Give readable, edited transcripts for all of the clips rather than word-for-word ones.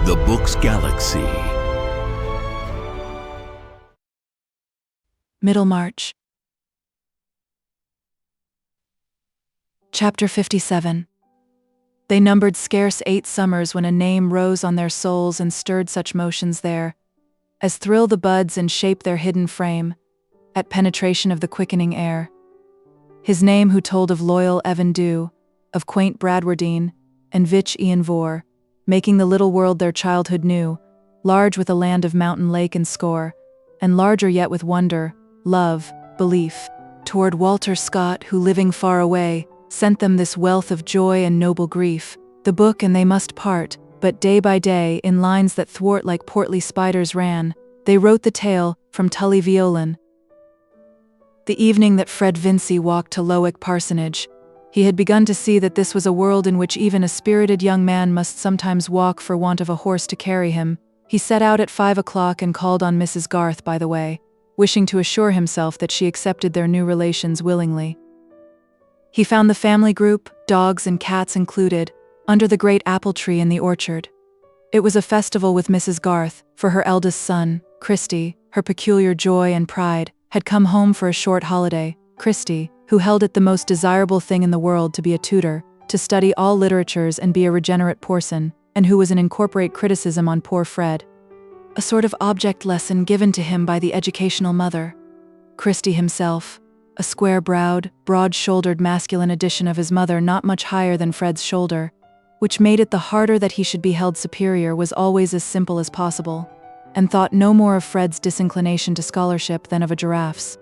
The book's galaxy. Middlemarch. Chapter 57. They numbered scarce 8 summers when a name rose on their souls and stirred such motions there, as thrill the buds and shape their hidden frame, at penetration of the quickening air. His name who told of loyal Evan Dhu, of quaint Bradwardine, and Vich Ian Vor, making the little world their childhood knew, large with a land of mountain, lake, and score, and larger yet with wonder, love, belief, toward Walter Scott, who living far away, sent them this wealth of joy and noble grief, the book, and they must part, but day by day, in lines that thwart like portly spiders ran, they wrote the tale from Tully Veolan. The evening that Fred Vincy walked to LXIII parsonage, he had begun to see that this was a world in which even a spirited young man must sometimes walk for want of a horse to carry him. He set out at 5 o'clock and called on Mrs. Garth by the way, wishing to assure himself that she accepted their new relations willingly. He found the family group, dogs and cats included, under the great apple tree in the orchard. It was a festival with Mrs. Garth, for her eldest son, Christy, her peculiar joy and pride, had come home for a short holiday. Christy, who held it the most desirable thing in the world to be a tutor, to study all literatures and be a regenerate person, and who was an incorporate criticism on poor Fred. A sort of object lesson given to him by the educational mother. Christy himself, a square-browed, broad-shouldered masculine edition of his mother, not much higher than Fred's shoulder, which made it the harder that he should be held superior, was always as simple as possible, and thought no more of Fred's disinclination to scholarship than of a giraffe's.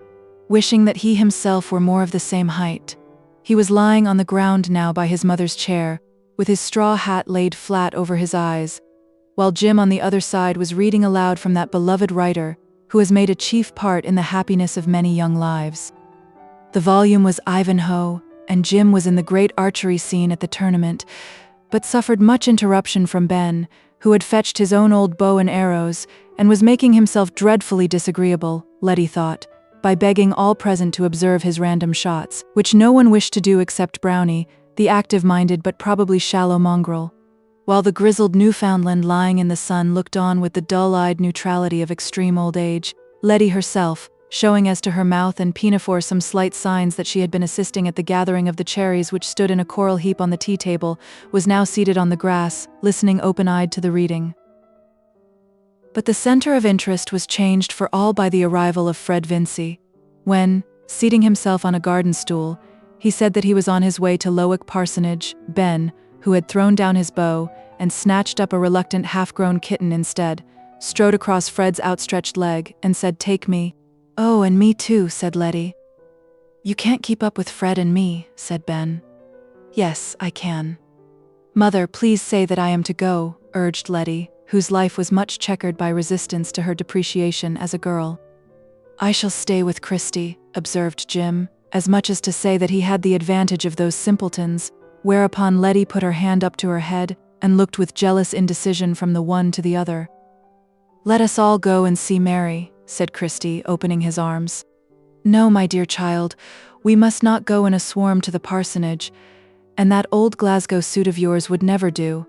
Wishing that he himself were more of the same height. He was lying on the ground now by his mother's chair, with his straw hat laid flat over his eyes, while Jim on the other side was reading aloud from that beloved writer who has made a chief part in the happiness of many young lives. The volume was Ivanhoe, and Jim was in the great archery scene at the tournament, but suffered much interruption from Ben, who had fetched his own old bow and arrows, and was making himself dreadfully disagreeable, Letty thought, by begging all present to observe his random shots, which no one wished to do except Brownie, the active-minded but probably shallow mongrel, while the grizzled Newfoundland lying in the sun looked on with the dull-eyed neutrality of extreme old age. Letty herself, showing as to her mouth and pinafore some slight signs that she had been assisting at the gathering of the cherries which stood in a coral heap on the tea-table, was now seated on the grass, listening open-eyed to the reading. But the center of interest was changed for all by the arrival of Fred Vincy, when, seating himself on a garden stool, he said that he was on his way to LXIII parsonage. Ben, who had thrown down his bow and snatched up a reluctant half-grown kitten instead, strode across Fred's outstretched leg and said, "Take me." "Oh, and me too," said Letty. "You can't keep up with Fred and me," said Ben. "Yes, I can." "Mother, please say that I am to go," urged Letty, whose life was much checkered by resistance to her depreciation as a girl. "I shall stay with Christy," observed Jim, as much as to say that he had the advantage of those simpletons, whereupon Letty put her hand up to her head and looked with jealous indecision from the one to the other. "Let us all go and see Mary," said Christy, opening his arms. "No, my dear child, we must not go in a swarm to the parsonage, and that old Glasgow suit of yours would never do.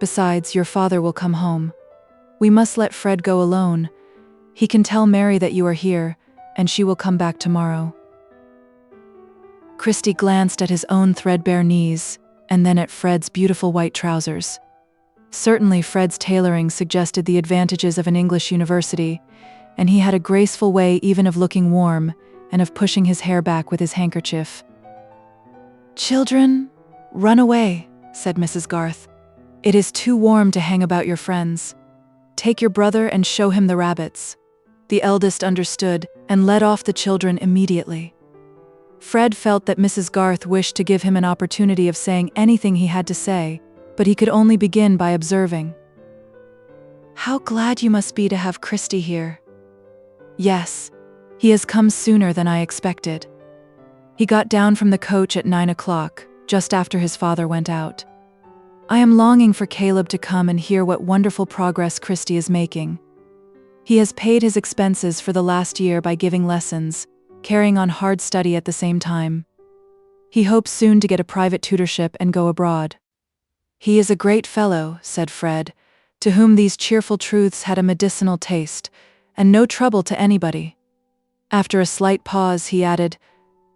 Besides, your father will come home. We must let Fred go alone. He can tell Mary that you are here, and she will come back tomorrow." Christy glanced at his own threadbare knees, and then at Fred's beautiful white trousers. Certainly Fred's tailoring suggested the advantages of an English university, and he had a graceful way even of looking warm, and of pushing his hair back with his handkerchief. "Children, run away," said Mrs. Garth. "It is too warm to hang about your friends. Take your brother and show him the rabbits." The eldest understood, and led off the children immediately. Fred felt that Mrs. Garth wished to give him an opportunity of saying anything he had to say, but he could only begin by observing, "How glad you must be to have Christy here." "Yes, he has come sooner than I expected. He got down from the coach at 9 o'clock, just after his father went out. I am longing for Caleb to come and hear what wonderful progress Christy is making. He has paid his expenses for the last year by giving lessons, carrying on hard study at the same time. He hopes soon to get a private tutorship and go abroad." "He is a great fellow," said Fred, to whom these cheerful truths had a medicinal taste, and no trouble to anybody. After a slight pause, he added,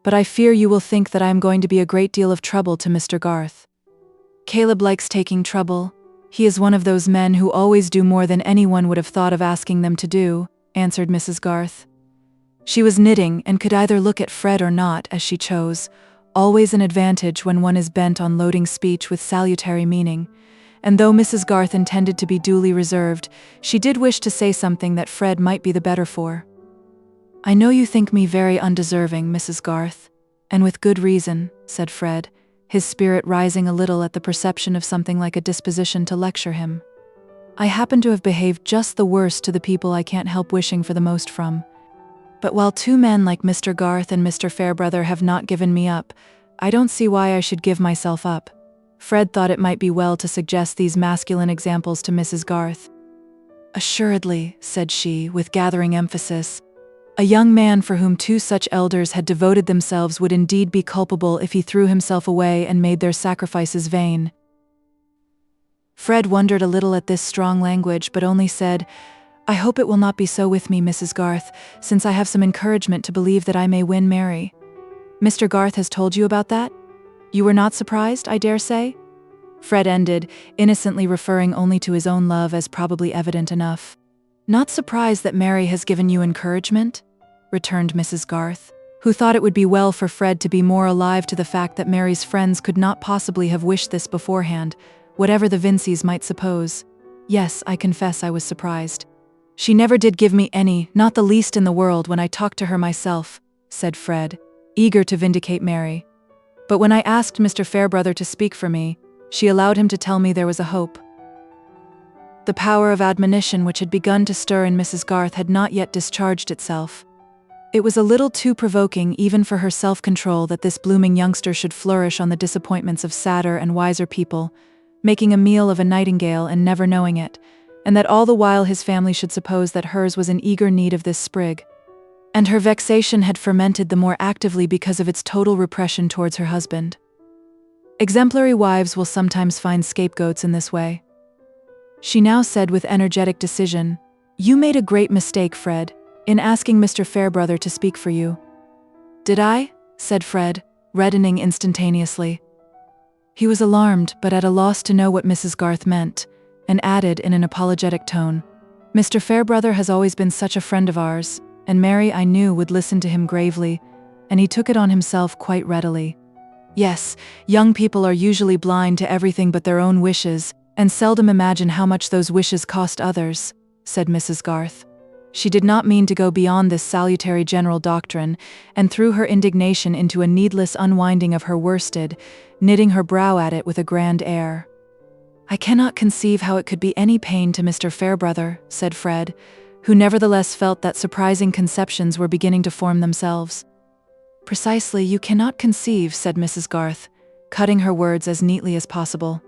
"But I fear you will think that I am going to be a great deal of trouble to Mr. Garth." "Caleb likes taking trouble. He is one of those men who always do more than anyone would have thought of asking them to do," answered Mrs. Garth. She was knitting and could either look at Fred or not, as she chose, always an advantage when one is bent on loading speech with salutary meaning, and though Mrs. Garth intended to be duly reserved, she did wish to say something that Fred might be the better for. "I know you think me very undeserving, Mrs. Garth, and with good reason," said Fred, his spirit rising a little at the perception of something like a disposition to lecture him. "I happen to have behaved just the worst to the people I can't help wishing for the most from. But while two men like Mr. Garth and Mr. Fairbrother have not given me up, I don't see why I should give myself up." Fred thought it might be well to suggest these masculine examples to Mrs. Garth. "Assuredly," said she, with gathering emphasis, "a young man for whom two such elders had devoted themselves would indeed be culpable if he threw himself away and made their sacrifices vain." Fred wondered a little at this strong language, but only said, "I hope it will not be so with me, Mrs. Garth, since I have some encouragement to believe that I may win Mary." "Mr. Garth has told you about that? You were not surprised, I dare say?" Fred ended, innocently referring only to his own love as probably evident enough. "Not surprised that Mary has given you encouragement?" returned Mrs. Garth, who thought it would be well for Fred to be more alive to the fact that Mary's friends could not possibly have wished this beforehand, whatever the Vinceys might suppose. "Yes, I confess I was surprised. She never did give me any, not the least in the world, when I talked to her myself," said Fred, eager to vindicate Mary. "But when I asked Mr. Fairbrother to speak for me, she allowed him to tell me there was a hope." The power of admonition which had begun to stir in Mrs. Garth had not yet discharged itself. It was a little too provoking even for her self-control that this blooming youngster should flourish on the disappointments of sadder and wiser people, making a meal of a nightingale and never knowing it, and that all the while his family should suppose that hers was in eager need of this sprig. And her vexation had fermented the more actively because of its total repression towards her husband. Exemplary wives will sometimes find scapegoats in this way. She now said with energetic decision, "You made a great mistake, Fred, in asking Mr. Fairbrother to speak for you." "Did I?" said Fred, reddening instantaneously. He was alarmed, but at a loss to know what Mrs. Garth meant, and added in an apologetic tone, "Mr. Fairbrother has always been such a friend of ours, and Mary, I knew, would listen to him gravely, and he took it on himself quite readily. Yes, young people are usually blind to everything but their own wishes, and seldom imagine how much those wishes cost others," said Mrs. Garth. She did not mean to go beyond this salutary general doctrine, and threw her indignation into a needless unwinding of her worsted, knitting her brow at it with a grand air. "I cannot conceive how it could be any pain to Mr. Fairbrother," said Fred, who nevertheless felt that surprising conceptions were beginning to form themselves. "Precisely, you cannot conceive," said Mrs. Garth, cutting her words as neatly as possible.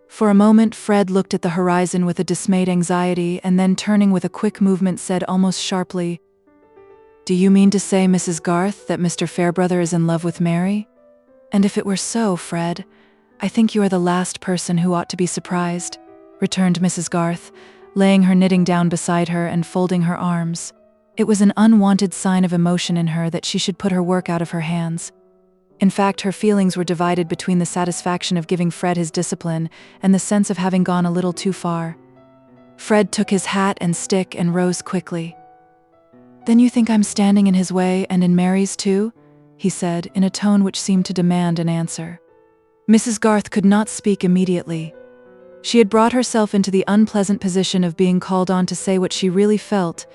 For a moment Fred looked at the horizon with a dismayed anxiety, and then turning with a quick movement said almost sharply, "Do you mean to say, Mrs. Garth, that Mr. Fairbrother is in love with Mary? And if it were so, Fred, I think you are the last person who ought to be surprised," returned Mrs. Garth, laying her knitting down beside her and folding her arms. It was an unwanted sign of emotion in her that she should put her work out of her hands. In fact, her feelings were divided between the satisfaction of giving Fred his discipline and the sense of having gone a little too far. Fred took his hat and stick and rose quickly. "Then you think I'm standing in his way and in Mary's too?" he said, in a tone which seemed to demand an answer. Mrs. Garth could not speak immediately. She had brought herself into the unpleasant position of being called on to say what she really felt,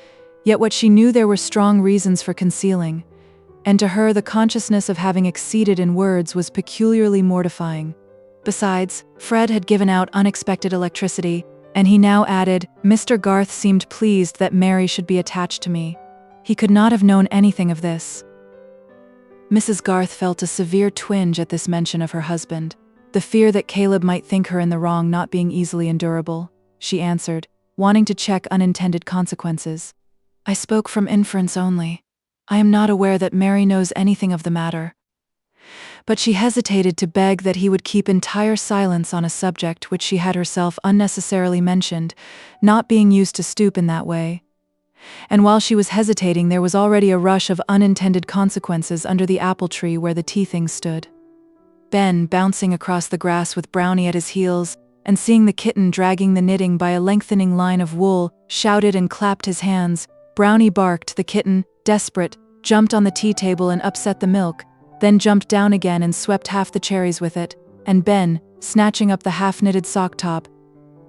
yet what she knew there were strong reasons for concealing, and to her the consciousness of having exceeded in words was peculiarly mortifying. Besides, Fred had given out unexpected electricity, and he now added, "Mr. Garth seemed pleased that Mary should be attached to me. He could not have known anything of this." Mrs. Garth felt a severe twinge at this mention of her husband, the fear that Caleb might think her in the wrong not being easily endurable. She answered, wanting to check unintended consequences, "I spoke from inference only. I am not aware that Mary knows anything of the matter. But she hesitated to beg that he would keep entire silence on a subject which she had herself unnecessarily mentioned, not being used to stoop in that way. And while she was hesitating, there was already a rush of unintended consequences under the apple tree where the tea things stood. Ben, bouncing across the grass with Brownie at his heels, and seeing the kitten dragging the knitting by a lengthening line of wool, shouted and clapped his hands. Brownie barked. The kitten, desperate, jumped on the tea table and upset the milk, then jumped down again and swept half the cherries with it, and Ben, snatching up the half-knitted sock top,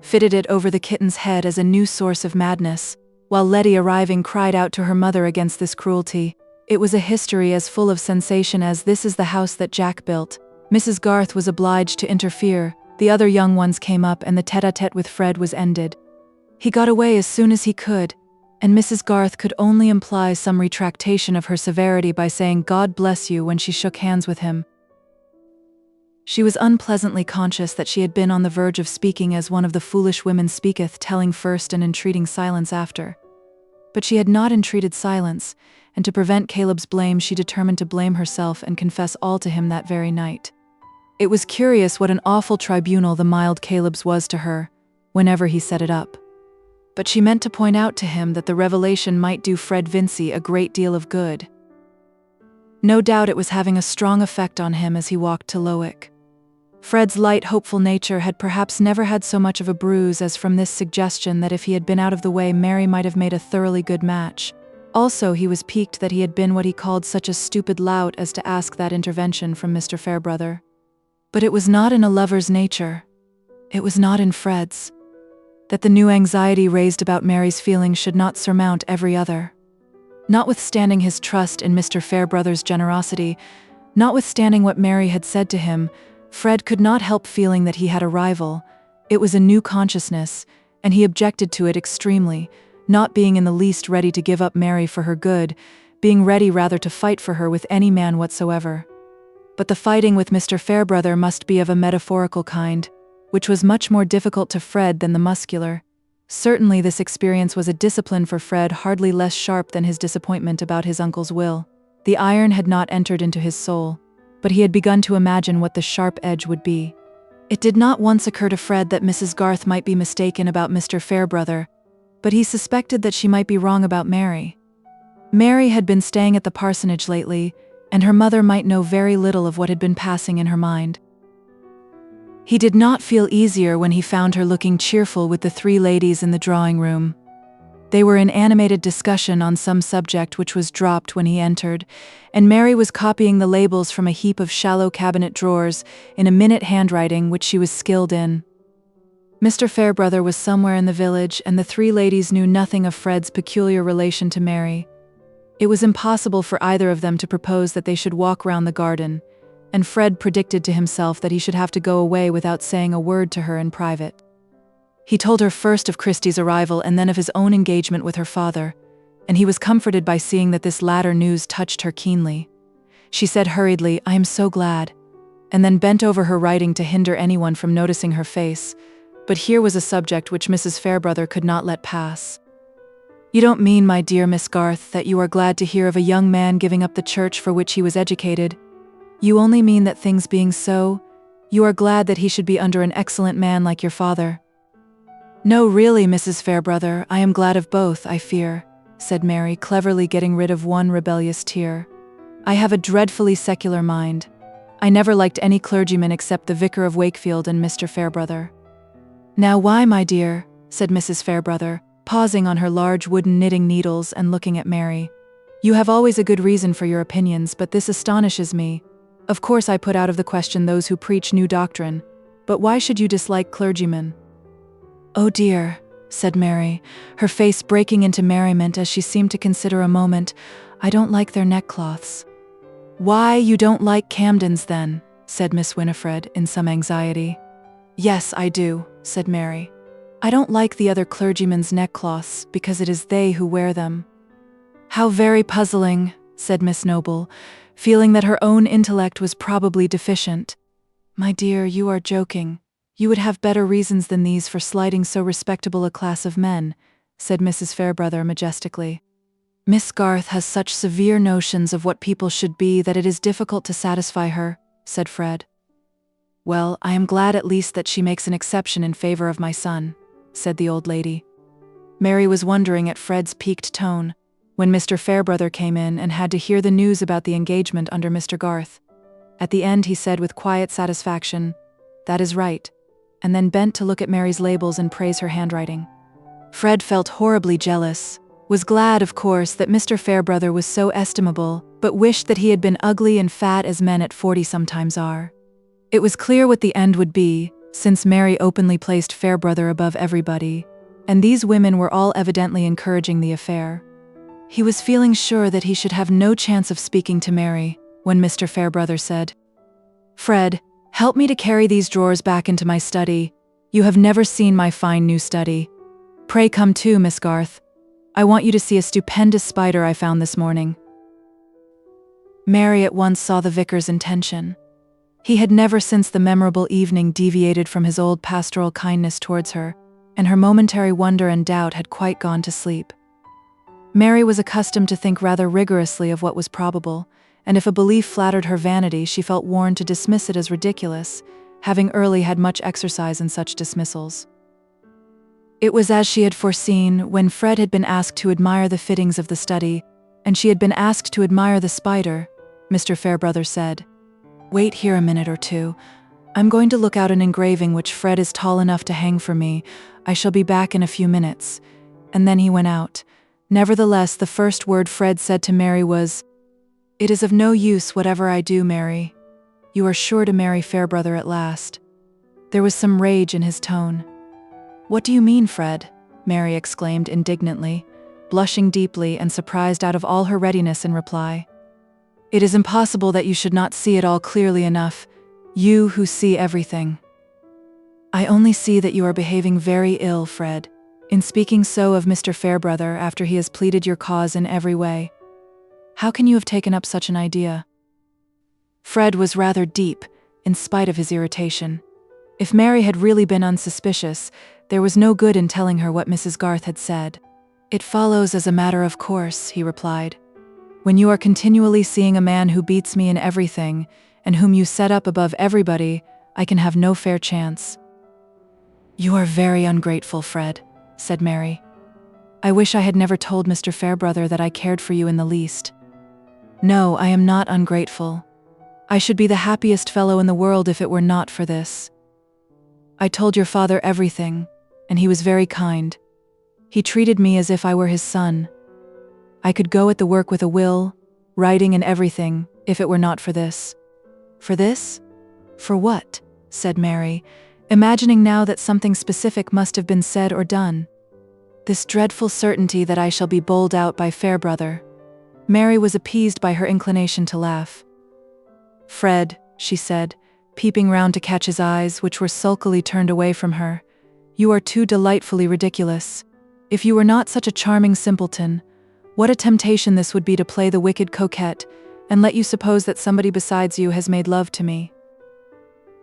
fitted it over the kitten's head as a new source of madness, while Letty, arriving, cried out to her mother against this cruelty. It was a history as full of sensation as "This is the house that Jack built." Mrs. Garth was obliged to interfere. The other young ones came up and the tête-à-tête with Fred was ended. He got away as soon as he could, and Mrs. Garth could only imply some retractation of her severity by saying "God bless you" when she shook hands with him. She was unpleasantly conscious that she had been on the verge of speaking as one of the foolish women speaketh, telling first and entreating silence after. But she had not entreated silence, and to prevent Caleb's blame she determined to blame herself and confess all to him that very night. It was curious what an awful tribunal the mild Caleb's was to her, whenever he set it up. But she meant to point out to him that the revelation might do Fred Vincy a great deal of good. No doubt it was having a strong effect on him as he walked to LXIX. Fred's light, hopeful nature had perhaps never had so much of a bruise as from this suggestion that if he had been out of the way, Mary might have made a thoroughly good match. Also, he was piqued that he had been what he called such a stupid lout as to ask that intervention from Mr. Fairbrother. But it was not in a lover's nature. It was not in Fred's. That the new anxiety raised about Mary's feelings should not surmount every other. Notwithstanding his trust in Mr. Fairbrother's generosity, notwithstanding what Mary had said to him, Fred could not help feeling that he had a rival. It was a new consciousness, and he objected to it extremely, not being in the least ready to give up Mary for her good, being ready rather to fight for her with any man whatsoever. But the fighting with Mr. Fairbrother must be of a metaphorical kind, which was much more difficult to Fred than the muscular. Certainly this experience was a discipline for Fred hardly less sharp than his disappointment about his uncle's will. The iron had not entered into his soul, but he had begun to imagine what the sharp edge would be. It did not once occur to Fred that Mrs. Garth might be mistaken about Mr. Fairbrother, but he suspected that she might be wrong about Mary. Mary had been staying at the parsonage lately, and her mother might know very little of what had been passing in her mind. He did not feel easier when he found her looking cheerful with the three ladies in the drawing-room. They were in animated discussion on some subject which was dropped when he entered, and Mary was copying the labels from a heap of shallow cabinet drawers in a minute handwriting which she was skilled in. Mr. Fairbrother was somewhere in the village, and the three ladies knew nothing of Fred's peculiar relation to Mary. It was impossible for either of them to propose that they should walk round the garden, and Fred predicted to himself that he should have to go away without saying a word to her in private. He told her first of Christie's arrival and then of his own engagement with her father, and he was comforted by seeing that this latter news touched her keenly. She said hurriedly, "I am so glad," and then bent over her writing to hinder anyone from noticing her face, but here was a subject which Mrs. Fairbrother could not let pass. "You don't mean, my dear Miss Garth, that you are glad to hear of a young man giving up the church for which he was educated. You only mean that things being so, you are glad that he should be under an excellent man like your father." "No, really, Mrs. Fairbrother, I am glad of both, I fear," said Mary, cleverly getting rid of one rebellious tear. "I have a dreadfully secular mind. I never liked any clergyman except the Vicar of Wakefield and Mr. Fairbrother." "Now why, my dear?" said Mrs. Fairbrother, pausing on her large wooden knitting needles and looking at Mary. "You have always a good reason for your opinions, but this astonishes me. Of course I put out of the question those who preach new doctrine, but why should you dislike clergymen?" "Oh dear," said Mary, her face breaking into merriment as she seemed to consider a moment, "I don't like their neckcloths." "Why, you don't like Camden's then?" said Miss Winifred in some anxiety. "Yes, I do," said Mary. "I don't like the other clergymen's neckcloths because it is they who wear them." "How very puzzling," said Miss Noble, feeling that her own intellect was probably deficient. "My dear, you are joking. You would have better reasons than these for slighting so respectable a class of men," said Mrs. Fairbrother majestically. "Miss Garth has such severe notions of what people should be that it is difficult to satisfy her," said Fred. "Well, I am glad at least that she makes an exception in favor of my son," said the old lady. Mary was wondering at Fred's piqued tone when Mr. Fairbrother came in and had to hear the news about the engagement under Mr. Garth. At the end he said with quiet satisfaction, "That is right," and then bent to look at Mary's labels and praise her handwriting. Fred felt horribly jealous, was glad, of course, that Mr. Fairbrother was so estimable, but wished that he had been ugly and fat as men at 40 sometimes are. It was clear what the end would be, since Mary openly placed Fairbrother above everybody, and these women were all evidently encouraging the affair. He was feeling sure that he should have no chance of speaking to Mary, when Mr. Fairbrother said, "Fred, help me to carry these drawers back into my study. You have never seen my fine new study. Pray come too, Miss Garth. I want you to see a stupendous spider I found this morning." Mary at once saw the vicar's intention. He had never since the memorable evening deviated from his old pastoral kindness towards her, and her momentary wonder and doubt had quite gone to sleep. Mary was accustomed to think rather rigorously of what was probable, and if a belief flattered her vanity, she felt warned to dismiss it as ridiculous, having early had much exercise in such dismissals. It was as she had foreseen when Fred had been asked to admire the fittings of the study, and she had been asked to admire the spider. Mr. Fairbrother said, "Wait here a minute or two. I'm going to look out an engraving which Fred is tall enough to hang for me. I shall be back in a few minutes." And then he went out. Nevertheless, the first word Fred said to Mary was, "It is of no use whatever I do, Mary. You are sure to marry Fairbrother at last." There was some rage in his tone. "What do you mean, Fred?" Mary exclaimed indignantly, blushing deeply and surprised out of all her readiness in reply. "It is impossible that you should not see it all clearly enough, you who see everything." "I only see that you are behaving very ill, Fred, in speaking so of Mr. Fairbrother after he has pleaded your cause in every way. How can you have taken up such an idea?" Fred was rather deep, in spite of his irritation. If Mary had really been unsuspicious, there was no good in telling her what Mrs. Garth had said. "It follows as a matter of course," he replied. "When you are continually seeing a man who beats me in everything, and whom you set up above everybody, I can have no fair chance." "You are very ungrateful, Fred," said Mary. "I wish I had never told Mr. Fairbrother that I cared for you in the least." "No, I am not ungrateful. I should be the happiest fellow in the world if it were not for this. I told your father everything, and he was very kind. He treated me as if I were his son. I could go at the work with a will, writing and everything, if it were not for this." "For this? For what?" said Mary, imagining now that something specific must have been said or done. "This dreadful certainty that I shall be bowled out by Fairbrother." Mary was appeased by her inclination to laugh. "Fred," she said, peeping round to catch his eyes, which were sulkily turned away from her, "you are too delightfully ridiculous. If you were not such a charming simpleton, what a temptation this would be to play the wicked coquette, and let you suppose that somebody besides you has made love to me."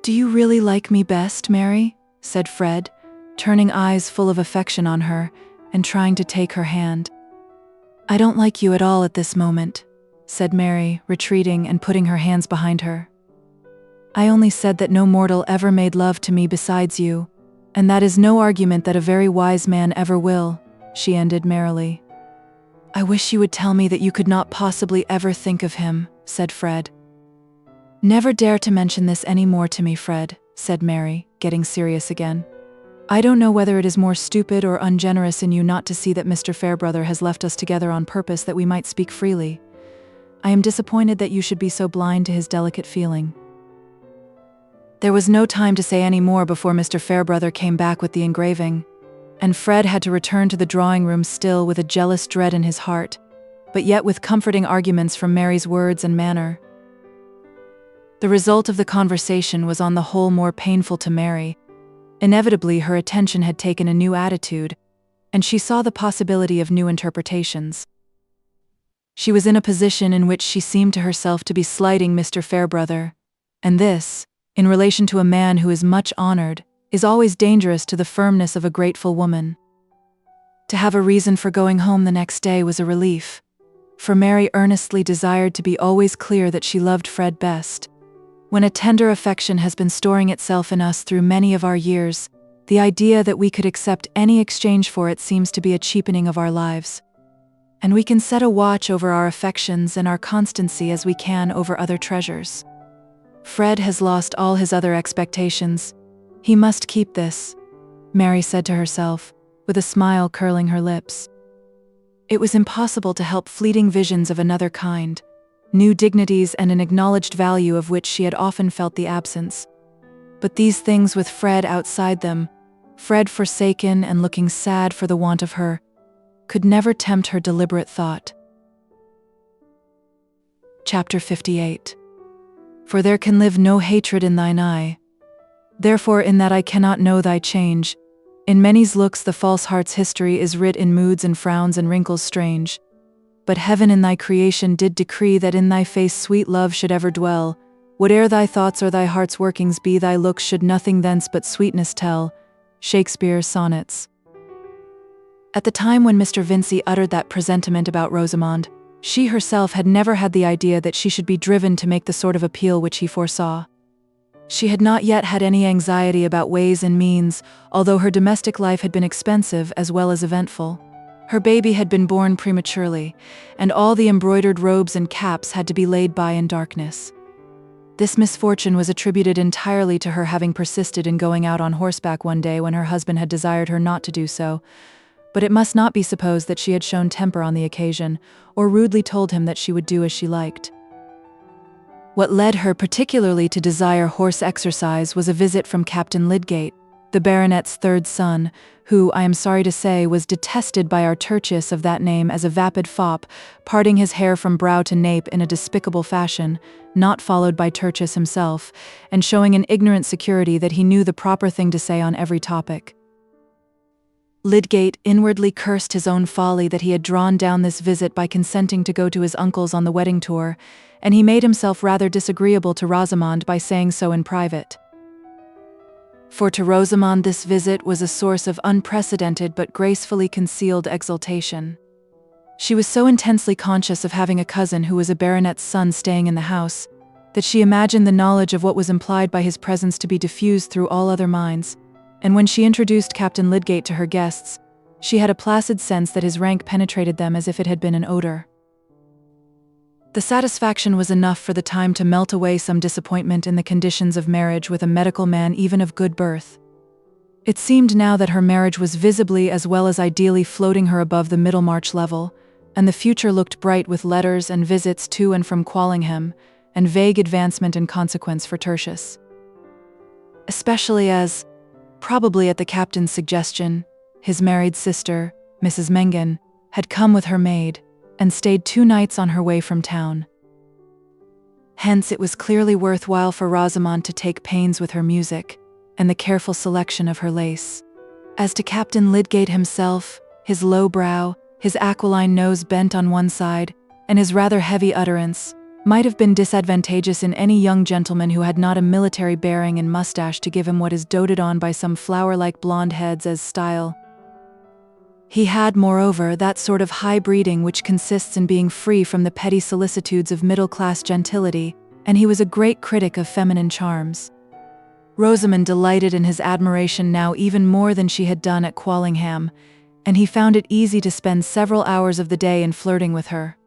"Do you really like me best, Mary?" said Fred, turning eyes full of affection on her, and trying to take her hand. "I don't like you at all at this moment," said Mary, retreating and putting her hands behind her. "I only said that no mortal ever made love to me besides you, and that is no argument that a very wise man ever will," she ended merrily. "I wish you would tell me that you could not possibly ever think of him," said Fred. "Never dare to mention this any more to me, Fred," said Mary, getting serious again. "I don't know whether it is more stupid or ungenerous in you not to see that Mr. Fairbrother has left us together on purpose that we might speak freely. I am disappointed that you should be so blind to his delicate feeling." There was no time to say any more before Mr. Fairbrother came back with the engraving, and Fred had to return to the drawing-room still with a jealous dread in his heart, but yet with comforting arguments from Mary's words and manner. The result of the conversation was on the whole more painful to Mary. Inevitably, her attention had taken a new attitude, and she saw the possibility of new interpretations. She was in a position in which she seemed to herself to be slighting Mr. Fairbrother, and this, in relation to a man who is much honored, is always dangerous to the firmness of a grateful woman. To have a reason for going home the next day was a relief, for Mary earnestly desired to be always clear that she loved Fred best. When a tender affection has been storing itself in us through many of our years, the idea that we could accept any exchange for it seems to be a cheapening of our lives. And we can set a watch over our affections and our constancy as we can over other treasures. Fred has lost all his other expectations. He must keep this, Mary said to herself, with a smile curling her lips. It was impossible to help fleeting visions of another kind, new dignities and an acknowledged value of which she had often felt the absence. But these things with Fred outside them, Fred forsaken and looking sad for the want of her, could never tempt her deliberate thought. Chapter 58. For there can live no hatred in thine eye. Therefore in that I cannot know thy change, in many's looks the false heart's history is writ in moods and frowns and wrinkles strange. But heaven in thy creation did decree that in thy face sweet love should ever dwell. Whate'er thy thoughts or thy heart's workings be, thy looks should nothing thence but sweetness tell. Shakespeare, Sonnets. At the time when Mr. Vincey uttered that presentiment about Rosamond, she herself had never had the idea that she should be driven to make the sort of appeal which he foresaw. She had not yet had any anxiety about ways and means, although her domestic life had been expensive as well as eventful. Her baby had been born prematurely, and all the embroidered robes and caps had to be laid by in darkness. This misfortune was attributed entirely to her having persisted in going out on horseback one day when her husband had desired her not to do so, but it must not be supposed that she had shown temper on the occasion, or rudely told him that she would do as she liked. What led her particularly to desire horse exercise was a visit from Captain Lydgate, the baronet's third son, who, I am sorry to say, was detested by our Tertius of that name as a vapid fop, parting his hair from brow to nape in a despicable fashion, not followed by Tertius himself, and showing an ignorant security that he knew the proper thing to say on every topic. Lydgate inwardly cursed his own folly that he had drawn down this visit by consenting to go to his uncle's on the wedding tour, and he made himself rather disagreeable to Rosamond by saying so in private. For to Rosamond this visit was a source of unprecedented but gracefully concealed exultation. She was so intensely conscious of having a cousin who was a baronet's son staying in the house, that she imagined the knowledge of what was implied by his presence to be diffused through all other minds, and when she introduced Captain Lydgate to her guests, she had a placid sense that his rank penetrated them as if it had been an odor. The satisfaction was enough for the time to melt away some disappointment in the conditions of marriage with a medical man even of good birth. It seemed now that her marriage was visibly as well as ideally floating her above the Middlemarch level, and the future looked bright with letters and visits to and from Quallingham, and vague advancement and consequence for Tertius. Especially as, probably at the captain's suggestion, his married sister, Mrs. Mengan, had come with her maid, and stayed 2 nights on her way from town. Hence it was clearly worthwhile for Rosamond to take pains with her music, and the careful selection of her lace. As to Captain Lydgate himself, his low brow, his aquiline nose bent on one side, and his rather heavy utterance, might have been disadvantageous in any young gentleman who had not a military bearing and moustache to give him what is doted on by some flower-like blonde heads as style. He had, moreover, that sort of high breeding which consists in being free from the petty solicitudes of middle-class gentility, and he was a great critic of feminine charms. Rosamond delighted in his admiration now even more than she had done at Quallingham, and he found it easy to spend several hours of the day in flirting with her.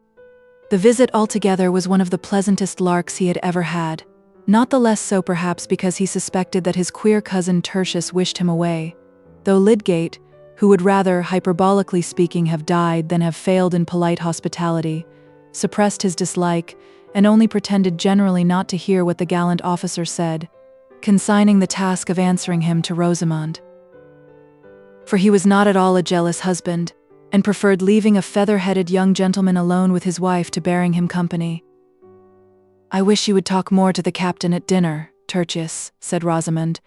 The visit altogether was one of the pleasantest larks he had ever had, not the less so perhaps because he suspected that his queer cousin Tertius wished him away, though Lydgate, who would rather, hyperbolically speaking, have died than have failed in polite hospitality, suppressed his dislike, and only pretended generally not to hear what the gallant officer said, consigning the task of answering him to Rosamond. For he was not at all a jealous husband, and preferred leaving a feather-headed young gentleman alone with his wife to bearing him company. "I wish you would talk more to the captain at dinner, Tertius," said Rosamond,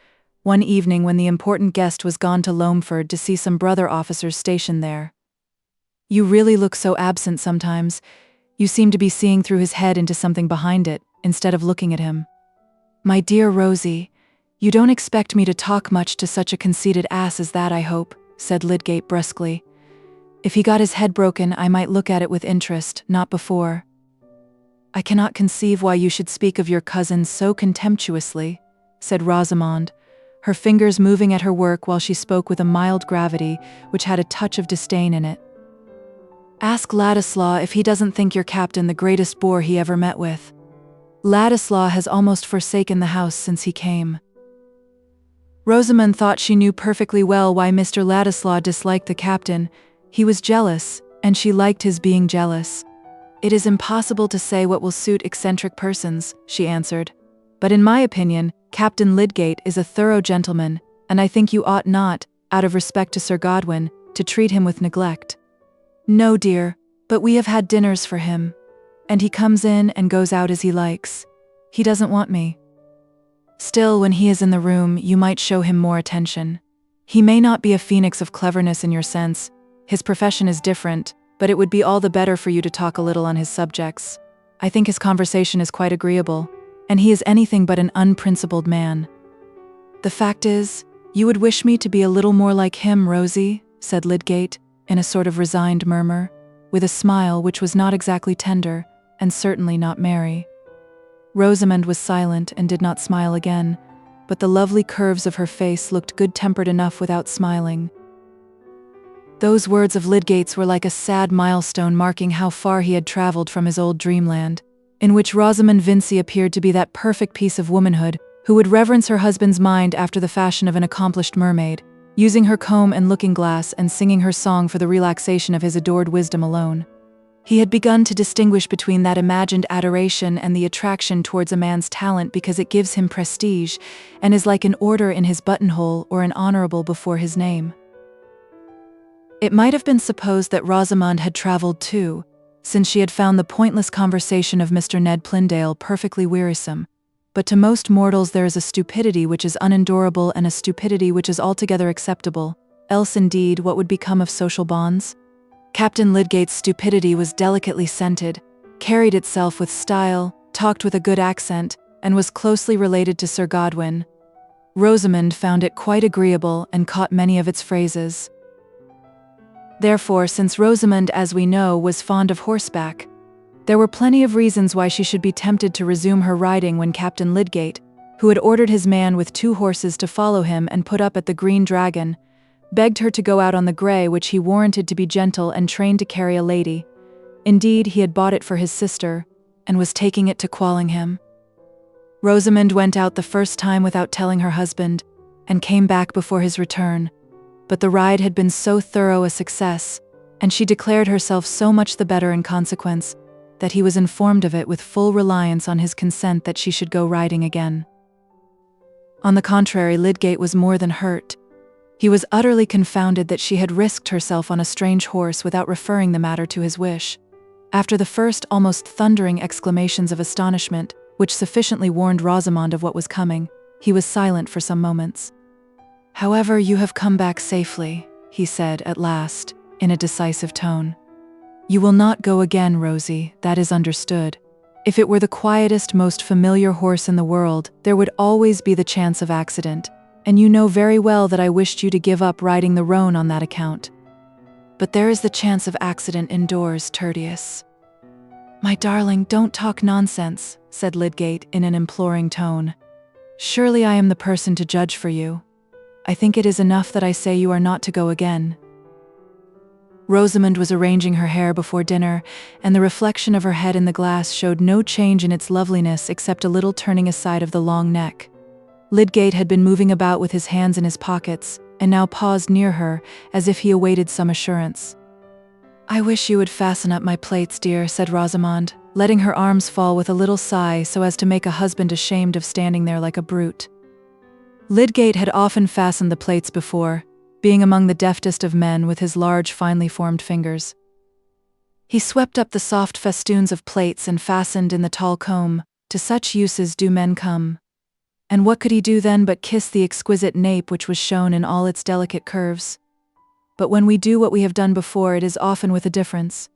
one evening when the important guest was gone to Loamford to see some brother officers stationed there. "You really look so absent sometimes. You seem to be seeing through his head into something behind it, instead of looking at him." "My dear Rosie, you don't expect me to talk much to such a conceited ass as that, I hope," said Lydgate brusquely. "If he got his head broken, I might look at it with interest, not before." "I cannot conceive why you should speak of your cousin so contemptuously," said Rosamond, her fingers moving at her work while she spoke with a mild gravity which had a touch of disdain in it. "Ask Ladislaw if he doesn't think your captain the greatest bore he ever met with. Ladislaw has almost forsaken the house since he came." Rosamond thought she knew perfectly well why Mr. Ladislaw disliked the captain. He was jealous, and she liked his being jealous. "It is impossible to say what will suit eccentric persons," she answered. "But in my opinion, Captain Lydgate is a thorough gentleman, and I think you ought not, out of respect to Sir Godwin, to treat him with neglect." "No, dear, but we have had dinners for him. And he comes in and goes out as he likes. He doesn't want me. Still, when he is in the room, you might show him more attention. He may not be a phoenix of cleverness in your sense. His profession is different, but it would be all the better for you to talk a little on his subjects. I think his conversation is quite agreeable, and he is anything but an unprincipled man." "The fact is, you would wish me to be a little more like him, Rosie," said Lydgate, in a sort of resigned murmur, with a smile which was not exactly tender, and certainly not merry. Rosamond was silent and did not smile again, but the lovely curves of her face looked good-tempered enough without smiling. Those words of Lydgate's were like a sad milestone marking how far he had travelled from his old dreamland, in which Rosamond Vincy appeared to be that perfect piece of womanhood who would reverence her husband's mind after the fashion of an accomplished mermaid, using her comb and looking-glass and singing her song for the relaxation of his adored wisdom alone. He had begun to distinguish between that imagined adoration and the attraction towards a man's talent because it gives him prestige and is like an order in his buttonhole or an honorable before his name. It might have been supposed that Rosamond had travelled too, since she had found the pointless conversation of Mr. Ned Plymdale perfectly wearisome. But to most mortals there is a stupidity which is unendurable and a stupidity which is altogether acceptable, else indeed what would become of social bonds? Captain Lydgate's stupidity was delicately scented, carried itself with style, talked with a good accent, and was closely related to Sir Godwin. Rosamond found it quite agreeable and caught many of its phrases. Therefore, since Rosamond, as we know, was fond of horseback, there were plenty of reasons why she should be tempted to resume her riding when Captain Lydgate, who had ordered his man with 2 horses to follow him and put up at the Green Dragon, begged her to go out on the grey, which he warranted to be gentle and trained to carry a lady. Indeed, he had bought it for his sister, and was taking it to Quallingham. Rosamond went out the first time without telling her husband, and came back before his return, but the ride had been so thorough a success, and she declared herself so much the better in consequence, that he was informed of it with full reliance on his consent that she should go riding again. On the contrary, Lydgate was more than hurt. He was utterly confounded that she had risked herself on a strange horse without referring the matter to his wish. After the first almost thundering exclamations of astonishment, which sufficiently warned Rosamond of what was coming, he was silent for some moments. "However, you have come back safely," he said at last, in a decisive tone. "You will not go again, Rosie, that is understood. If it were the quietest, most familiar horse in the world, there would always be the chance of accident, and you know very well that I wished you to give up riding the roan on that account. But there is the chance of accident indoors, Tertius." "My darling, don't talk nonsense," said Lydgate in an imploring tone. "Surely I am the person to judge for you. I think it is enough that I say you are not to go again." Rosamond was arranging her hair before dinner, and the reflection of her head in the glass showed no change in its loveliness except a little turning aside of the long neck. Lydgate had been moving about with his hands in his pockets, and now paused near her, as if he awaited some assurance. "I wish you would fasten up my plaits, dear," said Rosamond, letting her arms fall with a little sigh so as to make a husband ashamed of standing there like a brute. Lydgate had often fastened the plaits before, being among the deftest of men with his large, finely formed fingers. He swept up the soft festoons of plaits and fastened in the tall comb. To such uses do men come. And what could he do then but kiss the exquisite nape which was shown in all its delicate curves? But when we do what we have done before, it is often with a difference.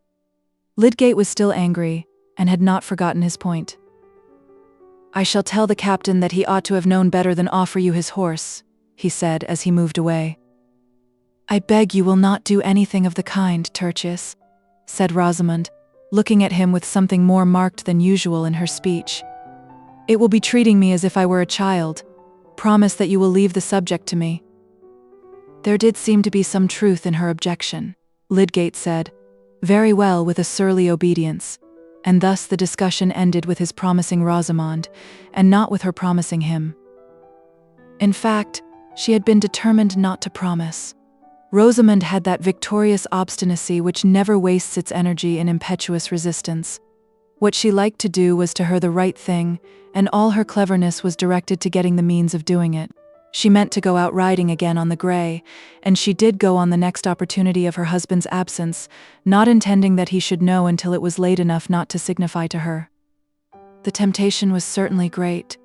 Lydgate was still angry, and had not forgotten his point. "I shall tell the captain that he ought to have known better than offer you his horse," he said as he moved away. "I beg you will not do anything of the kind, Tertius," said Rosamond, looking at him with something more marked than usual in her speech. "It will be treating me as if I were a child. Promise that you will leave the subject to me." There did seem to be some truth in her objection. Lydgate said, "Very well," with a surly obedience, and thus the discussion ended with his promising Rosamond, and not with her promising him. In fact, she had been determined not to promise. Rosamond had that victorious obstinacy which never wastes its energy in impetuous resistance. What she liked to do was to her the right thing, and all her cleverness was directed to getting the means of doing it. She meant to go out riding again on the grey, and she did go on the next opportunity of her husband's absence, not intending that he should know until it was late enough not to signify to her. The temptation was certainly great.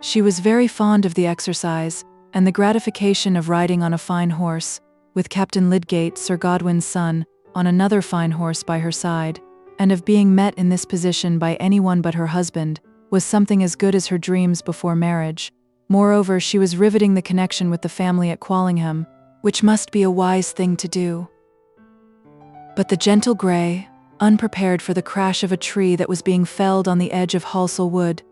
She was very fond of the exercise, and the gratification of riding on a fine horse, with Captain Lydgate, Sir Godwin's son, on another fine horse by her side, and of being met in this position by anyone but her husband, was something as good as her dreams before marriage. Moreover, she was riveting the connection with the family at Quallingham, which must be a wise thing to do. But the gentle grey, unprepared for the crash of a tree that was being felled on the edge of Halsell Wood,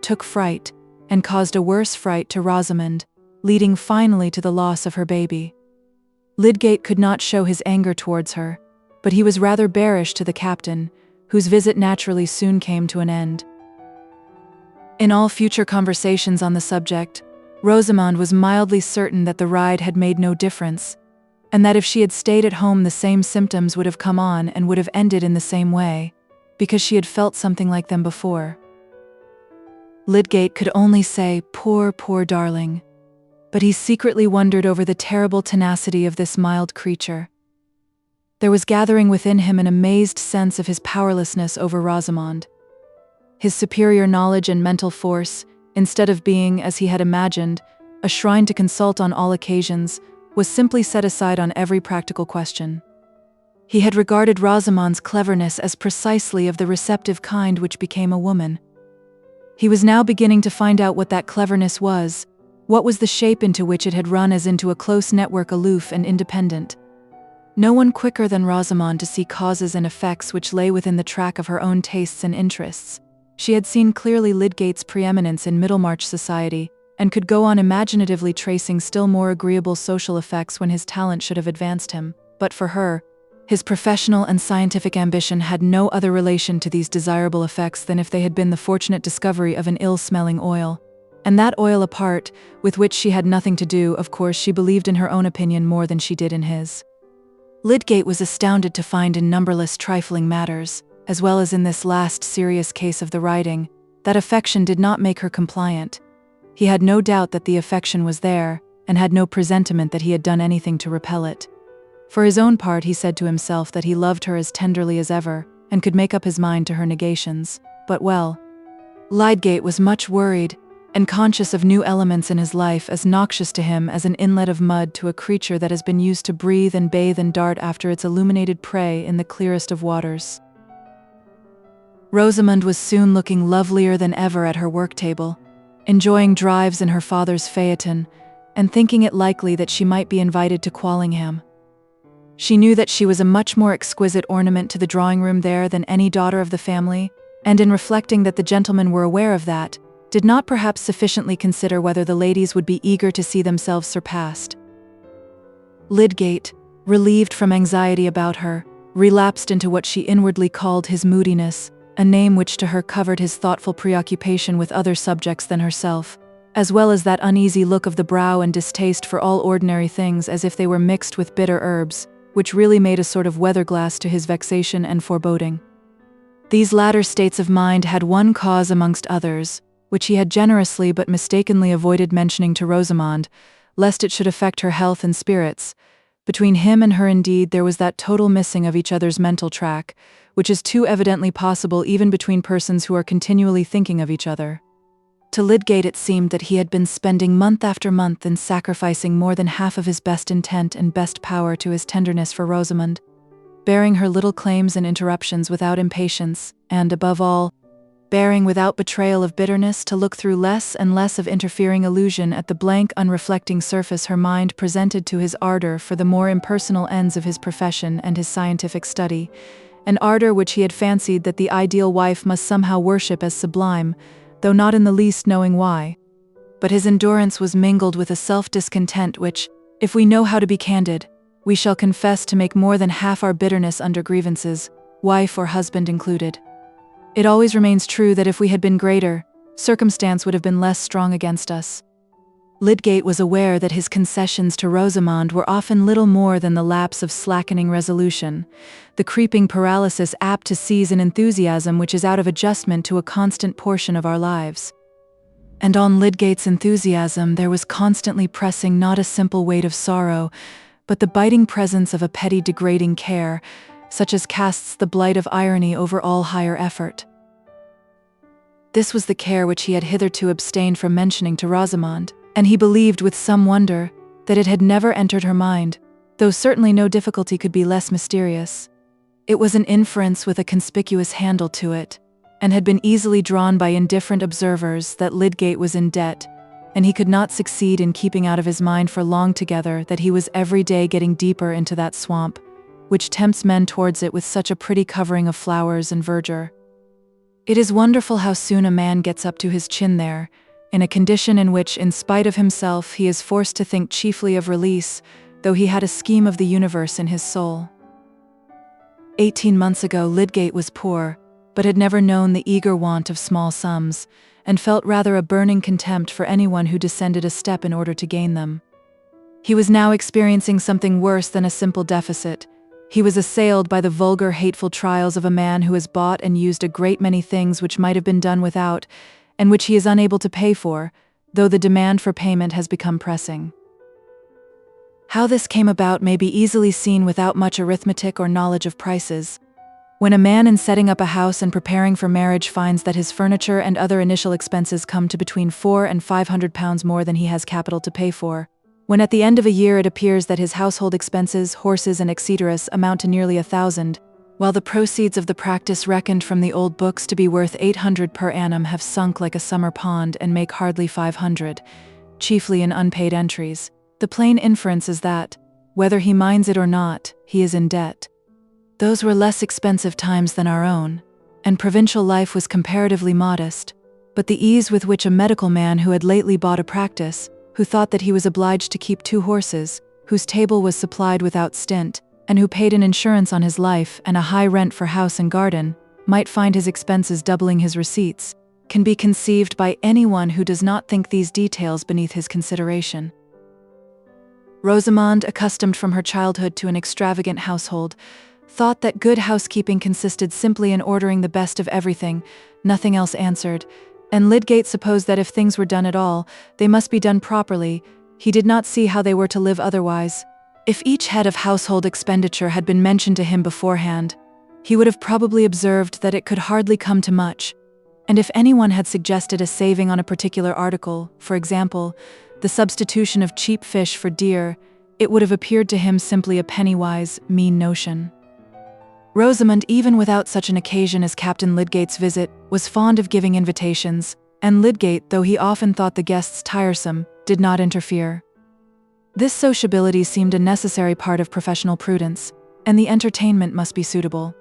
took fright, and caused a worse fright to Rosamond, leading finally to the loss of her baby. Lydgate could not show his anger towards her, but he was rather bearish to the captain, whose visit naturally soon came to an end. In all future conversations on the subject, Rosamond was mildly certain that the ride had made no difference, and that if she had stayed at home the same symptoms would have come on and would have ended in the same way, because she had felt something like them before. Lydgate could only say, "Poor, poor darling," but he secretly wondered over the terrible tenacity of this mild creature. There was gathering within him an amazed sense of his powerlessness over Rosamond. His superior knowledge and mental force, instead of being, as he had imagined, a shrine to consult on all occasions, was simply set aside on every practical question. He had regarded Rosamond's cleverness as precisely of the receptive kind which became a woman. He was now beginning to find out what that cleverness was, what was the shape into which it had run as into a close network, aloof and independent. No one quicker than Rosamond to see causes and effects which lay within the track of her own tastes and interests. She had seen clearly Lydgate's preeminence in Middlemarch society, and could go on imaginatively tracing still more agreeable social effects when his talent should have advanced him. But for her, his professional and scientific ambition had no other relation to these desirable effects than if they had been the fortunate discovery of an ill-smelling oil. And that oil apart, with which she had nothing to do, of course she believed in her own opinion more than she did in his. Lydgate was astounded to find in numberless trifling matters, as well as in this last serious case of the riding, that affection did not make her compliant. He had no doubt that the affection was there, and had no presentiment that he had done anything to repel it. For his own part, he said to himself that he loved her as tenderly as ever, and could make up his mind to her negations. But well, Lydgate was much worried, and conscious of new elements in his life as noxious to him as an inlet of mud to a creature that has been used to breathe and bathe and dart after its illuminated prey in the clearest of waters. Rosamond was soon looking lovelier than ever at her work-table, enjoying drives in her father's phaeton, and thinking it likely that she might be invited to Quallingham. She knew that she was a much more exquisite ornament to the drawing-room there than any daughter of the family, and in reflecting that the gentlemen were aware of that, did not perhaps sufficiently consider whether the ladies would be eager to see themselves surpassed. Lydgate, relieved from anxiety about her, relapsed into what she inwardly called his moodiness, a name which to her covered his thoughtful preoccupation with other subjects than herself, as well as that uneasy look of the brow and distaste for all ordinary things as if they were mixed with bitter herbs, which really made a sort of weather-glass to his vexation and foreboding. These latter states of mind had one cause amongst others, which he had generously but mistakenly avoided mentioning to Rosamond, lest it should affect her health and spirits. Between him and her indeed there was that total missing of each other's mental track, which is too evidently possible even between persons who are continually thinking of each other. To Lydgate it seemed that he had been spending month after month in sacrificing more than half of his best intent and best power to his tenderness for Rosamond, bearing her little claims and interruptions without impatience, and, above all, bearing without betrayal of bitterness to look through less and less of interfering illusion at the blank, unreflecting surface her mind presented to his ardor for the more impersonal ends of his profession and his scientific study, an ardor which he had fancied that the ideal wife must somehow worship as sublime, though not in the least knowing why. But his endurance was mingled with a self-discontent which, if we know how to be candid, we shall confess to make more than half our bitterness under grievances, wife or husband included. It always remains true that if we had been greater, circumstance would have been less strong against us. Lydgate was aware that his concessions to Rosamond were often little more than the lapse of slackening resolution, the creeping paralysis apt to seize an enthusiasm which is out of adjustment to a constant portion of our lives. And on Lydgate's enthusiasm there was constantly pressing not a simple weight of sorrow, but the biting presence of a petty degrading care, such as casts the blight of irony over all higher effort. This was the care which he had hitherto abstained from mentioning to Rosamond, and he believed with some wonder that it had never entered her mind, though certainly no difficulty could be less mysterious. It was an inference with a conspicuous handle to it, and had been easily drawn by indifferent observers that Lydgate was in debt, and he could not succeed in keeping out of his mind for long together that he was every day getting deeper into that swamp, which tempts men towards it with such a pretty covering of flowers and verdure. It is wonderful how soon a man gets up to his chin there, in a condition in which, in spite of himself, he is forced to think chiefly of release, though he had a scheme of the universe in his soul. 18 months ago Lydgate was poor, but had never known the eager want of small sums, and felt rather a burning contempt for anyone who descended a step in order to gain them. He was now experiencing something worse than a simple deficit. He was assailed by the vulgar, hateful trials of a man who has bought and used a great many things which might have been done without, and which he is unable to pay for, though the demand for payment has become pressing. How this came about may be easily seen without much arithmetic or knowledge of prices. When a man in setting up a house and preparing for marriage finds that his furniture and other initial expenses come to between £400 and £500 more than he has capital to pay for, when at the end of a year it appears that his household expenses, horses and etc. amount to nearly £1,000, while the proceeds of the practice reckoned from the old books to be worth £800 per annum have sunk like a summer pond and make hardly £500, chiefly in unpaid entries, the plain inference is that, whether he minds it or not, he is in debt. Those were less expensive times than our own, and provincial life was comparatively modest, but the ease with which a medical man who had lately bought a practice, who thought that he was obliged to keep 2 horses, whose table was supplied without stint, and who paid an insurance on his life and a high rent for house and garden, might find his expenses doubling his receipts, can be conceived by anyone who does not think these details beneath his consideration. Rosamond, accustomed from her childhood to an extravagant household, thought that good housekeeping consisted simply in ordering the best of everything, nothing else answered, and Lydgate supposed that if things were done at all, they must be done properly. He did not see how they were to live otherwise. If each head of household expenditure had been mentioned to him beforehand, he would have probably observed that it could hardly come to much, and if anyone had suggested a saving on a particular article, for example, the substitution of cheap fish for dear, it would have appeared to him simply a penny-wise, mean notion. Rosamond, even without such an occasion as Captain Lydgate's visit, was fond of giving invitations, and Lydgate, though he often thought the guests tiresome, did not interfere. This sociability seemed a necessary part of professional prudence, and the entertainment must be suitable.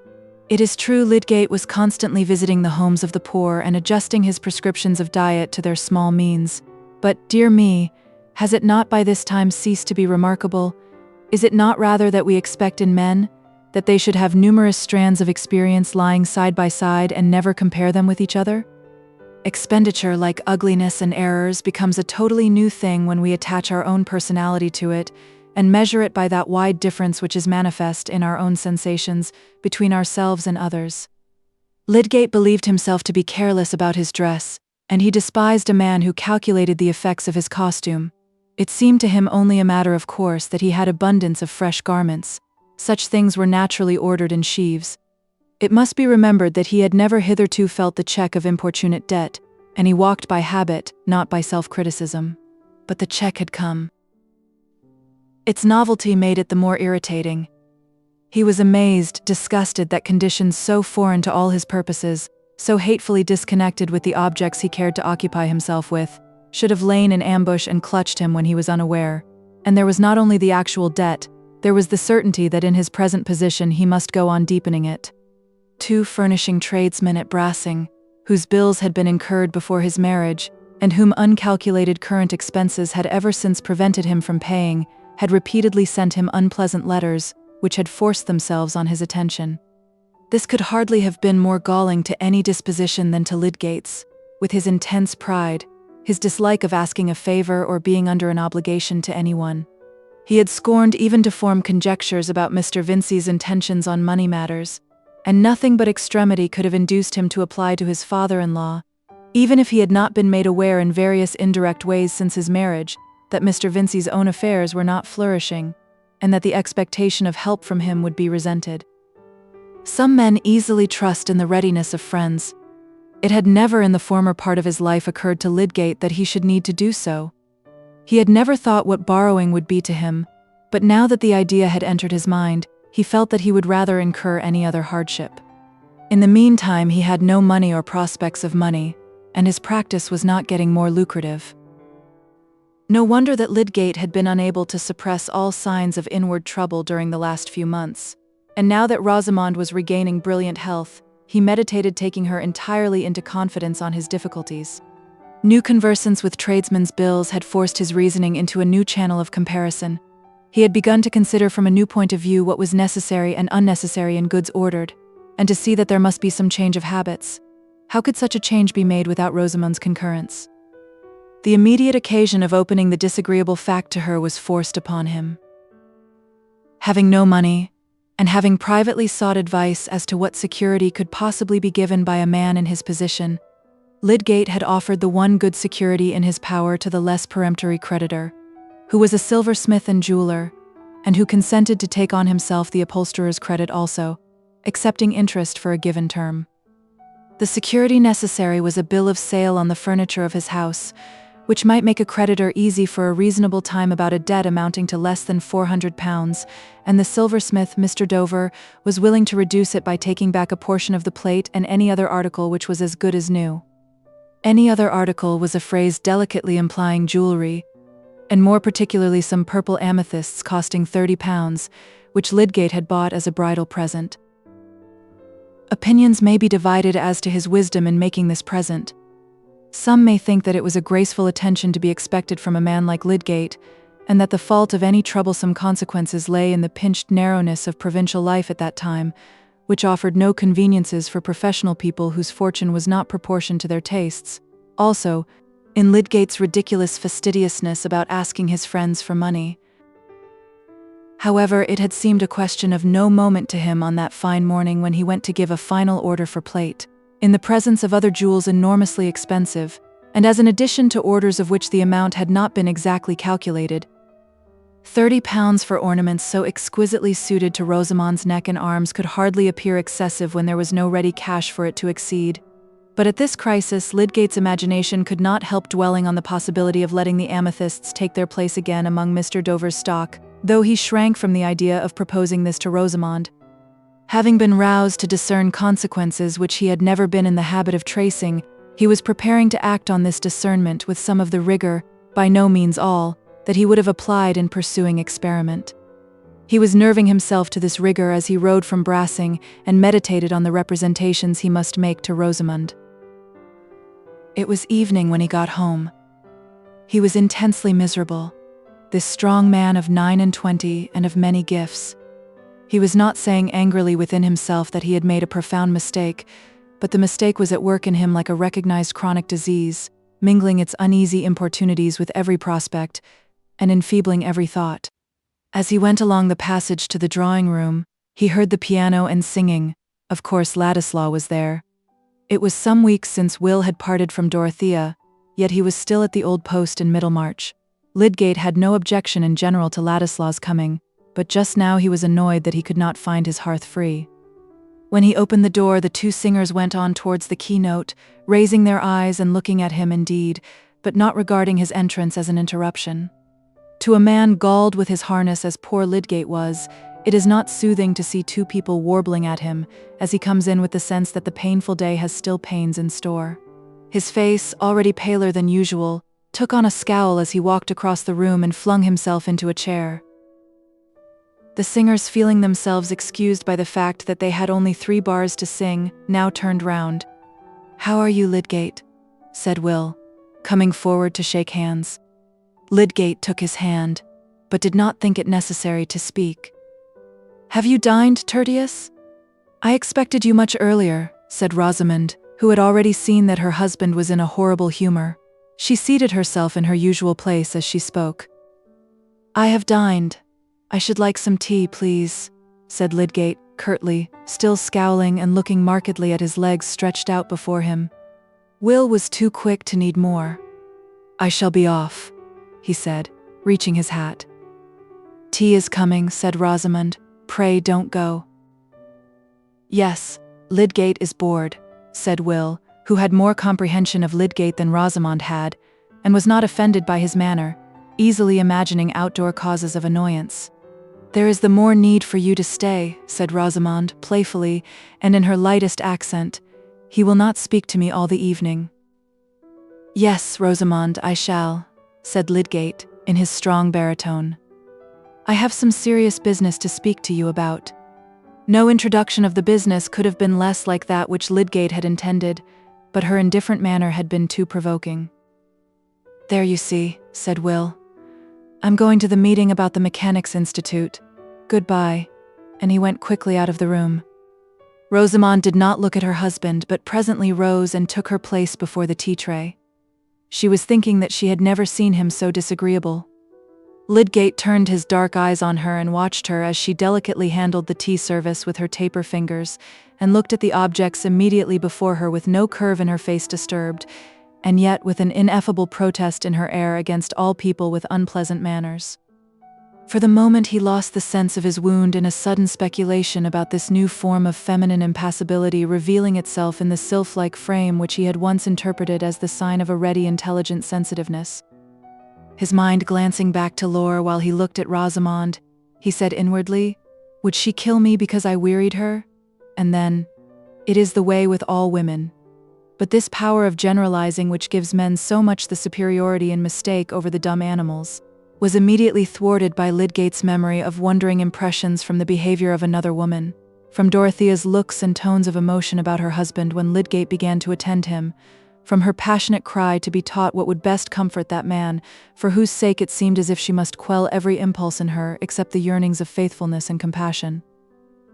It is true Lydgate was constantly visiting the homes of the poor and adjusting his prescriptions of diet to their small means, but, dear me, has it not by this time ceased to be remarkable? Is it not rather that we expect in men that they should have numerous strands of experience lying side by side and never compare them with each other? Expenditure, like ugliness and errors, becomes a totally new thing when we attach our own personality to it and measure it by that wide difference which is manifest in our own sensations between ourselves and others. Lydgate believed himself to be careless about his dress, and he despised a man who calculated the effects of his costume. It seemed to him only a matter of course that he had abundance of fresh garments. Such things were naturally ordered in sheaves. It must be remembered that he had never hitherto felt the check of importunate debt, and he walked by habit, not by self-criticism. But the check had come. Its novelty made it the more irritating. He was amazed, disgusted that conditions so foreign to all his purposes, so hatefully disconnected with the objects he cared to occupy himself with, should have lain in ambush and clutched him when he was unaware. And there was not only the actual debt, there was the certainty that in his present position he must go on deepening it. 2 furnishing tradesmen at Brassing, whose bills had been incurred before his marriage, and whom uncalculated current expenses had ever since prevented him from paying, had repeatedly sent him unpleasant letters, which had forced themselves on his attention. This could hardly have been more galling to any disposition than to Lydgate's, with his intense pride, his dislike of asking a favor or being under an obligation to anyone. He had scorned even to form conjectures about Mr. Vincey's intentions on money matters, and nothing but extremity could have induced him to apply to his father-in-law, even if he had not been made aware in various indirect ways since his marriage that Mr. Vincey's own affairs were not flourishing, and that the expectation of help from him would be resented. Some men easily trust in the readiness of friends. It had never in the former part of his life occurred to Lydgate that he should need to do so. He had never thought what borrowing would be to him, but now that the idea had entered his mind, he felt that he would rather incur any other hardship. In the meantime, he had no money or prospects of money, and his practice was not getting more lucrative. No wonder that Lydgate had been unable to suppress all signs of inward trouble during the last few months, and now that Rosamond was regaining brilliant health, he meditated taking her entirely into confidence on his difficulties. New conversance with tradesmen's bills had forced his reasoning into a new channel of comparison. He had begun to consider from a new point of view what was necessary and unnecessary in goods ordered, and to see that there must be some change of habits. How could such a change be made without Rosamond's concurrence? The immediate occasion of opening the disagreeable fact to her was forced upon him. Having no money, and having privately sought advice as to what security could possibly be given by a man in his position, Lydgate had offered the one good security in his power to the less peremptory creditor, who was a silversmith and jeweler, and who consented to take on himself the upholsterer's credit also, accepting interest for a given term. The security necessary was a bill of sale on the furniture of his house, which might make a creditor easy for a reasonable time about a debt amounting to less than £400, and the silversmith, Mr. Dover, was willing to reduce it by taking back a portion of the plate and any other article which was as good as new. Any other article was a phrase delicately implying jewelry, and more particularly some purple amethysts costing £30, which Lydgate had bought as a bridal present. Opinions may be divided as to his wisdom in making this present. Some may think that it was a graceful attention to be expected from a man like Lydgate, and that the fault of any troublesome consequences lay in the pinched narrowness of provincial life at that time, which offered no conveniences for professional people whose fortune was not proportioned to their tastes. Also, in Lydgate's ridiculous fastidiousness about asking his friends for money. However, it had seemed a question of no moment to him on that fine morning when he went to give a final order for plate, in the presence of other jewels enormously expensive, and as an addition to orders of which the amount had not been exactly calculated. £30 for ornaments so exquisitely suited to Rosamond's neck and arms could hardly appear excessive when there was no ready cash for it to exceed. But at this crisis, Lydgate's imagination could not help dwelling on the possibility of letting the amethysts take their place again among Mr. Dover's stock, though he shrank from the idea of proposing this to Rosamond. Having been roused to discern consequences which he had never been in the habit of tracing, he was preparing to act on this discernment with some of the rigor, by no means all, that he would have applied in pursuing experiment. He was nerving himself to this rigor as he rode from Brassing and meditated on the representations he must make to Rosamond. It was evening when he got home. He was intensely miserable, this strong man of 29 and of many gifts. He was not saying angrily within himself that he had made a profound mistake, but the mistake was at work in him like a recognized chronic disease, mingling its uneasy importunities with every prospect, and enfeebling every thought. As he went along the passage to the drawing-room, he heard the piano and singing. Of course Ladislaw was there. It was some weeks since Will had parted from Dorothea, yet he was still at the old post in Middlemarch. Lydgate had no objection in general to Ladislaw's coming, but just now he was annoyed that he could not find his hearth free. When he opened the door, the two singers went on towards the keynote, raising their eyes and looking at him indeed, but not regarding his entrance as an interruption. To a man galled with his harness as poor Lydgate was, it is not soothing to see two people warbling at him, as he comes in with the sense that the painful day has still pains in store. His face, already paler than usual, took on a scowl as he walked across the room and flung himself into a chair. The singers, feeling themselves excused by the fact that they had only 3 bars to sing, now turned round. "How are you, Lydgate?" said Will, coming forward to shake hands. Lydgate took his hand, but did not think it necessary to speak. "Have you dined, Tertius?" "I expected you much earlier," said Rosamond, who had already seen that her husband was in a horrible humor. She seated herself in her usual place as she spoke. "I have dined. I should like some tea, please," said Lydgate, curtly, still scowling and looking markedly at his legs stretched out before him. Will was too quick to need more. "I shall be off," he said, reaching his hat. "Tea is coming," said Rosamond. "Pray don't go." "Yes, Lydgate is bored," said Will, who had more comprehension of Lydgate than Rosamond had, and was not offended by his manner, easily imagining outdoor causes of annoyance. "There is the more need for you to stay," said Rosamond, playfully, and in her lightest accent. "He will not speak to me all the evening." "Yes, Rosamond, I shall," said Lydgate, in his strong baritone. "I have some serious business to speak to you about." No introduction of the business could have been less like that which Lydgate had intended, but her indifferent manner had been too provoking. "There you see," said Will. "I'm going to the meeting about the Mechanics' Institute. Goodbye," and he went quickly out of the room. Rosamond did not look at her husband, but presently rose and took her place before the tea-tray. She was thinking that she had never seen him so disagreeable. Lydgate turned his dark eyes on her and watched her as she delicately handled the tea service with her taper fingers, and looked at the objects immediately before her with no curve in her face disturbed, and yet with an ineffable protest in her air against all people with unpleasant manners. For the moment he lost the sense of his wound in a sudden speculation about this new form of feminine impassibility revealing itself in the sylph-like frame which he had once interpreted as the sign of a ready, intelligent sensitiveness. His mind glancing back to Laura while he looked at Rosamond, he said inwardly, "Would she kill me because I wearied her?" And then, "It is the way with all women." But this power of generalizing which gives men so much the superiority in mistake over the dumb animals, was immediately thwarted by Lydgate's memory of wondering impressions from the behavior of another woman, from Dorothea's looks and tones of emotion about her husband when Lydgate began to attend him, from her passionate cry to be taught what would best comfort that man, for whose sake it seemed as if she must quell every impulse in her except the yearnings of faithfulness and compassion.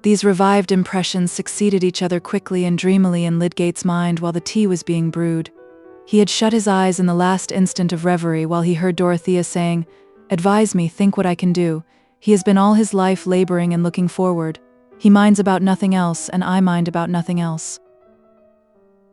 These revived impressions succeeded each other quickly and dreamily in Lydgate's mind while the tea was being brewed. He had shut his eyes in the last instant of reverie while he heard Dorothea saying, "Advise me, think what I can do. He has been all his life laboring and looking forward. He minds about nothing else, and I mind about nothing else."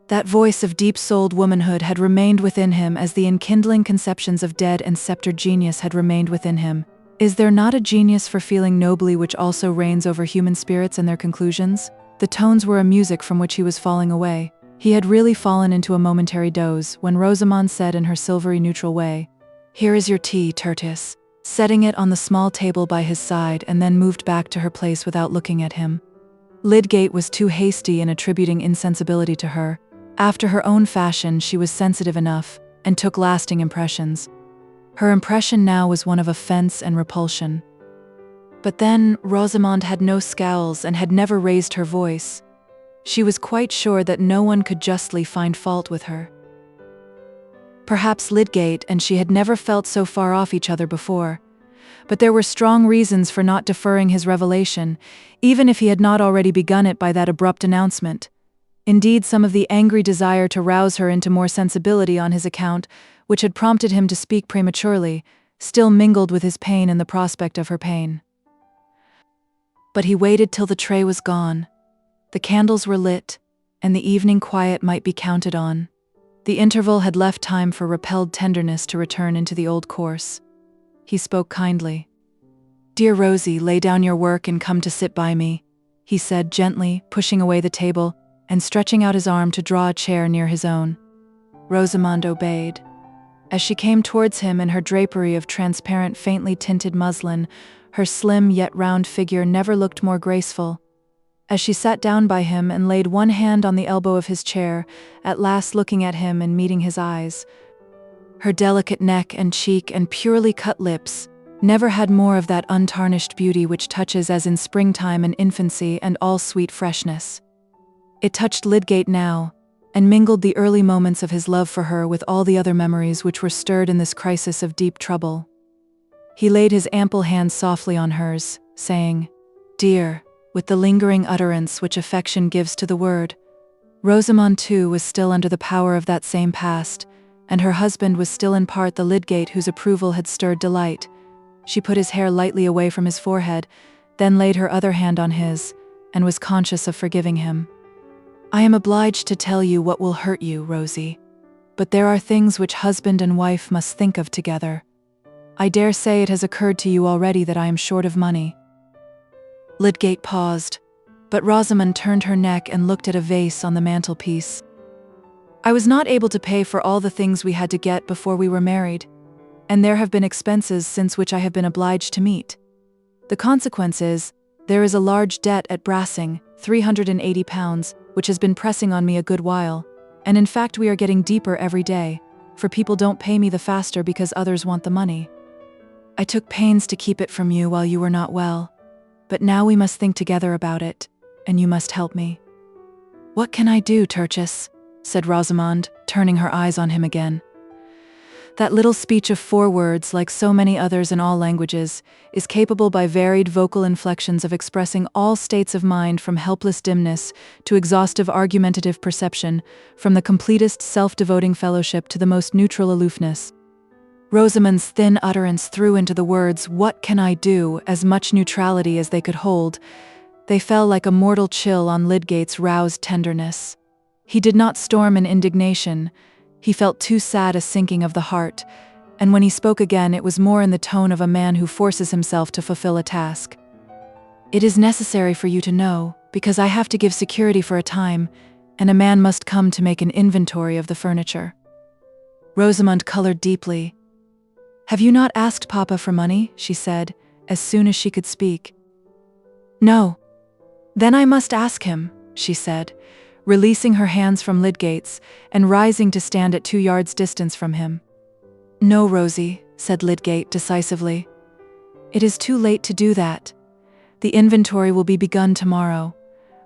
That voice of deep-souled womanhood had remained within him as the enkindling conceptions of dead and sceptered genius had remained within him. Is there not a genius for feeling nobly which also reigns over human spirits and their conclusions? The tones were a music from which he was falling away. He had really fallen into a momentary doze, when Rosamond said in her silvery neutral way, "Here is your tea, Tertius," setting it on the small table by his side, and then moved back to her place without looking at him. Lydgate was too hasty in attributing insensibility to her. After her own fashion, she was sensitive enough, and took lasting impressions. Her impression now was one of offense and repulsion. But then, Rosamond had no scowls and had never raised her voice. She was quite sure that no one could justly find fault with her. Perhaps Lydgate and she had never felt so far off each other before, but there were strong reasons for not deferring his revelation, even if he had not already begun it by that abrupt announcement. Indeed, some of the angry desire to rouse her into more sensibility on his account, which had prompted him to speak prematurely, still mingled with his pain in the prospect of her pain. But he waited till the tray was gone. The candles were lit, and the evening quiet might be counted on. The interval had left time for repelled tenderness to return into the old course. He spoke kindly. "Dear Rosie, lay down your work and come to sit by me," he said gently, pushing away the table and stretching out his arm to draw a chair near his own. Rosamond obeyed. As she came towards him in her drapery of transparent, faintly tinted muslin, her slim yet round figure never looked more graceful. As she sat down by him and laid one hand on the elbow of his chair, at last looking at him and meeting his eyes, her delicate neck and cheek and purely cut lips, never had more of that untarnished beauty which touches as in springtime and infancy and all sweet freshness. It touched Lydgate now, and mingled the early moments of his love for her with all the other memories which were stirred in this crisis of deep trouble. He laid his ample hand softly on hers, saying, "Dear," with the lingering utterance which affection gives to the word. Rosamond, too, was still under the power of that same past, and her husband was still in part the Lydgate whose approval had stirred delight. She put his hair lightly away from his forehead, then laid her other hand on his, and was conscious of forgiving him. "I am obliged to tell you what will hurt you, Rosie, but there are things which husband and wife must think of together. I dare say it has occurred to you already that I am short of money." Lydgate paused, but Rosamond turned her neck and looked at a vase on the mantelpiece. "I was not able to pay for all the things we had to get before we were married, and there have been expenses since which I have been obliged to meet. The consequence is, there is a large debt at Brassing, £380, which has been pressing on me a good while, and in fact we are getting deeper every day, for people don't pay me the faster because others want the money. I took pains to keep it from you while you were not well, but now we must think together about it, and you must help me." "What can I do, Tertius?" said Rosamond, turning her eyes on him again. That little speech of 4 words, like so many others in all languages, is capable by varied vocal inflections of expressing all states of mind from helpless dimness to exhaustive argumentative perception, from the completest self-devoting fellowship to the most neutral aloofness. Rosamond's thin utterance threw into the words, "What can I do?" as much neutrality as they could hold. They fell like a mortal chill on Lydgate's roused tenderness. He did not storm in indignation. He felt too sad a sinking of the heart, and when he spoke again it was more in the tone of a man who forces himself to fulfill a task. "It is necessary for you to know, because I have to give security for a time, and a man must come to make an inventory of the furniture." Rosamond colored deeply. "Have you not asked Papa for money?" she said, as soon as she could speak. "No." "Then I must ask him," she said, releasing her hands from Lydgate's and rising to stand at 2 yards' distance from him. "No, Rosie," said Lydgate decisively. "It is too late to do that. The inventory will be begun tomorrow.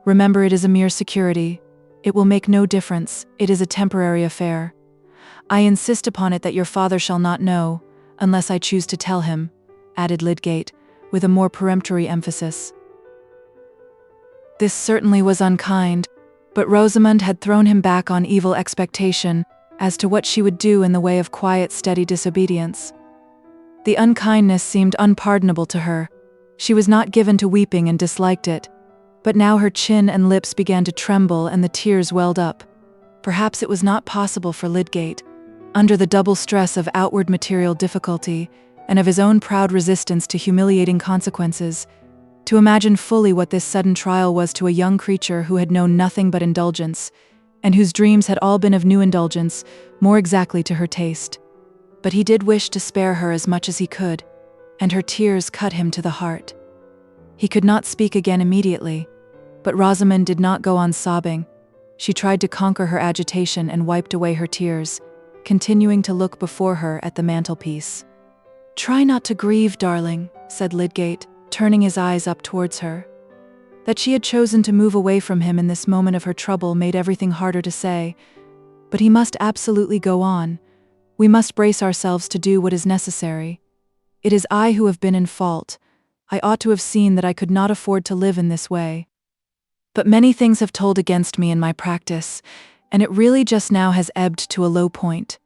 Remember, it is a mere security. It will make no difference. It is a temporary affair. I insist upon it that your father shall not know, unless I choose to tell him," added Lydgate, with a more peremptory emphasis. This certainly was unkind, but Rosamond had thrown him back on evil expectation as to what she would do in the way of quiet, steady disobedience. The unkindness seemed unpardonable to her. She was not given to weeping and disliked it, but now her chin and lips began to tremble and the tears welled up. Perhaps it was not possible for Lydgate, under the double stress of outward material difficulty and of his own proud resistance to humiliating consequences, to imagine fully what this sudden trial was to a young creature who had known nothing but indulgence, and whose dreams had all been of new indulgence, more exactly to her taste. But he did wish to spare her as much as he could, and her tears cut him to the heart. He could not speak again immediately, but Rosamond did not go on sobbing. She tried to conquer her agitation and wiped away her tears, continuing to look before her at the mantelpiece. "Try not to grieve, darling," said Lydgate, turning his eyes up towards her. That she had chosen to move away from him in this moment of her trouble made everything harder to say, but he must absolutely go on. We must brace ourselves to do what is necessary. It is I who have been in fault. I ought to have seen that I could not afford to live in this way. But many things have told against me in my practice, and it really just now has ebbed to a low point.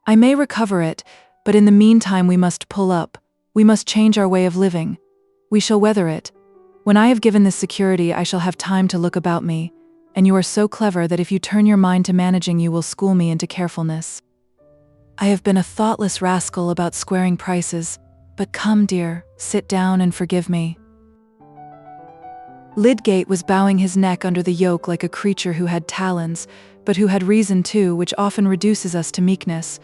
I may recover it, but in the meantime we must pull up. We must change our way of living. We shall weather it. When I have given this security, I shall have time to look about me, and you are so clever that if you turn your mind to managing, you will school me into carefulness. I have been a thoughtless rascal about squaring prices, but come, dear, sit down and forgive me." Lydgate was bowing his neck under the yoke like a creature who had talons, but who had reason too, which often reduces us to meekness.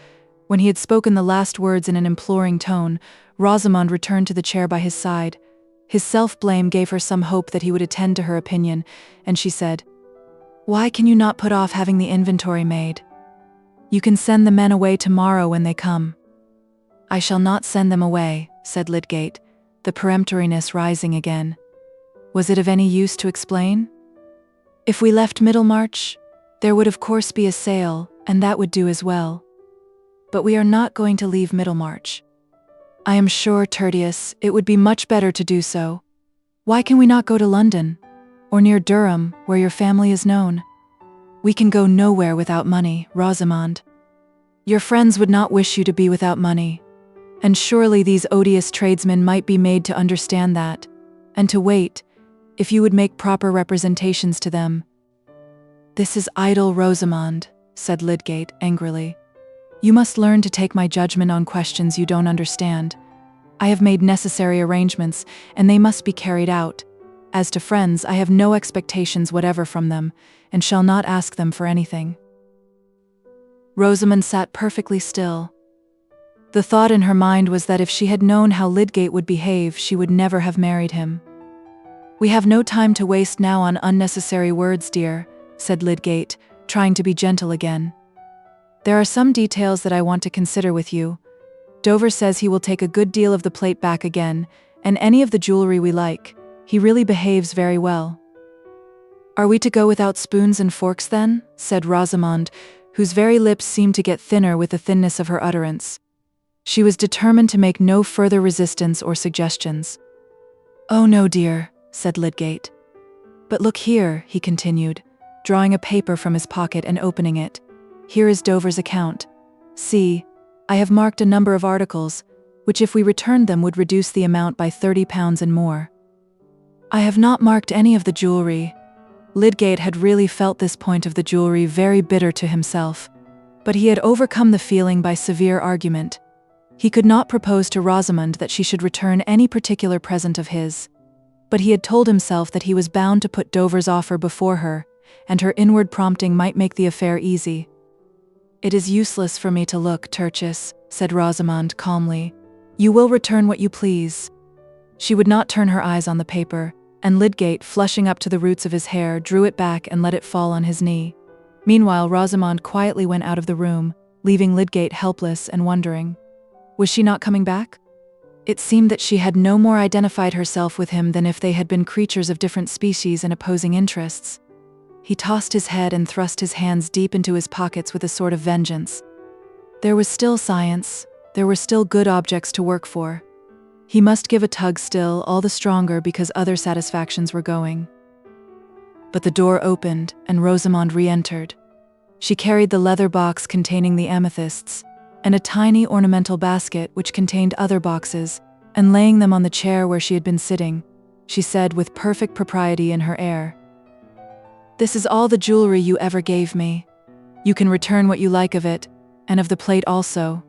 When he had spoken the last words in an imploring tone, Rosamond returned to the chair by his side. His self-blame gave her some hope that he would attend to her opinion, and she said, "Why can you not put off having the inventory made? You can send the men away tomorrow when they come." "I shall not send them away," said Lydgate, the peremptoriness rising again. Was it of any use to explain? If we left Middlemarch, there would of course be a sale, and that would do as well. But we are not going to leave Middlemarch. I am sure, Tertius, it would be much better to do so. Why can we not go to London? Or near Durham, where your family is known? We can go nowhere without money, Rosamond. Your friends would not wish you to be without money. And surely these odious tradesmen might be made to understand that, and to wait, if you would make proper representations to them. This is idle, Rosamond, said Lydgate angrily. You must learn to take my judgment on questions you don't understand. I have made necessary arrangements, and they must be carried out. As to friends, I have no expectations whatever from them, and shall not ask them for anything. Rosamond sat perfectly still. The thought in her mind was that if she had known how Lydgate would behave, she would never have married him. We have no time to waste now on unnecessary words, dear, said Lydgate, trying to be gentle again. There are some details that I want to consider with you. Dover says he will take a good deal of the plate back again, and any of the jewelry we like. He really behaves very well. Are we to go without spoons and forks then? Said Rosamond, whose very lips seemed to get thinner with the thinness of her utterance. She was determined to make no further resistance or suggestions. Oh no, dear, said Lydgate. But look here, he continued, drawing a paper from his pocket and opening it. Here is Dover's account. See, I have marked a number of articles, which if we returned them would reduce the amount by £30 and more. I have not marked any of the jewelry. Lydgate had really felt this point of the jewelry very bitter to himself, but he had overcome the feeling by severe argument. He could not propose to Rosamond that she should return any particular present of his, but he had told himself that he was bound to put Dover's offer before her, and her inward prompting might make the affair easy. It is useless for me to look, Tertius, said Rosamond calmly. You will return what you please. She would not turn her eyes on the paper, and Lydgate, flushing up to the roots of his hair, drew it back and let it fall on his knee. Meanwhile, Rosamond quietly went out of the room, leaving Lydgate helpless and wondering. Was she not coming back? It seemed that she had no more identified herself with him than if they had been creatures of different species and opposing interests. He tossed his head and thrust his hands deep into his pockets with a sort of vengeance. There was still science, there were still good objects to work for. He must give a tug still, all the stronger because other satisfactions were going. But the door opened, and Rosamond re-entered. She carried the leather box containing the amethysts, and a tiny ornamental basket which contained other boxes, and laying them on the chair where she had been sitting, she said with perfect propriety in her air, "This is all the jewelry you ever gave me. You can return what you like of it, and of the plate also.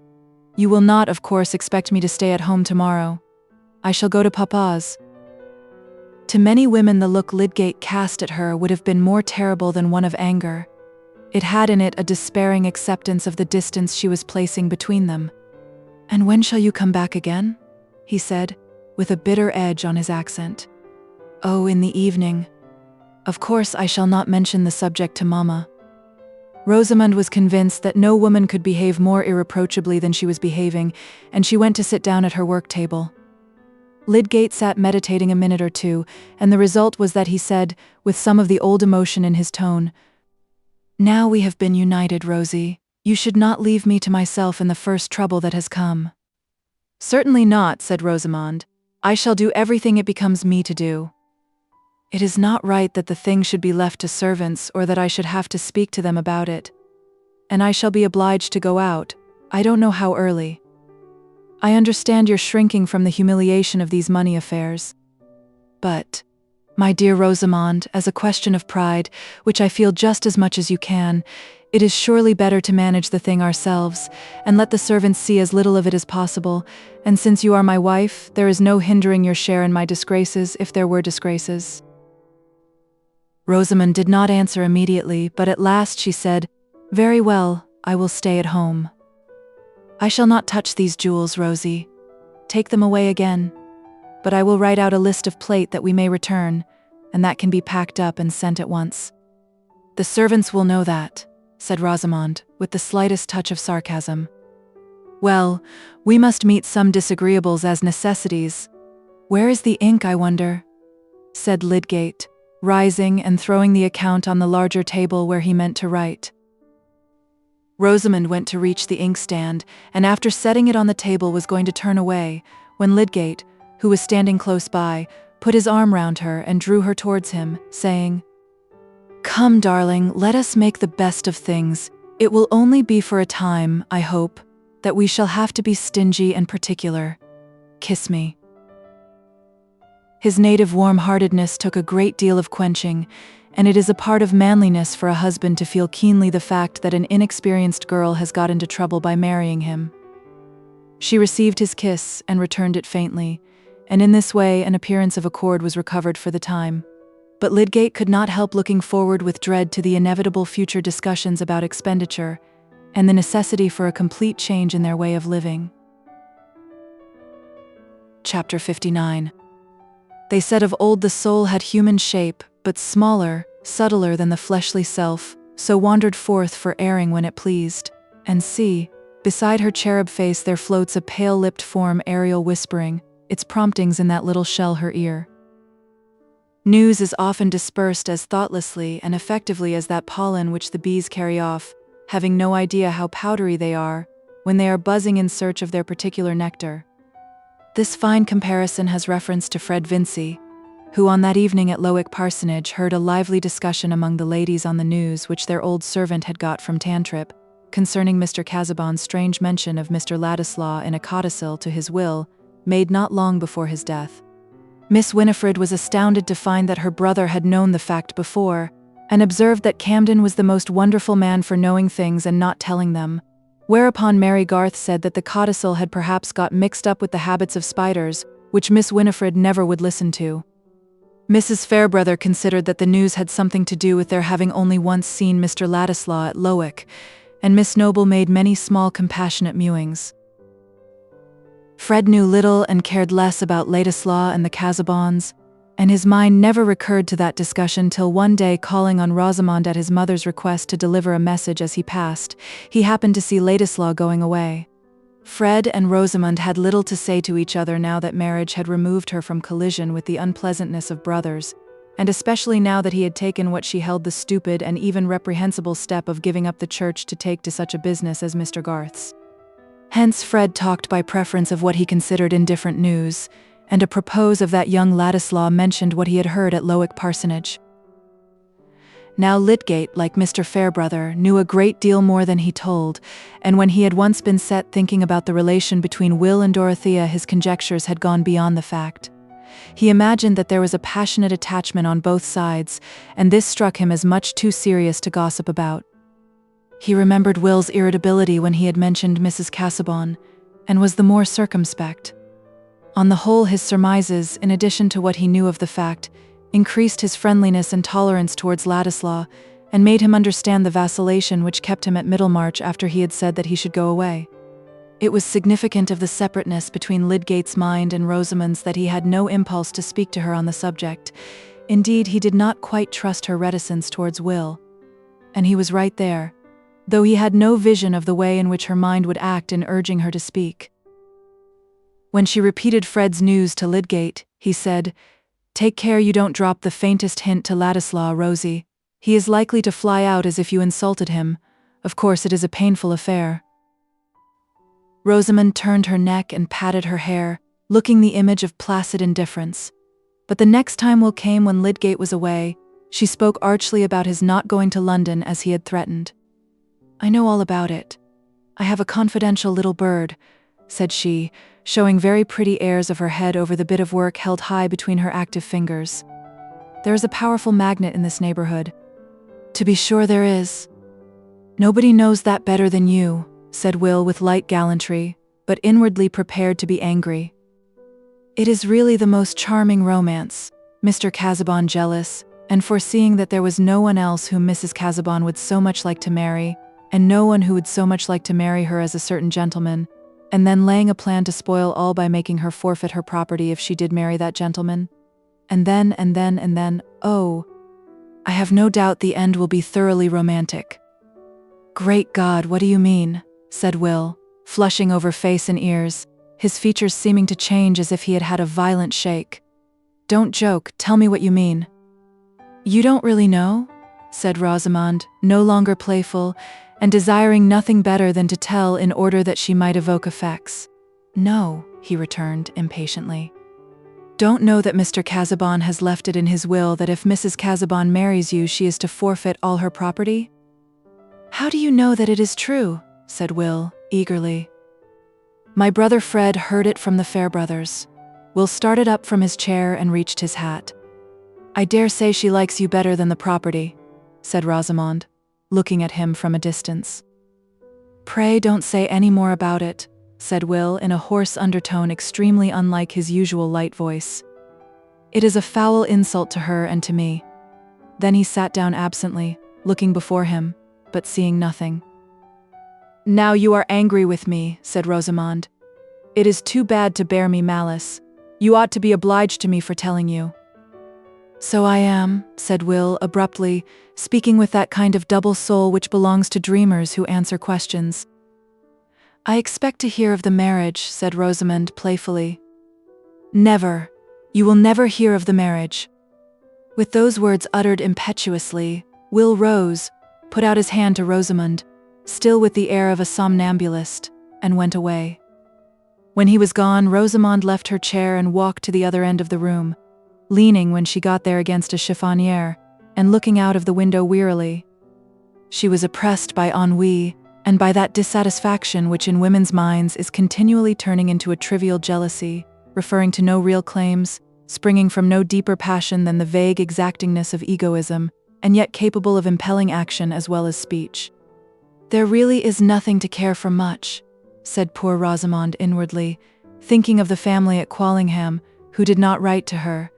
You will not, of course, expect me to stay at home tomorrow. I shall go to Papa's." To many women the look Lydgate cast at her would have been more terrible than one of anger. It had in it a despairing acceptance of the distance she was placing between them. "And when shall you come back again?" he said, with a bitter edge on his accent. "Oh, in the evening. Of course I shall not mention the subject to Mamma." Rosamond was convinced that no woman could behave more irreproachably than she was behaving, and she went to sit down at her work table. Lydgate sat meditating a minute or two, and the result was that he said, with some of the old emotion in his tone, "Now we have been united, Rosie, you should not leave me to myself in the first trouble that has come." "Certainly not," said Rosamond. "I shall do everything it becomes me to do." "It is not right that the thing should be left to servants or that I should have to speak to them about it. And I shall be obliged to go out, I don't know how early. I understand you're shrinking from the humiliation of these money affairs. But, my dear Rosamond, as a question of pride, which I feel just as much as you can, it is surely better to manage the thing ourselves, and let the servants see as little of it as possible, and since you are my wife, there is no hindering your share in my disgraces if there were disgraces." Rosamond did not answer immediately, but at last she said, "Very well, I will stay at home. I shall not touch these jewels, Rosie. Take them away again. But I will write out a list of plate that we may return, and that can be packed up and sent at once." "The servants will know that," said Rosamond, with the slightest touch of sarcasm. Well, we must meet some disagreeables as necessities. Where is the ink, I wonder? Said Lydgate, rising and throwing the account on the larger table where he meant to write. Rosamond went to reach the inkstand, and after setting it on the table was going to turn away, when Lydgate, who was standing close by, put his arm round her and drew her towards him, saying, "Come, darling, let us make the best of things. It will only be for a time, I hope, that we shall have to be stingy and particular. Kiss me." His native warm-heartedness took a great deal of quenching, and it is a part of manliness for a husband to feel keenly the fact that an inexperienced girl has got into trouble by marrying him. She received his kiss and returned it faintly, and in this way an appearance of accord was recovered for the time. But Lydgate could not help looking forward with dread to the inevitable future discussions about expenditure and the necessity for a complete change in their way of living. Chapter 59. They said of old the soul had human shape, but smaller, subtler than the fleshly self, so wandered forth for airing when it pleased. And see, beside her cherub face there floats a pale-lipped form aerial whispering, its promptings in that little shell her ear. News is often dispersed as thoughtlessly and effectively as that pollen which the bees carry off, having no idea how powdery they are, when they are buzzing in search of their particular nectar. This fine comparison has reference to Fred Vincy, who on that evening at Lowick Parsonage heard a lively discussion among the ladies on the news which their old servant had got from Tantrip, concerning Mr. Casaubon's strange mention of Mr. Ladislaw in a codicil to his will, made not long before his death. Miss Winifred was astounded to find that her brother had known the fact before, and observed that Camden was the most wonderful man for knowing things and not telling them, whereupon Mary Garth said that the codicil had perhaps got mixed up with the habits of spiders, which Miss Winifred never would listen to. Mrs. Fairbrother considered that the news had something to do with their having only once seen Mr. Ladislaw at Lowick, and Miss Noble made many small compassionate mewings. Fred knew little and cared less about Ladislaw and the Casaubons, and his mind never recurred to that discussion till one day, calling on Rosamond at his mother's request to deliver a message as he passed, he happened to see Ladislaw going away. Fred and Rosamond had little to say to each other now that marriage had removed her from collision with the unpleasantness of brothers, and especially now that he had taken what she held the stupid and even reprehensible step of giving up the church to take to such a business as Mr. Garth's. Hence Fred talked by preference of what he considered indifferent news, and apropos of that young Ladislaw mentioned what he had heard at Lowick Parsonage. Now Lydgate, like Mr. Fairbrother, knew a great deal more than he told, and when he had once been set thinking about the relation between Will and Dorothea, his conjectures had gone beyond the fact. He imagined that there was a passionate attachment on both sides, and this struck him as much too serious to gossip about. He remembered Will's irritability when he had mentioned Mrs. Casaubon, and was the more circumspect. On the whole, his surmises, in addition to what he knew of the fact, increased his friendliness and tolerance towards Ladislaw, and made him understand the vacillation which kept him at Middlemarch after he had said that he should go away. It was significant of the separateness between Lydgate's mind and Rosamond's that he had no impulse to speak to her on the subject. Indeed, he did not quite trust her reticence towards Will. And he was right there, though he had no vision of the way in which her mind would act in urging her to speak. When she repeated Fred's news to Lydgate, he said, "Take care you don't drop the faintest hint to Ladislaw, Rosie. He is likely to fly out as if you insulted him. Of course it is a painful affair." Rosamond turned her neck and patted her hair, looking the image of placid indifference. But the next time Will came when Lydgate was away, she spoke archly about his not going to London as he had threatened. "I know all about it. I have a confidential little bird," said she, showing very pretty airs of her head over the bit of work held high between her active fingers. "There is a powerful magnet in this neighborhood." "To be sure there is." "Nobody knows that better than you," said Will with light gallantry, but inwardly prepared to be angry. "It is really the most charming romance." Mr. Casaubon, jealous, and foreseeing that there was no one else whom Mrs. Casaubon would so much like to marry, and no one who would so much like to marry her as a certain gentleman, and then laying a plan to spoil all by making her forfeit her property if she did marry that gentleman. And then, oh, I have no doubt the end will be thoroughly romantic. "Great God, what do you mean?" said Will, flushing over face and ears, his features seeming to change as if he had had a violent shake. "Don't joke, tell me what you mean." "You don't really know?" said Rosamond, no longer playful, and desiring nothing better than to tell in order that she might evoke effects. "No," he returned impatiently. "Don't know that Mr. Casaubon has left it in his will that if Mrs. Casaubon marries you she is to forfeit all her property?" "How do you know that it is true?" said Will, eagerly. "My brother Fred heard it from the Fairbrothers." Will started up from his chair and reached his hat. "I dare say she likes you better than the property," said Rosamond, looking at him from a distance. "Pray don't say any more about it," said Will in a hoarse undertone extremely unlike his usual light voice. "It is a foul insult to her and to me." Then he sat down absently, looking before him, but seeing nothing. "Now you are angry with me," said Rosamond. "It is too bad to bear me malice. You ought to be obliged to me for telling you." "So I am," said Will abruptly, speaking with that kind of double soul which belongs to dreamers who answer questions. "I expect to hear of the marriage," said Rosamond playfully. "Never. You will never hear of the marriage." With those words uttered impetuously, Will rose, put out his hand to Rosamond, still with the air of a somnambulist, and went away. When he was gone, Rosamond left her chair and walked to the other end of the room, leaning when she got there against a chiffoniere, and looking out of the window wearily. She was oppressed by ennui, and by that dissatisfaction which in women's minds is continually turning into a trivial jealousy, referring to no real claims, springing from no deeper passion than the vague exactingness of egoism, and yet capable of impelling action as well as speech. "There really is nothing to care for much," said poor Rosamond inwardly, thinking of the family at Quallingham, who did not write to her,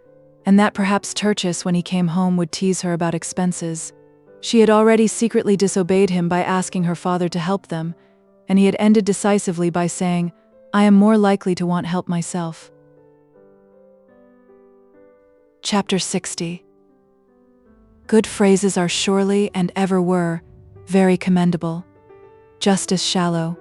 and that perhaps Tertius, when he came home, would tease her about expenses. She had already secretly disobeyed him by asking her father to help them, and he had ended decisively by saying, "I am more likely to want help myself." Chapter 60. Good phrases are surely, and ever were, very commendable. Justice Shallow.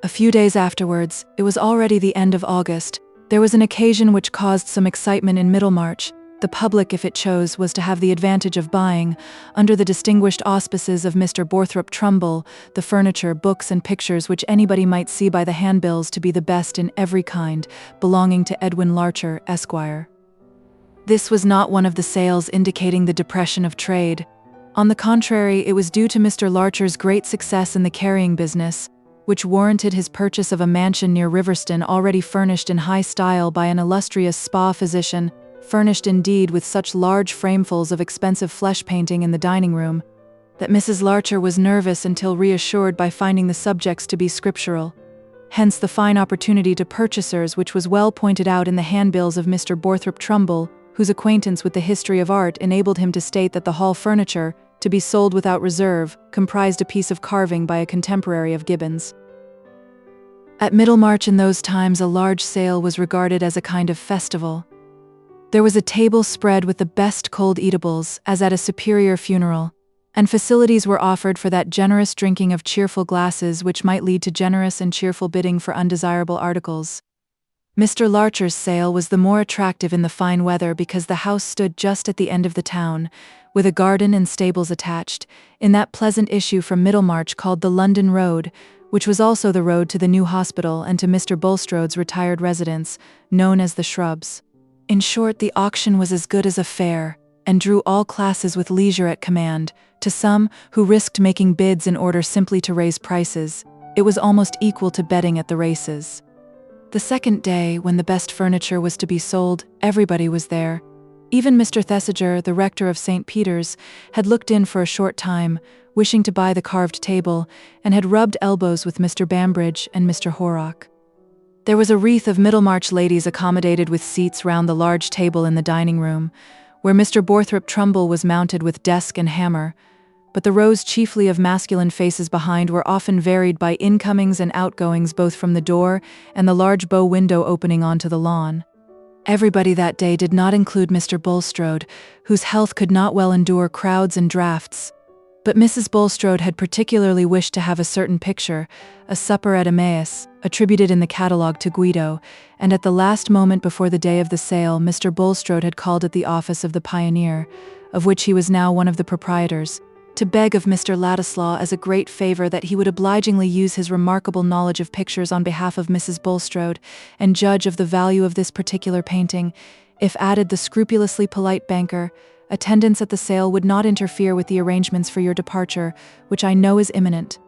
A few days afterwards, it was already the end of August, there was an occasion which caused some excitement in Middlemarch. The public, if it chose, was to have the advantage of buying, under the distinguished auspices of Mr. Borthrop Trumbull, the furniture, books, and pictures which anybody might see by the handbills to be the best in every kind, belonging to Edwin Larcher, Esquire. This was not one of the sales indicating the depression of trade. On the contrary, it was due to Mr. Larcher's great success in the carrying business, which warranted his purchase of a mansion near Riverston already furnished in high style by an illustrious spa physician, furnished indeed with such large framefuls of expensive flesh painting in the dining room, that Mrs. Larcher was nervous until reassured by finding the subjects to be scriptural. Hence the fine opportunity to purchasers which was well pointed out in the handbills of Mr. Borthrop Trumbull, whose acquaintance with the history of art enabled him to state that the hall furniture, to be sold without reserve, comprised a piece of carving by a contemporary of Gibbon's. At Middlemarch in those times a large sale was regarded as a kind of festival. There was a table spread with the best cold eatables, as at a superior funeral, and facilities were offered for that generous drinking of cheerful glasses which might lead to generous and cheerful bidding for undesirable articles. Mr. Larcher's sale was the more attractive in the fine weather because the house stood just at the end of the town, with a garden and stables attached, in that pleasant issue from Middlemarch called the London Road, which was also the road to the new hospital and to Mr. Bulstrode's retired residence, known as the Shrubs. In short, the auction was as good as a fair, and drew all classes with leisure at command. To some, who risked making bids in order simply to raise prices, it was almost equal to betting at the races. The second day, when the best furniture was to be sold, everybody was there. Even Mr. Thesiger, the rector of St. Peter's, had looked in for a short time, wishing to buy the carved table, and had rubbed elbows with Mr. Bambridge and Mr. Horrock. There was a wreath of Middlemarch ladies accommodated with seats round the large table in the dining room, where Mr. Borthrop Trumbull was mounted with desk and hammer, but the rows chiefly of masculine faces behind were often varied by incomings and outgoings both from the door and the large bow window opening onto the lawn. Everybody that day did not include Mr. Bulstrode, whose health could not well endure crowds and draughts. But Mrs. Bulstrode had particularly wished to have a certain picture, a supper at Emmaus, attributed in the catalogue to Guido, and at the last moment before the day of the sale, Mr. Bulstrode had called at the office of the Pioneer, of which he was now one of the proprietors, to beg of Mr. Ladislaw as a great favor that he would obligingly use his remarkable knowledge of pictures on behalf of Mrs. Bulstrode, and judge of the value of this particular painting, if, added the scrupulously polite banker, attendance at the sale would not interfere with the arrangements for your departure, which I know is imminent.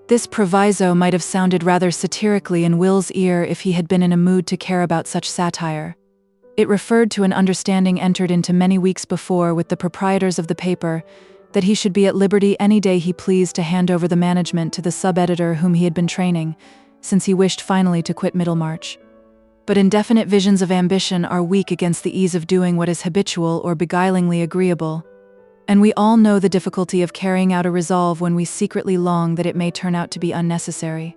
This proviso might have sounded rather satirically in Will's ear if he had been in a mood to care about such satire. It referred to an understanding entered into many weeks before with the proprietors of the paper, that he should be at liberty any day he pleased to hand over the management to the sub-editor whom he had been training, since he wished finally to quit Middlemarch. But indefinite visions of ambition are weak against the ease of doing what is habitual or beguilingly agreeable, and we all know the difficulty of carrying out a resolve when we secretly long that it may turn out to be unnecessary.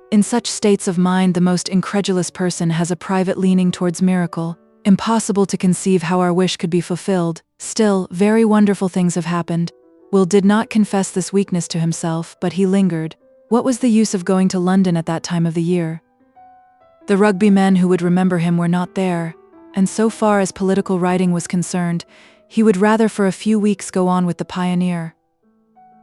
In such states of mind, the most incredulous person has a private leaning towards miracle. Impossible to conceive how our wish could be fulfilled. Still, very wonderful things have happened. Will did not confess this weakness to himself, but he lingered. What was the use of going to London at that time of the year? The Rugby men who would remember him were not there, and so far as political writing was concerned, he would rather for a few weeks go on with the Pioneer.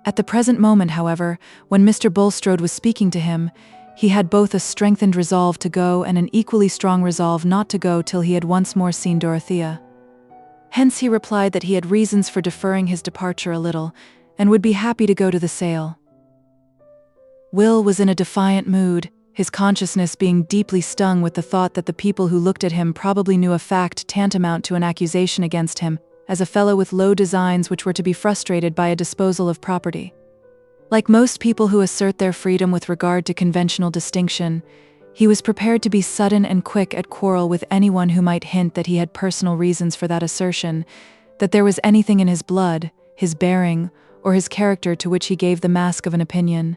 At the present moment, however, when Mr. Bulstrode was speaking to him, he had both a strengthened resolve to go and an equally strong resolve not to go till he had once more seen Dorothea. Hence he replied that he had reasons for deferring his departure a little, and would be happy to go to the sale. Will was in a defiant mood, his consciousness being deeply stung with the thought that the people who looked at him probably knew a fact tantamount to an accusation against him, as a fellow with low designs which were to be frustrated by a disposal of property. Like most people who assert their freedom with regard to conventional distinction, he was prepared to be sudden and quick at quarrel with anyone who might hint that he had personal reasons for that assertion, that there was anything in his blood, his bearing, or his character to which he gave the mask of an opinion.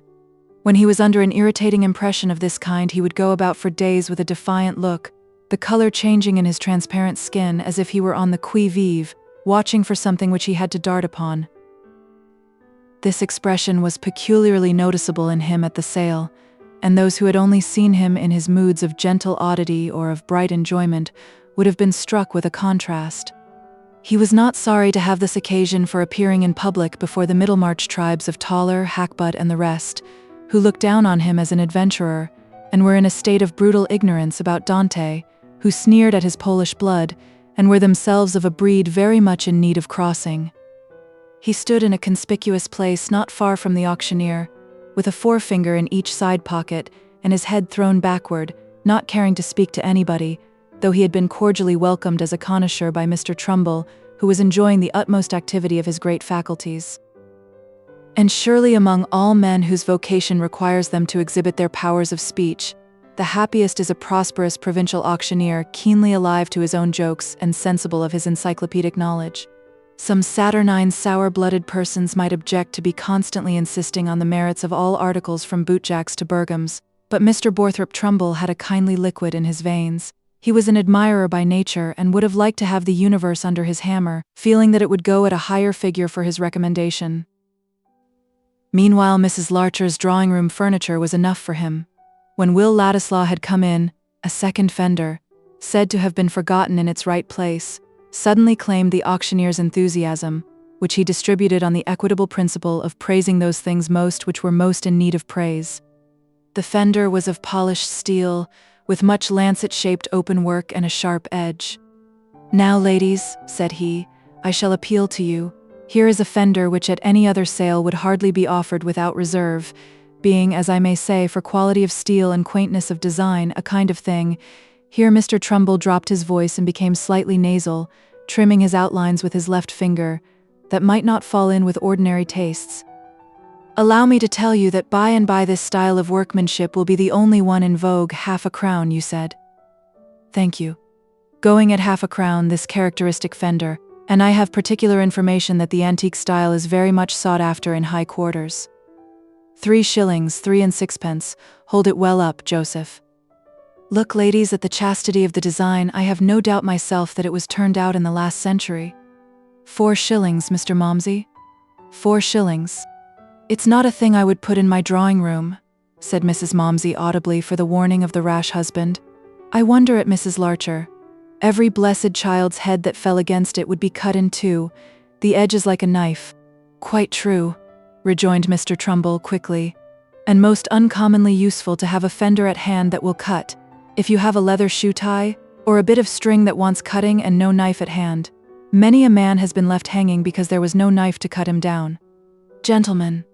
When he was under an irritating impression of this kind, he would go about for days with a defiant look, the color changing in his transparent skin as if he were on the qui-vive, watching for something which he had to dart upon. This expression was peculiarly noticeable in him at the sale, and those who had only seen him in his moods of gentle oddity or of bright enjoyment would have been struck with a contrast. He was not sorry to have this occasion for appearing in public before the Middlemarch tribes of Toller, Hackbutt, and the rest, who looked down on him as an adventurer, and were in a state of brutal ignorance about Dante, who sneered at his Polish blood, and were themselves of a breed very much in need of crossing. He stood in a conspicuous place not far from the auctioneer, with a forefinger in each side pocket and his head thrown backward, not caring to speak to anybody, though he had been cordially welcomed as a connoisseur by Mr. Trumbull, who was enjoying the utmost activity of his great faculties. And surely among all men whose vocation requires them to exhibit their powers of speech, the happiest is a prosperous provincial auctioneer keenly alive to his own jokes and sensible of his encyclopedic knowledge. Some saturnine, sour-blooded persons might object to be constantly insisting on the merits of all articles from bootjacks to Bergams, but Mr. Borthrop Trumbull had a kindly liquid in his veins. He was an admirer by nature and would have liked to have the universe under his hammer, feeling that it would go at a higher figure for his recommendation. Meanwhile, Mrs. Larcher's drawing-room furniture was enough for him. When Will Ladislaw had come in, a second fender, said to have been forgotten in its right place, suddenly claimed the auctioneer's enthusiasm, which he distributed on the equitable principle of praising those things most which were most in need of praise. The fender was of polished steel, with much lancet-shaped open-work and a sharp edge. "Now, ladies," said he, "I shall appeal to you. Here is a fender which at any other sale would hardly be offered without reserve, being, as I may say, for quality of steel and quaintness of design, a kind of thing." Here Mr. Trumbull dropped his voice and became slightly nasal, trimming his outlines with his left finger, that might not fall in with ordinary tastes. "Allow me to tell you that by and by this style of workmanship will be the only one in vogue. 1/2 a crown, you said?" "Thank you. Going at 1/2 a crown, this characteristic fender, and I have particular information that the antique style is very much sought after in high quarters. 3 shillings, 3 and 6pence, hold it well up, Joseph. Look, ladies, at the chastity of the design. I have no doubt myself that it was turned out in the last century. 4 shillings, Mr. Momsey? 4 shillings. It's not a thing I would put in my drawing room, said Mrs. Momsey audibly for the warning of the rash husband. I wonder at Mrs. Larcher. Every blessed child's head that fell against it would be cut in two. The edge is like a knife. Quite true, rejoined Mr. Trumbull quickly, and most uncommonly useful to have a fender at hand that will cut, if you have a leather shoe tie, or a bit of string that wants cutting and no knife at hand. Many a man has been left hanging because there was no knife to cut him down. Gentlemen,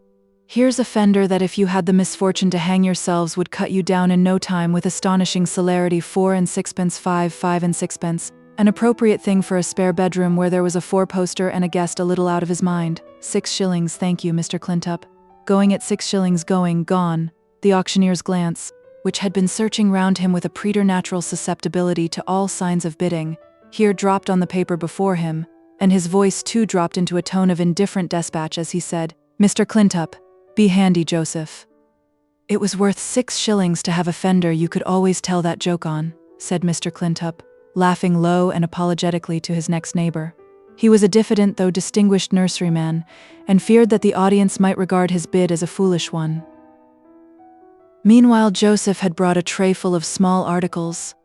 here's a fender that if you had the misfortune to hang yourselves would cut you down in no time with astonishing celerity. 4 and 6pence, 5 and 6pence, an appropriate thing for a spare bedroom where there was a 4-poster and a guest a little out of his mind. 6 shillings, thank you, Mr. Clintup. Going at 6 shillings, gone. The auctioneer's glance, which had been searching round him with a preternatural susceptibility to all signs of bidding, here dropped on the paper before him, and his voice too dropped into a tone of indifferent despatch as he said, Mr. Clintup, be handy, Joseph. It was worth 6 shillings to have a fender you could always tell that joke on, said Mr. Clintup, laughing low and apologetically to his next neighbor. He was a diffident though distinguished nurseryman, and feared that the audience might regard his bid as a foolish one. Meanwhile Joseph had brought a tray full of small articles.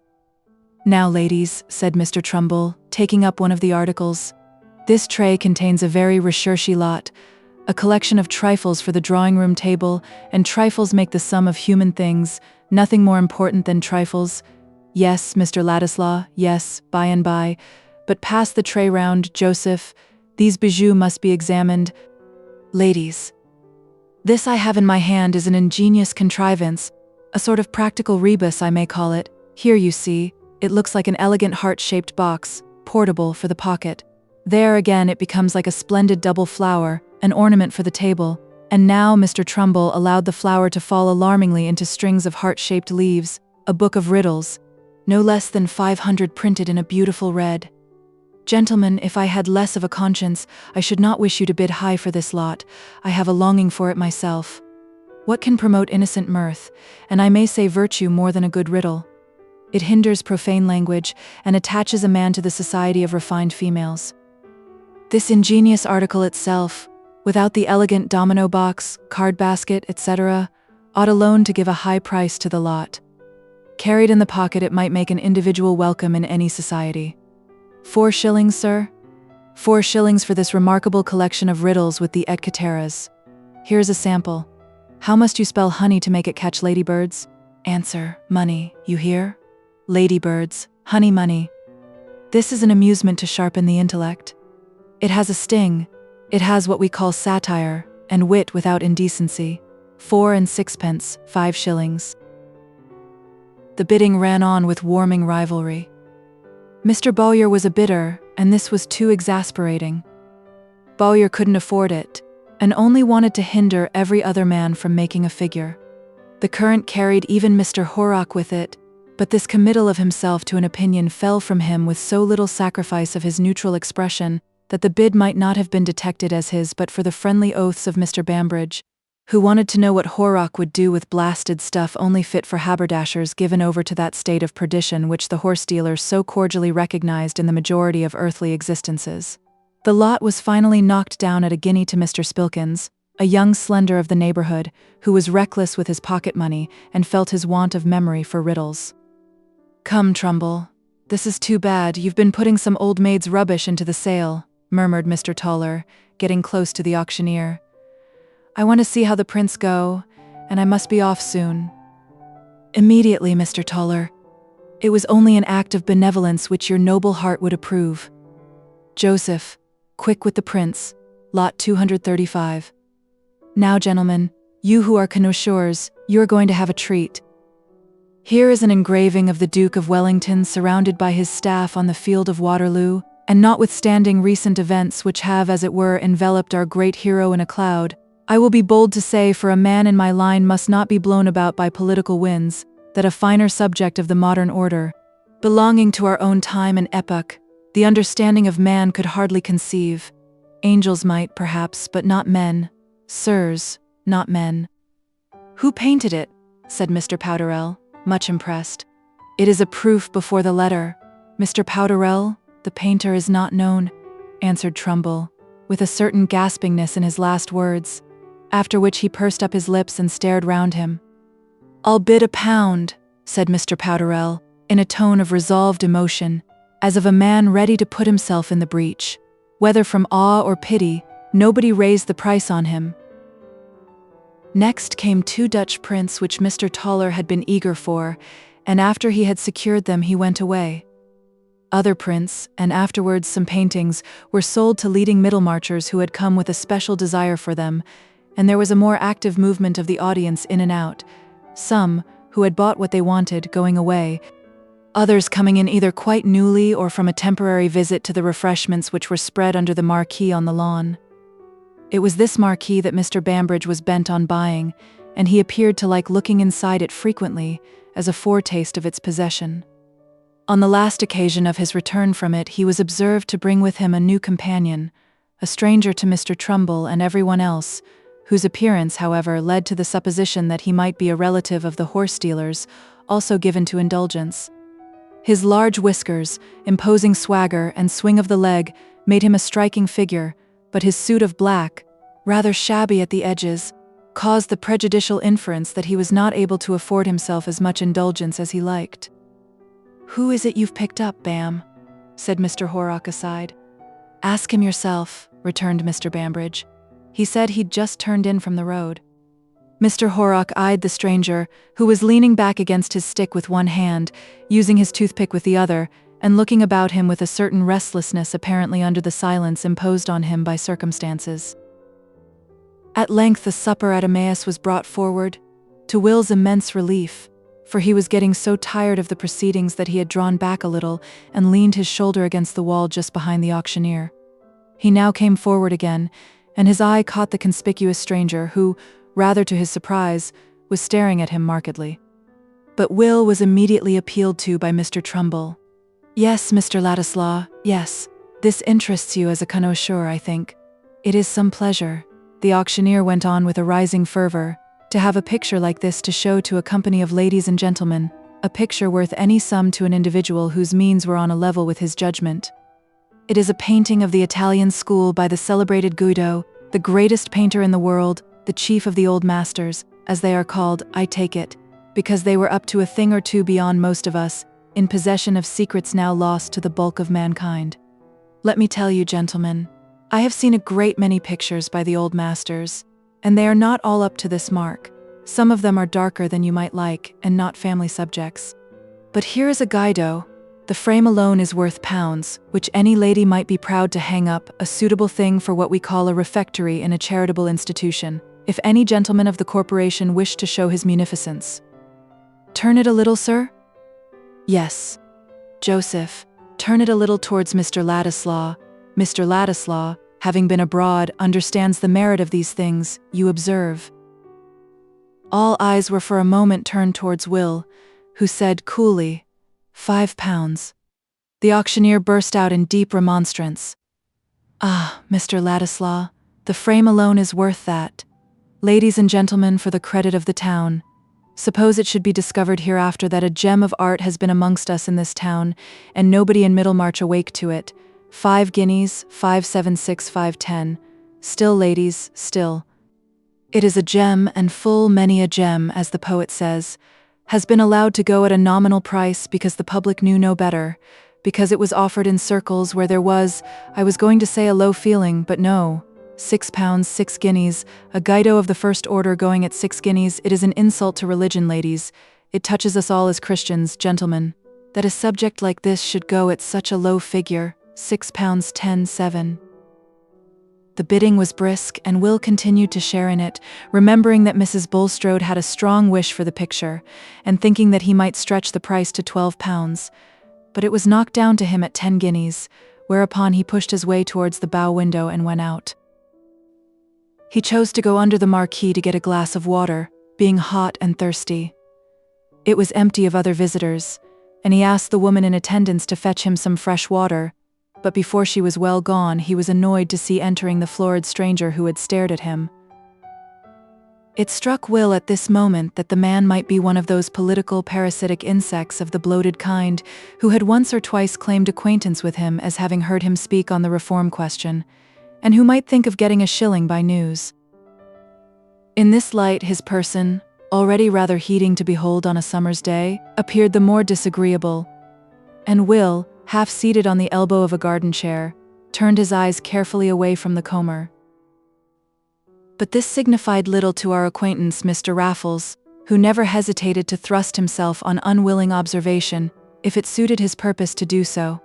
Now, ladies, said Mr. Trumbull, taking up one of the articles, this tray contains a very recherché lot, a collection of trifles for the drawing-room table, and trifles make the sum of human things, nothing more important than trifles. Yes, Mr. Ladislaw, yes, by and by, but pass the tray round, Joseph. These bijoux must be examined. Ladies, this I have in my hand is an ingenious contrivance, a sort of practical rebus I may call it. Here you see, it looks like an elegant heart-shaped box, portable for the pocket. There again it becomes like a splendid double flower, an ornament for the table, and now Mr. Trumbull allowed the flower to fall alarmingly into strings of heart-shaped leaves, a book of riddles, no less than 500 printed in a beautiful red. Gentlemen, if I had less of a conscience, I should not wish you to bid high for this lot. I have a longing for it myself. What can promote innocent mirth, and I may say virtue more than a good riddle? It hinders profane language, and attaches a man to the society of refined females. This ingenious article itself, without the elegant domino box, card basket, etc., ought alone to give a high price to the lot. Carried in the pocket it might make an individual welcome in any society. 4 shillings, sir? 4 shillings for this remarkable collection of riddles with the et caeteras. Here's a sample. How must you spell honey to make it catch ladybirds? Answer, money, you hear? Ladybirds, honey money. This is an amusement to sharpen the intellect. It has a sting. It has what we call satire, and wit without indecency. 4 and 6pence, 5 shillings. The bidding ran on with warming rivalry. Mr. Bowyer was a bidder, and this was too exasperating. Bowyer couldn't afford it, and only wanted to hinder every other man from making a figure. The current carried even Mr. Horrock with it, but this committal of himself to an opinion fell from him with so little sacrifice of his neutral expression that the bid might not have been detected as his but for the friendly oaths of Mr. Bambridge, who wanted to know what Horrock would do with blasted stuff only fit for haberdashers given over to that state of perdition which the horse-dealer so cordially recognized in the majority of earthly existences. The lot was finally knocked down at a guinea to Mr. Spilkins, a young slender of the neighborhood, who was reckless with his pocket money and felt his want of memory for riddles. Come, Trumbull, this is too bad. You've been putting some old maid's rubbish into the sale, murmured Mr. Toller, getting close to the auctioneer. I want to see how the prints go, and I must be off soon. Immediately, Mr. Toller. It was only an act of benevolence which your noble heart would approve. Joseph, quick with the prints, lot 235. Now, gentlemen, you who are connoisseurs, you are going to have a treat. Here is an engraving of the Duke of Wellington surrounded by his staff on the field of Waterloo, and notwithstanding recent events which have, as it were, enveloped our great hero in a cloud, I will be bold to say, for a man in my line must not be blown about by political winds, that a finer subject of the modern order, belonging to our own time and epoch, the understanding of man could hardly conceive. Angels might, perhaps, but not men. Sirs, not men. Who painted it? Said Mr. Powderell, much impressed. It is a proof before the letter. Mr. Powderell, the painter is not known, answered Trumbull, with a certain gaspingness in his last words, after which he pursed up his lips and stared round him. "I'll bid £1," said Mr. Powderell, in a tone of resolved emotion, as of a man ready to put himself in the breach. Whether from awe or pity, nobody raised the price on him. Next came 2 Dutch prints which Mr. Toller had been eager for, and after he had secured them he went away. Other prints, and afterwards some paintings, were sold to leading Middlemarchers who had come with a special desire for them, and there was a more active movement of the audience in and out, some, who had bought what they wanted, going away, others coming in either quite newly or from a temporary visit to the refreshments which were spread under the marquee on the lawn. It was this marquee that Mr. Bambridge was bent on buying, and he appeared to like looking inside it frequently, as a foretaste of its possession. On the last occasion of his return from it, he was observed to bring with him a new companion, a stranger to Mr. Trumbull and everyone else, whose appearance, however, led to the supposition that he might be a relative of the horse-dealers, also given to indulgence. His large whiskers, imposing swagger, and swing of the leg made him a striking figure, but his suit of black, rather shabby at the edges, caused the prejudicial inference that he was not able to afford himself as much indulgence as he liked. "Who is it you've picked up, Bam?" said Mr. Horrock aside. "Ask him yourself," returned Mr. Bambridge. "He said he'd just turned in from the road." Mr. Horrock eyed the stranger, who was leaning back against his stick with one hand, using his toothpick with the other, and looking about him with a certain restlessness apparently under the silence imposed on him by circumstances. At length the supper at Emmaus was brought forward, to Will's immense relief, for he was getting so tired of the proceedings that he had drawn back a little and leaned his shoulder against the wall just behind the auctioneer. He now came forward again, and his eye caught the conspicuous stranger who, rather to his surprise, was staring at him markedly. But Will was immediately appealed to by Mr. Trumbull. "Yes, Mr. Ladislaw, yes. This interests you as a connoisseur, I think. It is some pleasure," the auctioneer went on with a rising fervor, "to have a picture like this to show to a company of ladies and gentlemen, a picture worth any sum to an individual whose means were on a level with his judgment. It is a painting of the Italian school by the celebrated Guido, the greatest painter in the world, the chief of the old masters, as they are called, I take it, because they were up to a thing or two beyond most of us, in possession of secrets now lost to the bulk of mankind. Let me tell you, gentlemen, I have seen a great many pictures by the old masters, and they are not all up to this mark. Some of them are darker than you might like, and not family subjects. But here is a Guido. The frame alone is worth £, which any lady might be proud to hang up, a suitable thing for what we call a refectory in a charitable institution, if any gentleman of the corporation wished to show his munificence. Turn it a little, sir? Yes. Joseph, turn it a little towards Mr. Ladislaw. Mr. Ladislaw, having been abroad, understands the merit of these things, you observe." All eyes were for a moment turned towards Will, who said coolly, £5. The auctioneer burst out in deep remonstrance. "Ah, Mr. Ladislaw, the frame alone is worth that. Ladies and gentlemen, for the credit of the town, suppose it should be discovered hereafter that a gem of art has been amongst us in this town, and nobody in Middlemarch awake to it. 5 guineas, 576, 510. Still, ladies, still. It is a gem, and full many a gem, as the poet says, has been allowed to go at a nominal price because the public knew no better, because it was offered in circles where there was, I was going to say a low feeling, but no. £6, 6 guineas, a Guido of the first order going at 6 guineas, it is an insult to religion, ladies. It touches us all as Christians, gentlemen, that a subject like this should go at such a low figure, £6 10 7. The bidding was brisk, and Will continued to share in it, remembering that Mrs. Bulstrode had a strong wish for the picture, and thinking that he might stretch the price to £12, but it was knocked down to him at 10 guineas, whereupon he pushed his way towards the bow window and went out. He chose to go under the marquee to get a glass of water, being hot and thirsty. It was empty of other visitors, and he asked the woman in attendance to fetch him some fresh water, but before she was well gone, he was annoyed to see entering the florid stranger who had stared at him. It struck Will at this moment that the man might be one of those political parasitic insects of the bloated kind who had once or twice claimed acquaintance with him as having heard him speak on the reform question, and who might think of getting a shilling by news. In this light his person, already rather heating to behold on a summer's day, appeared the more disagreeable, and Will, half seated on the elbow of a garden chair, turned his eyes carefully away from the comber. But this signified little to our acquaintance Mr. Raffles, who never hesitated to thrust himself on unwilling observation, if it suited his purpose to do so.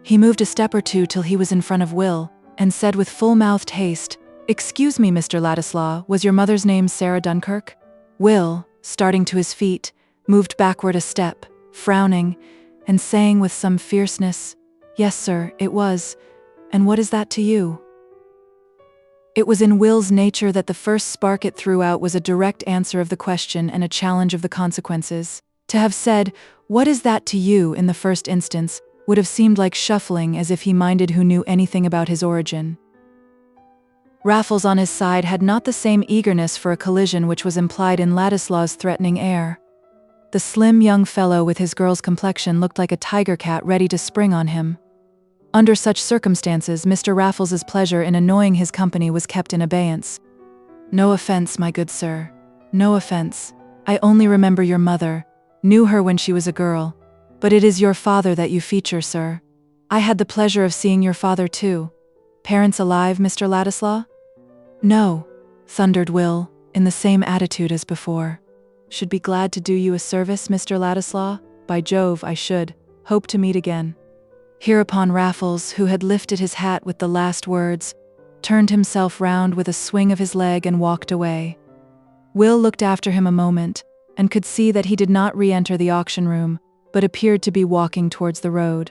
He moved a step or two till he was in front of Will, and said with full-mouthed haste, "Excuse me, Mr. Ladislaw, was your mother's name Sarah Dunkirk?" Will, starting to his feet, moved backward a step, frowning, and saying with some fierceness, "Yes, sir, it was. And what is that to you?" It was in Will's nature that the first spark it threw out was a direct answer of the question and a challenge of the consequences. To have said, "What is that to you?" in the first instance, would have seemed like shuffling as if he minded who knew anything about his origin. Raffles on his side had not the same eagerness for a collision which was implied in Ladislaw's threatening air. The slim young fellow with his girl's complexion looked like a tiger cat ready to spring on him. Under such circumstances, Mr. Raffles's pleasure in annoying his company was kept in abeyance. "No offense, my good sir. No offense. I only remember your mother, knew her when she was a girl. But it is your father that you feature, sir. I had the pleasure of seeing your father too. Parents alive, Mr. Ladislaw?" "No," thundered Will, in the same attitude as before. "Should be glad to do you a service, Mr. Ladislaw. By Jove, I should. Hope to meet again." Hereupon Raffles, who had lifted his hat with the last words, turned himself round with a swing of his leg and walked away. Will looked after him a moment, and could see that he did not re-enter the auction room, but appeared to be walking towards the road.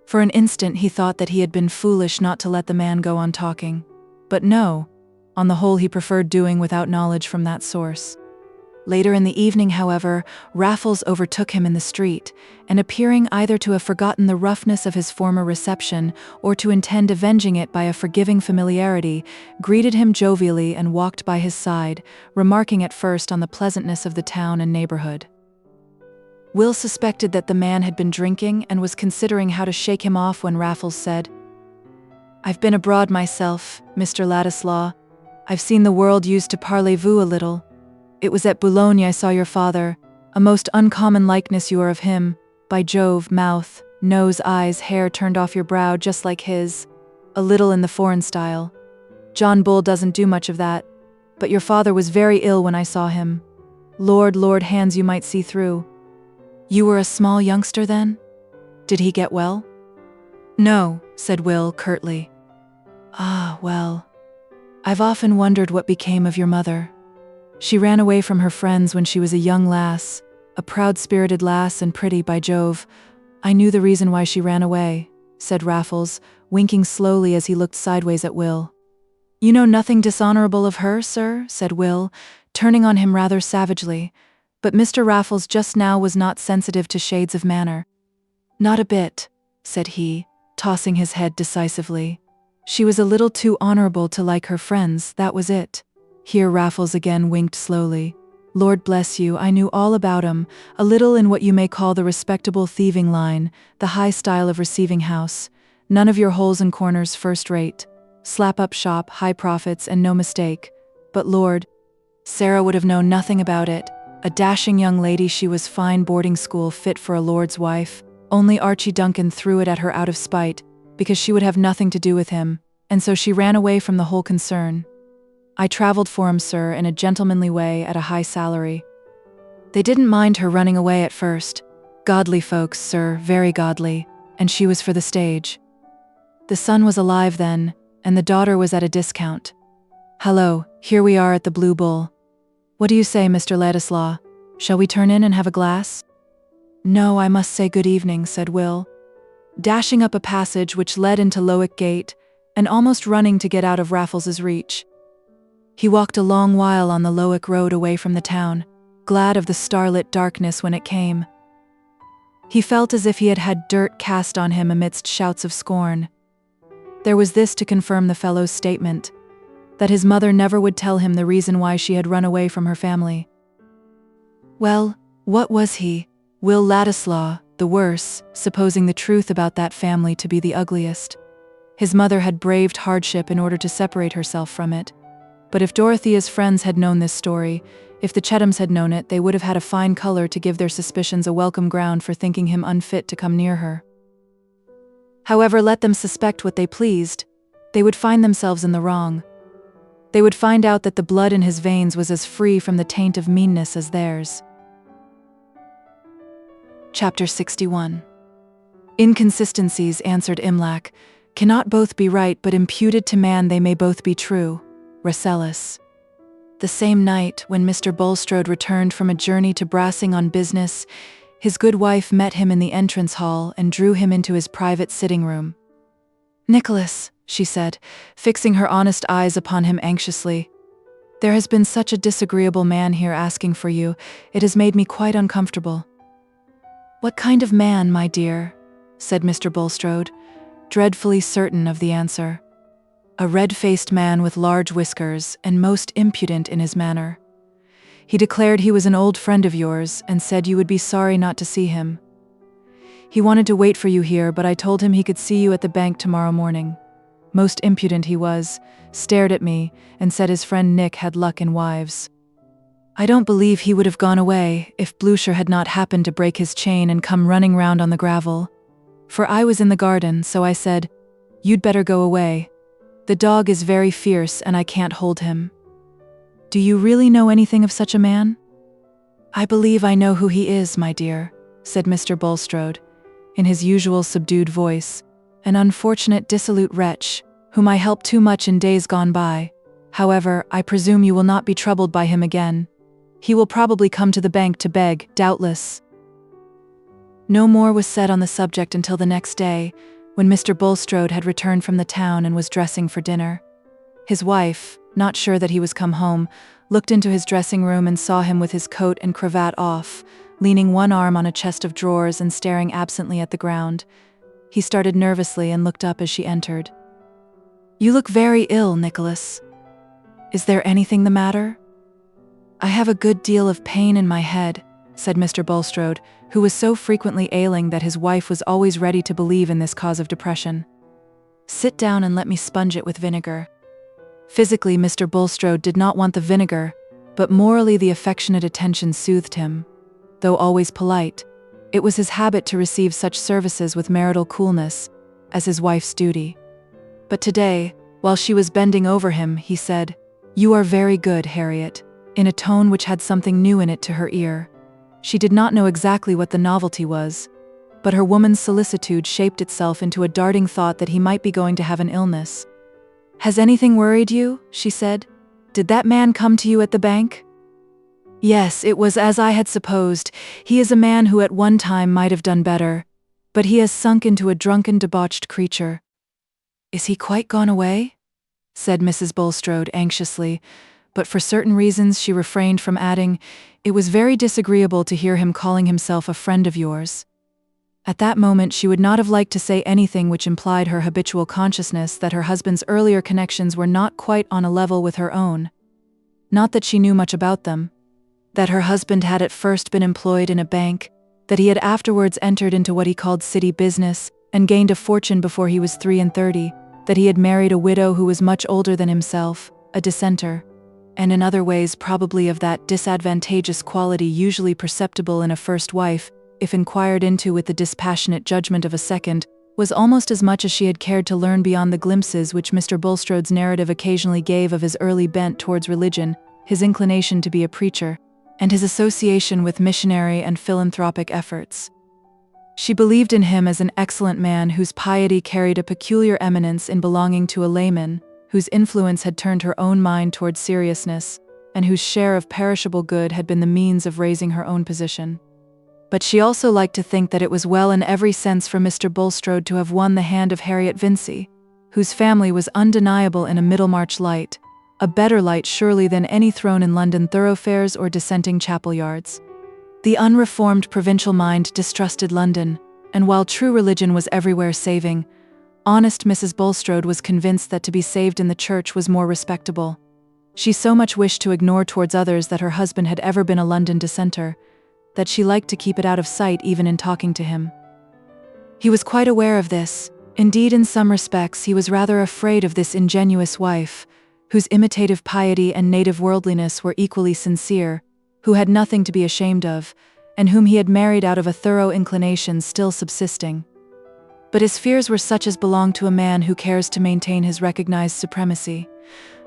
For an instant he thought that he had been foolish not to let the man go on talking. But no, on the whole he preferred doing without knowledge from that source. Later in the evening, however, Raffles overtook him in the street, and appearing either to have forgotten the roughness of his former reception or to intend avenging it by a forgiving familiarity, greeted him jovially and walked by his side, remarking at first on the pleasantness of the town and neighborhood. Will suspected that the man had been drinking and was considering how to shake him off when Raffles said, "I've been abroad myself, Mr. Ladislaw. I've seen the world used to parlez-vous a little. It was at Boulogne I saw your father. A most uncommon likeness you are of him. By Jove, mouth, nose, eyes, hair turned off your brow just like his. A little in the foreign style. John Bull doesn't do much of that. But your father was very ill when I saw him. Lord, hands you might see through." "You were a small youngster then? Did he get well?" "No," said Will curtly. "Ah, well. I've often wondered what became of your mother. She ran away from her friends when she was a young lass, a proud-spirited lass and pretty, by Jove. I knew the reason why she ran away," said Raffles, winking slowly as he looked sideways at Will. "You know nothing dishonorable of her, sir?" said Will, turning on him rather savagely. But Mr. Raffles just now was not sensitive to shades of manner. "Not a bit," said he, tossing his head decisively. "She was a little too honorable to like her friends, that was it." Here Raffles again winked slowly. "Lord bless you, I knew all about 'em, a little in what you may call the respectable thieving line, the high style of receiving house. None of your holes and corners first rate. Slap-up shop, high profits, and no mistake. But Lord, Sarah would have known nothing about it. A dashing young lady she was, fine boarding school fit for a lord's wife. Only Archie Duncan threw it at her out of spite, because she would have nothing to do with him, and so she ran away from the whole concern. I travelled for 'em, sir, in a gentlemanly way at a high salary. They didn't mind her running away at first. Godly folks, sir, very godly, and she was for the stage. The son was alive then, and the daughter was at a discount. Hallo, here we are at the Blue Bull. What do you say, Mr. Ladislaw? Shall we turn in and have a glass?" "No, I must say good evening," said Will, dashing up a passage which led into LXIX Gate, and almost running to get out of Raffles's reach. He walked a long while on the LXIX road away from the town, glad of the starlit darkness when it came. He felt as if he had had dirt cast on him amidst shouts of scorn. There was this to confirm the fellow's statement, that his mother never would tell him the reason why she had run away from her family. Well, what was he, Will Ladislaw, the worse, supposing the truth about that family to be the ugliest? His mother had braved hardship in order to separate herself from it. But if Dorothea's friends had known this story, if the Chetams had known it, they would have had a fine color to give their suspicions a welcome ground for thinking him unfit to come near her. However, let them suspect what they pleased, they would find themselves in the wrong. They would find out that the blood in his veins was as free from the taint of meanness as theirs. Chapter 61. Inconsistencies, answered Imlac, cannot both be right, but imputed to man they may both be true. Rasselas. The same night, when Mr. Bulstrode returned from a journey to Brassing on business, his good wife met him in the entrance hall and drew him into his private sitting room. "Nicholas," she said, fixing her honest eyes upon him anxiously, "there has been such a disagreeable man here asking for you, it has made me quite uncomfortable." "What kind of man, my dear?" said Mr. Bulstrode, dreadfully certain of the answer. "A red-faced man with large whiskers, and most impudent in his manner. He declared he was an old friend of yours, and said you would be sorry not to see him. He wanted to wait for you here, but I told him he could see you at the bank tomorrow morning. Most impudent he was, stared at me, and said his friend Nick had luck in wives. I don't believe he would have gone away if Blucher had not happened to break his chain and come running round on the gravel. For I was in the garden, so I said, 'You'd better go away. The dog is very fierce and I can't hold him.' Do you really know anything of such a man?" "I believe I know who he is, my dear," said Mr. Bulstrode, in his usual subdued voice, "an unfortunate dissolute wretch, whom I helped too much in days gone by. However, I presume you will not be troubled by him again. He will probably come to the bank to beg, doubtless." No more was said on the subject until the next day, when Mr. Bulstrode had returned from the town and was dressing for dinner. His wife, not sure that he was come home, looked into his dressing room and saw him with his coat and cravat off, leaning one arm on a chest of drawers and staring absently at the ground. He started nervously and looked up as she entered. "You look very ill, Nicholas. Is there anything the matter?" "I have a good deal of pain in my head," said Mr. Bulstrode, who was so frequently ailing that his wife was always ready to believe in this cause of depression. "Sit down and let me sponge it with vinegar." Physically, Mr. Bulstrode did not want the vinegar, but morally the affectionate attention soothed him. Though always polite, it was his habit to receive such services with marital coolness, as his wife's duty. But today, while she was bending over him, he said, "You are very good, Harriet," in a tone which had something new in it to her ear. She did not know exactly what the novelty was, but her woman's solicitude shaped itself into a darting thought that he might be going to have an illness. "Has anything worried you?" she said. "Did that man come to you at the bank?" "Yes, it was as I had supposed. He is a man who at one time might have done better, but he has sunk into a drunken, debauched creature." "Is he quite gone away?" said Mrs. Bulstrode anxiously, but for certain reasons she refrained from adding, "It was very disagreeable to hear him calling himself a friend of yours." At that moment she would not have liked to say anything which implied her habitual consciousness that her husband's earlier connections were not quite on a level with her own. Not that she knew much about them. That her husband had at first been employed in a bank, that he had afterwards entered into what he called city business, and gained a fortune before he was 33, that he had married a widow who was much older than himself, a dissenter, and in other ways probably of that disadvantageous quality usually perceptible in a first wife, if inquired into with the dispassionate judgment of a second, was almost as much as she had cared to learn beyond the glimpses which Mr. Bulstrode's narrative occasionally gave of his early bent towards religion, his inclination to be a preacher, and his association with missionary and philanthropic efforts. She believed in him as an excellent man whose piety carried a peculiar eminence in belonging to a layman, whose influence had turned her own mind towards seriousness, and whose share of perishable good had been the means of raising her own position. But she also liked to think that it was well in every sense for Mr. Bulstrode to have won the hand of Harriet Vincy, whose family was undeniable in a Middlemarch light, a better light surely than any thrown in London thoroughfares or dissenting chapel yards. The unreformed provincial mind distrusted London, and while true religion was everywhere saving, honest Mrs. Bulstrode was convinced that to be saved in the church was more respectable. She so much wished to ignore towards others that her husband had ever been a London dissenter, that she liked to keep it out of sight even in talking to him. He was quite aware of this, Indeed, in some respects, he was rather afraid of this ingenuous wife, whose imitative piety and native worldliness were equally sincere, who had nothing to be ashamed of, and whom he had married out of a thorough inclination still subsisting. But his fears were such as belong to a man who cares to maintain his recognized supremacy.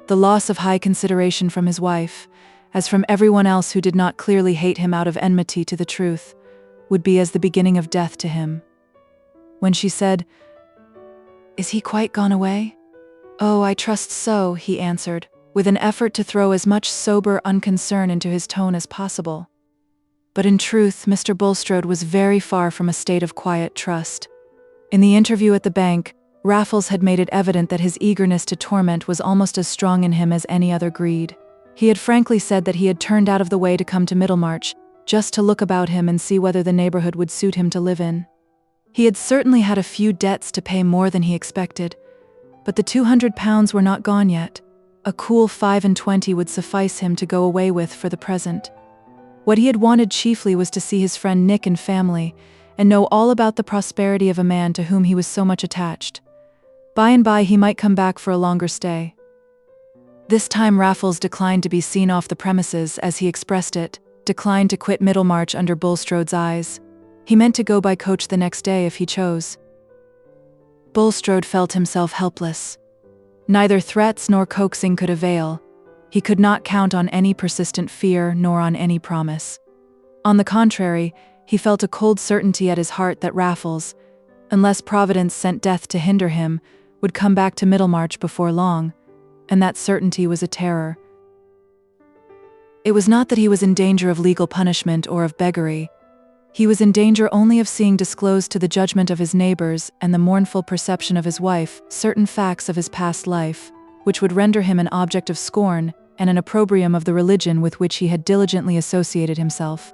The loss of high consideration from his wife, as from everyone else who did not clearly hate him out of enmity to the truth, would be as the beginning of death to him. When she said, "Is he quite gone away?" "Oh, I trust so," he answered, with an effort to throw as much sober unconcern into his tone as possible. But in truth, Mr. Bulstrode was very far from a state of quiet trust. In the interview at the bank, Raffles had made it evident that his eagerness to torment was almost as strong in him as any other greed. He had frankly said that he had turned out of the way to come to Middlemarch, just to look about him and see whether the neighborhood would suit him to live in. He had certainly had a few debts to pay more than he expected, but the £200 were not gone yet. A cool 25 would suffice him to go away with for the present. What he had wanted chiefly was to see his friend Nick and family, and know all about the prosperity of a man to whom he was so much attached. By and by he might come back for a longer stay. This time Raffles declined to be seen off the premises, as he expressed it, declined to quit Middlemarch under Bulstrode's eyes. He meant to go by coach the next day if he chose. Bulstrode felt himself helpless. Neither threats nor coaxing could avail. He could not count on any persistent fear nor on any promise. On the contrary, he felt a cold certainty at his heart that Raffles, unless Providence sent death to hinder him, would come back to Middlemarch before long, and that certainty was a terror. It was not that he was in danger of legal punishment or of beggary. He was in danger only of seeing disclosed to the judgment of his neighbors and the mournful perception of his wife certain facts of his past life, which would render him an object of scorn and an opprobrium of the religion with which he had diligently associated himself.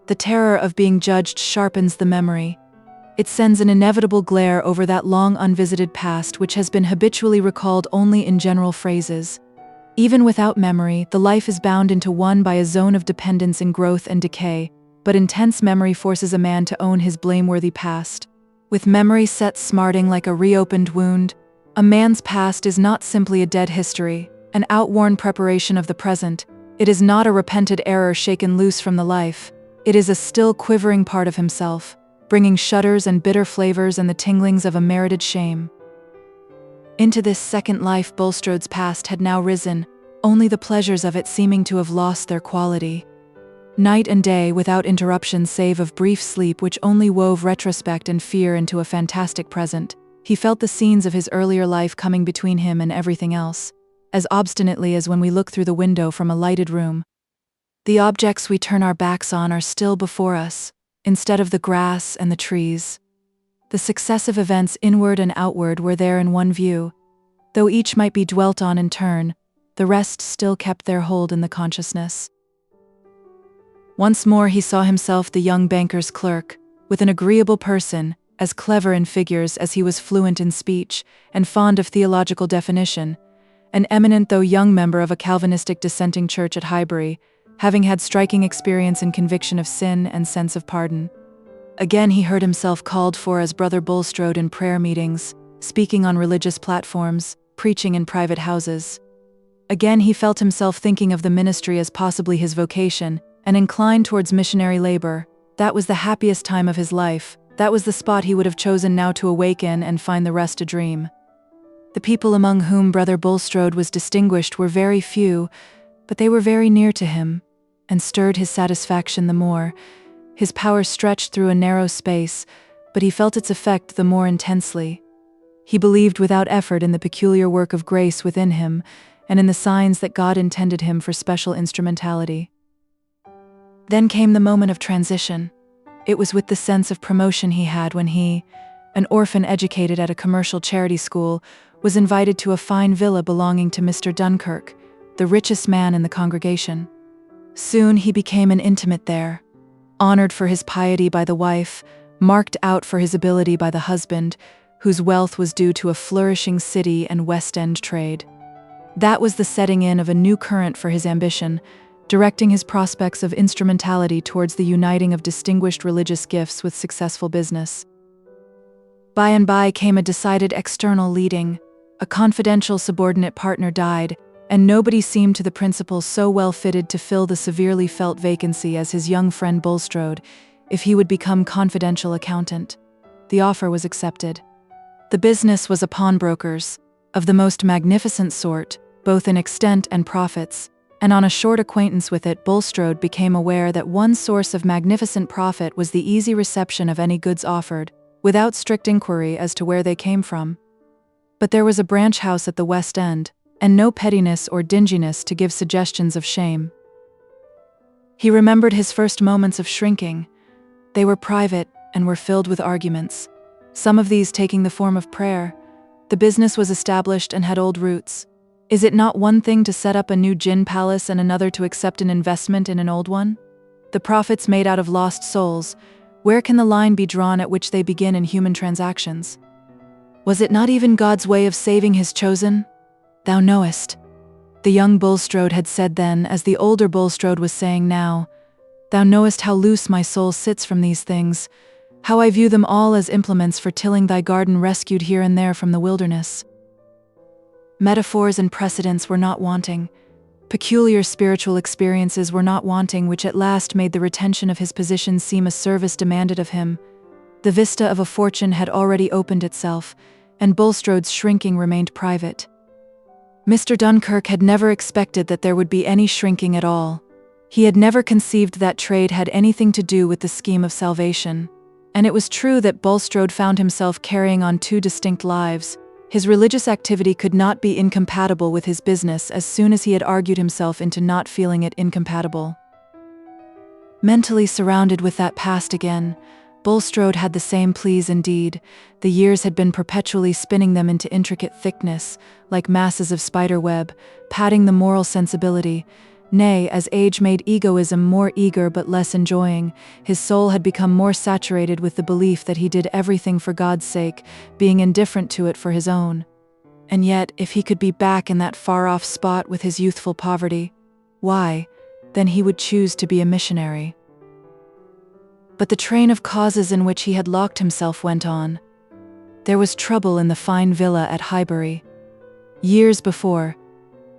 The terror of being judged sharpens the memory. It sends an inevitable glare over that long unvisited past which has been habitually recalled only in general phrases. Even without memory, the life is bound into one by a zone of dependence in growth and decay, but intense memory forces a man to own his blameworthy past. With memory set smarting like a reopened wound, a man's past is not simply a dead history, an outworn preparation of the present. It is not a repented error shaken loose from the life. It is a still quivering part of himself, bringing shudders and bitter flavors and the tinglings of a merited shame. Into this second life Bulstrode's past had now risen, only the pleasures of it seeming to have lost their quality. Night and day, without interruption save of brief sleep which only wove retrospect and fear into a fantastic present, he felt the scenes of his earlier life coming between him and everything else, as obstinately as when we look through the window from a lighted room. The objects we turn our backs on are still before us, instead of the grass and the trees. The successive events inward and outward were there in one view. Though each might be dwelt on in turn, the rest still kept their hold in the consciousness. Once more he saw himself the young banker's clerk, with an agreeable person, as clever in figures as he was fluent in speech, and fond of theological definition, an eminent though young member of a Calvinistic dissenting church at Highbury, having had striking experience in conviction of sin and sense of pardon. Again he heard himself called for as Brother Bulstrode in prayer meetings, speaking on religious platforms, preaching in private houses. Again he felt himself thinking of the ministry as possibly his vocation, and inclined towards missionary labor. That was the happiest time of his life. That was the spot he would have chosen now to awaken and find the rest a dream. The people among whom Brother Bulstrode was distinguished were very few, but they were very near to him, and stirred his satisfaction the more. His power stretched through a narrow space, but he felt its effect the more intensely. He believed without effort in the peculiar work of grace within him, and in the signs that God intended him for special instrumentality. Then came the moment of transition. It was with the sense of promotion he had when he, an orphan educated at a commercial charity school, was invited to a fine villa belonging to Mr. Dunkirk, the richest man in the congregation. Soon he became an intimate there, honored for his piety by the wife, marked out for his ability by the husband, whose wealth was due to a flourishing city and West End trade. That was the setting in of a new current for his ambition, directing his prospects of instrumentality towards the uniting of distinguished religious gifts with successful business. By and by came a decided external leading. A confidential subordinate partner died, and nobody seemed to the principal so well fitted to fill the severely felt vacancy as his young friend Bulstrode, if he would become confidential accountant. The offer was accepted. The business was a pawnbroker's, of the most magnificent sort, both in extent and profits, and on a short acquaintance with it, Bulstrode became aware that one source of magnificent profit was the easy reception of any goods offered, without strict inquiry as to where they came from. But there was a branch house at the West End, and no pettiness or dinginess to give suggestions of shame. He remembered his first moments of shrinking. They were private and were filled with arguments, some of these taking the form of prayer. The business was established and had old roots. Is it not one thing to set up a new gin palace and another to accept an investment in an old one? The profits made out of lost souls, where can the line be drawn at which they begin in human transactions? Was it not even God's way of saving his chosen? Thou knowest. The young Bulstrode had said then, as the older Bulstrode was saying now, thou knowest how loose my soul sits from these things, how I view them all as implements for tilling thy garden rescued here and there from the wilderness. Metaphors and precedents were not wanting. Peculiar spiritual experiences were not wanting, which at last made the retention of his position seem a service demanded of him. The vista of a fortune had already opened itself, and Bulstrode's shrinking remained private. Mr. Dunkirk had never expected that there would be any shrinking at all. He had never conceived that trade had anything to do with the scheme of salvation. And it was true that Bulstrode found himself carrying on two distinct lives. His religious activity could not be incompatible with his business as soon as he had argued himself into not feeling it incompatible. Mentally surrounded with that past again, Bulstrode had the same pleas indeed. The years had been perpetually spinning them into intricate thickness, like masses of spider-web, padding the moral sensibility. Nay, as age made egoism more eager but less enjoying, his soul had become more saturated with the belief that he did everything for God's sake, being indifferent to it for his own. And yet, if he could be back in that far-off spot with his youthful poverty, why, then he would choose to be a missionary. But the train of causes in which he had locked himself went on. There was trouble in the fine villa at Highbury. Years before,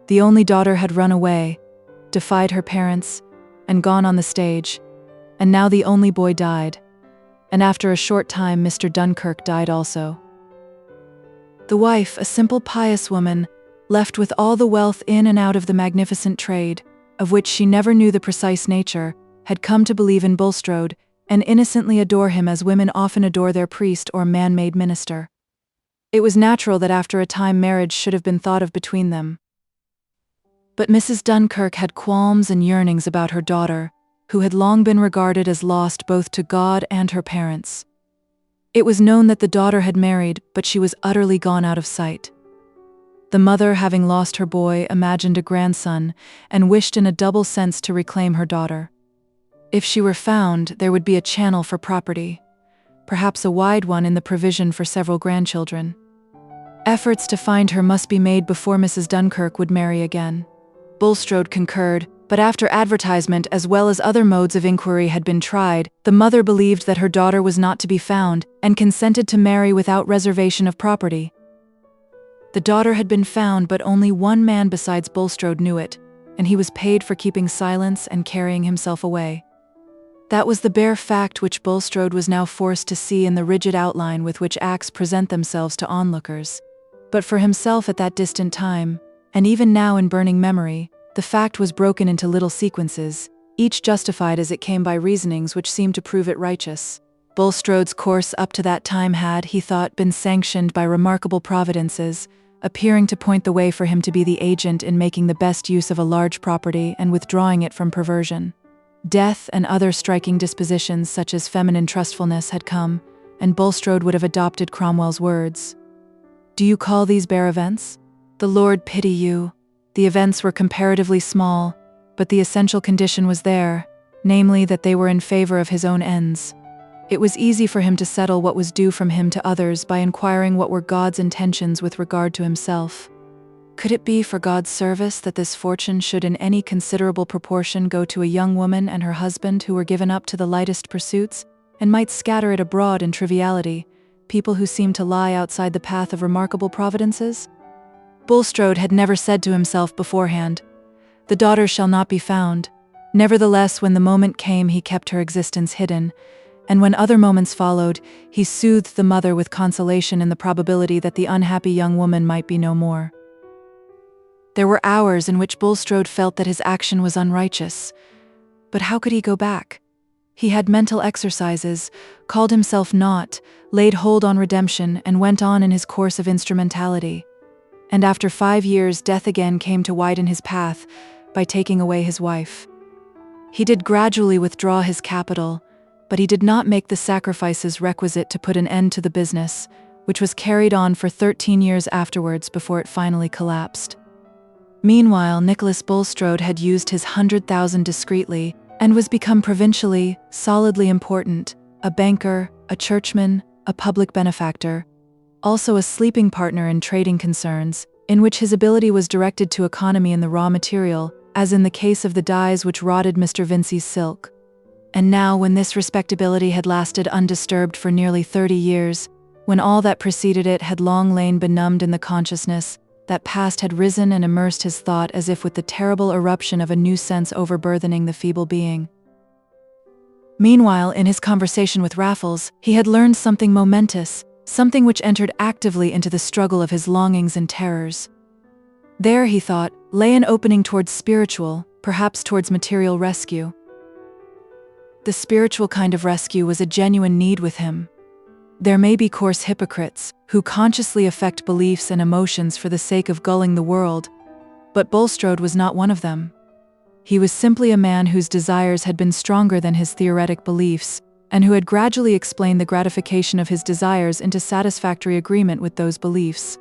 the only daughter had run away, defied her parents, and gone on the stage, and now the only boy died, and after a short time Mr. Dunkirk died also. The wife, a simple pious woman, left with all the wealth in and out of the magnificent trade, of which she never knew the precise nature, had come to believe in Bulstrode, and innocently adore him as women often adore their priest or man-made minister. It was natural that after a time marriage should have been thought of between them. But Mrs. Dunkirk had qualms and yearnings about her daughter, who had long been regarded as lost both to God and her parents. It was known that the daughter had married, but she was utterly gone out of sight. The mother, having lost her boy, imagined a grandson, and wished in a double sense to reclaim her daughter. If she were found, there would be a channel for property, perhaps a wide one in the provision for several grandchildren. Efforts to find her must be made before Mrs. Dunkirk would marry again. Bulstrode concurred, but after advertisement as well as other modes of inquiry had been tried, the mother believed that her daughter was not to be found, and consented to marry without reservation of property. The daughter had been found, but only one man besides Bulstrode knew it, and he was paid for keeping silence and carrying himself away. That was the bare fact which Bulstrode was now forced to see in the rigid outline with which acts present themselves to onlookers. But for himself at that distant time, and even now in burning memory, the fact was broken into little sequences, each justified as it came by reasonings which seemed to prove it righteous. Bulstrode's course up to that time had, he thought, been sanctioned by remarkable providences, appearing to point the way for him to be the agent in making the best use of a large property and withdrawing it from perversion. Death and other striking dispositions such as feminine trustfulness had come, and Bulstrode would have adopted Cromwell's words. Do you call these bare events? The Lord pity you. The events were comparatively small, but the essential condition was there, namely that they were in favor of his own ends. It was easy for him to settle what was due from him to others by inquiring what were God's intentions with regard to himself. Could it be for God's service that this fortune should in any considerable proportion go to a young woman and her husband who were given up to the lightest pursuits, and might scatter it abroad in triviality, people who seemed to lie outside the path of remarkable providences? Bulstrode had never said to himself beforehand, "The daughter shall not be found." Nevertheless, when the moment came, he kept her existence hidden, and when other moments followed, he soothed the mother with consolation in the probability that the unhappy young woman might be no more. There were hours in which Bulstrode felt that his action was unrighteous. But how could he go back? He had mental exercises, called himself naught, laid hold on redemption, and went on in his course of instrumentality. And after 5 years, death again came to widen his path by taking away his wife. He did gradually withdraw his capital, but he did not make the sacrifices requisite to put an end to the business, which was carried on for 13 years afterwards before it finally collapsed. Meanwhile, Nicholas Bulstrode had used his 100,000 discreetly and was become provincially, solidly important, a banker, a churchman, a public benefactor, also a sleeping partner in trading concerns, in which his ability was directed to economy in the raw material, as in the case of the dyes which rotted Mr. Vincey's silk. And now, when this respectability had lasted undisturbed for nearly 30 years, when all that preceded it had long lain benumbed in the consciousness, that past had risen and immersed his thought as if with the terrible eruption of a new sense overburthening the feeble being. Meanwhile, in his conversation with Raffles, he had learned something momentous, something which entered actively into the struggle of his longings and terrors. There, he thought, lay an opening towards spiritual, perhaps towards material rescue. The spiritual kind of rescue was a genuine need with him. There may be coarse hypocrites, who consciously affect beliefs and emotions for the sake of gulling the world, but Bulstrode was not one of them. He was simply a man whose desires had been stronger than his theoretic beliefs, and who had gradually explained the gratification of his desires into satisfactory agreement with those beliefs.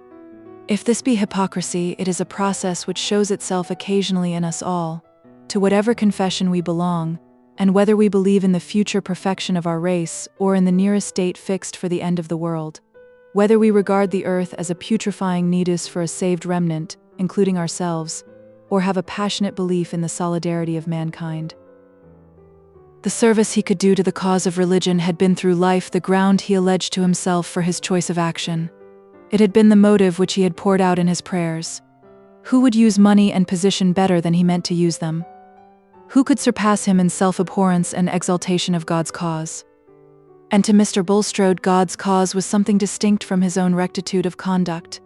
If this be hypocrisy, it is a process which shows itself occasionally in us all, to whatever confession we belong, and whether we believe in the future perfection of our race or in the nearest date fixed for the end of the world, whether we regard the earth as a putrefying nidus for a saved remnant, including ourselves, or have a passionate belief in the solidarity of mankind. The service he could do to the cause of religion had been through life the ground he alleged to himself for his choice of action. It had been the motive which he had poured out in his prayers. Who would use money and position better than he meant to use them? Who could surpass him in self-abhorrence and exaltation of God's cause? And to Mr. Bulstrode, God's cause was something distinct from his own rectitude of conduct.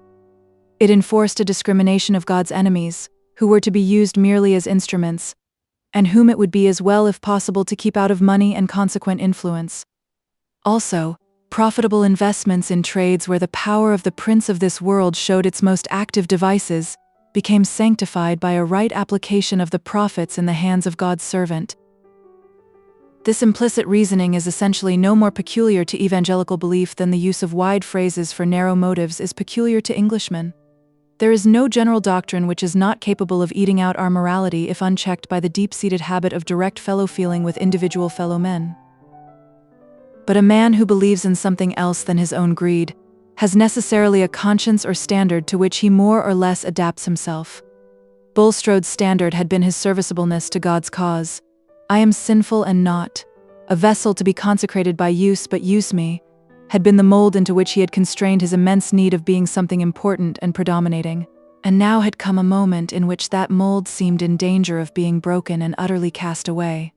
It enforced a discrimination of God's enemies, who were to be used merely as instruments, and whom it would be as well if possible to keep out of money and consequent influence. Also, profitable investments in trades where the power of the prince of this world showed its most active devices, became sanctified by a right application of the profits in the hands of God's servant. This implicit reasoning is essentially no more peculiar to evangelical belief than the use of wide phrases for narrow motives is peculiar to Englishmen. There is no general doctrine which is not capable of eating out our morality if unchecked by the deep-seated habit of direct fellow-feeling with individual fellow men. But a man who believes in something else than his own greed has necessarily a conscience or standard to which he more or less adapts himself. Bulstrode's standard had been his serviceableness to God's cause. "I am sinful and not a vessel to be consecrated by use, but use me," had been the mold into which he had constrained his immense need of being something important and predominating. And now had come a moment in which that mold seemed in danger of being broken and utterly cast away.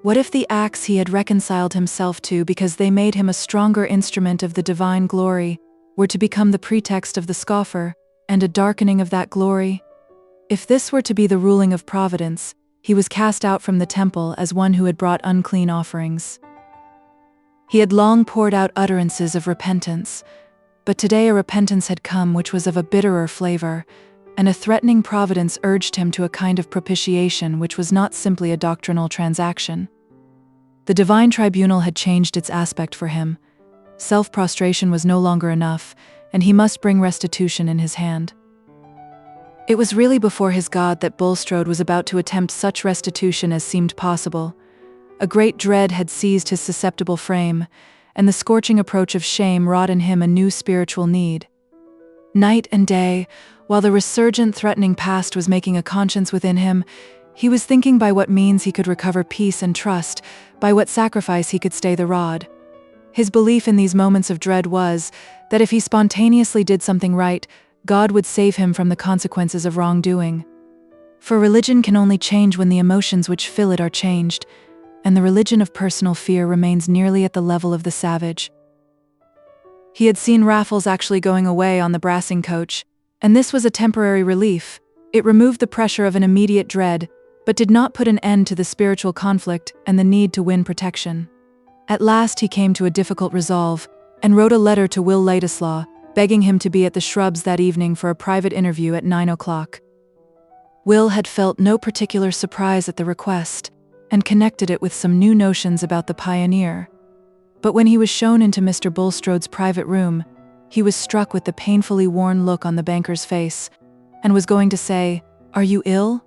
What if the acts he had reconciled himself to because they made him a stronger instrument of the divine glory were to become the pretext of the scoffer, and a darkening of that glory? If this were to be the ruling of providence, he was cast out from the temple as one who had brought unclean offerings. He had long poured out utterances of repentance, but today a repentance had come which was of a bitterer flavor, and a threatening providence urged him to a kind of propitiation which was not simply a doctrinal transaction. The divine tribunal had changed its aspect for him. Self-prostration was no longer enough, and he must bring restitution in his hand. It was really before his God that Bulstrode was about to attempt such restitution as seemed possible. A great dread had seized his susceptible frame, and the scorching approach of shame wrought in him a new spiritual need. Night and day, while the resurgent threatening past was making a conscience within him, he was thinking by what means he could recover peace and trust, by what sacrifice he could stay the rod. His belief in these moments of dread was that if he spontaneously did something right, God would save him from the consequences of wrongdoing. For religion can only change when the emotions which fill it are changed, and the religion of personal fear remains nearly at the level of the savage. He had seen Raffles actually going away on the brassing coach, and this was a temporary relief. It removed the pressure of an immediate dread, but did not put an end to the spiritual conflict and the need to win protection. At last he came to a difficult resolve, and wrote a letter to Will Ladislaw, begging him to be at the Shrubs that evening for a private interview at 9 o'clock. Will had felt no particular surprise at the request, and connected it with some new notions about the pioneer. But when he was shown into Mr. Bulstrode's private room, he was struck with the painfully worn look on the banker's face, and was going to say, "Are you ill?"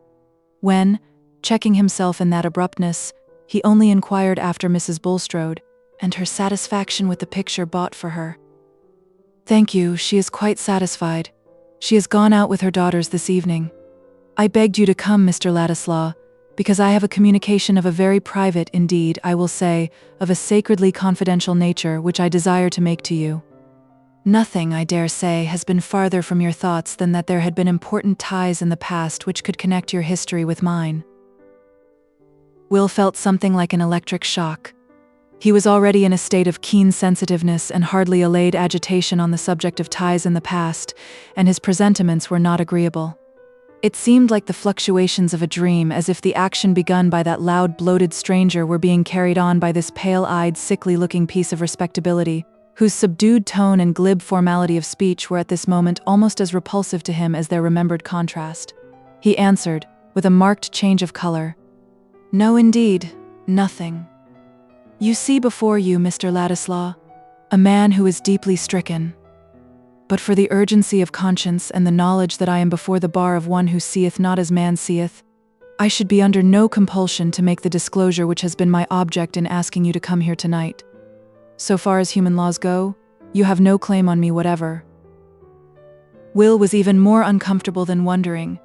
when, checking himself in that abruptness, he only inquired after Mrs. Bulstrode, and her satisfaction with the picture bought for her. "Thank you, she is quite satisfied. She has gone out with her daughters this evening. I begged you to come, Mr. Ladislaw, because I have a communication of a very private, indeed, I will say, of a sacredly confidential nature which I desire to make to you. Nothing, I dare say, has been farther from your thoughts than that there had been important ties in the past which could connect your history with mine." Will felt something like an electric shock. He was already in a state of keen sensitiveness and hardly allayed agitation on the subject of ties in the past, and his presentiments were not agreeable. It seemed like the fluctuations of a dream, as if the action begun by that loud, bloated stranger were being carried on by this pale-eyed, sickly-looking piece of respectability, whose subdued tone and glib formality of speech were at this moment almost as repulsive to him as their remembered contrast. He answered, with a marked change of color, "No, indeed, nothing. You see before you, Mr. Ladislaw, a man who is deeply stricken. But for the urgency of conscience and the knowledge that I am before the bar of one who seeth not as man seeth, I should be under no compulsion to make the disclosure which has been my object in asking you to come here tonight. So far as human laws go, you have no claim on me whatever." Will was even more uncomfortable than wondering.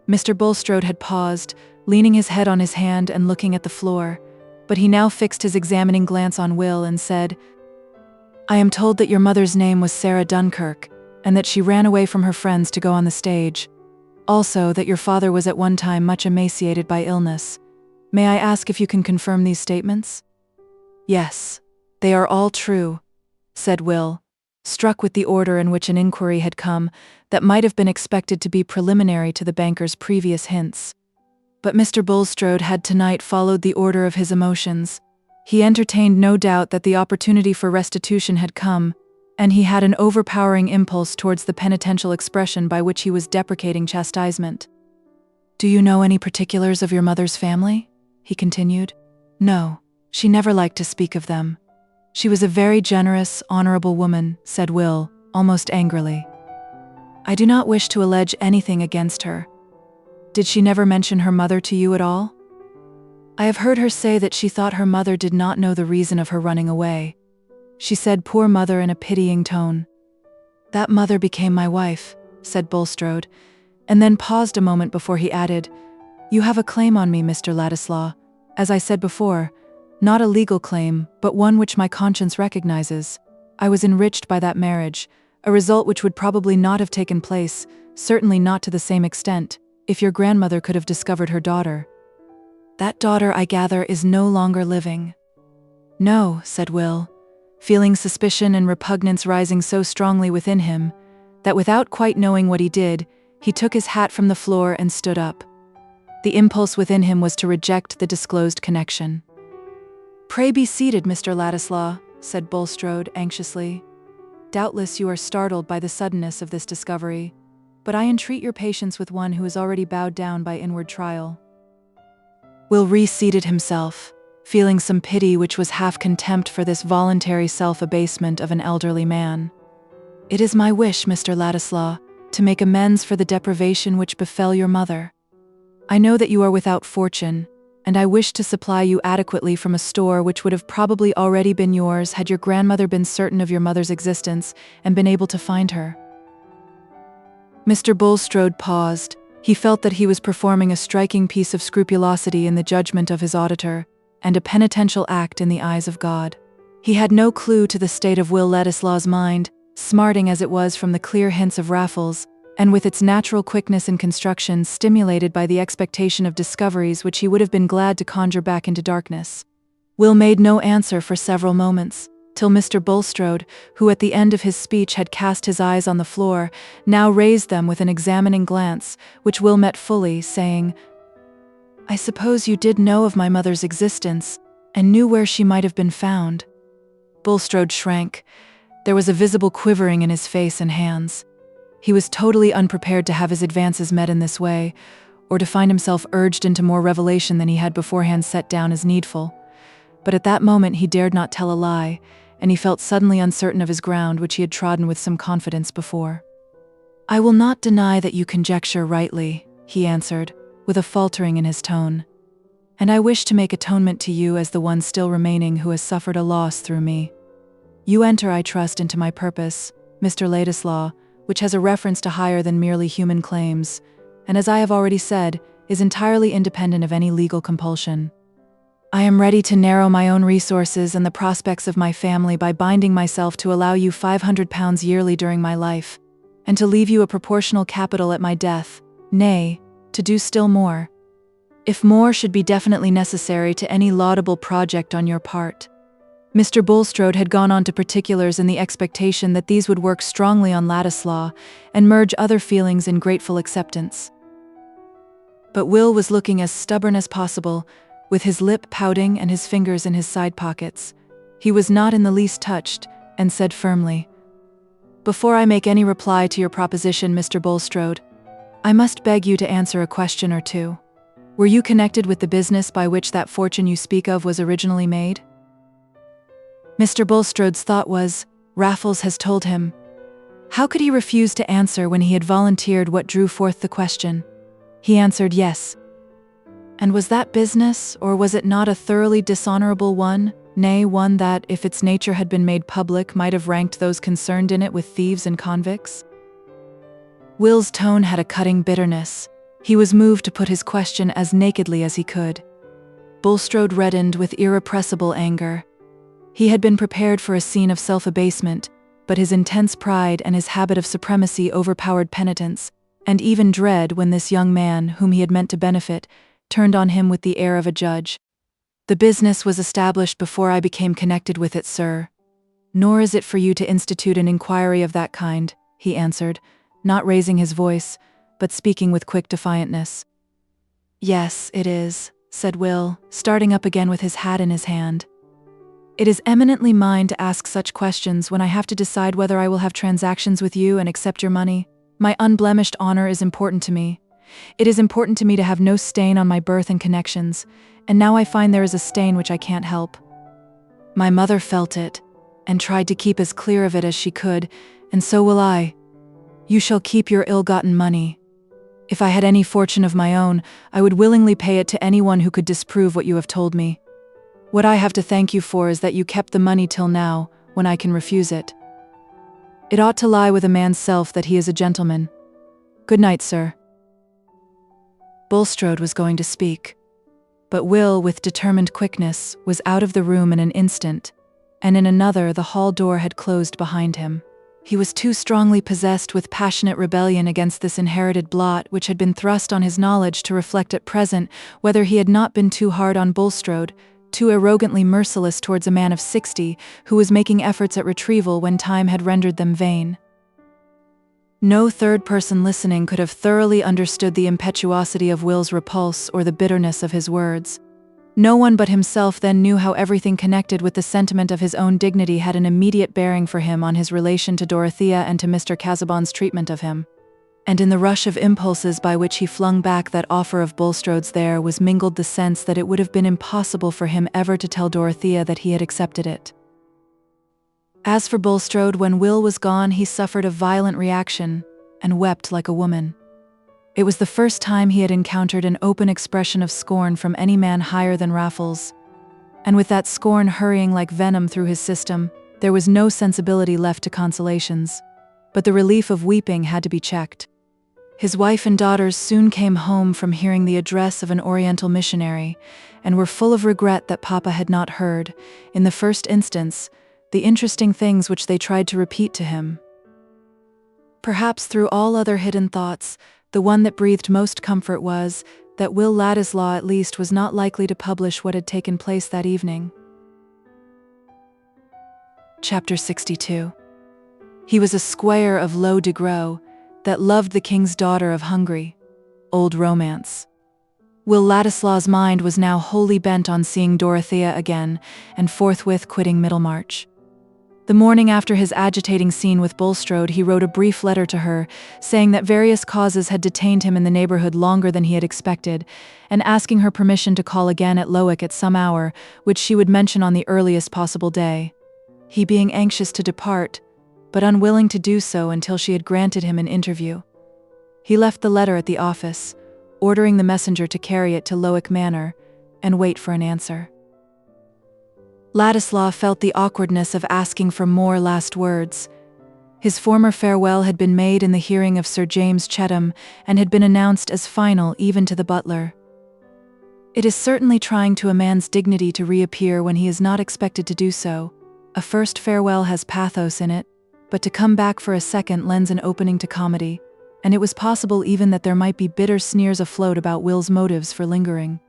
Mr. Bulstrode had paused, leaning his head on his hand and looking at the floor, but he now fixed his examining glance on Will and said, "I am told that your mother's name was Sarah Dunkirk, and that she ran away from her friends to go on the stage. Also, that your father was at one time much emaciated by illness. May I ask if you can confirm these statements?" "Yes, they are all true," said Will, struck with the order in which an inquiry had come that might have been expected to be preliminary to the banker's previous hints. But Mr. Bulstrode had tonight followed the order of his emotions. He entertained no doubt that the opportunity for restitution had come, and he had an overpowering impulse towards the penitential expression by which he was deprecating chastisement. "Do you know any particulars of your mother's family?" he continued. "No, she never liked to speak of them. She was a very generous, honorable woman," said Will, almost angrily. "I do not wish to allege anything against her. Did she never mention her mother to you at all?" "I have heard her say that she thought her mother did not know the reason of her running away. She said, 'Poor mother,' in a pitying tone." "That mother became my wife," said Bulstrode, and then paused a moment before he added, "You have a claim on me, Mr. Ladislaw, as I said before, not a legal claim, but one which my conscience recognizes. I was enriched by that marriage, a result which would probably not have taken place, certainly not to the same extent, if your grandmother could have discovered her daughter. That daughter, I gather, is no longer living." "No," said Will, feeling suspicion and repugnance rising so strongly within him, that without quite knowing what he did, he took his hat from the floor and stood up. The impulse within him was to reject the disclosed connection. "Pray be seated, Mr. Ladislaw," said Bulstrode anxiously. "Doubtless you are startled by the suddenness of this discovery, but I entreat your patience with one who is already bowed down by inward trial." Will reseated himself, feeling some pity which was half contempt for this voluntary self-abasement of an elderly man. "It is my wish, Mr. Ladislaw, to make amends for the deprivation which befell your mother. I know that you are without fortune, and I wish to supply you adequately from a store which would have probably already been yours had your grandmother been certain of your mother's existence and been able to find her." Mr. Bulstrode paused. He felt that he was performing a striking piece of scrupulosity in the judgment of his auditor, and a penitential act in the eyes of God. He had no clue to the state of Will Ladislaw's mind, smarting as it was from the clear hints of Raffles, and with its natural quickness in construction stimulated by the expectation of discoveries which he would have been glad to conjure back into darkness. Will made no answer for several moments, till Mr. Bulstrode, who at the end of his speech had cast his eyes on the floor, now raised them with an examining glance, which Will met fully, saying, "I suppose you did know of my mother's existence, and knew where she might have been found." Bulstrode shrank. There was a visible quivering in his face and hands. He was totally unprepared to have his advances met in this way, or to find himself urged into more revelation than he had beforehand set down as needful. But at that moment he dared not tell a lie, and he felt suddenly uncertain of his ground which he had trodden with some confidence before. "I will not deny that you conjecture rightly," he answered, with a faltering in his tone. "And I wish to make atonement to you as the one still remaining who has suffered a loss through me. You enter, I trust, into my purpose, Mr. Ladislaw, which has a reference to higher than merely human claims, and as I have already said, is entirely independent of any legal compulsion. I am ready to narrow my own resources and the prospects of my family by binding myself to allow you £500 yearly during my life, and to leave you a proportional capital at my death, nay, to do still more, if more should be definitely necessary to any laudable project on your part." Mr. Bulstrode had gone on to particulars in the expectation that these would work strongly on Ladislaw and merge other feelings in grateful acceptance. But Will was looking as stubborn as possible, with his lip pouting and his fingers in his side pockets. He was not in the least touched, and said firmly, "Before I make any reply to your proposition, Mr. Bulstrode, I must beg you to answer a question or two. Were you connected with the business by which that fortune you speak of was originally made?" Mr. Bulstrode's thought was, Raffles has told him. How could he refuse to answer when he had volunteered what drew forth the question? He answered yes. And was that business, or was it not a thoroughly dishonorable one, nay, one that, if its nature had been made public, might have ranked those concerned in it with thieves and convicts? Will's tone had a cutting bitterness. He was moved to put his question as nakedly as he could. Bulstrode reddened with irrepressible anger. He had been prepared for a scene of self-abasement, but his intense pride and his habit of supremacy overpowered penitence, and even dread when this young man, whom he had meant to benefit, turned on him with the air of a judge. "The business was established before I became connected with it, sir. Nor is it for you to institute an inquiry of that kind," he answered, not raising his voice, but speaking with quick defiantness. "Yes, it is," said Will, starting up again with his hat in his hand. "It is eminently mine to ask such questions when I have to decide whether I will have transactions with you and accept your money. My unblemished honor is important to me. It is important to me to have no stain on my birth and connections, and now I find there is a stain which I can't help. My mother felt it, and tried to keep as clear of it as she could, and so will I. You shall keep your ill-gotten money. If I had any fortune of my own, I would willingly pay it to anyone who could disprove what you have told me. What I have to thank you for is that you kept the money till now, when I can refuse it. It ought to lie with a man's self that he is a gentleman. Good night, sir." Bulstrode was going to speak, but Will, with determined quickness, was out of the room in an instant, and in another the hall door had closed behind him. He was too strongly possessed with passionate rebellion against this inherited blot which had been thrust on his knowledge to reflect at present whether he had not been too hard on Bulstrode, too arrogantly merciless towards a man of 60 who was making efforts at retrieval when time had rendered them vain. No third person listening could have thoroughly understood the impetuosity of Will's repulse or the bitterness of his words. No one but himself then knew how everything connected with the sentiment of his own dignity had an immediate bearing for him on his relation to Dorothea and to Mr. Casaubon's treatment of him. And in the rush of impulses by which he flung back that offer of Bulstrode's there was mingled the sense that it would have been impossible for him ever to tell Dorothea that he had accepted it. As for Bulstrode, when Will was gone he suffered a violent reaction, and wept like a woman. It was the first time he had encountered an open expression of scorn from any man higher than Raffles, and with that scorn hurrying like venom through his system, there was no sensibility left to consolations, but the relief of weeping had to be checked. His wife and daughters soon came home from hearing the address of an Oriental missionary, and were full of regret that Papa had not heard, in the first instance, the interesting things which they tried to repeat to him. Perhaps through all other hidden thoughts, the one that breathed most comfort was that Will Ladislaw at least was not likely to publish what had taken place that evening. Chapter 62. He was a squire of low degree, that loved the king's daughter of Hungary. Old romance. Will Ladislaw's mind was now wholly bent on seeing Dorothea again, and forthwith quitting Middlemarch. The morning after his agitating scene with Bulstrode, he wrote a brief letter to her, saying that various causes had detained him in the neighborhood longer than he had expected, and asking her permission to call again at LXIX at some hour, which she would mention on the earliest possible day. He being anxious to depart, but unwilling to do so until she had granted him an interview. He left the letter at the office, ordering the messenger to carry it to LXIX Manor, and wait for an answer. Ladislaw felt the awkwardness of asking for more last words. His former farewell had been made in the hearing of Sir James Chetham, and had been announced as final even to the butler. It is certainly trying to a man's dignity to reappear when he is not expected to do so. A first farewell has pathos in it, but to come back for a second lends an opening to comedy, and it was possible even that there might be bitter sneers afloat about Will's motives for lingering.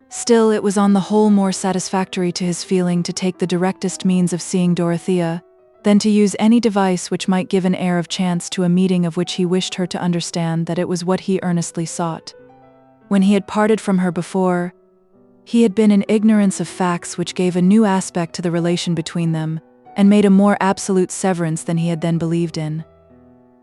Still, it was on the whole more satisfactory to his feeling to take the directest means of seeing Dorothea, than to use any device which might give an air of chance to a meeting of which he wished her to understand that it was what he earnestly sought. When he had parted from her before, he had been in ignorance of facts which gave a new aspect to the relation between them, and made a more absolute severance than he had then believed in.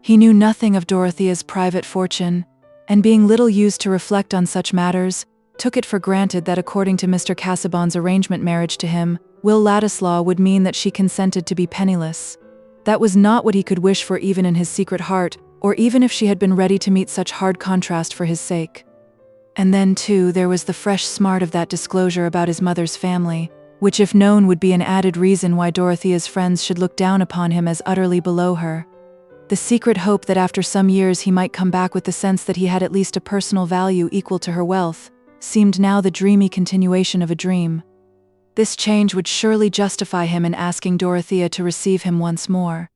He knew nothing of Dorothea's private fortune, and being little used to reflect on such matters, took it for granted that according to Mr. Casaubon's arrangement marriage to him, Will Ladislaw would mean that she consented to be penniless. That was not what he could wish for even in his secret heart, or even if she had been ready to meet such hard contrast for his sake. And then, too, there was the fresh smart of that disclosure about his mother's family, which if known would be an added reason why Dorothea's friends should look down upon him as utterly below her. The secret hope that after some years he might come back with the sense that he had at least a personal value equal to her wealth, seemed now the dreamy continuation of a dream. This change would surely justify him in asking Dorothea to receive him once more.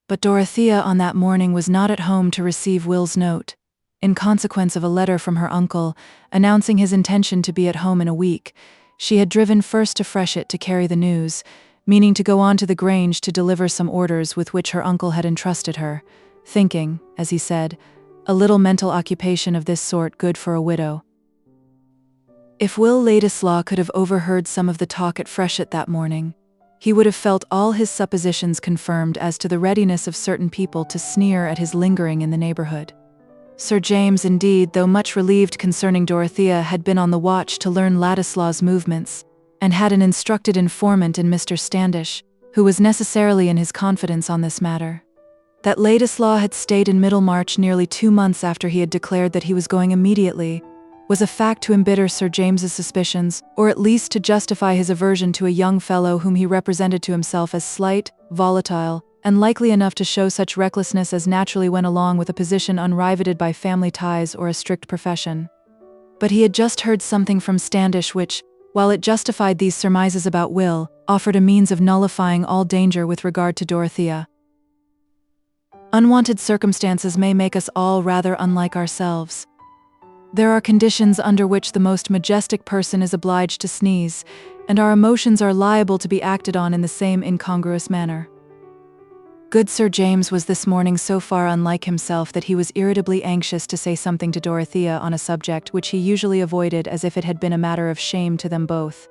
But Dorothea on that morning was not at home to receive Will's note, in consequence of a letter from her uncle, announcing his intention to be at home in a week. She had driven first to Freshitt to carry the news, meaning to go on to the Grange to deliver some orders with which her uncle had entrusted her, thinking, as he said, a little mental occupation of this sort good for a widow. If Will Ladislaw could have overheard some of the talk at Freshitt that morning, he would have felt all his suppositions confirmed as to the readiness of certain people to sneer at his lingering in the neighborhood. Sir James, indeed, though much relieved concerning Dorothea, had been on the watch to learn Ladislaw's movements, and had an instructed informant in Mr. Standish, who was necessarily in his confidence on this matter. That Ladislaw had stayed in Middlemarch nearly 2 months after he had declared that he was going immediately, was a fact to embitter Sir James's suspicions, or at least to justify his aversion to a young fellow whom he represented to himself as slight, volatile, and likely enough to show such recklessness as naturally went along with a position unriveted by family ties or a strict profession. But he had just heard something from Standish which, while it justified these surmises about Will, offered a means of nullifying all danger with regard to Dorothea. Unwanted circumstances may make us all rather unlike ourselves. There are conditions under which the most majestic person is obliged to sneeze, and our emotions are liable to be acted on in the same incongruous manner. Good Sir James was this morning so far unlike himself that he was irritably anxious to say something to Dorothea on a subject which he usually avoided as if it had been a matter of shame to them both.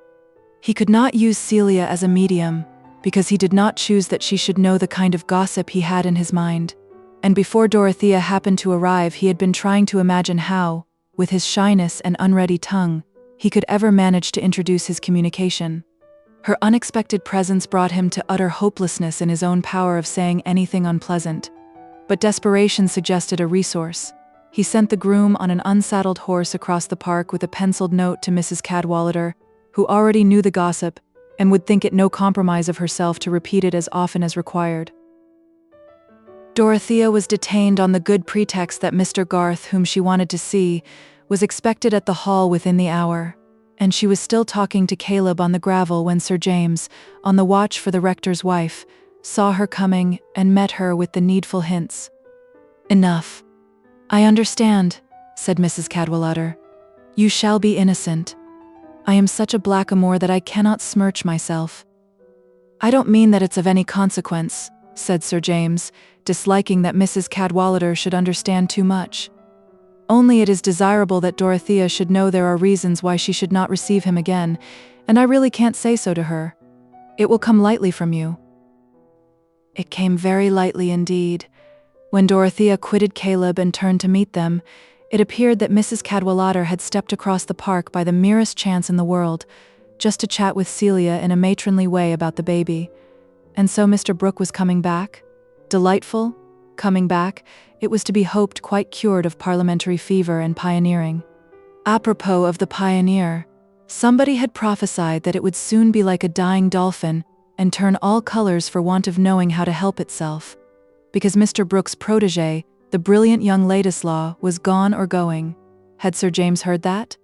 He could not use Celia as a medium, because he did not choose that she should know the kind of gossip he had in his mind, and before Dorothea happened to arrive he had been trying to imagine how, with his shyness and unready tongue, he could ever manage to introduce his communication. Her unexpected presence brought him to utter hopelessness in his own power of saying anything unpleasant. But desperation suggested a resource. He sent the groom on an unsaddled horse across the park with a penciled note to Mrs. Cadwallader, who already knew the gossip, and would think it no compromise of herself to repeat it as often as required. Dorothea was detained on the good pretext that Mr. Garth, whom she wanted to see, was expected at the hall within the hour, and she was still talking to Caleb on the gravel when Sir James, on the watch for the rector's wife, saw her coming and met her with the needful hints. "Enough. I understand," said Mrs. Cadwallader. "You shall be innocent. I am such a blackamoor that I cannot smirch myself." "I don't mean that it's of any consequence," said Sir James, disliking that Mrs. Cadwallader should understand too much. "Only it is desirable that Dorothea should know there are reasons why she should not receive him again, and I really can't say so to her. It will come lightly from you." It came very lightly indeed. When Dorothea quitted Caleb and turned to meet them, it appeared that Mrs. Cadwallader had stepped across the park by the merest chance in the world, just to chat with Celia in a matronly way about the baby. And so Mr. Brooke was coming back? Delightful? Coming back, it was to be hoped quite cured of parliamentary fever and pioneering. Apropos of the pioneer, somebody had prophesied that it would soon be like a dying dolphin and turn all colors for want of knowing how to help itself, because Mr. Brooke's protégé, the brilliant young Ladislaw, was gone or going. Had Sir James heard that?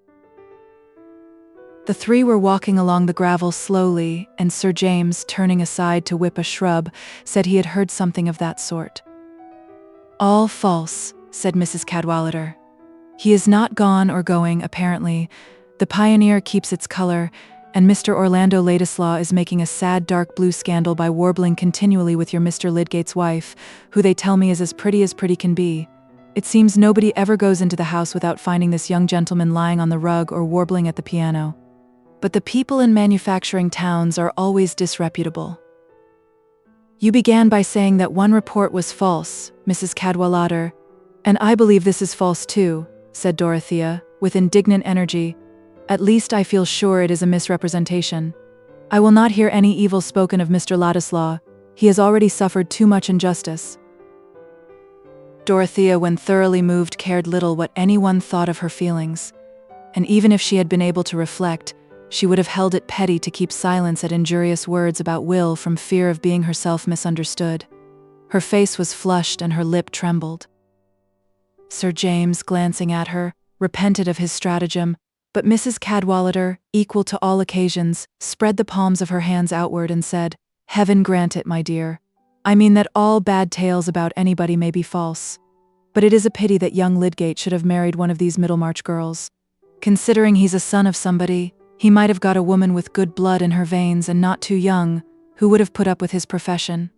The three were walking along the gravel slowly, and Sir James, turning aside to whip a shrub, said he had heard something of that sort. "All false," said Mrs. Cadwallader. "He is not gone or going, apparently. The Pioneer keeps its color, and Mr. Orlando Ladislaw is making a sad dark blue scandal by warbling continually with your Mr. Lydgate's wife, who they tell me is as pretty can be. It seems nobody ever goes into the house without finding this young gentleman lying on the rug or warbling at the piano. But the people in manufacturing towns are always disreputable." "You began by saying that one report was false, Mrs. Cadwallader, and I believe this is false too," said Dorothea, with indignant energy. "At least I feel sure it is a misrepresentation. I will not hear any evil spoken of Mr. Ladislaw. He has already suffered too much injustice." Dorothea, when thoroughly moved, cared little what anyone thought of her feelings, and even if she had been able to reflect, she would have held it petty to keep silence at injurious words about Will from fear of being herself misunderstood. Her face was flushed and her lip trembled. Sir James, glancing at her, repented of his stratagem, but Mrs. Cadwallader, equal to all occasions, spread the palms of her hands outward and said, "Heaven grant it, my dear. I mean that all bad tales about anybody may be false. But it is a pity that young Lydgate should have married one of these Middlemarch girls. Considering he's a son of somebody, he might have got a woman with good blood in her veins and not too young, who would have put up with his profession.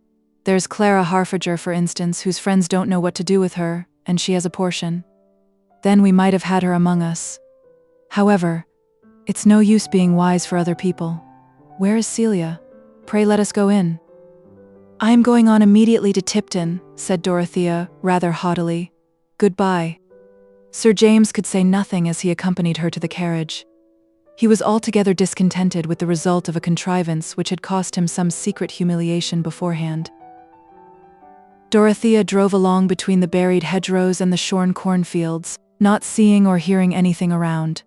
There's Clara Harfager, for instance, whose friends don't know what to do with her, and she has a portion. Then we might have had her among us. However, it's no use being wise for other people. Where is Celia? Pray let us go in." "I am going on immediately to Tipton," said Dorothea, rather haughtily. "Goodbye." Sir James could say nothing as he accompanied her to the carriage. He was altogether discontented with the result of a contrivance which had cost him some secret humiliation beforehand. Dorothea drove along between the buried hedgerows and the shorn cornfields, not seeing or hearing anything around.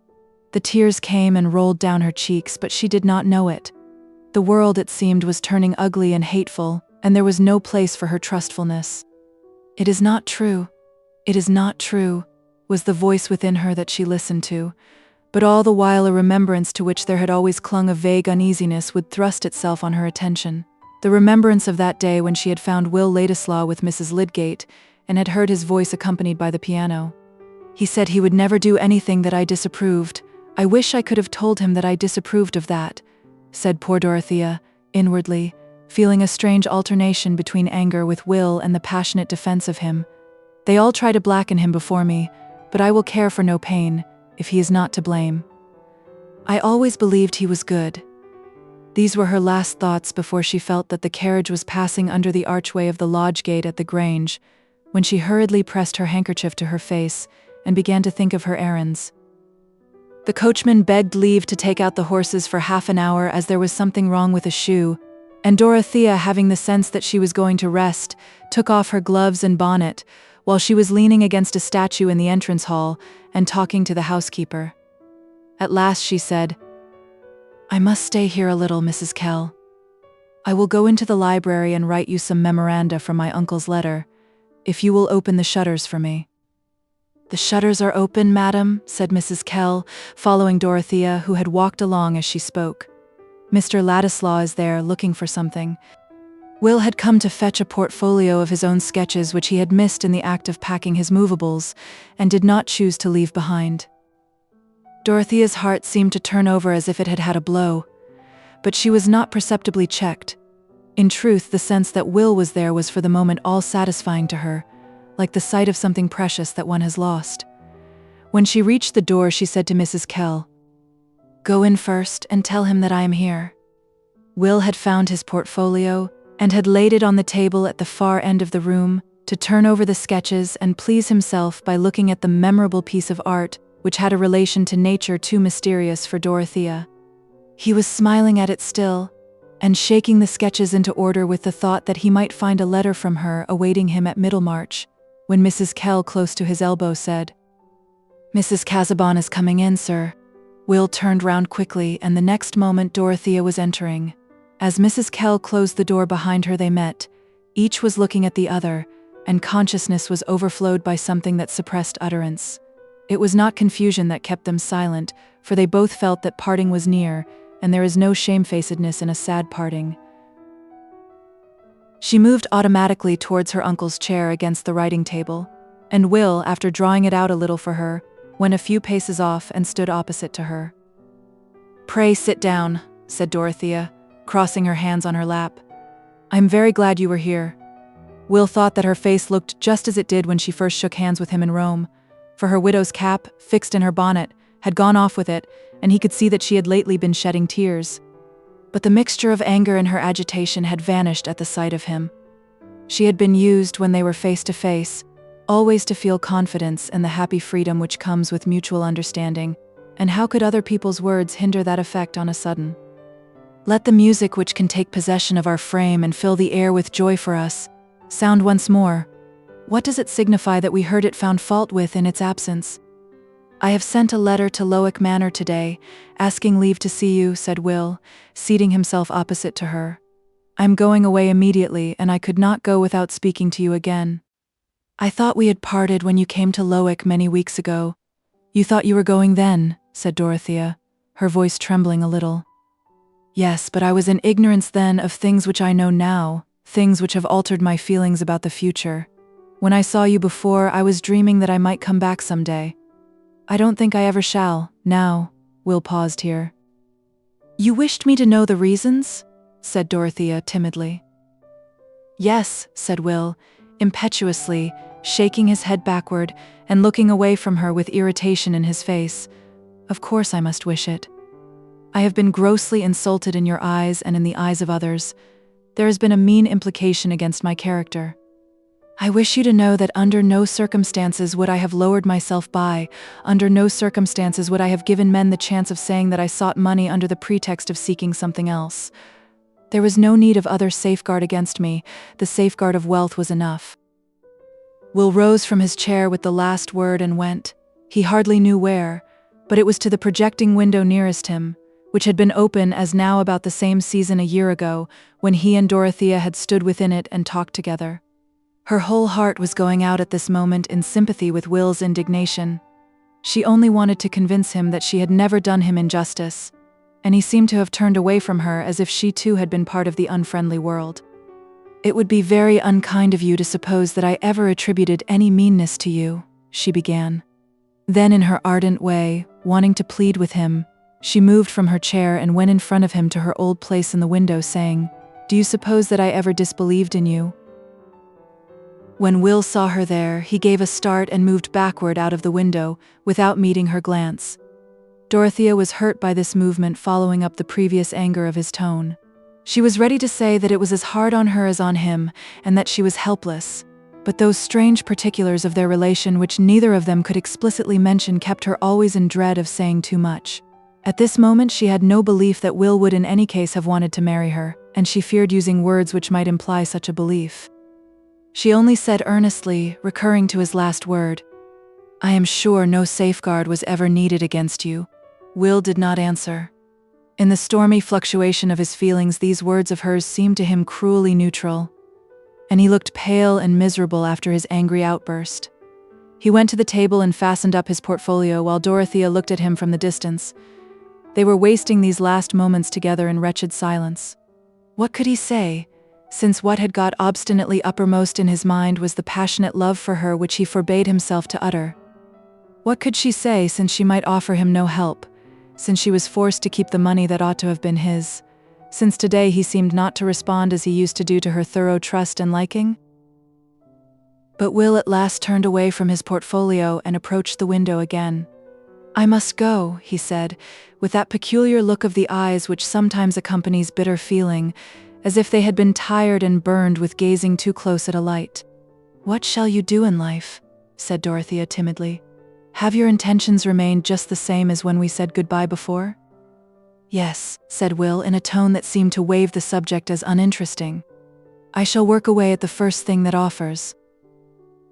The tears came and rolled down her cheeks, but she did not know it. The world, it seemed, was turning ugly and hateful, and there was no place for her trustfulness. "It is not true. It is not true," was the voice within her that she listened to. But all the while a remembrance to which there had always clung a vague uneasiness would thrust itself on her attention. The remembrance of that day when she had found Will Ladislaw with Mrs. Lydgate, and had heard his voice accompanied by the piano. "He said he would never do anything that I disapproved. I wish I could have told him that I disapproved of that," said poor Dorothea, inwardly, feeling a strange alternation between anger with Will and the passionate defense of him. "They all try to blacken him before me, but I will care for no pain, if he is not to blame. I always believed he was good." These were her last thoughts before she felt that the carriage was passing under the archway of the lodge gate at the Grange, when she hurriedly pressed her handkerchief to her face and began to think of her errands. The coachman begged leave to take out the horses for half an hour as there was something wrong with a shoe, and Dorothea, having the sense that she was going to rest, took off her gloves and bonnet, while she was leaning against a statue in the entrance hall and talking to the housekeeper. At last she said, "I must stay here a little, Mrs. Kell. I will go into the library and write you some memoranda from my uncle's letter, if you will open the shutters for me." "The shutters are open, madam," said Mrs. Kell, following Dorothea, who had walked along as she spoke. "Mr. Ladislaw is there, looking for something." Will had come to fetch a portfolio of his own sketches which he had missed in the act of packing his movables, and did not choose to leave behind. Dorothea's heart seemed to turn over as if it had had a blow, but she was not perceptibly checked. In truth, the sense that Will was there was for the moment all satisfying to her, like the sight of something precious that one has lost. When she reached the door, she said to Mrs. Kell, "Go in first and tell him that I am here." Will had found his portfolio and had laid it on the table at the far end of the room to turn over the sketches and please himself by looking at the memorable piece of art which had a relation to nature too mysterious for Dorothea. He was smiling at it still, and shaking the sketches into order with the thought that he might find a letter from her awaiting him at Middlemarch, when Mrs. Kell, close to his elbow, said, "Mrs. Casaubon is coming in, sir." Will turned round quickly, and the next moment Dorothea was entering. As Mrs. Kell closed the door behind her, they met. Each was looking at the other, and consciousness was overflowed by something that suppressed utterance. It was not confusion that kept them silent, for they both felt that parting was near, and there is no shamefacedness in a sad parting. She moved automatically towards her uncle's chair against the writing table, and Will, after drawing it out a little for her, went a few paces off and stood opposite to her. "Pray sit down," said Dorothea, crossing her hands on her lap. "I'm very glad you were here." Will thought that her face looked just as it did when she first shook hands with him in Rome, for her widow's cap, fixed in her bonnet, had gone off with it, and he could see that she had lately been shedding tears. But the mixture of anger and her agitation had vanished at the sight of him. She had been used, when they were face to face, always to feel confidence and the happy freedom which comes with mutual understanding, and how could other people's words hinder that effect on a sudden? "Let the music which can take possession of our frame and fill the air with joy for us, sound once more. What does it signify that we heard it found fault with in its absence?" "I have sent a letter to LXIX Manor today, asking leave to see you," said Will, seating himself opposite to her. "I'm going away immediately, and I could not go without speaking to you again." "I thought we had parted when you came to LXIX many weeks ago." "You thought you were going then," said Dorothea, her voice trembling a little. "Yes, but I was in ignorance then of things which I know now, things which have altered my feelings about the future. When I saw you before, I was dreaming that I might come back some day. I don't think I ever shall, now." Will paused here. "You wished me to know the reasons?" said Dorothea timidly. "Yes," said Will, impetuously, shaking his head backward and looking away from her with irritation in his face. "Of course I must wish it. I have been grossly insulted in your eyes and in the eyes of others. There has been a mean implication against my character. I wish you to know that under no circumstances would I have lowered myself under no circumstances would I have given men the chance of saying that I sought money under the pretext of seeking something else. There was no need of other safeguard against me, the safeguard of wealth was enough." Will rose from his chair with the last word and went. He hardly knew where, but it was to the projecting window nearest him, which had been open as now about the same season a year ago, when he and Dorothea had stood within it and talked together. Her whole heart was going out at this moment in sympathy with Will's indignation. She only wanted to convince him that she had never done him injustice, and he seemed to have turned away from her as if she too had been part of the unfriendly world. "It would be very unkind of you to suppose that I ever attributed any meanness to you," she began. Then, in her ardent way, wanting to plead with him, she moved from her chair and went in front of him to her old place in the window, saying, "Do you suppose that I ever disbelieved in you?" When Will saw her there, he gave a start and moved backward out of the window, without meeting her glance. Dorothea was hurt by this movement, following up the previous anger of his tone. She was ready to say that it was as hard on her as on him, and that she was helpless. But those strange particulars of their relation which neither of them could explicitly mention kept her always in dread of saying too much. At this moment she had no belief that Will would in any case have wanted to marry her, and she feared using words which might imply such a belief. She only said earnestly, recurring to his last word, "I am sure no safeguard was ever needed against you." Will did not answer. In the stormy fluctuation of his feelings, these words of hers seemed to him cruelly neutral. and he looked pale and miserable after his angry outburst. He went to the table and fastened up his portfolio while Dorothea looked at him from the distance. They were wasting these last moments together in wretched silence. What could he say, since what had got obstinately uppermost in his mind was the passionate love for her which he forbade himself to utter? What could she say, since she might offer him no help, since she was forced to keep the money that ought to have been his, since today he seemed not to respond as he used to do to her thorough trust and liking? But Will at last turned away from his portfolio and approached the window again. "I must go," he said, with that peculiar look of the eyes which sometimes accompanies bitter feeling, as if they had been tired and burned with gazing too close at a light. "What shall you do in life?" said Dorothea timidly. "Have your intentions remained just the same as when we said goodbye before?" "Yes," said Will in a tone that seemed to waive the subject as uninteresting. "I shall work away at the first thing that offers.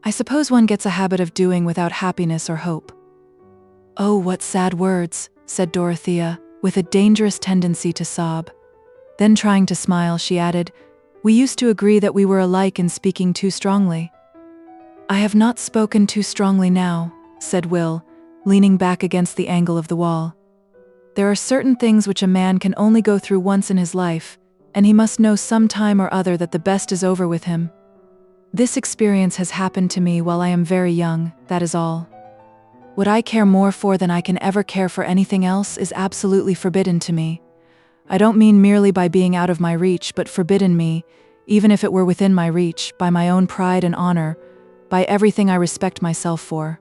I suppose one gets a habit of doing without happiness or hope." "Oh, what sad words," said Dorothea, with a dangerous tendency to sob. Then trying to smile, she added, "We used to agree that we were alike in speaking too strongly." "I have not spoken too strongly now," said Will, leaning back against the angle of the wall. "There are certain things which a man can only go through once in his life, and he must know some time or other that the best is over with him. This experience has happened to me while I am very young, that is all. What I care more for than I can ever care for anything else is absolutely forbidden to me. I don't mean merely by being out of my reach, but forbidden me, even if it were within my reach, by my own pride and honor, by everything I respect myself for.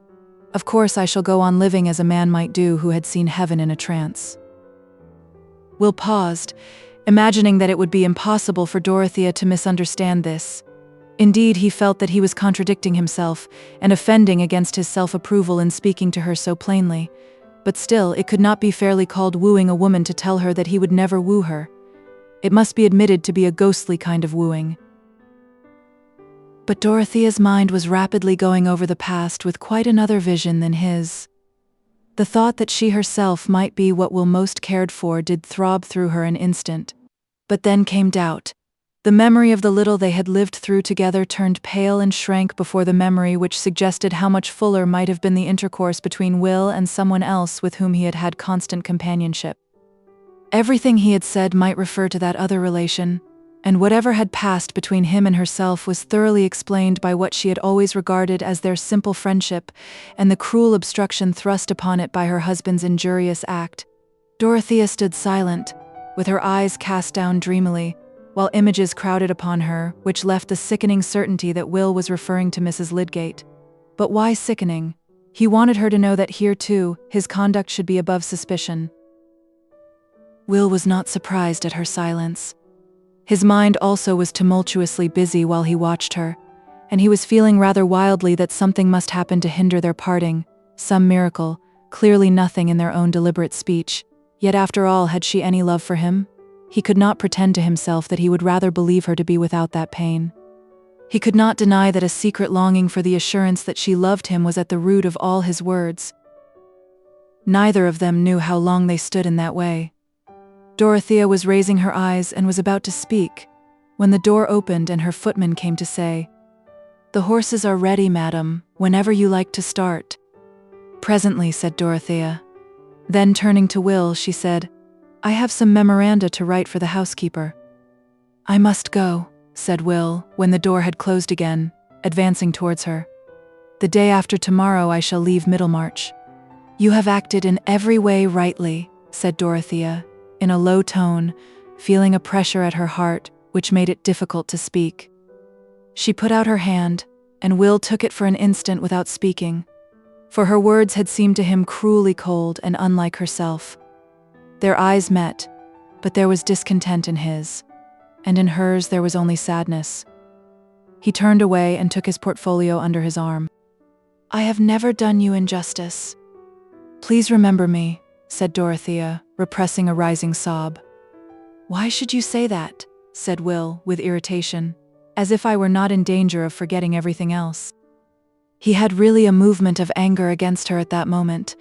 Of course I shall go on living as a man might do who had seen heaven in a trance." Will paused, imagining that it would be impossible for Dorothea to misunderstand this. Indeed, he felt that he was contradicting himself and offending against his self-approval in speaking to her so plainly. But still, it could not be fairly called wooing a woman to tell her that he would never woo her. It must be admitted to be a ghostly kind of wooing. But Dorothea's mind was rapidly going over the past with quite another vision than his. The thought that she herself might be what Will most cared for did throb through her an instant. But then came doubt. The memory of the little they had lived through together turned pale and shrank before the memory which suggested how much fuller might have been the intercourse between Will and someone else with whom he had had constant companionship. Everything he had said might refer to that other relation, and whatever had passed between him and herself was thoroughly explained by what she had always regarded as their simple friendship and the cruel obstruction thrust upon it by her husband's injurious act. Dorothea stood silent, with her eyes cast down dreamily, while images crowded upon her, which left the sickening certainty that Will was referring to Mrs. Lydgate. But why sickening? He wanted her to know that here, too, his conduct should be above suspicion. Will was not surprised at her silence. His mind also was tumultuously busy while he watched her, and he was feeling rather wildly that something must happen to hinder their parting, some miracle, clearly nothing in their own deliberate speech. Yet after all, had she any love for him? He could not pretend to himself that he would rather believe her to be without that pain. He could not deny that a secret longing for the assurance that she loved him was at the root of all his words. Neither of them knew how long they stood in that way. Dorothea was raising her eyes and was about to speak, when the door opened and her footman came to say, "The horses are ready, madam, whenever you like to start." "Presently," said Dorothea. Then turning to Will, she said, "I have some memoranda to write for the housekeeper." "I must go," said Will, when the door had closed again, advancing towards her. "The day after tomorrow I shall leave Middlemarch." "You have acted in every way rightly," said Dorothea, in a low tone, feeling a pressure at her heart which made it difficult to speak. She put out her hand, and Will took it for an instant without speaking, for her words had seemed to him cruelly cold and unlike herself. Their eyes met, but there was discontent in his, and in hers there was only sadness. He turned away and took his portfolio under his arm. "I have never done you injustice. Please remember me," said Dorothea, repressing a rising sob. "Why should you say that?" said Will, with irritation, "as if I were not in danger of forgetting everything else." He had really a movement of anger against her at that moment,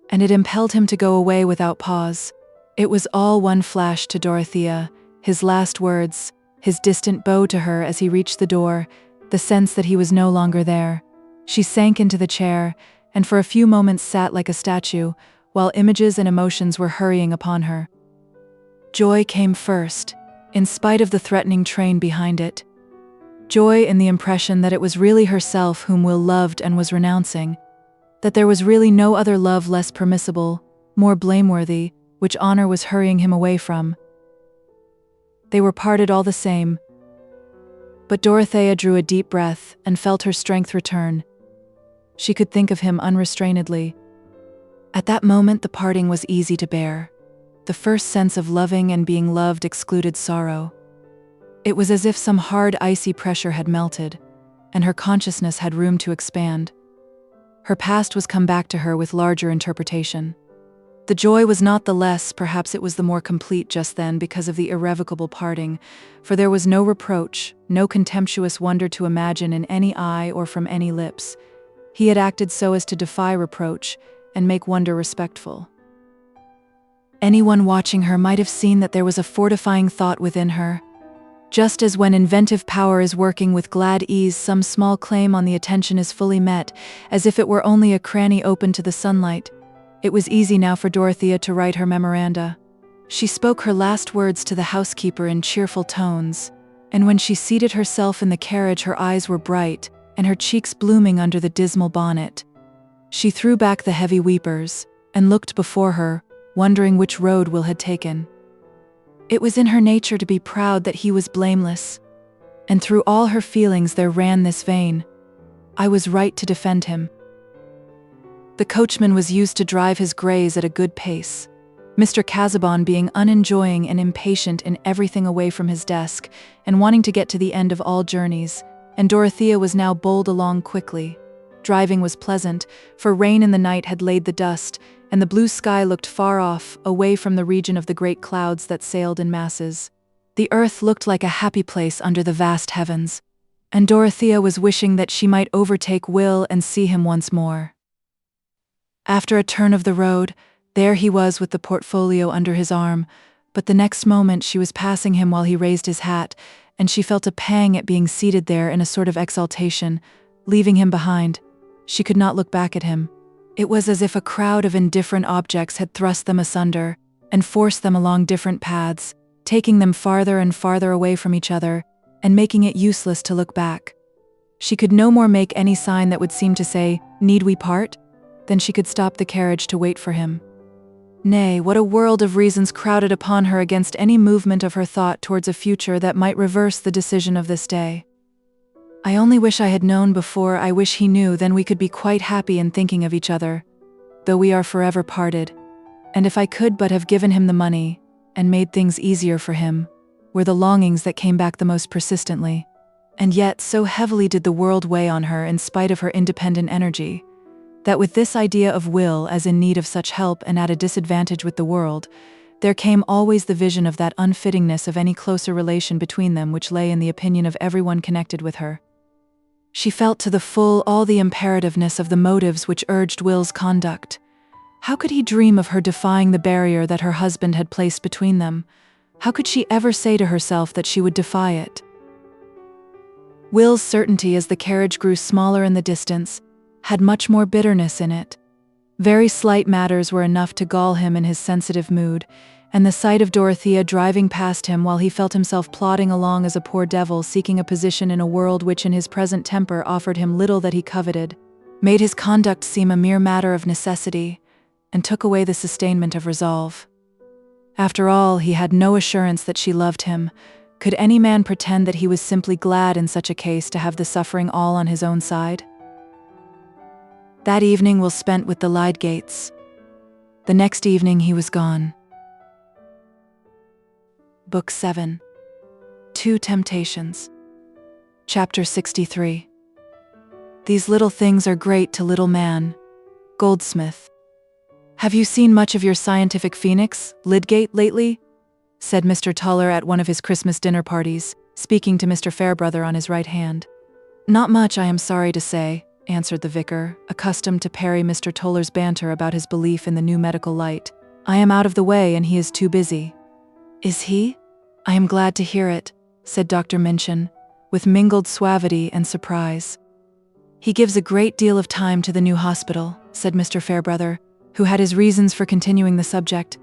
and it impelled him to go away without pause. It was all one flash to Dorothea, his last words, his distant bow to her as he reached the door, the sense that he was no longer there. She sank into the chair, and for a few moments sat like a statue, while images and emotions were hurrying upon her. Joy came first, in spite of the threatening train behind it. Joy in the impression that it was really herself whom Will loved and was renouncing, that there was really no other love less permissible, more blameworthy, which honor was hurrying him away from. They were parted all the same. But Dorothea drew a deep breath and felt her strength return. She could think of him unrestrainedly. At that moment the parting was easy to bear. The first sense of loving and being loved excluded sorrow. It was as if some hard, icy pressure had melted, and her consciousness had room to expand. Her past was come back to her with larger interpretation. The joy was not the less, perhaps it was the more complete just then because of the irrevocable parting, for there was no reproach, no contemptuous wonder to imagine in any eye or from any lips. He had acted so as to defy reproach and make wonder respectful. Anyone watching her might have seen that there was a fortifying thought within her. Just as when inventive power is working with glad ease, some small claim on the attention is fully met, as if it were only a cranny open to the sunlight. It was easy now for Dorothea to write her memoranda. She spoke her last words to the housekeeper in cheerful tones, and when she seated herself in the carriage her eyes were bright, and her cheeks blooming under the dismal bonnet. She threw back the heavy weepers, and looked before her, wondering which road Will had taken. It was in her nature to be proud that he was blameless, and through all her feelings there ran this vein: I was right to defend him. The coachman was used to drive his greys at a good pace, Mr. Casaubon being unenjoying and impatient in everything away from his desk, and wanting to get to the end of all journeys, and Dorothea was now bowled along quickly. Driving was pleasant, for rain in the night had laid the dust, and the blue sky looked far off, away from the region of the great clouds that sailed in masses. The earth looked like a happy place under the vast heavens, and Dorothea was wishing that she might overtake Will and see him once more. After a turn of the road, there he was with the portfolio under his arm, but the next moment she was passing him while he raised his hat, and she felt a pang at being seated there in a sort of exaltation, leaving him behind. She could not look back at him. It was as if a crowd of indifferent objects had thrust them asunder and forced them along different paths, taking them farther and farther away from each other, and making it useless to look back. She could no more make any sign that would seem to say, "Need we part?" than she could stop the carriage to wait for him. Nay, what a world of reasons crowded upon her against any movement of her thought towards a future that might reverse the decision of this day. I only wish I had known before, I wish he knew, then we could be quite happy in thinking of each other, though we are forever parted. And if I could but have given him the money, and made things easier for him, were the longings that came back the most persistently. And yet, so heavily did the world weigh on her in spite of her independent energy, that with this idea of Will as in need of such help and at a disadvantage with the world, there came always the vision of that unfittingness of any closer relation between them which lay in the opinion of everyone connected with her. She felt to the full all the imperativeness of the motives which urged Will's conduct. How could he dream of her defying the barrier that her husband had placed between them? How could she ever say to herself that she would defy it? Will's certainty as the carriage grew smaller in the distance had much more bitterness in it. Very slight matters were enough to gall him in his sensitive mood, and the sight of Dorothea driving past him while he felt himself plodding along as a poor devil seeking a position in a world which in his present temper offered him little that he coveted, made his conduct seem a mere matter of necessity, and took away the sustainment of resolve. After all, he had no assurance that she loved him. Could any man pretend that he was simply glad in such a case to have the suffering all on his own side? That evening Will spent with the Lydgates. The next evening he was gone. Book 7. Two Temptations. Chapter 63. These little things are great to little man. Goldsmith. Have you seen much of your scientific phoenix, Lydgate, lately? Said Mr. Toller at one of his Christmas dinner parties, speaking to Mr. Fairbrother on his right hand. Not much, I am sorry to say, answered the vicar, accustomed to parry Mr. Toller's banter about his belief in the new medical light. I am out of the way and he is too busy. Is he? I am glad to hear it, said Dr. Minchin, with mingled suavity and surprise. He gives a great deal of time to the new hospital, said Mr. Fairbrother, who had his reasons for continuing the subject.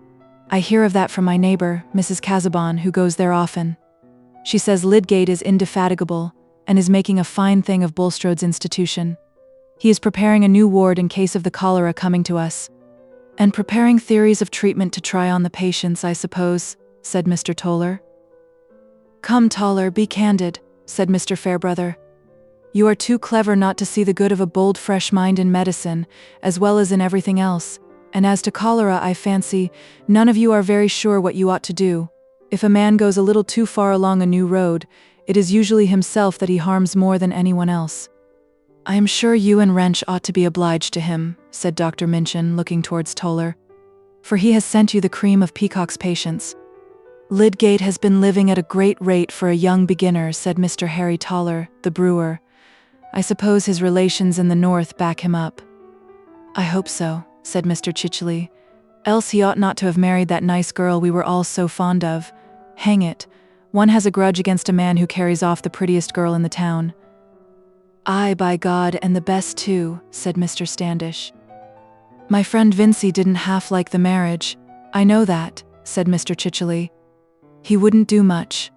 I hear of that from my neighbor, Mrs. Casaubon, who goes there often. She says Lydgate is indefatigable and is making a fine thing of Bulstrode's institution. He is preparing a new ward in case of the cholera coming to us. And preparing theories of treatment to try on the patients, I suppose, said Mr. Toller. Come, Toller, be candid, said Mr. Fairbrother. You are too clever not to see the good of a bold, fresh mind in medicine, as well as in everything else. And as to cholera, I fancy, none of you are very sure what you ought to do. If a man goes a little too far along a new road, it is usually himself that he harms more than anyone else. I am sure you and Wrench ought to be obliged to him, said Dr. Minchin, looking towards Toller, for he has sent you the cream of Peacock's patients. Lydgate has been living at a great rate for a young beginner, said Mr. Harry Toller, the brewer. I suppose his relations in the north back him up. I hope so, said Mr. Chichely, else he ought not to have married that nice girl we were all so fond of. Hang it, one has a grudge against a man who carries off the prettiest girl in the town. Aye, by God, and the best too, said Mr. Standish. My friend Vincey didn't half like the marriage. I know that, said Mr. Chichely. He wouldn't do much.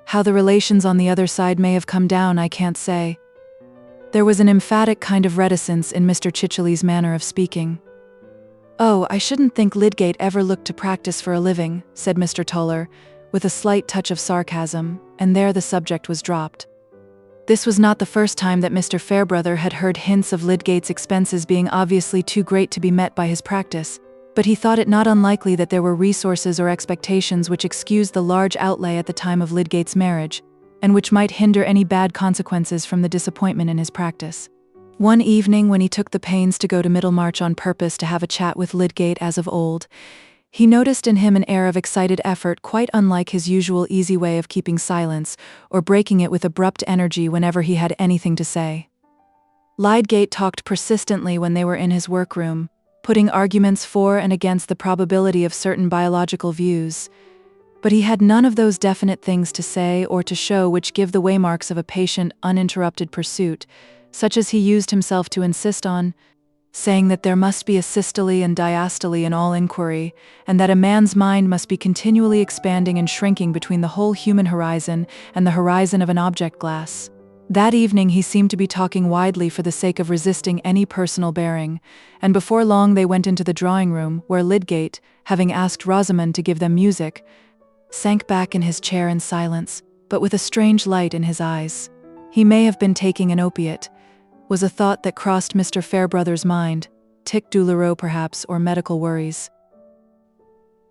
How the relations on the other side may have come down, I can't say. There was an emphatic kind of reticence in Mr. Chichely's manner of speaking. Oh, I shouldn't think Lydgate ever looked to practice for a living, said Mr. Toller, with a slight touch of sarcasm, and there the subject was dropped. This was not the first time that Mr. Fairbrother had heard hints of Lydgate's expenses being obviously too great to be met by his practice, but he thought it not unlikely that there were resources or expectations which excused the large outlay at the time of Lydgate's marriage, and which might hinder any bad consequences from the disappointment in his practice. One evening, when he took the pains to go to Middlemarch on purpose to have a chat with Lydgate as of old, he noticed in him an air of excited effort quite unlike his usual easy way of keeping silence or breaking it with abrupt energy whenever he had anything to say. Lydgate talked persistently when they were in his workroom, putting arguments for and against the probability of certain biological views, but he had none of those definite things to say or to show which give the waymarks of a patient, uninterrupted pursuit, such as he used himself to insist on, saying that there must be a systole and diastole in all inquiry, and that a man's mind must be continually expanding and shrinking between the whole human horizon and the horizon of an object glass. That evening he seemed to be talking widely for the sake of resisting any personal bearing, and before long they went into the drawing-room, where Lydgate, having asked Rosamond to give them music, sank back in his chair in silence, but with a strange light in his eyes. He may have been taking an opiate, was a thought that crossed Mr. Fairbrother's mind, tic douloureux perhaps, or medical worries.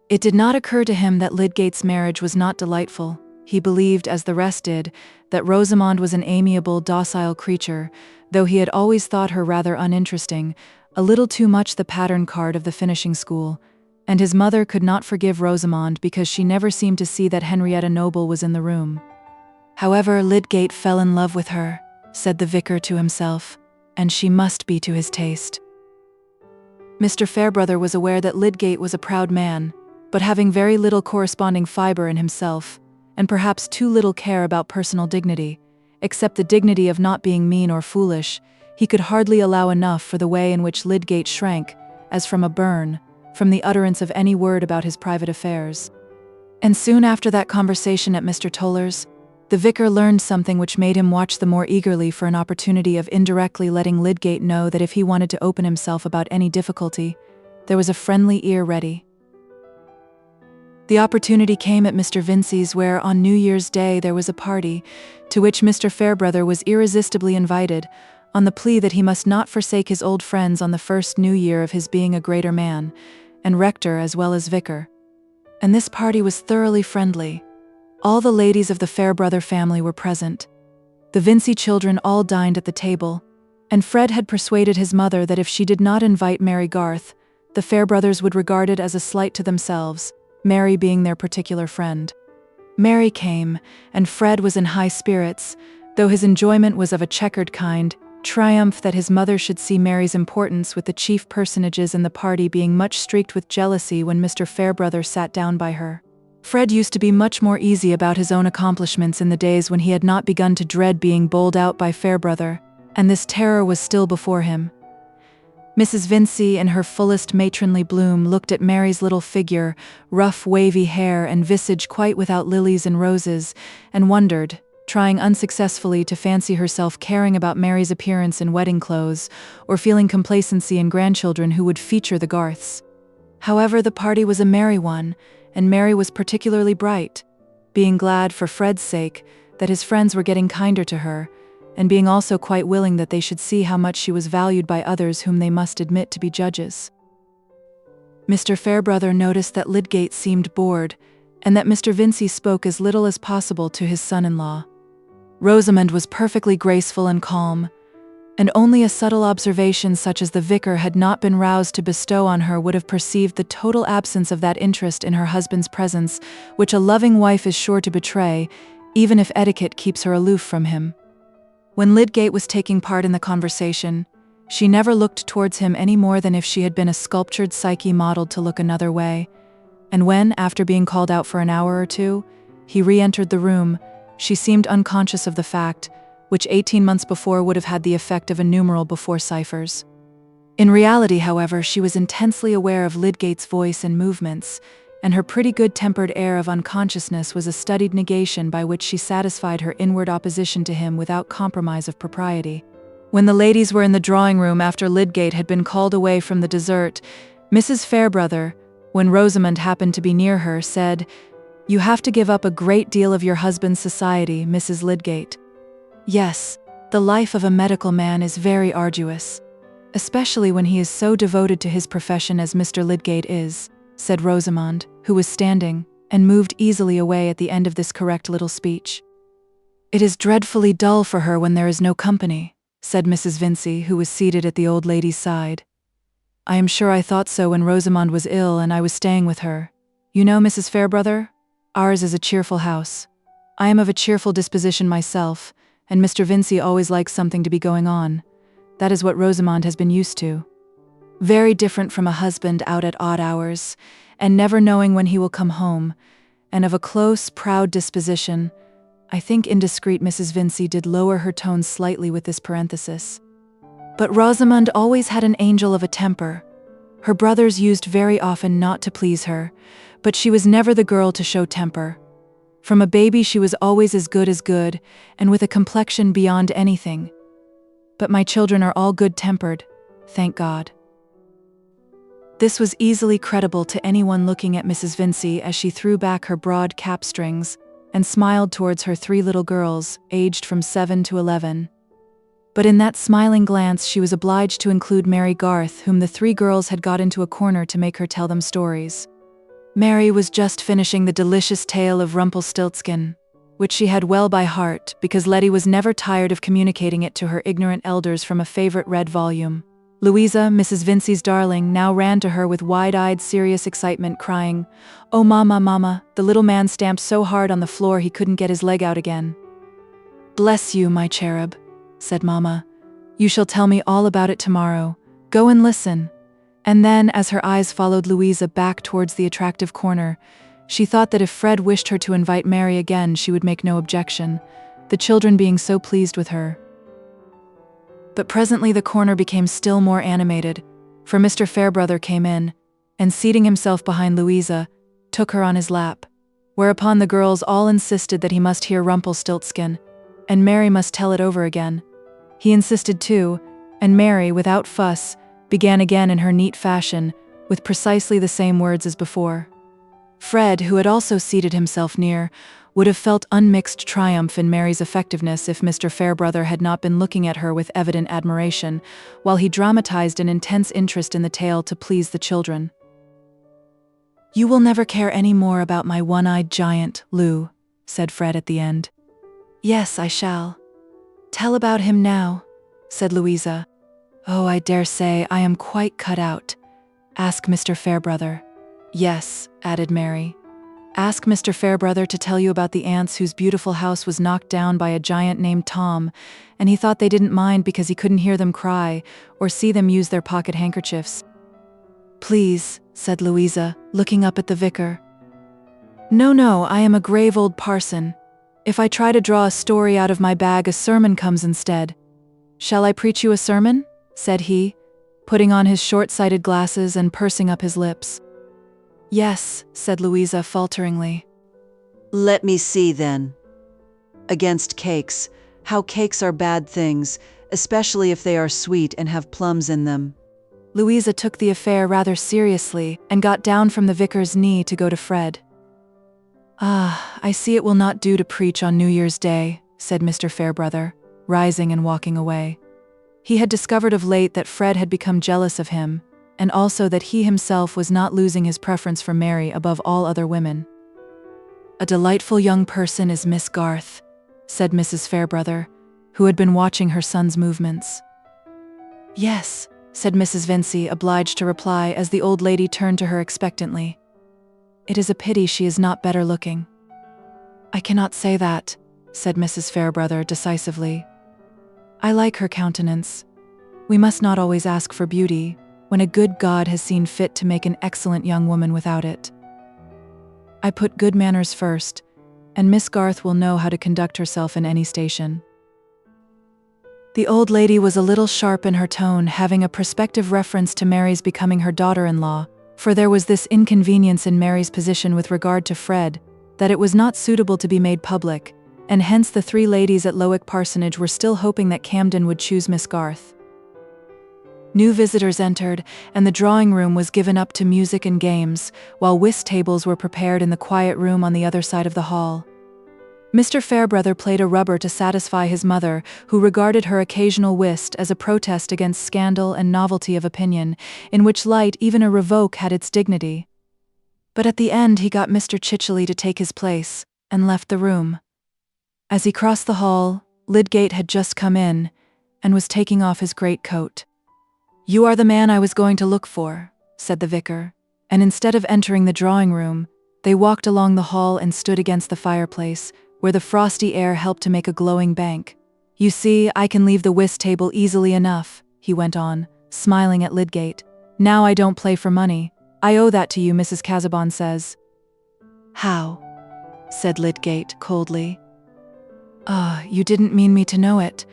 It did not occur to him that Lydgate's marriage was not delightful. He believed, as the rest did, that Rosamond was an amiable, docile creature, though he had always thought her rather uninteresting, a little too much the pattern card of the finishing school, and his mother could not forgive Rosamond because she never seemed to see that Henrietta Noble was in the room. However, Lydgate fell in love with her, said the vicar to himself, and she must be to his taste. Mr. Fairbrother was aware that Lydgate was a proud man, but having very little corresponding fibre in himself, and perhaps too little care about personal dignity, except the dignity of not being mean or foolish, he could hardly allow enough for the way in which Lydgate shrank, as from a burn, from the utterance of any word about his private affairs. And soon after that conversation at Mr. Toller's, the vicar learned something which made him watch the more eagerly for an opportunity of indirectly letting Lydgate know that if he wanted to open himself about any difficulty, there was a friendly ear ready. The opportunity came at Mr. Vincey's, where on New Year's Day there was a party, to which Mr. Fairbrother was irresistibly invited, on the plea that he must not forsake his old friends on the first New Year of his being a greater man, and rector as well as vicar. And this party was thoroughly friendly. All the ladies of the Fairbrother family were present. The Vincey children all dined at the table, and Fred had persuaded his mother that if she did not invite Mary Garth, the Fairbrothers would regard it as a slight to themselves, Mary being their particular friend. Mary came, and Fred was in high spirits, though his enjoyment was of a checkered kind, triumph that his mother should see Mary's importance with the chief personages in the party being much streaked with jealousy when Mr. Fairbrother sat down by her. Fred used to be much more easy about his own accomplishments in the days when he had not begun to dread being bowled out by Fairbrother, and this terror was still before him. Mrs. Vincy, in her fullest matronly bloom, looked at Mary's little figure, rough wavy hair and visage quite without lilies and roses, and wondered, trying unsuccessfully to fancy herself caring about Mary's appearance in wedding clothes, or feeling complacency in grandchildren who would feature the Garths. However, the party was a merry one, and Mary was particularly bright, being glad for Fred's sake that his friends were getting kinder to her, and being also quite willing that they should see how much she was valued by others whom they must admit to be judges. Mr. Fairbrother noticed that Lydgate seemed bored, and that Mr. Vincy spoke as little as possible to his son-in-law. Rosamond was perfectly graceful and calm, and only a subtle observation such as the vicar had not been roused to bestow on her would have perceived the total absence of that interest in her husband's presence which a loving wife is sure to betray, even if etiquette keeps her aloof from him. When Lydgate was taking part in the conversation, she never looked towards him any more than if she had been a sculptured Psyche modeled to look another way, and when, after being called out for an hour or two, he re-entered the room, she seemed unconscious of the fact, which 18 months before would have had the effect of a numeral before ciphers. In reality, however, she was intensely aware of Lydgate's voice and movements, and her pretty good-tempered air of unconsciousness was a studied negation by which she satisfied her inward opposition to him without compromise of propriety. When the ladies were in the drawing-room after Lydgate had been called away from the dessert, Mrs. Fairbrother, when Rosamond happened to be near her, said, "You have to give up a great deal of your husband's society, Mrs. Lydgate." "Yes, the life of a medical man is very arduous, especially when he is so devoted to his profession as Mr. Lydgate is," said Rosamond, who was standing, and moved easily away at the end of this correct little speech. "It is dreadfully dull for her when there is no company," said Mrs. Vincy, who was seated at the old lady's side. "I am sure I thought so when Rosamond was ill and I was staying with her. You know, Mrs. Fairbrother, ours is a cheerful house. I am of a cheerful disposition myself, and Mr. Vincy always likes something to be going on. That is what Rosamond has been used to. Very different from a husband out at odd hours, and never knowing when he will come home, and of a close, proud disposition." I think indiscreet Mrs. Vincy did lower her tone slightly with this parenthesis. "But Rosamond always had an angel of a temper. Her brothers used very often not to please her, but she was never the girl to show temper. From a baby she was always as good, and with a complexion beyond anything. But my children are all good-tempered, thank God." This was easily credible to anyone looking at Mrs. Vincy as she threw back her broad cap strings and smiled towards her 3 little girls, aged from 7 to 11. But in that smiling glance she was obliged to include Mary Garth, whom the 3 girls had got into a corner to make her tell them stories. Mary was just finishing the delicious tale of Rumpelstiltskin, which she had well by heart, because Letty was never tired of communicating it to her ignorant elders from a favorite red volume. Louisa, Mrs. Vincy's darling, now ran to her with wide-eyed, serious excitement, crying, "Oh, Mama, Mama, the little man stamped so hard on the floor he couldn't get his leg out again." "Bless you, my cherub," said Mama. "You shall tell me all about it tomorrow. Go and listen." And then, as her eyes followed Louisa back towards the attractive corner, she thought that if Fred wished her to invite Mary again she would make no objection, the children being so pleased with her. But presently the corner became still more animated, for Mr. Fairbrother came in, and seating himself behind Louisa, took her on his lap, whereupon the girls all insisted that he must hear Rumpelstiltskin, and Mary must tell it over again. He insisted too, and Mary, without fuss, began again in her neat fashion, with precisely the same words as before. Fred, who had also seated himself near, would have felt unmixed triumph in Mary's effectiveness if Mr. Fairbrother had not been looking at her with evident admiration, while he dramatized an intense interest in the tale to please the children. "You will never care any more about my one-eyed giant, Lou," said Fred at the end. "Yes, I shall. Tell about him now," said Louisa. "Oh, I dare say I am quite cut out. Ask Mr. Fairbrother." "Yes," added Mary. "Ask Mr. Fairbrother to tell you about the aunts whose beautiful house was knocked down by a giant named Tom, and he thought they didn't mind because he couldn't hear them cry or see them use their pocket handkerchiefs." "Please," said Louisa, looking up at the vicar. No, no, I am a grave old parson. If I try to draw a story out of my bag, a sermon comes instead. Shall I preach you a sermon? Said he, putting on his short-sighted glasses and pursing up his lips. Yes, said Louisa falteringly. Let me see, then. Against cakes, how cakes are bad things, especially if they are sweet and have plums in them. Louisa took the affair rather seriously and got down from the vicar's knee to go to Fred. Ah, I see it will not do to preach on New Year's Day, said Mr. Fairbrother, rising and walking away. He had discovered of late that Fred had become jealous of him, and also that he himself was not losing his preference for Mary above all other women. A delightful young person is Miss Garth, said Mrs. Fairbrother, who had been watching her son's movements. Yes, said Mrs. Vincey, obliged to reply as the old lady turned to her expectantly. It is a pity she is not better looking. I cannot say that, said Mrs. Fairbrother decisively. I like her countenance. We must not always ask for beauty, when a good God has seen fit to make an excellent young woman without it. I put good manners first, and Miss Garth will know how to conduct herself in any station. The old lady was a little sharp in her tone, having a prospective reference to Mary's becoming her daughter-in-law, for there was this inconvenience in Mary's position with regard to Fred, that it was not suitable to be made public, and hence the three ladies at LXIX Parsonage were still hoping that Camden would choose Miss Garth. New visitors entered, and the drawing-room was given up to music and games, while whist tables were prepared in the quiet room on the other side of the hall. Mr. Fairbrother played a rubber to satisfy his mother, who regarded her occasional whist as a protest against scandal and novelty of opinion, in which light even a revoke had its dignity. But at the end he got Mr. Chichely to take his place, and left the room. As he crossed the hall, Lydgate had just come in, and was taking off his great coat. "You are the man I was going to look for," said the vicar, and instead of entering the drawing-room, they walked along the hall and stood against the fireplace, where the frosty air helped to make a glowing bank. "You see, I can leave the whist table easily enough," he went on, smiling at Lydgate. "Now I don't play for money. I owe that to you, Mrs. Casaubon says." "How?" said Lydgate coldly. "Ah, you didn't mean me to know it.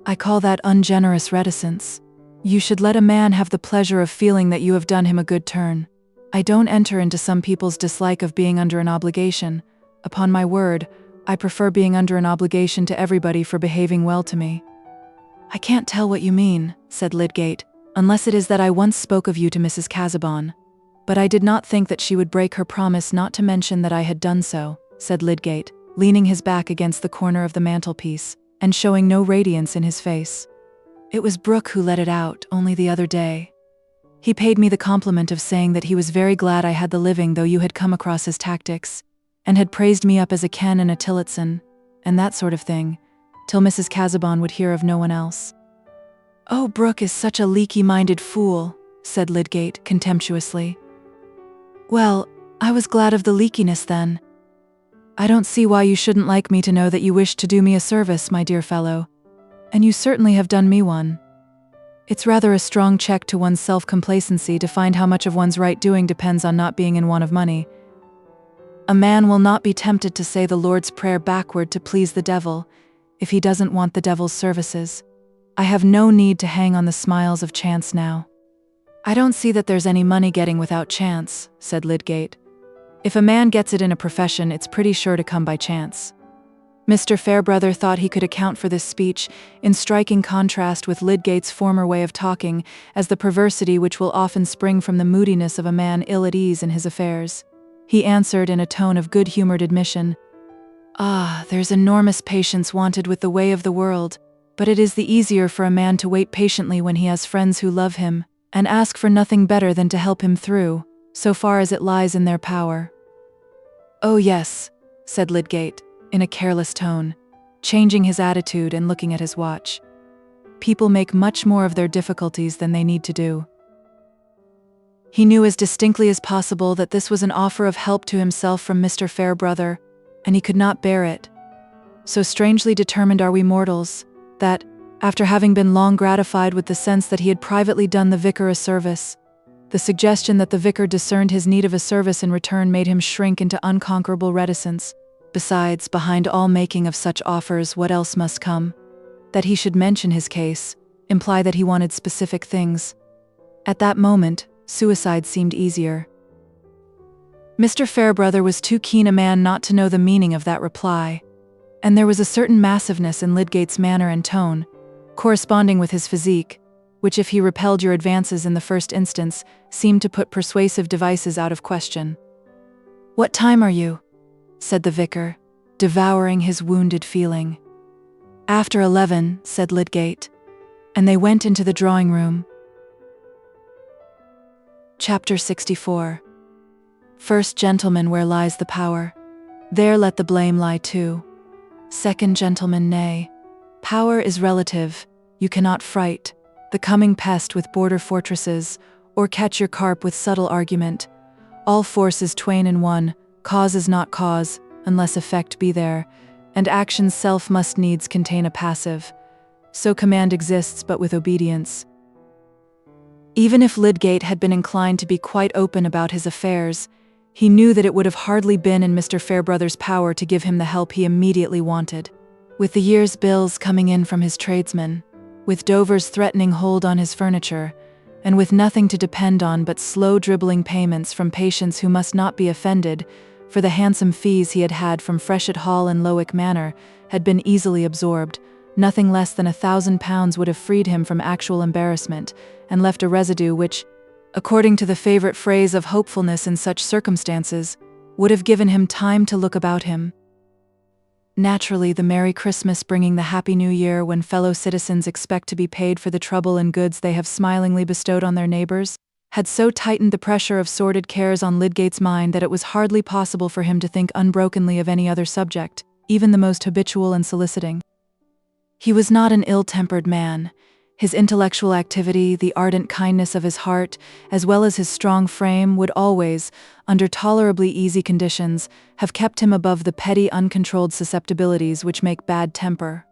I call that ungenerous reticence. You should let a man have the pleasure of feeling that you have done him a good turn. I don't enter into some people's dislike of being under an obligation. Upon my word, I prefer being under an obligation to everybody for behaving well to me." "I can't tell what you mean," said Lydgate, "unless it is that I once spoke of you to Mrs. Casaubon. But I did not think that she would break her promise not to mention that I had done so," said Lydgate, leaning his back against the corner of the mantelpiece, and showing no radiance in his face. "It was Brooke who let it out, only the other day. He paid me the compliment of saying that he was very glad I had the living though you had come across his tactics, and had praised me up as a Ken and a Tillotson, and that sort of thing, till Mrs. Casaubon would hear of no one else." "Oh, Brooke is such a leaky-minded fool," said Lydgate contemptuously. "Well, I was glad of the leakiness then. I don't see why you shouldn't like me to know that you wished to do me a service, my dear fellow. And you certainly have done me one. It's rather a strong check to one's self-complacency to find how much of one's right doing depends on not being in want of money. A man will not be tempted to say the Lord's Prayer backward to please the devil, if he doesn't want the devil's services. I have no need to hang on the smiles of chance now." "I don't see that there's any money getting without chance," said Lydgate. "If a man gets it in a profession, it's pretty sure to come by chance." Mr. Fairbrother thought he could account for this speech, in striking contrast with Lydgate's former way of talking, as the perversity which will often spring from the moodiness of a man ill at ease in his affairs. He answered in a tone of good-humored admission, "Ah, there's enormous patience wanted with the way of the world, but it is the easier for a man to wait patiently when he has friends who love him, and ask for nothing better than to help him through, so far as it lies in their power." "Oh yes," said Lydgate, in a careless tone, changing his attitude and looking at his watch. "People make much more of their difficulties than they need to do." He knew as distinctly as possible that this was an offer of help to himself from Mr. Fairbrother, and he could not bear it. So strangely determined are we mortals, that, after having been long gratified with the sense that he had privately done the vicar a service, The suggestion that the vicar discerned his need of a service in return made him shrink into unconquerable reticence. Besides, behind all making of such offers, what else must come? That he should mention his case, imply that he wanted specific things. At that moment, suicide seemed easier. Mr. Fairbrother was too keen a man not to know the meaning of that reply, and there was a certain massiveness in Lydgate's manner and tone, corresponding with his physique, which, if he repelled your advances in the first instance, seemed to put persuasive devices out of question. "What time are you?" said the vicar, devouring his wounded feeling. "After 11, said Lydgate, and they went into the drawing-room. Chapter 64. First gentleman, where lies the power? There let the blame lie too. Second gentleman, nay. Power is relative, you cannot fright the coming pest with border fortresses, or catch your carp with subtle argument. All force is twain in one, cause is not cause, unless effect be there, and action's self must needs contain a passive. So command exists but with obedience. Even if Lydgate had been inclined to be quite open about his affairs, he knew that it would have hardly been in Mr. Fairbrother's power to give him the help he immediately wanted. With the year's bills coming in from his tradesmen, with Dover's threatening hold on his furniture, and with nothing to depend on but slow dribbling payments from patients who must not be offended, for the handsome fees he had had from Freshitt Hall and Lowick Manor had been easily absorbed. Nothing less than £1,000 would have freed him from actual embarrassment, and left a residue which, according to the favourite phrase of hopefulness in such circumstances, would have given him time to look about him. Naturally, the Merry Christmas bringing the Happy New Year, when fellow citizens expect to be paid for the trouble and goods they have smilingly bestowed on their neighbours, had so tightened the pressure of sordid cares on Lydgate's mind that it was hardly possible for him to think unbrokenly of any other subject, even the most habitual and soliciting. He was not an ill-tempered man. His intellectual activity, the ardent kindness of his heart, as well as his strong frame, would always, under tolerably easy conditions, have kept him above the petty, uncontrolled susceptibilities which make bad temper.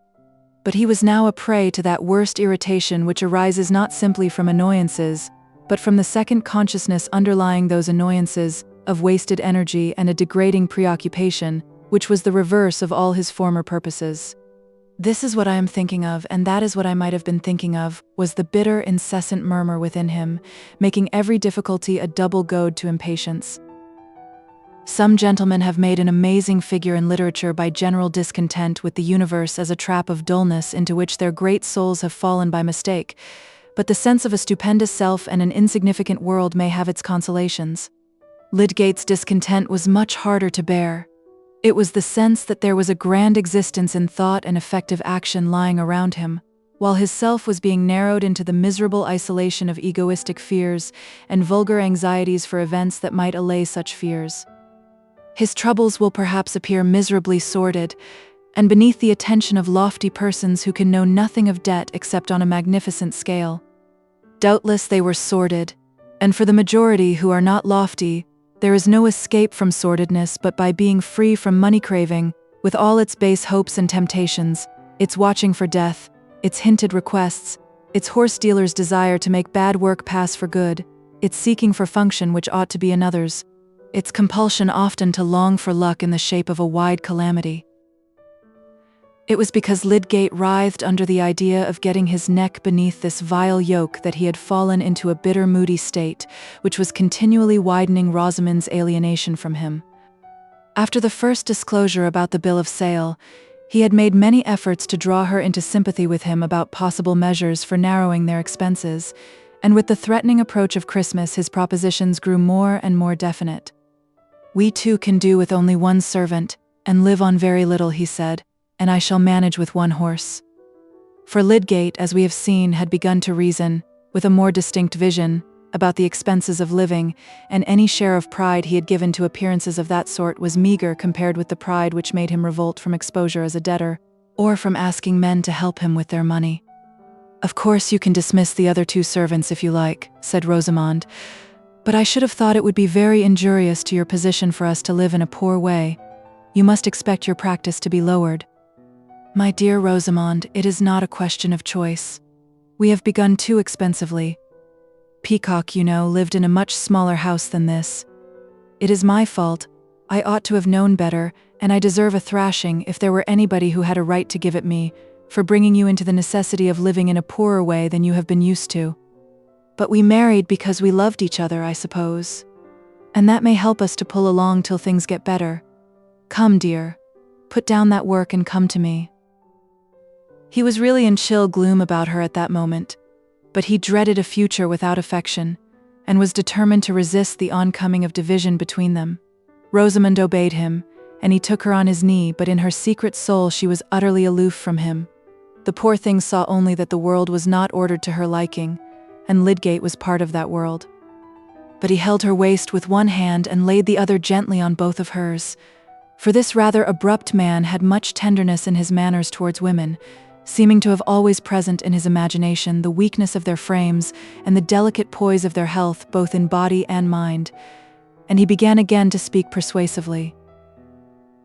But he was now a prey to that worst irritation which arises not simply from annoyances, but from the second consciousness underlying those annoyances, of wasted energy and a degrading preoccupation, which was the reverse of all his former purposes. "This is what I am thinking of, and that is what I might have been thinking of," was the bitter, incessant murmur within him, making every difficulty a double goad to impatience. Some gentlemen have made an amazing figure in literature by general discontent with the universe as a trap of dullness into which their great souls have fallen by mistake, but the sense of a stupendous self and an insignificant world may have its consolations. Lydgate's discontent was much harder to bear. It was the sense that there was a grand existence in thought and effective action lying around him, while his self was being narrowed into the miserable isolation of egoistic fears and vulgar anxieties for events that might allay such fears. His troubles will perhaps appear miserably sordid, and beneath the attention of lofty persons who can know nothing of debt except on a magnificent scale. Doubtless they were sordid, and for the majority who are not lofty, there is no escape from sordidness but by being free from money-craving, with all its base hopes and temptations, its watching for death, its hinted requests, its horse-dealer's desire to make bad work pass for good, its seeking for function which ought to be another's, its compulsion often to long for luck in the shape of a wide calamity. It was because Lydgate writhed under the idea of getting his neck beneath this vile yoke that he had fallen into a bitter, moody state, which was continually widening Rosamond's alienation from him. After the first disclosure about the bill of sale, he had made many efforts to draw her into sympathy with him about possible measures for narrowing their expenses, and with the threatening approach of Christmas his propositions grew more and more definite. "We two can do with only one servant, and live on very little," he said, "and I shall manage with one horse." For Lydgate, as we have seen, had begun to reason, with a more distinct vision, about the expenses of living, and any share of pride he had given to appearances of that sort was meagre compared with the pride which made him revolt from exposure as a debtor, or from asking men to help him with their money. "Of course you can dismiss the other two servants if you like," said Rosamond, "but I should have thought it would be very injurious to your position for us to live in a poor way. You must expect your practice to be lowered." "My dear Rosamond, it is not a question of choice. We have begun too expensively. Peacock, lived in a much smaller house than this. It is my fault. I ought to have known better, and I deserve a thrashing if there were anybody who had a right to give it me, for bringing you into the necessity of living in a poorer way than you have been used to. But we married because we loved each other, I suppose. And that may help us to pull along till things get better. Come, dear. Put down that work and come to me. He was really in chill gloom about her at that moment, but he dreaded a future without affection, and was determined to resist the oncoming of division between them. Rosamond obeyed him, and he took her on his knee, but in her secret soul she was utterly aloof from him. The poor thing saw only that the world was not ordered to her liking, and Lydgate was part of that world. But he held her waist with one hand and laid the other gently on both of hers. For this rather abrupt man had much tenderness in his manners towards women, seeming to have always present in his imagination the weakness of their frames and the delicate poise of their health both in body and mind. And he began again to speak persuasively.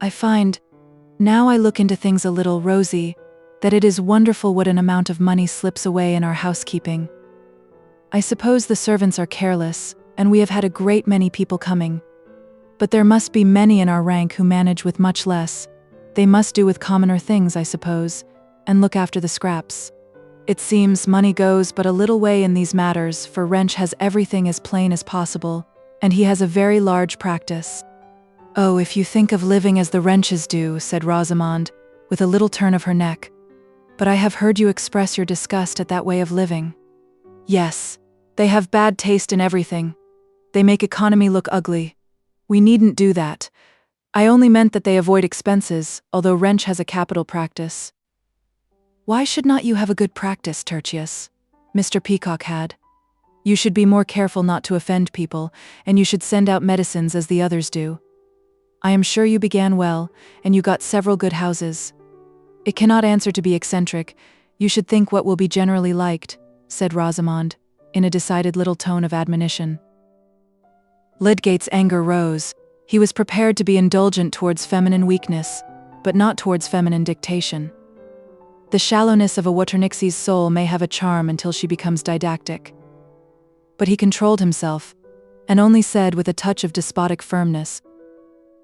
I find, now I look into things a little, Rosie, that it is wonderful what an amount of money slips away in our housekeeping. I suppose the servants are careless, and we have had a great many people coming. But there must be many in our rank who manage with much less. They must do with commoner things, I suppose, and look after the scraps. It seems money goes but a little way in these matters, for Wrench has everything as plain as possible, and he has a very large practice. Oh, if you think of living as the Wrenches do, said Rosamond, with a little turn of her neck. But I have heard you express your disgust at that way of living. Yes, they have bad taste in everything. They make economy look ugly. We needn't do that. I only meant that they avoid expenses, although Wrench has a capital practice. Why should not you have a good practice, Tertius? Mr. Peacock had. You should be more careful not to offend people, and you should send out medicines as the others do. I am sure you began well, and you got several good houses. It cannot answer to be eccentric. You should think what will be generally liked, said Rosamond, in a decided little tone of admonition. Lydgate's anger rose. He was prepared to be indulgent towards feminine weakness, but not towards feminine dictation. The shallowness of a Waternixi's soul may have a charm until she becomes didactic. But he controlled himself, and only said with a touch of despotic firmness,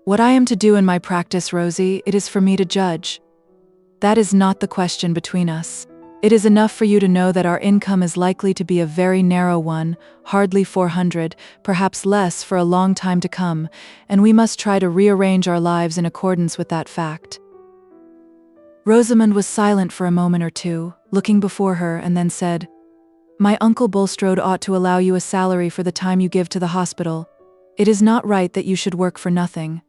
What I am to do in my practice, Rosie, it is for me to judge. That is not the question between us. It is enough for you to know that our income is likely to be a very narrow one, hardly 400, perhaps less for a long time to come, and we must try to rearrange our lives in accordance with that fact. Rosamond was silent for a moment or two, looking before her, and then said, My uncle Bulstrode ought to allow you a salary for the time you give to the hospital. It is not right that you should work for nothing.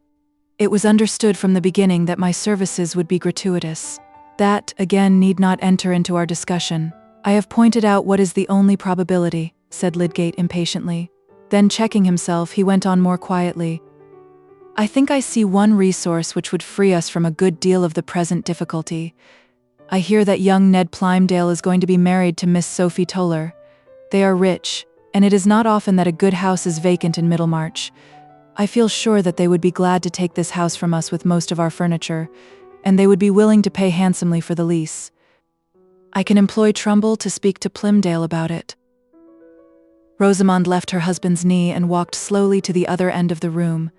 It was understood from the beginning that my services would be gratuitous. That, again, need not enter into our discussion. I have pointed out what is the only probability, said Lydgate impatiently. Then checking himself, he went on more quietly. I think I see one resource which would free us from a good deal of the present difficulty. I hear that young Ned Plymdale is going to be married to Miss Sophie Toller. They are rich, and it is not often that a good house is vacant in Middlemarch. I feel sure that they would be glad to take this house from us with most of our furniture, and they would be willing to pay handsomely for the lease. I can employ Trumbull to speak to Plymdale about it. Rosamond left her husband's knee and walked slowly to the other end of the room.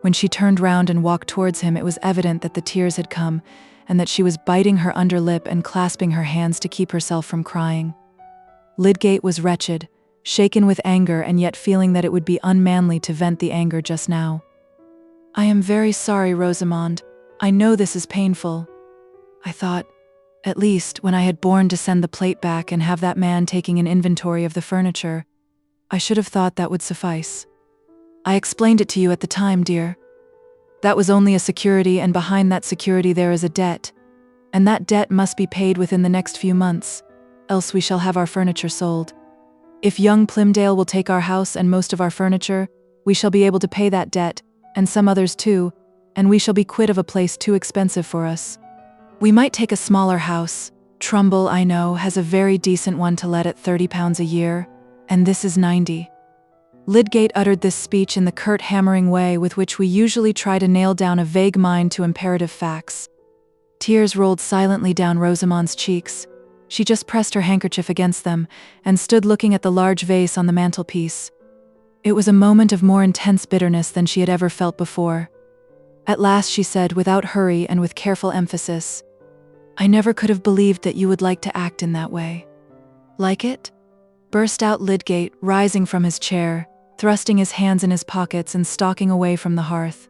When she turned round and walked towards him, it was evident that the tears had come, and that she was biting her under lip and clasping her hands to keep herself from crying. Lydgate was wretched, shaken with anger, and yet feeling that it would be unmanly to vent the anger just now. I am very sorry, Rosamond. I know this is painful. I thought, at least, when I had borne to send the plate back and have that man taking an inventory of the furniture, I should have thought that would suffice. I explained it to you at the time, dear. That was only a security, and behind that security there is a debt, and that debt must be paid within the next few months, else we shall have our furniture sold. If young Plymdale will take our house and most of our furniture, we shall be able to pay that debt, and some others too, and we shall be quit of a place too expensive for us. We might take a smaller house. Trumbull, I know, has a very decent one to let at £30 a year, and this is 90. Lydgate uttered this speech in the curt hammering way with which we usually try to nail down a vague mind to imperative facts. Tears rolled silently down Rosamond's cheeks, She just pressed her handkerchief against them and stood looking at the large vase on the mantelpiece. It was a moment of more intense bitterness than she had ever felt before. At last she said, without hurry and with careful emphasis, "I never could have believed that you would like to act in that way." "Like it?" burst out Lydgate, rising from his chair, thrusting his hands in his pockets and stalking away from the hearth.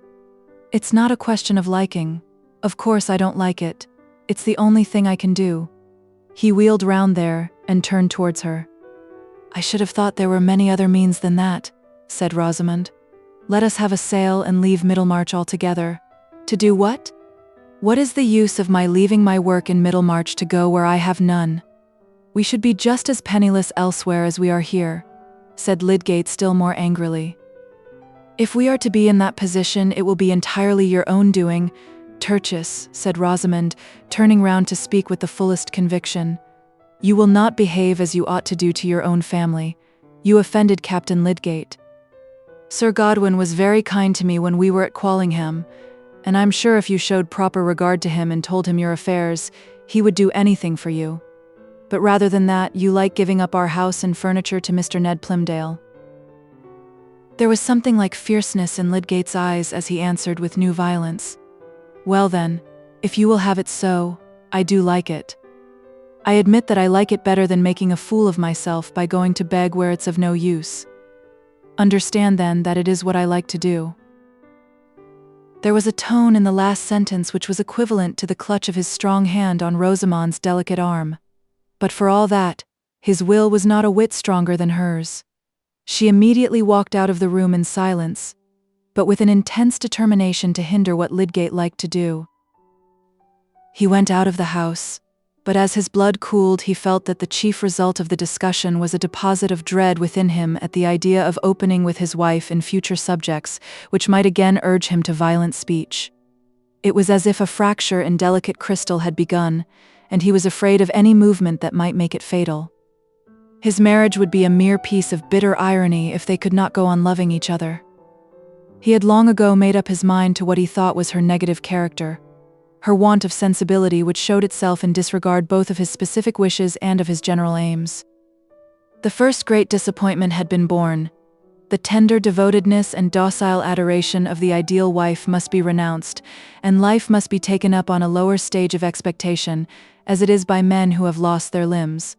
"It's not a question of liking. Of course I don't like it. It's the only thing I can do." He wheeled round there and turned towards her. "I should have thought there were many other means than that," said Rosamond. "Let us have a sale and leave Middlemarch altogether." "To do what?" "What is the use of my leaving my work in Middlemarch to go where I have none? We should be just as penniless elsewhere as we are here," said Lydgate still more angrily. "If we are to be in that position, it will be entirely your own doing." "Tertius," said Rosamond, turning round to speak with the fullest conviction, "you will not behave as you ought to do to your own family. You offended Captain Lydgate. Sir Godwin was very kind to me when we were at Quallingham, and I'm sure if you showed proper regard to him and told him your affairs, he would do anything for you. But rather than that, you like giving up our house and furniture to Mr. Ned Plymdale." There was something like fierceness in Lydgate's eyes as he answered with new violence, "Well then, if you will have it so, I do like it. I admit that I like it better than making a fool of myself by going to beg where it's of no use. Understand then that it is what I like to do." There was a tone in the last sentence which was equivalent to the clutch of his strong hand on Rosamond's delicate arm. But for all that, his will was not a whit stronger than hers. She immediately walked out of the room in silence, but with an intense determination to hinder what Lydgate liked to do. He went out of the house, but as his blood cooled, he felt that the chief result of the discussion was a deposit of dread within him at the idea of opening with his wife in future subjects, which might again urge him to violent speech. It was as if a fracture in delicate crystal had begun, and he was afraid of any movement that might make it fatal. His marriage would be a mere piece of bitter irony if they could not go on loving each other. He had long ago made up his mind to what he thought was her negative character, her want of sensibility which showed itself in disregard both of his specific wishes and of his general aims. The first great disappointment had been borne. The tender devotedness and docile adoration of the ideal wife must be renounced, and life must be taken up on a lower stage of expectation, as it is by men who have lost their limbs.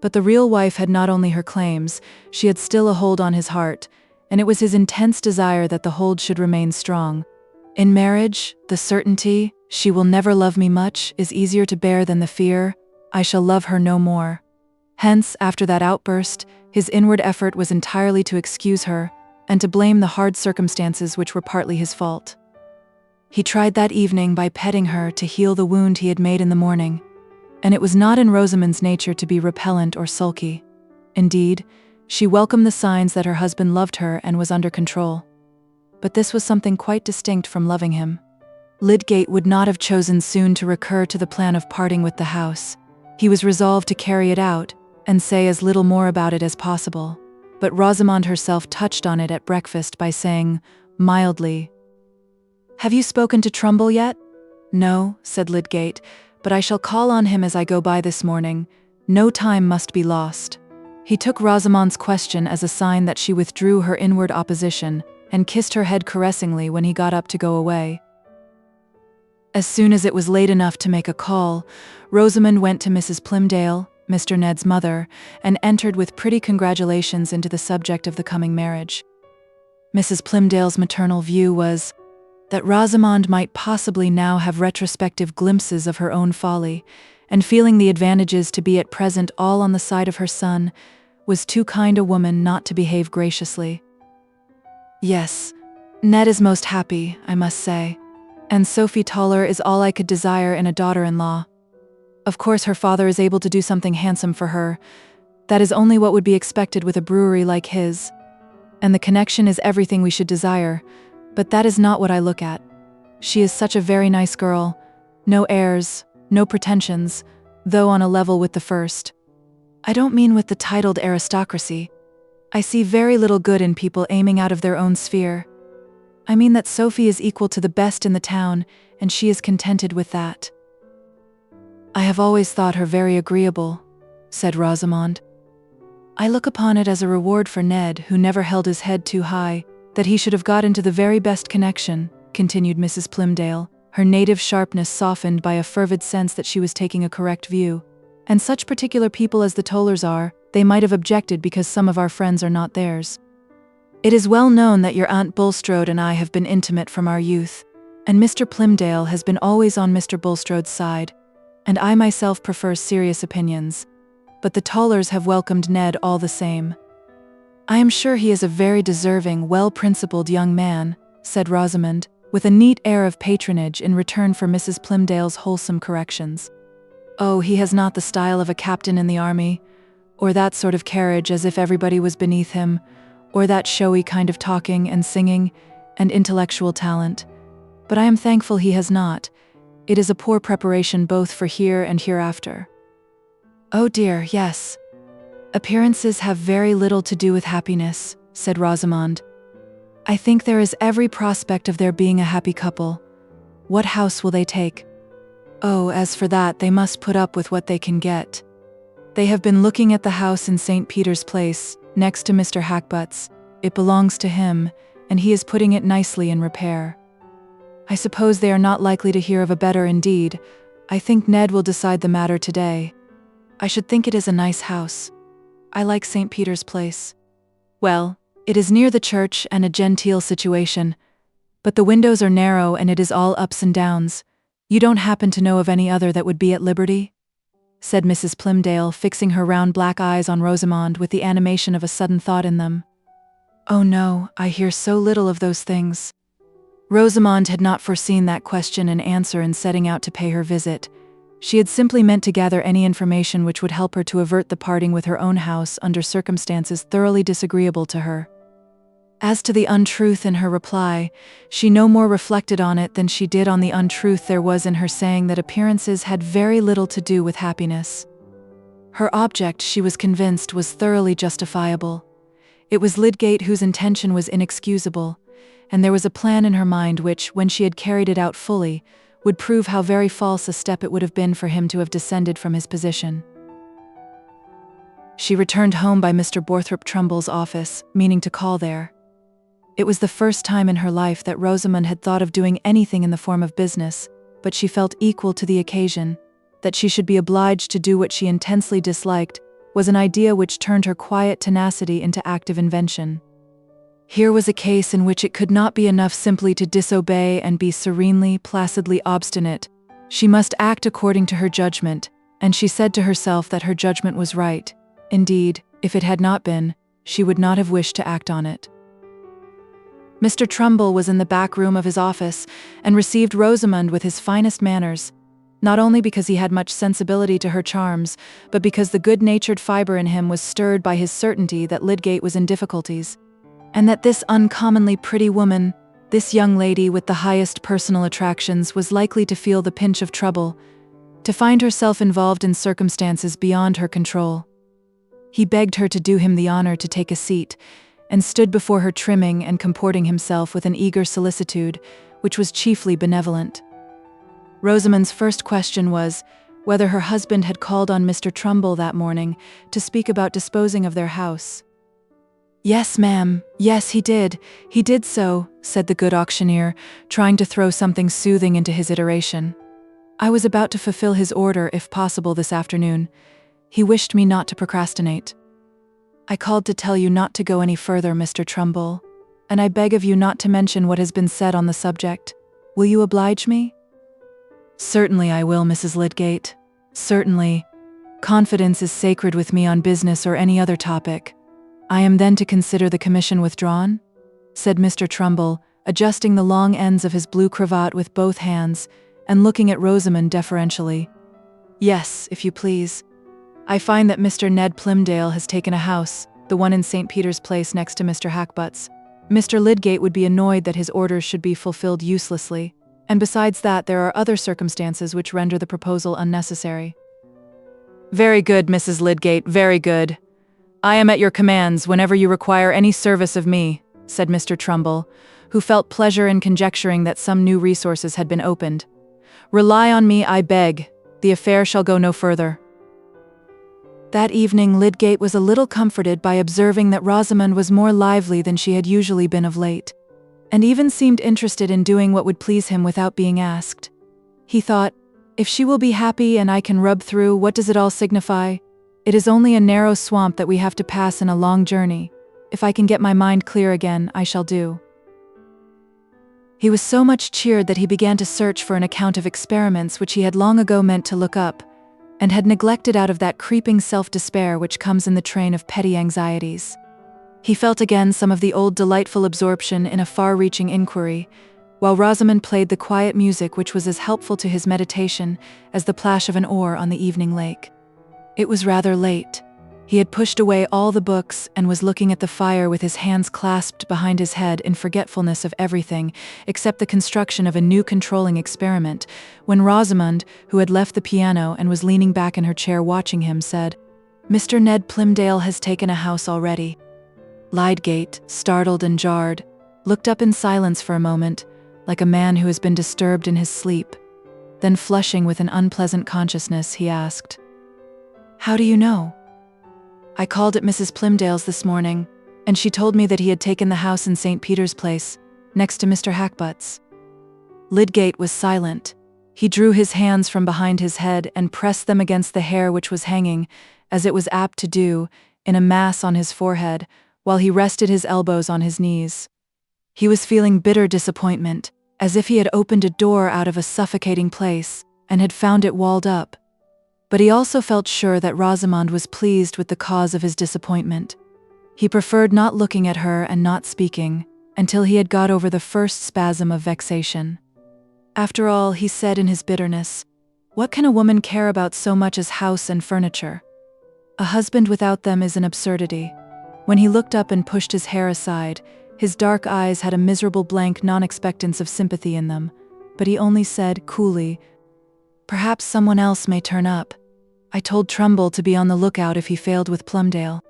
But the real wife had not only her claims, she had still a hold on his heart, and it was his intense desire that the hold should remain strong. In marriage, the certainty, "She will never love me much," is easier to bear than the fear, "I shall love her no more." Hence, after that outburst, his inward effort was entirely to excuse her, and to blame the hard circumstances which were partly his fault. He tried that evening by petting her to heal the wound he had made in the morning, and it was not in Rosamond's nature to be repellent or sulky. Indeed, she welcomed the signs that her husband loved her and was under control. But this was something quite distinct from loving him. Lydgate would not have chosen soon to recur to the plan of parting with the house. He was resolved to carry it out, and say as little more about it as possible. But Rosamond herself touched on it at breakfast by saying, mildly, "Have you spoken to Trumbull yet?" "No," said Lydgate, "but I shall call on him as I go by this morning. No time must be lost." He took Rosamond's question as a sign that she withdrew her inward opposition, and kissed her head caressingly when he got up to go away. As soon as it was late enough to make a call, Rosamond went to Mrs. Plymdale, Mr. Ned's mother, and entered with pretty congratulations into the subject of the coming marriage. Mrs. Plymdale's maternal view was that Rosamond might possibly now have retrospective glimpses of her own folly, and feeling the advantages to be at present all on the side of her son, was too kind a woman not to behave graciously. "Yes, Ned is most happy, I must say, and Sophie Toller is all I could desire in a daughter-in-law. Of course her father is able to do something handsome for her. That is only what would be expected with a brewery like his. And the connection is everything we should desire, but that is not what I look at. She is such a very nice girl. No airs, no pretensions, though on a level with the first. I don't mean with the titled aristocracy. I see very little good in people aiming out of their own sphere. I mean that Sophie is equal to the best in the town, and she is contented with that." "I have always thought her very agreeable," said Rosamond. "I look upon it as a reward for Ned, who never held his head too high, that he should have got into the very best connection," continued Mrs. Plymdale, her native sharpness softened by a fervid sense that she was taking a correct view. "And such particular people as the Tollers are, they might have objected because some of our friends are not theirs. It is well known that your Aunt Bulstrode and I have been intimate from our youth, and Mr. Plymdale has been always on Mr. Bulstrode's side, and I myself prefer serious opinions. But the Tollers have welcomed Ned all the same." "I am sure he is a very deserving, well-principled young man," said Rosamond, with a neat air of patronage in return for Mrs. Plymdale's wholesome corrections. "Oh, he has not the style of a captain in the army, or that sort of carriage as if everybody was beneath him, or that showy kind of talking and singing and intellectual talent. But I am thankful he has not. It is a poor preparation both for here and hereafter." "Oh dear, yes. Appearances have very little to do with happiness," said Rosamond. "I think there is every prospect of their being a happy couple. What house will they take?" "Oh, as for that, they must put up with what they can get. They have been looking at the house in St. Peter's Place, next to Mr. Hackbutt's. It belongs to him, and he is putting it nicely in repair. I suppose they are not likely to hear of a better indeed. I think Ned will decide the matter today. I should think it is a nice house. I like St. Peter's Place. Well, it is near the church and a genteel situation, but the windows are narrow and it is all ups and downs. You don't happen to know of any other that would be at liberty?" said Mrs. Plymdale, fixing her round black eyes on Rosamond with the animation of a sudden thought in them. "Oh no, I hear so little of those things." Rosamond had not foreseen that question and answer in setting out to pay her visit. She had simply meant to gather any information which would help her to avert the parting with her own house under circumstances thoroughly disagreeable to her. As to the untruth in her reply, she no more reflected on it than she did on the untruth there was in her saying that appearances had very little to do with happiness. Her object, she was convinced, was thoroughly justifiable. It was Lydgate whose intention was inexcusable, and there was a plan in her mind which, when she had carried it out fully, would prove how very false a step it would have been for him to have descended from his position. She returned home by Mr. Borthrop Trumbull's office, meaning to call there. It was the first time in her life that Rosamond had thought of doing anything in the form of business, but she felt equal to the occasion. That she should be obliged to do what she intensely disliked was an idea which turned her quiet tenacity into active invention. Here was a case in which it could not be enough simply to disobey and be serenely, placidly obstinate. She must act according to her judgment, and she said to herself that her judgment was right. Indeed, if it had not been, she would not have wished to act on it. Mr. Trumbull was in the back room of his office and received Rosamond with his finest manners, not only because he had much sensibility to her charms, but because the good-natured fibre in him was stirred by his certainty that Lydgate was in difficulties, and that this uncommonly pretty woman, this young lady with the highest personal attractions, was likely to feel the pinch of trouble, to find herself involved in circumstances beyond her control. He begged her to do him the honour to take a seat, and stood before her trimming and comporting himself with an eager solicitude, which was chiefly benevolent. Rosamond's first question was whether her husband had called on Mr. Trumbull that morning to speak about disposing of their house. "Yes, ma'am, yes, he did so," said the good auctioneer, trying to throw something soothing into his iteration. "I was about to fulfill his order, if possible, this afternoon. He wished me not to procrastinate. I called to tell you not to go any further, Mr. Trumbull, and I beg of you not to mention what has been said on the subject. Will you oblige me?" "Certainly I will, Mrs. Lydgate. Certainly. Confidence is sacred with me on business or any other topic. I am then to consider the commission withdrawn?" said Mr. Trumbull, adjusting the long ends of his blue cravat with both hands and looking at Rosamond deferentially. "Yes, if you please. I find that Mr. Ned Plymdale has taken a house, the one in St. Peter's Place next to Mr. Hackbutt's. Mr. Lydgate would be annoyed that his orders should be fulfilled uselessly, and besides that there are other circumstances which render the proposal unnecessary." "Very good, Mrs. Lydgate, very good. I am at your commands whenever you require any service of me," said Mr. Trumbull, who felt pleasure in conjecturing that some new resources had been opened. "Rely on me, I beg. The affair shall go no further." That evening Lydgate was a little comforted by observing that Rosamond was more lively than she had usually been of late, and even seemed interested in doing what would please him without being asked. He thought, "If she will be happy and I can rub through, what does it all signify? It is only a narrow swamp that we have to pass in a long journey. If I can get my mind clear again, I shall do." He was so much cheered that he began to search for an account of experiments which he had long ago meant to look up, and had neglected out of that creeping self-despair which comes in the train of petty anxieties. He felt again some of the old delightful absorption in a far-reaching inquiry, while Rosamond played the quiet music which was as helpful to his meditation as the plash of an oar on the evening lake. It was rather late. He had pushed away all the books and was looking at the fire with his hands clasped behind his head in forgetfulness of everything except the construction of a new controlling experiment, when Rosamond, who had left the piano and was leaning back in her chair watching him, said, "Mr. Ned Plymdale has taken a house already." Lydgate, startled and jarred, looked up in silence for a moment, like a man who has been disturbed in his sleep. Then, flushing with an unpleasant consciousness, he asked, "How do you know?" "I called at Mrs. Plymdale's this morning, and she told me that he had taken the house in St. Peter's Place, next to Mr. Hackbutt's." Lydgate was silent. He drew his hands from behind his head and pressed them against the hair which was hanging, as it was apt to do, in a mass on his forehead, while he rested his elbows on his knees. He was feeling bitter disappointment, as if he had opened a door out of a suffocating place, and had found it walled up. But he also felt sure that Rosamond was pleased with the cause of his disappointment. He preferred not looking at her and not speaking, until he had got over the first spasm of vexation. After all, he said in his bitterness, what can a woman care about so much as house and furniture? A husband without them is an absurdity. When he looked up and pushed his hair aside, his dark eyes had a miserable blank non-expectance of sympathy in them, but he only said, coolly, "Perhaps someone else may turn up. I told Trumbull to be on the lookout if he failed with Plumdale."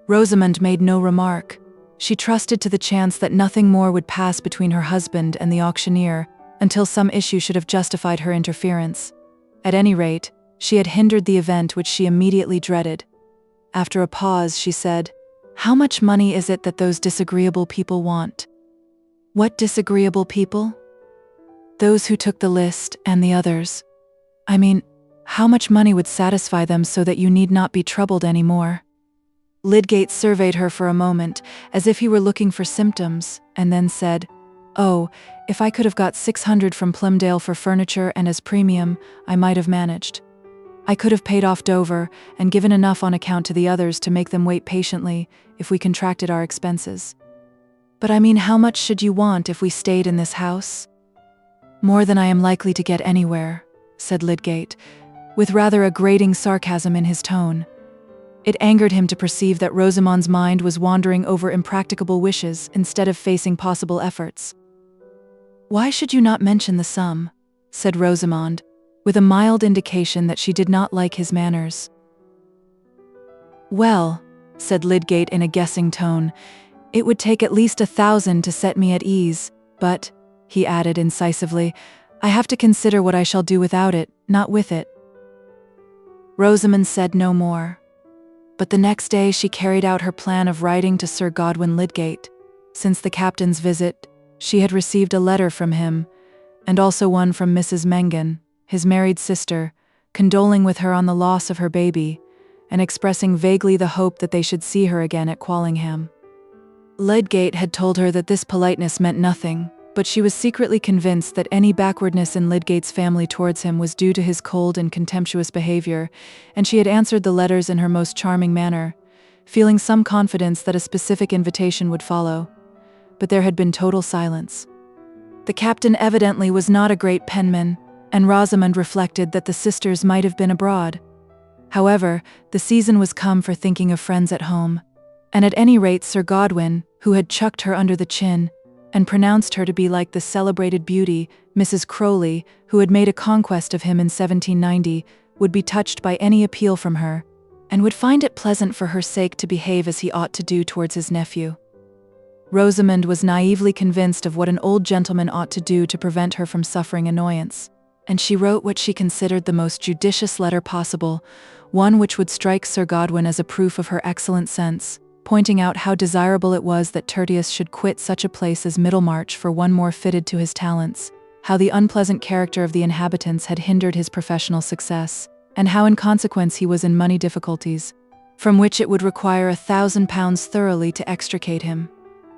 Rosamond made no remark. She trusted to the chance that nothing more would pass between her husband and the auctioneer until some issue should have justified her interference. At any rate, she had hindered the event which she immediately dreaded. After a pause, she said, "How much money is it that those disagreeable people want?" "What disagreeable people?" "Those who took the list, and the others. I mean, how much money would satisfy them so that you need not be troubled any more?" Lydgate surveyed her for a moment, as if he were looking for symptoms, and then said, "Oh, if I could have got 600 from Plymdale for furniture and as premium, I might have managed. I could have paid off Dover, and given enough on account to the others to make them wait patiently, if we contracted our expenses. But I mean, how much should you want if we stayed in this house?" "More than I am likely to get anywhere," said Lydgate, with rather a grating sarcasm in his tone. It angered him to perceive that Rosamond's mind was wandering over impracticable wishes instead of facing possible efforts. "Why should you not mention the sum?" said Rosamond, with a mild indication that she did not like his manners. "Well," said Lydgate in a guessing tone, "it would take at least 1,000 to set me at ease, but," he added incisively, "I have to consider what I shall do without it, not with it." Rosamond said no more. But the next day she carried out her plan of writing to Sir Godwin Lydgate. Since the captain's visit, she had received a letter from him, and also one from Mrs. Mengan, his married sister, condoling with her on the loss of her baby, and expressing vaguely the hope that they should see her again at Quallingham. Lydgate had told her that this politeness meant nothing, but she was secretly convinced that any backwardness in Lydgate's family towards him was due to his cold and contemptuous behavior, and she had answered the letters in her most charming manner, feeling some confidence that a specific invitation would follow. But there had been total silence. The captain evidently was not a great penman, and Rosamond reflected that the sisters might have been abroad. However, the season was come for thinking of friends at home, and at any rate Sir Godwin, who had chucked her under the chin, and pronounced her to be like the celebrated beauty, Mrs. Crowley, who had made a conquest of him in 1790, would be touched by any appeal from her, and would find it pleasant for her sake to behave as he ought to do towards his nephew. Rosamond was naively convinced of what an old gentleman ought to do to prevent her from suffering annoyance. and she wrote what she considered the most judicious letter possible, one which would strike Sir Godwin as a proof of her excellent sense, pointing out how desirable it was that Tertius should quit such a place as Middlemarch for one more fitted to his talents, how the unpleasant character of the inhabitants had hindered his professional success, and how in consequence he was in money difficulties, from which it would require £1,000 thoroughly to extricate him.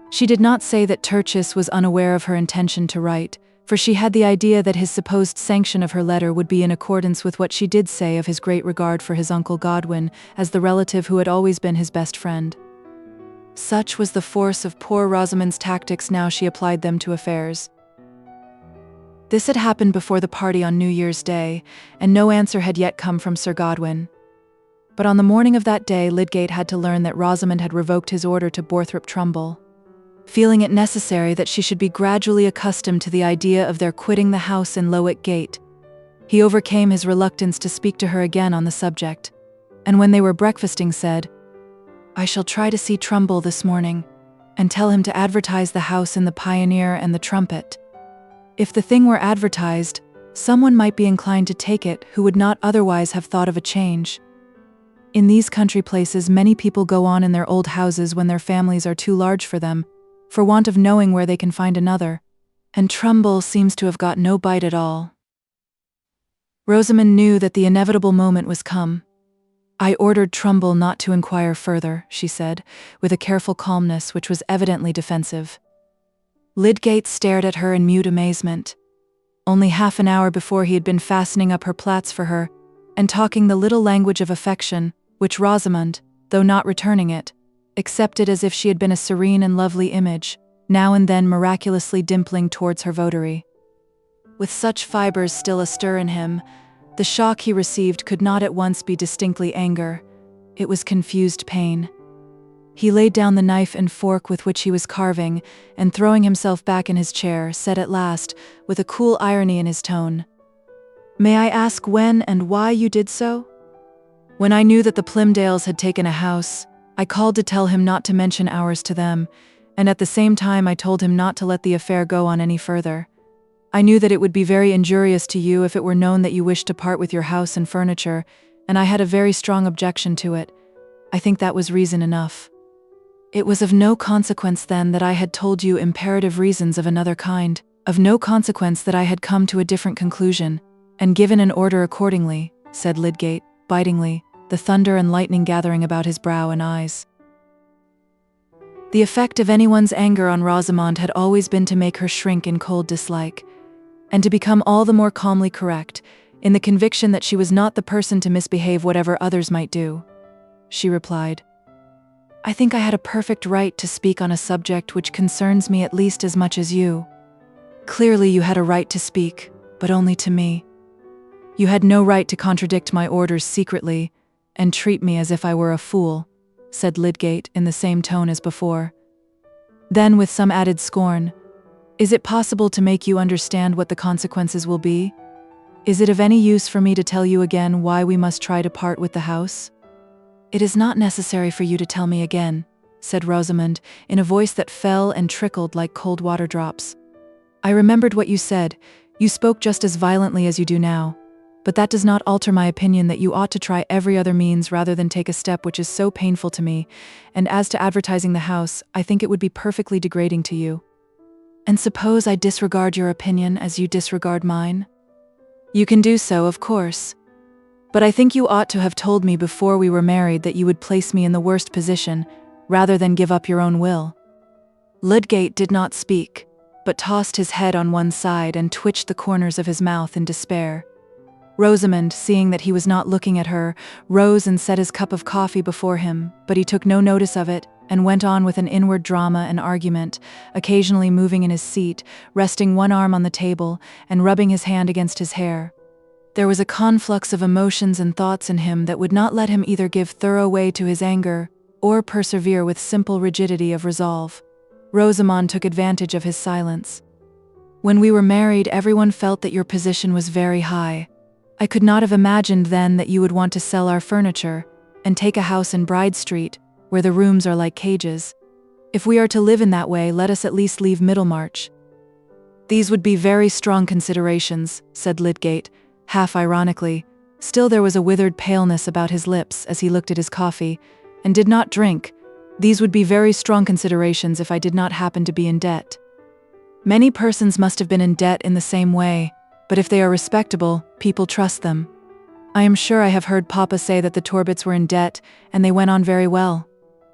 She did not say that Tertius was unaware of her intention to write, for she had the idea that his supposed sanction of her letter would be in accordance with what she did say of his great regard for his uncle Godwin as the relative who had always been his best friend. Such was the force of poor Rosamond's tactics now she applied them to affairs. This had happened before the party on New Year's Day, and no answer had yet come from Sir Godwin. But on the morning of that day Lydgate had to learn that Rosamond had revoked his order to Borthrop Trumbull. Feeling it necessary that she should be gradually accustomed to the idea of their quitting the house in Lowick Gate, he overcame his reluctance to speak to her again on the subject, and when they were breakfasting said, "I shall try to see Trumbull this morning, and tell him to advertise the house in the Pioneer and the Trumpet. If the thing were advertised, someone might be inclined to take it who would not otherwise have thought of a change. In these country places many people go on in their old houses when their families are too large for them, for want of knowing where they can find another, and Trumbull seems to have got no bite at all." Rosamond knew that the inevitable moment was come. "I ordered Trumbull not to inquire further," she said, with a careful calmness which was evidently defensive. Lydgate stared at her in mute amazement. Only half an hour before he had been fastening up her plaits for her, and talking the little language of affection, which Rosamond, though not returning it, accepted as if she had been a serene and lovely image, now and then miraculously dimpling towards her votary. With such fibres still astir in him, the shock he received could not at once be distinctly anger, it was confused pain. He laid down the knife and fork with which he was carving, and throwing himself back in his chair, said at last, with a cool irony in his tone, "May I ask when and why you did so?" "When I knew that the Plymdales had taken a house, I called to tell him not to mention ours to them, and at the same time I told him not to let the affair go on any further. I knew that it would be very injurious to you if it were known that you wished to part with your house and furniture, and I had a very strong objection to it. I think that was reason enough. It was of no consequence then that I had told you imperative reasons of another kind, of no consequence that I had come to a different conclusion, and given an order accordingly," said Lydgate, bitingly, the thunder and lightning gathering about his brow and eyes. The effect of anyone's anger on Rosamond had always been to make her shrink in cold dislike, and to become all the more calmly correct, in the conviction that she was not the person to misbehave whatever others might do. She replied, "I think I had a perfect right to speak on a subject which concerns me at least as much as you. Clearly you had a right to speak, but only to me. You had no right to contradict my orders secretly, and treat me as if I were a fool," said Lydgate in the same tone as before. Then with some added scorn, "Is it possible to make you understand what the consequences will be? Is it of any use for me to tell you again why we must try to part with the house?" "It is not necessary for you to tell me again," said Rosamond, in a voice that fell and trickled like cold water drops. "I remembered what you said. You spoke just as violently as you do now. But that does not alter my opinion that you ought to try every other means rather than take a step which is so painful to me, and as to advertising the house, I think it would be perfectly degrading to you." "And suppose I disregard your opinion as you disregard mine?" "You can do so, of course. But I think you ought to have told me before we were married that you would place me in the worst position, rather than give up your own will." Lydgate did not speak, but tossed his head on one side and twitched the corners of his mouth in despair. Rosamond, seeing that he was not looking at her, rose and set his cup of coffee before him, but he took no notice of it, and went on with an inward drama and argument, occasionally moving in his seat, resting one arm on the table, and rubbing his hand against his hair. There was a conflux of emotions and thoughts in him that would not let him either give thorough way to his anger, or persevere with simple rigidity of resolve. Rosamond took advantage of his silence. "When we were married, everyone felt that your position was very high. I could not have imagined then that you would want to sell our furniture, and take a house in Bride Street, where the rooms are like cages. If we are to live in that way, let us at least leave Middlemarch." These would be very strong considerations, said Lydgate, half ironically. Still there was a withered paleness about his lips as he looked at his coffee, and did not drink. These would be very strong considerations if I did not happen to be in debt. Many persons must have been in debt in the same way, but if they are respectable, people trust them. I am sure I have heard Papa say that the Torbits were in debt, and they went on very well.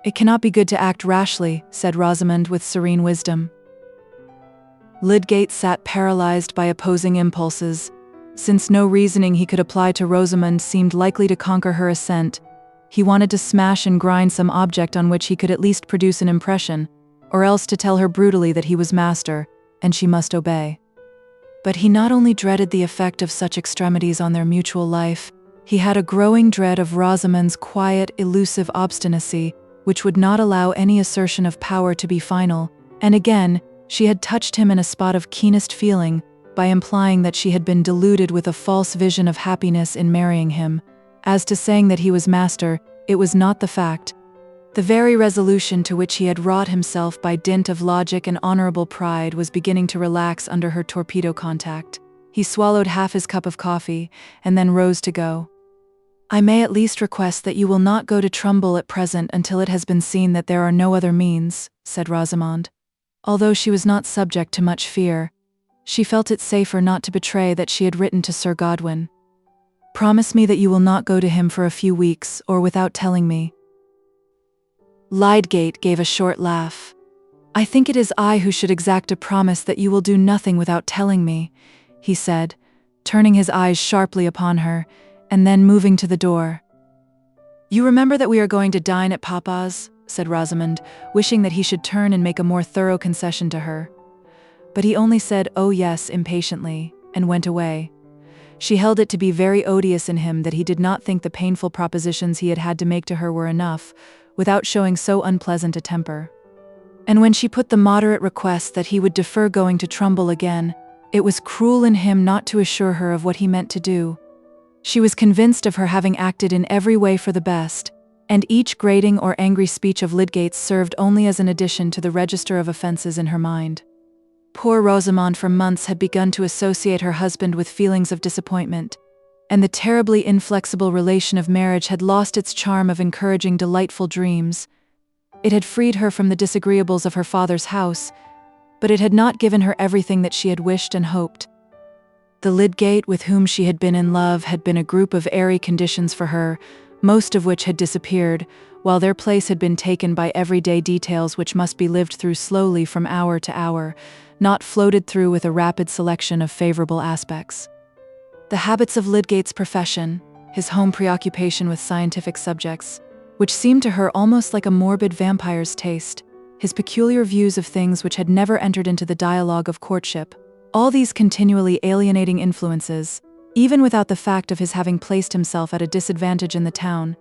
It cannot be good to act rashly, said Rosamond with serene wisdom. Lydgate sat paralyzed by opposing impulses. Since no reasoning he could apply to Rosamond seemed likely to conquer her assent, he wanted to smash and grind some object on which he could at least produce an impression, or else to tell her brutally that he was master, and she must obey. But he not only dreaded the effect of such extremities on their mutual life, he had a growing dread of Rosamond's quiet, elusive obstinacy, which would not allow any assertion of power to be final, and again, she had touched him in a spot of keenest feeling, by implying that she had been deluded with a false vision of happiness in marrying him. As to saying that he was master, it was not the fact. The very resolution to which he had wrought himself by dint of logic and honorable pride was beginning to relax under her torpedo contact. He swallowed half his cup of coffee, and then rose to go. I may at least request that you will not go to Trumbull at present until it has been seen that there are no other means, said Rosamond. Although she was not subject to much fear, she felt it safer not to betray that she had written to Sir Godwin. Promise me that you will not go to him for a few weeks, or without telling me. Lydgate gave a short laugh. I think it is I who should exact a promise that you will do nothing without telling me, he said, turning his eyes sharply upon her, and then moving to the door. You remember that we are going to dine at Papa's, said Rosamond, wishing that he should turn and make a more thorough concession to her. But he only said, "Oh yes," impatiently, and went away. She held it to be very odious in him that he did not think the painful propositions he had had to make to her were enough, without showing so unpleasant a temper. And when she put the moderate request that he would defer going to Trumbull again, it was cruel in him not to assure her of what he meant to do. She was convinced of her having acted in every way for the best, and each grating or angry speech of Lydgate's served only as an addition to the register of offenses in her mind. Poor Rosamond for months had begun to associate her husband with feelings of disappointment, and the terribly inflexible relation of marriage had lost its charm of encouraging delightful dreams. It had freed her from the disagreeables of her father's house, but it had not given her everything that she had wished and hoped. The Lydgate with whom she had been in love had been a group of airy conditions for her, most of which had disappeared, while their place had been taken by everyday details which must be lived through slowly from hour to hour, not floated through with a rapid selection of favorable aspects. The habits of Lydgate's profession, his home preoccupation with scientific subjects, which seemed to her almost like a morbid vampire's taste, his peculiar views of things which had never entered into the dialogue of courtship, all these continually alienating influences, even without the fact of his having placed himself at a disadvantage in the town,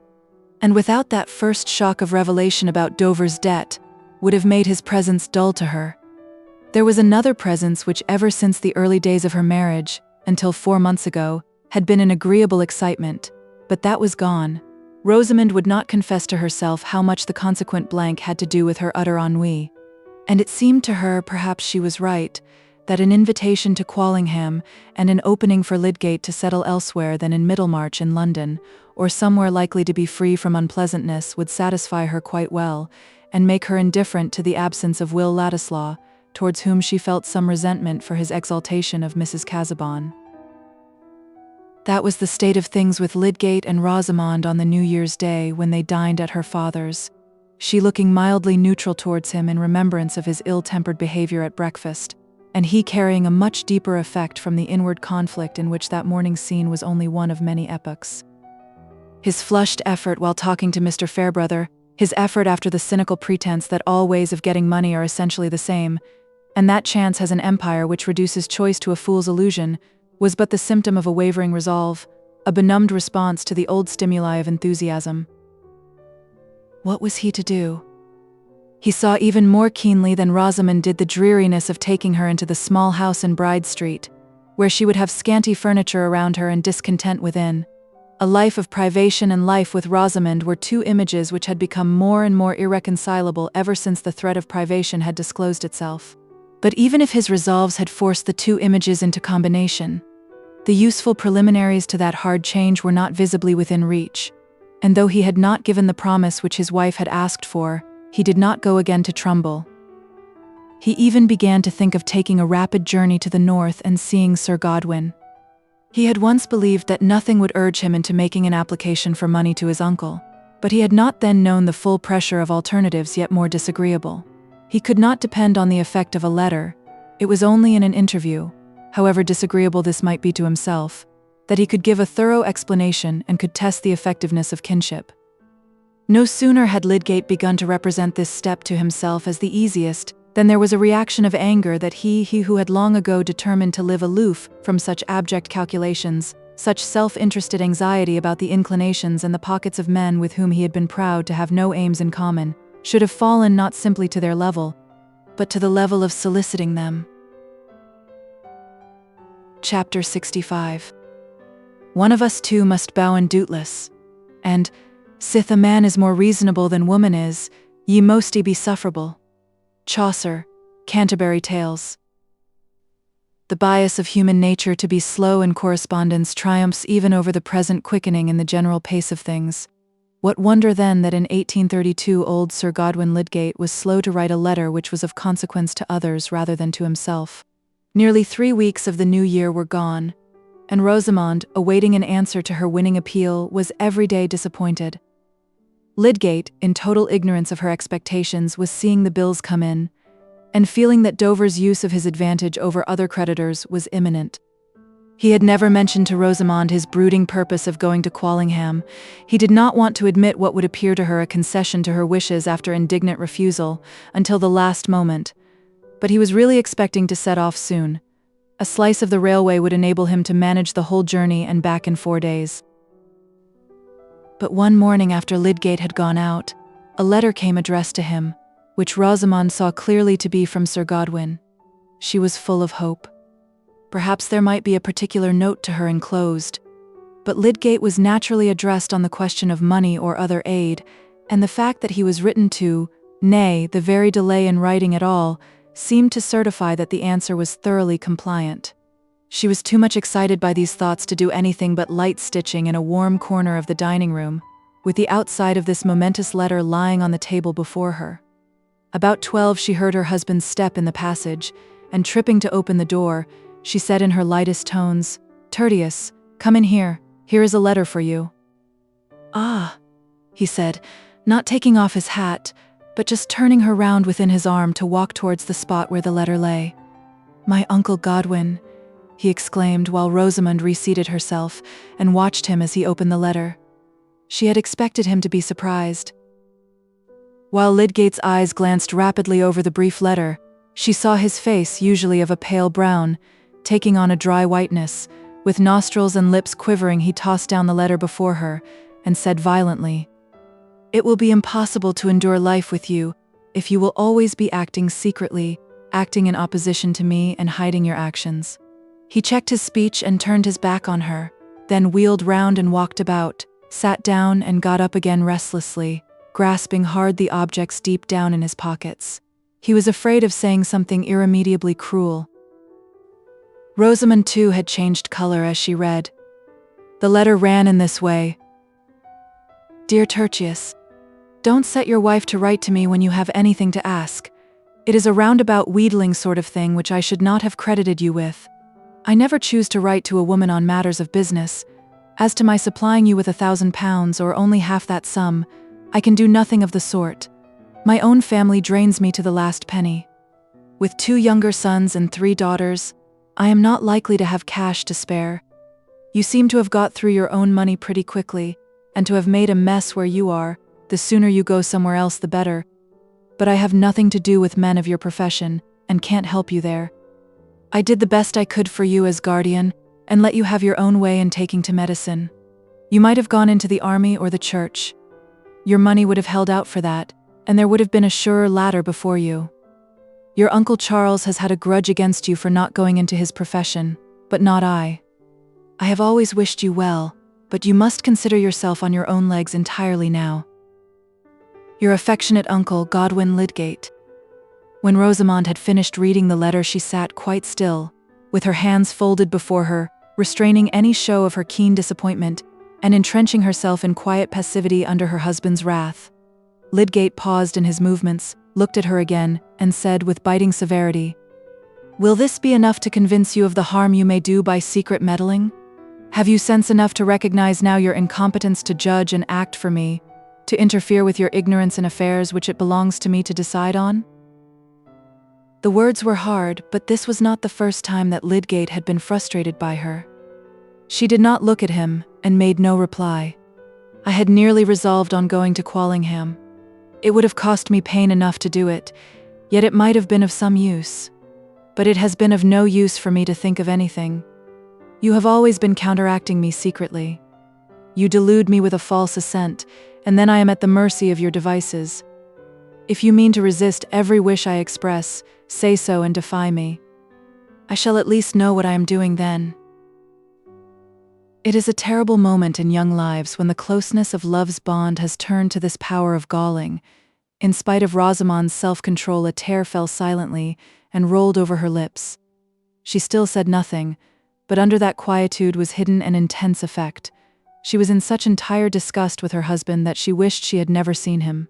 and without that first shock of revelation about Dover's debt, would have made his presence dull to her. There was another presence which ever since the early days of her marriage, until 4 months ago, had been an agreeable excitement, but that was gone. Rosamond would not confess to herself how much the consequent blank had to do with her utter ennui, and it seemed to her, perhaps she was right, that an invitation to Quallingham and an opening for Lydgate to settle elsewhere than in Middlemarch in London, or somewhere likely to be free from unpleasantness, would satisfy her quite well, and make her indifferent to the absence of Will Ladislaw, towards whom she felt some resentment for his exaltation of Mrs. Casaubon. That was the state of things with Lydgate and Rosamond on the New Year's Day when they dined at her father's, she looking mildly neutral towards him in remembrance of his ill-tempered behavior at breakfast, and he carrying a much deeper effect from the inward conflict in which that morning's scene was only one of many epochs. His flushed effort while talking to Mr. Fairbrother, his effort after the cynical pretense that all ways of getting money are essentially the same, and that chance has an empire which reduces choice to a fool's illusion, was but the symptom of a wavering resolve, a benumbed response to the old stimuli of enthusiasm. What was he to do? He saw even more keenly than Rosamond did the dreariness of taking her into the small house in Bride Street, where she would have scanty furniture around her and discontent within. A life of privation and life with Rosamond were two images which had become more and more irreconcilable ever since the threat of privation had disclosed itself. But even if his resolves had forced the two images into combination, the useful preliminaries to that hard change were not visibly within reach, and though he had not given the promise which his wife had asked for, he did not go again to Trumbull. He even began to think of taking a rapid journey to the north and seeing Sir Godwin. He had once believed that nothing would urge him into making an application for money to his uncle, but he had not then known the full pressure of alternatives yet more disagreeable. He could not depend on the effect of a letter. It was only in an interview, however disagreeable this might be to himself, that he could give a thorough explanation and could test the effectiveness of kinship. No sooner had Lydgate begun to represent this step to himself as the easiest than there was a reaction of anger that he who had long ago determined to live aloof from such abject calculations, such self-interested anxiety about the inclinations and the pockets of men with whom he had been proud to have no aims in common, should have fallen not simply to their level, but to the level of soliciting them. Chapter 65. One of us two must bow and doubtless, and, sith a man is more reasonable than woman is, ye mosty be sufferable. Chaucer, Canterbury Tales. The bias of human nature to be slow in correspondence triumphs even over the present quickening in the general pace of things. What wonder then that in 1832 old Sir Godwin Lydgate was slow to write a letter which was of consequence to others rather than to himself. Nearly 3 weeks of the new year were gone, and Rosamond, awaiting an answer to her winning appeal, was every day disappointed. Lydgate, in total ignorance of her expectations, was seeing the bills come in, and feeling that Dover's use of his advantage over other creditors was imminent. He had never mentioned to Rosamond his brooding purpose of going to Quallingham. He did not want to admit what would appear to her a concession to her wishes after indignant refusal, until the last moment, but he was really expecting to set off soon. A slice of the railway would enable him to manage the whole journey and back in 4 days. But one morning after Lydgate had gone out, a letter came addressed to him, which Rosamond saw clearly to be from Sir Godwin. She was full of hope. Perhaps there might be a particular note to her enclosed, but Lydgate was naturally addressed on the question of money or other aid, and the fact that he was written to, nay, the very delay in writing at all, seemed to certify that the answer was thoroughly compliant. She was too much excited by these thoughts to do anything but light stitching in a warm corner of the dining room, with the outside of this momentous letter lying on the table before her. About 12 she heard her husband's step in the passage, and tripping to open the door, she said in her lightest tones, "Tertius, come in here. Here is a letter for you." "Ah," he said, not taking off his hat, but just turning her round within his arm to walk towards the spot where the letter lay. "My Uncle Godwin," he exclaimed while Rosamond reseated herself and watched him as he opened the letter. She had expected him to be surprised. While Lydgate's eyes glanced rapidly over the brief letter, she saw his face, usually of a pale brown, taking on a dry whiteness. With nostrils and lips quivering, he tossed down the letter before her and said violently, "It will be impossible to endure life with you if you will always be acting secretly, acting in opposition to me and hiding your actions." He checked his speech and turned his back on her, then wheeled round and walked about, sat down and got up again restlessly, grasping hard the objects deep down in his pockets. He was afraid of saying something irremediably cruel. Rosamond too had changed color as she read. The letter ran in this way: "Dear Tertius, don't set your wife to write to me when you have anything to ask. It is a roundabout wheedling sort of thing which I should not have credited you with. I never choose to write to a woman on matters of business. As to my supplying you with £1,000 or only half that sum, I can do nothing of the sort. My own family drains me to the last penny. With 2 younger sons and 3 daughters, I am not likely to have cash to spare. You seem to have got through your own money pretty quickly, and to have made a mess where you are. The sooner you go somewhere else the better. But I have nothing to do with men of your profession, and can't help you there. I did the best I could for you as guardian, and let you have your own way in taking to medicine. You might have gone into the army or the church. Your money would have held out for that, and there would have been a surer ladder before you. Your Uncle Charles has had a grudge against you for not going into his profession, but not I. I have always wished you well, but you must consider yourself on your own legs entirely now. Your affectionate uncle, Godwin Lydgate." When Rosamond had finished reading the letter, she sat quite still, with her hands folded before her, restraining any show of her keen disappointment, and entrenching herself in quiet passivity under her husband's wrath. Lydgate paused in his movements, looked at her again, and said with biting severity, "Will this be enough to convince you of the harm you may do by secret meddling? Have you sense enough to recognize now your incompetence to judge and act for me, to interfere with your ignorance in affairs which it belongs to me to decide on?" The words were hard, but this was not the first time that Lydgate had been frustrated by her. She did not look at him, and made no reply. "I had nearly resolved on going to Quallingham. It would have cost me pain enough to do it, yet it might have been of some use. But it has been of no use for me to think of anything. You have always been counteracting me secretly. You delude me with a false assent, and then I am at the mercy of your devices. If you mean to resist every wish I express, say so and defy me. I shall at least know what I am doing then." It is a terrible moment in young lives when the closeness of love's bond has turned to this power of galling. In spite of Rosamond's self-control, a tear fell silently and rolled over her lips. She still said nothing, but under that quietude was hidden an intense effect. She was in such entire disgust with her husband that she wished she had never seen him.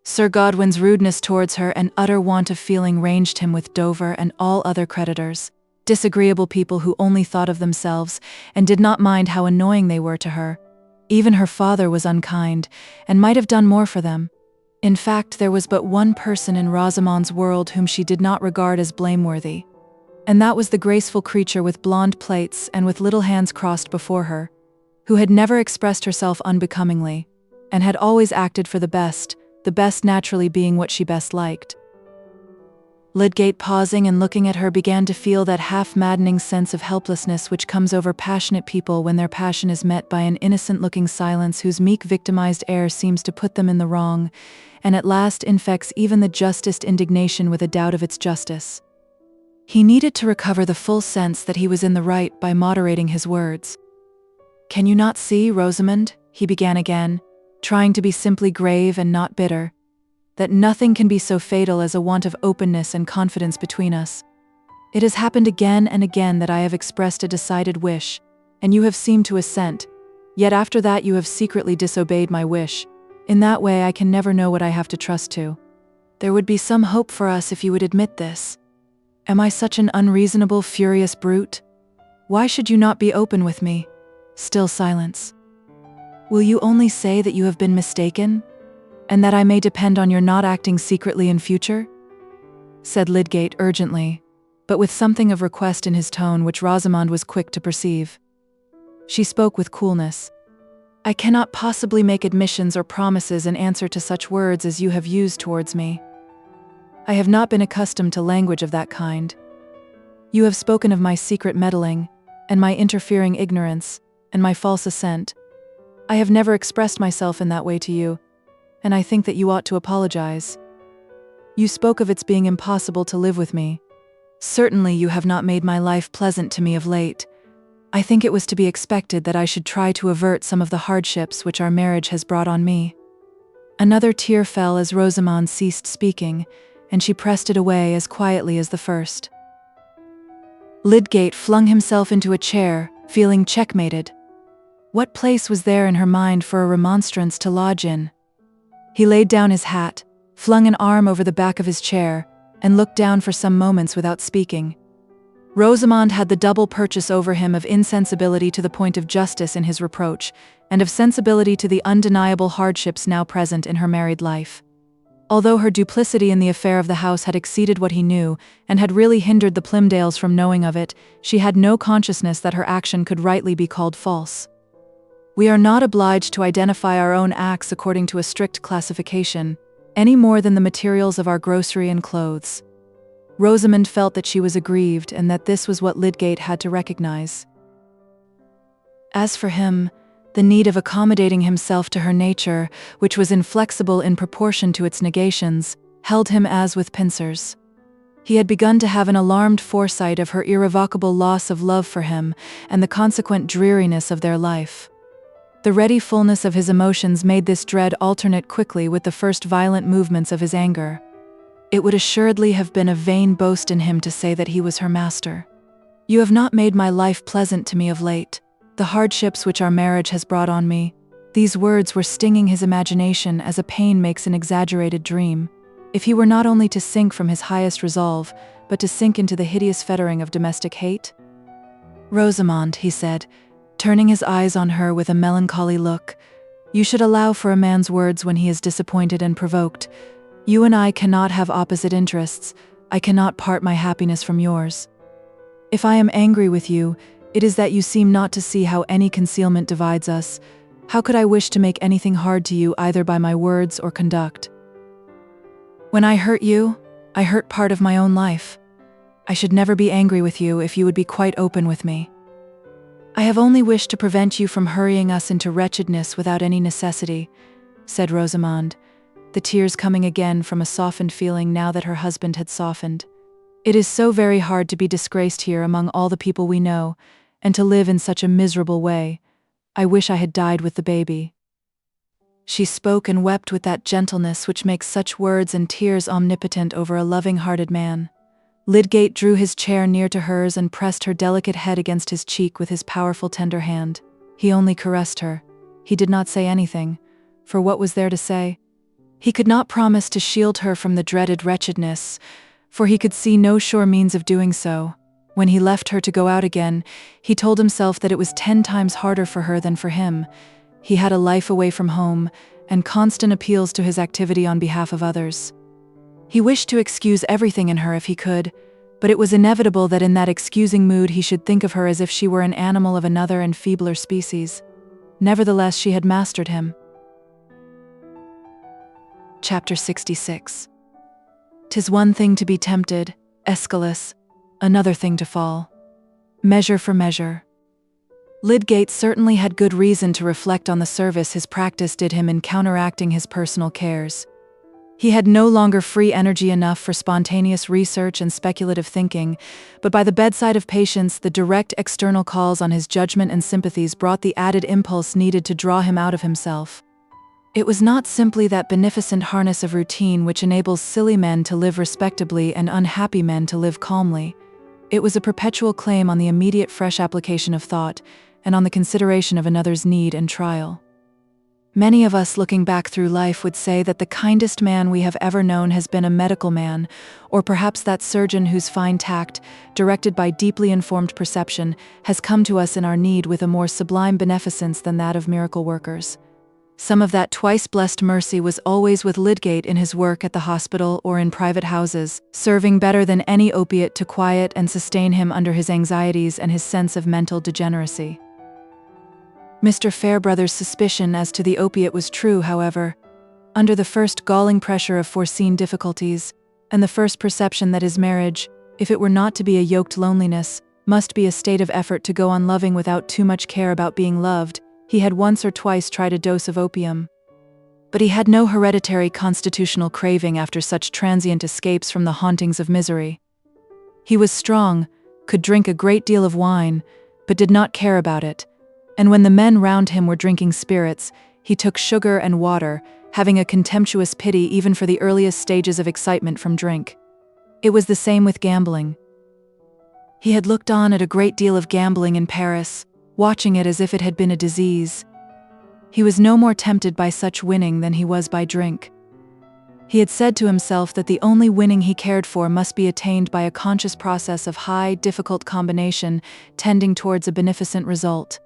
Sir Godwin's rudeness towards her and utter want of feeling ranged him with Dover and all other creditors, disagreeable people who only thought of themselves and did not mind how annoying they were to her. Even her father was unkind, and might have done more for them. In fact, there was but one person in Rosamond's world whom she did not regard as blameworthy, and that was the graceful creature with blonde plaits and with little hands crossed before her, who had never expressed herself unbecomingly, and had always acted for the best naturally being what she best liked. Lydgate, pausing and looking at her, began to feel that half-maddening sense of helplessness which comes over passionate people when their passion is met by an innocent-looking silence whose meek victimized air seems to put them in the wrong, and at last infects even the justest indignation with a doubt of its justice. He needed to recover the full sense that he was in the right by moderating his words. "Can you not see, Rosamond," he began again, trying to be simply grave and not bitter, "that nothing can be so fatal as a want of openness and confidence between us? It has happened again and again that I have expressed a decided wish, and you have seemed to assent, yet after that you have secretly disobeyed my wish. In that way I can never know what I have to trust to. There would be some hope for us if you would admit this. Am I such an unreasonable, furious brute? Why should you not be open with me?" Still silence. "Will you only say that you have been mistaken, and that I may depend on your not acting secretly in future?" said Lydgate urgently, but with something of request in his tone which Rosamond was quick to perceive. She spoke with coolness. "I cannot possibly make admissions or promises in answer to such words as you have used towards me. I have not been accustomed to language of that kind. You have spoken of my secret meddling, and my interfering ignorance, and my false assent. I have never expressed myself in that way to you, and I think that you ought to apologize. You spoke of its being impossible to live with me. Certainly you have not made my life pleasant to me of late. I think it was to be expected that I should try to avert some of the hardships which our marriage has brought on me." Another tear fell as Rosamond ceased speaking, and she pressed it away as quietly as the first. Lydgate flung himself into a chair, feeling checkmated. What place was there in her mind for a remonstrance to lodge in? He laid down his hat, flung an arm over the back of his chair, and looked down for some moments without speaking. Rosamond had the double purchase over him of insensibility to the point of justice in his reproach, and of sensibility to the undeniable hardships now present in her married life. Although her duplicity in the affair of the house had exceeded what he knew, and had really hindered the Plymdales from knowing of it, she had no consciousness that her action could rightly be called false. We are not obliged to identify our own acts according to a strict classification, any more than the materials of our grocery and clothes. Rosamond felt that she was aggrieved, and that this was what Lydgate had to recognize. As for him, the need of accommodating himself to her nature, which was inflexible in proportion to its negations, held him as with pincers. He had begun to have an alarmed foresight of her irrevocable loss of love for him, and the consequent dreariness of their life. The ready fullness of his emotions made this dread alternate quickly with the first violent movements of his anger. It would assuredly have been a vain boast in him to say that he was her master. You have not made my life pleasant to me of late. The hardships which our marriage has brought on me. These words were stinging his imagination as a pain makes an exaggerated dream. If he were not only to sink from his highest resolve, but to sink into the hideous fettering of domestic hate? Rosamond, he said, turning his eyes on her with a melancholy look, you should allow for a man's words when he is disappointed and provoked. You and I cannot have opposite interests. I cannot part my happiness from yours. If I am angry with you, it is that you seem not to see how any concealment divides us. How could I wish to make anything hard to you either by my words or conduct? When I hurt you, I hurt part of my own life. I should never be angry with you if you would be quite open with me. I have only wished to prevent you from hurrying us into wretchedness without any necessity, said Rosamond, the tears coming again from a softened feeling now that her husband had softened. It is so very hard to be disgraced here among all the people we know, and to live in such a miserable way. I wish I had died with the baby. She spoke and wept with that gentleness which makes such words and tears omnipotent over a loving-hearted man. Lydgate drew his chair near to hers and pressed her delicate head against his cheek with his powerful tender hand. He only caressed her. He did not say anything, for what was there to say? He could not promise to shield her from the dreaded wretchedness, for he could see no sure means of doing so. When he left her to go out again, he told himself that it was 10 times harder for her than for him. He had a life away from home, and constant appeals to his activity on behalf of others. He wished to excuse everything in her if he could, but it was inevitable that in that excusing mood he should think of her as if she were an animal of another and feebler species. Nevertheless, she had mastered him. Chapter 66. 'Tis one thing to be tempted, Aeschylus, another thing to fall. Measure for measure. Lydgate certainly had good reason to reflect on the service his practice did him in counteracting his personal cares. He had no longer free energy enough for spontaneous research and speculative thinking, but by the bedside of patients, the direct external calls on his judgment and sympathies brought the added impulse needed to draw him out of himself. It was not simply that beneficent harness of routine which enables silly men to live respectably and unhappy men to live calmly. It was a perpetual claim on the immediate fresh application of thought, and on the consideration of another's need and trial. Many of us looking back through life would say that the kindest man we have ever known has been a medical man, or perhaps that surgeon whose fine tact, directed by deeply informed perception, has come to us in our need with a more sublime beneficence than that of miracle workers. Some of that twice-blessed mercy was always with Lydgate in his work at the hospital or in private houses, serving better than any opiate to quiet and sustain him under his anxieties and his sense of mental degeneracy. Mr. Fairbrother's suspicion as to the opiate was true, however. Under the first galling pressure of foreseen difficulties, and the first perception that his marriage, if it were not to be a yoked loneliness, must be a state of effort to go on loving without too much care about being loved, he had once or twice tried a dose of opium. But he had no hereditary constitutional craving after such transient escapes from the hauntings of misery. He was strong, could drink a great deal of wine, but did not care about it, and when the men round him were drinking spirits, he took sugar and water, having a contemptuous pity even for the earliest stages of excitement from drink. It was the same with gambling. He had looked on at a great deal of gambling in Paris, watching it as if it had been a disease. He was no more tempted by such winning than he was by drink. He had said to himself that the only winning he cared for must be attained by a conscious process of high, difficult combination, tending towards a beneficent result.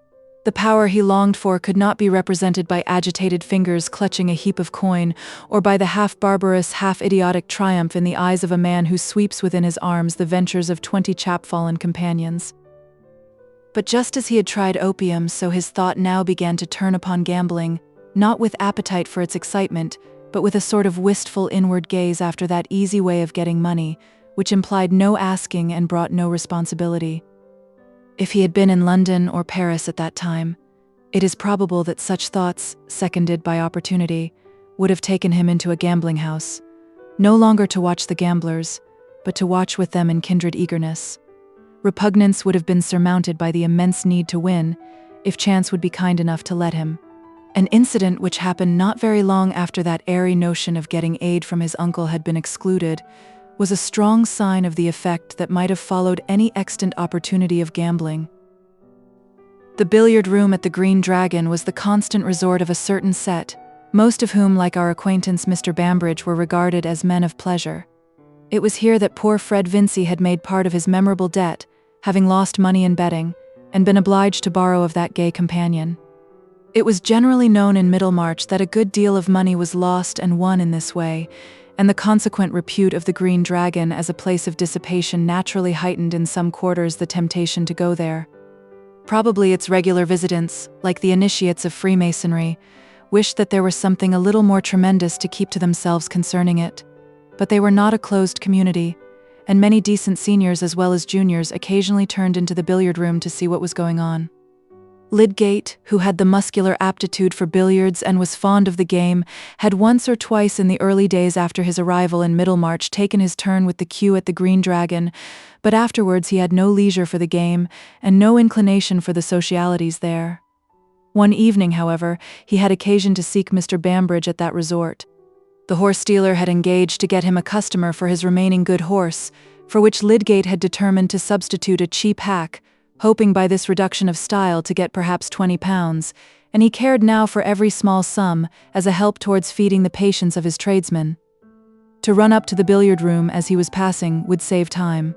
The power he longed for could not be represented by agitated fingers clutching a heap of coin, or by the half-barbarous, half-idiotic triumph in the eyes of a man who sweeps within his arms the ventures of 20 chapfallen companions. But just as he had tried opium, so his thought now began to turn upon gambling, not with appetite for its excitement, but with a sort of wistful inward gaze after that easy way of getting money, which implied no asking and brought no responsibility. If he had been in London or Paris at that time, it is probable that such thoughts, seconded by opportunity, would have taken him into a gambling house, no longer to watch the gamblers, but to watch with them in kindred eagerness. Repugnance would have been surmounted by the immense need to win, if chance would be kind enough to let him. An incident which happened not very long after that airy notion of getting aid from his uncle had been excluded was a strong sign of the effect that might have followed any extant opportunity of gambling. The billiard room at the Green Dragon was the constant resort of a certain set, most of whom, like our acquaintance Mr. Bambridge, were regarded as men of pleasure. It was here that poor Fred Vincy had made part of his memorable debt, having lost money in betting, and been obliged to borrow of that gay companion. It was generally known in Middlemarch that a good deal of money was lost and won in this way, and the consequent repute of the Green Dragon as a place of dissipation naturally heightened in some quarters the temptation to go there. Probably its regular visitants, like the initiates of Freemasonry, wished that there was something a little more tremendous to keep to themselves concerning it. But they were not a closed community, and many decent seniors as well as juniors occasionally turned into the billiard room to see what was going on. Lydgate, who had the muscular aptitude for billiards and was fond of the game, had once or twice in the early days after his arrival in Middlemarch taken his turn with the cue at the Green Dragon, but afterwards he had no leisure for the game and no inclination for the socialities there. One evening, however, he had occasion to seek Mr. Bambridge at that resort. The horse-dealer had engaged to get him a customer for his remaining good horse, for which Lydgate had determined to substitute a cheap hack, hoping by this reduction of style to get perhaps £20, and he cared now for every small sum as a help towards feeding the patience of his tradesmen. To run up to the billiard room as he was passing would save time.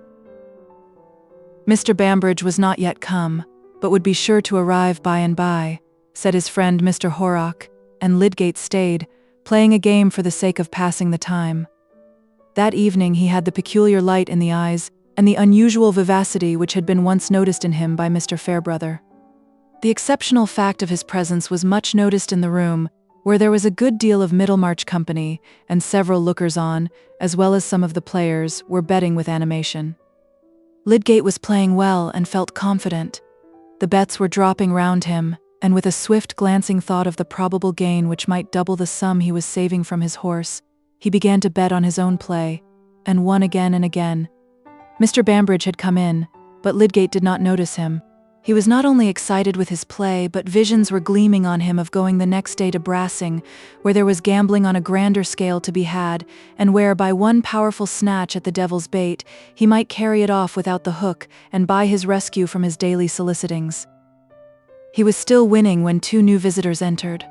Mr. Bambridge was not yet come, but would be sure to arrive by and by, said his friend Mr. Horrock, and Lydgate stayed, playing a game for the sake of passing the time. That evening he had the peculiar light in the eyes and the unusual vivacity which had been once noticed in him by Mr. Fairbrother. The exceptional fact of his presence was much noticed in the room, where there was a good deal of Middlemarch company, and several lookers-on, as well as some of the players, were betting with animation. Lydgate was playing well and felt confident. The bets were dropping round him, and with a swift glancing thought of the probable gain which might double the sum he was saving from his horse, he began to bet on his own play, and won again and again. Mr. Bambridge had come in, but Lydgate did not notice him. He was not only excited with his play, but visions were gleaming on him of going the next day to Brassing, where there was gambling on a grander scale to be had, and where, by one powerful snatch at the devil's bait, he might carry it off without the hook and buy his rescue from his daily solicitings. He was still winning when two new visitors entered.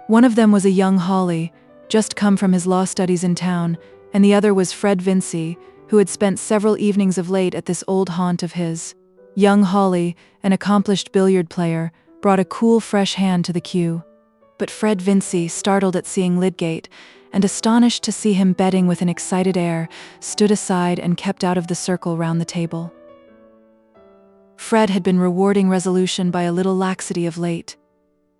One of them was a young Hawley, just come from his law studies in town, and the other was Fred Vincy, who had spent several evenings of late at this old haunt of his. Young Hawley, an accomplished billiard player, brought a cool, fresh hand to the cue. But Fred Vincy, startled at seeing Lydgate, and astonished to see him betting with an excited air, stood aside and kept out of the circle round the table. Fred had been rewarding resolution by a little laxity of late.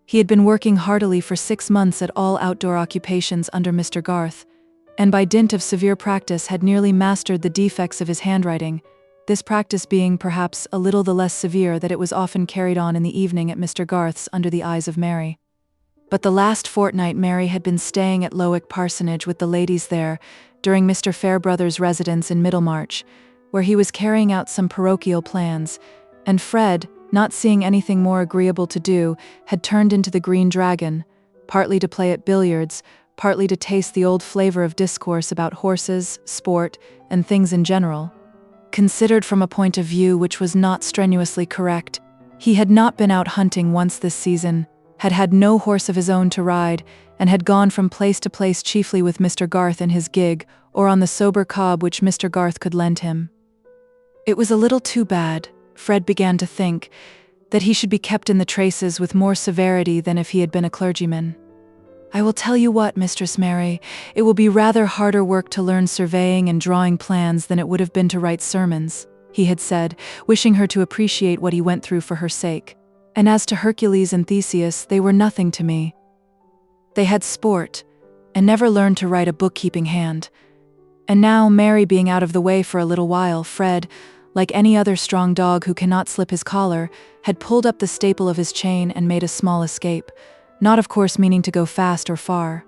He had been working heartily for 6 months at all outdoor occupations under Mr. Garth, and by dint of severe practice had nearly mastered the defects of his handwriting, this practice being perhaps a little the less severe that it was often carried on in the evening at Mr. Garth's under the eyes of Mary. But the last fortnight Mary had been staying at LXIX Parsonage with the ladies there during Mr. Fairbrother's residence in Middlemarch, where he was carrying out some parochial plans, and Fred, not seeing anything more agreeable to do, had turned into the Green Dragon, partly to play at billiards, partly to taste the old flavor of discourse about horses, sport, and things in general. Considered from a point of view which was not strenuously correct, he had not been out hunting once this season, had had no horse of his own to ride, and had gone from place to place chiefly with Mr. Garth in his gig, or on the sober cob which Mr. Garth could lend him. It was a little too bad, Fred began to think, that he should be kept in the traces with more severity than if he had been a clergyman. "I will tell you what, Mistress Mary, it will be rather harder work to learn surveying and drawing plans than it would have been to write sermons," he had said, wishing her to appreciate what he went through for her sake. "And as to Hercules and Theseus, they were nothing to me. They had sport, and never learned to write a bookkeeping hand. And now, Mary being out of the way for a little while, Fred, like any other strong dog who cannot slip his collar, had pulled up the staple of his chain and made a small escape, not of course meaning to go fast or far.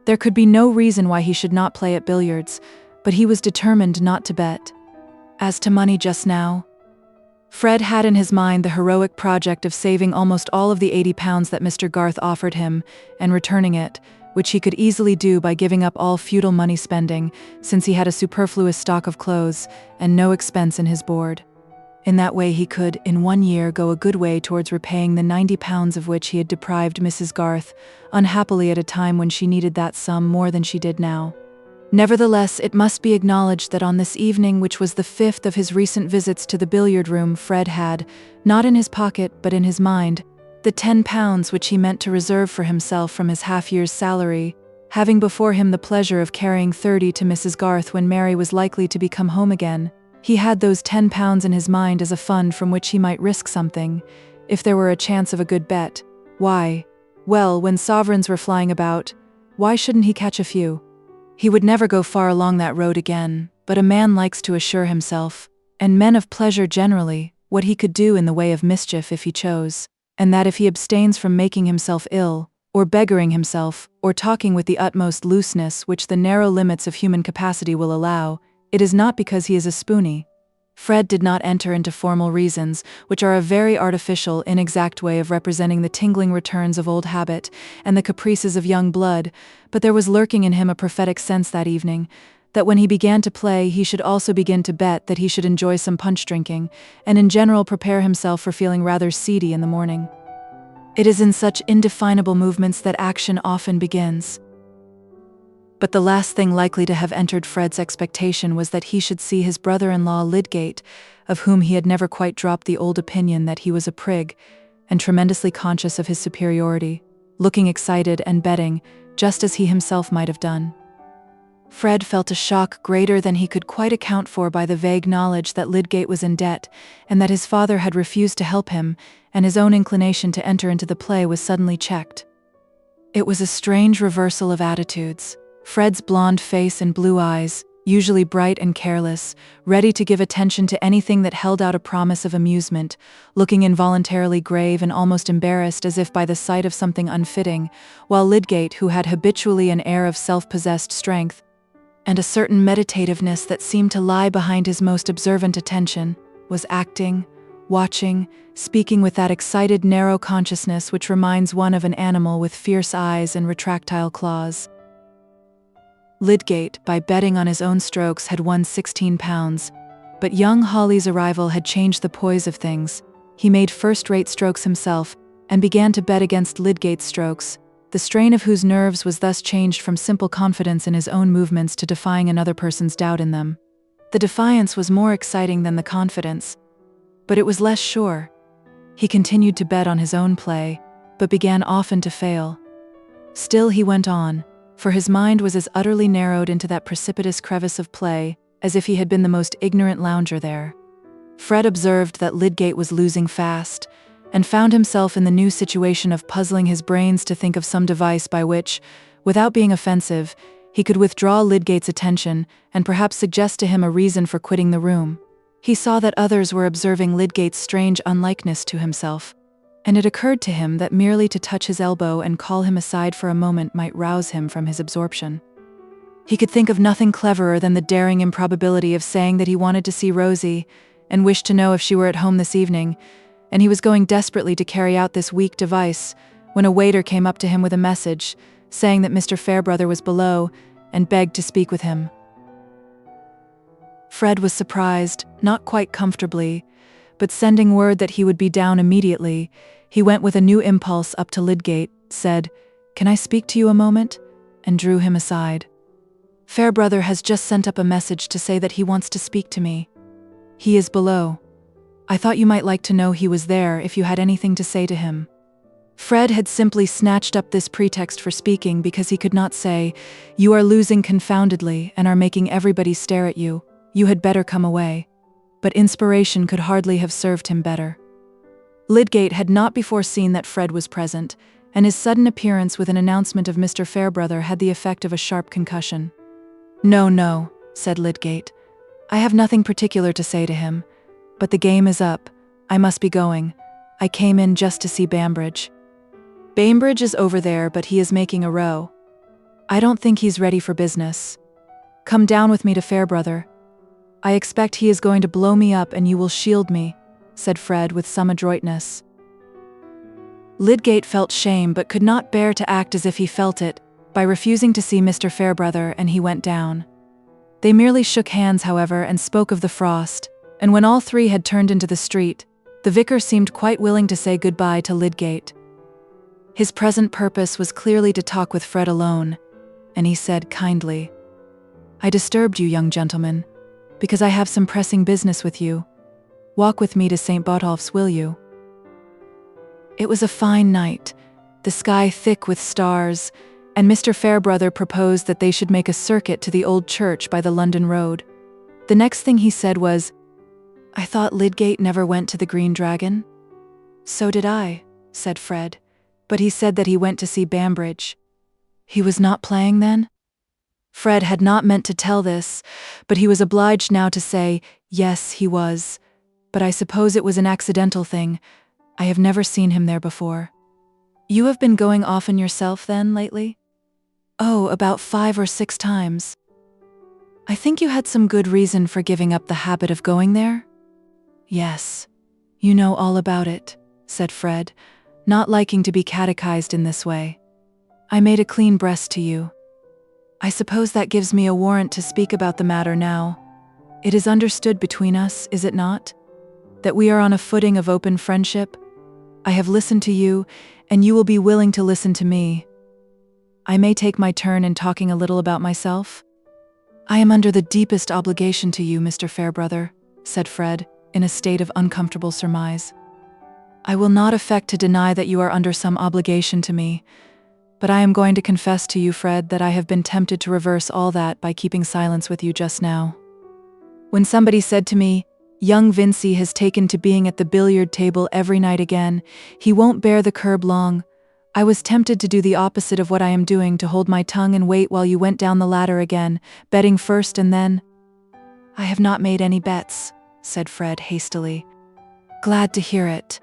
There could be no reason why he should not play at billiards, but he was determined not to bet. As to money just now, Fred had in his mind the heroic project of saving almost all of the £80 that Mr. Garth offered him and returning it, which he could easily do by giving up all futile money spending, since he had a superfluous stock of clothes and no expense in his board. In that way he could, in 1 year, go a good way towards repaying the £90 of which he had deprived Mrs. Garth, unhappily at a time when she needed that sum more than she did now. Nevertheless, it must be acknowledged that on this evening, which was the 5th of his recent visits to the billiard room, Fred had, not in his pocket but in his mind, the £10 which he meant to reserve for himself from his half-year's salary, having before him the pleasure of carrying 30 to Mrs. Garth when Mary was likely to be come home again. He had those £10 in his mind as a fund from which he might risk something, if there were a chance of a good bet. Why? Well, when sovereigns were flying about, why shouldn't he catch a few? He would never go far along that road again, but a man likes to assure himself, and men of pleasure generally, what he could do in the way of mischief if he chose, and that if he abstains from making himself ill, or beggaring himself, or talking with the utmost looseness which the narrow limits of human capacity will allow, it is not because he is a spoony. Fred did not enter into formal reasons, which are a very artificial, inexact way of representing the tingling returns of old habit and the caprices of young blood, but there was lurking in him a prophetic sense that evening, that when he began to play he should also begin to bet, that he should enjoy some punch drinking, and in general prepare himself for feeling rather seedy in the morning. It is in such indefinable movements that action often begins. But the last thing likely to have entered Fred's expectation was that he should see his brother-in-law Lydgate, of whom he had never quite dropped the old opinion that he was a prig, and tremendously conscious of his superiority, looking excited and betting, just as he himself might have done. Fred felt a shock greater than he could quite account for by the vague knowledge that Lydgate was in debt, and that his father had refused to help him, and his own inclination to enter into the play was suddenly checked. It was a strange reversal of attitudes. Fred's blonde face and blue eyes, usually bright and careless, ready to give attention to anything that held out a promise of amusement, looking involuntarily grave and almost embarrassed as if by the sight of something unfitting, while Lydgate, who had habitually an air of self-possessed strength, and a certain meditativeness that seemed to lie behind his most observant attention, was acting, watching, speaking with that excited narrow consciousness which reminds one of an animal with fierce eyes and retractile claws. Lydgate, by betting on his own strokes, had won £16, but young Hawley's arrival had changed the poise of things. He made first-rate strokes himself, and began to bet against Lydgate's strokes, the strain of whose nerves was thus changed from simple confidence in his own movements to defying another person's doubt in them. The defiance was more exciting than the confidence, but it was less sure. He continued to bet on his own play, but began often to fail. Still he went on, for his mind was as utterly narrowed into that precipitous crevice of play as if he had been the most ignorant lounger there. Fred observed that Lydgate was losing fast, and found himself in the new situation of puzzling his brains to think of some device by which, without being offensive, he could withdraw Lydgate's attention and perhaps suggest to him a reason for quitting the room. He saw that others were observing Lydgate's strange unlikeness to himself, and it occurred to him that merely to touch his elbow and call him aside for a moment might rouse him from his absorption. He could think of nothing cleverer than the daring improbability of saying that he wanted to see Rosie, and wished to know if she were at home this evening, and he was going desperately to carry out this weak device, when a waiter came up to him with a message, saying that Mr. Fairbrother was below, and begged to speak with him. Fred was surprised, not quite comfortably, but sending word that he would be down immediately, he went with a new impulse up to Lydgate, said, "Can I speak to you a moment?" and drew him aside. "Fairbrother has just sent up a message to say that he wants to speak to me. He is below. I thought you might like to know he was there if you had anything to say to him." Fred had simply snatched up this pretext for speaking because he could not say, "You are losing confoundedly and are making everybody stare at you. You had better come away." But inspiration could hardly have served him better. Lydgate had not before seen that Fred was present, and his sudden appearance with an announcement of Mr. Fairbrother had the effect of a sharp concussion. No, said Lydgate. "I have nothing particular to say to him, but the game is up. I must be going. I came in just to see Bambridge. Bainbridge is over there, but he is making a row. I don't think he's ready for business. Come down with me to Fairbrother. I expect he is going to blow me up and you will shield me. said Fred with some adroitness. Lydgate felt shame but could not bear to act as if he felt it, by refusing to see Mr. Fairbrother, and he went down. They merely shook hands, however, and spoke of the frost, and when all three had turned into the street, the vicar seemed quite willing to say goodbye to Lydgate. His present purpose was clearly to talk with Fred alone, and he said kindly, "I disturbed you, young gentleman, because I have some pressing business with you. Walk with me to St. Botolph's, will you?" It was a fine night, the sky thick with stars, and Mr. Fairbrother proposed that they should make a circuit to the old church by the London road. The next thing he said was, "I thought Lydgate never went to the Green Dragon?" "So did I," said Fred, "but he said that he went to see Bambridge." "He was not playing then?" Fred had not meant to tell this, but he was obliged now to say, "Yes, he was. But I suppose it was an accidental thing. I have never seen him there before." "You have been going often yourself, then, lately?" "Oh, about 5 or 6 times." "I think you had some good reason for giving up the habit of going there?" "Yes. You know all about it," said Fred, not liking to be catechized in this way. "I made a clean breast to you. I suppose that gives me a warrant to speak about the matter now. It is understood between us, is it not? That we are on a footing of open friendship? I have listened to you, and you will be willing to listen to me. I may take my turn in talking a little about myself?" "I am under the deepest obligation to you, Mr. Fairbrother," said Fred, in a state of uncomfortable surmise. "I will not affect to deny that you are under some obligation to me, but I am going to confess to you, Fred, that I have been tempted to reverse all that by keeping silence with you just now. When somebody said to me, 'Young Vincey has taken to being at the billiard table every night again, he won't bear the curb long,' I was tempted to do the opposite of what I am doing, to hold my tongue and wait while you went down the ladder again, betting first and then—" "I have not made any bets," said Fred hastily. "Glad to hear it.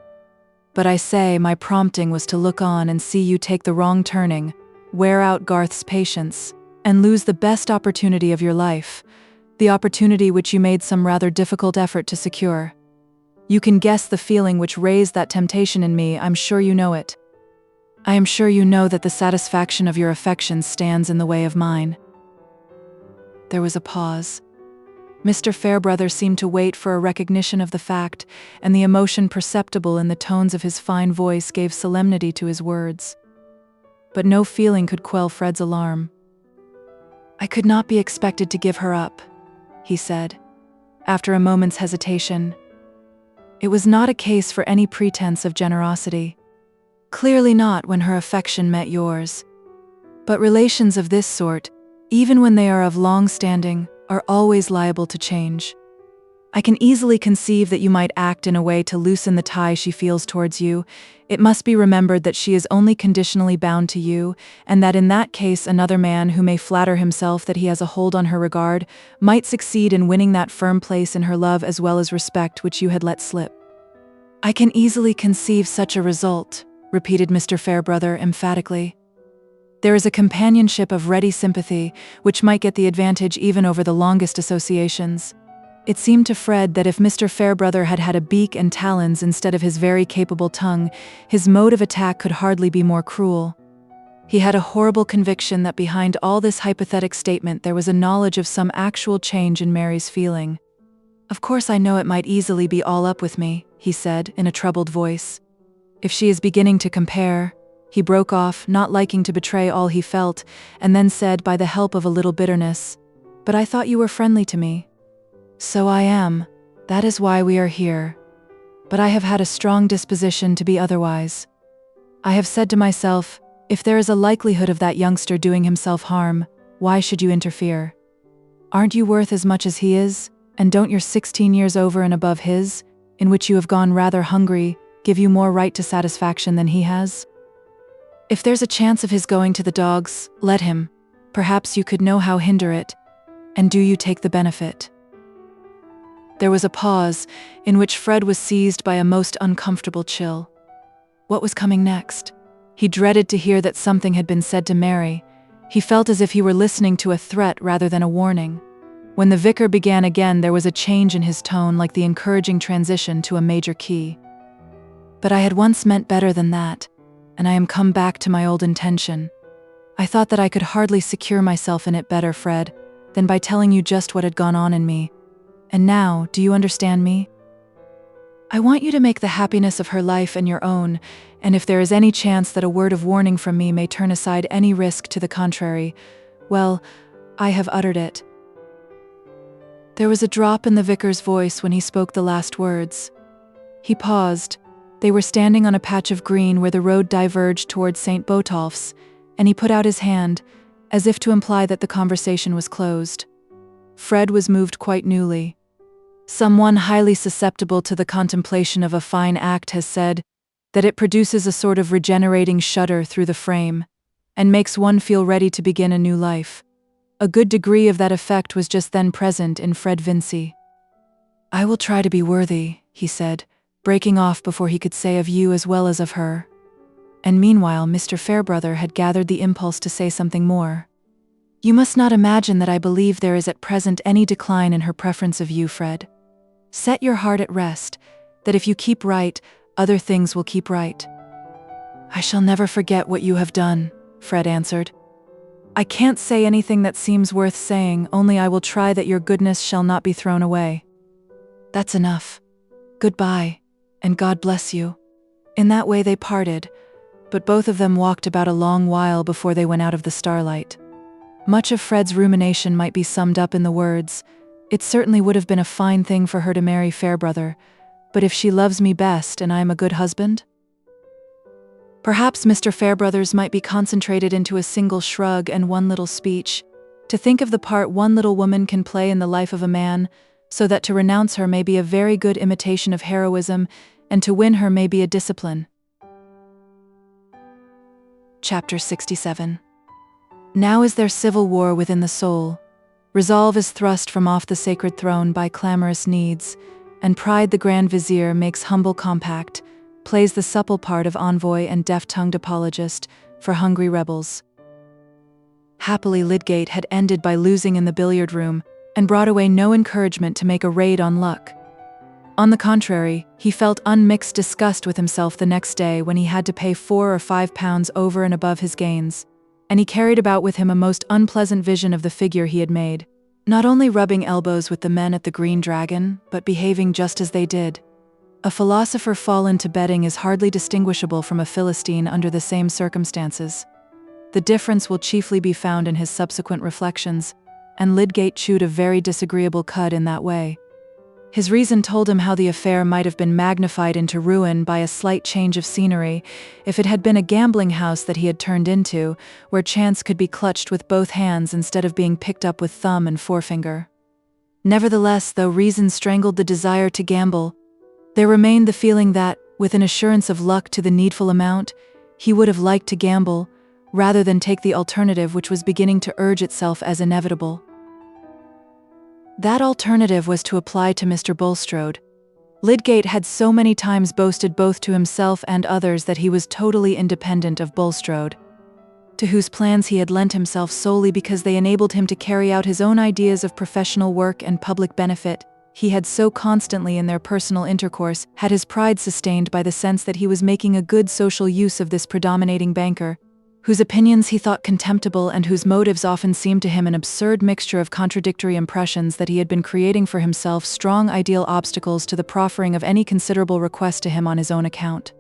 But I say, my prompting was to look on and see you take the wrong turning, wear out Garth's patience, and lose the best opportunity of your life, the opportunity which you made some rather difficult effort to secure. You can guess the feeling which raised that temptation in me. I'm sure you know it. I am sure you know that the satisfaction of your affections stands in the way of mine." There was a pause. Mr. Fairbrother seemed to wait for a recognition of the fact, and the emotion perceptible in the tones of his fine voice gave solemnity to his words. But no feeling could quell Fred's alarm. "I could not be expected to give her up," he said, after a moment's hesitation. "It was not a case for any pretense of generosity. Clearly not when her affection met yours. But relations of this sort, even when they are of long standing, are always liable to change. I can easily conceive that you might act in a way to loosen the tie she feels towards you. It must be remembered that she is only conditionally bound to you, and that in that case another man, who may flatter himself that he has a hold on her regard, might succeed in winning that firm place in her love as well as respect which you had let slip." "I can easily conceive such a result," repeated Mr. Fairbrother emphatically. "There is a companionship of ready sympathy which might get the advantage even over the longest associations." It seemed to Fred that if Mr. Fairbrother had had a beak and talons instead of his very capable tongue, his mode of attack could hardly be more cruel. He had a horrible conviction that behind all this hypothetic statement there was a knowledge of some actual change in Mary's feeling. "Of course I know it might easily be all up with me," he said in a troubled voice. "If she is beginning to compare—" He broke off, not liking to betray all he felt, and then said, by the help of a little bitterness, "But I thought you were friendly to me." "So I am. That is why we are here. But I have had a strong disposition to be otherwise. I have said to myself, if there is a likelihood of that youngster doing himself harm, why should you interfere? Aren't you worth as much as he is, and don't your 16 years over and above his, in which you have gone rather hungry, give you more right to satisfaction than he has? If there's a chance of his going to the dogs, let him. Perhaps you could know how hinder it, and do you take the benefit?" There was a pause, in which Fred was seized by a most uncomfortable chill. What was coming next? He dreaded to hear that something had been said to Mary. He felt as if he were listening to a threat rather than a warning. When the vicar began again, there was a change in his tone, like the encouraging transition to a major key. "But I had once meant better than that, and I am come back to my old intention. I thought that I could hardly secure myself in it better, Fred, than by telling you just what had gone on in me. And now, do you understand me? I want you to make the happiness of her life and your own, and if there is any chance that a word of warning from me may turn aside any risk to the contrary, well, I have uttered it." There was a drop in the vicar's voice when he spoke the last words. He paused. They were standing on a patch of green where the road diverged towards St. Botolph's, and he put out his hand, as if to imply that the conversation was closed. Fred was moved quite newly. Someone highly susceptible to the contemplation of a fine act has said that it produces a sort of regenerating shudder through the frame, and makes one feel ready to begin a new life. A good degree of that effect was just then present in Fred Vincy. "I will try to be worthy," he said, breaking off before he could say of you as well as of her. And meanwhile Mr. Fairbrother had gathered the impulse to say something more. "You must not imagine that I believe there is at present any decline in her preference of you, Fred. Set your heart at rest, that if you keep right, other things will keep right." "I shall never forget what you have done," Fred answered. "I can't say anything that seems worth saying, only I will try that your goodness shall not be thrown away." "That's enough. Goodbye, and God bless you." In that way they parted, but both of them walked about a long while before they went out of the starlight. Much of Fred's rumination might be summed up in the words, "It certainly would have been a fine thing for her to marry Fairbrother, but if she loves me best and I am a good husband?" Perhaps Mr. Fairbrother's might be concentrated into a single shrug and one little speech, to think of the part one little woman can play in the life of a man, so that to renounce her may be a very good imitation of heroism, and to win her may be a discipline. Chapter 67. Now is there civil war within the soul. Resolve is thrust from off the sacred throne by clamorous needs, and pride the Grand Vizier makes humble compact, plays the supple part of envoy and deft-tongued apologist for hungry rebels. Happily Lydgate had ended by losing in the billiard room, and brought away no encouragement to make a raid on luck. On the contrary, he felt unmixed disgust with himself the next day when he had to pay £4 or £5 over and above his gains, and he carried about with him a most unpleasant vision of the figure he had made, not only rubbing elbows with the men at the Green Dragon, but behaving just as they did. A philosopher fallen to betting is hardly distinguishable from a Philistine under the same circumstances. The difference will chiefly be found in his subsequent reflections, and Lydgate chewed a very disagreeable cud in that way. His reason told him how the affair might have been magnified into ruin by a slight change of scenery, if it had been a gambling house that he had turned into, where chance could be clutched with both hands instead of being picked up with thumb and forefinger. Nevertheless, though reason strangled the desire to gamble, there remained the feeling that, with an assurance of luck to the needful amount, he would have liked to gamble, rather than take the alternative which was beginning to urge itself as inevitable. That alternative was to apply to Mr. Bulstrode. Lydgate had so many times boasted both to himself and others that he was totally independent of Bulstrode, to whose plans he had lent himself solely because they enabled him to carry out his own ideas of professional work and public benefit. He had so constantly in their personal intercourse had his pride sustained by the sense that he was making a good social use of this predominating banker, whose opinions he thought contemptible and whose motives often seemed to him an absurd mixture of contradictory impressions, that he had been creating for himself strong ideal obstacles to the proffering of any considerable request to him on his own account.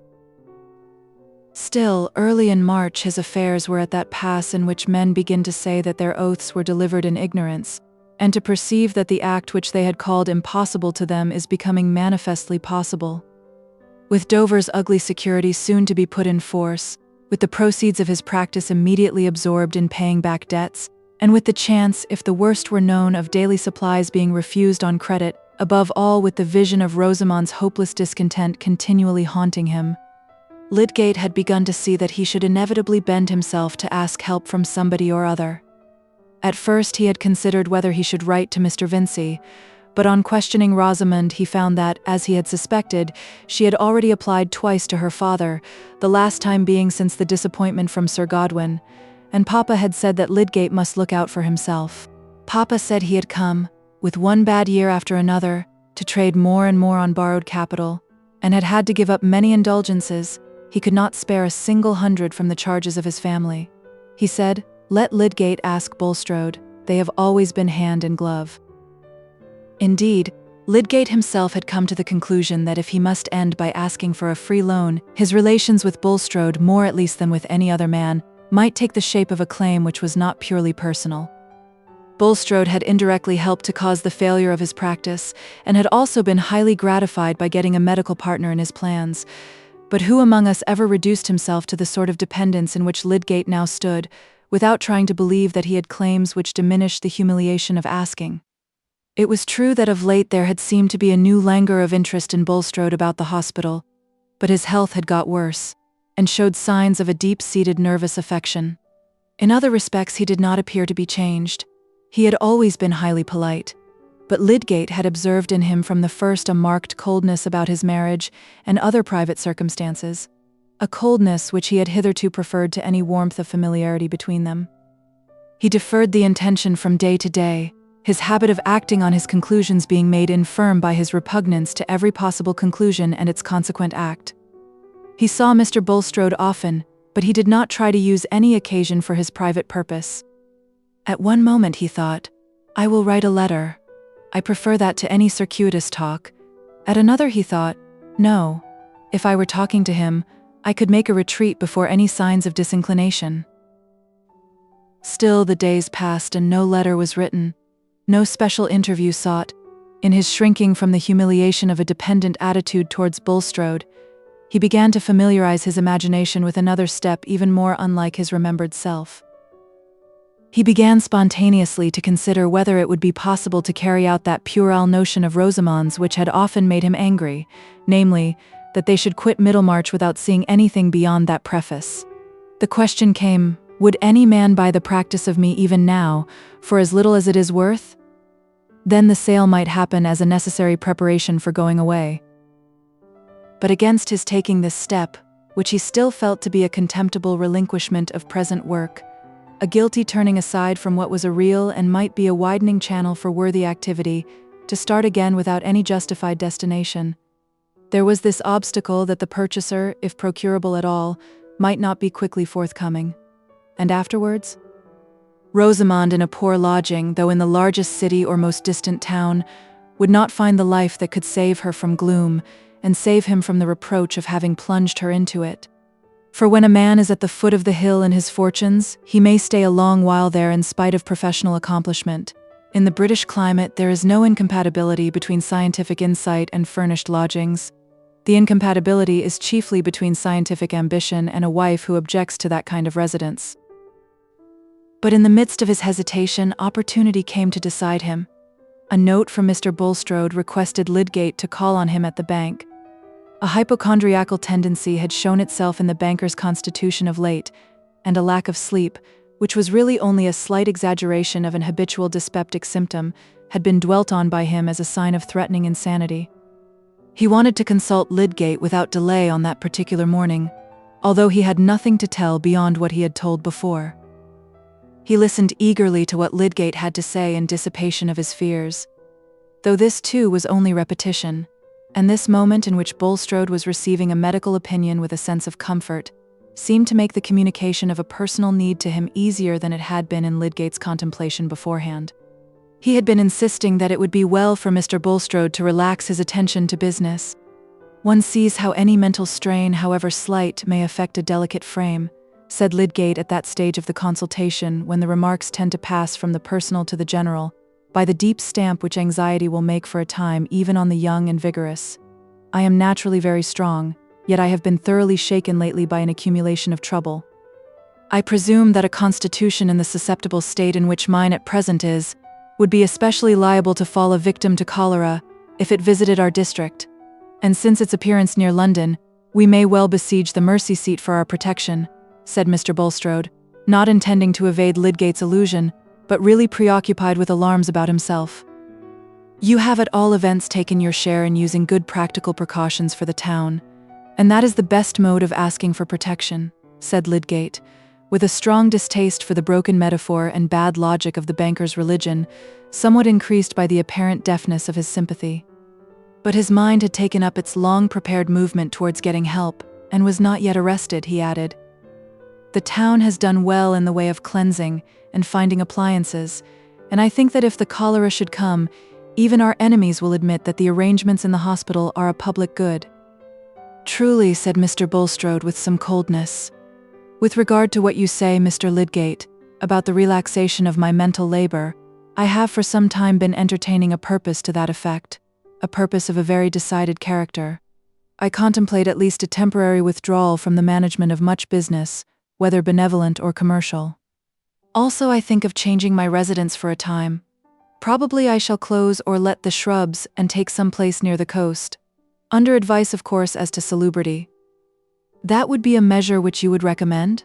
Still, early in March his affairs were at that pass in which men begin to say that their oaths were delivered in ignorance, and to perceive that the act which they had called impossible to them is becoming manifestly possible. With Dover's ugly security soon to be put in force, with the proceeds of his practice immediately absorbed in paying back debts, and with the chance, if the worst were known, of daily supplies being refused on credit, above all with the vision of Rosamond's hopeless discontent continually haunting him, Lydgate had begun to see that he should inevitably bend himself to ask help from somebody or other. At first he had considered whether he should write to Mr. Vincy, but on questioning Rosamond he found that, as he had suspected, she had already applied twice to her father, the last time being since the disappointment from Sir Godwin, and Papa had said that Lydgate must look out for himself. Papa said he had come, with one bad year after another, to trade more and more on borrowed capital, and had had to give up many indulgences, he could not spare a single hundred from the charges of his family. He said, "Let Lydgate ask Bulstrode, they have always been hand in glove." Indeed, Lydgate himself had come to the conclusion that if he must end by asking for a free loan, his relations with Bulstrode, more at least than with any other man, might take the shape of a claim which was not purely personal. Bulstrode had indirectly helped to cause the failure of his practice, and had also been highly gratified by getting a medical partner in his plans. But who among us ever reduced himself to the sort of dependence in which Lydgate now stood, without trying to believe that he had claims which diminished the humiliation of asking? It was true that of late there had seemed to be a new languor of interest in Bulstrode about the hospital, but his health had got worse, and showed signs of a deep-seated nervous affection. In other respects he did not appear to be changed. He had always been highly polite, but Lydgate had observed in him from the first a marked coldness about his marriage and other private circumstances, a coldness which he had hitherto preferred to any warmth of familiarity between them. He deferred the intention from day to day, his habit of acting on his conclusions being made infirm by his repugnance to every possible conclusion and its consequent act. He saw Mr. Bulstrode often, but he did not try to use any occasion for his private purpose. At one moment he thought, "I will write a letter. I prefer that to any circuitous talk." At another he thought, "No, if I were talking to him, I could make a retreat before any signs of disinclination." Still the days passed and no letter was written, no special interview sought. In his shrinking from the humiliation of a dependent attitude towards Bulstrode, he began to familiarize his imagination with another step even more unlike his remembered self. He began spontaneously to consider whether it would be possible to carry out that puerile notion of Rosamond's which had often made him angry, namely, that they should quit Middlemarch without seeing anything beyond that preface. The question came, would any man buy the practice of me even now, for as little as it is worth? Then the sale might happen as a necessary preparation for going away. But against his taking this step, which he still felt to be a contemptible relinquishment of present work, a guilty turning aside from what was a real and might be a widening channel for worthy activity, to start again without any justified destination, there was this obstacle that the purchaser, if procurable at all, might not be quickly forthcoming. And afterwards? Rosamond in a poor lodging, though in the largest city or most distant town, would not find the life that could save her from gloom, and save him from the reproach of having plunged her into it. For when a man is at the foot of the hill in his fortunes, he may stay a long while there in spite of professional accomplishment. In the British climate, there is no incompatibility between scientific insight and furnished lodgings. The incompatibility is chiefly between scientific ambition and a wife who objects to that kind of residence. But in the midst of his hesitation, opportunity came to decide him. A note from Mr. Bulstrode requested Lydgate to call on him at the bank. A hypochondriacal tendency had shown itself in the banker's constitution of late, and a lack of sleep, which was really only a slight exaggeration of an habitual dyspeptic symptom, had been dwelt on by him as a sign of threatening insanity. He wanted to consult Lydgate without delay on that particular morning, although he had nothing to tell beyond what he had told before. He listened eagerly to what Lydgate had to say in dissipation of his fears, though this too was only repetition, and this moment in which Bulstrode was receiving a medical opinion with a sense of comfort seemed to make the communication of a personal need to him easier than it had been in Lydgate's contemplation beforehand. He had been insisting that it would be well for Mr. Bulstrode to relax his attention to business. One sees how any mental strain, however slight, may affect a delicate frame, said Lydgate at that stage of the consultation when the remarks tend to pass from the personal to the general, by the deep stamp which anxiety will make for a time even on the young and vigorous. I am naturally very strong, yet I have been thoroughly shaken lately by an accumulation of trouble. I presume that a constitution in the susceptible state in which mine at present is, would be especially liable to fall a victim to cholera if it visited our district, and since its appearance near London, we may well besiege the Mercy seat for our protection, said Mr. Bulstrode, not intending to evade Lydgate's allusion, but really preoccupied with alarms about himself. You have at all events taken your share in using good practical precautions for the town, and that is the best mode of asking for protection, said Lydgate, with a strong distaste for the broken metaphor and bad logic of the banker's religion, somewhat increased by the apparent deafness of his sympathy. But his mind had taken up its long-prepared movement towards getting help, and was not yet arrested, he added. The town has done well in the way of cleansing and finding appliances, and I think that if the cholera should come, even our enemies will admit that the arrangements in the hospital are a public good. Truly, said Mr. Bulstrode with some coldness. With regard to what you say, Mr. Lydgate, about the relaxation of my mental labor, I have for some time been entertaining a purpose to that effect, a purpose of a very decided character. I contemplate at least a temporary withdrawal from the management of much business, whether benevolent or commercial. Also, I think of changing my residence for a time. Probably I shall close or let the Shrubs and take some place near the coast, under advice, of course, as to salubrity. That would be a measure which you would recommend?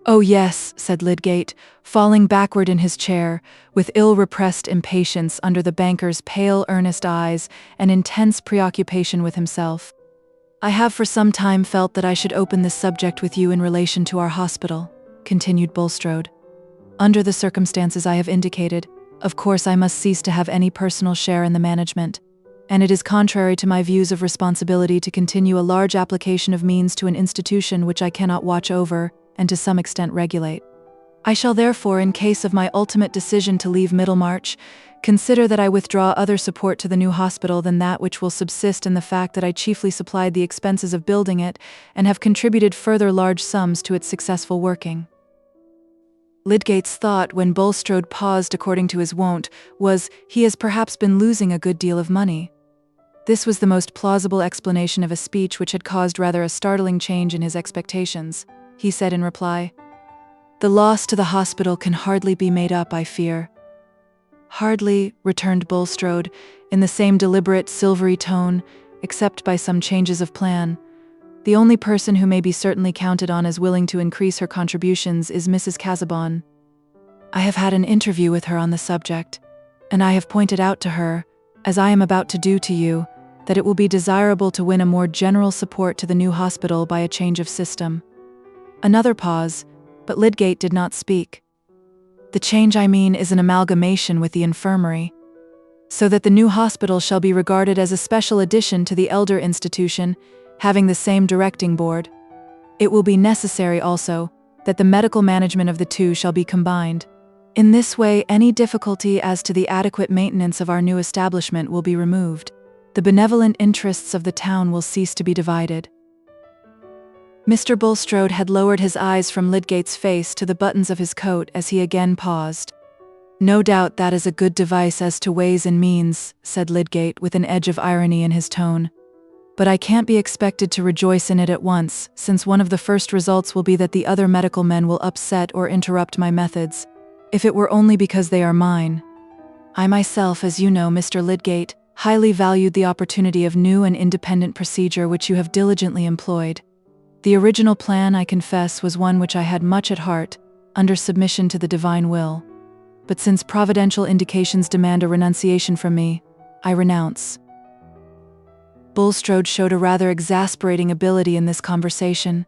Oh yes, said Lydgate, falling backward in his chair, with ill-repressed impatience under the banker's pale, earnest eyes and intense preoccupation with himself. I have for some time felt that I should open this subject with you in relation to our hospital, continued Bulstrode. Under the circumstances I have indicated, of course I must cease to have any personal share in the management, and it is contrary to my views of responsibility to continue a large application of means to an institution which I cannot watch over and to some extent regulate. I shall therefore, in case of my ultimate decision to leave Middlemarch, consider that I withdraw other support to the new hospital than that which will subsist in the fact that I chiefly supplied the expenses of building it and have contributed further large sums to its successful working. Lydgate's thought, when Bulstrode paused according to his wont, was, he has perhaps been losing a good deal of money. This was the most plausible explanation of a speech which had caused rather a startling change in his expectations. He said in reply, The loss to the hospital can hardly be made up, I fear. Hardly, returned Bulstrode, in the same deliberate, silvery tone, except by some changes of plan. The only person who may be certainly counted on as willing to increase her contributions is Mrs. Casaubon. I have had an interview with her on the subject, and I have pointed out to her, as I am about to do to you, that it will be desirable to win a more general support to the new hospital by a change of system. Another pause, but Lydgate did not speak. The change, I mean, is an amalgamation with the infirmary, so that the new hospital shall be regarded as a special addition to the elder institution, having the same directing board. It will be necessary also that the medical management of the two shall be combined. In this way, any difficulty as to the adequate maintenance of our new establishment will be removed. The benevolent interests of the town will cease to be divided. Mr. Bulstrode had lowered his eyes from Lydgate's face to the buttons of his coat as he again paused. No doubt that is a good device as to ways and means, said Lydgate with an edge of irony in his tone. But I can't be expected to rejoice in it at once, since one of the first results will be that the other medical men will upset or interrupt my methods, if it were only because they are mine. I myself, as you know, Mr. Lydgate, highly valued the opportunity of new and independent procedure which you have diligently employed. The original plan, I confess, was one which I had much at heart, under submission to the divine will. But since providential indications demand a renunciation from me, I renounce. Bulstrode showed a rather exasperating ability in this conversation.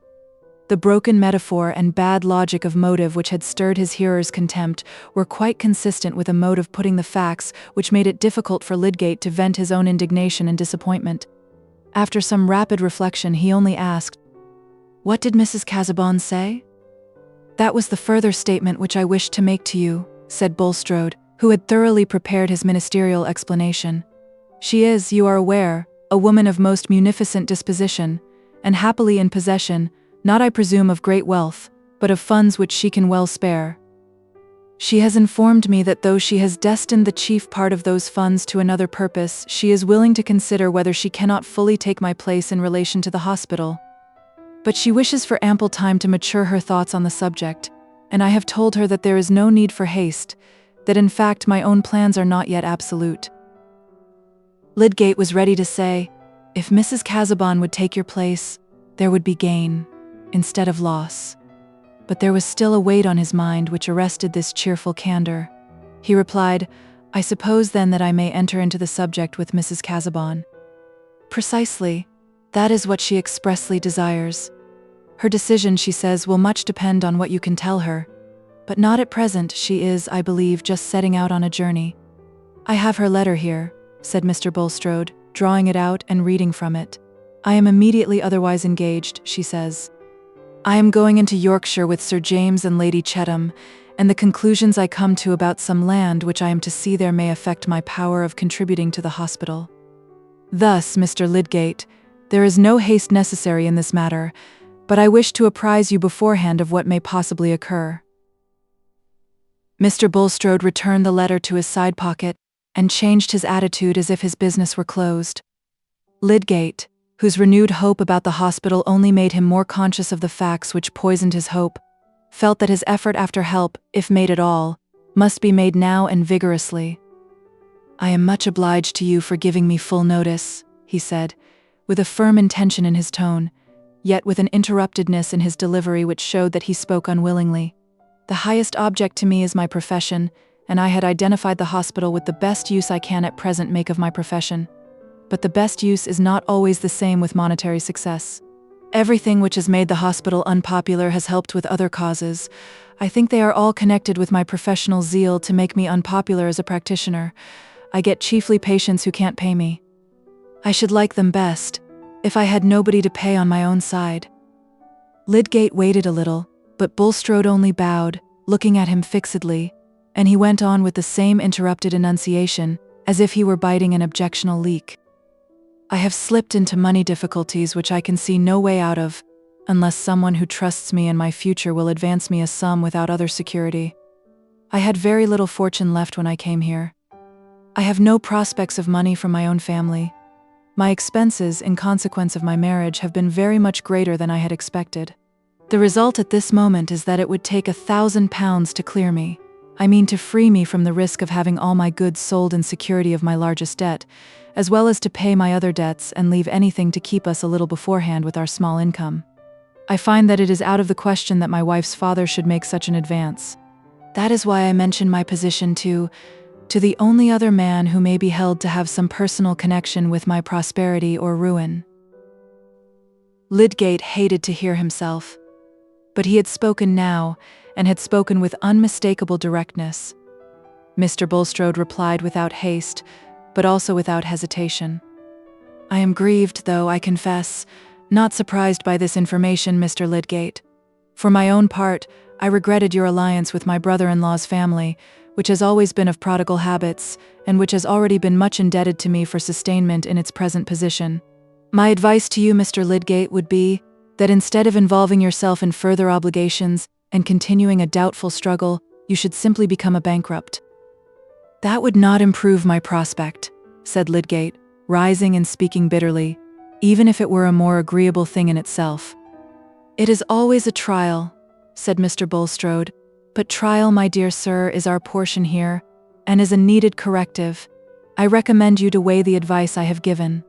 The broken metaphor and bad logic of motive which had stirred his hearer's contempt were quite consistent with a mode of putting the facts which made it difficult for Lydgate to vent his own indignation and disappointment. After some rapid reflection, he only asked, What did Mrs. Casaubon say? That was the further statement which I wished to make to you, said Bulstrode, who had thoroughly prepared his ministerial explanation. She is, you are aware, a woman of most munificent disposition, and happily in possession, not I presume of great wealth, but of funds which she can well spare. She has informed me that though she has destined the chief part of those funds to another purpose, she is willing to consider whether she cannot fully take my place in relation to the hospital. But she wishes for ample time to mature her thoughts on the subject, and I have told her that there is no need for haste, that in fact my own plans are not yet absolute. Lydgate was ready to say, if Mrs. Casaubon would take your place, there would be gain, instead of loss. But there was still a weight on his mind which arrested this cheerful candor. He replied, I suppose then that I may enter into the subject with Mrs. Casaubon. Precisely, that is what she expressly desires. Her decision, she says, will much depend on what you can tell her. But not at present. She is, I believe, just setting out on a journey. I have her letter here, said Mr. Bulstrode, drawing it out and reading from it. I am immediately otherwise engaged, she says. I am going into Yorkshire with Sir James and Lady Chettam, and the conclusions I come to about some land which I am to see there may affect my power of contributing to the hospital. Thus, Mr. Lydgate, there is no haste necessary in this matter, but I wish to apprise you beforehand of what may possibly occur. Mr. Bulstrode returned the letter to his side pocket and changed his attitude as if his business were closed. Lydgate, whose renewed hope about the hospital only made him more conscious of the facts which poisoned his hope, felt that his effort after help, if made at all, must be made now and vigorously. I am much obliged to you for giving me full notice, he said, with a firm intention in his tone, yet with an interruptedness in his delivery which showed that he spoke unwillingly. The highest object to me is my profession, and I had identified the hospital with the best use I can at present make of my profession. But the best use is not always the same with monetary success. Everything which has made the hospital unpopular has helped with other causes. I think they are all connected with my professional zeal to make me unpopular as a practitioner. I get chiefly patients who can't pay me. I should like them best if I had nobody to pay on my own side. Lydgate waited a little, but Bulstrode only bowed, looking at him fixedly, and he went on with the same interrupted enunciation, as if he were biting an objectional leak. I have slipped into money difficulties which I can see no way out of, unless someone who trusts me and my future will advance me a sum without other security. I had very little fortune left when I came here. I have no prospects of money from my own family. My expenses, in consequence of my marriage, have been very much greater than I had expected. The result at this moment is that it would take £1,000 to clear me. I mean to free me from the risk of having all my goods sold in security of my largest debt, as well as to pay my other debts and leave anything to keep us a little beforehand with our small income. I find that it is out of the question that my wife's father should make such an advance. That is why I mention my position to the only other man who may be held to have some personal connection with my prosperity or ruin. Lydgate hated to hear himself, but he had spoken now, and had spoken with unmistakable directness. Mr. Bulstrode replied without haste, but also without hesitation. I am grieved, though, I confess, not surprised by this information, Mr. Lydgate. For my own part, I regretted your alliance with my brother-in-law's family, which has always been of prodigal habits, and which has already been much indebted to me for sustainment in its present position. My advice to you, Mr. Lydgate, would be that instead of involving yourself in further obligations and continuing a doubtful struggle, you should simply become a bankrupt. That would not improve my prospect, said Lydgate, rising and speaking bitterly, even if it were a more agreeable thing in itself. It is always a trial, said Mr. Bulstrode, but trial, my dear sir, is our portion here, and is a needed corrective. I recommend you to weigh the advice I have given.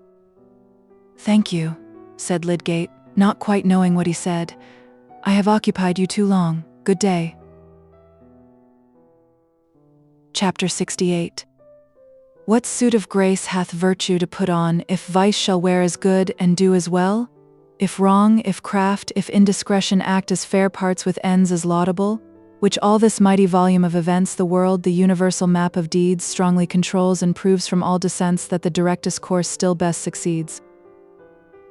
Thank you, said Lydgate, not quite knowing what he said. I have occupied you too long. Good day. Chapter 68. What suit of grace hath virtue to put on, if vice shall wear as good and do as well? If wrong, if craft, if indiscretion act as fair parts with ends as laudable? Which all this mighty volume of events, the world, the universal map of deeds, strongly controls and proves from all descents that the directest course still best succeeds.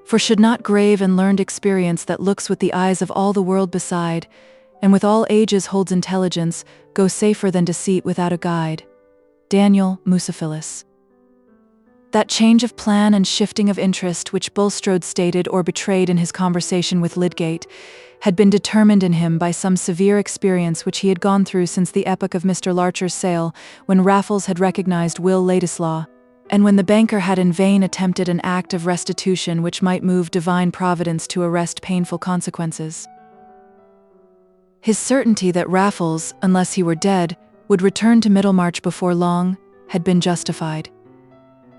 For should not grave and learned experience that looks with the eyes of all the world beside, and with all ages holds intelligence, go safer than deceit without a guide? Daniel Musaphilus. That change of plan and shifting of interest which Bulstrode stated or betrayed in his conversation with Lydgate had been determined in him by some severe experience which he had gone through since the epoch of Mr. Larcher's sale, when Raffles had recognized Will Ladislaw, and when the banker had in vain attempted an act of restitution which might move divine providence to arrest painful consequences. His certainty that Raffles, unless he were dead, would return to Middlemarch before long, had been justified.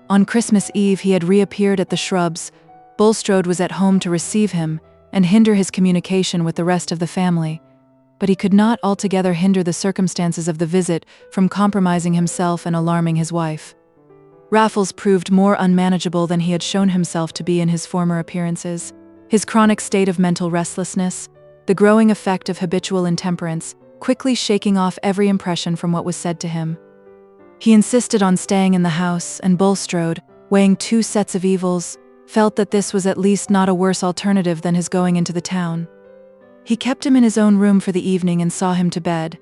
On Christmas Eve he had reappeared at the Shrubs. Bulstrode was at home to receive him and hinder his communication with the rest of the family, but he could not altogether hinder the circumstances of the visit from compromising himself and alarming his wife. Raffles proved more unmanageable than he had shown himself to be in his former appearances. His chronic state of mental restlessness, the growing effect of habitual intemperance, quickly shaking off every impression from what was said to him. He insisted on staying in the house, and Bulstrode, weighing two sets of evils, felt that this was at least not a worse alternative than his going into the town. He kept him in his own room for the evening and saw him to bed,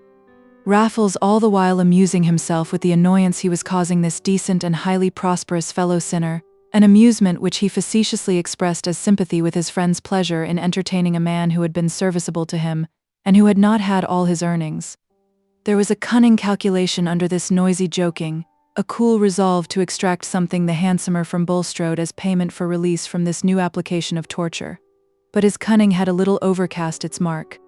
Raffles all the while amusing himself with the annoyance he was causing this decent and highly prosperous fellow sinner, an amusement which he facetiously expressed as sympathy with his friend's pleasure in entertaining a man who had been serviceable to him, and who had not had all his earnings. There was a cunning calculation under this noisy joking, a cool resolve to extract something the handsomer from Bulstrode as payment for release from this new application of torture. But his cunning had a little overcast its mark.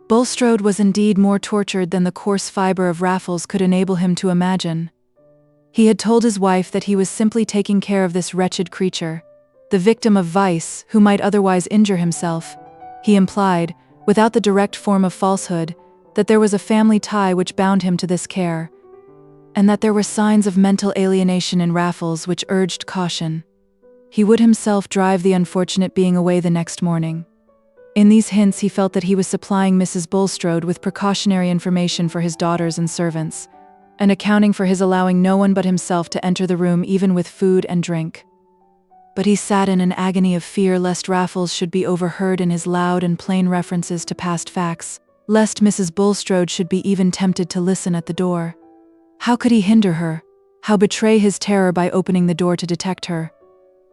Bulstrode was indeed more tortured than the coarse fibre of Raffles could enable him to imagine. He had told his wife that he was simply taking care of this wretched creature, the victim of vice who might otherwise injure himself. He implied, without the direct form of falsehood, that there was a family tie which bound him to this care, and that there were signs of mental alienation in Raffles which urged caution. He would himself drive the unfortunate being away the next morning. In these hints he felt that he was supplying Mrs. Bulstrode with precautionary information for his daughters and servants, and accounting for his allowing no one but himself to enter the room even with food and drink. But he sat in an agony of fear lest Raffles should be overheard in his loud and plain references to past facts, lest Mrs. Bulstrode should be even tempted to listen at the door. How could he hinder her? How betray his terror by opening the door to detect her?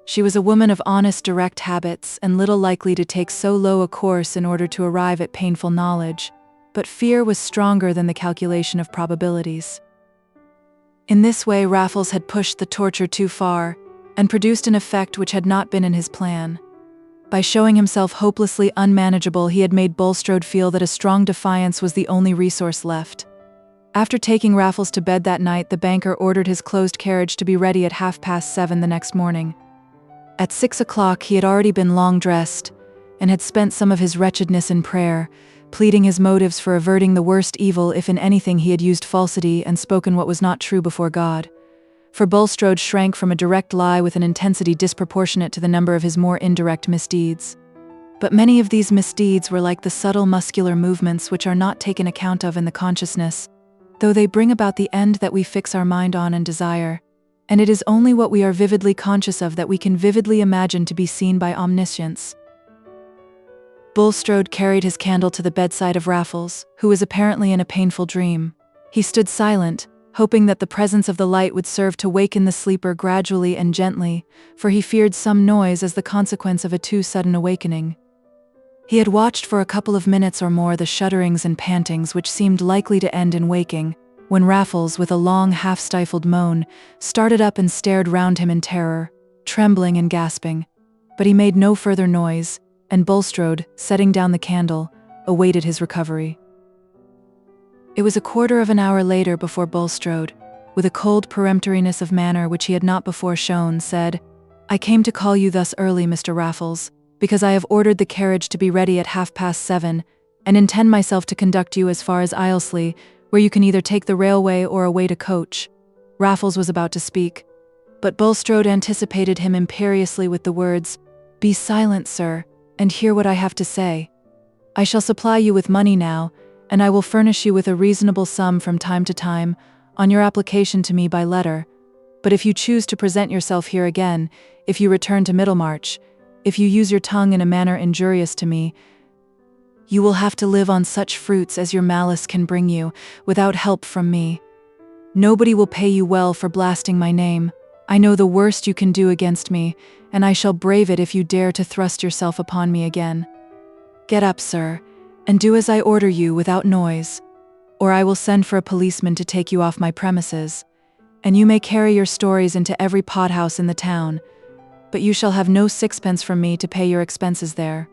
She was a woman of honest, direct habits, and little likely to take so low a course in order to arrive at painful knowledge, but fear was stronger than the calculation of probabilities. In this way Raffles had pushed the torture too far, and produced an effect which had not been in his plan. By showing himself hopelessly unmanageable, he had made Bulstrode feel that a strong defiance was the only resource left. After taking Raffles to bed that night, the banker ordered his closed carriage to be ready at 7:30 the next morning. At 6 o'clock he had already been long dressed, and had spent some of his wretchedness in prayer, pleading his motives for averting the worst evil if in anything he had used falsity and spoken what was not true before God. For Bulstrode shrank from a direct lie with an intensity disproportionate to the number of his more indirect misdeeds. But many of these misdeeds were like the subtle muscular movements which are not taken account of in the consciousness, though they bring about the end that we fix our mind on and desire, and it is only what we are vividly conscious of that we can vividly imagine to be seen by omniscience. Bulstrode carried his candle to the bedside of Raffles, who was apparently in a painful dream. He stood silent, hoping that the presence of the light would serve to waken the sleeper gradually and gently, for he feared some noise as the consequence of a too sudden awakening. He had watched for a couple of minutes or more the shudderings and pantings which seemed likely to end in waking, when Raffles, with a long half-stifled moan, started up and stared round him in terror, trembling and gasping. But he made no further noise, and Bulstrode, setting down the candle, awaited his recovery. It was a quarter of an hour later before Bulstrode, with a cold peremptoriness of manner which he had not before shown, said, "I came to call you thus early, Mr. Raffles, because I have ordered the carriage to be ready at 7:30, and intend myself to conduct you as far as LXIII, where you can either take the railway or await a coach." Raffles was about to speak, but Bulstrode anticipated him imperiously with the words, "Be silent, sir, and hear what I have to say. I shall supply you with money now, and I will furnish you with a reasonable sum from time to time, on your application to me by letter. But if you choose to present yourself here again, if you return to Middlemarch, if you use your tongue in a manner injurious to me, you will have to live on such fruits as your malice can bring you, without help from me. Nobody will pay you well for blasting my name. I know the worst you can do against me, and I shall brave it if you dare to thrust yourself upon me again. Get up, sir, and do as I order you without noise, or I will send for a policeman to take you off my premises, and you may carry your stories into every pothouse in the town, but you shall have no sixpence from me to pay your expenses there."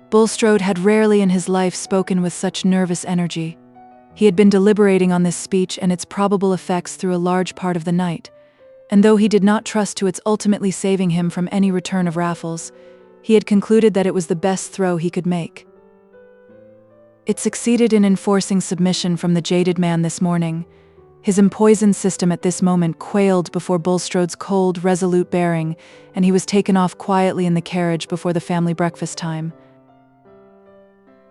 Bulstrode had rarely in his life spoken with such nervous energy. He had been deliberating on this speech and its probable effects through a large part of the night, and though he did not trust to its ultimately saving him from any return of Raffles, he had concluded that it was the best throw he could make. It succeeded in enforcing submission from the jaded man this morning. His empoisoned system at this moment quailed before Bulstrode's cold, resolute bearing, and he was taken off quietly in the carriage before the family breakfast time.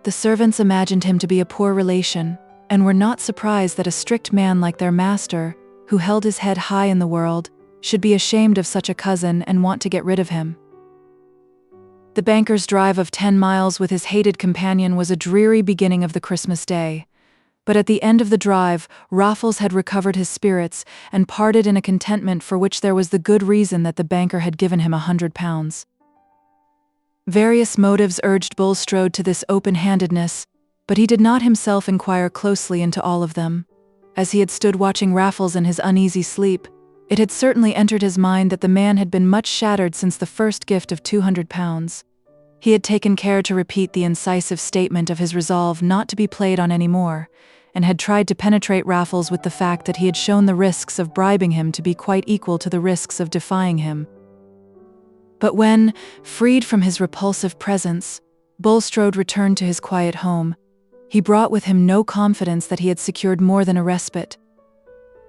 The servants imagined him to be a poor relation, and were not surprised that a strict man like their master, who held his head high in the world, should be ashamed of such a cousin and want to get rid of him. The banker's drive of 10 miles with his hated companion was a dreary beginning of the Christmas day. But at the end of the drive, Raffles had recovered his spirits and parted in a contentment for which there was the good reason that the banker had given him £100. Various motives urged Bulstrode to this open-handedness, but he did not himself inquire closely into all of them. As he had stood watching Raffles in his uneasy sleep, it had certainly entered his mind that the man had been much shattered since the first gift of £200. He had taken care to repeat the incisive statement of his resolve not to be played on any more, and had tried to penetrate Raffles with the fact that he had shown the risks of bribing him to be quite equal to the risks of defying him. But when, freed from his repulsive presence, Bulstrode returned to his quiet home, he brought with him no confidence that he had secured more than a respite.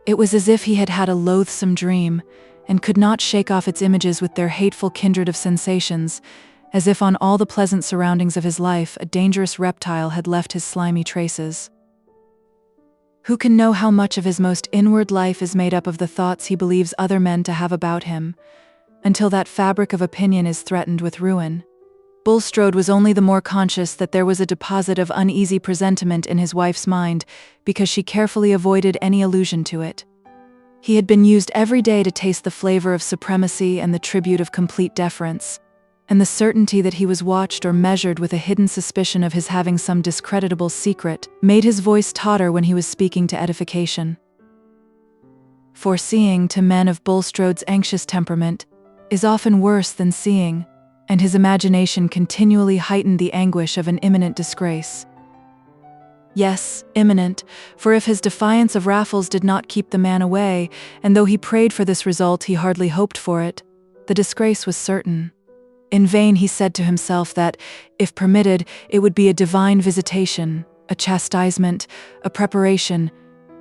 It was as if he had had a loathsome dream, and could not shake off its images with their hateful kindred of sensations, as if on all the pleasant surroundings of his life a dangerous reptile had left his slimy traces. Who can know how much of his most inward life is made up of the thoughts he believes other men to have about him, until that fabric of opinion is threatened with ruin? Bulstrode was only the more conscious that there was a deposit of uneasy presentiment in his wife's mind, because she carefully avoided any allusion to it. He had been used every day to taste the flavor of supremacy and the tribute of complete deference, and the certainty that he was watched or measured with a hidden suspicion of his having some discreditable secret made his voice totter when he was speaking to edification. Foreseeing, to men of Bulstrode's anxious temperament, is often worse than seeing, and his imagination continually heightened the anguish of an imminent disgrace. Yes, imminent, for if his defiance of Raffles did not keep the man away, and though he prayed for this result he hardly hoped for it, the disgrace was certain. In vain he said to himself that, if permitted, it would be a divine visitation, a chastisement, a preparation.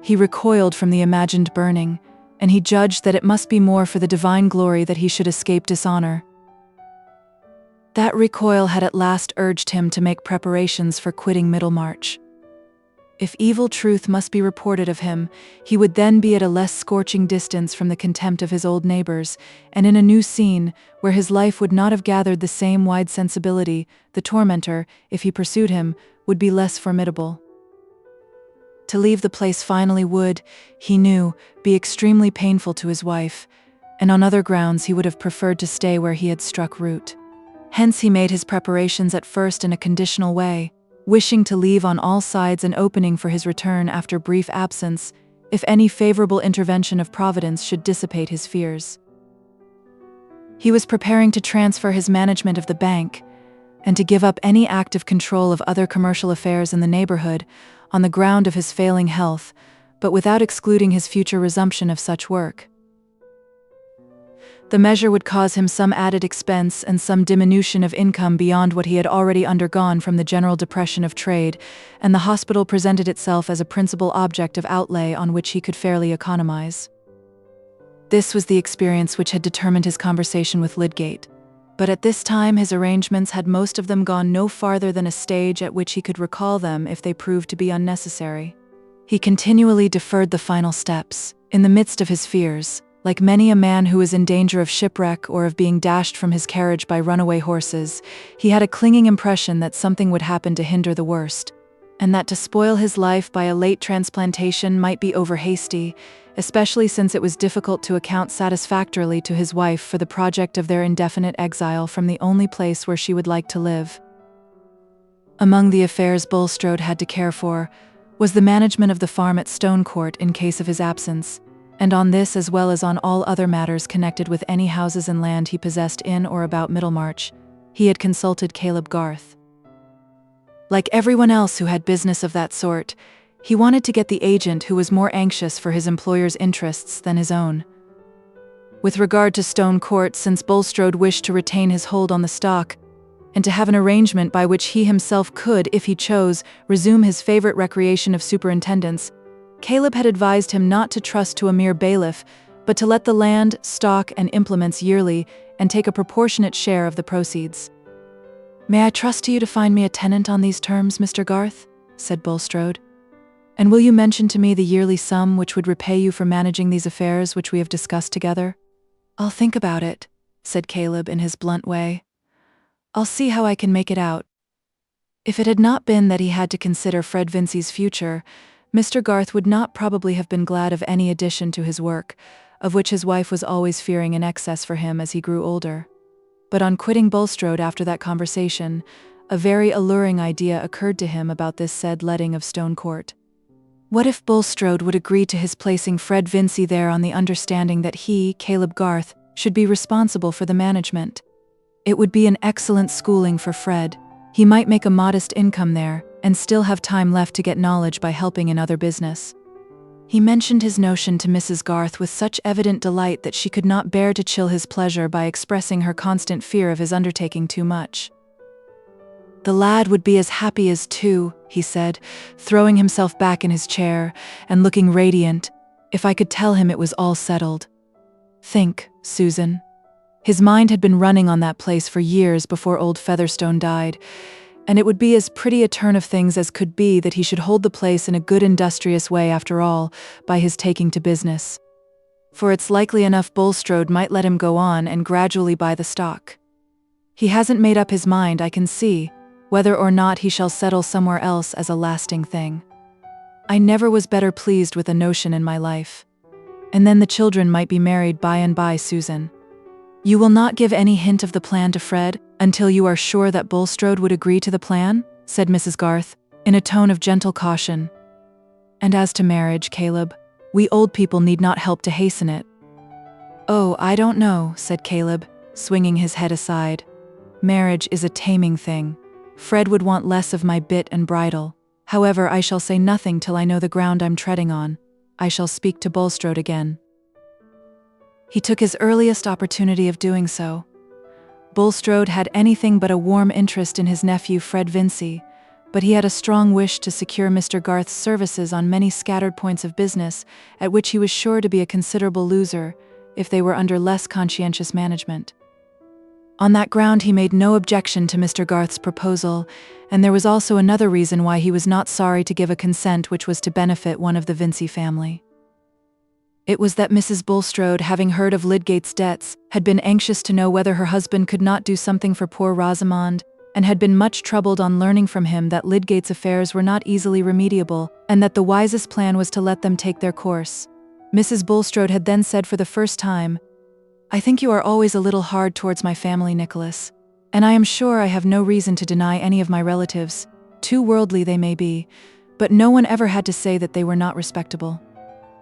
He recoiled from the imagined burning, and he judged that it must be more for the divine glory that he should escape dishonor. That recoil had at last urged him to make preparations for quitting Middlemarch. If evil truth must be reported of him, he would then be at a less scorching distance from the contempt of his old neighbors, and in a new scene, where his life would not have gathered the same wide sensibility. The tormentor, if he pursued him, would be less formidable. To leave the place finally would, he knew, be extremely painful to his wife, and on other grounds he would have preferred to stay where he had struck root. Hence he made his preparations at first in a conditional way, wishing to leave on all sides an opening for his return after brief absence, if any favorable intervention of Providence should dissipate his fears. He was preparing to transfer his management of the bank, and to give up any active control of other commercial affairs in the neighborhood, on the ground of his failing health, but without excluding his future resumption of such work. The measure would cause him some added expense and some diminution of income beyond what he had already undergone from the general depression of trade, and the hospital presented itself as a principal object of outlay on which he could fairly economize. This was the experience which had determined his conversation with Lydgate, but at this time his arrangements had most of them gone no farther than a stage at which he could recall them if they proved to be unnecessary. He continually deferred the final steps, in the midst of his fears. Like many a man who is in danger of shipwreck or of being dashed from his carriage by runaway horses, he had a clinging impression that something would happen to hinder the worst, and that to spoil his life by a late transplantation might be over-hasty, especially since it was difficult to account satisfactorily to his wife for the project of their indefinite exile from the only place where she would like to live. Among the affairs Bulstrode had to care for was the management of the farm at Stonecourt in case of his absence, and on this as well as on all other matters connected with any houses and land he possessed in or about Middlemarch, he had consulted Caleb Garth. Like everyone else who had business of that sort, he wanted to get the agent who was more anxious for his employer's interests than his own. With regard to Stonecourt, since Bulstrode wished to retain his hold on the stock, and to have an arrangement by which he himself could, if he chose, resume his favorite recreation of superintendence, Caleb had advised him not to trust to a mere bailiff, but to let the land, stock, and implements yearly and take a proportionate share of the proceeds. "May I trust to you to find me a tenant on these terms, Mr. Garth?" said Bulstrode. "And will you mention to me the yearly sum which would repay you for managing these affairs which we have discussed together?" "I'll think about it," said Caleb in his blunt way. "I'll see how I can make it out." If it had not been that he had to consider Fred Vincey's future, Mr. Garth would not probably have been glad of any addition to his work, of which his wife was always fearing an excess for him as he grew older. But on quitting Bulstrode after that conversation, a very alluring idea occurred to him about this said letting of Stone Court. What if Bulstrode would agree to his placing Fred Vincey there on the understanding that he, Caleb Garth, should be responsible for the management? It would be an excellent schooling for Fred. He might make a modest income there, and still have time left to get knowledge by helping in other business. He mentioned his notion to Mrs. Garth with such evident delight that she could not bear to chill his pleasure by expressing her constant fear of his undertaking too much. "The lad would be as happy as two," he said, throwing himself back in his chair and looking radiant, "if I could tell him it was all settled. Think, Susan." His mind had been running on that place for years before old Featherstone died, and it would be as pretty a turn of things as could be that he should hold the place in a good industrious way after all, by his taking to business. For it's likely enough Bulstrode might let him go on and gradually buy the stock. He hasn't made up his mind, I can see, whether or not he shall settle somewhere else as a lasting thing. I never was better pleased with a notion in my life. And then the children might be married by and by, Susan. You will not give any hint of the plan to Fred until you are sure that Bulstrode would agree to the plan?" said Mrs. Garth, in a tone of gentle caution. "And as to marriage, Caleb, we old people need not help to hasten it." "Oh, I don't know," said Caleb, swinging his head aside. "Marriage is a taming thing. Fred would want less of my bit and bridle. However, I shall say nothing till I know the ground I'm treading on. I shall speak to Bulstrode again." He took his earliest opportunity of doing so. Bulstrode had anything but a warm interest in his nephew Fred Vincey, but he had a strong wish to secure Mr. Garth's services on many scattered points of business at which he was sure to be a considerable loser if they were under less conscientious management. On that ground he made no objection to Mr. Garth's proposal, and there was also another reason why he was not sorry to give a consent which was to benefit one of the Vincey family. It was that Mrs. Bulstrode, having heard of Lydgate's debts, had been anxious to know whether her husband could not do something for poor Rosamond, and had been much troubled on learning from him that Lydgate's affairs were not easily remediable, and that the wisest plan was to let them take their course. Mrs. Bulstrode had then said for the first time, "I think you are always a little hard towards my family, Nicholas, and I am sure I have no reason to deny any of my relatives, too worldly they may be, but no one ever had to say that they were not respectable."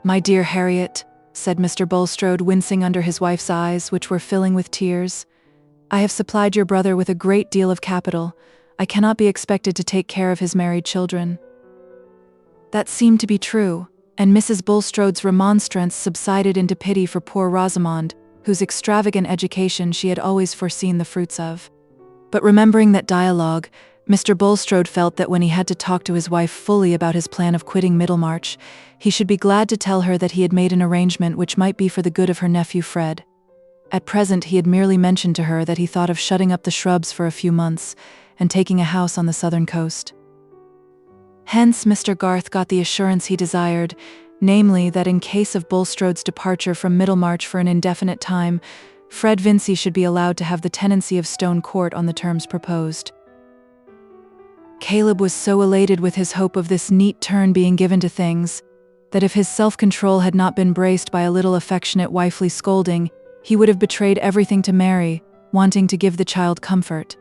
"My dear Harriet," said Mr. Bulstrode, wincing under his wife's eyes, which were filling with tears, "I have supplied your brother with a great deal of capital. I cannot be expected to take care of his married children." That seemed to be true, and Mrs. Bulstrode's remonstrance subsided into pity for poor Rosamond, whose extravagant education she had always foreseen the fruits of. But remembering that dialogue, Mr. Bulstrode felt that when he had to talk to his wife fully about his plan of quitting Middlemarch, he should be glad to tell her that he had made an arrangement which might be for the good of her nephew Fred. At present he had merely mentioned to her that he thought of shutting up the shrubs for a few months and taking a house on the southern coast. Hence Mr. Garth got the assurance he desired, namely that in case of Bulstrode's departure from Middlemarch for an indefinite time, Fred Vincey should be allowed to have the tenancy of Stone Court on the terms proposed. Caleb was so elated with his hope of this neat turn being given to things, that if his self-control had not been braced by a little affectionate wifely scolding, he would have betrayed everything to Mary, wanting to give the child comfort.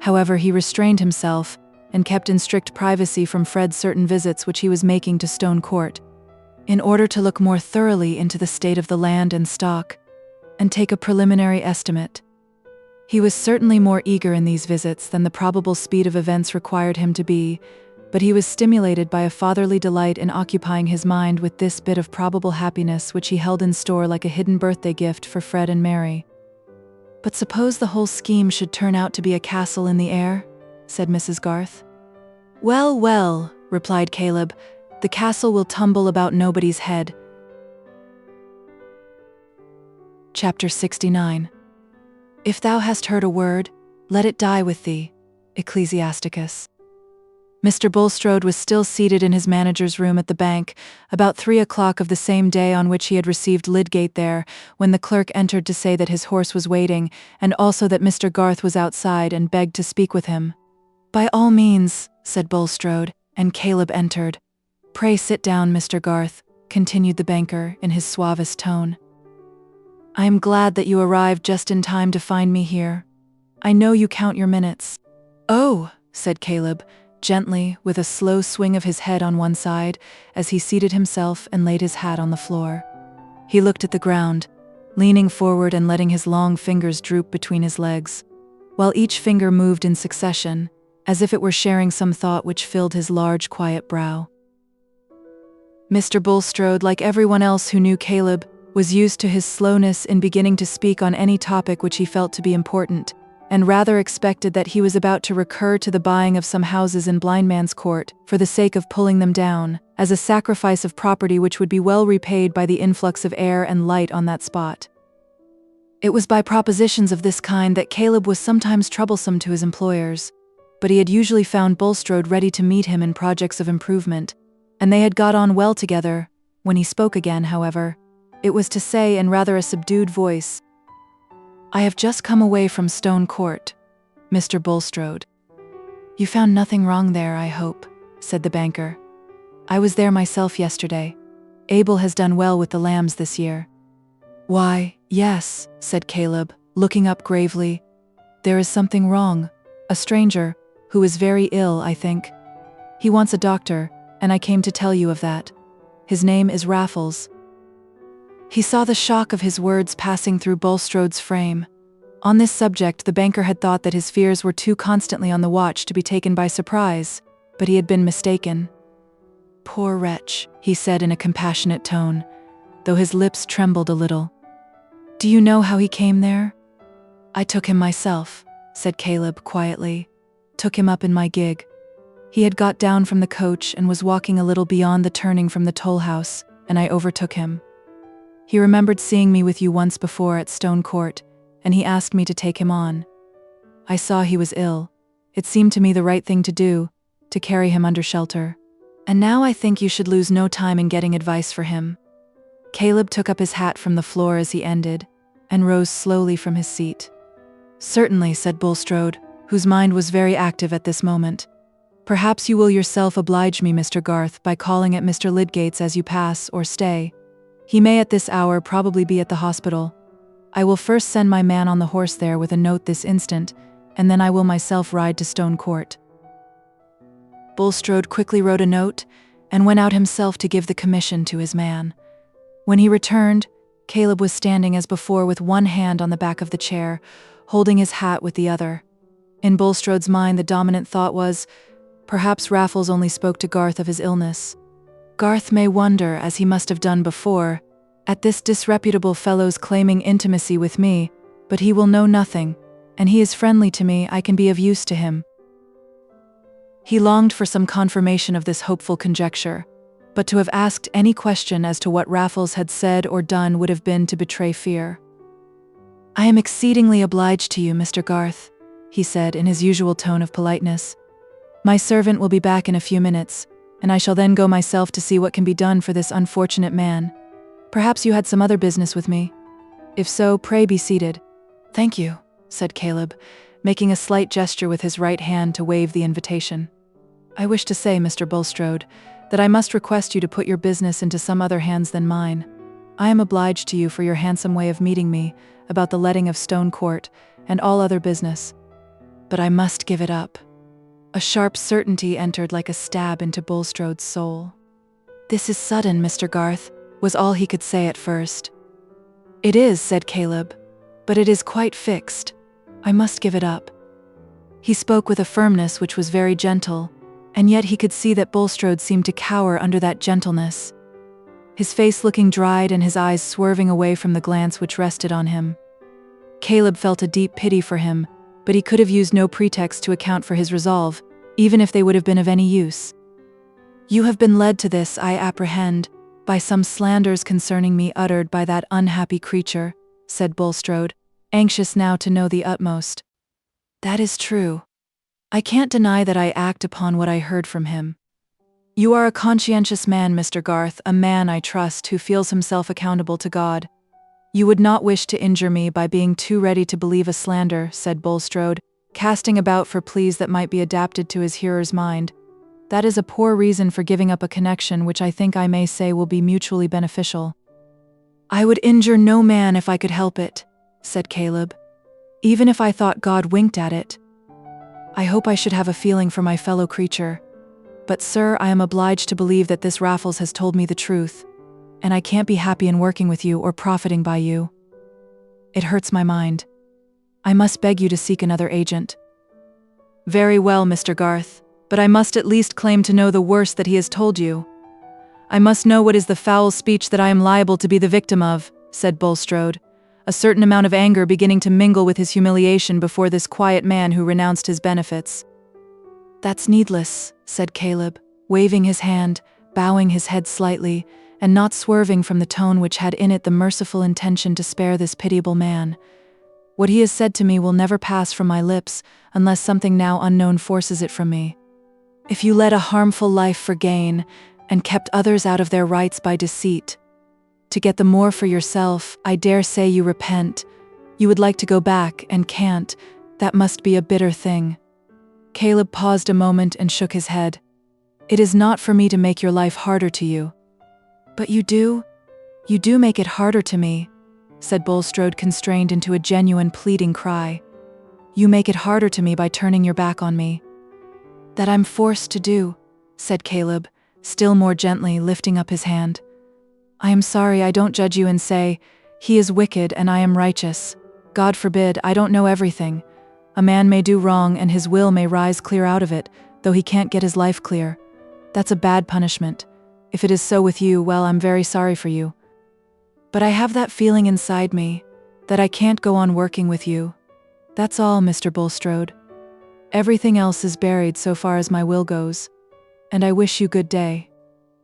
However, he restrained himself, and kept in strict privacy from Fred certain visits which he was making to Stone Court, in order to look more thoroughly into the state of the land and stock, and take a preliminary estimate. He was certainly more eager in these visits than the probable speed of events required him to be, but he was stimulated by a fatherly delight in occupying his mind with this bit of probable happiness which he held in store like a hidden birthday gift for Fred and Mary. "But suppose the whole scheme should turn out to be a castle in the air?" said Mrs. Garth. "Well, well," replied Caleb, The castle will tumble about nobody's head. Chapter 69. If thou hast heard a word, let it die with thee. Ecclesiasticus. Mr. Bulstrode was still seated in his manager's room at the bank, about 3 o'clock of the same day on which he had received Lydgate there, when the clerk entered to say that his horse was waiting, and also that Mr. Garth was outside and begged to speak with him. "By all means," said Bulstrode, and Caleb entered. "Pray sit down, Mr. Garth," continued the banker in his suavest tone. "I am glad that you arrived just in time to find me here. I know you count your minutes." "Oh," said Caleb, gently, with a slow swing of his head on one side, as he seated himself and laid his hat on the floor. He looked at the ground, leaning forward and letting his long fingers droop between his legs, while each finger moved in succession, as if it were sharing some thought which filled his large, quiet brow. Mr. Bulstrode, like everyone else who knew Caleb, was used to his slowness in beginning to speak on any topic which he felt to be important, and rather expected that he was about to recur to the buying of some houses in Blindman's Court, for the sake of pulling them down, as a sacrifice of property which would be well repaid by the influx of air and light on that spot. It was by propositions of this kind that Caleb was sometimes troublesome to his employers, but he had usually found Bulstrode ready to meet him in projects of improvement, and they had got on well together. When he spoke again, however, it was to say in rather a subdued voice, "I have just come away from Stone Court, Mr. Bulstrode." "You found nothing wrong there, I hope," said the banker. "I was there myself yesterday. Abel has done well with the lambs this year." "Why, yes," said Caleb, looking up gravely. "There is something wrong. A stranger, who is very ill, I think. He wants a doctor, and I came to tell you of that. His name is Raffles." He saw the shock of his words passing through Bulstrode's frame. On this subject, the banker had thought that his fears were too constantly on the watch to be taken by surprise, but he had been mistaken. "Poor wretch," he said in a compassionate tone, though his lips trembled a little. "Do you know how he came there?" "I took him myself," said Caleb quietly. "Took him up in my gig. He had got down from the coach and was walking a little beyond the turning from the toll house, and I overtook him. He remembered seeing me with you once before at Stone Court, and he asked me to take him on. I saw he was ill. It seemed to me the right thing to do, to carry him under shelter. And now I think you should lose no time in getting advice for him." Caleb took up his hat from the floor as he ended, and rose slowly from his seat. "Certainly," said Bulstrode, whose mind was very active at this moment. "Perhaps you will yourself oblige me, Mr. Garth, by calling at Mr. Lydgate's as you pass, or stay. He may at this hour probably be at the hospital. I will first send my man on the horse there with a note this instant, and then I will myself ride to Stone Court." Bulstrode quickly wrote a note, and went out himself to give the commission to his man. When he returned, Caleb was standing as before with one hand on the back of the chair, holding his hat with the other. In Bulstrode's mind the dominant thought was, perhaps Raffles only spoke to Garth of his illness. Garth may wonder, as he must have done before, at this disreputable fellow's claiming intimacy with me, but he will know nothing, and he is friendly to me. I can be of use to him. He longed for some confirmation of this hopeful conjecture, but to have asked any question as to what Raffles had said or done would have been to betray fear. "I am exceedingly obliged to you, Mr. Garth," he said in his usual tone of politeness. "My servant will be back in a few minutes, and I shall then go myself to see what can be done for this unfortunate man. Perhaps you had some other business with me? If so, pray be seated." "Thank you," said Caleb, making a slight gesture with his right hand to waive the invitation. "I wish to say, Mr. Bulstrode, that I must request you to put your business into some other hands than mine. I am obliged to you for your handsome way of meeting me about the letting of Stone Court and all other business, but I must give it up." A sharp certainty entered like a stab into Bulstrode's soul. "This is sudden, Mr. Garth," was all he could say at first. "It is," said Caleb, "but it is quite fixed. I must give it up." He spoke with a firmness which was very gentle, and yet he could see that Bulstrode seemed to cower under that gentleness, his face looking dried and his eyes swerving away from the glance which rested on him. Caleb felt a deep pity for him, but he could have used no pretext to account for his resolve, even if they would have been of any use. You have been led to this, I apprehend, by some slanders concerning me uttered by that unhappy creature, said Bulstrode, anxious now to know the utmost. That is true. I can't deny that I act upon what I heard from him. You are a conscientious man, Mr. Garth, a man, I trust, who feels himself accountable to God. You would not wish to injure me by being too ready to believe a slander, said Bulstrode, casting about for pleas that might be adapted to his hearer's mind. That is a poor reason for giving up a connection which I think I may say will be mutually beneficial. I would injure no man if I could help it, said Caleb, even if I thought God winked at it. I hope I should have a feeling for my fellow creature. But sir, I am obliged to believe that this Raffles has told me the truth, and I can't be happy in working with you or profiting by you. It hurts my mind. I must beg you to seek another agent. Very well, Mr. Garth, but I must at least claim to know the worst that he has told you. I must know what is the foul speech that I am liable to be the victim of, said Bulstrode, a certain amount of anger beginning to mingle with his humiliation before this quiet man who renounced his benefits. That's needless, said Caleb, waving his hand, bowing his head slightly, and not swerving from the tone which had in it the merciful intention to spare this pitiable man. What he has said to me will never pass from my lips unless something now unknown forces it from me. If you led a harmful life for gain, and kept others out of their rights by deceit, to get the more for yourself, I dare say you repent. You would like to go back, and can't. That must be a bitter thing. Caleb paused a moment and shook his head. It is not for me to make your life harder to you. But you do? You do make it harder to me, said Bulstrode, constrained into a genuine pleading cry. You make it harder to me by turning your back on me. That I'm forced to do, said Caleb, still more gently, lifting up his hand. I am sorry I don't judge you and say, he is wicked and I am righteous. God forbid, I don't know everything. A man may do wrong and his will may rise clear out of it, though he can't get his life clear. That's a bad punishment. If it is so with you, well, I'm very sorry for you. But I have that feeling inside me, that I can't go on working with you. That's all, Mr. Bulstrode. Everything else is buried so far as my will goes, and I wish you good day.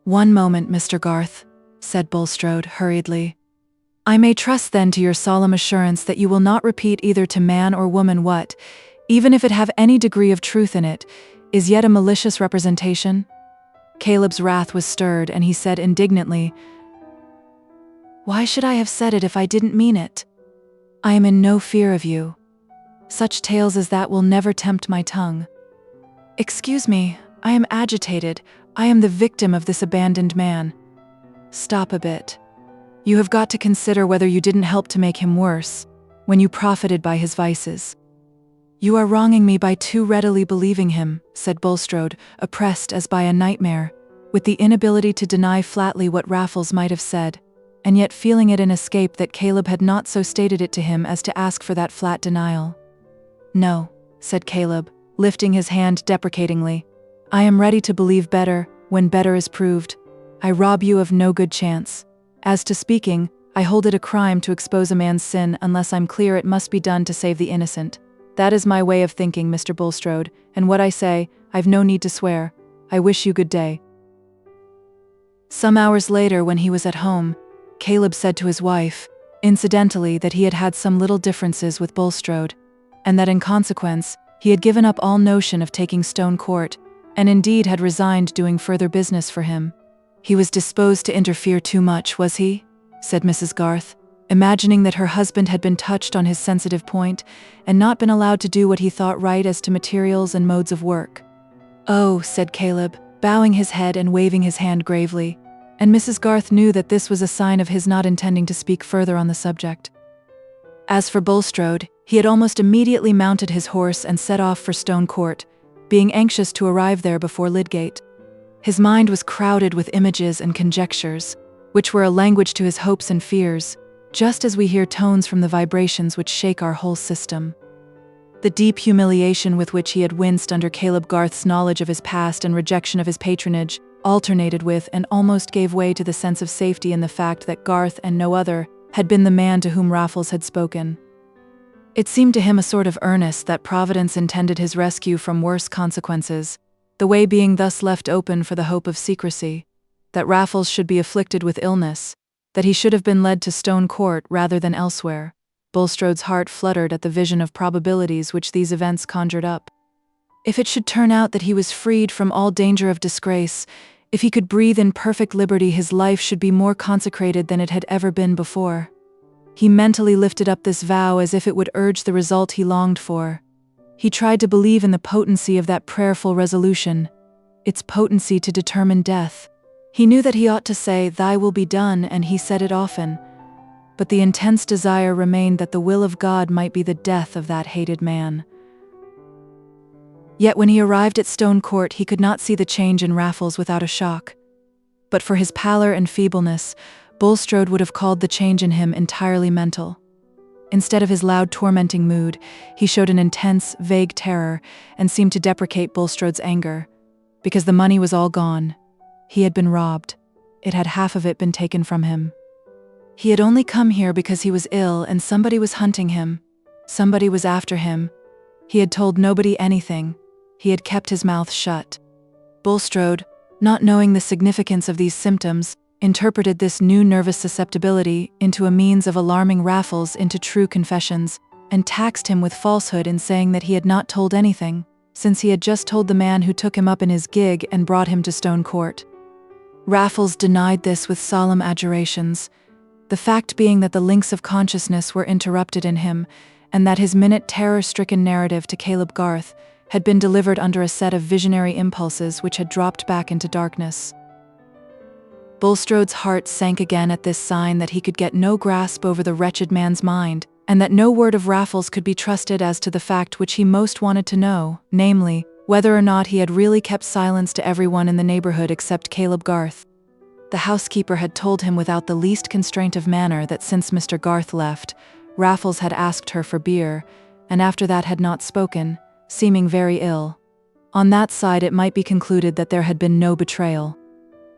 One moment, Mr. Garth, said Bulstrode hurriedly. I may trust then to your solemn assurance that you will not repeat either to man or woman what, even if it have any degree of truth in it, is yet a malicious representation? Caleb's wrath was stirred, and he said indignantly, Why should I have said it if I didn't mean it? I am in no fear of you. Such tales as that will never tempt my tongue. Excuse me, I am agitated. I am the victim of this abandoned man. Stop a bit. You have got to consider whether you didn't help to make him worse, when you profited by his vices. You are wronging me by too readily believing him, said Bulstrode, oppressed as by a nightmare, with the inability to deny flatly what Raffles might have said, and yet feeling it an escape that Caleb had not so stated it to him as to ask for that flat denial. No, said Caleb, lifting his hand deprecatingly. I am ready to believe better, when better is proved. I rob you of no good chance. As to speaking, I hold it a crime to expose a man's sin unless I'm clear it must be done to save the innocent. That is my way of thinking, Mr. Bulstrode, and what I say, I've no need to swear. I wish you good day. Some hours later, when he was at home, Caleb said to his wife, incidentally, that he had had some little differences with Bulstrode, and that in consequence, he had given up all notion of taking Stone Court, and indeed had resigned doing further business for him. He was disposed to interfere too much, was he? Said Mrs. Garth, imagining that her husband had been touched on his sensitive point, and not been allowed to do what he thought right as to materials and modes of work. Oh, said Caleb, bowing his head and waving his hand gravely, and Mrs. Garth knew that this was a sign of his not intending to speak further on the subject. As for Bulstrode, he had almost immediately mounted his horse and set off for Stone Court, being anxious to arrive there before Lydgate. His mind was crowded with images and conjectures, which were a language to his hopes and fears, just as we hear tones from the vibrations which shake our whole system. The deep humiliation with which he had winced under Caleb Garth's knowledge of his past and rejection of his patronage alternated with and almost gave way to the sense of safety in the fact that Garth and no other had been the man to whom Raffles had spoken. It seemed to him a sort of earnest that Providence intended his rescue from worse consequences, the way being thus left open for the hope of secrecy, that Raffles should be afflicted with illness, that he should have been led to Stone Court rather than elsewhere. Bulstrode's heart fluttered at the vision of probabilities which these events conjured up. If it should turn out that he was freed from all danger of disgrace, if he could breathe in perfect liberty, his life should be more consecrated than it had ever been before. He mentally lifted up this vow as if it would urge the result he longed for. He tried to believe in the potency of that prayerful resolution, its potency to determine death. He knew that he ought to say, "Thy will be done," and he said it often. But the intense desire remained that the will of God might be the death of that hated man. Yet when he arrived at Stone Court, he could not see the change in Raffles without a shock. But for his pallor and feebleness, Bulstrode would have called the change in him entirely mental. Instead of his loud, tormenting mood, he showed an intense, vague terror and seemed to deprecate Bulstrode's anger. Because the money was all gone. He had been robbed. It had half of it been taken from him. He had only come here because he was ill and somebody was hunting him. Somebody was after him. He had told nobody anything. He had kept his mouth shut. Bulstrode, not knowing the significance of these symptoms, interpreted this new nervous susceptibility into a means of alarming Raffles into true confessions, and taxed him with falsehood in saying that he had not told anything, since he had just told the man who took him up in his gig and brought him to Stone Court. Raffles denied this with solemn adjurations, the fact being that the links of consciousness were interrupted in him, and that his minute terror-stricken narrative to Caleb Garth had been delivered under a set of visionary impulses which had dropped back into darkness. Bulstrode's heart sank again at this sign that he could get no grasp over the wretched man's mind, and that no word of Raffles could be trusted as to the fact which he most wanted to know, namely, whether or not he had really kept silence to everyone in the neighborhood except Caleb Garth. The housekeeper had told him without the least constraint of manner that since Mr. Garth left, Raffles had asked her for beer, and after that had not spoken, seeming very ill. On that side it might be concluded that there had been no betrayal.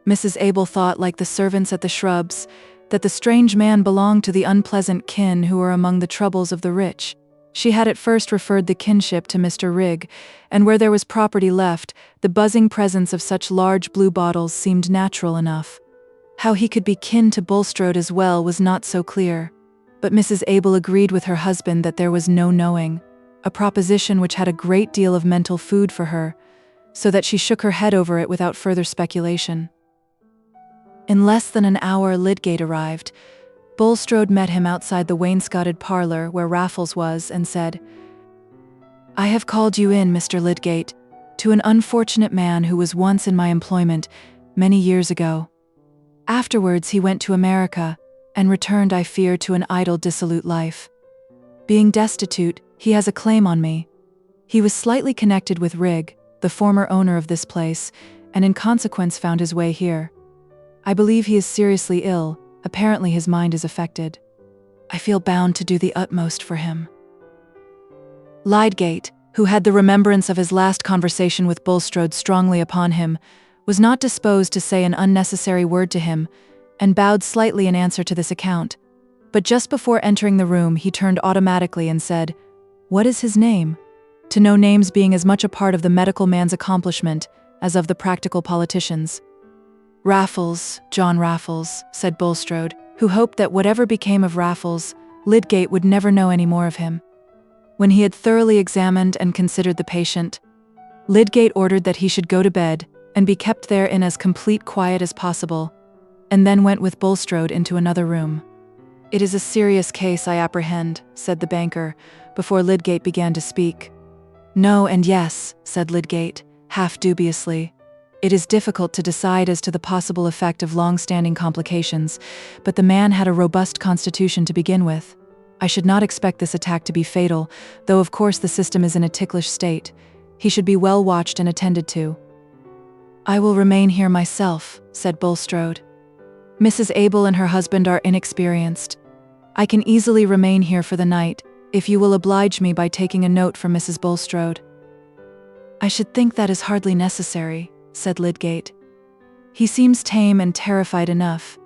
Mrs. Abel thought, like the servants at the Shrubs, that the strange man belonged to the unpleasant kin who were among the troubles of the rich. She had at first referred the kinship to Mr. Rigg, and where there was property left, the buzzing presence of such large blue bottles seemed natural enough. How he could be kin to Bulstrode as well was not so clear. But Mrs. Abel agreed with her husband that there was no knowing, a proposition which had a great deal of mental food for her, so that she shook her head over it without further speculation. In less than an hour Lydgate arrived. Bulstrode met him outside the wainscoted parlor where Raffles was and said, "I have called you in, Mr. Lydgate, to an unfortunate man who was once in my employment many years ago. Afterwards he went to America, and returned, I fear, to an idle, dissolute life. Being destitute, he has a claim on me. He was slightly connected with Rigg, the former owner of this place, and in consequence found his way here. I believe he is seriously ill. Apparently his mind is affected. I feel bound to do the utmost for him." Lydgate, who had the remembrance of his last conversation with Bulstrode strongly upon him, was not disposed to say an unnecessary word to him, and bowed slightly in answer to this account. But just before entering the room he turned automatically and said, "What is his name?" to know names being as much a part of the medical man's accomplishment as of the practical politician's. "Raffles, John Raffles," said Bulstrode, who hoped that whatever became of Raffles, Lydgate would never know any more of him. When he had thoroughly examined and considered the patient, Lydgate ordered that he should go to bed and be kept there in as complete quiet as possible, and then went with Bulstrode into another room. "It is a serious case, I apprehend," said the banker, before Lydgate began to speak. "No and yes," said Lydgate, half dubiously. "It is difficult to decide as to the possible effect of long-standing complications, but the man had a robust constitution to begin with. I should not expect this attack to be fatal, though of course the system is in a ticklish state. He should be well watched and attended to." "I will remain here myself," said Bulstrode. "Mrs. Abel and her husband are inexperienced. I can easily remain here for the night, if you will oblige me by taking a note for Mrs. Bulstrode." "I should think that is hardly necessary," said Lydgate. "He seems tame and terrified enough.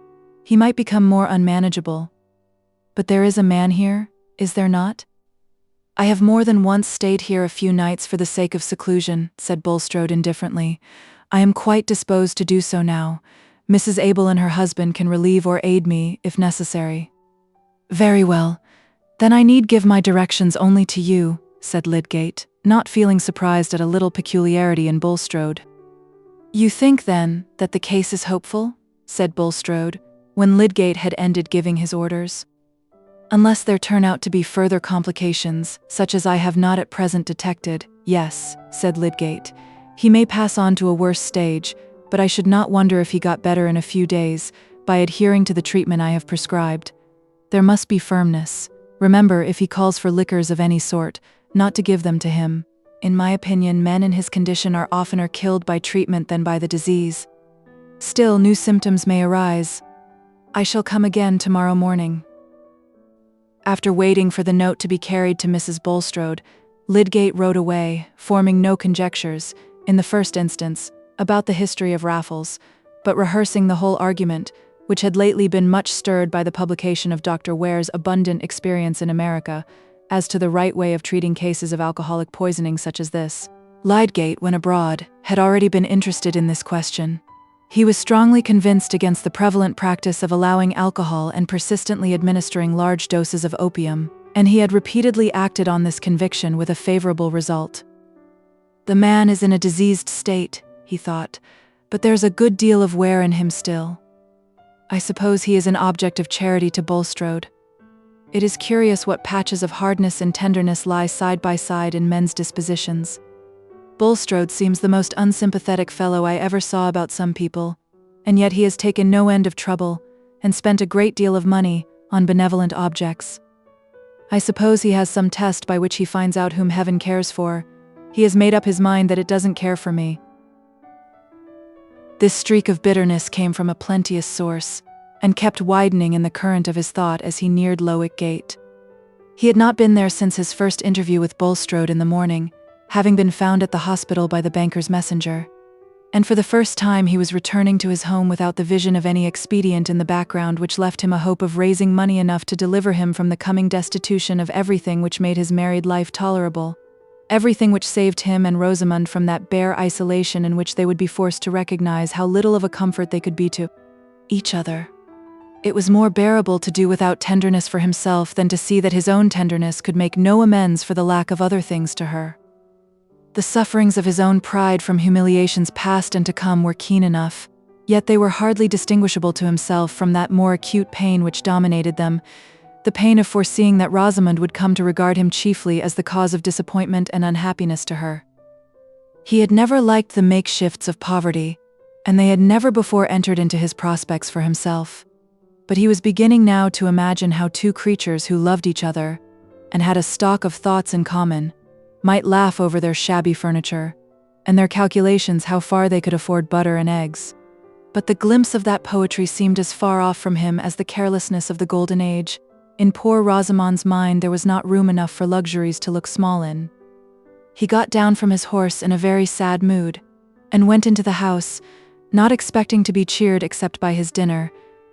He might become more unmanageable. But there is a man here, is there not?" "I have more than once stayed here a few nights for the sake of seclusion," said Bulstrode indifferently. "I am quite disposed to do so now. Mrs. Abel and her husband can relieve or aid me, if necessary." "Very well. Then I need give my directions only to you," said Lydgate, not feeling surprised at a little peculiarity in Bulstrode. "You think, then, that the case is hopeful?" said Bulstrode, when Lydgate had ended giving his orders. "Unless there turn out to be further complications, such as I have not at present detected, yes," said Lydgate. "He may pass on to a worse stage, but I should not wonder if he got better in a few days, by adhering to the treatment I have prescribed. There must be firmness. Remember, if he calls for liquors of any sort, not to give them to him. In my opinion, men in his condition are oftener killed by treatment than by the disease. Still, new symptoms may arise. I shall come again tomorrow morning." After waiting for the note to be carried to Mrs. Bulstrode, Lydgate rode away, forming no conjectures, in the first instance, about the history of Raffles, but rehearsing the whole argument, which had lately been much stirred by the publication of Dr. Ware's abundant experience in America, as to the right way of treating cases of alcoholic poisoning such as this. Lydgate, when abroad, had already been interested in this question. He was strongly convinced against the prevalent practice of allowing alcohol and persistently administering large doses of opium, and he had repeatedly acted on this conviction with a favorable result. "The man is in a diseased state," he thought, "but there's a good deal of wear in him still. I suppose he is an object of charity to Bulstrode. It is curious what patches of hardness and tenderness lie side by side in men's dispositions. Bulstrode seems the most unsympathetic fellow I ever saw about some people, and yet he has taken no end of trouble, and spent a great deal of money, on benevolent objects. I suppose he has some test by which he finds out whom heaven cares for. He has made up his mind that it doesn't care for me." This streak of bitterness came from a plenteous source, and kept widening in the current of his thought as he neared Lowick Gate. He had not been there since his first interview with Bulstrode in the morning, having been found at the hospital by the banker's messenger. And for the first time he was returning to his home without the vision of any expedient in the background which left him a hope of raising money enough to deliver him from the coming destitution of everything which made his married life tolerable, everything which saved him and Rosamond from that bare isolation in which they would be forced to recognize how little of a comfort they could be to each other. It was more bearable to do without tenderness for himself than to see that his own tenderness could make no amends for the lack of other things to her. The sufferings of his own pride from humiliations past and to come were keen enough, yet they were hardly distinguishable to himself from that more acute pain which dominated them, the pain of foreseeing that Rosamond would come to regard him chiefly as the cause of disappointment and unhappiness to her. He had never liked the makeshifts of poverty, and they had never before entered into his prospects for himself. But he was beginning now to imagine how two creatures who loved each other, and had a stock of thoughts in common, might laugh over their shabby furniture, and their calculations how far they could afford butter and eggs. But the glimpse of that poetry seemed as far off from him as the carelessness of the golden age. In poor Rosamond's mind there was not room enough for luxuries to look small in. He got down from his horse in a very sad mood, and went into the house, not expecting to be cheered except by his dinner,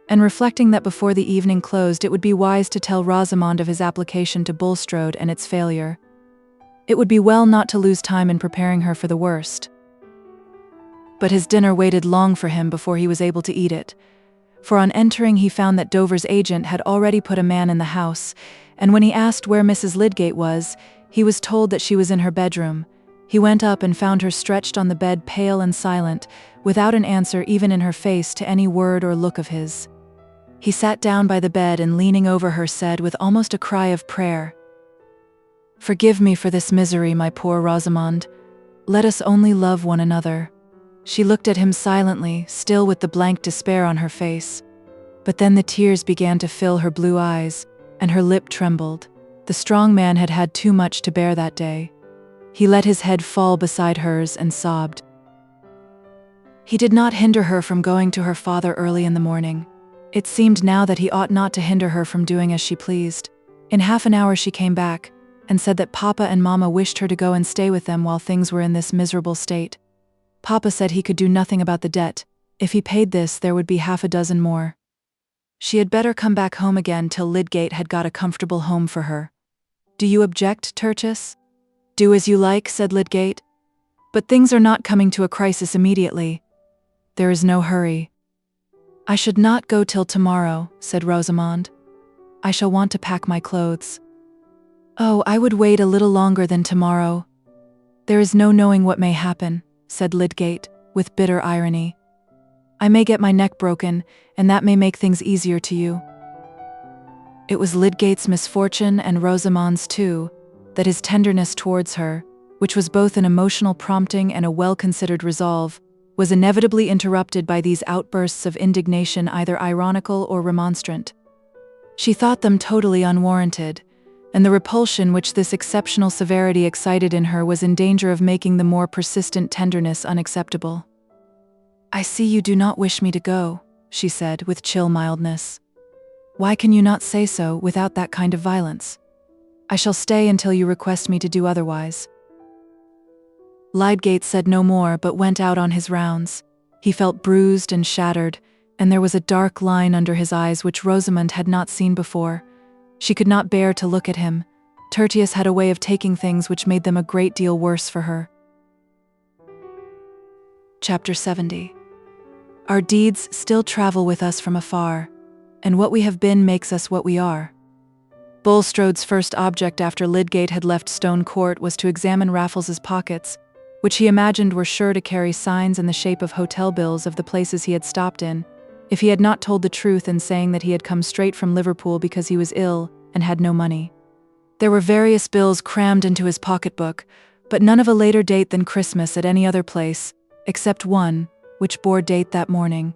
and reflecting that before the evening closed it would be wise to tell Rosamond of his application to Bulstrode and its failure. It would be well not to lose time in preparing her for the worst. But his dinner waited long for him before he was able to eat it, for on entering he found that Dover's agent had already put a man in the house, and when he asked where Mrs. Lydgate was, he was told that she was in her bedroom. He went up and found her stretched on the bed, pale and silent, without an answer even in her face to any word or look of his. He sat down by the bed and leaning over her said with almost a cry of prayer, "Forgive me for this misery, my poor Rosamond. Let us only love one another." She looked at him silently, still with the blank despair on her face. But then the tears began to fill her blue eyes, and her lip trembled. The strong man had had too much to bear that day. He let his head fall beside hers and sobbed. He did not hinder her from going to her father early in the morning. It seemed now that he ought not to hinder her from doing as she pleased. In half an hour she came back, and said that Papa and Mama wished her to go and stay with them while things were in this miserable state. Papa said he could do nothing about the debt. If he paid this, there would be half a dozen more. She had better come back home again till Lydgate had got a comfortable home for her. Do you object, Tertius? Do as you like, said Lydgate. But things are not coming to a crisis immediately. There is no hurry. I should not go till tomorrow, said Rosamond. I shall want to pack my clothes. Oh, I would wait a little longer than tomorrow. There is no knowing what may happen, said Lydgate, with bitter irony. I may get my neck broken, and that may make things easier to you. It was Lydgate's misfortune, and Rosamond's too, that his tenderness towards her, which was both an emotional prompting and a well-considered resolve, was inevitably interrupted by these outbursts of indignation, either ironical or remonstrant. She thought them totally unwarranted, and the repulsion which this exceptional severity excited in her was in danger of making the more persistent tenderness unacceptable. I see you do not wish me to go, she said with chill mildness. Why can you not say so without that kind of violence? I shall stay until you request me to do otherwise. Lydgate said no more, but went out on his rounds. He felt bruised and shattered, and there was a dark line under his eyes which Rosamond had not seen before. She could not bear to look at him. Tertius had a way of taking things which made them a great deal worse for her. Chapter 70. Our deeds still travel with us from afar, and what we have been makes us what we are. Bulstrode's first object after Lydgate had left Stone Court was to examine Raffles's pockets, which he imagined were sure to carry signs in the shape of hotel bills of the places he had stopped in, if he had not told the truth in saying that he had come straight from Liverpool because he was ill and had no money. There were various bills crammed into his pocketbook, but none of a later date than Christmas at any other place, except one, which bore date that morning.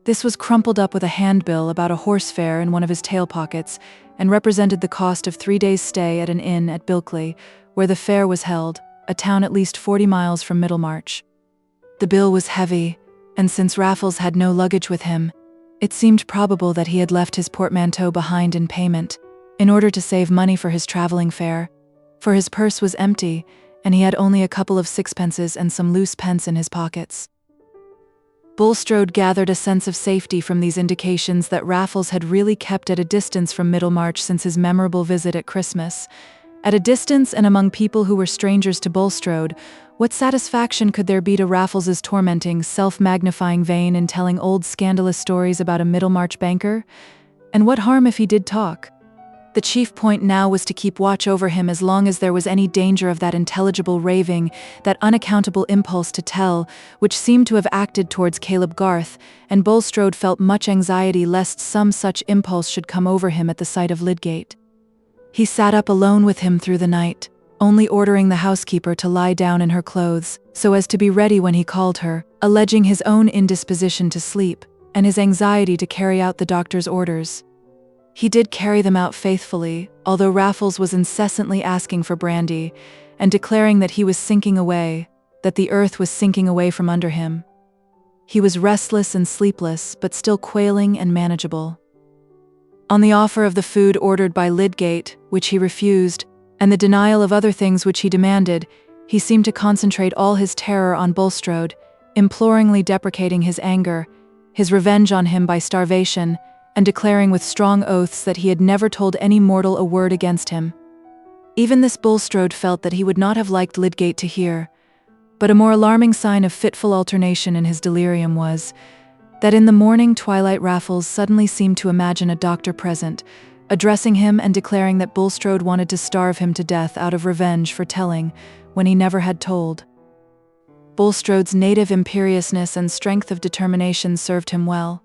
This was crumpled up with a handbill about a horse fare in one of his tail pockets, and represented the cost of 3 days' stay at an inn at Bilkley, where the fair was held, a town at least 40 miles from Middlemarch. The bill was heavy, and since Raffles had no luggage with him, it seemed probable that he had left his portmanteau behind in payment, in order to save money for his travelling fare, for his purse was empty, and he had only a couple of sixpences and some loose pence in his pockets. Bulstrode gathered a sense of safety from these indications that Raffles had really kept at a distance from Middlemarch since his memorable visit at Christmas. At a distance and among people who were strangers to Bulstrode, what satisfaction could there be to Raffles's tormenting, self-magnifying vein in telling old scandalous stories about a Middlemarch banker? And what harm if he did talk? The chief point now was to keep watch over him as long as there was any danger of that intelligible raving, that unaccountable impulse to tell, which seemed to have acted towards Caleb Garth, and Bulstrode felt much anxiety lest some such impulse should come over him at the sight of Lydgate. He sat up alone with him through the night, only ordering the housekeeper to lie down in her clothes, so as to be ready when he called her, alleging his own indisposition to sleep, and his anxiety to carry out the doctor's orders. He did carry them out faithfully, although Raffles was incessantly asking for brandy, and declaring that he was sinking away, that the earth was sinking away from under him. He was restless and sleepless, but still quailing and manageable. On the offer of the food ordered by Lydgate, which he refused, and the denial of other things which he demanded, he seemed to concentrate all his terror on Bulstrode, imploringly deprecating his anger, his revenge on him by starvation, and declaring with strong oaths that he had never told any mortal a word against him. Even this Bulstrode felt that he would not have liked Lydgate to hear, but a more alarming sign of fitful alternation in his delirium was that in the morning twilight Raffles suddenly seemed to imagine a doctor present, addressing him and declaring that Bulstrode wanted to starve him to death out of revenge for telling, when he never had told. Bulstrode's native imperiousness and strength of determination served him well.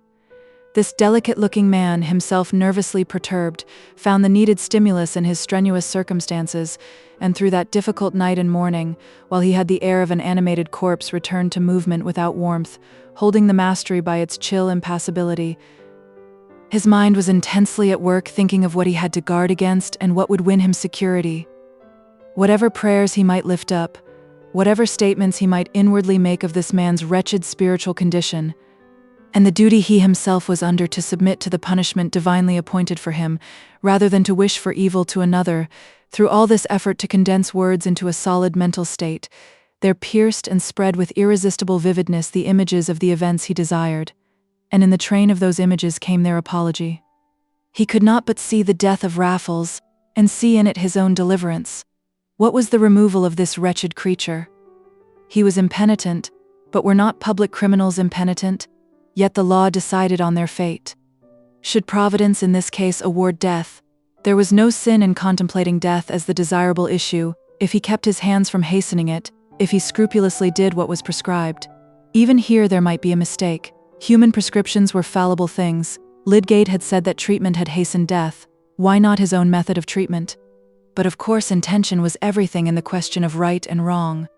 This delicate-looking man, himself nervously perturbed, found the needed stimulus in his strenuous circumstances, and through that difficult night and morning, while he had the air of an animated corpse returned to movement without warmth, holding the mastery by its chill impassibility, his mind was intensely at work thinking of what he had to guard against and what would win him security. Whatever prayers he might lift up, whatever statements he might inwardly make of this man's wretched spiritual condition, and the duty he himself was under to submit to the punishment divinely appointed for him, rather than to wish for evil to another, through all this effort to condense words into a solid mental state, there pierced and spread with irresistible vividness the images of the events he desired, and in the train of those images came their apology. He could not but see the death of Raffles, and see in it his own deliverance. What was the removal of this wretched creature? He was impenitent, but were not public criminals impenitent? Yet the law decided on their fate. Should Providence in this case award death, there was no sin in contemplating death as the desirable issue, if he kept his hands from hastening it, if he scrupulously did what was prescribed. Even here there might be a mistake. Human prescriptions were fallible things. Lydgate had said that treatment had hastened death. Why not his own method of treatment? But of course intention was everything in the question of right and wrong.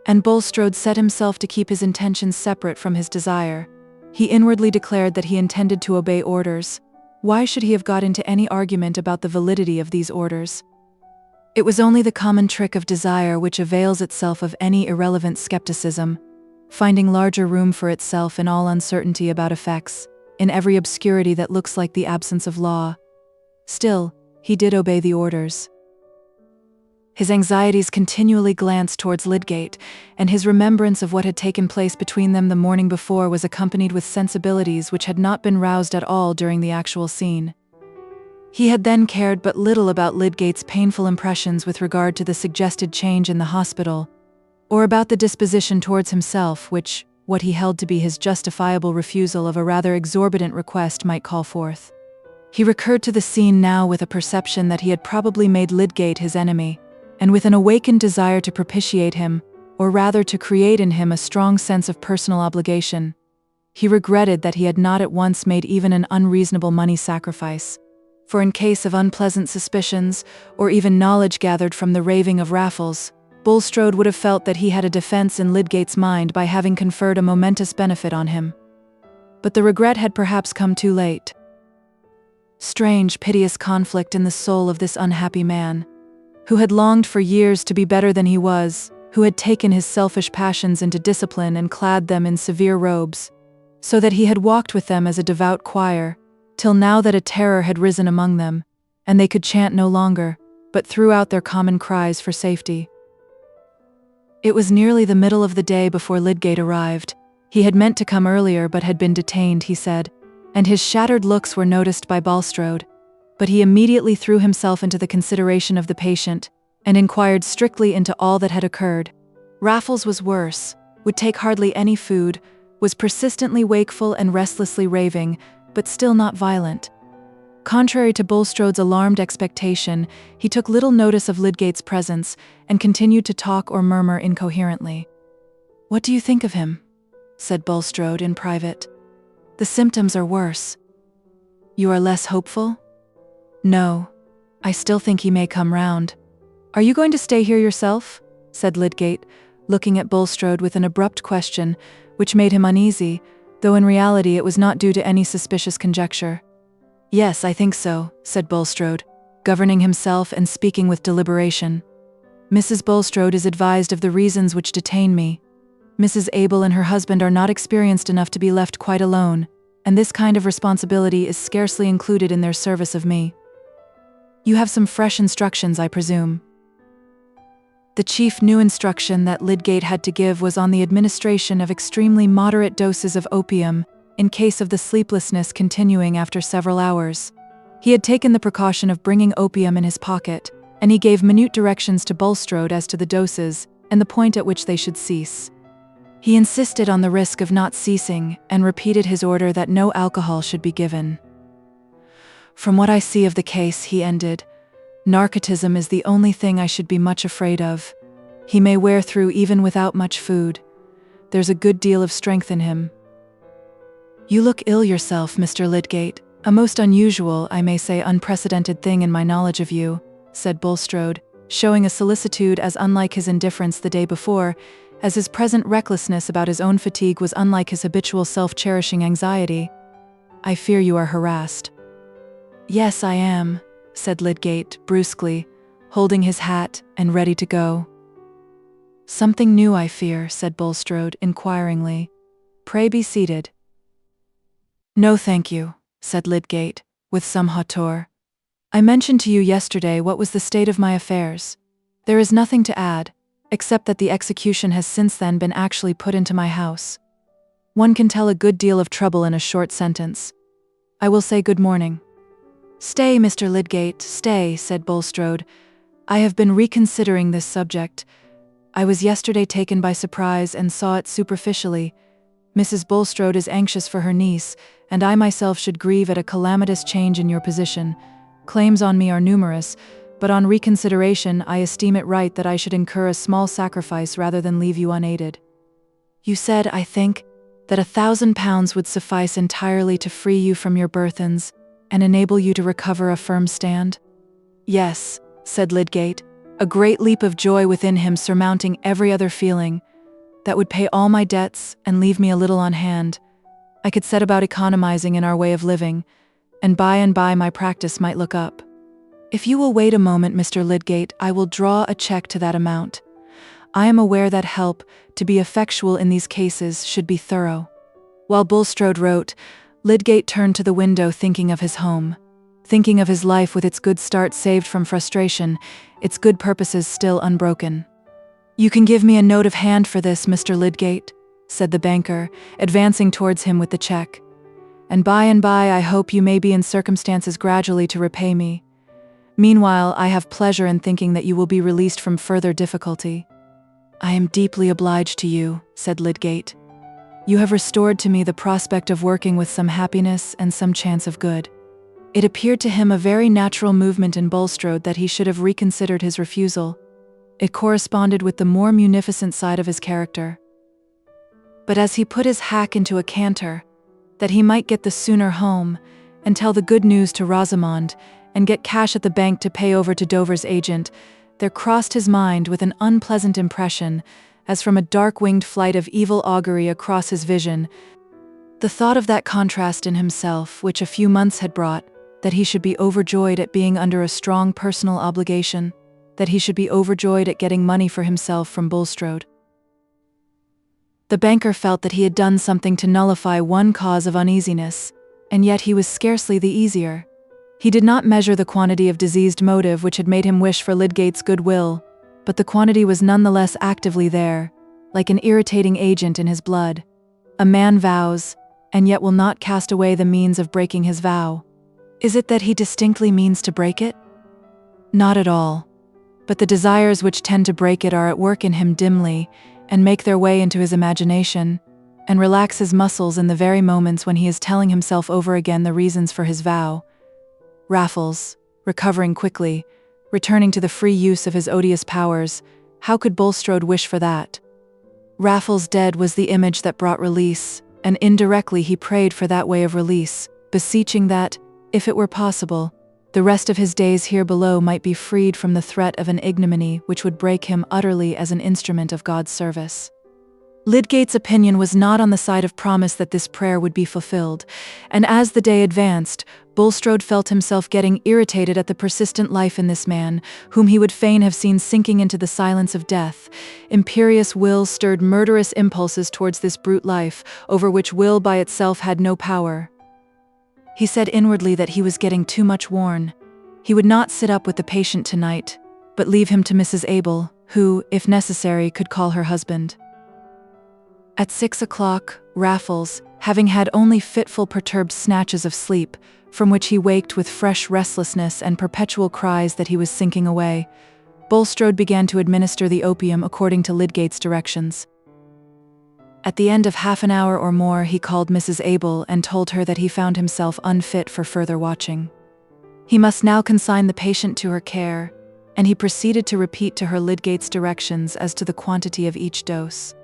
And Bulstrode set himself to keep his intentions separate from his desire. He inwardly declared that he intended to obey orders. Why should he have got into any argument about the validity of these orders? It was only the common trick of desire which avails itself of any irrelevant skepticism, finding larger room for itself in all uncertainty about effects, in every obscurity that looks like the absence of law. Still, he did obey the orders. His anxieties continually glanced towards Lydgate, and his remembrance of what had taken place between them the morning before was accompanied with sensibilities which had not been roused at all during the actual scene. He had then cared but little about Lydgate's painful impressions with regard to the suggested change in the hospital, or about the disposition towards himself which, what he held to be his justifiable refusal of a rather exorbitant request might call forth. He recurred to the scene now with a perception that he had probably made Lydgate his enemy, and with an awakened desire to propitiate him, or rather to create in him a strong sense of personal obligation. He regretted that he had not at once made even an unreasonable money sacrifice, for in case of unpleasant suspicions, or even knowledge gathered from the raving of Raffles, Bulstrode would have felt that he had a defense in Lydgate's mind by having conferred a momentous benefit on him. But the regret had perhaps come too late. Strange, piteous conflict in the soul of this unhappy man, who had longed for years to be better than he was, who had taken his selfish passions into discipline and clad them in severe robes, so that he had walked with them as a devout choir, till now that a terror had risen among them, and they could chant no longer, but threw out their common cries for safety. It was nearly the middle of the day before Lydgate arrived. He had meant to come earlier but had been detained, he said, and his shattered looks were noticed by Bulstrode, but he immediately threw himself into the consideration of the patient, and inquired strictly into all that had occurred. Raffles was worse, would take hardly any food, was persistently wakeful and restlessly raving, but still not violent. Contrary to Bulstrode's alarmed expectation, he took little notice of Lydgate's presence, and continued to talk or murmur incoherently. "What do you think of him?" said Bulstrode in private. "The symptoms are worse." "You are less hopeful?" "No. I still think he may come round." "Are you going to stay here yourself?" said Lydgate, looking at Bulstrode with an abrupt question, which made him uneasy, though in reality it was not due to any suspicious conjecture. "Yes, I think so," said Bulstrode, governing himself and speaking with deliberation. "Mrs. Bulstrode is advised of the reasons which detain me. Mrs. Abel and her husband are not experienced enough to be left quite alone, and this kind of responsibility is scarcely included in their service of me. You have some fresh instructions, I presume." The chief new instruction that Lydgate had to give was on the administration of extremely moderate doses of opium, in case of the sleeplessness continuing after several hours. He had taken the precaution of bringing opium in his pocket, and he gave minute directions to Bulstrode as to the doses, and the point at which they should cease. He insisted on the risk of not ceasing, and repeated his order that no alcohol should be given. "From what I see of the case," he ended, "narcotism is the only thing I should be much afraid of. He may wear through even without much food. There's a good deal of strength in him." "You look ill yourself, Mr. Lydgate, a most unusual, I may say unprecedented thing in my knowledge of you," said Bulstrode, showing a solicitude as unlike his indifference the day before, as his present recklessness about his own fatigue was unlike his habitual self-cherishing anxiety. "I fear you are harassed." "Yes, I am," said Lydgate, brusquely, holding his hat and ready to go. "Something new, I fear," said Bulstrode, inquiringly. "Pray be seated." "No, thank you," said Lydgate, with some hauteur. "I mentioned to you yesterday what was the state of my affairs. There is nothing to add, except that the execution has since then been actually put into my house. One can tell a good deal of trouble in a short sentence. I will say good morning." "Stay, Mr. Lydgate, stay," said Bulstrode. "I have been reconsidering this subject. I was yesterday taken by surprise and saw it superficially. Mrs. Bulstrode is anxious for her niece, and I myself should grieve at a calamitous change in your position. Claims on me are numerous, but on reconsideration I esteem it right that I should incur a small sacrifice rather than leave you unaided. You said, I think, that £1,000 would suffice entirely to free you from your burthens and enable you to recover a firm stand?" "Yes," said Lydgate, a great leap of joy within him surmounting every other feeling. "That would pay all my debts and leave me a little on hand. I could set about economizing in our way of living, and by my practice might look up. If you will wait a moment, Mr. Lydgate, I will draw a check to that amount. I am aware that help, to be effectual in these cases, should be thorough." While Bulstrode wrote, Lydgate turned to the window thinking of his home, thinking of his life with its good start saved from frustration, its good purposes still unbroken. "You can give me a note of hand for this, Mr. Lydgate," said the banker, advancing towards him with the check. "And by I hope you may be in circumstances gradually to repay me. Meanwhile, I have pleasure in thinking that you will be released from further difficulty." "I am deeply obliged to you," said Lydgate. "You have restored to me the prospect of working with some happiness and some chance of good." It appeared to him a very natural movement in Bulstrode that he should have reconsidered his refusal. It corresponded with the more munificent side of his character. But as he put his hack into a canter, that he might get the sooner home, and tell the good news to Rosamond, and get cash at the bank to pay over to Dover's agent, there crossed his mind with an unpleasant impression, as from a dark-winged flight of evil augury across his vision, the thought of that contrast in himself which a few months had brought, that he should be overjoyed at being under a strong personal obligation, that he should be overjoyed at getting money for himself from Bulstrode. The banker felt that he had done something to nullify one cause of uneasiness, and yet he was scarcely the easier. He did not measure the quantity of diseased motive which had made him wish for Lydgate's goodwill, but the quantity was none the less actively there, like an irritating agent in his blood. A man vows, and yet will not cast away the means of breaking his vow. Is it that he distinctly means to break it? Not at all. But the desires which tend to break it are at work in him dimly, and make their way into his imagination, and relax his muscles in the very moments when he is telling himself over again the reasons for his vow. Raffles, recovering quickly, returning to the free use of his odious powers, how could Bulstrode wish for that? Raffles dead was the image that brought release, and indirectly he prayed for that way of release, beseeching that, if it were possible, the rest of his days here below might be freed from the threat of an ignominy which would break him utterly as an instrument of God's service. Lydgate's opinion was not on the side of promise that this prayer would be fulfilled, and as the day advanced, Bulstrode felt himself getting irritated at the persistent life in this man, whom he would fain have seen sinking into the silence of death. Imperious will stirred murderous impulses towards this brute life, over which will by itself had no power. He said inwardly that he was getting too much worn. He would not sit up with the patient tonight, but leave him to Mrs. Abel, who, if necessary, could call her husband. At 6 o'clock, Raffles, having had only fitful perturbed snatches of sleep, from which he waked with fresh restlessness and perpetual cries that he was sinking away, Bulstrode began to administer the opium according to Lydgate's directions. At the end of half an hour or more he called Mrs. Abel and told her that he found himself unfit for further watching. He must now consign the patient to her care, and he proceeded to repeat to her Lydgate's directions as to the quantity of each dose.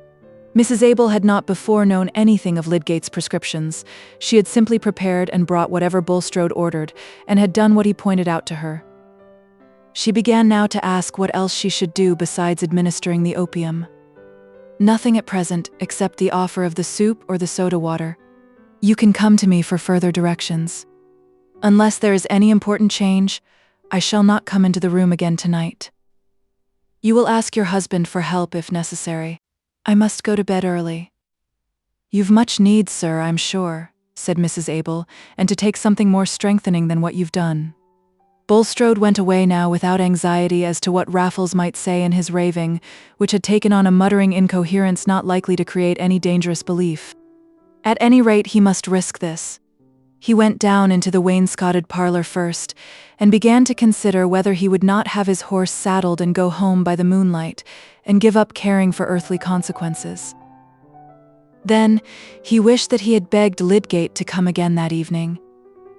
Mrs. Abel had not before known anything of Lydgate's prescriptions. She had simply prepared and brought whatever Bulstrode ordered, and had done what he pointed out to her. She began now to ask what else she should do besides administering the opium. "Nothing at present, except the offer of the soup or the soda water. You can come to me for further directions. Unless there is any important change, I shall not come into the room again tonight. You will ask your husband for help if necessary. I must go to bed early." "You've much need, sir, I'm sure," said Mrs. Abel, "and to take something more strengthening than what you've done." Bulstrode went away now without anxiety as to what Raffles might say in his raving, which had taken on a muttering incoherence not likely to create any dangerous belief. At any rate, he must risk this. He went down into the wainscoted parlor first, and began to consider whether he would not have his horse saddled and go home by the moonlight, and give up caring for earthly consequences. Then, he wished that he had begged Lydgate to come again that evening.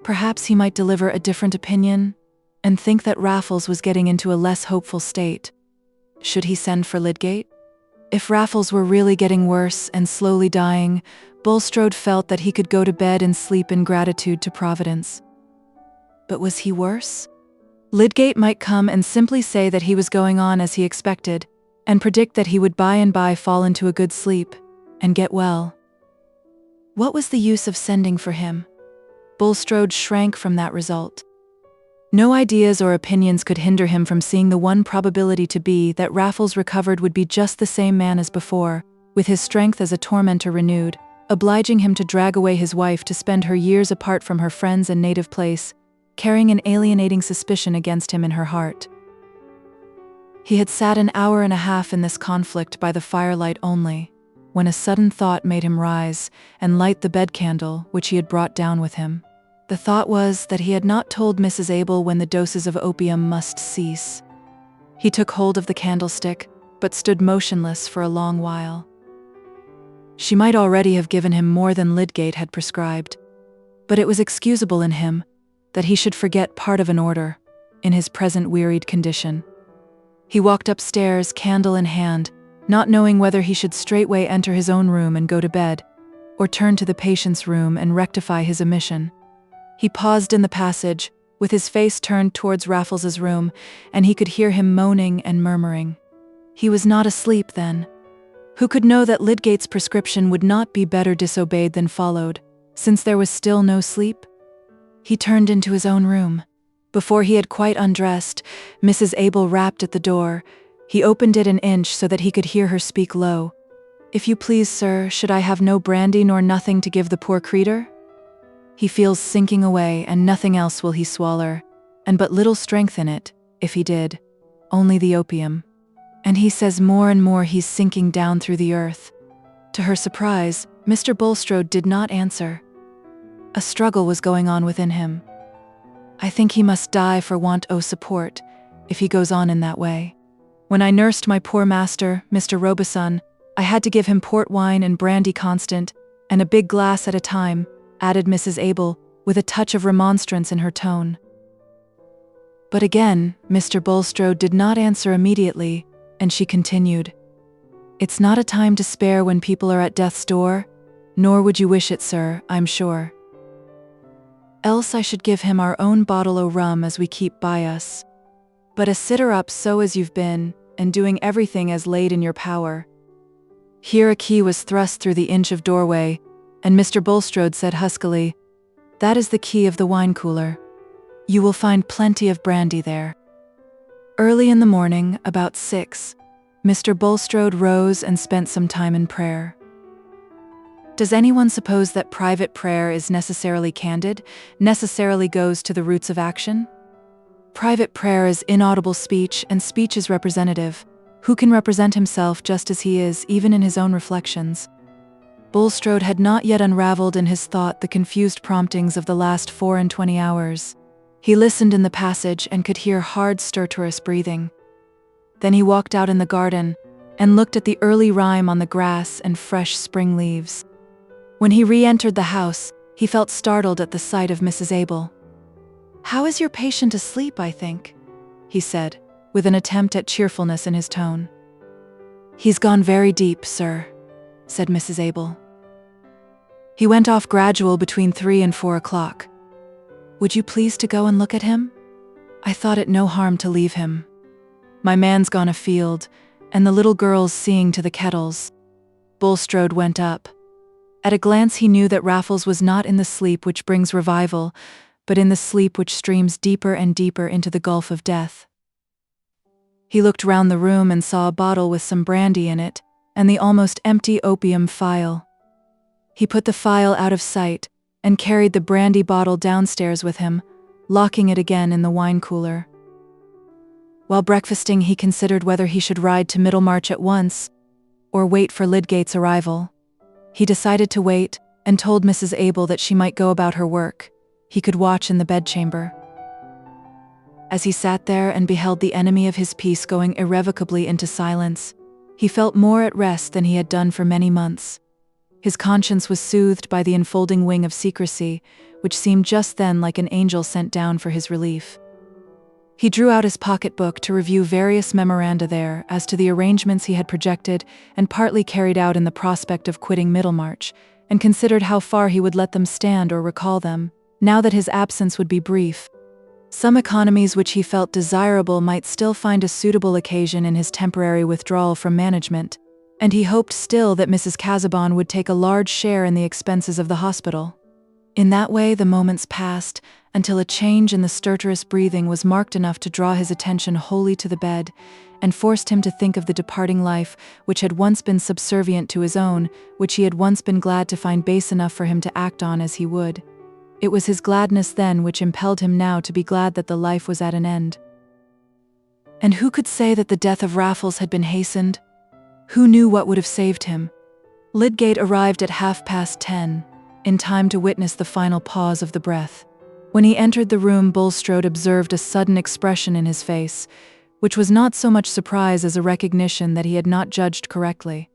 Perhaps he might deliver a different opinion, and think that Raffles was getting into a less hopeful state. Should he send for Lydgate? If Raffles were really getting worse and slowly dying, Bulstrode felt that he could go to bed and sleep in gratitude to Providence. But was he worse? Lydgate might come and simply say that he was going on as he expected, and predict that he would by and by fall into a good sleep, and get well. What was the use of sending for him? Bulstrode shrank from that result. No ideas or opinions could hinder him from seeing the one probability to be that Raffles recovered would be just the same man as before, with his strength as a tormentor renewed, obliging him to drag away his wife to spend her years apart from her friends and native place, carrying an alienating suspicion against him in her heart. He had sat an hour and a half in this conflict by the firelight only, when a sudden thought made him rise and light the bed candle which he had brought down with him. The thought was that he had not told Mrs. Abel when the doses of opium must cease. He took hold of the candlestick, but stood motionless for a long while. She might already have given him more than Lydgate had prescribed, but it was excusable in him that he should forget part of an order in his present wearied condition. He walked upstairs, candle in hand, not knowing whether he should straightway enter his own room and go to bed, or turn to the patient's room and rectify his omission. He paused in the passage, with his face turned towards Raffles's room, and he could hear him moaning and murmuring. He was not asleep, then. Who could know that Lydgate's prescription would not be better disobeyed than followed, since there was still no sleep? He turned into his own room. Before he had quite undressed, Mrs. Abel rapped at the door. He opened it an inch so that he could hear her speak low. "If you please, sir, should I have no brandy nor nothing to give the poor creetur? He feels sinking away, and nothing else will he swaller, and but little strength in it, if he did, only the opium. And he says more and more he's sinking down through the earth." To her surprise, Mr. Bulstrode did not answer. A struggle was going on within him. "I think he must die for want o' support, if he goes on in that way. When I nursed my poor master, Mr. Robeson, I had to give him port wine and brandy constant, and a big glass at a time," added Mrs. Abel, with a touch of remonstrance in her tone. But again, Mr. Bulstrode did not answer immediately, and she continued, "It's not a time to spare when people are at death's door, nor would you wish it, sir, I'm sure. Else I should give him our own bottle o' rum as we keep by us. But a sitter up so as you've been, and doing everything as laid in your power." Here a key was thrust through the inch of doorway, and Mr. Bulstrode said huskily, "That is the key of the wine cooler. You will find plenty of brandy there." Early in the morning, about 6, Mr. Bulstrode rose and spent some time in prayer. Does anyone suppose that private prayer is necessarily candid, necessarily goes to the roots of action? Private prayer is inaudible speech, and speech is representative. Who can represent himself just as he is, even in his own reflections? Bulstrode had not yet unraveled in his thought the confused promptings of the last 24 hours. He listened in the passage and could hear hard stertorous breathing. Then he walked out in the garden and looked at the early rime on the grass and fresh spring leaves. When he re-entered the house, he felt startled at the sight of Mrs. Abel. "How is your patient asleep, I think?" he said, with an attempt at cheerfulness in his tone. "He's gone very deep, sir," said Mrs. Abel. "He went off gradual between 3 and 4 o'clock. Would you please to go and look at him? I thought it no harm to leave him. My man's gone afield, and the little girl's seeing to the kettles." Bulstrode went up. At a glance he knew that Raffles was not in the sleep which brings revival, but in the sleep which streams deeper and deeper into the gulf of death. He looked round the room and saw a bottle with some brandy in it, and the almost empty opium phial. He put the phial out of sight, and carried the brandy bottle downstairs with him, locking it again in the wine cooler. While breakfasting, he considered whether he should ride to Middlemarch at once, or wait for Lydgate's arrival. He decided to wait, and told Mrs. Abel that she might go about her work. He could watch in the bedchamber. As he sat there and beheld the enemy of his peace going irrevocably into silence, he felt more at rest than he had done for many months. His conscience was soothed by the enfolding wing of secrecy, which seemed just then like an angel sent down for his relief. He drew out his pocketbook to review various memoranda there as to the arrangements he had projected and partly carried out in the prospect of quitting Middlemarch, and considered how far he would let them stand or recall them, now that his absence would be brief. Some economies which he felt desirable might still find a suitable occasion in his temporary withdrawal from management, and he hoped still that Mrs. Casaubon would take a large share in the expenses of the hospital. In that way the moments passed, until a change in the stertorous breathing was marked enough to draw his attention wholly to the bed, and forced him to think of the departing life which had once been subservient to his own, which he had once been glad to find base enough for him to act on as he would. It was his gladness then which impelled him now to be glad that the life was at an end. And who could say that the death of Raffles had been hastened? Who knew what would have saved him? Lydgate arrived at 10:30, in time to witness the final pause of the breath. When he entered the room, Bulstrode observed a sudden expression in his face, which was not so much surprise as a recognition that he had not judged correctly.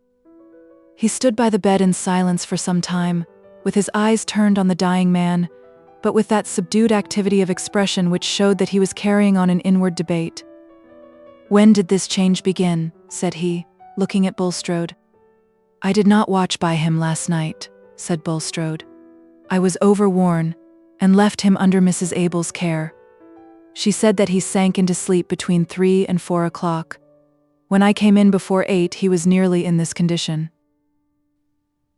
He stood by the bed in silence for some time, with his eyes turned on the dying man, but with that subdued activity of expression which showed that he was carrying on an inward debate. "When did this change begin?" said he, looking at Bulstrode. "I did not watch by him last night," said Bulstrode. "I was overworn, and left him under Mrs. Abel's care. She said that he sank into sleep between 3 and 4 o'clock. When I came in before 8, he was nearly in this condition."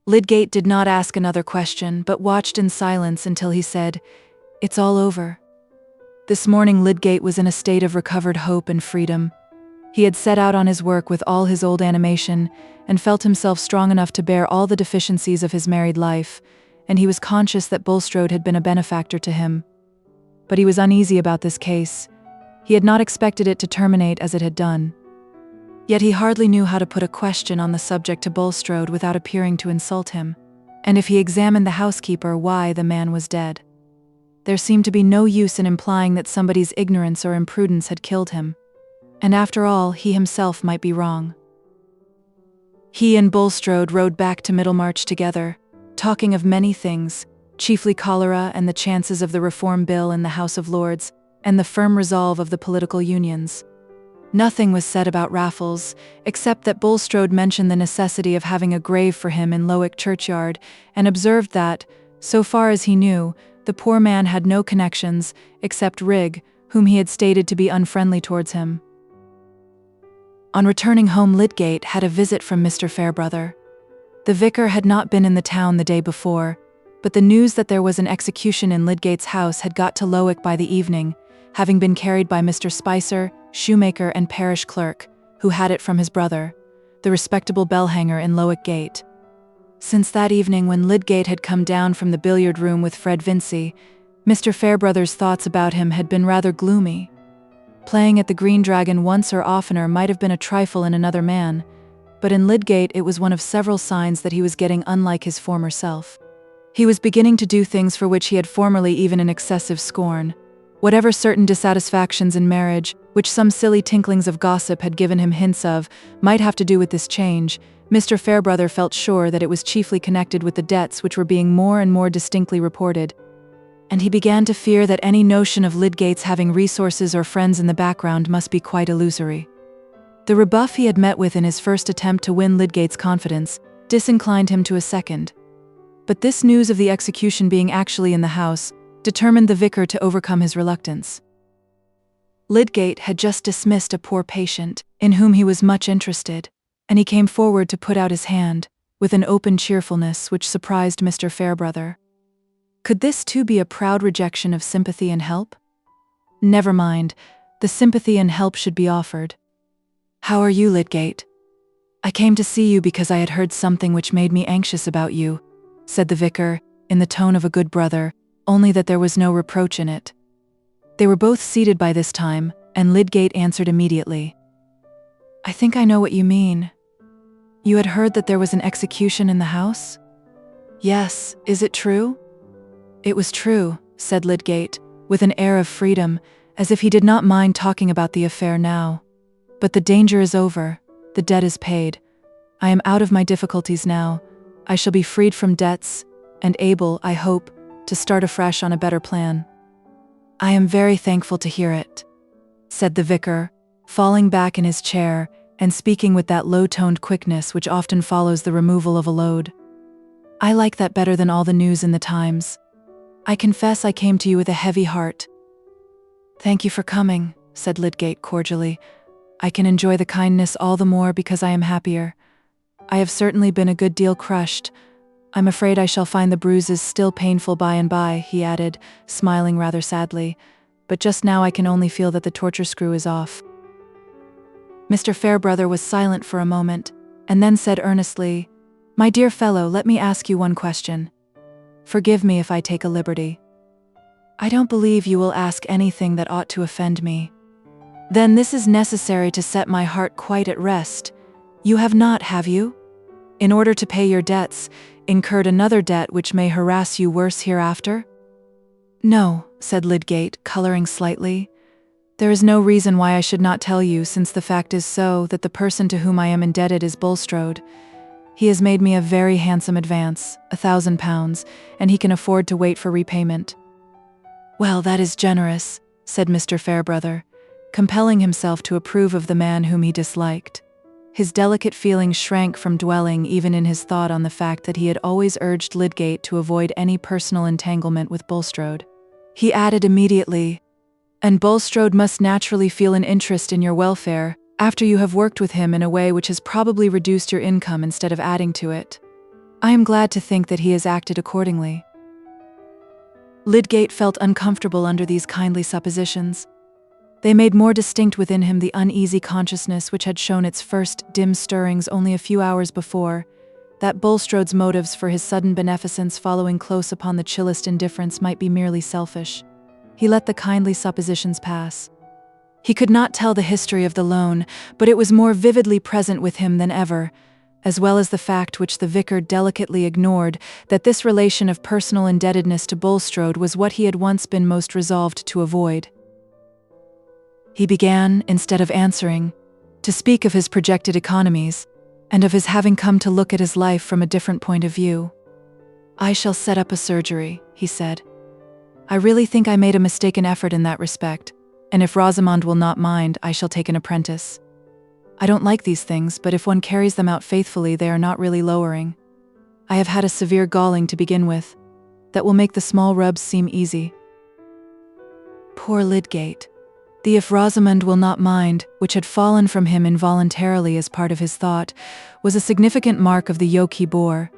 Lydgate did not ask another question, but watched in silence until he said, "It's all over." This morning Lydgate was in a state of recovered hope and freedom. He had set out on his work with all his old animation, and felt himself strong enough to bear all the deficiencies of his married life, and he was conscious that Bulstrode had been a benefactor to him. But he was uneasy about this case. He had not expected it to terminate as it had done. Yet he hardly knew how to put a question on the subject to Bulstrode without appearing to insult him, and if he examined the housekeeper, why the man was dead. There seemed to be no use in implying that somebody's ignorance or imprudence had killed him, and after all, he himself might be wrong. He and Bulstrode rode back to Middlemarch together, talking of many things, chiefly cholera and the chances of the Reform Bill in the House of Lords, and the firm resolve of the political unions. Nothing was said about Raffles, except that Bulstrode mentioned the necessity of having a grave for him in LXIX churchyard, and observed that, so far as he knew, the poor man had no connections, except Rigg, whom he had stated to be unfriendly towards him. On returning home, Lydgate had a visit from Mr. Fairbrother. The vicar had not been in the town the day before, but the news that there was an execution in Lydgate's house had got to LXIX by the evening, having been carried by Mr. Spicer, shoemaker and parish clerk, who had it from his brother, the respectable bell-hanger in LXIX Gate. Since that evening when Lydgate had come down from the billiard room with Fred Vincy, Mr. Fairbrother's thoughts about him had been rather gloomy. Playing at the Green Dragon once or oftener might have been a trifle in another man, but in Lydgate it was one of several signs that he was getting unlike his former self. He was beginning to do things for which he had formerly even an excessive scorn. Whatever certain dissatisfactions in marriage, which some silly tinklings of gossip had given him hints of, might have to do with this change, Mr. Fairbrother felt sure that it was chiefly connected with the debts which were being more and more distinctly reported, and he began to fear that any notion of Lydgate's having resources or friends in the background must be quite illusory. The rebuff he had met with in his first attempt to win Lydgate's confidence disinclined him to a second. But this news of the execution being actually in the house determined the vicar to overcome his reluctance. Lydgate had just dismissed a poor patient, in whom he was much interested, and he came forward to put out his hand, with an open cheerfulness which surprised Mr. Fairbrother. Could this too be a proud rejection of sympathy and help? Never mind, the sympathy and help should be offered. "How are you, Lydgate? I came to see you because I had heard something which made me anxious about you," said the vicar, in the tone of a good brother, only that there was no reproach in it. They were both seated by this time, and Lydgate answered immediately. "I think I know what you mean. You had heard that there was an execution in the house?" Yes, is it true? It was true, said Lydgate, with an air of freedom, as if he did not mind talking about the affair now. But the danger is over, the debt is paid. I am out of my difficulties now. I shall be freed from debts, and able, I hope, to start afresh on a better plan. I am very thankful to hear it, said the vicar, falling back in his chair and speaking with that low-toned quickness which often follows the removal of a load. I like that better than all the news in the Times. I confess I came to you with a heavy heart. Thank you for coming, said Lydgate cordially. I can enjoy the kindness all the more because I am happier. I have certainly been a good deal crushed. I'm afraid I shall find the bruises still painful by and by, he added, smiling rather sadly, but just now I can only feel that the torture screw is off. Mr. Fairbrother was silent for a moment, and then said earnestly, My dear fellow, let me ask you one question. Forgive me if I take a liberty. I don't believe you will ask anything that ought to offend me. Then this is necessary to set my heart quite at rest. You have not, have you? In order to pay your debts, incurred another debt which may harass you worse hereafter? No, said Lydgate, coloring slightly. There is no reason why I should not tell you, since the fact is so that the person to whom I am indebted is Bulstrode. He has made me a very handsome advance, £1,000, and he can afford to wait for repayment. Well, that is generous, said Mr. Fairbrother, compelling himself to approve of the man whom he disliked. His delicate feelings shrank from dwelling even in his thought on the fact that he had always urged Lydgate to avoid any personal entanglement with Bulstrode. He added immediately, And Bulstrode must naturally feel an interest in your welfare, after you have worked with him in a way which has probably reduced your income instead of adding to it. I am glad to think that he has acted accordingly. Lydgate felt uncomfortable under these kindly suppositions. They made more distinct within him the uneasy consciousness which had shown its first dim stirrings only a few hours before, that Bulstrode's motives for his sudden beneficence following close upon the chillest indifference might be merely selfish. He let the kindly suppositions pass. He could not tell the history of the loan, but it was more vividly present with him than ever, as well as the fact which the vicar delicately ignored, that this relation of personal indebtedness to Bulstrode was what he had once been most resolved to avoid. He began, instead of answering, to speak of his projected economies, and of his having come to look at his life from a different point of view. I shall set up a surgery, he said. I really think I made a mistaken effort in that respect, and if Rosamond will not mind, I shall take an apprentice. I don't like these things, but if one carries them out faithfully, they are not really lowering. I have had a severe galling to begin with. That will make the small rubs seem easy. Poor Lydgate. The if Rosamond will not mind, which had fallen from him involuntarily as part of his thought, was a significant mark of the yoke he bore.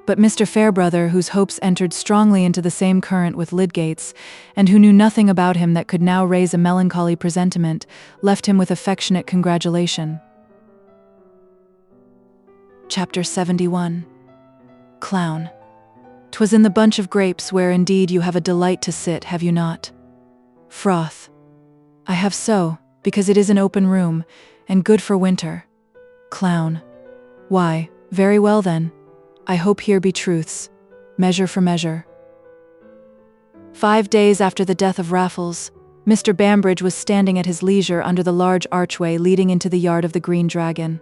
But Mr. Fairbrother, whose hopes entered strongly into the same current with Lydgate's, and who knew nothing about him that could now raise a melancholy presentiment, left him with affectionate congratulation. Chapter 71. Clown. 'Twas in the bunch of grapes where indeed you have a delight to sit, have you not? Froth. I have so, because it is an open room, and good for winter. Clown. Why, very well then. I hope here be truths. Measure for measure. 5 days after the death of Raffles, Mr. Bambridge was standing at his leisure under the large archway leading into the yard of the Green Dragon.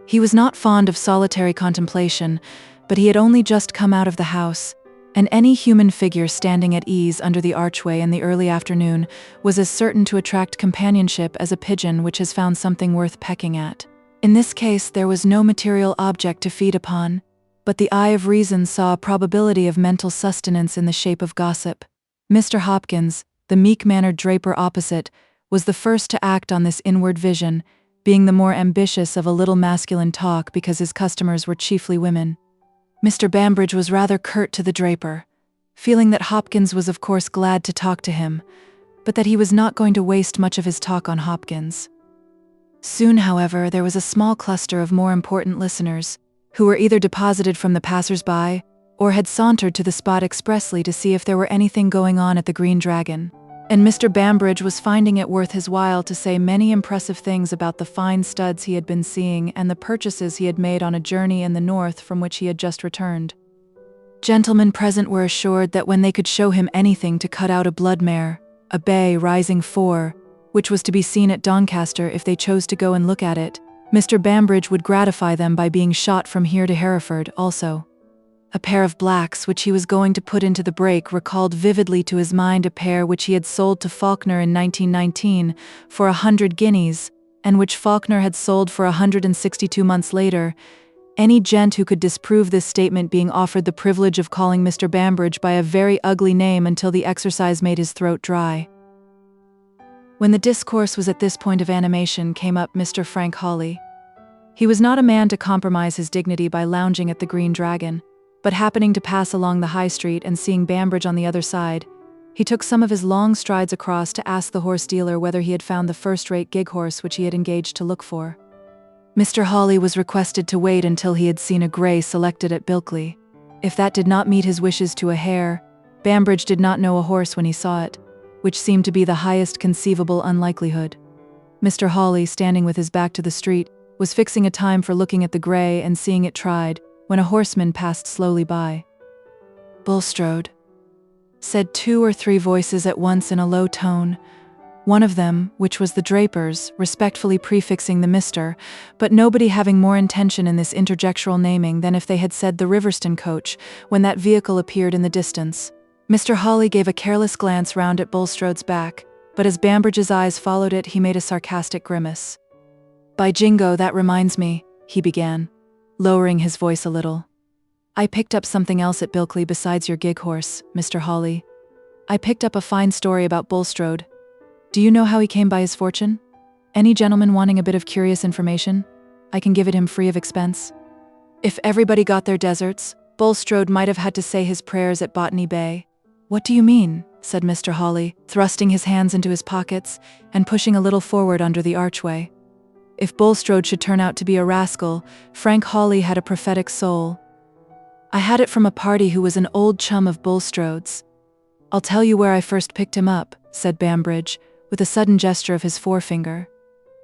He was not fond of solitary contemplation, but he had only just come out of the house, and any human figure standing at ease under the archway in the early afternoon was as certain to attract companionship as a pigeon which has found something worth pecking at. In this case there was no material object to feed upon, but the eye of reason saw a probability of mental sustenance in the shape of gossip. Mr. Hopkins, the meek-mannered draper opposite, was the first to act on this inward vision, being the more ambitious of a little masculine talk because his customers were chiefly women. Mr. Bambridge was rather curt to the draper, feeling that Hopkins was of course glad to talk to him, but that he was not going to waste much of his talk on Hopkins. Soon, however, there was a small cluster of more important listeners, who were either deposited from the passers-by, or had sauntered to the spot expressly to see if there were anything going on at the Green Dragon, and Mr. Bambridge was finding it worth his while to say many impressive things about the fine studs he had been seeing and the purchases he had made on a journey in the north from which he had just returned. Gentlemen present were assured that when they could show him anything to cut out a blood mare, a bay rising 4, which was to be seen at Doncaster if they chose to go and look at it, Mr. Bambridge would gratify them by being shot from here to Hereford also. A pair of blacks which he was going to put into the break recalled vividly to his mind a pair which he had sold to Faulkner in 1919 for 100 guineas, and which Faulkner had sold for 162 months later. Any gent who could disprove this statement being offered the privilege of calling Mr. Bambridge by a very ugly name until the exercise made his throat dry. When the discourse was at this point of animation came up Mr. Frank Hawley. He was not a man to compromise his dignity by lounging at the Green Dragon, but happening to pass along the High Street and seeing Bambridge on the other side, he took some of his long strides across to ask the horse dealer whether he had found the first-rate gig horse which he had engaged to look for. Mr. Hawley was requested to wait until he had seen a grey selected at Bilkley. If that did not meet his wishes to a hair, Bambridge did not know a horse when he saw it, which seemed to be the highest conceivable unlikelihood. Mr. Hawley, standing with his back to the street, was fixing a time for looking at the grey and seeing it tried, when a horseman passed slowly by. "Bulstrode," said 2 or 3 voices at once in a low tone, one of them, which was the draper's, respectfully prefixing the Mr., but nobody having more intention in this interjectural naming than if they had said the Riverston coach, when that vehicle appeared in the distance. Mr. Hawley gave a careless glance round at Bulstrode's back, but as Bambridge's eyes followed it, he made a sarcastic grimace. "By jingo, that reminds me," he began, lowering his voice a little. "I picked up something else at Bilkley besides your gig horse, Mr. Hawley. I picked up a fine story about Bulstrode. Do you know how he came by his fortune? Any gentleman wanting a bit of curious information? I can give it him free of expense. If everybody got their deserts, Bulstrode might have had to say his prayers at Botany Bay." "What do you mean?" said Mr. Hawley, thrusting his hands into his pockets and pushing a little forward under the archway. If Bulstrode should turn out to be a rascal, Frank Hawley had a prophetic soul. "I had it from a party who was an old chum of Bulstrode's. I'll tell you where I first picked him up," said Bambridge, with a sudden gesture of his forefinger.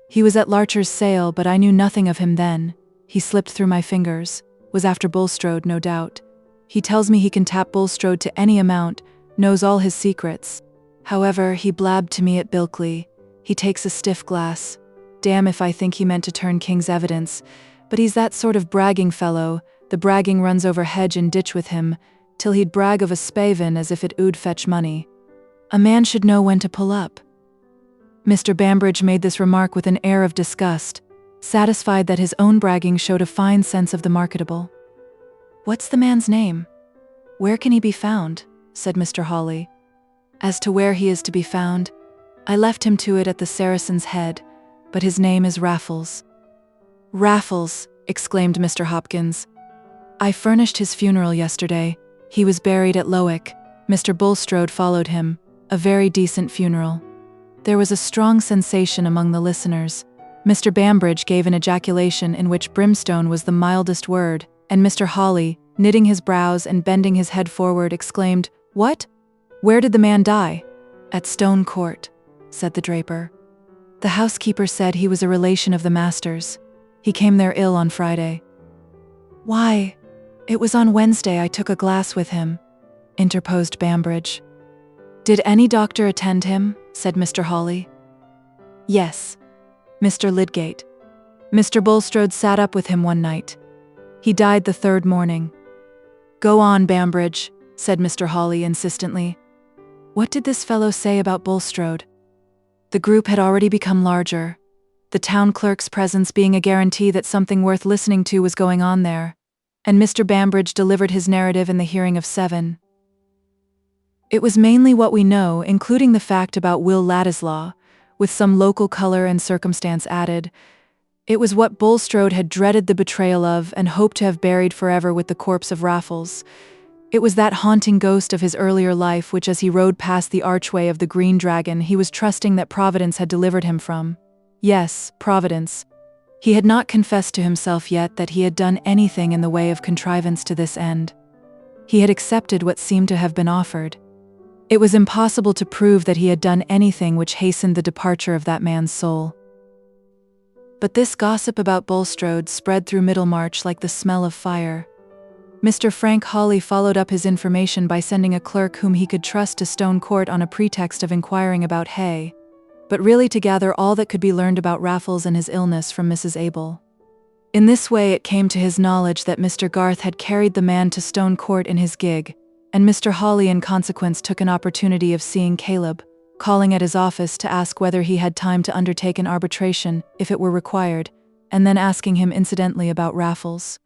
"He was at Larcher's sale, but I knew nothing of him then. He slipped through my fingers. Was after Bulstrode, no doubt. He tells me he can tap Bulstrode to any amount, knows all his secrets. However, he blabbed to me at Bilkley. He takes a stiff glass. Damn if I think he meant to turn King's evidence, but he's that sort of bragging fellow, the bragging runs over hedge and ditch with him, till he'd brag of a spavin as if it ood fetch money. A man should know when to pull up." Mr. Bambridge made this remark with an air of disgust, satisfied that his own bragging showed a fine sense of the marketable. "What's the man's name? Where can he be found?" said Mr. Hawley. "As to where he is to be found, I left him to it at the Saracen's Head, but his name is Raffles." "Raffles!" exclaimed Mr. Hopkins. "I furnished his funeral yesterday. He was buried at LXIX. Mr. Bulstrode followed him. A very decent funeral." There was a strong sensation among the listeners. Mr. Bambridge gave an ejaculation in which brimstone was the mildest word, and Mr. Hawley, knitting his brows and bending his head forward, exclaimed, "What? Where did the man die?" "At Stone Court," said the draper. "The housekeeper said he was a relation of the master's. He came there ill on Friday." "Why, it was on Wednesday I took a glass with him," interposed Bambridge. "Did any doctor attend him?" said Mr. Hawley. "Yes, Mr. Lydgate. Mr. Bulstrode sat up with him one night. He died the 3rd morning." "Go on, Bambridge," said Mr. Hawley insistently. "What did this fellow say about Bulstrode?" The group had already become larger, the town clerk's presence being a guarantee that something worth listening to was going on there, and Mr. Bambridge delivered his narrative in the hearing of 7. It was mainly what we know, including the fact about Will Ladislaw, with some local color and circumstance added. It was what Bulstrode had dreaded the betrayal of and hoped to have buried forever with the corpse of Raffles. It was that haunting ghost of his earlier life which, as he rode past the archway of the Green Dragon, he was trusting that Providence had delivered him from. Yes, Providence. He had not confessed to himself yet that he had done anything in the way of contrivance to this end. He had accepted what seemed to have been offered. It was impossible to prove that he had done anything which hastened the departure of that man's soul. But this gossip about Bulstrode spread through Middlemarch like the smell of fire. Mr. Frank Hawley followed up his information by sending a clerk whom he could trust to Stone Court on a pretext of inquiring about Hay, but really to gather all that could be learned about Raffles and his illness from Mrs. Abel. In this way it came to his knowledge that Mr. Garth had carried the man to Stone Court in his gig, and Mr. Hawley in consequence took an opportunity of seeing Caleb, calling at his office to ask whether he had time to undertake an arbitration if it were required, and then asking him incidentally about Raffles.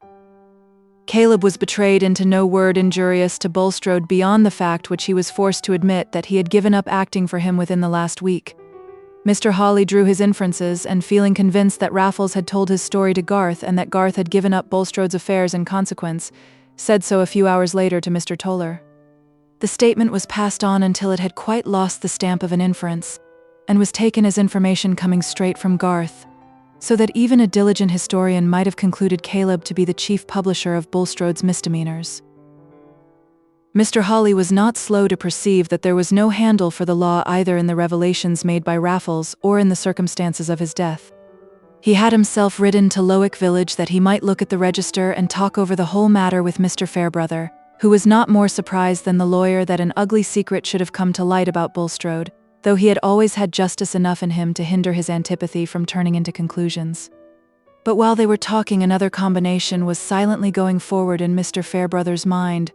Caleb was betrayed into no word injurious to Bulstrode beyond the fact which he was forced to admit that he had given up acting for him within the last week. Mr. Hawley drew his inferences, and feeling convinced that Raffles had told his story to Garth and that Garth had given up Bulstrode's affairs in consequence, said so a few hours later to Mr. Toller. The statement was passed on until it had quite lost the stamp of an inference, and was taken as information coming straight from Garth, so that even a diligent historian might have concluded Caleb to be the chief publisher of Bulstrode's misdemeanors. Mr. Hawley was not slow to perceive that there was no handle for the law either in the revelations made by Raffles or in the circumstances of his death. He had himself ridden to Lowick village that he might look at the register and talk over the whole matter with Mr. Fairbrother, who was not more surprised than the lawyer that an ugly secret should have come to light about Bulstrode, though he had always had justice enough in him to hinder his antipathy from turning into conclusions. But while they were talking, another combination was silently going forward in Mr. Fairbrother's mind,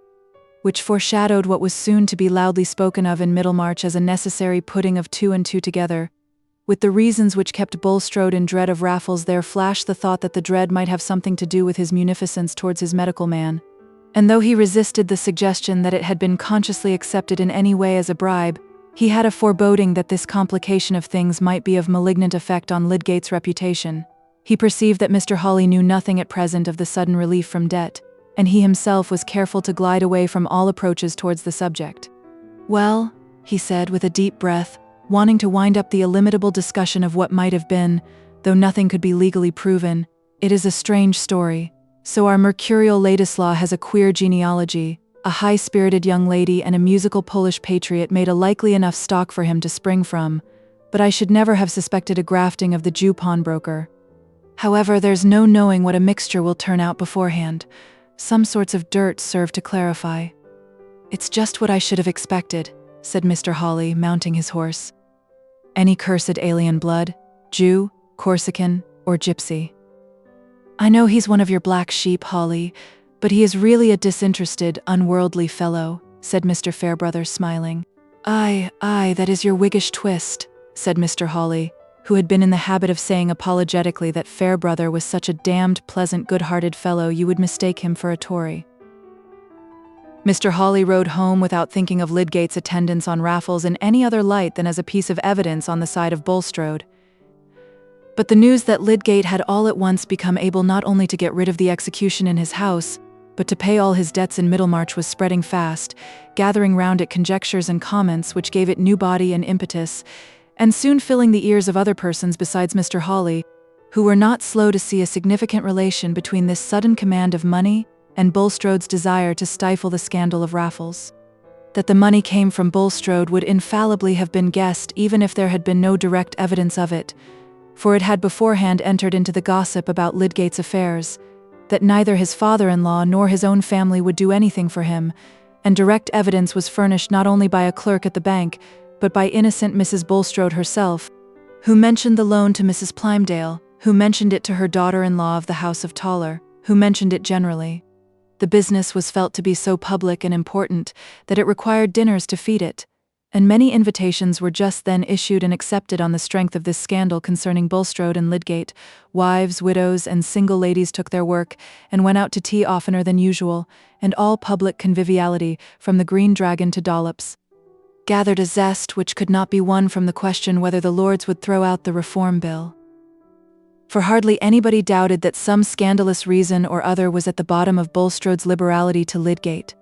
which foreshadowed what was soon to be loudly spoken of in Middlemarch as a necessary putting of two and two together. With the reasons which kept Bulstrode in dread of Raffles, there flashed the thought that the dread might have something to do with his munificence towards his medical man, and though he resisted the suggestion that it had been consciously accepted in any way as a bribe, he had a foreboding that this complication of things might be of malignant effect on Lydgate's reputation. He perceived that Mr. Hawley knew nothing at present of the sudden relief from debt, and he himself was careful to glide away from all approaches towards the subject. "Well," he said with a deep breath, wanting to wind up the illimitable discussion of what might have been, though nothing could be legally proven, "it is a strange story. So our mercurial Ladislaw has a queer genealogy. A high-spirited young lady and a musical Polish patriot made a likely enough stock for him to spring from, but I should never have suspected a grafting of the Jew pawnbroker. However, there's no knowing what a mixture will turn out beforehand. Some sorts of dirt serve to clarify." "It's just what I should have expected," said Mr. Hawley, mounting his horse. "Any cursed alien blood, Jew, Corsican, or gypsy." "I know he's one of your black sheep, Hawley, but he is really a disinterested, unworldly fellow," said Mr. Fairbrother, smiling. Aye, that is your Whiggish twist," said Mr. Hawley, who had been in the habit of saying apologetically that Fairbrother was such a damned pleasant, good-hearted fellow you would mistake him for a Tory. Mr. Hawley rode home without thinking of Lydgate's attendance on Raffles in any other light than as a piece of evidence on the side of Bulstrode. But the news that Lydgate had all at once become able not only to get rid of the execution in his house, but to pay all his debts in Middlemarch was spreading fast, gathering round it conjectures and comments which gave it new body and impetus, and soon filling the ears of other persons besides Mr. Hawley, who were not slow to see a significant relation between this sudden command of money and Bulstrode's desire to stifle the scandal of Raffles. That the money came from Bulstrode would infallibly have been guessed even if there had been no direct evidence of it, for it had beforehand entered into the gossip about Lydgate's affairs, that neither his father-in-law nor his own family would do anything for him, and direct evidence was furnished not only by a clerk at the bank, but by innocent Mrs. Bulstrode herself, who mentioned the loan to Mrs. Plymdale, who mentioned it to her daughter-in-law of the house of Toller, who mentioned it generally. The business was felt to be so public and important that it required dinners to feed it, and many invitations were just then issued and accepted on the strength of this scandal concerning Bulstrode and Lydgate. Wives, widows, and single ladies took their work and went out to tea oftener than usual, and all public conviviality, from the Green Dragon to Dollops, gathered a zest which could not be won from the question whether the Lords would throw out the Reform Bill. For hardly anybody doubted that some scandalous reason or other was at the bottom of Bulstrode's liberality to Lydgate.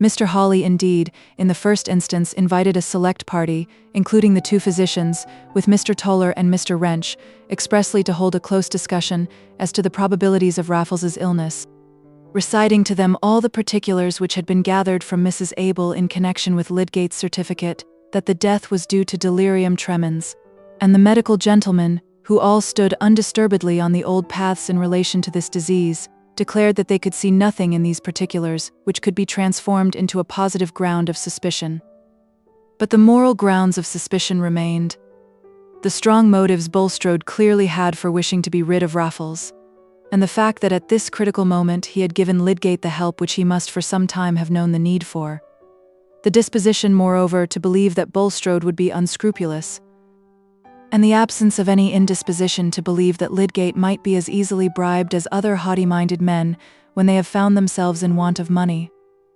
Mr. Hawley, indeed, in the first instance invited a select party, including the two physicians, with Mr. Toller and Mr. Wrench, expressly to hold a close discussion as to the probabilities of Raffles's illness, reciting to them all the particulars which had been gathered from Mrs. Abel in connection with Lydgate's certificate that the death was due to delirium tremens, and the medical gentlemen, who all stood undisturbedly on the old paths in relation to this disease, declared that they could see nothing in these particulars which could be transformed into a positive ground of suspicion. But the moral grounds of suspicion remained. The strong motives Bulstrode clearly had for wishing to be rid of Raffles, and the fact that at this critical moment he had given Lydgate the help which he must for some time have known the need for. The disposition, moreover, to believe that Bulstrode would be unscrupulous, and the absence of any indisposition to believe that Lydgate might be as easily bribed as other haughty-minded men when they have found themselves in want of money.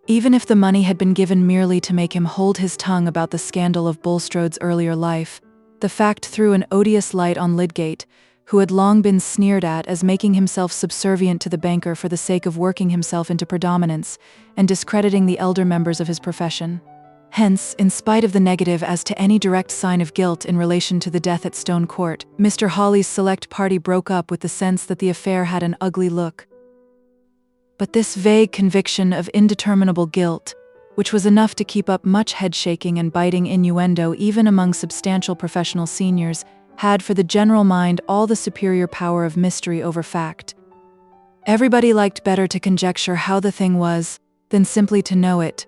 Even if the money had been given merely to make him hold his tongue about the scandal of Bulstrode's earlier life, the fact threw an odious light on Lydgate, who had long been sneered at as making himself subservient to the banker for the sake of working himself into predominance and discrediting the elder members of his profession. Hence, in spite of the negative as to any direct sign of guilt in relation to the death at Stone Court, Mr. Hawley's select party broke up with the sense that the affair had an ugly look. But this vague conviction of indeterminable guilt, which was enough to keep up much head-shaking and biting innuendo even among substantial professional seniors, had for the general mind all the superior power of mystery over fact. Everybody liked better to conjecture how the thing was than simply to know it,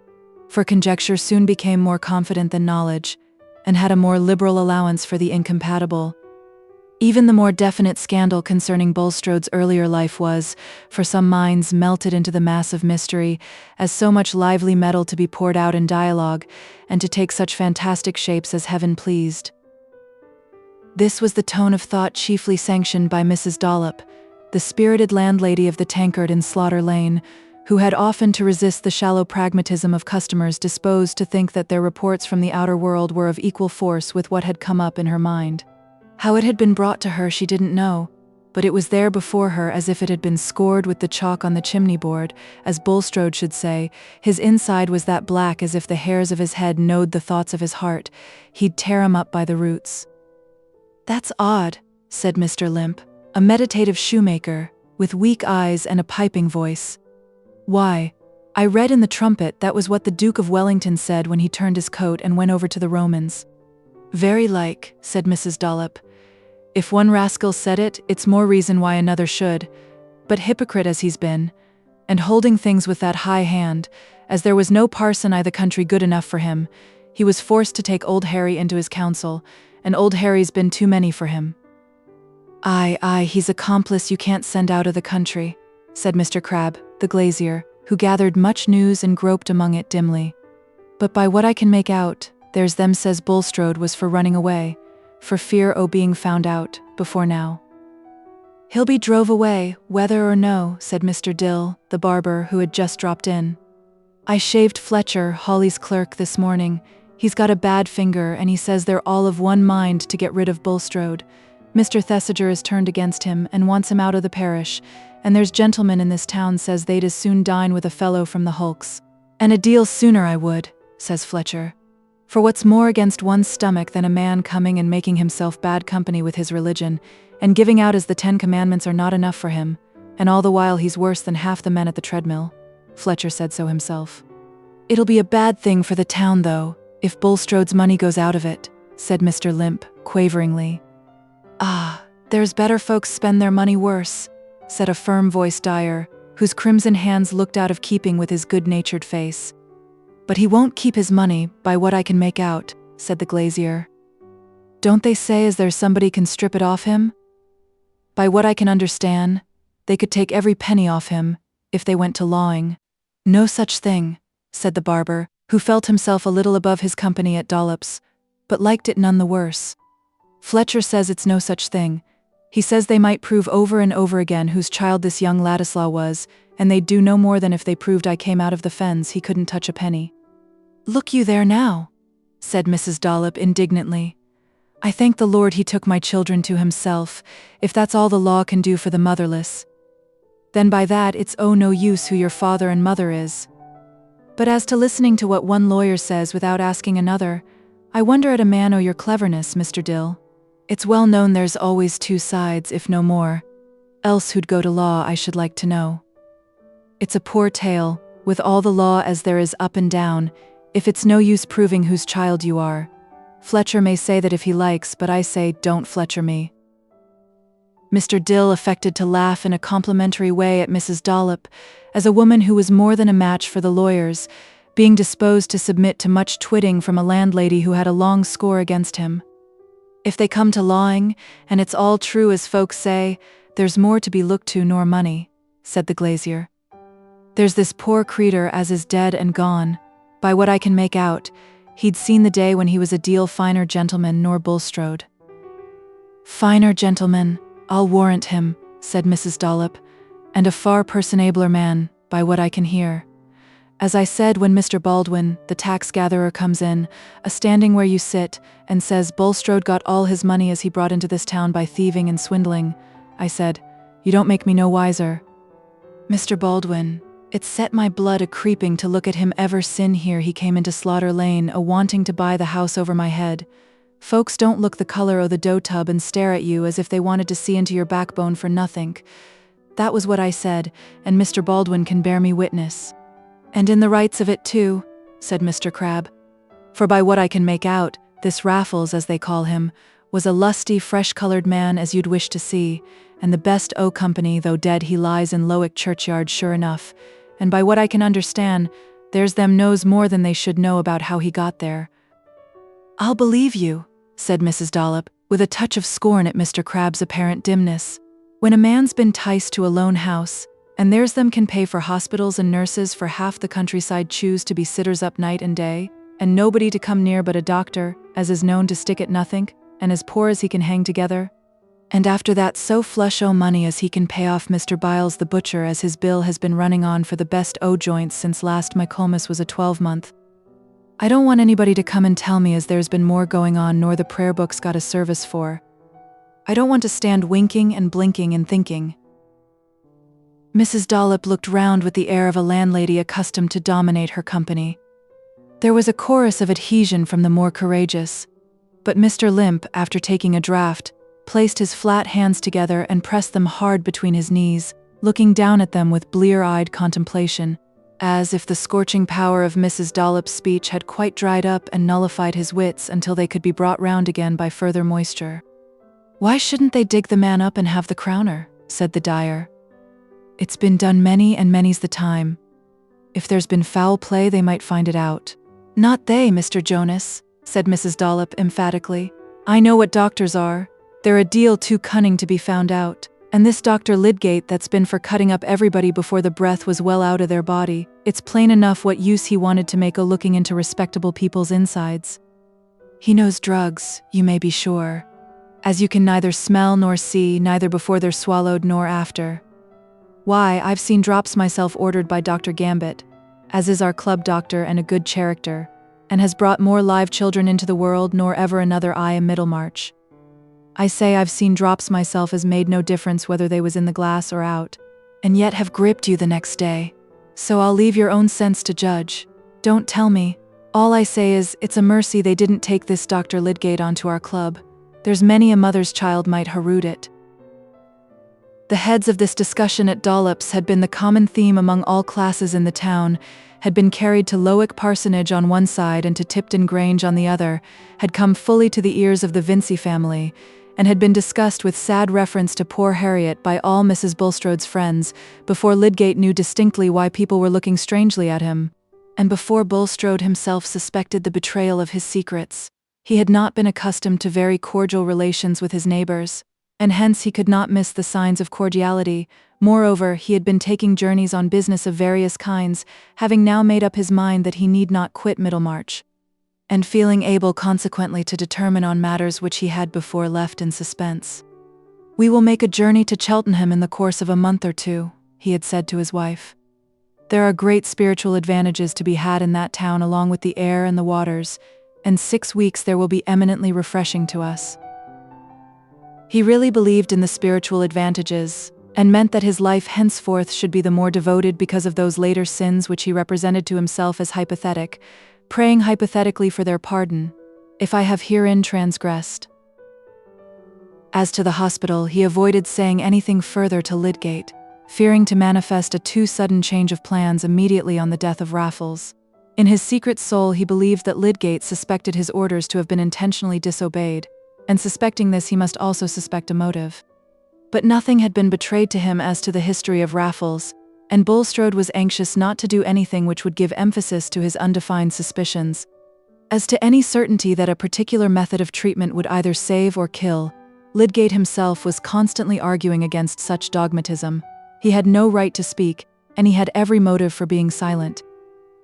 for conjecture soon became more confident than knowledge, and had a more liberal allowance for the incompatible. Even the more definite scandal concerning Bulstrode's earlier life was, for some minds, melted into the mass of mystery, as so much lively metal to be poured out in dialogue, and to take such fantastic shapes as heaven pleased. This was the tone of thought chiefly sanctioned by Mrs. Dollop, the spirited landlady of the Tankard in Slaughter Lane, who had often to resist the shallow pragmatism of customers disposed to think that their reports from the outer world were of equal force with what had come up in her mind. How it had been brought to her she didn't know, but it was there before her as if it had been scored with the chalk on the chimney board, as Bulstrode should say. His inside was that black as if the hairs of his head knowed the thoughts of his heart. He'd tear 'em up by the roots. "That's odd," said Mr. Limp, a meditative shoemaker, with weak eyes and a piping voice. "Why, I read in the Trumpet that was what the Duke of Wellington said when he turned his coat and went over to the Romans." "Very like," said Mrs. Dollop. "If one rascal said it, it's more reason why another should. But hypocrite as he's been, and holding things with that high hand, as there was no parson i' the country good enough for him, he was forced to take old Harry into his counsel, and old Harry's been too many for him." Aye, he's accomplice you can't send out of the country," said Mr. Crabbe, the glazier, who gathered much news and groped among it dimly. "But by what I can make out, there's them says Bulstrode was for running away, for fear o' being found out, before now." "He'll be drove away, whether or no," said Mr. Dill, the barber, who had just dropped in. "I shaved Fletcher, Hawley's clerk, this morning. He's got a bad finger, and he says they're all of one mind to get rid of Bulstrode. Mr. Thesiger is turned against him, and wants him out of the parish, and there's gentlemen in this town says they'd as soon dine with a fellow from the hulks. And a deal sooner I would," says Fletcher. "For what's more against one's stomach than a man coming and making himself bad company with his religion, and giving out as the 10 Commandments are not enough for him, and all the while he's worse than half the men at the treadmill." Fletcher said so himself. "It'll be a bad thing for the town, though, if Bulstrode's money goes out of it," said Mr. Limp, quaveringly. "Ah, there's better folks spend their money worse," said a firm-voiced Dyer, whose crimson hands looked out of keeping with his good-natured face. "But he won't keep his money, by what I can make out," said the glazier. "Don't they say as there's somebody can strip it off him? By what I can understand, they could take every penny off him, if they went to lawing." "No such thing," said the barber, who felt himself a little above his company at Dollop's, but liked it none the worse. "Fletcher says it's no such thing. He says they might prove over and over again whose child this young Ladislaw was, and they'd do no more than if they proved I came out of the fens he couldn't touch a penny." "Look you there now," said Mrs. Dollop indignantly. "I thank the Lord he took my children to himself, if that's all the law can do for the motherless. Then by that it's no use who your father and mother is. But as to listening to what one lawyer says without asking another, I wonder at a man o' your cleverness, Mr. Dill. It's well known there's always 2 sides, if no more. Else who'd go to law, I should like to know. It's a poor tale, with all the law as there is up and down, if it's no use proving whose child you are. Fletcher may say that if he likes, but I say, don't Fletcher me." Mr. Dill affected to laugh in a complimentary way at Mrs. Dollop, as a woman who was more than a match for the lawyers, being disposed to submit to much twitting from a landlady who had a long score against him. "If they come to lawing, and it's all true as folks say, there's more to be looked to nor money," said the glazier. "There's this poor creetur as is dead and gone. By what I can make out, he'd seen the day when he was a deal finer gentleman nor Bulstrode." "Finer gentleman, I'll warrant him," said Mrs. Dollop, "and a far personabler man, by what I can hear. As I said when Mr. Baldwin, the tax-gatherer, comes in, a-standing where you sit, and says Bulstrode got all his money as he brought into this town by thieving and swindling, I said, 'You don't make me no wiser.' Mr. Baldwin, it set my blood a-creeping to look at him ever sin here he came into Slaughter Lane, a-wanting to buy the house over my head. Folks don't look the colour o' the dough tub and stare at you as if they wanted to see into your backbone for nothink. That was what I said, and Mr. Baldwin can bear me witness. And in the rights of it too," said Mr. Crabbe. "For by what I can make out, this Raffles, as they call him, was a lusty, fresh-coloured man as you'd wish to see, and the best o' company, though dead he lies in LXIX churchyard sure enough, and by what I can understand, there's them knows more than they should know about how he got there." "I'll believe you," said Mrs. Dollop, with a touch of scorn at Mr. Crabbe's apparent dimness. "When a man's been 'ticed to a lone house, and there's them can pay for hospitals and nurses for half the countryside choose to be sitters up night and day, and nobody to come near but a doctor, as is known to stick at nothink, and as poor as he can hang together. And after that so flush o' money as he can pay off Mr. Biles the butcher as his bill has been running on for the best o' joints since last Michaelmas was a 12-month. I don't want anybody to come and tell me as there's been more going on nor the prayer book's got a service for. I don't want to stand winking and blinking and thinking." Mrs. Dollop looked round with the air of a landlady accustomed to dominate her company. There was a chorus of adhesion from the more courageous, but Mr. Limp, after taking a draught, placed his flat hands together and pressed them hard between his knees, looking down at them with blear-eyed contemplation, as if the scorching power of Mrs. Dollop's speech had quite dried up and nullified his wits until they could be brought round again by further moisture. "Why shouldn't they dig the man up and have the crowner?" said the dyer. "It's been done many and many's the time. If there's been foul play, they might find it out." "Not they, Mr. Jonas," said Mrs. Dollop emphatically. "I know what doctors are. They're a deal too cunning to be found out. And this Dr. Lydgate that's been for cutting up everybody before the breath was well out of their body, it's plain enough what use he wanted to make o' looking into respectable people's insides. He knows drugs, you may be sure, as you can neither smell nor see, neither before they're swallowed nor after. Why, I've seen drops myself ordered by Dr. Gambit, as is our club doctor and a good character, and has brought more live children into the world nor ever another eye in Middlemarch. I say I've seen drops myself as made no difference whether they was in the glass or out, and yet have gripped you the next day. So I'll leave your own sense to judge. Don't tell me. All I say is, it's a mercy they didn't take this Dr. Lydgate onto our club. There's many a mother's child might haroot it." The heads of this discussion at Dollop's had been the common theme among all classes in the town, had been carried to Lowick Parsonage on one side and to Tipton Grange on the other, had come fully to the ears of the Vincey family, and had been discussed with sad reference to poor Harriet by all Mrs. Bulstrode's friends, before Lydgate knew distinctly why people were looking strangely at him, and before Bulstrode himself suspected the betrayal of his secrets. He had not been accustomed to very cordial relations with his neighbours, and hence he could not miss the signs of cordiality. Moreover, he had been taking journeys on business of various kinds, having now made up his mind that he need not quit Middlemarch, and feeling able consequently to determine on matters which he had before left in suspense. "We will make a journey to Cheltenham in the course of a month or two," he had said to his wife. "There are great spiritual advantages to be had in that town along with the air and the waters, and 6 weeks there will be eminently refreshing to us." He really believed in the spiritual advantages, and meant that his life henceforth should be the more devoted because of those later sins which he represented to himself as hypothetic, praying hypothetically for their pardon, "if I have herein transgressed." As to the hospital, he avoided saying anything further to Lydgate, fearing to manifest a too sudden change of plans immediately on the death of Raffles. In his secret soul he believed that Lydgate suspected his orders to have been intentionally disobeyed, and suspecting this he must also suspect a motive. But nothing had been betrayed to him as to the history of Raffles, and Bulstrode was anxious not to do anything which would give emphasis to his undefined suspicions. As to any certainty that a particular method of treatment would either save or kill, Lydgate himself was constantly arguing against such dogmatism. He had no right to speak, and he had every motive for being silent.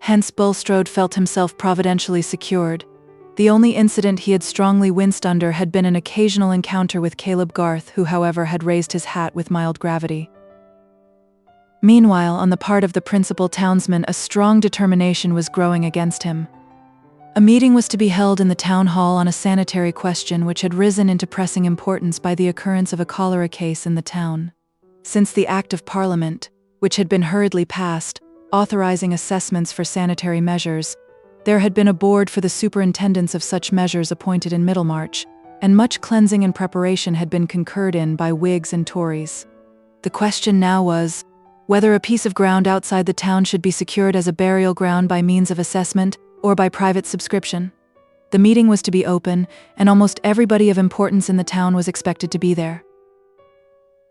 Hence Bulstrode felt himself providentially secured. The only incident he had strongly winced under had been an occasional encounter with Caleb Garth, who, however, had raised his hat with mild gravity. Meanwhile, on the part of the principal townsman, a strong determination was growing against him. A meeting was to be held in the town hall on a sanitary question which had risen into pressing importance by the occurrence of a cholera case in the town. Since the Act of Parliament, which had been hurriedly passed, authorizing assessments for sanitary measures, there had been a board for the superintendence of such measures appointed in Middlemarch, and much cleansing and preparation had been concurred in by Whigs and Tories. The question now was, whether a piece of ground outside the town should be secured as a burial ground by means of assessment, or by private subscription. The meeting was to be open, and almost everybody of importance in the town was expected to be there.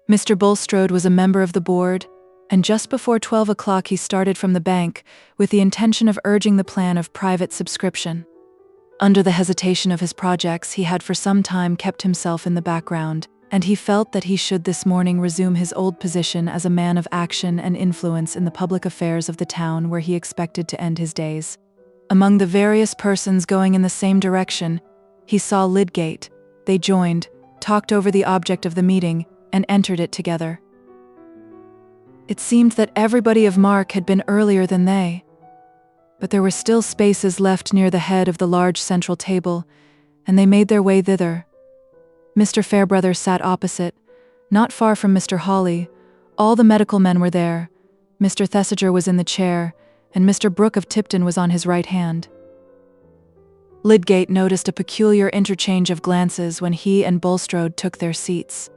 Mr. Bulstrode was a member of the board, and just before 12 o'clock he started from the bank with the intention of urging the plan of private subscription. Under the hesitation of his projects, he had for some time kept himself in the background, and he felt that he should this morning resume his old position as a man of action and influence in the public affairs of the town where he expected to end his days. Among the various persons going in the same direction, he saw Lydgate. They joined, talked over the object of the meeting, and entered it together. It seemed that everybody of mark had been earlier than they, but there were still spaces left near the head of the large central table, and they made their way thither. Mr. Fairbrother sat opposite, not far from Mr. Hawley. All the medical men were there. Mr. Thesiger was in the chair, and Mr. Brooke of Tipton was on his right hand. Lydgate noticed a peculiar interchange of glances when he and Bulstrode took their seats.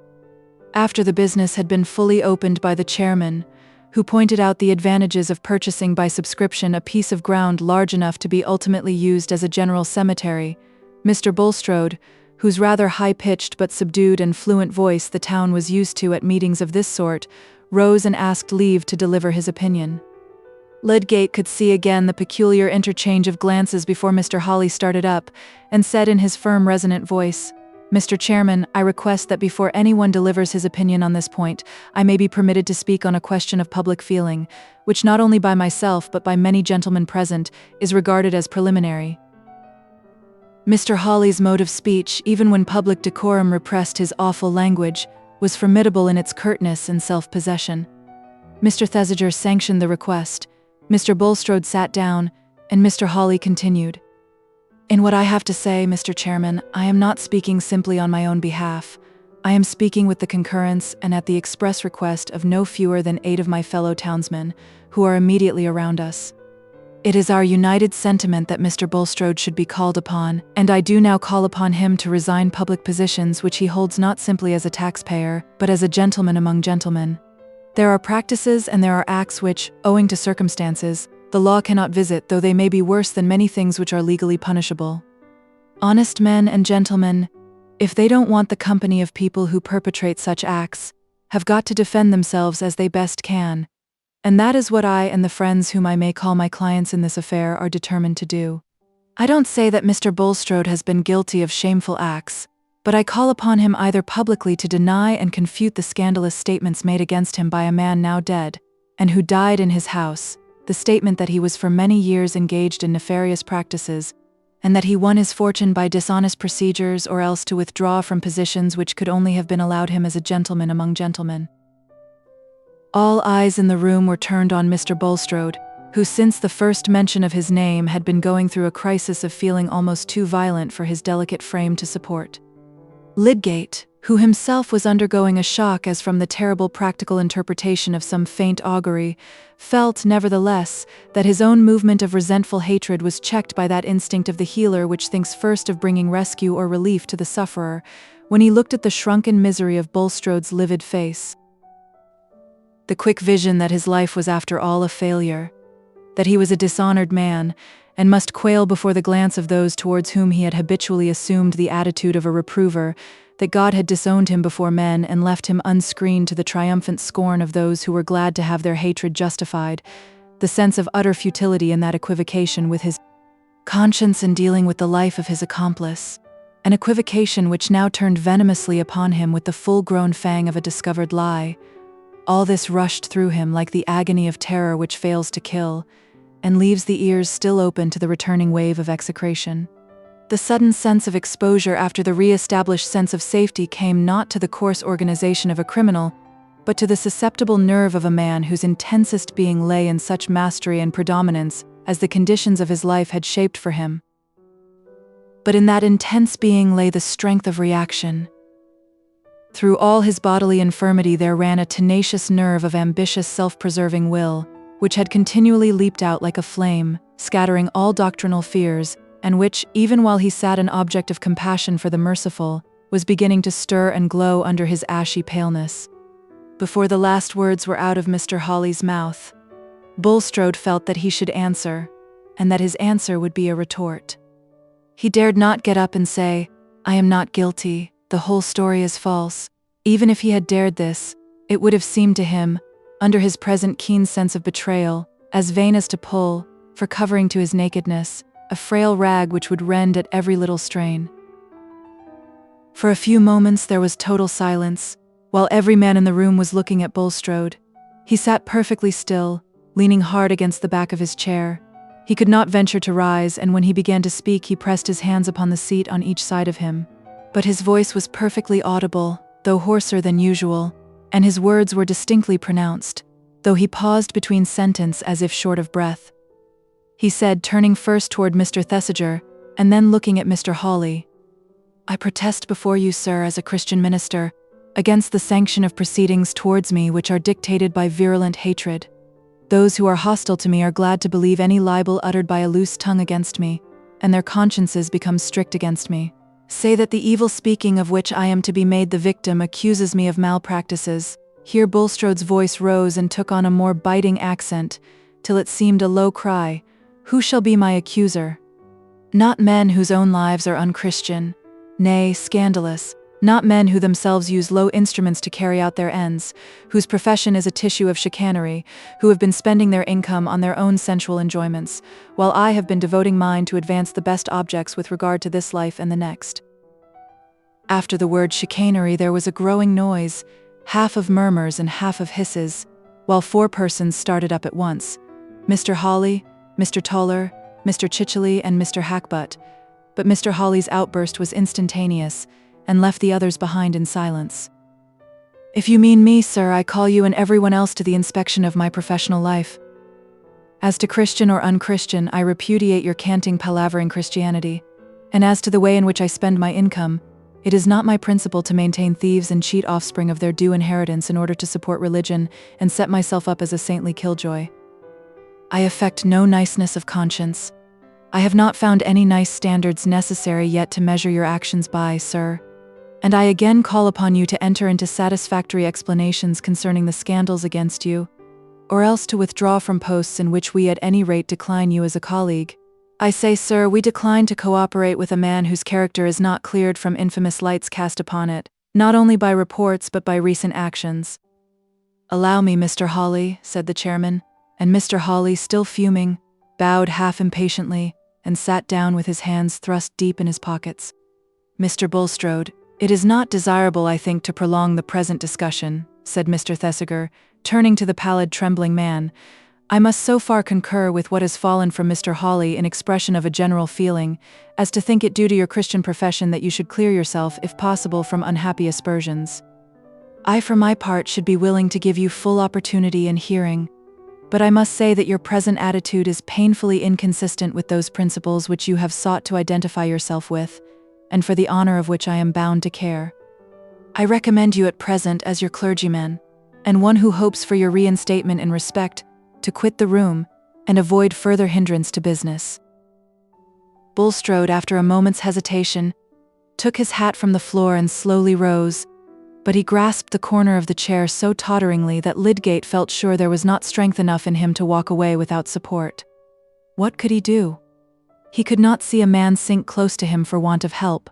After the business had been fully opened by the chairman, who pointed out the advantages of purchasing by subscription a piece of ground large enough to be ultimately used as a general cemetery, Mr. Bulstrode, whose rather high-pitched but subdued and fluent voice the town was used to at meetings of this sort, rose and asked leave to deliver his opinion. Lydgate could see again the peculiar interchange of glances before Mr. Hawley started up, and said in his firm, resonant voice, "Mr. Chairman, I request that before anyone delivers his opinion on this point, I may be permitted to speak on a question of public feeling, which not only by myself but by many gentlemen present, is regarded as preliminary." Mr. Hawley's mode of speech, even when public decorum repressed his awful language, was formidable in its curtness and self-possession. Mr. Thesiger sanctioned the request. Mr. Bulstrode sat down, and Mr. Hawley continued. "In what I have to say, Mr. Chairman, I am not speaking simply on my own behalf. I am speaking with the concurrence and at the express request of no fewer than 8 of my fellow townsmen, who are immediately around us. It is our united sentiment that Mr. Bulstrode should be called upon, and I do now call upon him to resign public positions which he holds not simply as a taxpayer, but as a gentleman among gentlemen. There are practices and there are acts which, owing to circumstances, the law cannot visit, though they may be worse than many things which are legally punishable. Honest men and gentlemen, if they don't want the company of people who perpetrate such acts, have got to defend themselves as they best can, and that is what I and the friends whom I may call my clients in this affair are determined to do. I don't say that Mr. Bulstrode has been guilty of shameful acts, but I call upon him either publicly to deny and confute the scandalous statements made against him by a man now dead, and who died in his house, the statement that he was for many years engaged in nefarious practices, and that he won his fortune by dishonest procedures, or else to withdraw from positions which could only have been allowed him as a gentleman among gentlemen." All eyes in the room were turned on Mr. Bulstrode, who since the first mention of his name had been going through a crisis of feeling almost too violent for his delicate frame to support. Lydgate, who himself was undergoing a shock as from the terrible practical interpretation of some faint augury, felt, nevertheless, that his own movement of resentful hatred was checked by that instinct of the healer which thinks first of bringing rescue or relief to the sufferer, when he looked at the shrunken misery of Bulstrode's livid face. The quick vision that his life was after all a failure, that he was a dishonored man, and must quail before the glance of those towards whom he had habitually assumed the attitude of a reprover, that God had disowned him before men and left him unscreened to the triumphant scorn of those who were glad to have their hatred justified, the sense of utter futility in that equivocation with his conscience in dealing with the life of his accomplice, an equivocation which now turned venomously upon him with the full-grown fang of a discovered lie. All this rushed through him like the agony of terror which fails to kill, and leaves the ears still open to the returning wave of execration. The sudden sense of exposure after the re-established sense of safety came not to the coarse organization of a criminal, but to the susceptible nerve of a man whose intensest being lay in such mastery and predominance as the conditions of his life had shaped for him. But in that intense being lay the strength of reaction. Through all his bodily infirmity there ran a tenacious nerve of ambitious self-preserving will, which had continually leaped out like a flame, scattering all doctrinal fears, and which, even while he sat an object of compassion for the merciful, was beginning to stir and glow under his ashy paleness. Before the last words were out of Mr. Hawley's mouth, Bulstrode felt that he should answer, and that his answer would be a retort. He dared not get up and say, "I am not guilty, the whole story is false." Even if he had dared this, it would have seemed to him, under his present keen sense of betrayal, as vain as to pull, for covering to his nakedness, a frail rag which would rend at every little strain. For a few moments there was total silence, while every man in the room was looking at Bulstrode. He sat perfectly still, leaning hard against the back of his chair. He could not venture to rise, and when he began to speak he pressed his hands upon the seat on each side of him. But his voice was perfectly audible, though hoarser than usual, and his words were distinctly pronounced, though he paused between sentence as if short of breath. He said, turning first toward Mr. Thesiger, and then looking at Mr. Hawley, "I protest before you, sir, as a Christian minister, against the sanction of proceedings towards me which are dictated by virulent hatred. Those who are hostile to me are glad to believe any libel uttered by a loose tongue against me, and their consciences become strict against me. Say that the evil speaking of which I am to be made the victim accuses me of malpractices." Here Bulstrode's voice rose and took on a more biting accent, till it seemed a low cry, "Who shall be my accuser? Not men whose own lives are unchristian, nay, scandalous, not men who themselves use low instruments to carry out their ends, whose profession is a tissue of chicanery, who have been spending their income on their own sensual enjoyments, while I have been devoting mine to advance the best objects with regard to this life and the next." After the word chicanery there was a growing noise, half of murmurs and half of hisses, while 4 persons started up at once: Mr. Hawley, Mr. Toller, Mr. Chichely, and Mr. Hackbutt. But Mr. Hawley's outburst was instantaneous, and left the others behind in silence. "If you mean me, sir, I call you and everyone else to the inspection of my professional life. As to Christian or unchristian, I repudiate your canting, palavering Christianity, and as to the way in which I spend my income, it is not my principle to maintain thieves and cheat offspring of their due inheritance in order to support religion and set myself up as a saintly killjoy. I affect no niceness of conscience. I have not found any nice standards necessary yet to measure your actions by, sir, and I again call upon you to enter into satisfactory explanations concerning the scandals against you, or else to withdraw from posts in which we at any rate decline you as a colleague. I say, sir, we decline to cooperate with a man whose character is not cleared from infamous lights cast upon it, not only by reports but by recent actions." "Allow me, Mr. Hawley," said the chairman, and Mr. Hawley, still fuming, bowed half impatiently, and sat down with his hands thrust deep in his pockets. "Mr. Bulstrode, it is not desirable, I think, to prolong the present discussion," said Mr. Thesiger, turning to the pallid, trembling man. "I must so far concur with what has fallen from Mr. Hawley in expression of a general feeling, as to think it due to your Christian profession that you should clear yourself, if possible, from unhappy aspersions. I, for my part, should be willing to give you full opportunity in hearing, but I must say that your present attitude is painfully inconsistent with those principles which you have sought to identify yourself with, and for the honor of which I am bound to care. I recommend you at present as your clergyman, and one who hopes for your reinstatement in respect, to quit the room, and avoid further hindrance to business." Bulstrode, after a moment's hesitation, took his hat from the floor and slowly rose, but he grasped the corner of the chair so totteringly that Lydgate felt sure there was not strength enough in him to walk away without support. What could he do? He could not see a man sink close to him for want of help.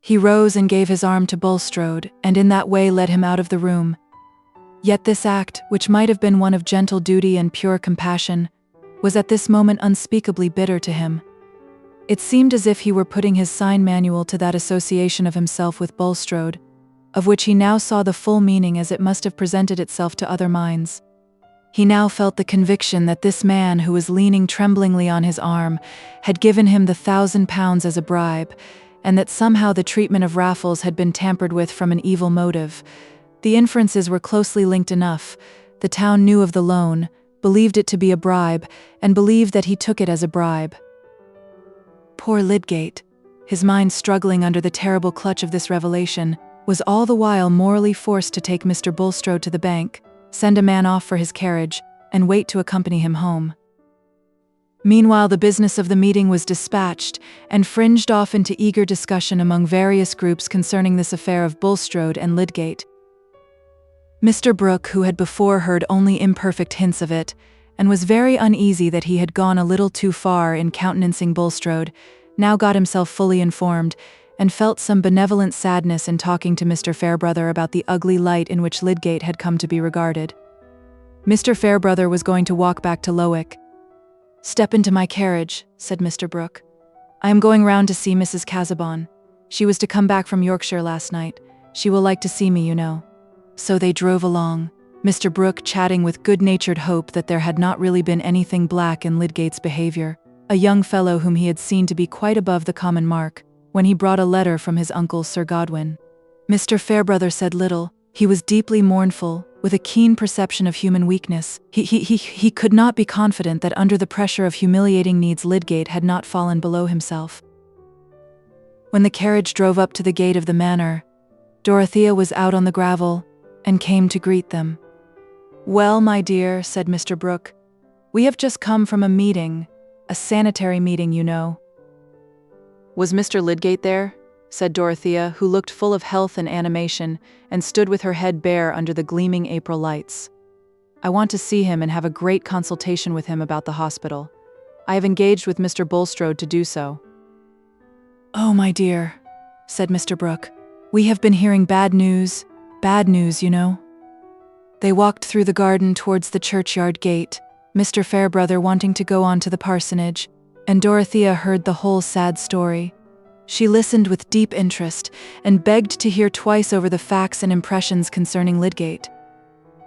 He rose and gave his arm to Bulstrode, and in that way led him out of the room. Yet this act, which might have been one of gentle duty and pure compassion, was at this moment unspeakably bitter to him. It seemed as if he were putting his sign manual to that association of himself with Bulstrode, of which he now saw the full meaning as it must have presented itself to other minds. He now felt the conviction that this man who was leaning tremblingly on his arm had given him the £1,000 as a bribe, and that somehow the treatment of Raffles had been tampered with from an evil motive. The inferences were closely linked enough. The town knew of the loan, believed it to be a bribe, and believed that he took it as a bribe. Poor Lydgate, his mind struggling under the terrible clutch of this revelation, was all the while morally forced to take Mr. Bulstrode to the bank, send a man off for his carriage, and wait to accompany him home. Meanwhile, the business of the meeting was dispatched, and fringed off into eager discussion among various groups concerning this affair of Bulstrode and Lydgate. Mr. Brooke, who had before heard only imperfect hints of it, and was very uneasy that he had gone a little too far in countenancing Bulstrode, now got himself fully informed, and felt some benevolent sadness in talking to Mr. Fairbrother about the ugly light in which Lydgate had come to be regarded. Mr. Fairbrother was going to walk back to LXIX. "Step into my carriage," said Mr. Brooke. "I am going round to see Mrs. Casaubon. She was to come back from Yorkshire last night. She will like to see me, you know." So they drove along, Mr. Brooke chatting with good-natured hope that there had not really been anything black in Lydgate's behavior, a young fellow whom he had seen to be quite above the common mark, when he brought a letter from his uncle Sir Godwin. Mr. Fairbrother said little. He was deeply mournful, with a keen perception of human weakness. He could not be confident that under the pressure of humiliating needs Lydgate had not fallen below himself. When the carriage drove up to the gate of the manor, Dorothea was out on the gravel, and came to greet them. "Well, my dear," said Mr. Brooke, "we have just come from a meeting, a sanitary meeting, you know." "Was Mr. Lydgate there?" said Dorothea, who looked full of health and animation, and stood with her head bare under the gleaming April lights. "I want to see him and have a great consultation with him about the hospital. I have engaged with Mr. Bulstrode to do so." "Oh, my dear," said Mr. Brooke, "we have been hearing bad news, you know." They walked through the garden towards the churchyard gate, Mr. Fairbrother wanting to go on to the parsonage, and Dorothea heard the whole sad story. She listened with deep interest, and begged to hear twice over the facts and impressions concerning Lydgate.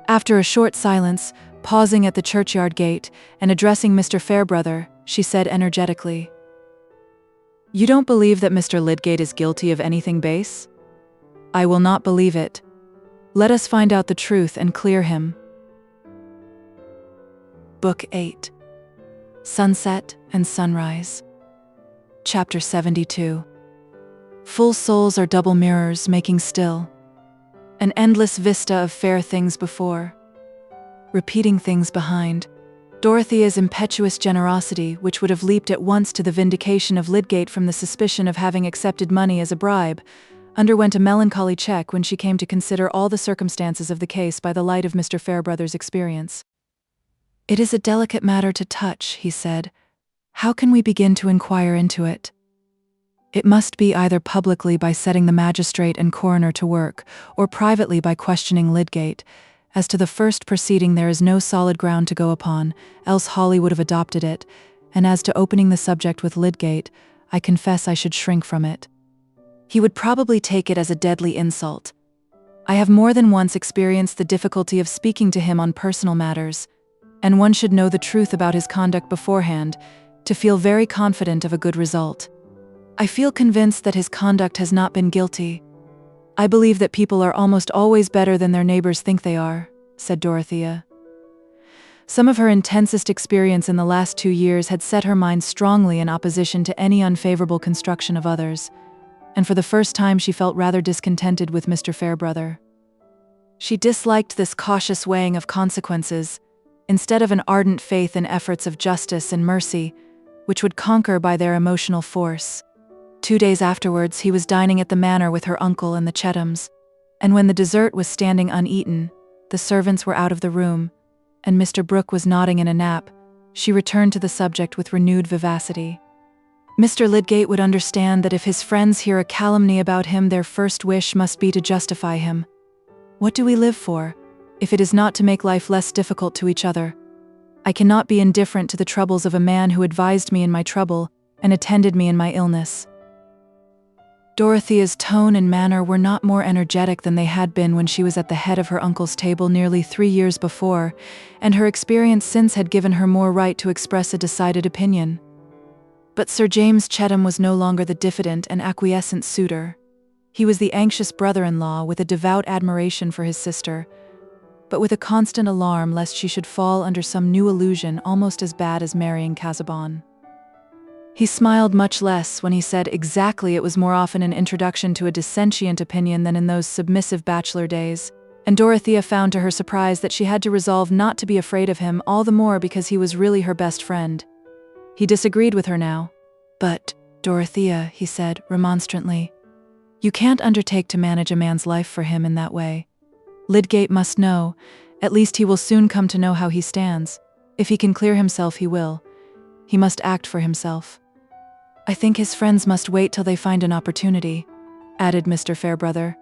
After a short silence, pausing at the churchyard gate, and addressing Mr. Fairbrother, she said energetically, "You don't believe that Mr. Lydgate is guilty of anything base?" "I will not believe it. Let us find out the truth and clear him." Book 8. Sunset and Sunrise. Chapter 72. Full souls are double mirrors, making still an endless vista of fair things before, repeating things behind. Dorothea's impetuous generosity, which would have leaped at once to the vindication of Lydgate from the suspicion of having accepted money as a bribe, underwent a melancholy check when she came to consider all the circumstances of the case by the light of Mr. Fairbrother's experience. "It is a delicate matter to touch," he said. "How can we begin to inquire into it? It must be either publicly by setting the magistrate and coroner to work, or privately by questioning Lydgate. As to the first proceeding there is no solid ground to go upon, else Hawley would have adopted it, and as to opening the subject with Lydgate, I confess I should shrink from it. He would probably take it as a deadly insult. I have more than once experienced the difficulty of speaking to him on personal matters, and one should know the truth about his conduct beforehand, to feel very confident of a good result. I feel convinced that his conduct has not been guilty. I believe that people are almost always better than their neighbors think they are," said Dorothea. Some of her intensest experience in the last 2 years had set her mind strongly in opposition to any unfavorable construction of others, and for the first time she felt rather discontented with Mr. Fairbrother. She disliked this cautious weighing of consequences, instead of an ardent faith in efforts of justice and mercy, which would conquer by their emotional force. 2 days afterwards he was dining at the manor with her uncle and the Chethams, and when the dessert was standing uneaten, the servants were out of the room, and Mr. Brooke was nodding in a nap, she returned to the subject with renewed vivacity. Mr. Lydgate would understand that if his friends hear a calumny about him, their first wish must be to justify him. What do we live for, if it is not to make life less difficult to each other? I cannot be indifferent to the troubles of a man who advised me in my trouble and attended me in my illness. Dorothea's tone and manner were not more energetic than they had been when she was at the head of her uncle's table nearly 3 years before, and her experience since had given her more right to express a decided opinion. But Sir James Chettam was no longer the diffident and acquiescent suitor. He was the anxious brother-in-law with a devout admiration for his sister, but with a constant alarm lest she should fall under some new illusion almost as bad as marrying Casaubon. He smiled much less when he said exactly it was more often an introduction to a dissentient opinion than in those submissive bachelor days, and Dorothea found to her surprise that she had to resolve not to be afraid of him, all the more because he was really her best friend. He disagreed with her now. "But, Dorothea," he said remonstrantly, "you can't undertake to manage a man's life for him in that way. Lydgate must know, at least he will soon come to know how he stands. If he can clear himself, he will. He must act for himself." "I think his friends must wait till they find an opportunity," added Mr. Fairbrother.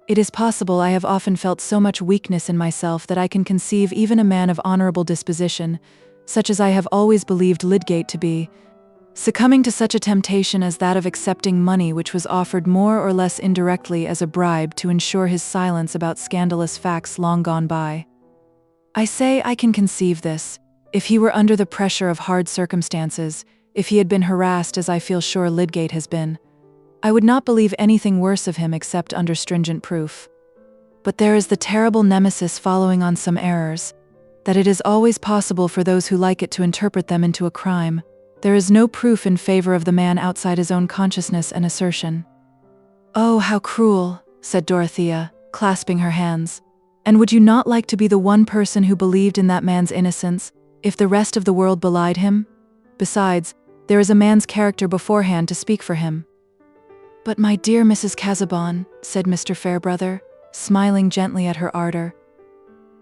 "It is possible I have often felt so much weakness in myself that I can conceive even a man of honorable disposition, such as I have always believed Lydgate to be, succumbing to such a temptation as that of accepting money which was offered more or less indirectly as a bribe to ensure his silence about scandalous facts long gone by. I say I can conceive this. If he were under the pressure of hard circumstances, if he had been harassed as I feel sure Lydgate has been, I would not believe anything worse of him except under stringent proof. But there is the terrible nemesis following on some errors, that it is always possible for those who like it to interpret them into a crime. There is no proof in favor of the man outside his own consciousness and assertion." "Oh, how cruel," said Dorothea, clasping her hands. "And would you not like to be the one person who believed in that man's innocence, if the rest of the world belied him? Besides, there is a man's character beforehand to speak for him." "But my dear Mrs. Casaubon," said Mr. Fairbrother, smiling gently at her ardor,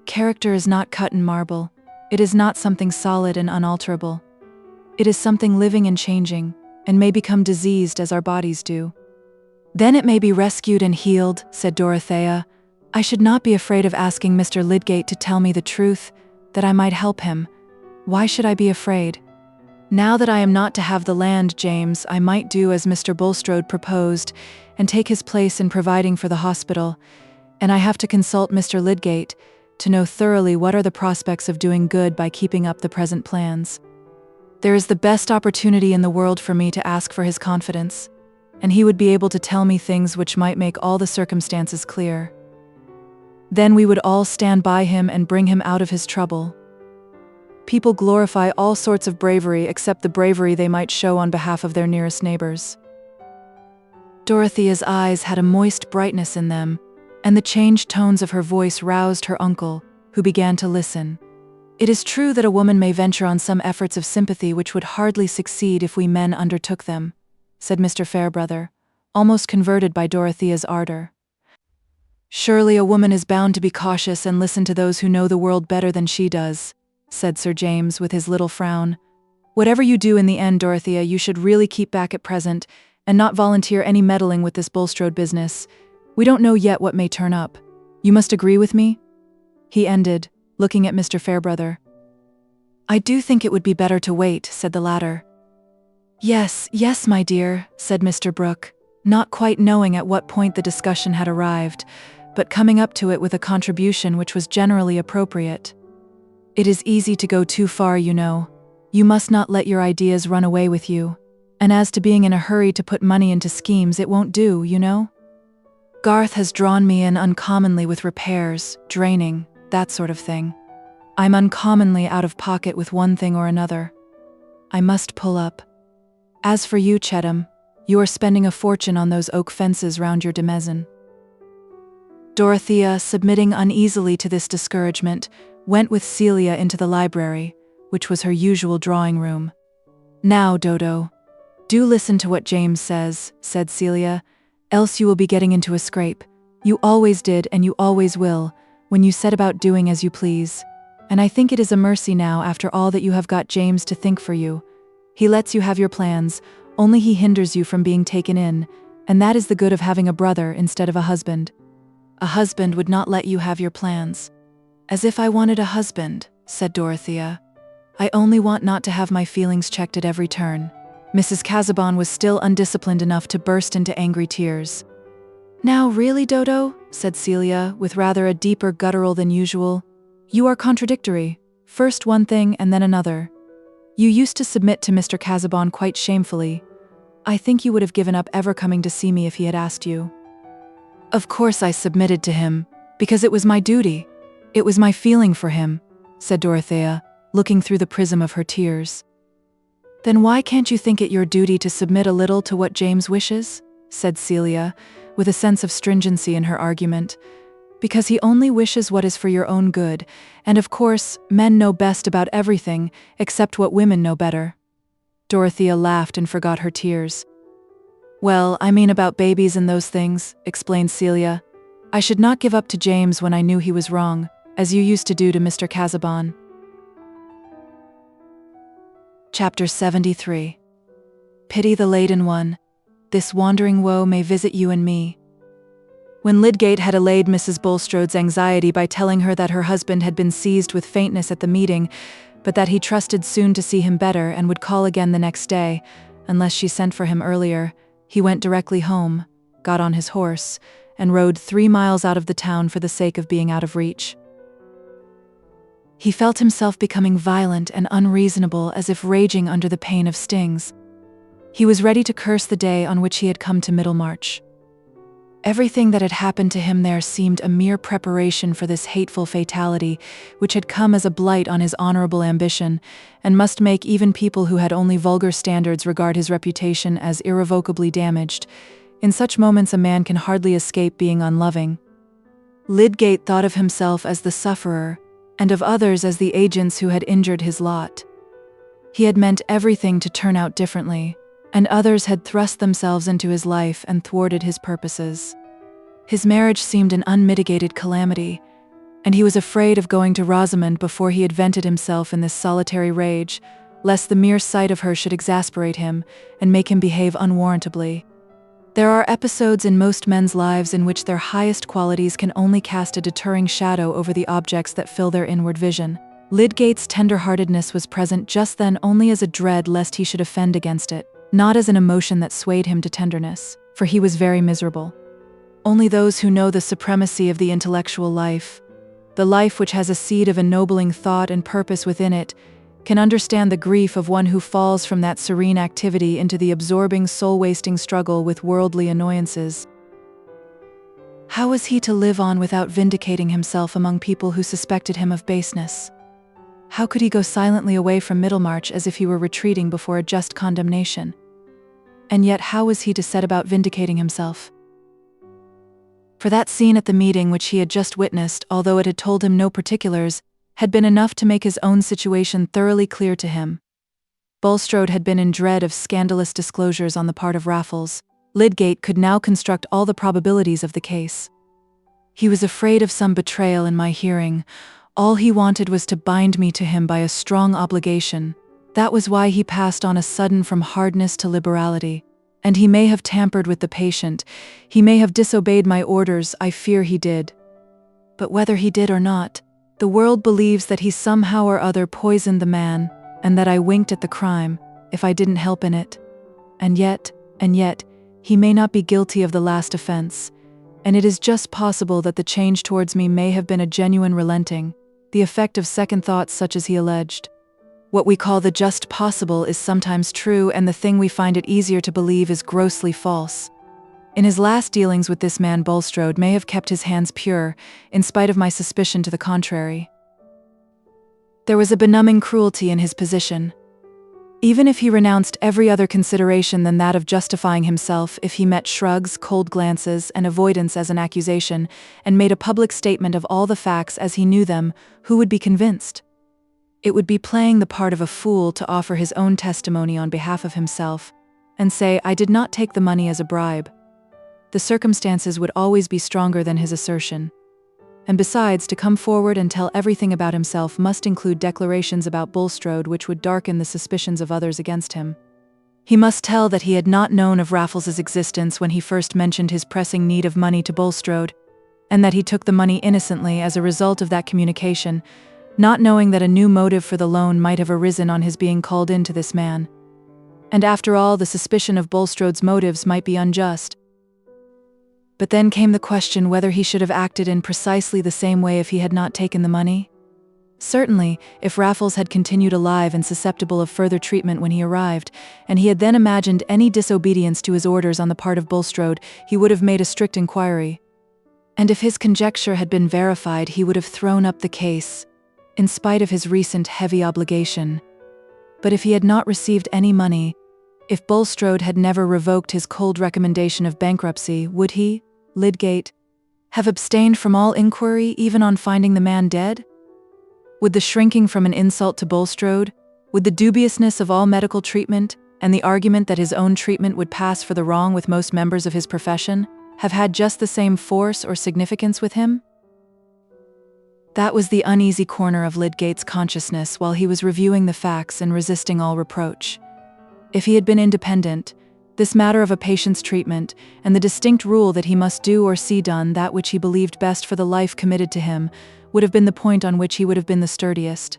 "character is not cut in marble. It is not something solid and unalterable. It is something living and changing, and may become diseased as our bodies do." "Then it may be rescued and healed," said Dorothea. "I should not be afraid of asking Mr. Lydgate to tell me the truth, that I might help him. Why should I be afraid? Now that I am not to have the land, James, I might do as Mr. Bulstrode proposed, and take his place in providing for the hospital, and I have to consult Mr. Lydgate, to know thoroughly what are the prospects of doing good by keeping up the present plans. There is the best opportunity in the world for me to ask for his confidence, and he would be able to tell me things which might make all the circumstances clear. Then we would all stand by him and bring him out of his trouble. People glorify all sorts of bravery except the bravery they might show on behalf of their nearest neighbors." Dorothea's eyes had a moist brightness in them, and the changed tones of her voice roused her uncle, who began to listen. "It is true that a woman may venture on some efforts of sympathy which would hardly succeed if we men undertook them," said Mr. Fairbrother, almost converted by Dorothea's ardor. "Surely a woman is bound to be cautious and listen to those who know the world better than she does," said Sir James with his little frown. "Whatever you do in the end, Dorothea, you should really keep back at present, and not volunteer any meddling with this Bulstrode business. We don't know yet what may turn up. You must agree with me?" he ended, looking at Mr. Fairbrother. "I do think it would be better to wait," said the latter. "Yes, yes, my dear," said Mr. Brooke, not quite knowing at what point the discussion had arrived, but coming up to it with a contribution which was generally appropriate. "It is easy to go too far, you know. You must not let your ideas run away with you. And as to being in a hurry to put money into schemes, it won't do, you know. Garth has drawn me in uncommonly with repairs, draining, that sort of thing. I'm uncommonly out of pocket with one thing or another. I must pull up. As for you, Chettam, you are spending a fortune on those oak fences round your demesne." Dorothea, submitting uneasily to this discouragement, went with Celia into the library, which was her usual drawing room. "Now, Dodo, do listen to what James says," said Celia, "else you will be getting into a scrape. You always did, and you always will, when you set about doing as you please. And I think it is a mercy now, after all, that you have got James to think for you. He lets you have your plans, only he hinders you from being taken in, and that is the good of having a brother instead of a husband. A husband would not let you have your plans." "As if I wanted a husband," said Dorothea. "I only want not to have my feelings checked at every turn." Mrs. Casaubon was still undisciplined enough to burst into angry tears. "Now really, Dodo," said Celia, with rather a deeper guttural than usual, "you are contradictory. First one thing and then another. You used to submit to Mr. Casaubon quite shamefully. I think you would have given up ever coming to see me if he had asked you." "Of course I submitted to him, because it was my duty. It was my feeling for him," said Dorothea, looking through the prism of her tears. "Then why can't you think it your duty to submit a little to what James wishes?" said Celia, with a sense of stringency in her argument. "Because he only wishes what is for your own good, and of course, men know best about everything except what women know better." Dorothea laughed and forgot her tears. "Well, I mean about babies and those things," explained Celia. "I should not give up to James when I knew he was wrong, as you used to do to Mr. Casaubon." Chapter 73. Pity the laden one. This wandering woe may visit you and me. When Lydgate had allayed Mrs. Bulstrode's anxiety by telling her that her husband had been seized with faintness at the meeting, but that he trusted soon to see him better and would call again the next day, unless she sent for him earlier, he went directly home, got on his horse, and rode 3 miles out of the town for the sake of being out of reach. He felt himself becoming violent and unreasonable, as if raging under the pain of stings. He was ready to curse the day on which he had come to Middlemarch. Everything that had happened to him there seemed a mere preparation for this hateful fatality, which had come as a blight on his honorable ambition, and must make even people who had only vulgar standards regard his reputation as irrevocably damaged. In such moments a man can hardly escape being unloving. Lydgate thought of himself as the sufferer, and of others as the agents who had injured his lot. He had meant everything to turn out differently, and others had thrust themselves into his life and thwarted his purposes. His marriage seemed an unmitigated calamity, and he was afraid of going to Rosamond before he had vented himself in this solitary rage, lest the mere sight of her should exasperate him and make him behave unwarrantably. There are episodes in most men's lives in which their highest qualities can only cast a deterring shadow over the objects that fill their inward vision. Lydgate's tender-heartedness was present just then only as a dread lest he should offend against it, not as an emotion that swayed him to tenderness, for he was very miserable. Only those who know the supremacy of the intellectual life, the life which has a seed of ennobling thought and purpose within it, can understand the grief of one who falls from that serene activity into the absorbing, soul-wasting struggle with worldly annoyances. How was he to live on without vindicating himself among people who suspected him of baseness? How could he go silently away from Middlemarch as if he were retreating before a just condemnation? And yet how was he to set about vindicating himself? For that scene at the meeting which he had just witnessed, although it had told him no particulars, had been enough to make his own situation thoroughly clear to him. Bulstrode had been in dread of scandalous disclosures on the part of Raffles. Lydgate could now construct all the probabilities of the case. He was afraid of some betrayal in my hearing. All he wanted was to bind me to him by a strong obligation. That was why he passed on a sudden from hardness to liberality. And he may have tampered with the patient. He may have disobeyed my orders, I fear he did. But whether he did or not, the world believes that he somehow or other poisoned the man, and that I winked at the crime, if I didn't help in it. And yet, he may not be guilty of the last offense, and it is just possible that the change towards me may have been a genuine relenting, the effect of second thoughts such as he alleged. What we call the just possible is sometimes true, and the thing we find it easier to believe is grossly false. In his last dealings with this man, Bulstrode may have kept his hands pure, in spite of my suspicion to the contrary. There was a benumbing cruelty in his position. Even if he renounced every other consideration than that of justifying himself, if he met shrugs, cold glances, and avoidance as an accusation, and made a public statement of all the facts as he knew them, who would be convinced? It would be playing the part of a fool to offer his own testimony on behalf of himself, and say, "I did not take the money as a bribe." The circumstances would always be stronger than his assertion. And besides, to come forward and tell everything about himself must include declarations about Bulstrode which would darken the suspicions of others against him. He must tell that he had not known of Raffles's existence when he first mentioned his pressing need of money to Bulstrode, and that he took the money innocently as a result of that communication, not knowing that a new motive for the loan might have arisen on his being called in to this man. And after all, the suspicion of Bulstrode's motives might be unjust. But then came the question whether he should have acted in precisely the same way if he had not taken the money. Certainly, if Raffles had continued alive and susceptible of further treatment when he arrived, and he had then imagined any disobedience to his orders on the part of Bulstrode, he would have made a strict inquiry. And if his conjecture had been verified, he would have thrown up the case, in spite of his recent heavy obligation. But if he had not received any money, if Bulstrode had never revoked his cold recommendation of bankruptcy, would he, Lydgate, have abstained from all inquiry even on finding the man dead? Would the shrinking from an insult to Bulstrode, would the dubiousness of all medical treatment, and the argument that his own treatment would pass for the wrong with most members of his profession, have had just the same force or significance with him? That was the uneasy corner of Lydgate's consciousness while he was reviewing the facts and resisting all reproach. If he had been independent, this matter of a patient's treatment, and the distinct rule that he must do or see done that which he believed best for the life committed to him, would have been the point on which he would have been the sturdiest.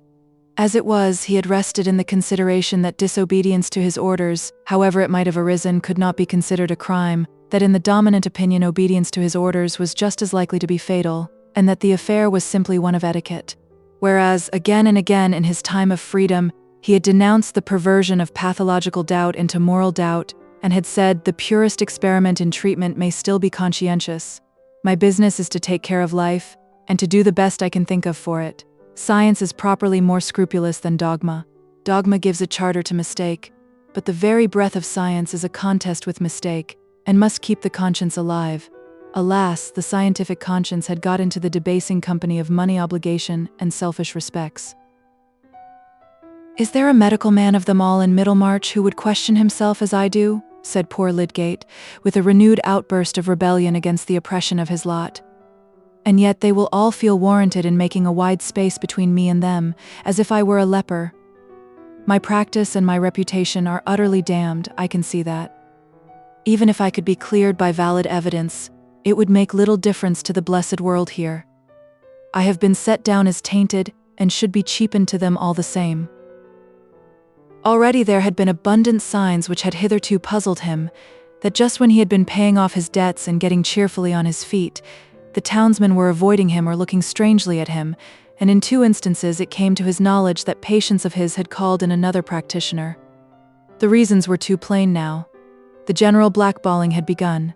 As it was, he had rested in the consideration that disobedience to his orders, however it might have arisen, could not be considered a crime, that in the dominant opinion obedience to his orders was just as likely to be fatal, and that the affair was simply one of etiquette. Whereas, again and again in his time of freedom, he had denounced the perversion of pathological doubt into moral doubt, and had said, "The purest experiment in treatment may still be conscientious. My business is to take care of life, and to do the best I can think of for it. Science is properly more scrupulous than dogma. Dogma gives a charter to mistake, but the very breath of science is a contest with mistake, and must keep the conscience alive." Alas, the scientific conscience had got into the debasing company of money obligation and selfish respects. "Is there a medical man of them all in Middlemarch who would question himself as I do?" said poor Lydgate, with a renewed outburst of rebellion against the oppression of his lot. "And yet they will all feel warranted in making a wide space between me and them, as if I were a leper. My practice and my reputation are utterly damned, I can see that. Even if I could be cleared by valid evidence, it would make little difference to the blessed world here. I have been set down as tainted, and should be cheapened to them all the same." Already there had been abundant signs which had hitherto puzzled him, that just when he had been paying off his debts and getting cheerfully on his feet, the townsmen were avoiding him or looking strangely at him, and in 2 instances it came to his knowledge that patients of his had called in another practitioner. The reasons were too plain now. The general blackballing had begun.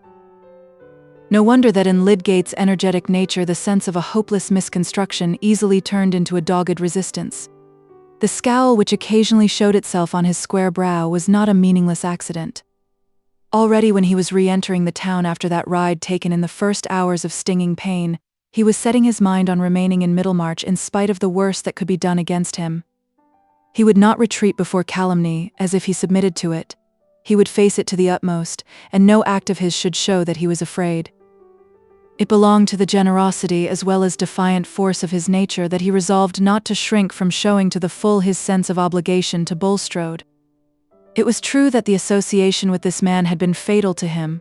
No wonder that in Lydgate's energetic nature the sense of a hopeless misconstruction easily turned into a dogged resistance. The scowl which occasionally showed itself on his square brow was not a meaningless accident. Already when he was re-entering the town after that ride taken in the first hours of stinging pain, he was setting his mind on remaining in Middlemarch in spite of the worst that could be done against him. He would not retreat before calumny, as if he submitted to it. He would face it to the utmost, and no act of his should show that he was afraid. It belonged to the generosity as well as defiant force of his nature that he resolved not to shrink from showing to the full his sense of obligation to Bulstrode. It was true that the association with this man had been fatal to him.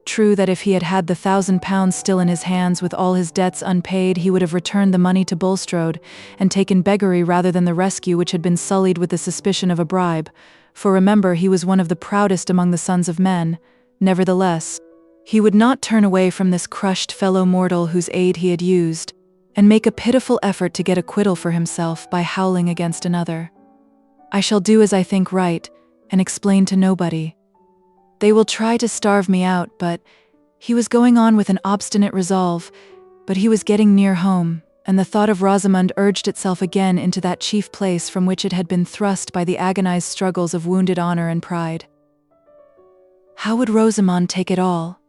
True that if he had had the £1,000 still in his hands with all his debts unpaid, he would have returned the money to Bulstrode and taken beggary rather than the rescue which had been sullied with the suspicion of a bribe, for remember, he was one of the proudest among the sons of men. Nevertheless, he would not turn away from this crushed fellow mortal whose aid he had used, and make a pitiful effort to get acquittal for himself by howling against another. "I shall do as I think right, and explain to nobody. They will try to starve me out," but he was going on with an obstinate resolve, but he was getting near home, and the thought of Rosamond urged itself again into that chief place from which it had been thrust by the agonized struggles of wounded honor and pride. How would Rosamond take it all?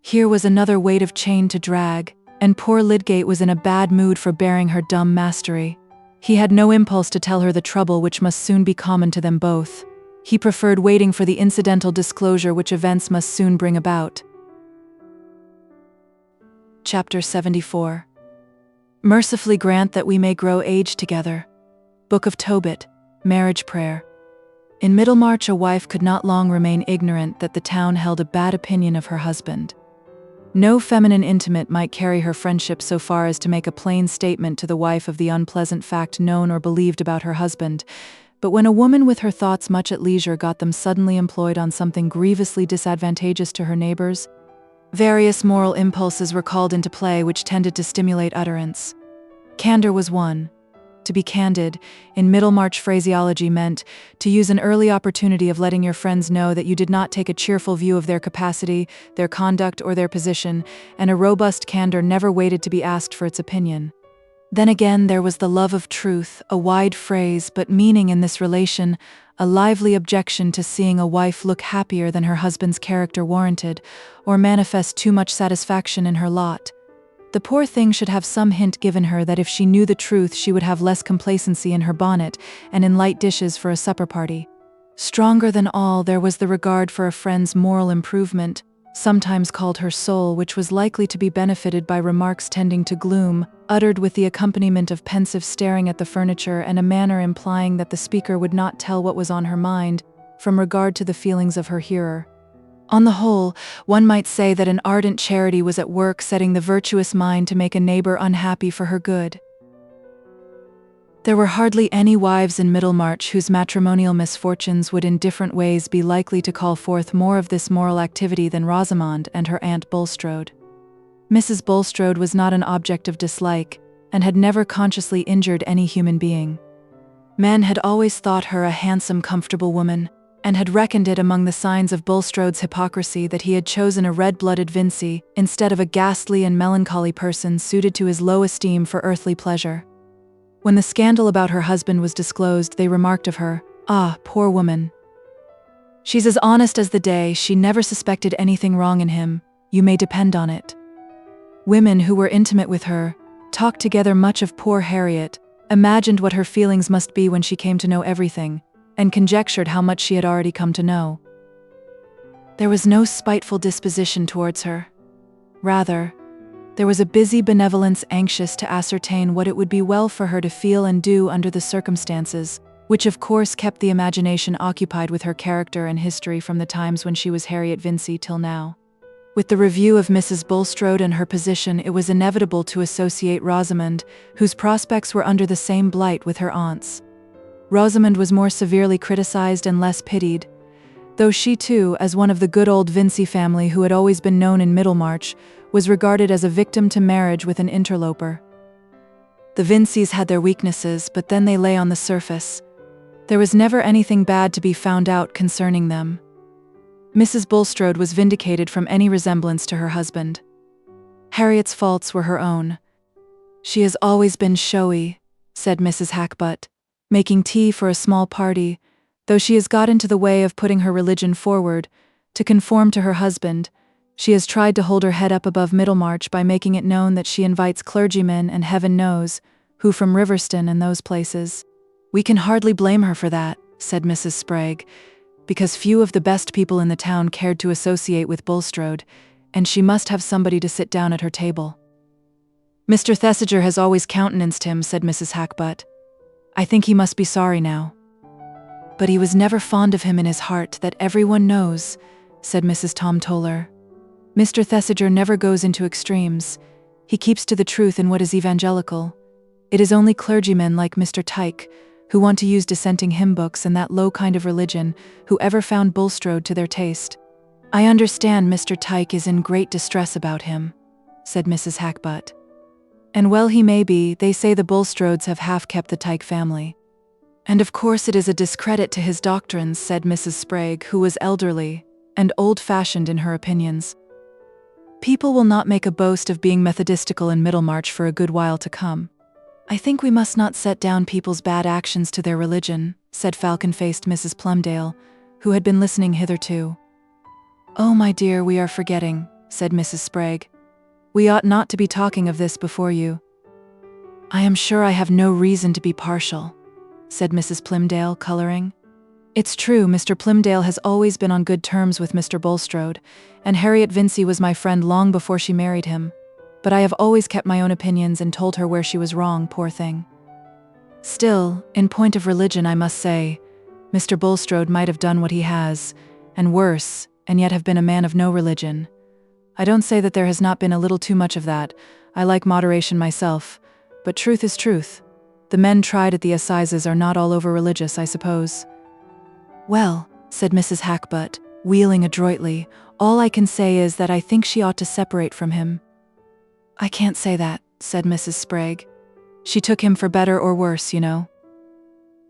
Here was another weight of chain to drag, and poor Lydgate was in a bad mood for bearing her dumb mastery. He had no impulse to tell her the trouble which must soon be common to them both. He preferred waiting for the incidental disclosure which events must soon bring about. Chapter 74. Mercifully grant that we may grow aged together. Book of Tobit, Marriage Prayer. In Middlemarch, a wife could not long remain ignorant that the town held a bad opinion of her husband. No feminine intimate might carry her friendship so far as to make a plain statement to the wife of the unpleasant fact known or believed about her husband, but when a woman with her thoughts much at leisure got them suddenly employed on something grievously disadvantageous to her neighbors, various moral impulses were called into play which tended to stimulate utterance. Candor was one. To be candid, in Middlemarch phraseology, meant to use an early opportunity of letting your friends know that you did not take a cheerful view of their capacity, their conduct, or their position, and a robust candor never waited to be asked for its opinion. Then again, there was the love of truth, a wide phrase, but meaning in this relation a lively objection to seeing a wife look happier than her husband's character warranted, or manifest too much satisfaction in her lot. The poor thing should have some hint given her that if she knew the truth she would have less complacency in her bonnet and in light dishes for a supper party. Stronger than all, there was the regard for a friend's moral improvement, sometimes called her soul, which was likely to be benefited by remarks tending to gloom, uttered with the accompaniment of pensive staring at the furniture and a manner implying that the speaker would not tell what was on her mind, from regard to the feelings of her hearer. On the whole, one might say that an ardent charity was at work setting the virtuous mind to make a neighbor unhappy for her good. There were hardly any wives in Middlemarch whose matrimonial misfortunes would in different ways be likely to call forth more of this moral activity than Rosamond and her Aunt Bulstrode. Mrs. Bulstrode was not an object of dislike, and had never consciously injured any human being. Men had always thought her a handsome, comfortable woman, and had reckoned it among the signs of Bulstrode's hypocrisy that he had chosen a red-blooded Vincy instead of a ghastly and melancholy person suited to his low esteem for earthly pleasure. When the scandal about her husband was disclosed, they remarked of her, "Ah, poor woman. She's as honest as the day, she never suspected anything wrong in him, you may depend on it." Women who were intimate with her talked together much of poor Harriet, imagined what her feelings must be when she came to know everything, and conjectured how much she had already come to know. There was no spiteful disposition towards her. Rather, there was a busy benevolence anxious to ascertain what it would be well for her to feel and do under the circumstances, which of course kept the imagination occupied with her character and history from the times when she was Harriet Vincy till now. With the review of Mrs. Bulstrode and her position, it was inevitable to associate Rosamond, whose prospects were under the same blight with her aunt's. Rosamond was more severely criticized and less pitied, though she too, as one of the good old Vincy family who had always been known in Middlemarch, was regarded as a victim to marriage with an interloper. The Vincys had their weaknesses, but then they lay on the surface. There was never anything bad to be found out concerning them. Mrs. Bulstrode was vindicated from any resemblance to her husband. Harriet's faults were her own. "She has always been showy," said Mrs. Hackbutt, "making tea for a small party, though she has got into the way of putting her religion forward, to conform to her husband. She has tried to hold her head up above Middlemarch by making it known that she invites clergymen and heaven knows who from Riverston and those places. We can hardly blame her for that," said Mrs. Sprague, "because few of the best people in the town cared to associate with Bulstrode, and she must have somebody to sit down at her table." "Mr. Thesiger has always countenanced him," said Mrs. Hackbutt. "I think he must be sorry now." "But he was never fond of him in his heart, that everyone knows," said Mrs. Tom Toller. "Mr. Thesiger never goes into extremes. He keeps to the truth in what is evangelical. It is only clergymen like Mr. Tyke, who want to use dissenting hymn books and that low kind of religion, who ever found Bulstrode to their taste." "I understand Mr. Tyke is in great distress about him," said Mrs. Hackbutt. "And well he may be, they say the Bulstrodes have half kept the Tyke family." "And of course it is a discredit to his doctrines," said Mrs. Sprague, who was elderly and old-fashioned in her opinions. "People will not make a boast of being methodistical in Middlemarch for a good while to come." "I think we must not set down people's bad actions to their religion," said falcon-faced Mrs. Plumdale, who had been listening hitherto. "Oh, my dear, we are forgetting," said Mrs. Sprague. "We ought not to be talking of this before you." "I am sure I have no reason to be partial," said Mrs. Plymdale, coloring. "It's true, Mr. Plymdale has always been on good terms with Mr. Bulstrode, and Harriet Vincy was my friend long before she married him, but I have always kept my own opinions and told her where she was wrong, poor thing. Still, in point of religion, I must say, Mr. Bulstrode might have done what he has, and worse, and yet have been a man of no religion. I don't say that there has not been a little too much of that. I like moderation myself, but truth is truth. The men tried at the assizes are not all over religious, I suppose. Well, said Mrs. Hackbutt, wheeling adroitly, all I can say is that I think she ought to separate from him. I can't say that, said Mrs. Sprague. She took him for better or worse, you know.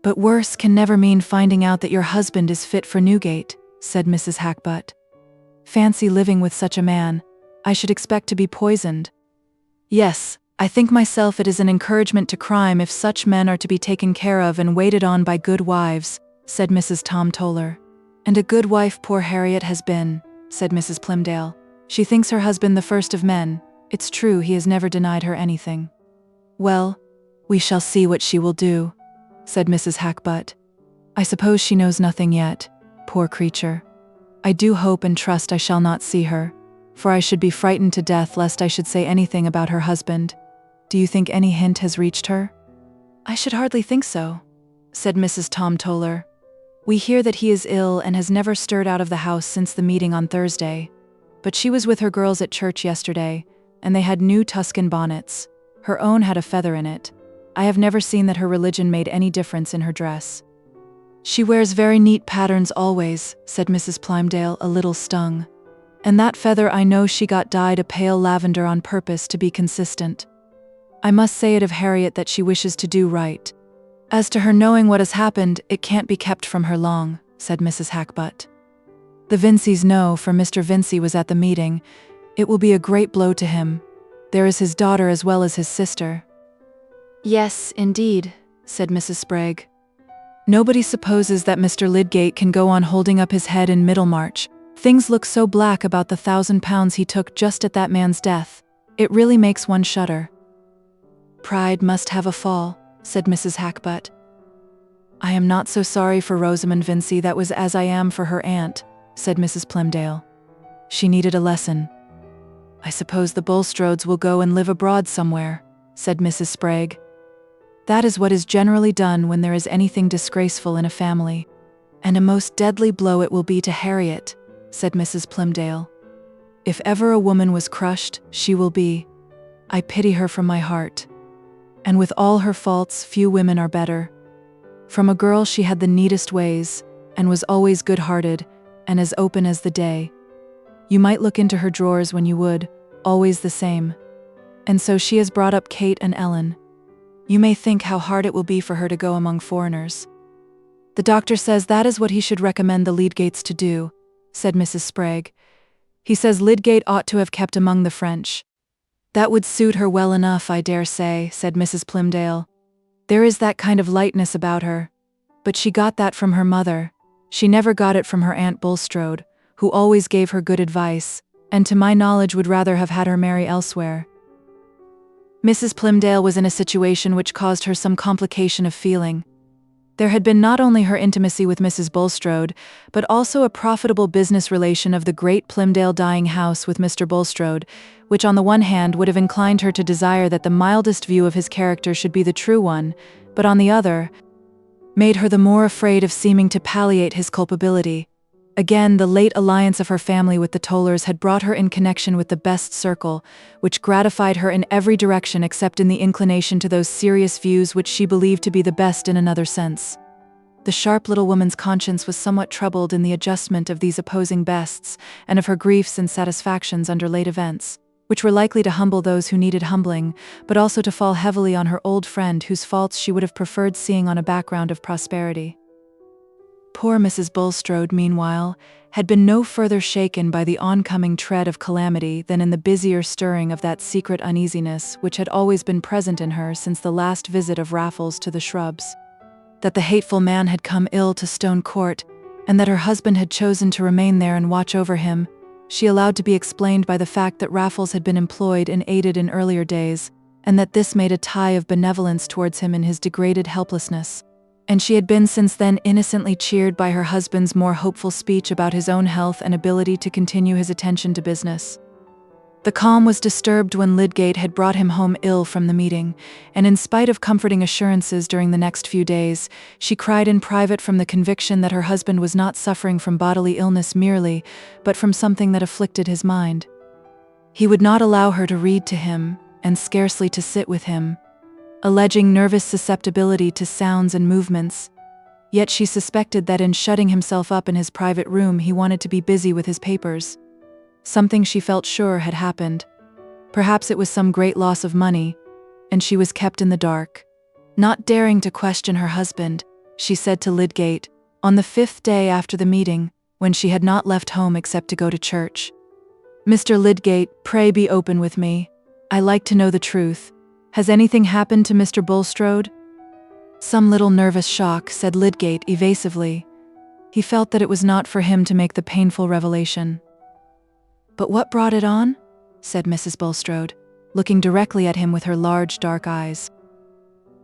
But worse can never mean finding out that your husband is fit for Newgate, said Mrs. Hackbutt. Fancy living with such a man. I should expect to be poisoned. Yes, I think myself it is an encouragement to crime if such men are to be taken care of and waited on by good wives, said Mrs. Tom Toller. And a good wife poor Harriet has been, said Mrs. Plymdale. She thinks her husband the first of men. It's true he has never denied her anything. Well, we shall see what she will do, said Mrs. Hackbutt. I suppose she knows nothing yet, poor creature. I do hope and trust I shall not see her, for I should be frightened to death lest I should say anything about her husband. Do you think any hint has reached her? I should hardly think so, said Mrs. Tom Toller. We hear that he is ill and has never stirred out of the house since the meeting on Thursday. But she was with her girls at church yesterday, and they had new Tuscan bonnets. Her own had a feather in it. I have never seen that her religion made any difference in her dress. She wears very neat patterns always, said Mrs. Plymdale, a little stung. And that feather I know she got dyed a pale lavender on purpose to be consistent. I must say it of Harriet that she wishes to do right. As to her knowing what has happened, it can't be kept from her long, said Mrs. Hackbutt. The Vinceys know, for Mr. Vincey was at the meeting. It will be a great blow to him. There is his daughter as well as his sister. Yes, indeed, said Mrs. Sprague. Nobody supposes that Mr. Lydgate can go on holding up his head in Middlemarch. Things look so black about the £1,000 he took just at that man's death. It really makes one shudder. Pride must have a fall, said Mrs. Hackbutt. I am not so sorry for Rosamond Vincey that was as I am for her aunt, said Mrs. Plymdale. She needed a lesson. I suppose the Bulstrodes will go and live abroad somewhere, said Mrs. Sprague. That is what is generally done when there is anything disgraceful in a family. And a most deadly blow it will be to Harriet, said Mrs. Plymdale. If ever a woman was crushed, she will be. I pity her from my heart. And with all her faults, few women are better. From a girl she had the neatest ways, and was always good-hearted, and as open as the day. You might look into her drawers when you would, always the same. And so she has brought up Kate and Ellen. You may think how hard it will be for her to go among foreigners. The doctor says that is what he should recommend the Lydgates to do, said Mrs. Sprague. He says Lydgate ought to have kept among the French. That would suit her well enough, I dare say, said Mrs. Plymdale. There is that kind of lightness about her. But she got that from her mother. She never got it from her Aunt Bulstrode, who always gave her good advice, and to my knowledge would rather have had her marry elsewhere. Mrs. Plymdale was in a situation which caused her some complication of feeling. There had been not only her intimacy with Mrs. Bulstrode, but also a profitable business relation of the great Plymdale dyeing house with Mr. Bulstrode, which on the one hand would have inclined her to desire that the mildest view of his character should be the true one, but on the other, made her the more afraid of seeming to palliate his culpability. Again, the late alliance of her family with the Tollers had brought her in connection with the best circle, which gratified her in every direction except in the inclination to those serious views which she believed to be the best in another sense. The sharp little woman's conscience was somewhat troubled in the adjustment of these opposing bests, and of her griefs and satisfactions under late events, which were likely to humble those who needed humbling, but also to fall heavily on her old friend whose faults she would have preferred seeing on a background of prosperity. Poor Mrs. Bulstrode, meanwhile, had been no further shaken by the oncoming tread of calamity than in the busier stirring of that secret uneasiness which had always been present in her since the last visit of Raffles to the Shrubs. That the hateful man had come ill to Stone Court, and that her husband had chosen to remain there and watch over him, she allowed to be explained by the fact that Raffles had been employed and aided in earlier days, and that this made a tie of benevolence towards him in his degraded helplessness. And she had been since then innocently cheered by her husband's more hopeful speech about his own health and ability to continue his attention to business. The calm was disturbed when Lydgate had brought him home ill from the meeting, and in spite of comforting assurances during the next few days, she cried in private from the conviction that her husband was not suffering from bodily illness merely, but from something that afflicted his mind. He would not allow her to read to him, and scarcely to sit with him, alleging nervous susceptibility to sounds and movements. Yet she suspected that in shutting himself up in his private room he wanted to be busy with his papers. Something she felt sure had happened. Perhaps it was some great loss of money, and she was kept in the dark. Not daring to question her husband, she said to Lydgate, on the 5th day after the meeting, when she had not left home except to go to church, "Mr. Lydgate, pray be open with me. I like to know the truth. Has anything happened to Mr. Bulstrode?" "Some little nervous shock," said Lydgate evasively. He felt that it was not for him to make the painful revelation. "But what brought it on?" said Mrs. Bulstrode, looking directly at him with her large dark eyes.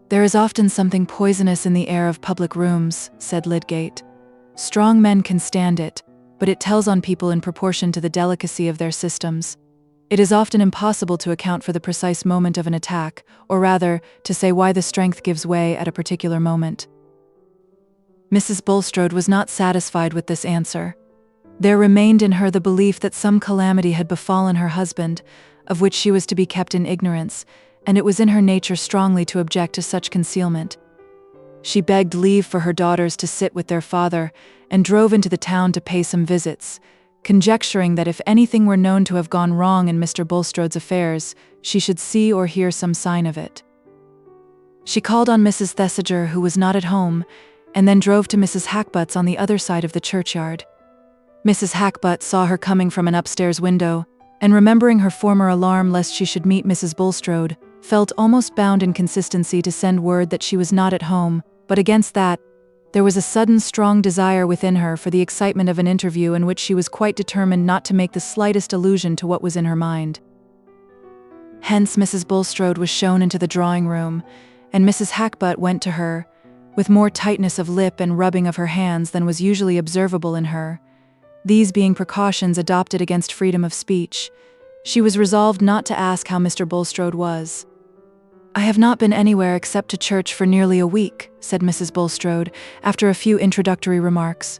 "There is often something poisonous in the air of public rooms," said Lydgate. "Strong men can stand it, but it tells on people in proportion to the delicacy of their systems. It is often impossible to account for the precise moment of an attack, or rather, to say why the strength gives way at a particular moment." Mrs. Bulstrode was not satisfied with this answer. There remained in her the belief that some calamity had befallen her husband, of which she was to be kept in ignorance, and it was in her nature strongly to object to such concealment. She begged leave for her daughters to sit with their father, and drove into the town to pay some visits, conjecturing that if anything were known to have gone wrong in Mr. Bulstrode's affairs, she should see or hear some sign of it. She called on Mrs. Thesiger, who was not at home, and then drove to Mrs. Hackbutt's on the other side of the churchyard. Mrs. Hackbutt saw her coming from an upstairs window, and remembering her former alarm lest she should meet Mrs. Bulstrode, felt almost bound in consistency to send word that she was not at home, but against that, there was a sudden strong desire within her for the excitement of an interview in which she was quite determined not to make the slightest allusion to what was in her mind. Hence Mrs. Bulstrode was shown into the drawing-room, and Mrs. Hackbutt went to her, with more tightness of lip and rubbing of her hands than was usually observable in her. These being precautions adopted against freedom of speech, she was resolved not to ask how Mr. Bulstrode was. "I have not been anywhere except to church for nearly a week," said Mrs. Bulstrode, after a few introductory remarks.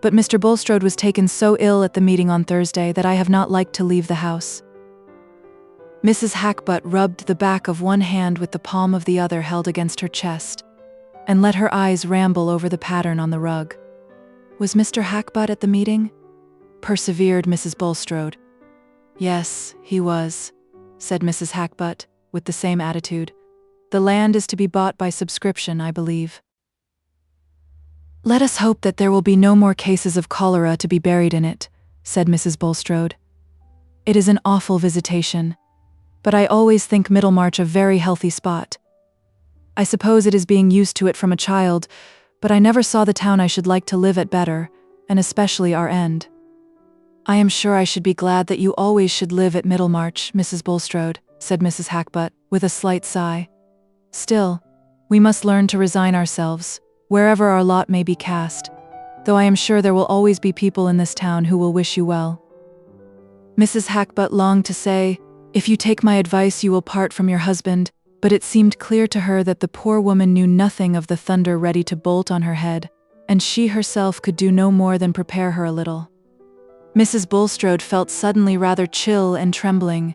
"But Mr. Bulstrode was taken so ill at the meeting on Thursday that I have not liked to leave the house." Mrs. Hackbutt rubbed the back of one hand with the palm of the other held against her chest, and let her eyes ramble over the pattern on the rug. "Was Mr. Hackbutt at the meeting?" persevered Mrs. Bulstrode. "Yes, he was," said Mrs. Hackbutt, with the same attitude. "The land is to be bought by subscription, I believe." "Let us hope that there will be no more cases of cholera to be buried in it," said Mrs. Bulstrode. "It is an awful visitation, but I always think Middlemarch a very healthy spot. I suppose it is being used to it from a child, but I never saw the town I should like to live at better, and especially our end." "I am sure I should be glad that you always should live at Middlemarch, Mrs. Bulstrode," said Mrs. Hackbutt, with a slight sigh. "Still, we must learn to resign ourselves, wherever our lot may be cast, though I am sure there will always be people in this town who will wish you well." Mrs. Hackbutt longed to say, "If you take my advice you will part from your husband," but it seemed clear to her that the poor woman knew nothing of the thunder ready to bolt on her head, and she herself could do no more than prepare her a little. Mrs. Bulstrode felt suddenly rather chill and trembling.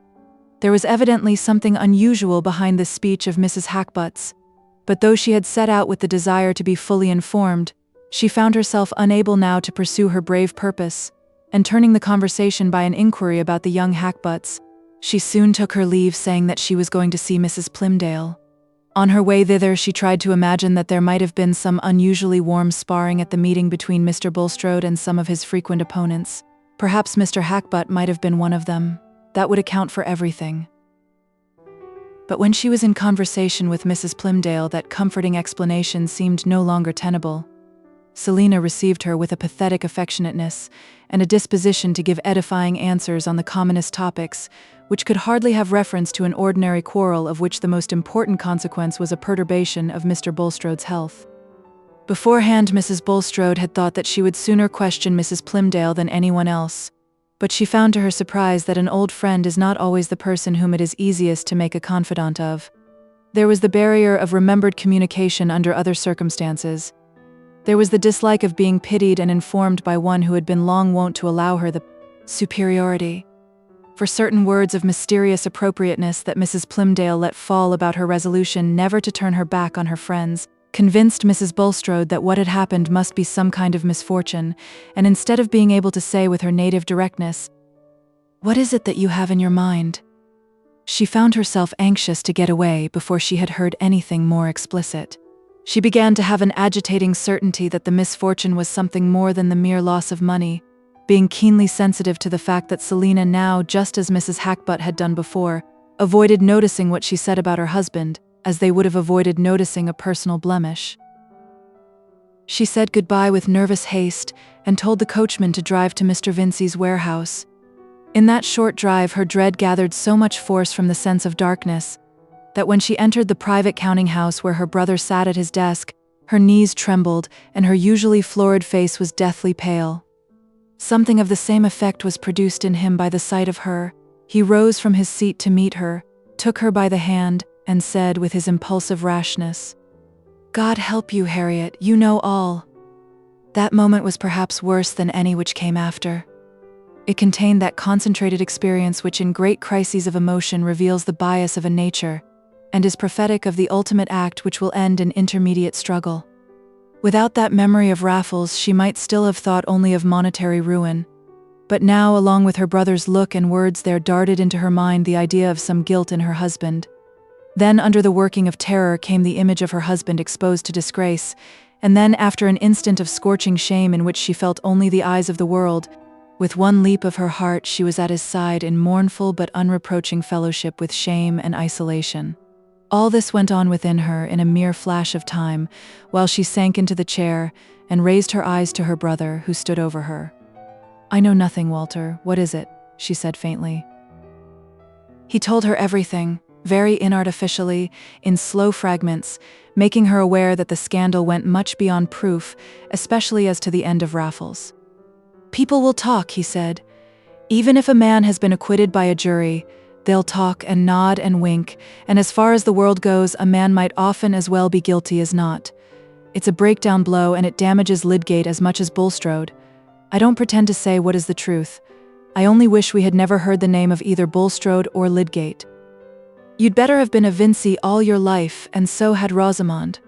There was evidently something unusual behind the speech of Mrs. Hackbutt's, but though she had set out with the desire to be fully informed, she found herself unable now to pursue her brave purpose, and turning the conversation by an inquiry about the young Hackbutts, she soon took her leave, saying that she was going to see Mrs. Plymdale. On her way thither she tried to imagine that there might have been some unusually warm sparring at the meeting between Mr. Bulstrode and some of his frequent opponents. Perhaps Mr. Hackbutt might have been one of them. That would account for everything. But when she was in conversation with Mrs. Plymdale, that comforting explanation seemed no longer tenable. Selina received her with a pathetic affectionateness, and a disposition to give edifying answers on the commonest topics, which could hardly have reference to an ordinary quarrel of which the most important consequence was a perturbation of Mr. Bulstrode's health. Beforehand Mrs. Bulstrode had thought that she would sooner question Mrs. Plymdale than anyone else, But she found to her surprise that an old friend is not always the person whom it is easiest to make a confidant of. There was the barrier of remembered communication under other circumstances. There was the dislike of being pitied and informed by one who had been long wont to allow her the superiority for certain words of mysterious appropriateness that Mrs. Plymdale let fall about her resolution never to turn her back on her friends, convinced Mrs. Bulstrode that what had happened must be some kind of misfortune, and instead of being able to say with her native directness, "What is it that you have in your mind?" she found herself anxious to get away before she had heard anything more explicit. She began to have an agitating certainty that the misfortune was something more than the mere loss of money, being keenly sensitive to the fact that Selina now, just as Mrs. Hackbutt had done before, avoided noticing what she said about her husband, as they would have avoided noticing a personal blemish. She said goodbye with nervous haste and told the coachman to drive to Mr. Vincey's warehouse. In that short drive her dread gathered so much force from the sense of darkness that when she entered the private counting-house where her brother sat at his desk, her knees trembled and her usually florid face was deathly pale. Something of the same effect was produced in him by the sight of her. He rose from his seat to meet her, took her by the hand, and said with his impulsive rashness, "God help you, Harriet, you know all." That moment was perhaps worse than any which came after. It contained that concentrated experience which in great crises of emotion reveals the bias of a nature, and is prophetic of the ultimate act which will end in intermediate struggle. Without that memory of Raffles, she might still have thought only of monetary ruin. But now, along with her brother's look and words, there darted into her mind the idea of some guilt in her husband. Then, under the working of terror, came the image of her husband exposed to disgrace, and then, after an instant of scorching shame in which she felt only the eyes of the world, with one leap of her heart she was at his side in mournful but unreproaching fellowship with shame and isolation. All this went on within her in a mere flash of time, while she sank into the chair and raised her eyes to her brother, who stood over her. "I know nothing, Walter. What is it?" she said faintly. He told her everything, very inartificially, in slow fragments, making her aware that the scandal went much beyond proof, especially as to the end of Raffles. "People will talk," he said. "Even if a man has been acquitted by a jury, they'll talk and nod and wink, and as far as the world goes, a man might often as well be guilty as not. It's a breakdown blow, and it damages Lydgate as much as Bulstrode. I don't pretend to say what is the truth. I only wish we had never heard the name of either Bulstrode or Lydgate. You'd better have been a Vincey all your life, and so had Rosamond."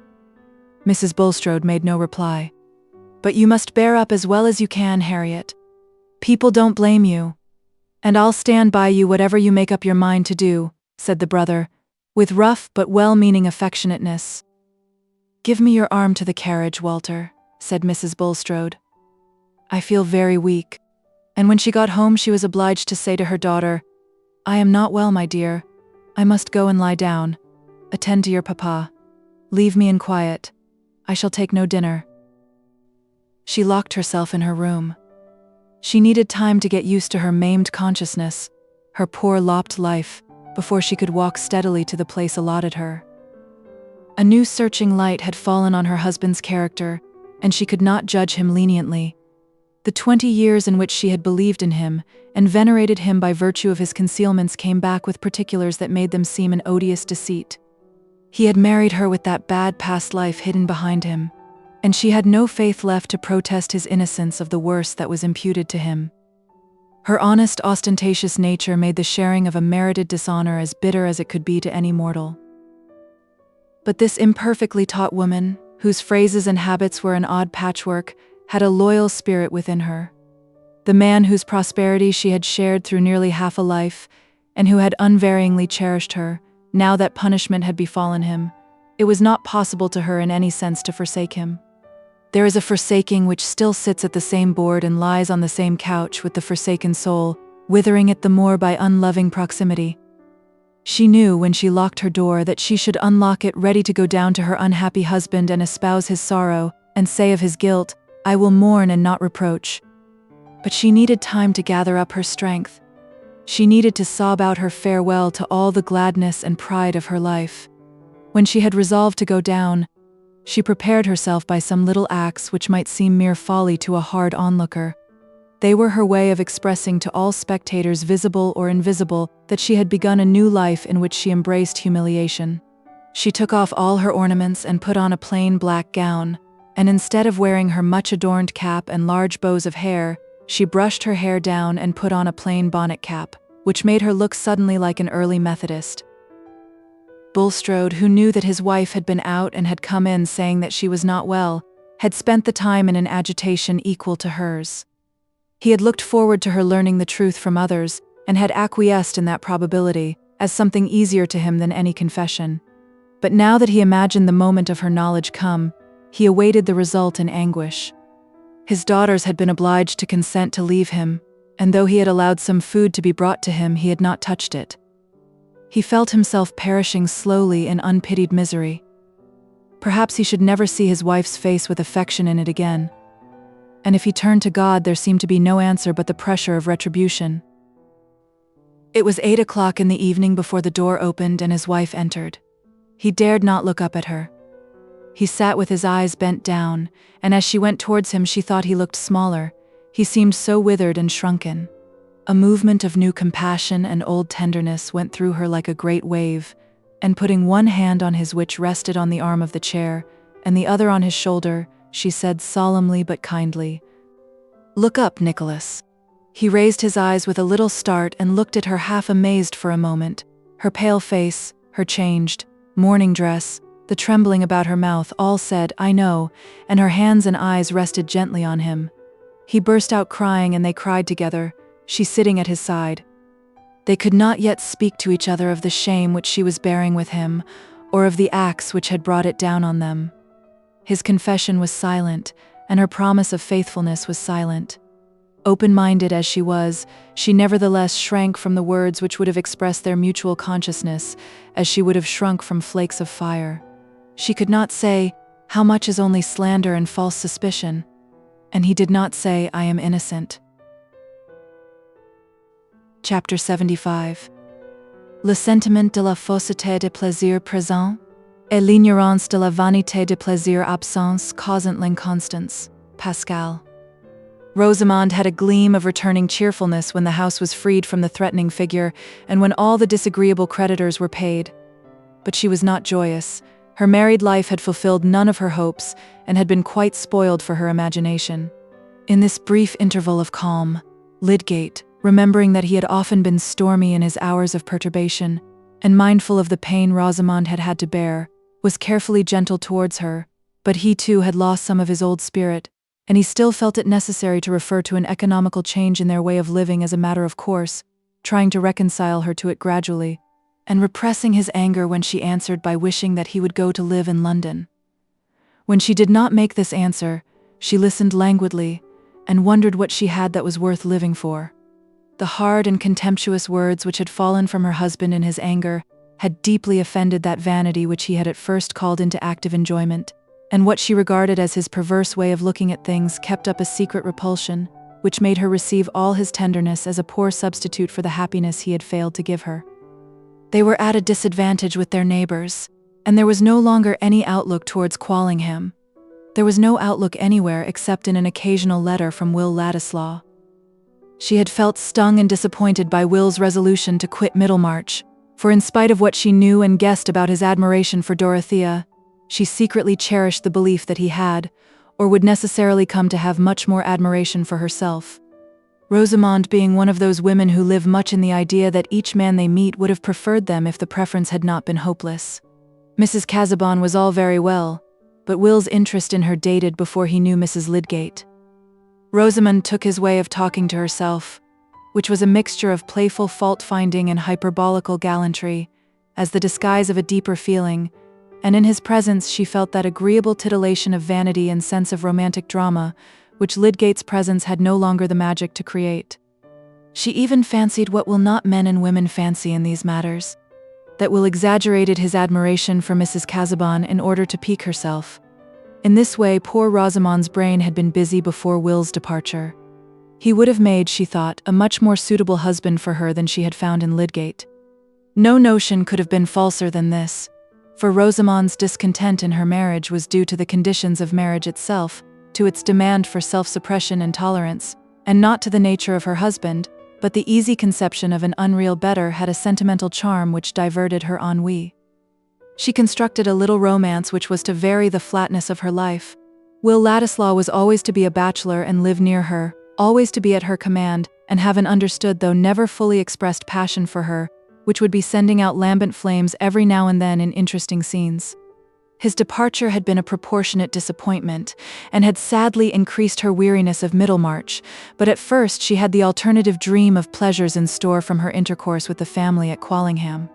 Mrs. Bulstrode made no reply. "But you must bear up as well as you can, Harriet. People don't blame you. And I'll stand by you whatever you make up your mind to do," said the brother, with rough but well-meaning affectionateness. "Give me your arm to the carriage, Walter," said Mrs. Bulstrode. "I feel very weak." And when she got home she was obliged to say to her daughter, "I am not well, my dear. I must go and lie down. Attend to your papa. Leave me in quiet. I shall take no dinner." She locked herself in her room. She needed time to get used to her maimed consciousness, her poor lopped life, before she could walk steadily to the place allotted her. A new searching light had fallen on her husband's character, and she could not judge him leniently. The 20 years in which she had believed in him, and venerated him by virtue of his concealments, came back with particulars that made them seem an odious deceit. He had married her with that bad past life hidden behind him, and she had no faith left to protest his innocence of the worst that was imputed to him. Her honest, ostentatious nature made the sharing of a merited dishonor as bitter as it could be to any mortal. But this imperfectly taught woman, whose phrases and habits were an odd patchwork, had a loyal spirit within her. The man whose prosperity she had shared through nearly half a life, and who had unvaryingly cherished her, now that punishment had befallen him, it was not possible to her in any sense to forsake him. There is a forsaking which still sits at the same board and lies on the same couch with the forsaken soul, withering it the more by unloving proximity. She knew when she locked her door that she should unlock it ready to go down to her unhappy husband and espouse his sorrow, and say of his guilt, "I will mourn and not reproach." But she needed time to gather up her strength. She needed to sob out her farewell to all the gladness and pride of her life. When she had resolved to go down, she prepared herself by some little acts which might seem mere folly to a hard onlooker. They were her way of expressing to all spectators, visible or invisible, that she had begun a new life in which she embraced humiliation. She took off all her ornaments and put on a plain black gown, and instead of wearing her much-adorned cap and large bows of hair, she brushed her hair down and put on a plain bonnet cap, which made her look suddenly like an early Methodist. Bulstrode, who knew that his wife had been out and had come in saying that she was not well, had spent the time in an agitation equal to hers. He had looked forward to her learning the truth from others, and had acquiesced in that probability, as something easier to him than any confession. But now that he imagined the moment of her knowledge come, he awaited the result in anguish. His daughters had been obliged to consent to leave him, and though he had allowed some food to be brought to him, he had not touched it. He felt himself perishing slowly in unpitied misery. Perhaps he should never see his wife's face with affection in it again. And if he turned to God, there seemed to be no answer but the pressure of retribution. It was 8 o'clock in the evening before the door opened and his wife entered. He dared not look up at her. He sat with his eyes bent down, and as she went towards him she thought he looked smaller. He seemed so withered and shrunken. A movement of new compassion and old tenderness went through her like a great wave, and putting one hand on his, which rested on the arm of the chair, and the other on his shoulder, she said solemnly but kindly, "Look up, Nicholas." He raised his eyes with a little start and looked at her half amazed for a moment. Her pale face, her changed mourning dress, the trembling about her mouth, all said, "I know," and her hands and eyes rested gently on him. He burst out crying and they cried together, she sitting at his side. They could not yet speak to each other of the shame which she was bearing with him, or of the acts which had brought it down on them. His confession was silent, and her promise of faithfulness was silent. Open-minded as she was, she nevertheless shrank from the words which would have expressed their mutual consciousness, as she would have shrunk from flakes of fire. She could not say, "How much is only slander and false suspicion?" And he did not say, "I am innocent." Chapter 75. Le sentiment de la fausseté de plaisir présent et l'ignorance de la vanité de plaisir absent causent l'inconstance. Pascal. Rosamond had a gleam of returning cheerfulness when the house was freed from the threatening figure and when all the disagreeable creditors were paid. But she was not joyous. Her married life had fulfilled none of her hopes and had been quite spoiled for her imagination. In this brief interval of calm, Lydgate, remembering that he had often been stormy in his hours of perturbation, and mindful of the pain Rosamond had had to bear, was carefully gentle towards her, but he too had lost some of his old spirit, and he still felt it necessary to refer to an economical change in their way of living as a matter of course, trying to reconcile her to it gradually, and repressing his anger when she answered by wishing that he would go to live in London. When she did not make this answer, she listened languidly, and wondered what she had that was worth living for. The hard and contemptuous words which had fallen from her husband in his anger had deeply offended that vanity which he had at first called into active enjoyment, and what she regarded as his perverse way of looking at things kept up a secret repulsion, which made her receive all his tenderness as a poor substitute for the happiness he had failed to give her. They were at a disadvantage with their neighbors, and there was no longer any outlook towards quelling him. There was no outlook anywhere except in an occasional letter from Will Ladislaw. She had felt stung and disappointed by Will's resolution to quit Middlemarch, for in spite of what she knew and guessed about his admiration for Dorothea, she secretly cherished the belief that he had, or would necessarily come to have much more admiration for herself. Rosamond being one of those women who live much in the idea that each man they meet would have preferred them if the preference had not been hopeless. Mrs. Casaubon was all very well, but Will's interest in her dated before he knew Mrs. Lydgate. Rosamond took his way of talking to herself, which was a mixture of playful fault-finding and hyperbolical gallantry, as the disguise of a deeper feeling, and in his presence she felt that agreeable titillation of vanity and sense of romantic drama, which Lydgate's presence had no longer the magic to create. She even fancied what will not men and women fancy in these matters, that Will exaggerated his admiration for Mrs. Casaubon in order to pique herself. In this way poor Rosamond's brain had been busy before Will's departure. He would have made, she thought, a much more suitable husband for her than she had found in Lydgate. No notion could have been falser than this, for Rosamond's discontent in her marriage was due to the conditions of marriage itself, to its demand for self-suppression and tolerance, and not to the nature of her husband, but the easy conception of an unreal better had a sentimental charm which diverted her ennui. She constructed a little romance which was to vary the flatness of her life. Will Ladislaw was always to be a bachelor and live near her, always to be at her command, and have an understood though never fully expressed passion for her, which would be sending out lambent flames every now and then in interesting scenes. His departure had been a proportionate disappointment, and had sadly increased her weariness of Middlemarch, but at first she had the alternative dream of pleasures in store from her intercourse with the family at Quallingham.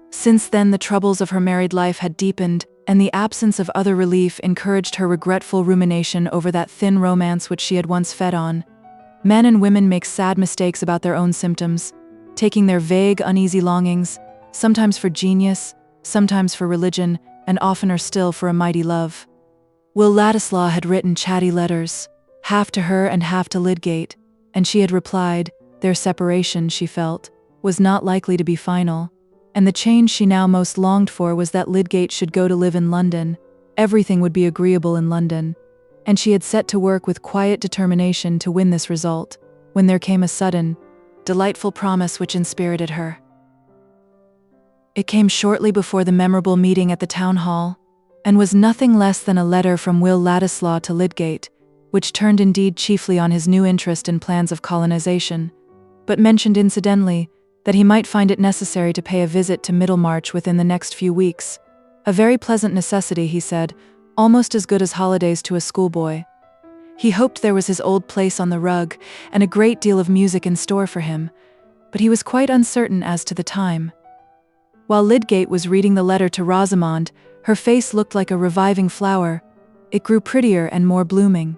Since then the troubles of her married life had deepened, and the absence of other relief encouraged her regretful rumination over that thin romance which she had once fed on. Men and women make sad mistakes about their own symptoms, taking their vague, uneasy longings, sometimes for genius, sometimes for religion, and oftener still for a mighty love. Will Ladislaw had written chatty letters, half to her and half to Lydgate, and she had replied, their separation, she felt, was not likely to be final, and the change she now most longed for was that Lydgate should go to live in London. Everything would be agreeable in London, and she had set to work with quiet determination to win this result, when there came a sudden, delightful promise which inspirited her. It came shortly before the memorable meeting at the town hall, and was nothing less than a letter from Will Ladislaw to Lydgate, which turned indeed chiefly on his new interest in plans of colonization, but mentioned incidentally that he might find it necessary to pay a visit to Middlemarch within the next few weeks. A very pleasant necessity, he said, almost as good as holidays to a schoolboy. He hoped there was his old place on the rug, and a great deal of music in store for him, but he was quite uncertain as to the time. While Lydgate was reading the letter to Rosamond, her face looked like a reviving flower. It grew prettier and more blooming.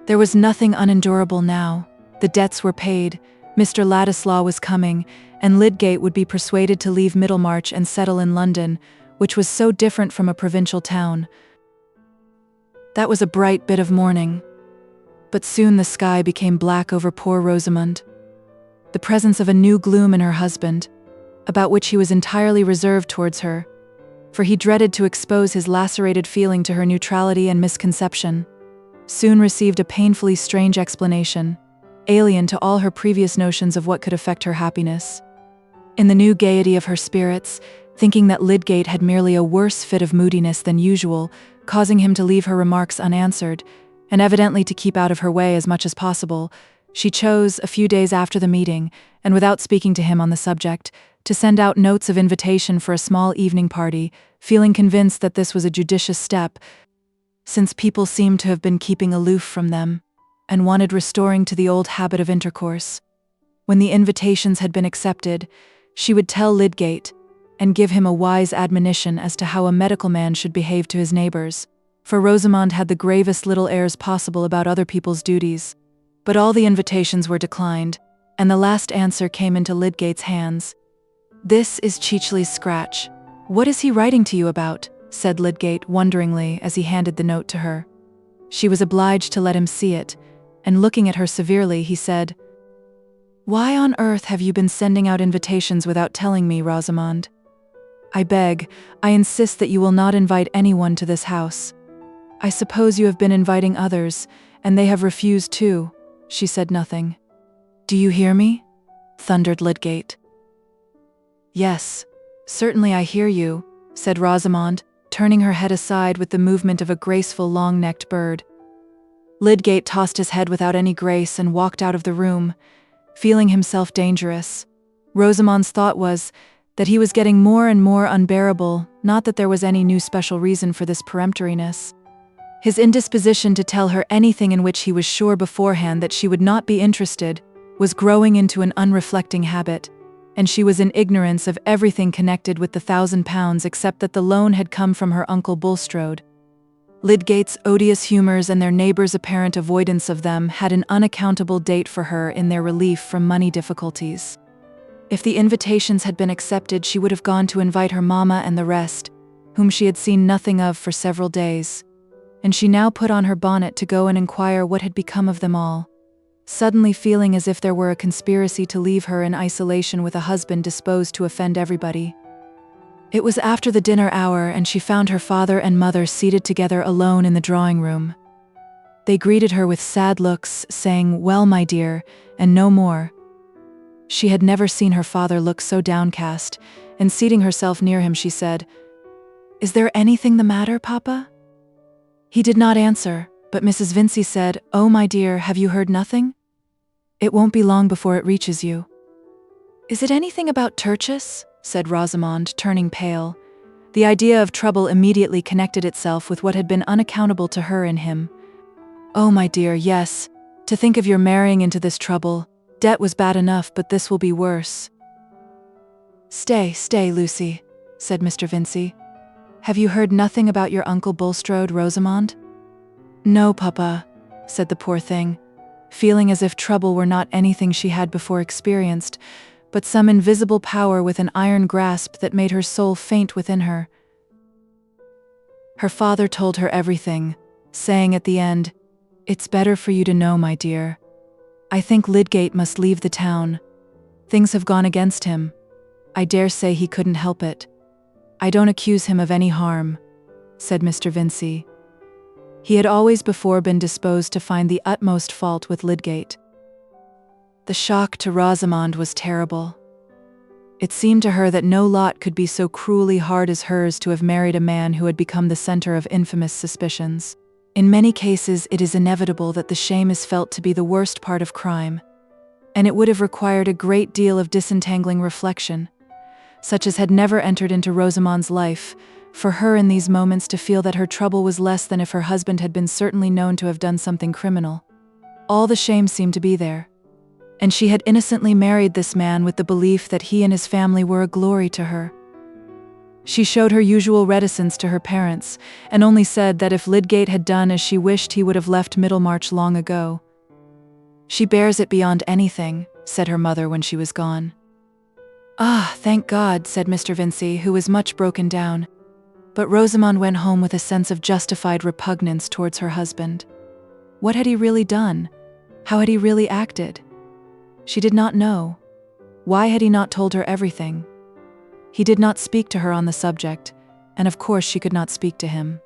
There was nothing unendurable now. The debts were paid, Mr. Ladislaw was coming, and Lydgate would be persuaded to leave Middlemarch and settle in London, which was so different from a provincial town. That was a bright bit of morning. But soon the sky became black over poor Rosamond. The presence of a new gloom in her husband, about which he was entirely reserved towards her, for he dreaded to expose his lacerated feeling to her neutrality and misconception, soon received a painfully strange explanation, alien to all her previous notions of what could affect her happiness. In the new gaiety of her spirits, thinking that Lydgate had merely a worse fit of moodiness than usual, causing him to leave her remarks unanswered, and evidently to keep out of her way as much as possible, she chose, a few days after the meeting, and without speaking to him on the subject, to send out notes of invitation for a small evening party, feeling convinced that this was a judicious step, since people seemed to have been keeping aloof from them, and wanted restoring to the old habit of intercourse. When the invitations had been accepted, she would tell Lydgate, and give him a wise admonition as to how a medical man should behave to his neighbors, for Rosamond had the gravest little airs possible about other people's duties. But all the invitations were declined, and the last answer came into Lydgate's hands. "This is Cheechley's scratch. What is he writing to you about?" said Lydgate wonderingly as he handed the note to her. She was obliged to let him see it, and looking at her severely, he said, "Why on earth have you been sending out invitations without telling me, Rosamond? I insist that you will not invite anyone to this house. I suppose you have been inviting others, and they have refused too." She said nothing. "Do you hear me?" thundered Lydgate. "Yes, certainly I hear you," said Rosamond, turning her head aside with the movement of a graceful long-necked bird. Lydgate tossed his head without any grace and walked out of the room, feeling himself dangerous. Rosamond's thought was that he was getting more and more unbearable, not that there was any new special reason for this peremptoriness. His indisposition to tell her anything in which he was sure beforehand that she would not be interested was growing into an unreflecting habit, and she was in ignorance of everything connected with the £1,000 except that the loan had come from her uncle Bulstrode. Lydgate's odious humours and their neighbours' apparent avoidance of them had an unaccountable date for her in their relief from money difficulties. If the invitations had been accepted, she would have gone to invite her mamma and the rest, whom she had seen nothing of for several days, and she now put on her bonnet to go and inquire what had become of them all, suddenly feeling as if there were a conspiracy to leave her in isolation with a husband disposed to offend everybody. It was after the dinner hour, and she found her father and mother seated together alone in the drawing-room. They greeted her with sad looks, saying, "Well, my dear," and no more. She had never seen her father look so downcast, and seating herself near him, she said, "Is there anything the matter, Papa?" He did not answer, but Mrs. Vincy said, "Oh, my dear, have you heard nothing? It won't be long before it reaches you." "Is it anything about Tertius?" said Rosamond, turning pale. The idea of trouble immediately connected itself with what had been unaccountable to her in him. "Oh, my dear, yes. To think of your marrying into this trouble. Debt was bad enough, but this will be worse." "Stay, Lucy," said Mr. Vincy. "Have you heard nothing about your Uncle Bulstrode, Rosamond?" "No, Papa," said the poor thing, feeling as if trouble were not anything she had before experienced, but some invisible power with an iron grasp that made her soul faint within her. Her father told her everything, saying at the end, "It's better for you to know, my dear. I think Lydgate must leave the town. Things have gone against him. I dare say he couldn't help it. I don't accuse him of any harm," said Mr. Vincy. He had always before been disposed to find the utmost fault with Lydgate. The shock to Rosamond was terrible. It seemed to her that no lot could be so cruelly hard as hers to have married a man who had become the center of infamous suspicions. In many cases, it is inevitable that the shame is felt to be the worst part of crime, and it would have required a great deal of disentangling reflection, such as had never entered into Rosamond's life, for her in these moments to feel that her trouble was less than if her husband had been certainly known to have done something criminal. All the shame seemed to be there, and she had innocently married this man with the belief that he and his family were a glory to her. She showed her usual reticence to her parents, and only said that if Lydgate had done as she wished, he would have left Middlemarch long ago. "She bears it beyond anything," said her mother when she was gone. "Ah, thank God," said Mr. Vincy, who was much broken down. But Rosamond went home with a sense of justified repugnance towards her husband. What had he really done? How had he really acted? She did not know. Why had he not told her everything? He did not speak to her on the subject, and of course she could not speak to him.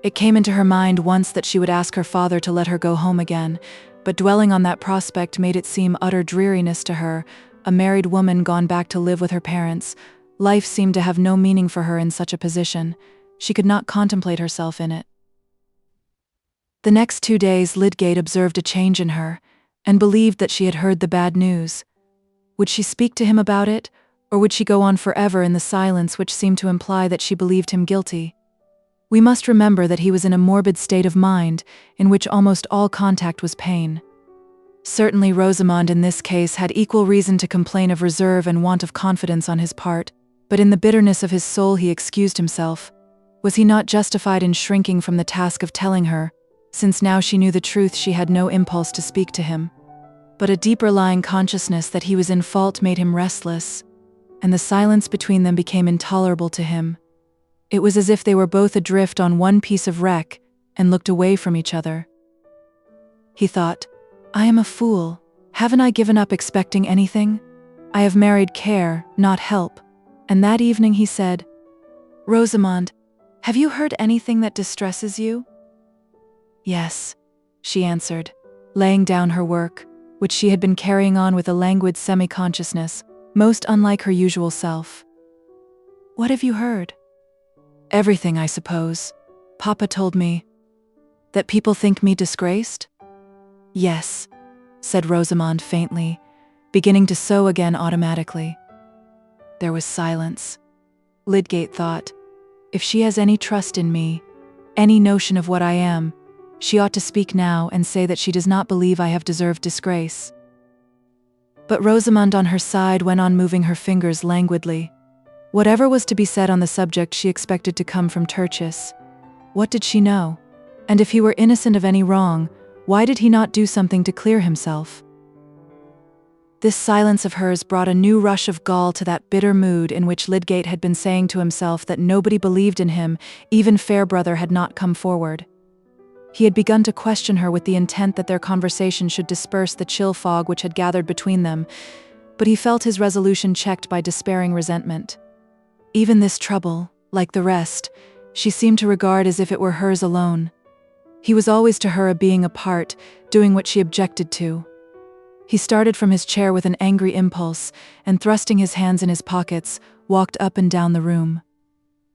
It came into her mind once that she would ask her father to let her go home again, but dwelling on that prospect made it seem utter dreariness to her, a married woman gone back to live with her parents. Life seemed to have no meaning for her in such a position. She could not contemplate herself in it. The next 2 days Lydgate observed a change in her, and believed that she had heard the bad news. Would she speak to him about it, or would she go on forever in the silence which seemed to imply that she believed him guilty? We must remember that he was in a morbid state of mind, in which almost all contact was pain. Certainly Rosamond in this case had equal reason to complain of reserve and want of confidence on his part, but in the bitterness of his soul he excused himself. Was he not justified in shrinking from the task of telling her, since now she knew the truth she had no impulse to speak to him? But a deeper lying consciousness that he was in fault made him restless, and the silence between them became intolerable to him. It was as if they were both adrift on one piece of wreck and looked away from each other. He thought, "I am a fool. Haven't I given up expecting anything? I have married care, not help." And that evening he said, "Rosamond, have you heard anything that distresses you?" "Yes," she answered, laying down her work, which she had been carrying on with a languid semi-consciousness, most unlike her usual self. "What have you heard?" "Everything, I suppose. Papa told me." "That people think me disgraced?" "Yes," said Rosamond faintly, beginning to sew again automatically. There was silence. Lydgate thought, if she has any trust in me, any notion of what I am, she ought to speak now and say that she does not believe I have deserved disgrace. But Rosamond on her side went on moving her fingers languidly. Whatever was to be said on the subject she expected to come from Tertius. What did she know? And if he were innocent of any wrong, why did he not do something to clear himself? This silence of hers brought a new rush of gall to that bitter mood in which Lydgate had been saying to himself that nobody believed in him, even Fairbrother had not come forward. He had begun to question her with the intent that their conversation should disperse the chill fog which had gathered between them, but he felt his resolution checked by despairing resentment. Even this trouble, like the rest, she seemed to regard as if it were hers alone. He was always to her a being apart, doing what she objected to. He started from his chair with an angry impulse, and thrusting his hands in his pockets, walked up and down the room.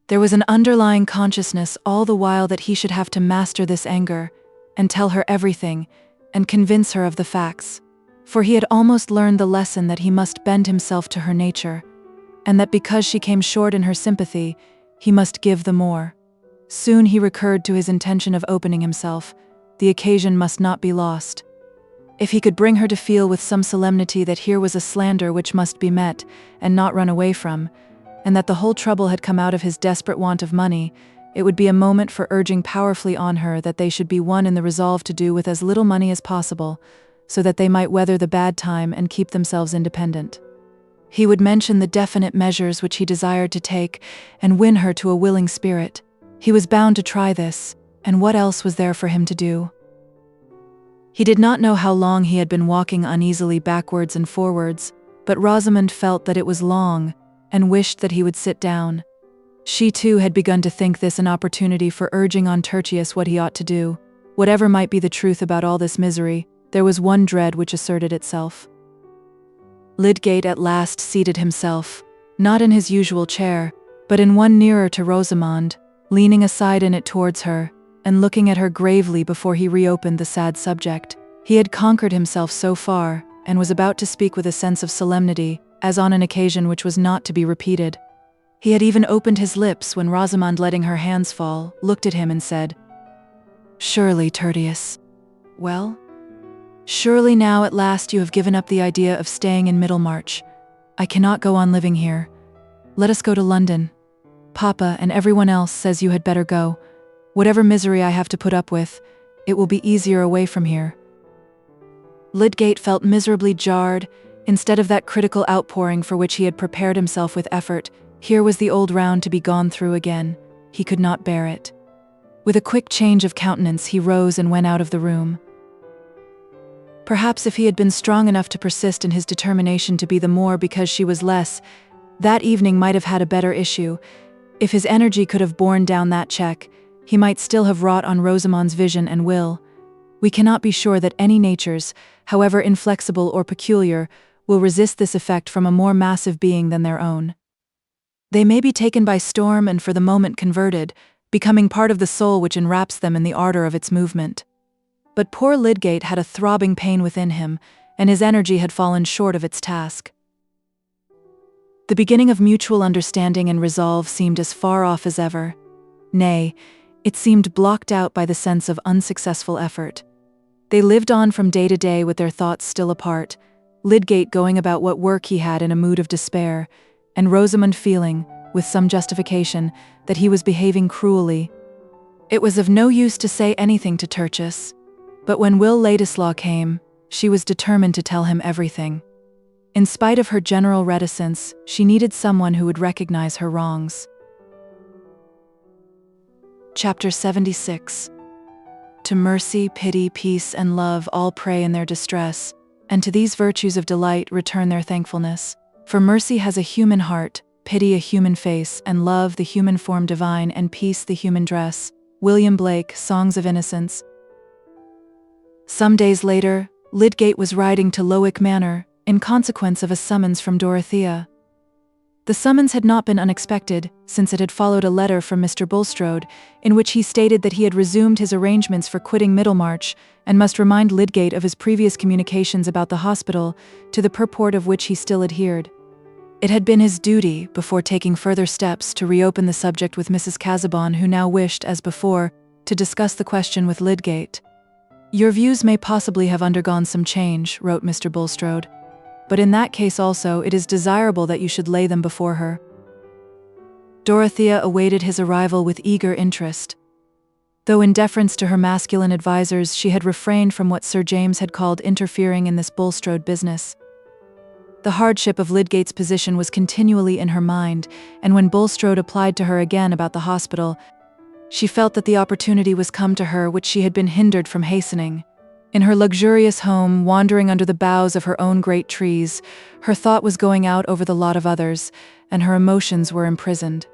There was an underlying consciousness all the while that he should have to master this anger, and tell her everything, and convince her of the facts. For he had almost learned the lesson that he must bend himself to her nature, and that because she came short in her sympathy, he must give the more. Soon he recurred to his intention of opening himself. The occasion must not be lost. If he could bring her to feel with some solemnity that here was a slander which must be met, and not run away from, and that the whole trouble had come out of his desperate want of money, it would be a moment for urging powerfully on her that they should be one in the resolve to do with as little money as possible, so that they might weather the bad time and keep themselves independent. He would mention the definite measures which he desired to take, and win her to a willing spirit. He was bound to try this, and what else was there for him to do? He did not know how long he had been walking uneasily backwards and forwards, but Rosamond felt that it was long, and wished that he would sit down. She too had begun to think this an opportunity for urging on Tertius what he ought to do. Whatever might be the truth about all this misery, there was one dread which asserted itself. Lydgate at last seated himself, not in his usual chair, but in one nearer to Rosamond, leaning aside in it towards her, and looking at her gravely before he reopened the sad subject. He had conquered himself so far, and was about to speak with a sense of solemnity, as on an occasion which was not to be repeated. He had even opened his lips when Rosamond, letting her hands fall, looked at him and said, "Surely, Tertius." "Well?" "Surely now at last you have given up the idea of staying in Middlemarch. I cannot go on living here. Let us go to London. Papa and everyone else says you had better go. Whatever misery I have to put up with, it will be easier away from here." Lydgate felt miserably jarred. Instead of that critical outpouring for which he had prepared himself with effort, here was the old round to be gone through again. He could not bear it. With a quick change of countenance, he rose and went out of the room. Perhaps if he had been strong enough to persist in his determination to be the more because she was less, that evening might have had a better issue. If his energy could have borne down that check, he might still have wrought on Rosamond's vision and will. We cannot be sure that any natures, however inflexible or peculiar, will resist this effect from a more massive being than their own. They may be taken by storm and for the moment converted, becoming part of the soul which enwraps them in the ardor of its movement. But poor Lydgate had a throbbing pain within him, and his energy had fallen short of its task. The beginning of mutual understanding and resolve seemed as far off as ever. Nay, it seemed blocked out by the sense of unsuccessful effort. They lived on from day to day with their thoughts still apart, Lydgate going about what work he had in a mood of despair, and Rosamond feeling, with some justification, that he was behaving cruelly. It was of no use to say anything to Tertius, but when Will Ladislaw came, she was determined to tell him everything. In spite of her general reticence, she needed someone who would recognize her wrongs. Chapter 76. To mercy, pity, peace, and love all pray in their distress, and to these virtues of delight return their thankfulness. For mercy has a human heart, pity a human face, and love the human form divine, and peace the human dress. William Blake, Songs of Innocence. Some days later, Lydgate was riding to Lowick Manor, in consequence of a summons from Dorothea. The summons had not been unexpected, since it had followed a letter from Mr. Bulstrode, in which he stated that he had resumed his arrangements for quitting Middlemarch, and must remind Lydgate of his previous communications about the hospital, to the purport of which he still adhered. It had been his duty, before taking further steps, to reopen the subject with Mrs. Casaubon, who now wished, as before, to discuss the question with Lydgate. "Your views may possibly have undergone some change," wrote Mr. Bulstrode, "but in that case also it is desirable that you should lay them before her." Dorothea awaited his arrival with eager interest. Though in deference to her masculine advisers she had refrained from what Sir James had called interfering in this Bulstrode business. The hardship of Lydgate's position was continually in her mind, and when Bulstrode applied to her again about the hospital, she felt that the opportunity was come to her which she had been hindered from hastening. In her luxurious home, wandering under the boughs of her own great trees, her thought was going out over the lot of others, and her emotions were imprisoned.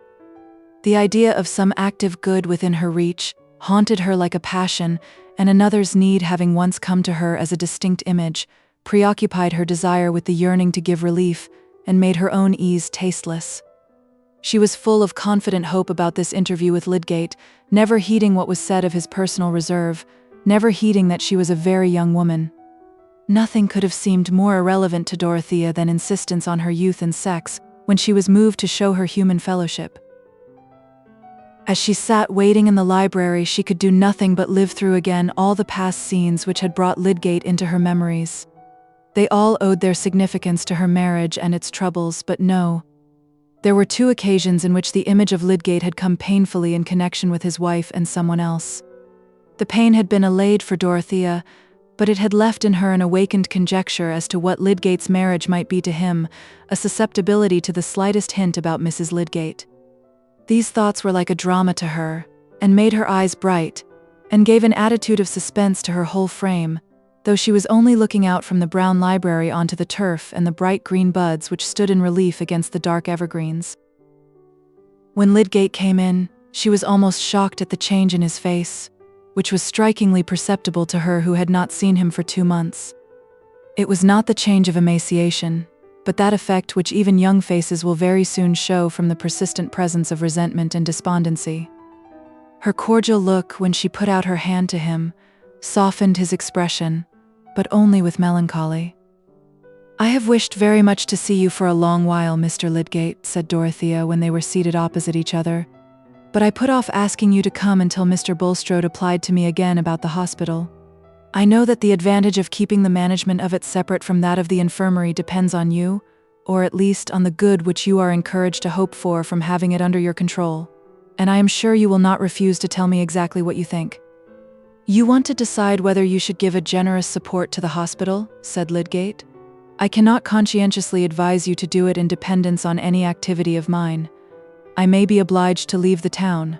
The idea of some active good within her reach, haunted her like a passion, and another's need having once come to her as a distinct image, preoccupied her desire with the yearning to give relief, and made her own ease tasteless. She was full of confident hope about this interview with Lydgate, never heeding what was said of his personal reserve, never heeding that she was a very young woman. Nothing could have seemed more irrelevant to Dorothea than insistence on her youth and sex, when she was moved to show her human fellowship. As she sat waiting in the library, she could do nothing but live through again all the past scenes which had brought Lydgate into her memories. They all owed their significance to her marriage and its troubles, but no. There were two occasions in which the image of Lydgate had come painfully in connection with his wife and someone else. The pain had been allayed for Dorothea, but it had left in her an awakened conjecture as to what Lydgate's marriage might be to him, a susceptibility to the slightest hint about Mrs. Lydgate. These thoughts were like a drama to her, and made her eyes bright, and gave an attitude of suspense to her whole frame, though she was only looking out from the brown library onto the turf and the bright green buds which stood in relief against the dark evergreens. When Lydgate came in, she was almost shocked at the change in his face, which was strikingly perceptible to her who had not seen him for 2 months. It was not the change of emaciation, but that effect which even young faces will very soon show from the persistent presence of resentment and despondency. Her cordial look, when she put out her hand to him, softened his expression, but only with melancholy. "I have wished very much to see you for a long while, Mr. Lydgate," said Dorothea when they were seated opposite each other, "but I put off asking you to come until Mr. Bulstrode applied to me again about the hospital. I know that the advantage of keeping the management of it separate from that of the infirmary depends on you, or at least on the good which you are encouraged to hope for from having it under your control, and I am sure you will not refuse to tell me exactly what you think." "You want to decide whether you should give a generous support to the hospital," said Lydgate. "I cannot conscientiously advise you to do it in dependence on any activity of mine. I may be obliged to leave the town."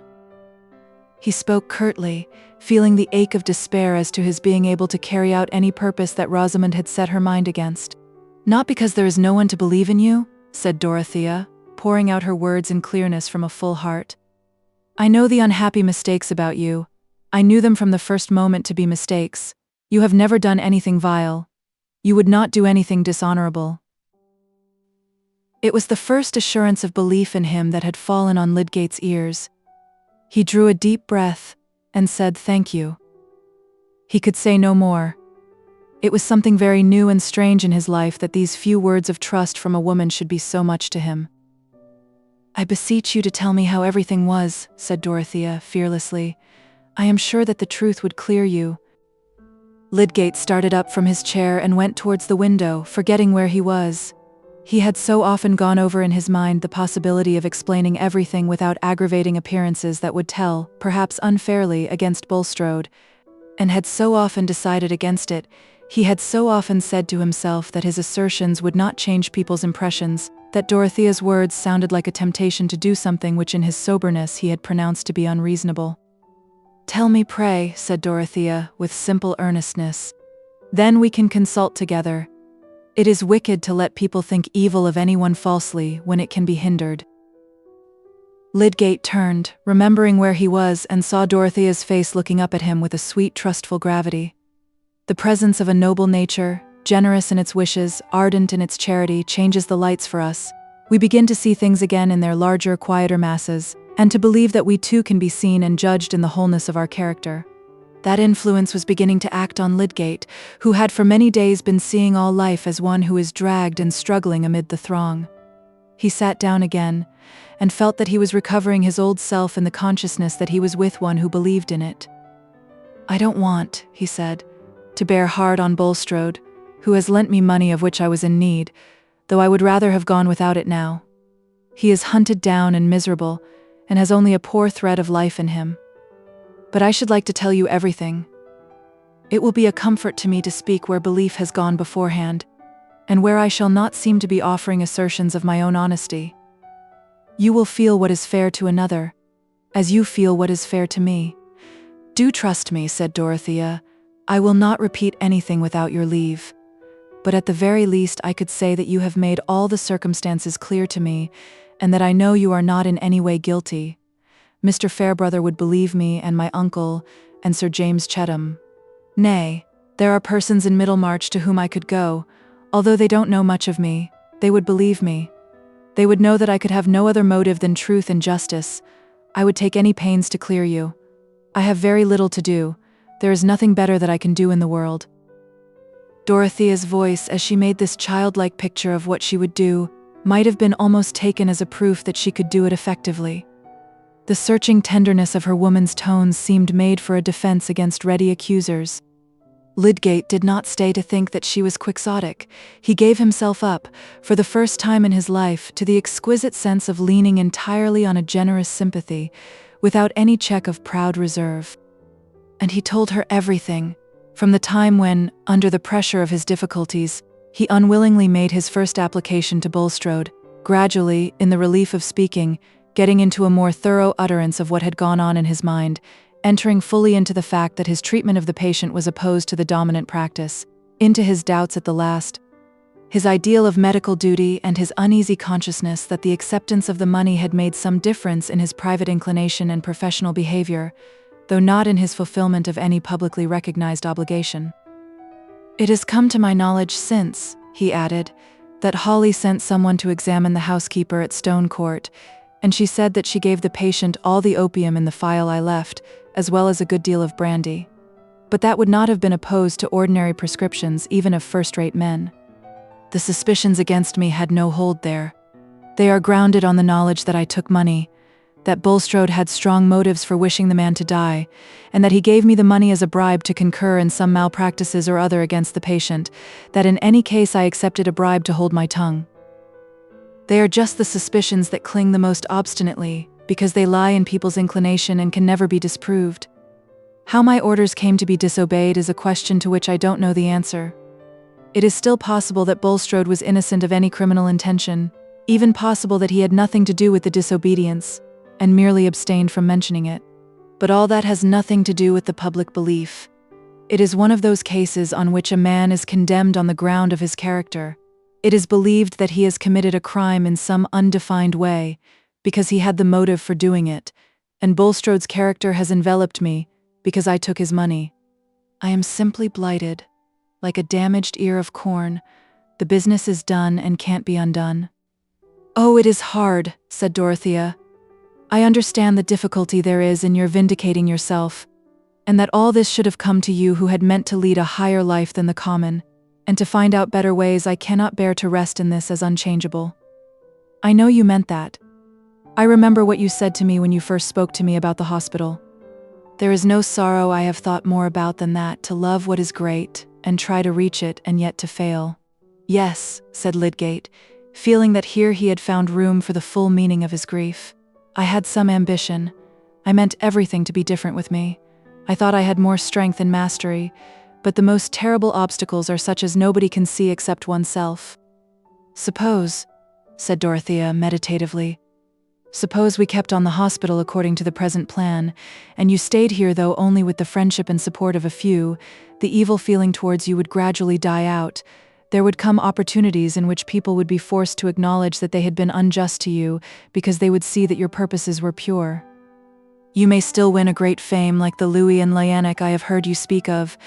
He spoke curtly, feeling the ache of despair as to his being able to carry out any purpose that Rosamond had set her mind against. "Not because there is no one to believe in you," said Dorothea, pouring out her words in clearness from a full heart. "I know the unhappy mistakes about you. I knew them from the first moment to be mistakes. You have never done anything vile. You would not do anything dishonorable." It was the first assurance of belief in him that had fallen on Lydgate's ears. He drew a deep breath, and said thank you. He could say no more. It was something very new and strange in his life that these few words of trust from a woman should be so much to him. "I beseech you to tell me how everything was," said Dorothea, fearlessly. "I am sure that the truth would clear you." Lydgate started up from his chair and went towards the window, forgetting where he was. He had so often gone over in his mind the possibility of explaining everything without aggravating appearances that would tell, perhaps unfairly, against Bulstrode, and had so often decided against it. He had so often said to himself that his assertions would not change people's impressions, that Dorothea's words sounded like a temptation to do something which in his soberness he had pronounced to be unreasonable. "Tell me, pray," said Dorothea, with simple earnestness. "Then we can consult together. It is wicked to let people think evil of anyone falsely when it can be hindered." Lydgate turned, remembering where he was, and saw Dorothea's face looking up at him with a sweet, trustful gravity. The presence of a noble nature, generous in its wishes, ardent in its charity, changes the lights for us. We begin to see things again in their larger, quieter masses, and to believe that we too can be seen and judged in the wholeness of our character. That influence was beginning to act on Lydgate, who had for many days been seeing all life as one who is dragged and struggling amid the throng. He sat down again, and felt that he was recovering his old self in the consciousness that he was with one who believed in it. "I don't want," he said, "to bear hard on Bulstrode, who has lent me money of which I was in need, though I would rather have gone without it now. He is hunted down and miserable, and has only a poor thread of life in him. But I should like to tell you everything. It will be a comfort to me to speak where belief has gone beforehand, and where I shall not seem to be offering assertions of my own honesty. You will feel what is fair to another, as you feel what is fair to me." "Do trust me," said Dorothea. "I will not repeat anything without your leave. But at the very least I could say that you have made all the circumstances clear to me, and that I know you are not in any way guilty. Mr. Fairbrother would believe me, and my uncle, and Sir James Chettam. Nay, there are persons in Middlemarch to whom I could go. Although they don't know much of me, they would believe me. They would know that I could have no other motive than truth and justice. I would take any pains to clear you. I have very little to do. There is nothing better that I can do in the world." Dorothea's voice, as she made this childlike picture of what she would do, might have been almost taken as a proof that she could do it effectively. The searching tenderness of her woman's tones seemed made for a defense against ready accusers. Lydgate did not stay to think that she was quixotic. He gave himself up, for the first time in his life, to the exquisite sense of leaning entirely on a generous sympathy, without any check of proud reserve. And he told her everything, from the time when, under the pressure of his difficulties, he unwillingly made his first application to Bulstrode, gradually, in the relief of speaking, getting into a more thorough utterance of what had gone on in his mind, entering fully into the fact that his treatment of the patient was opposed to the dominant practice, into his doubts at the last, his ideal of medical duty, and his uneasy consciousness that the acceptance of the money had made some difference in his private inclination and professional behavior, though not in his fulfillment of any publicly recognized obligation. "It has come to my knowledge since," he added, "that Hawley sent someone to examine the housekeeper at Stone Court, and she said that she gave the patient all the opium in the phial I left, as well as a good deal of brandy. But that would not have been opposed to ordinary prescriptions even of first-rate men. The suspicions against me had no hold there. They are grounded on the knowledge that I took money, that Bulstrode had strong motives for wishing the man to die, and that he gave me the money as a bribe to concur in some malpractices or other against the patient, that in any case I accepted a bribe to hold my tongue. They are just the suspicions that cling the most obstinately, because they lie in people's inclination and can never be disproved. How my orders came to be disobeyed is a question to which I don't know the answer. It is still possible that Bulstrode was innocent of any criminal intention, even possible that he had nothing to do with the disobedience, and merely abstained from mentioning it. But all that has nothing to do with the public belief. It is one of those cases on which a man is condemned on the ground of his character. It is believed that he has committed a crime in some undefined way, because he had the motive for doing it, and Bulstrode's character has enveloped me, because I took his money. I am simply blighted, like a damaged ear of corn. The business is done and can't be undone." "Oh, it is hard," said Dorothea. "I understand the difficulty there is in your vindicating yourself, and that all this should have come to you who had meant to lead a higher life than the common, and to find out better ways. I cannot bear to rest in this as unchangeable. I know you meant that. I remember what you said to me when you first spoke to me about the hospital. There is no sorrow I have thought more about than that, to love what is great, and try to reach it, and yet to fail." "Yes," said Lydgate, feeling that here he had found room for the full meaning of his grief. "I had some ambition. I meant everything to be different with me. I thought I had more strength and mastery, but the most terrible obstacles are such as nobody can see except oneself." "Suppose," said Dorothea meditatively, "suppose we kept on the hospital according to the present plan, and you stayed here, though only with the friendship and support of a few, the evil feeling towards you would gradually die out. There would come opportunities in which people would be forced to acknowledge that they had been unjust to you, because they would see that your purposes were pure. You may still win a great fame like the Louis and LXIX I have heard you speak of,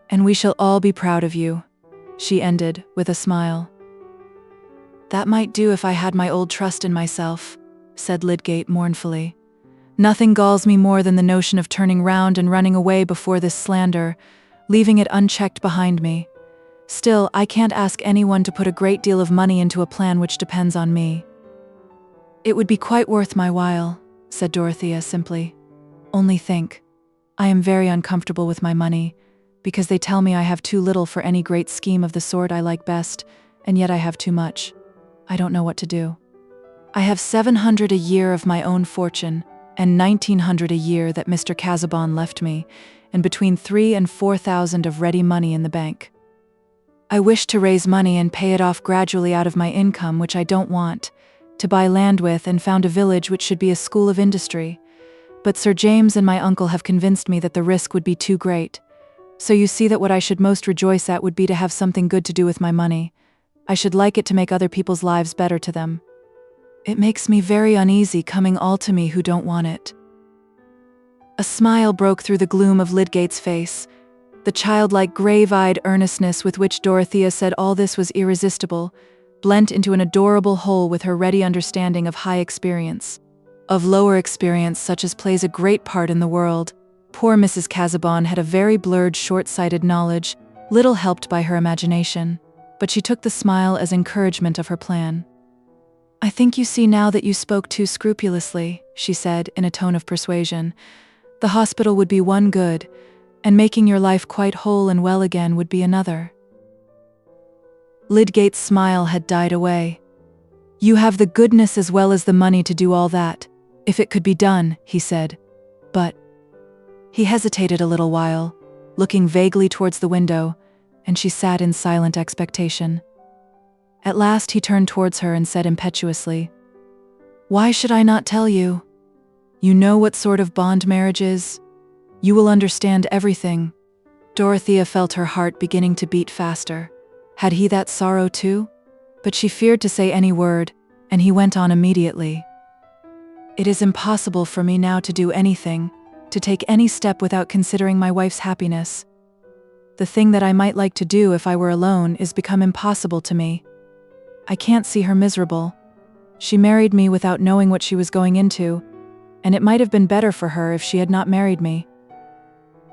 and we shall all be proud of you," she ended, with a smile. "That might do if I had my old trust in myself," said Lydgate mournfully. "Nothing galls me more than the notion of turning round and running away before this slander, leaving it unchecked behind me. Still, I can't ask anyone to put a great deal of money into a plan which depends on me." "It would be quite worth my while," said Dorothea simply. "Only think, I am very uncomfortable with my money, because they tell me I have too little for any great scheme of the sort I like best, and yet I have too much. I don't know what to do. I have 700 a year of my own fortune, and 1900 a year that Mr. Casaubon left me, and between 3,000 and 4,000 of ready money in the bank. I wish to raise money and pay it off gradually out of my income, which I don't want, to buy land with and found a village which should be a school of industry. But Sir James and my uncle have convinced me that the risk would be too great. So you see that what I should most rejoice at would be to have something good to do with my money. I should like it to make other people's lives better to them. It makes me very uneasy coming all to me who don't want it. A smile broke through the gloom of Lydgate's face. The childlike, grave-eyed earnestness with which Dorothea said all this was irresistible, blent into an adorable whole with her ready understanding of high experience. Of lower experience such as plays a great part in the world, poor Mrs. Casaubon had a very blurred, short-sighted knowledge, little helped by her imagination, but she took the smile as encouragement of her plan. "I think you see now that you spoke too scrupulously," she said in a tone of persuasion. "The hospital would be one good, and making your life quite whole and well again would be another." Lydgate's smile had died away. "You have the goodness as well as the money to do all that, if it could be done," he said. "But—" He hesitated a little while, looking vaguely towards the window, and she sat in silent expectation. At last he turned towards her and said impetuously, "Why should I not tell you? You know what sort of bond marriage is. You will understand everything." Dorothea felt her heart beginning to beat faster. Had he that sorrow too? But she feared to say any word, and he went on immediately. "It is impossible for me now to do anything, to take any step without considering my wife's happiness. The thing that I might like to do if I were alone is become impossible to me. I can't see her miserable. She married me without knowing what she was going into, and it might have been better for her if she had not married me.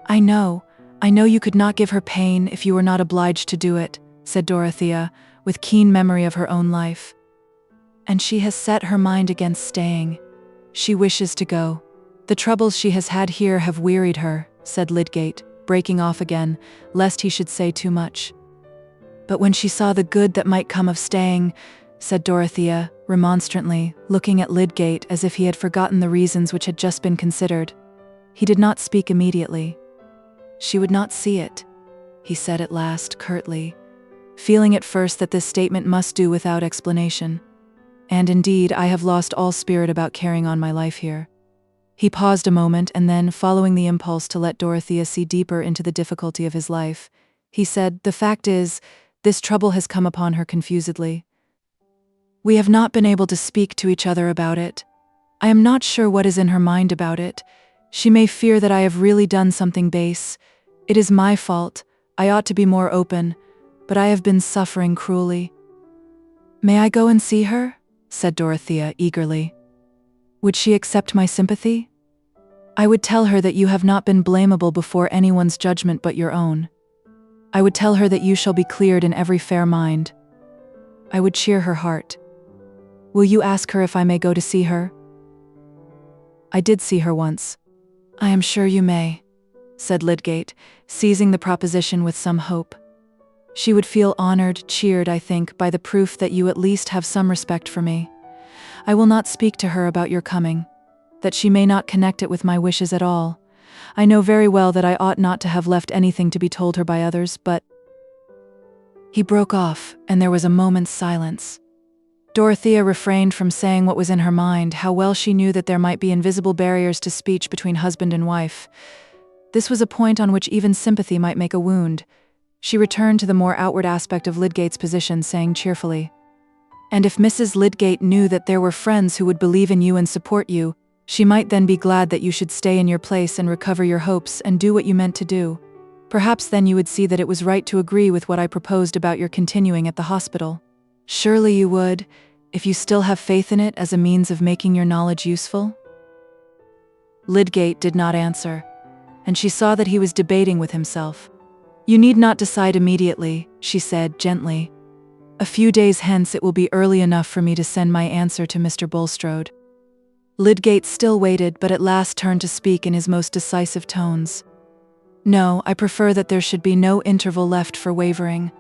I know you could not give her pain if you were not obliged to do it," said Dorothea, with keen memory of her own life. "And she has set her mind against staying. She wishes to go. The troubles she has had here have wearied her," said Lydgate, breaking off again, lest he should say too much. "But when she saw the good that might come of staying," said Dorothea, remonstrantly, looking at Lydgate as if he had forgotten the reasons which had just been considered. He did not speak immediately. "She would not see it," he said at last, curtly, feeling at first that this statement must do without explanation. "And indeed, I have lost all spirit about carrying on my life here." He paused a moment, and then, following the impulse to let Dorothea see deeper into the difficulty of his life, he said, "The fact is, this trouble has come upon her confusedly. We have not been able to speak to each other about it. I am not sure what is in her mind about it. She may fear that I have really done something base. It is my fault. I ought to be more open, but I have been suffering cruelly." "May I go and see her?" said Dorothea eagerly. "Would she accept my sympathy? I would tell her that you have not been blamable before anyone's judgment but your own. I would tell her that you shall be cleared in every fair mind. I would cheer her heart. Will you ask her if I may go to see her?" "I did see her once." "I am sure you may," said Lydgate, seizing the proposition with some hope. "She would feel honored, cheered, I think, by the proof that you at least have some respect for me. I will not speak to her about your coming, that she may not connect it with my wishes at all. I know very well that I ought not to have left anything to be told her by others, but—" He broke off, and there was a moment's silence. Dorothea refrained from saying what was in her mind. How well she knew that there might be invisible barriers to speech between husband and wife. This was a point on which even sympathy might make a wound. She returned to the more outward aspect of Lydgate's position, saying cheerfully, "And if Mrs. Lydgate knew that there were friends who would believe in you and support you, she might then be glad that you should stay in your place and recover your hopes and do what you meant to do. Perhaps then you would see that it was right to agree with what I proposed about your continuing at the hospital. Surely you would, if you still have faith in it as a means of making your knowledge useful?" Lydgate did not answer, and she saw that he was debating with himself. "You need not decide immediately," she said gently. "A few days hence it will be early enough for me to send my answer to Mr. Bulstrode." Lydgate still waited, but at last turned to speak in his most decisive tones. "No, I prefer that there should be no interval left for wavering.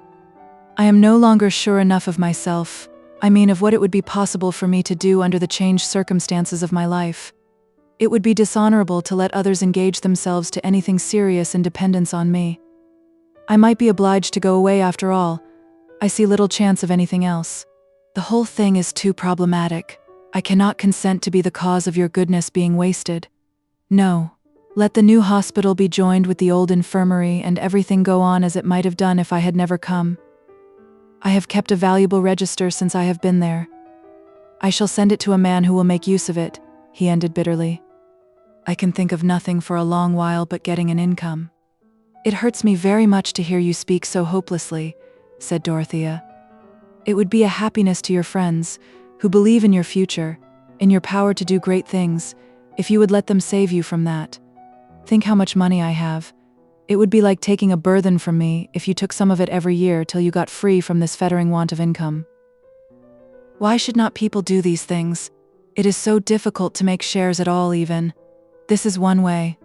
I am no longer sure enough of myself, I mean of what it would be possible for me to do under the changed circumstances of my life. It would be dishonorable to let others engage themselves to anything serious in dependence on me. I might be obliged to go away after all. I see little chance of anything else. The whole thing is too problematic. I cannot consent to be the cause of your goodness being wasted. No, let the new hospital be joined with the old infirmary and everything go on as it might have done if I had never come. I have kept a valuable register since I have been there. I shall send it to a man who will make use of it," he ended bitterly. I can think of nothing for a long while but getting an income." "It hurts me very much to hear you speak so hopelessly," said Dorothea. "It would be a happiness to your friends, who believe in your future, in your power to do great things, if you would let them save you from that. Think how much money I have. It would be like taking a burthen from me if you took some of it every year till you got free from this fettering want of income. Why should not people do these things? It is so difficult to make shares at all even. This is one way."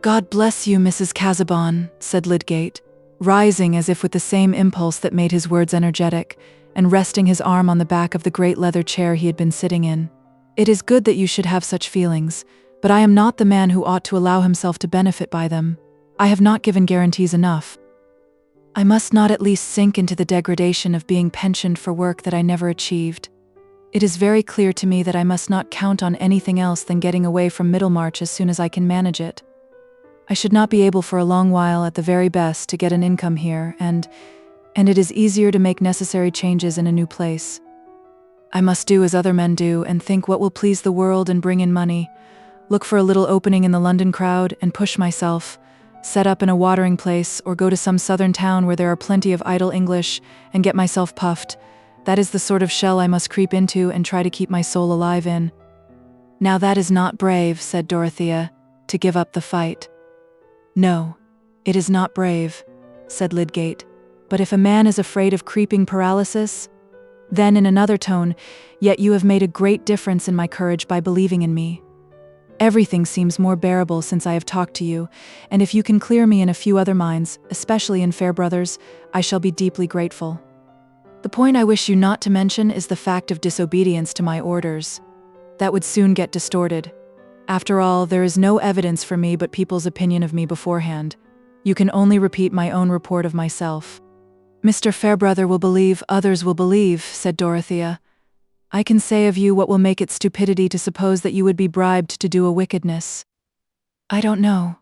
"God bless you, Mrs. Casaubon," said Lydgate, rising as if with the same impulse that made his words energetic, and resting his arm on the back of the great leather chair he had been sitting in. "It is good that you should have such feelings, but I am not the man who ought to allow himself to benefit by them. I have not given guarantees enough. I must not at least sink into the degradation of being pensioned for work that I never achieved. It is very clear to me that I must not count on anything else than getting away from Middlemarch as soon as I can manage it. I should not be able for a long while at the very best to get an income here, and it is easier to make necessary changes in a new place. I must do as other men do and think what will please the world and bring in money, look for a little opening in the London crowd and push myself, set up in a watering place or go to some southern town where there are plenty of idle English and get myself puffed. That is the sort of shell I must creep into and try to keep my soul alive in." "Now that is not brave," said Dorothea, "to give up the fight." "No, it is not brave," said Lydgate, "but if a man is afraid of creeping paralysis—" Then in another tone, "Yet you have made a great difference in my courage by believing in me. Everything seems more bearable since I have talked to you, and if you can clear me in a few other minds, especially in Fairbrother's, I shall be deeply grateful. The point I wish you not to mention is the fact of disobedience to my orders. That would soon get distorted. After all, there is no evidence for me but people's opinion of me beforehand. You can only repeat my own report of myself." "Mr. Fairbrother will believe, others will believe," said Dorothea. "I can say of you what will make it stupidity to suppose that you would be bribed to do a wickedness." "I don't know,"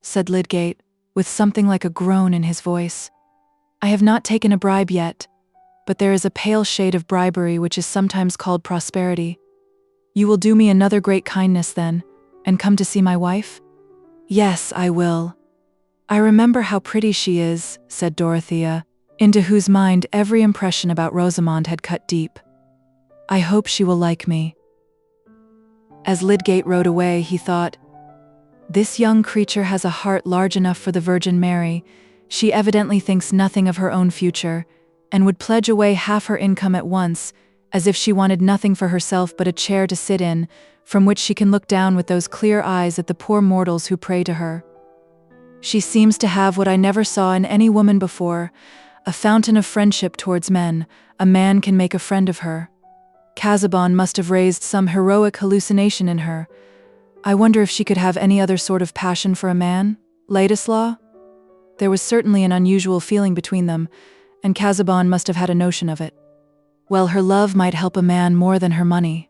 said Lydgate, with something like a groan in his voice. "I have not taken a bribe yet, but there is a pale shade of bribery which is sometimes called prosperity. You will do me another great kindness then, and come to see my wife?" "Yes, I will. I remember how pretty she is," said Dorothea, into whose mind every impression about Rosamond had cut deep. "I hope she will like me." As Lydgate rode away, he thought, "This young creature has a heart large enough for the Virgin Mary. She evidently thinks nothing of her own future, and would pledge away half her income at once, as if she wanted nothing for herself but a chair to sit in, from which she can look down with those clear eyes at the poor mortals who pray to her. She seems to have what I never saw in any woman before, a fountain of friendship towards men. A man can make a friend of her. Casaubon must have raised some heroic hallucination in her. I wonder if she could have any other sort of passion for a man? Ladislaw? There was certainly an unusual feeling between them, and Casaubon must have had a notion of it. Well, her love might help a man more than her money."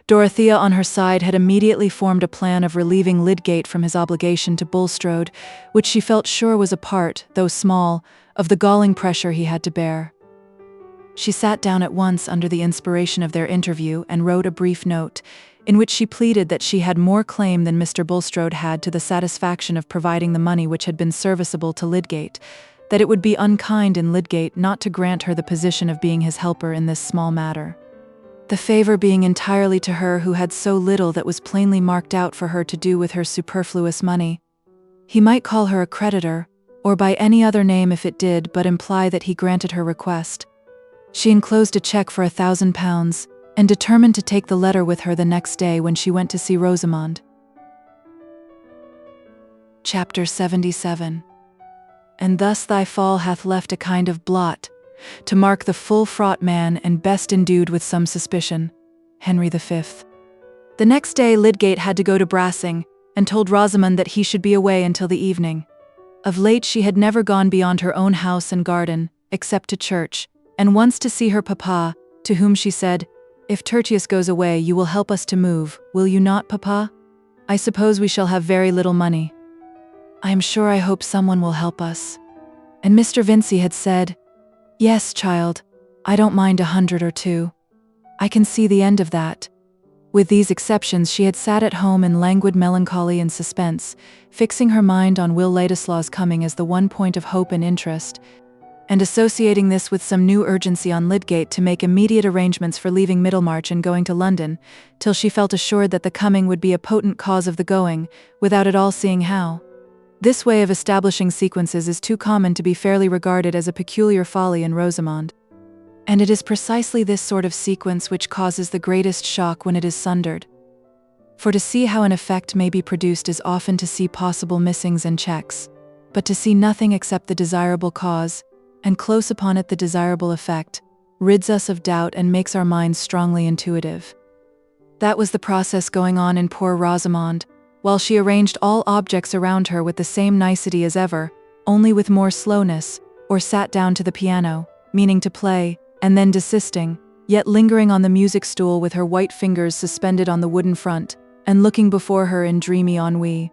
Dorothea, on her side, had immediately formed a plan of relieving Lydgate from his obligation to Bulstrode, which she felt sure was a part, though small, of the galling pressure he had to bear. She sat down at once under the inspiration of their interview and wrote a brief note, in which she pleaded that she had more claim than Mr. Bulstrode had to the satisfaction of providing the money which had been serviceable to Lydgate, that it would be unkind in Lydgate not to grant her the position of being his helper in this small matter, the favor being entirely to her who had so little that was plainly marked out for her to do with her superfluous money. He might call her a creditor, or by any other name if it did but imply that he granted her request. She enclosed a cheque for £1,000, and determined to take the letter with her the next day when she went to see Rosamond. Chapter 77. And thus thy fall hath left a kind of blot, to mark the full-fraught man and best endued with some suspicion. Henry V. The next day Lydgate had to go to Brassing, and told Rosamond that he should be away until the evening. Of late she had never gone beyond her own house and garden, except to church, and once to see her papa, to whom she said, "If Tertius goes away, you will help us to move, will you not, papa? I suppose we shall have very little money." "I am sure I hope someone will help us." And Mr. Vincey had said, "Yes, child, I don't mind 100 or 2. I can see the end of that. With these exceptions, she had sat at home in languid melancholy and suspense, fixing her mind on Will Ladislaw's coming as the one point of hope and interest, and associating this with some new urgency on Lydgate to make immediate arrangements for leaving Middlemarch and going to London, till she felt assured that the coming would be a potent cause of the going, without at all seeing how. This way of establishing sequences is too common to be fairly regarded as a peculiar folly in Rosamond. And it is precisely this sort of sequence which causes the greatest shock when it is sundered. For to see how an effect may be produced is often to see possible missings and checks, but to see nothing except the desirable cause, and close upon it the desirable effect, rids us of doubt and makes our minds strongly intuitive. That was the process going on in poor Rosamond, while she arranged all objects around her with the same nicety as ever, only with more slowness, or sat down to the piano, meaning to play, and then desisting, yet lingering on the music stool with her white fingers suspended on the wooden front, and looking before her in dreamy ennui.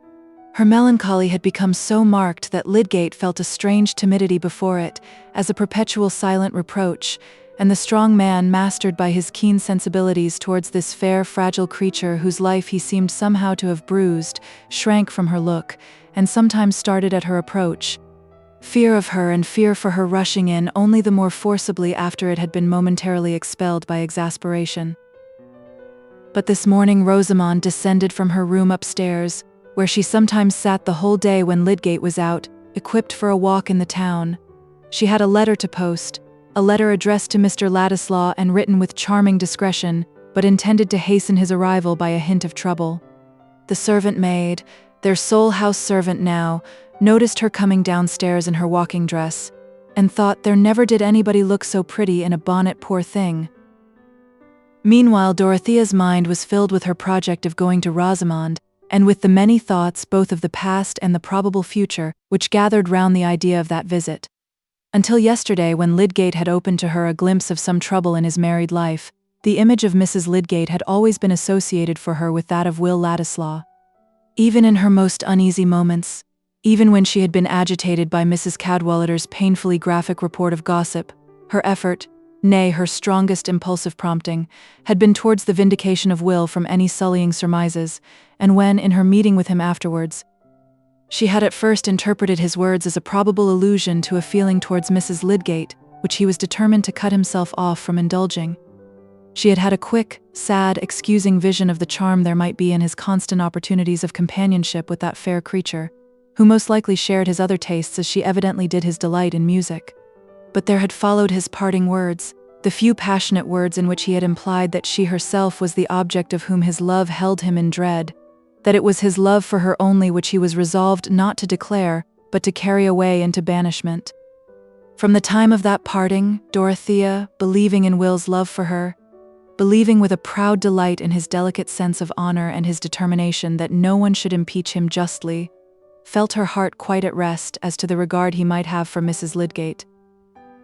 Her melancholy had become so marked that Lydgate felt a strange timidity before it, as a perpetual silent reproach, and the strong man, mastered by his keen sensibilities towards this fair, fragile creature whose life he seemed somehow to have bruised, shrank from her look, and sometimes started at her approach. Fear of her and fear for her rushing in only the more forcibly after it had been momentarily expelled by exasperation. But this morning Rosamond descended from her room upstairs, where she sometimes sat the whole day when Lydgate was out, equipped for a walk in the town. She had a letter to post, a letter addressed to Mr. Ladislaw and written with charming discretion, but intended to hasten his arrival by a hint of trouble. The servant maid, their sole house servant now, noticed her coming downstairs in her walking dress, and thought there never did anybody look so pretty in a bonnet, poor thing. Meanwhile Dorothea's mind was filled with her project of going to Rosamond, and with the many thoughts both of the past and the probable future which gathered round the idea of that visit. Until yesterday, when Lydgate had opened to her a glimpse of some trouble in his married life, the image of Mrs. Lydgate had always been associated for her with that of Will Ladislaw. Even in her most uneasy moments, even when she had been agitated by Mrs. Cadwallader's painfully graphic report of gossip, her effort, nay, her strongest impulsive prompting, had been towards the vindication of Will from any sullying surmises, and when, in her meeting with him afterwards, she had at first interpreted his words as a probable allusion to a feeling towards Mrs. Lydgate, which he was determined to cut himself off from indulging. She had had a quick, sad, excusing vision of the charm there might be in his constant opportunities of companionship with that fair creature, who most likely shared his other tastes as she evidently did his delight in music. But there had followed his parting words, the few passionate words in which he had implied that she herself was the object of whom his love held him in dread, that it was his love for her only which he was resolved not to declare, but to carry away into banishment. From the time of that parting, Dorothea, believing in Will's love for her, believing with a proud delight in his delicate sense of honor and his determination that no one should impeach him justly, felt her heart quite at rest as to the regard he might have for Mrs. Lydgate.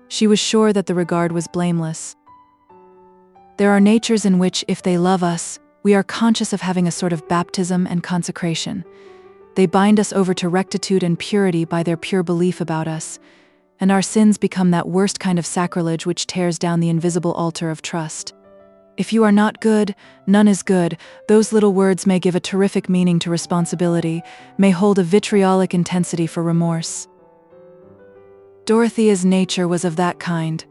She was sure that the regard was blameless. There are natures in which, if they love us, we are conscious of having a sort of baptism and consecration. They bind us over to rectitude and purity by their pure belief about us, and our sins become that worst kind of sacrilege which tears down the invisible altar of trust. If you are not good, none is good. Those little words may give a terrific meaning to responsibility, may hold a vitriolic intensity for remorse. Dorothea's nature was of that kind.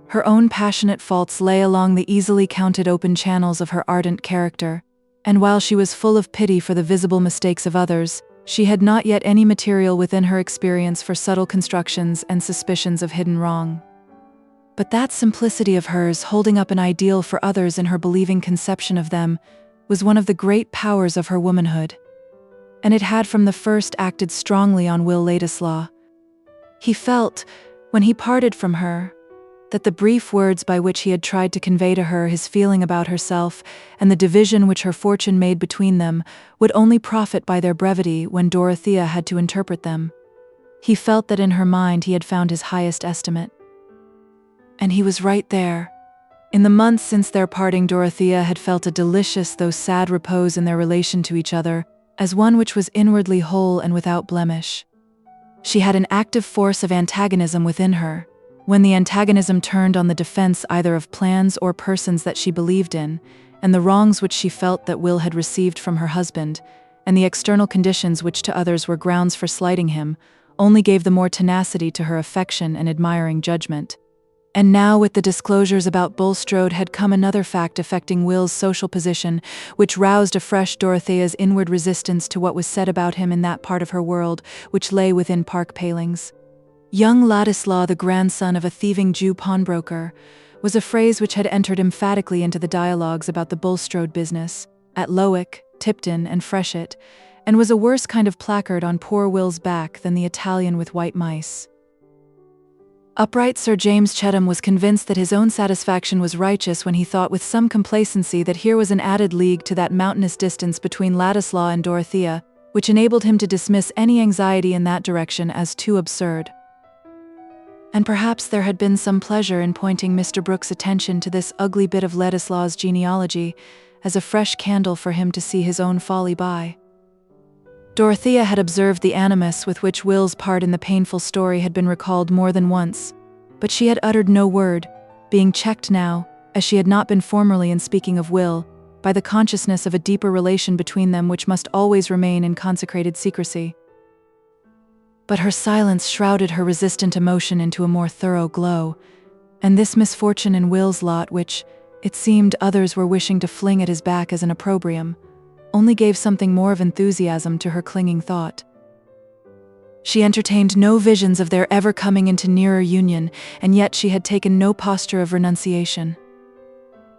Her own passionate faults lay along the easily counted open channels of her ardent character, and while she was full of pity for the visible mistakes of others, she had not yet any material within her experience for subtle constructions and suspicions of hidden wrong. But that simplicity of hers, holding up an ideal for others in her believing conception of them, was one of the great powers of her womanhood. And it had from the first acted strongly on Will Ladislaw. He felt, when he parted from her, that the brief words by which he had tried to convey to her his feeling about herself and the division which her fortune made between them would only profit by their brevity when Dorothea had to interpret them. He felt that in her mind he had found his highest estimate. And he was right there. In the months since their parting, Dorothea had felt a delicious though sad repose in their relation to each other, as one which was inwardly whole and without blemish. She had an active force of antagonism within her. When the antagonism turned on the defense either of plans or persons that she believed in, and the wrongs which she felt that Will had received from her husband, and the external conditions which to others were grounds for slighting him, only gave the more tenacity to her affection and admiring judgment. And now with the disclosures about Bulstrode had come another fact affecting Will's social position, which roused afresh Dorothea's inward resistance to what was said about him in that part of her world which lay within park palings. Young Ladislaw, the grandson of a thieving Jew pawnbroker, was a phrase which had entered emphatically into the dialogues about the Bulstrode business, at Lowick, Tipton, and Freshitt, and was a worse kind of placard on poor Will's back than the Italian with white mice. Upright Sir James Chettam was convinced that his own satisfaction was righteous when he thought with some complacency that here was an added league to that mountainous distance between Ladislaw and Dorothea, which enabled him to dismiss any anxiety in that direction as too absurd. And perhaps there had been some pleasure in pointing Mr. Brooke's attention to this ugly bit of Ladislaw's genealogy as a fresh candle for him to see his own folly by. Dorothea had observed the animus with which Will's part in the painful story had been recalled more than once, but she had uttered no word, being checked now, as she had not been formerly in speaking of Will, by the consciousness of a deeper relation between them which must always remain in consecrated secrecy. But her silence shrouded her resistant emotion into a more thorough glow, and this misfortune in Will's lot which, it seemed, others were wishing to fling at his back as an opprobrium, only gave something more of enthusiasm to her clinging thought. She entertained no visions of their ever coming into nearer union, and yet she had taken no posture of renunciation.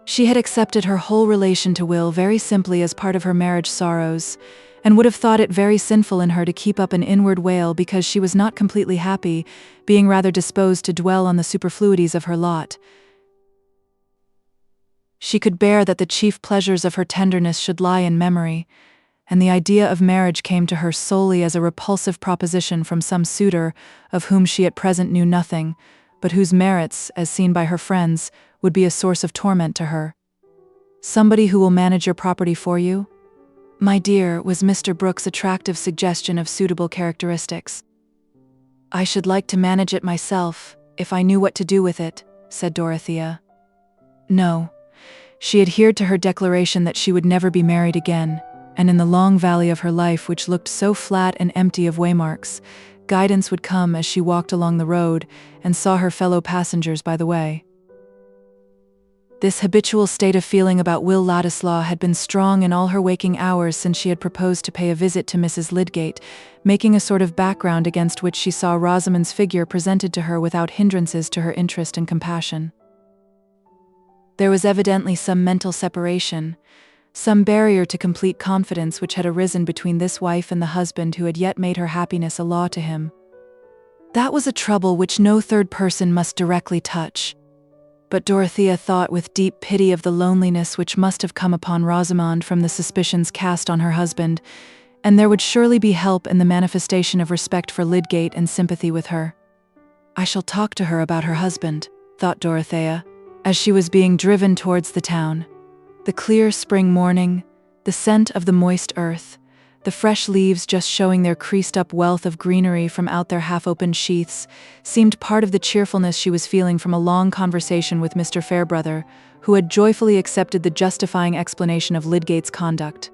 She had accepted her whole relation to Will very simply as part of her marriage sorrows, and would have thought it very sinful in her to keep up an inward wail because she was not completely happy, being rather disposed to dwell on the superfluities of her lot. She could bear that the chief pleasures of her tenderness should lie in memory, and the idea of marriage came to her solely as a repulsive proposition from some suitor of whom she at present knew nothing, but whose merits, as seen by her friends, would be a source of torment to her. Somebody who will manage your property for you? My dear, was Mr. Brooke's attractive suggestion of suitable characteristics. I should like to manage it myself, if I knew what to do with it, said Dorothea. No. She adhered to her declaration that she would never be married again, and in the long valley of her life which looked so flat and empty of waymarks, guidance would come as she walked along the road and saw her fellow passengers by the way. This habitual state of feeling about Will Ladislaw had been strong in all her waking hours since she had proposed to pay a visit to Mrs. Lydgate, making a sort of background against which she saw Rosamond's figure presented to her without hindrances to her interest and compassion. There was evidently some mental separation, some barrier to complete confidence which had arisen between this wife and the husband who had yet made her happiness a law to him. That was a trouble which no third person must directly touch. But Dorothea thought with deep pity of the loneliness which must have come upon Rosamond from the suspicions cast on her husband, and there would surely be help in the manifestation of respect for Lydgate and sympathy with her. I shall talk to her about her husband, thought Dorothea, as she was being driven towards the town. The clear spring morning, the scent of the moist earth, the fresh leaves just showing their creased-up wealth of greenery from out their half-opened sheaths, seemed part of the cheerfulness she was feeling from a long conversation with Mr. Fairbrother, who had joyfully accepted the justifying explanation of Lydgate's conduct.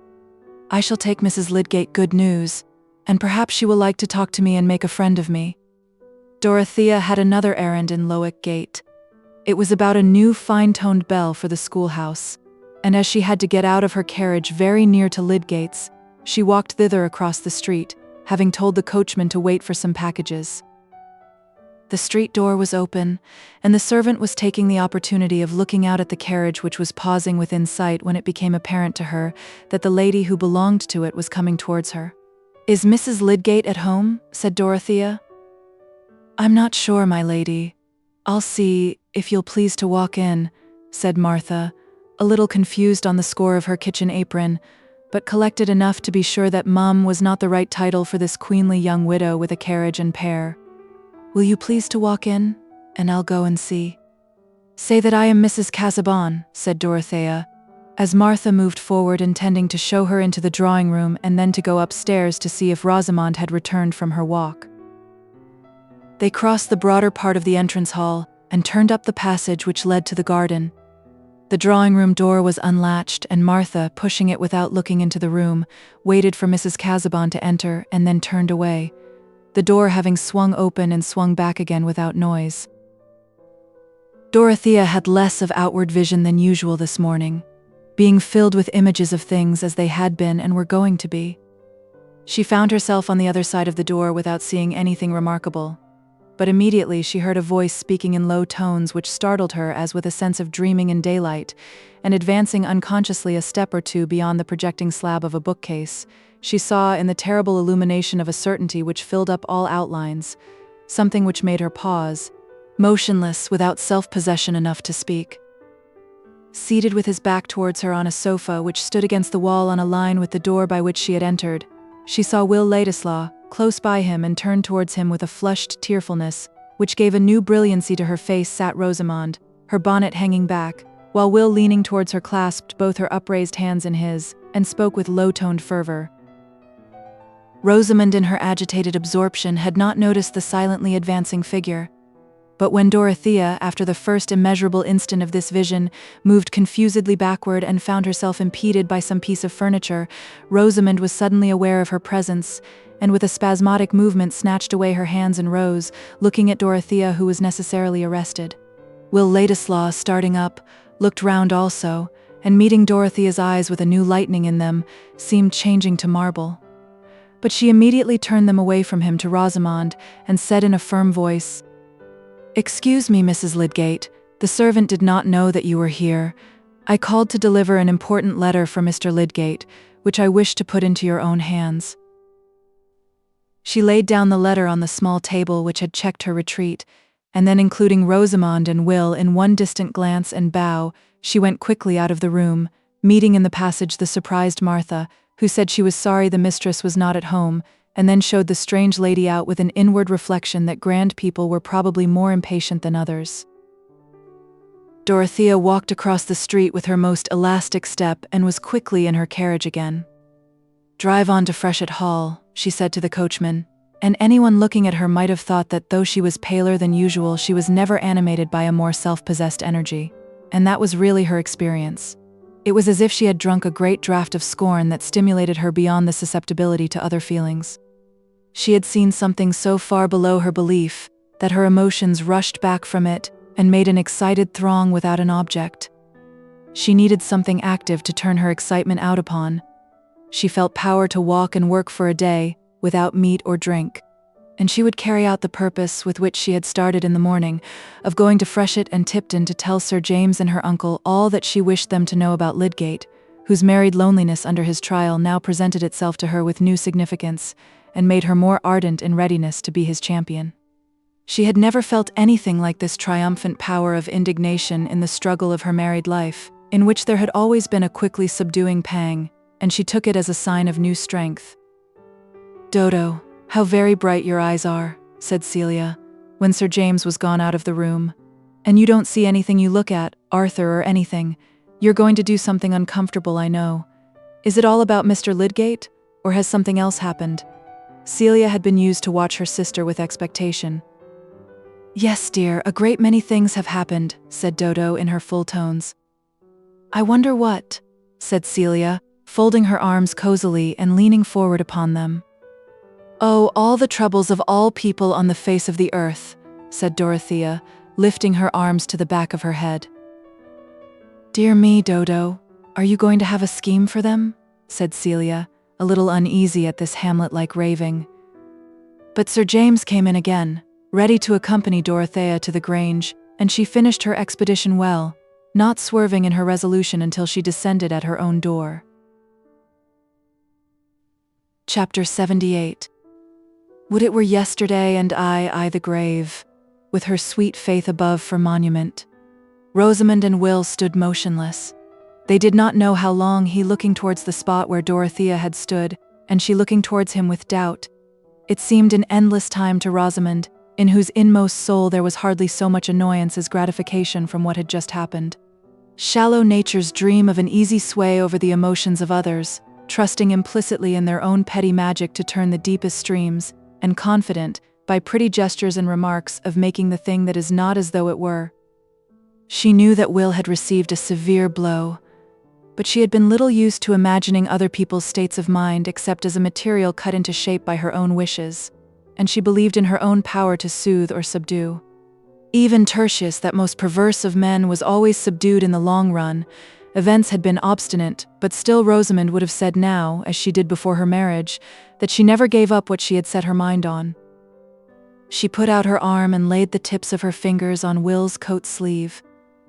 I shall take Mrs. Lydgate good news, and perhaps she will like to talk to me and make a friend of me. Dorothea had another errand in Lowick Gate. It was about a new fine-toned bell for the schoolhouse, and as she had to get out of her carriage very near to Lydgate's, she walked thither across the street, having told the coachman to wait for some packages. The street door was open, and the servant was taking the opportunity of looking out at the carriage which was pausing within sight when it became apparent to her that the lady who belonged to it was coming towards her. Is Mrs. Lydgate at home? Said Dorothea. I'm not sure, my lady. I'll see, if you'll please to walk in, said Martha, a little confused on the score of her kitchen apron, but collected enough to be sure that Mum was not the right title for this queenly young widow with a carriage and pair. Will you please to walk in, and I'll go and see. Say that I am Mrs. Casaubon, said Dorothea, as Martha moved forward intending to show her into the drawing-room and then to go upstairs to see if Rosamond had returned from her walk. They crossed the broader part of the entrance hall and turned up the passage which led to the garden. The drawing-room door was unlatched, and Martha, pushing it without looking into the room, waited for Mrs. Casaubon to enter and then turned away, the door having swung open and swung back again without noise. Dorothea had less of outward vision than usual this morning, being filled with images of things as they had been and were going to be. She found herself on the other side of the door without seeing anything remarkable, but immediately she heard a voice speaking in low tones which startled her as with a sense of dreaming in daylight, and advancing unconsciously a step or two beyond the projecting slab of a bookcase, she saw in the terrible illumination of a certainty which filled up all outlines, something which made her pause, motionless, without self-possession enough to speak. Seated with his back towards her on a sofa which stood against the wall on a line with the door by which she had entered, she saw Will Ladislaw close by him, and turned towards him with a flushed tearfulness, which gave a new brilliancy to her face. Sat Rosamond, her bonnet hanging back, while Will, leaning towards her, clasped both her upraised hands in his, and spoke with low-toned fervor. Rosamond, in her agitated absorption, had not noticed the silently advancing figure. But when Dorothea, after the first immeasurable instant of this vision, moved confusedly backward and found herself impeded by some piece of furniture, Rosamond was suddenly aware of her presence, and with a spasmodic movement snatched away her hands and rose, looking at Dorothea, who was necessarily arrested. Will Ladislaw, starting up, looked round also, and meeting Dorothea's eyes with a new lightning in them, seemed changing to marble. But she immediately turned them away from him to Rosamond, and said in a firm voice, "Excuse me, Mrs. Lydgate, the servant did not know that you were here. I called to deliver an important letter for Mr. Lydgate, which I wish to put into your own hands." She laid down the letter on the small table which had checked her retreat, and then, including Rosamond and Will in one distant glance and bow, she went quickly out of the room, meeting in the passage the surprised Martha, who said she was sorry the mistress was not at home, and then showed the strange lady out with an inward reflection that grand people were probably more impatient than others. Dorothea walked across the street with her most elastic step and was quickly in her carriage again. "Drive on to Freshitt Hall," she said to the coachman, and anyone looking at her might have thought that though she was paler than usual, she was never animated by a more self-possessed energy, and that was really her experience. It was as if she had drunk a great draught of scorn that stimulated her beyond the susceptibility to other feelings. She had seen something so far below her belief that her emotions rushed back from it and made an excited throng without an object. She needed something active to turn her excitement out upon. She felt power to walk and work for a day without meat or drink, and she would carry out the purpose with which she had started in the morning, of going to Freshitt and Tipton to tell Sir James and her uncle all that she wished them to know about Lydgate, whose married loneliness under his trial now presented itself to her with new significance, and made her more ardent in readiness to be his champion. She had never felt anything like this triumphant power of indignation in the struggle of her married life, in which there had always been a quickly subduing pang, and she took it as a sign of new strength. "Dodo, how very bright your eyes are," said Celia, when Sir James was gone out of the room. "And you don't see anything you look at, Arthur, or anything. You're going to do something uncomfortable, I know. Is it all about Mr. Lydgate, or has something else happened?" Celia had been used to watch her sister with expectation. "Yes, dear, a great many things have happened," said Dodo in her full tones. "I wonder what," said Celia, folding her arms cozily and leaning forward upon them. "Oh, all the troubles of all people on the face of the earth," said Dorothea, lifting her arms to the back of her head. "Dear me, Dodo, are you going to have a scheme for them?" said Celia, a little uneasy at this Hamlet-like raving. But Sir James came in again, ready to accompany Dorothea to the Grange, and she finished her expedition well, not swerving in her resolution until she descended at her own door. Chapter 78. Would it were yesterday, and I the grave, with her sweet faith above for monument. Rosamond and Will stood motionless. They did not know how long, he looking towards the spot where Dorothea had stood, and she looking towards him with doubt. It seemed an endless time to Rosamond, in whose inmost soul there was hardly so much annoyance as gratification from what had just happened. Shallow natures dream of an easy sway over the emotions of others, trusting implicitly in their own petty magic to turn the deepest streams, and confident, by pretty gestures and remarks, of making the thing that is not as though it were. She knew that Will had received a severe blow, but she had been little used to imagining other people's states of mind except as a material cut into shape by her own wishes, and she believed in her own power to soothe or subdue. Even Tertius, that most perverse of men, was always subdued in the long run. Events had been obstinate, but still Rosamond would have said now, as she did before her marriage, that she never gave up what she had set her mind on. She put out her arm and laid the tips of her fingers on Will's coat sleeve.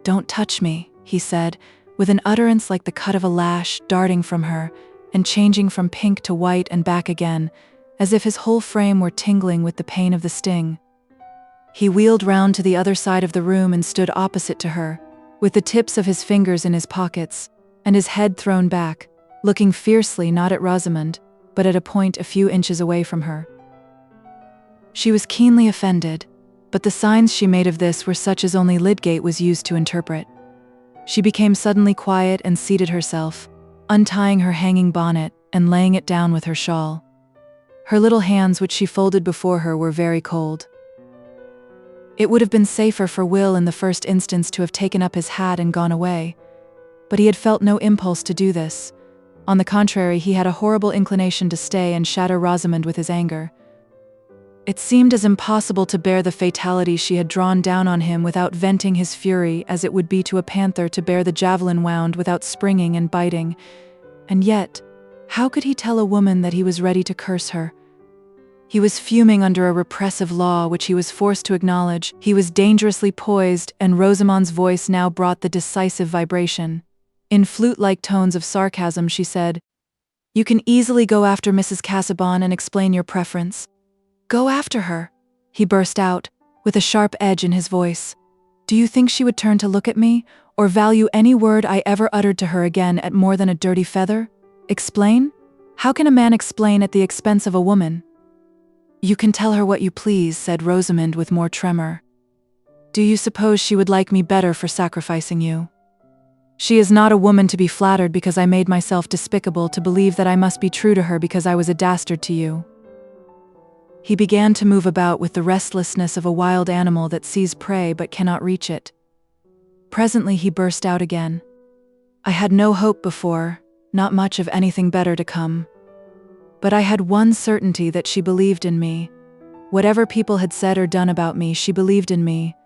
"Don't touch me," he said, with an utterance like the cut of a lash darting from her and changing from pink to white and back again, as if his whole frame were tingling with the pain of the sting. He wheeled round to the other side of the room and stood opposite to her, with the tips of his fingers in his pockets, and his head thrown back, looking fiercely not at Rosamond, but at a point a few inches away from her. She was keenly offended, but the signs she made of this were such as only Lydgate was used to interpret. She became suddenly quiet and seated herself, untying her hanging bonnet and laying it down with her shawl. Her little hands, which she folded before her, were very cold. It would have been safer for Will in the first instance to have taken up his hat and gone away, but he had felt no impulse to do this. On the contrary, he had a horrible inclination to stay and shatter Rosamond with his anger. It seemed as impossible to bear the fatality she had drawn down on him without venting his fury as it would be to a panther to bear the javelin wound without springing and biting. And yet, how could he tell a woman that he was ready to curse her? He was fuming under a repressive law which he was forced to acknowledge. He was dangerously poised, and Rosamond's voice now brought the decisive vibration. In flute-like tones of sarcasm she said, "You can easily go after Mrs. Casaubon and explain your preference." "Go after her," he burst out, with a sharp edge in his voice. "Do you think she would turn to look at me, or value any word I ever uttered to her again at more than a dirty feather? Explain? How can a man explain at the expense of a woman?" "You can tell her what you please," said Rosamond with more tremor. "Do you suppose she would like me better for sacrificing you? She is not a woman to be flattered because I made myself despicable to believe that I must be true to her because I was a dastard to you." He began to move about with the restlessness of a wild animal that sees prey but cannot reach it. Presently he burst out again. "I had no hope before, not much of anything better to come. But I had one certainty, that she believed in me. Whatever people had said or done about me, she believed in me.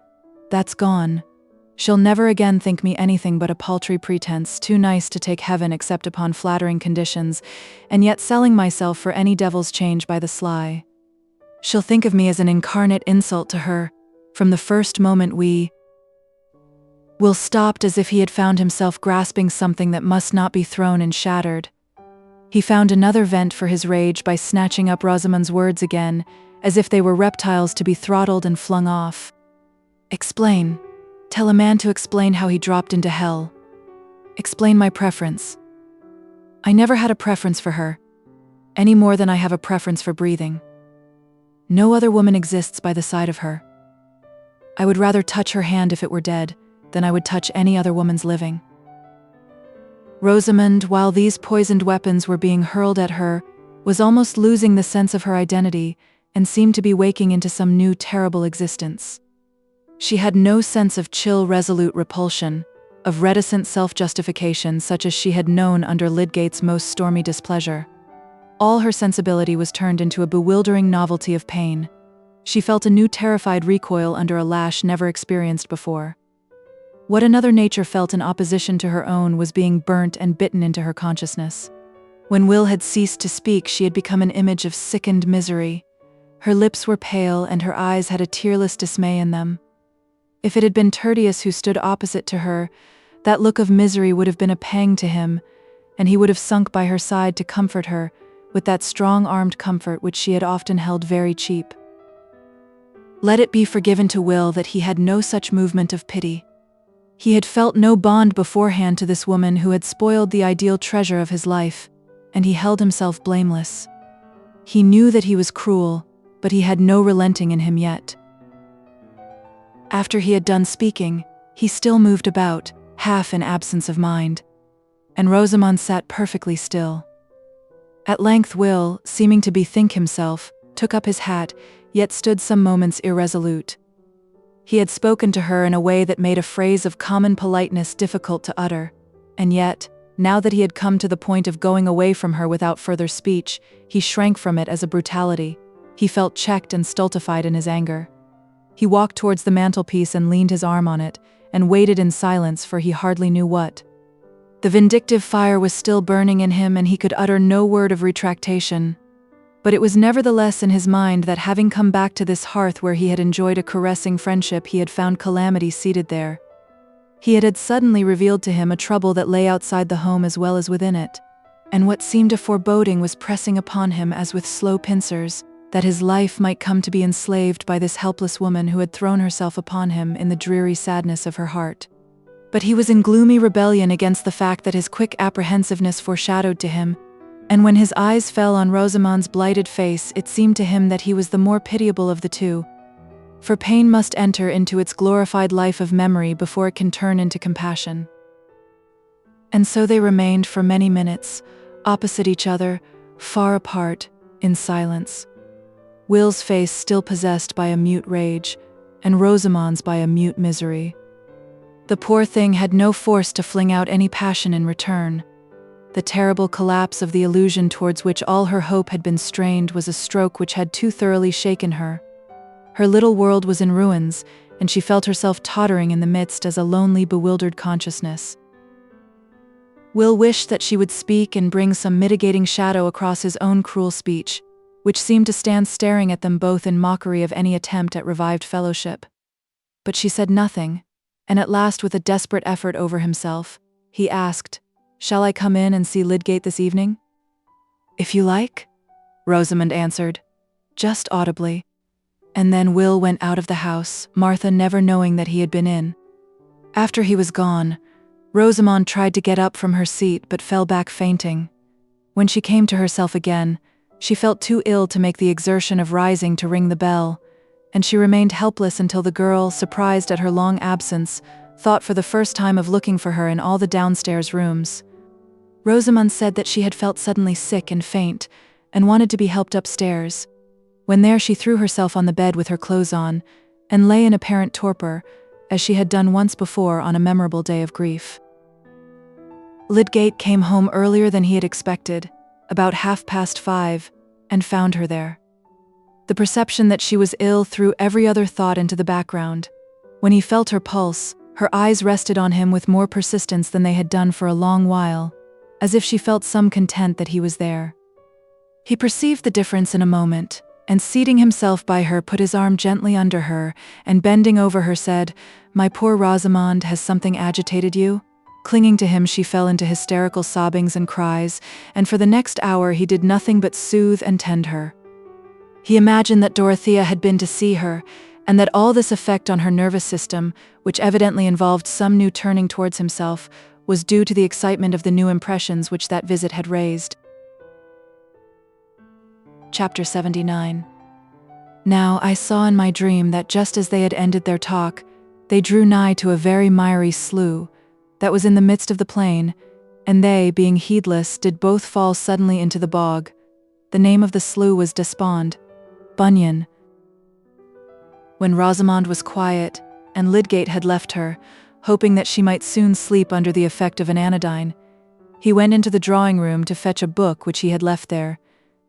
That's gone. She'll never again think me anything but a paltry pretense, too nice to take heaven except upon flattering conditions, and yet selling myself for any devil's change by the sly. She'll think of me as an incarnate insult to her. From the first moment Will stopped as if he had found himself grasping something that must not be thrown and shattered. He found another vent for his rage by snatching up Rosamond's words again, as if they were reptiles to be throttled and flung off. "Explain. Tell a man to explain how he dropped into hell. Explain my preference. I never had a preference for her, any more than I have a preference for breathing. No other woman exists by the side of her. I would rather touch her hand if it were dead than I would touch any other woman's living." Rosamond, while these poisoned weapons were being hurled at her, was almost losing the sense of her identity and seemed to be waking into some new terrible existence. She had no sense of chill, resolute repulsion, of reticent self-justification such as she had known under Lydgate's most stormy displeasure. All her sensibility was turned into a bewildering novelty of pain. She felt a new terrified recoil under a lash never experienced before. What another nature felt in opposition to her own was being burnt and bitten into her consciousness. When Will had ceased to speak, she had become an image of sickened misery. Her lips were pale and her eyes had a tearless dismay in them. If it had been Tertius who stood opposite to her, that look of misery would have been a pang to him, and he would have sunk by her side to comfort her, with that strong-armed comfort which she had often held very cheap. Let it be forgiven to Will that he had no such movement of pity. He had felt no bond beforehand to this woman who had spoiled the ideal treasure of his life, and he held himself blameless. He knew that he was cruel, but he had no relenting in him yet. After he had done speaking, he still moved about, half in absence of mind, and Rosamond sat perfectly still. At length Will, seeming to bethink himself, took up his hat, yet stood some moments irresolute. He had spoken to her in a way that made a phrase of common politeness difficult to utter, and yet, now that he had come to the point of going away from her without further speech, he shrank from it as a brutality. He felt checked and stultified in his anger. He walked towards the mantelpiece and leaned his arm on it, and waited in silence for he hardly knew what. The vindictive fire was still burning in him and he could utter no word of retractation. But it was nevertheless in his mind that having come back to this hearth where he had enjoyed a caressing friendship, he had found calamity seated there. He had suddenly revealed to him a trouble that lay outside the home as well as within it, and what seemed a foreboding was pressing upon him as with slow pincers, that his life might come to be enslaved by this helpless woman who had thrown herself upon him in the dreary sadness of her heart. But he was in gloomy rebellion against the fact that his quick apprehensiveness foreshadowed to him, and when his eyes fell on Rosamond's blighted face, it seemed to him that he was the more pitiable of the two, for pain must enter into its glorified life of memory before it can turn into compassion. And so they remained for many minutes, opposite each other, far apart, in silence. Will's face still possessed by a mute rage, and Rosamond's by a mute misery. The poor thing had no force to fling out any passion in return. The terrible collapse of the illusion towards which all her hope had been strained was a stroke which had too thoroughly shaken her. Her little world was in ruins, and she felt herself tottering in the midst as a lonely, bewildered consciousness. Will wished that she would speak and bring some mitigating shadow across his own cruel speech, which seemed to stand staring at them both in mockery of any attempt at revived fellowship. But she said nothing, and at last, with a desperate effort over himself, he asked, "Shall I come in and see Lydgate this evening?" "If you like," Rosamond answered, just audibly. And then Will went out of the house, Martha never knowing that he had been in. After he was gone, Rosamond tried to get up from her seat but fell back fainting. When she came to herself again, she felt too ill to make the exertion of rising to ring the bell, and she remained helpless until the girl, surprised at her long absence, thought for the first time of looking for her in all the downstairs rooms. Rosamond said that she had felt suddenly sick and faint, and wanted to be helped upstairs. When there, she threw herself on the bed with her clothes on, and lay in apparent torpor, as she had done once before on a memorable day of grief. Lydgate came home earlier than he had expected, about 5:30, and found her there. The perception that she was ill threw every other thought into the background. When he felt her pulse, her eyes rested on him with more persistence than they had done for a long while, as if she felt some content that he was there. He perceived the difference in a moment, and seating himself by her, put his arm gently under her, and bending over her said, "My poor Rosamond, has something agitated you?" Clinging to him, she fell into hysterical sobbings and cries, and for the next hour he did nothing but soothe and tend her. He imagined that Dorothea had been to see her, and that all this effect on her nervous system, which evidently involved some new turning towards himself, was due to the excitement of the new impressions which that visit had raised. Chapter 79. Now I saw in my dream that just as they had ended their talk, they drew nigh to a very miry slough that was in the midst of the plain, and they, being heedless, did both fall suddenly into the bog. The name of the slough was Despond, Bunyan. When Rosamond was quiet, and Lydgate had left her, hoping that she might soon sleep under the effect of an anodyne, he went into the drawing-room to fetch a book which he had left there,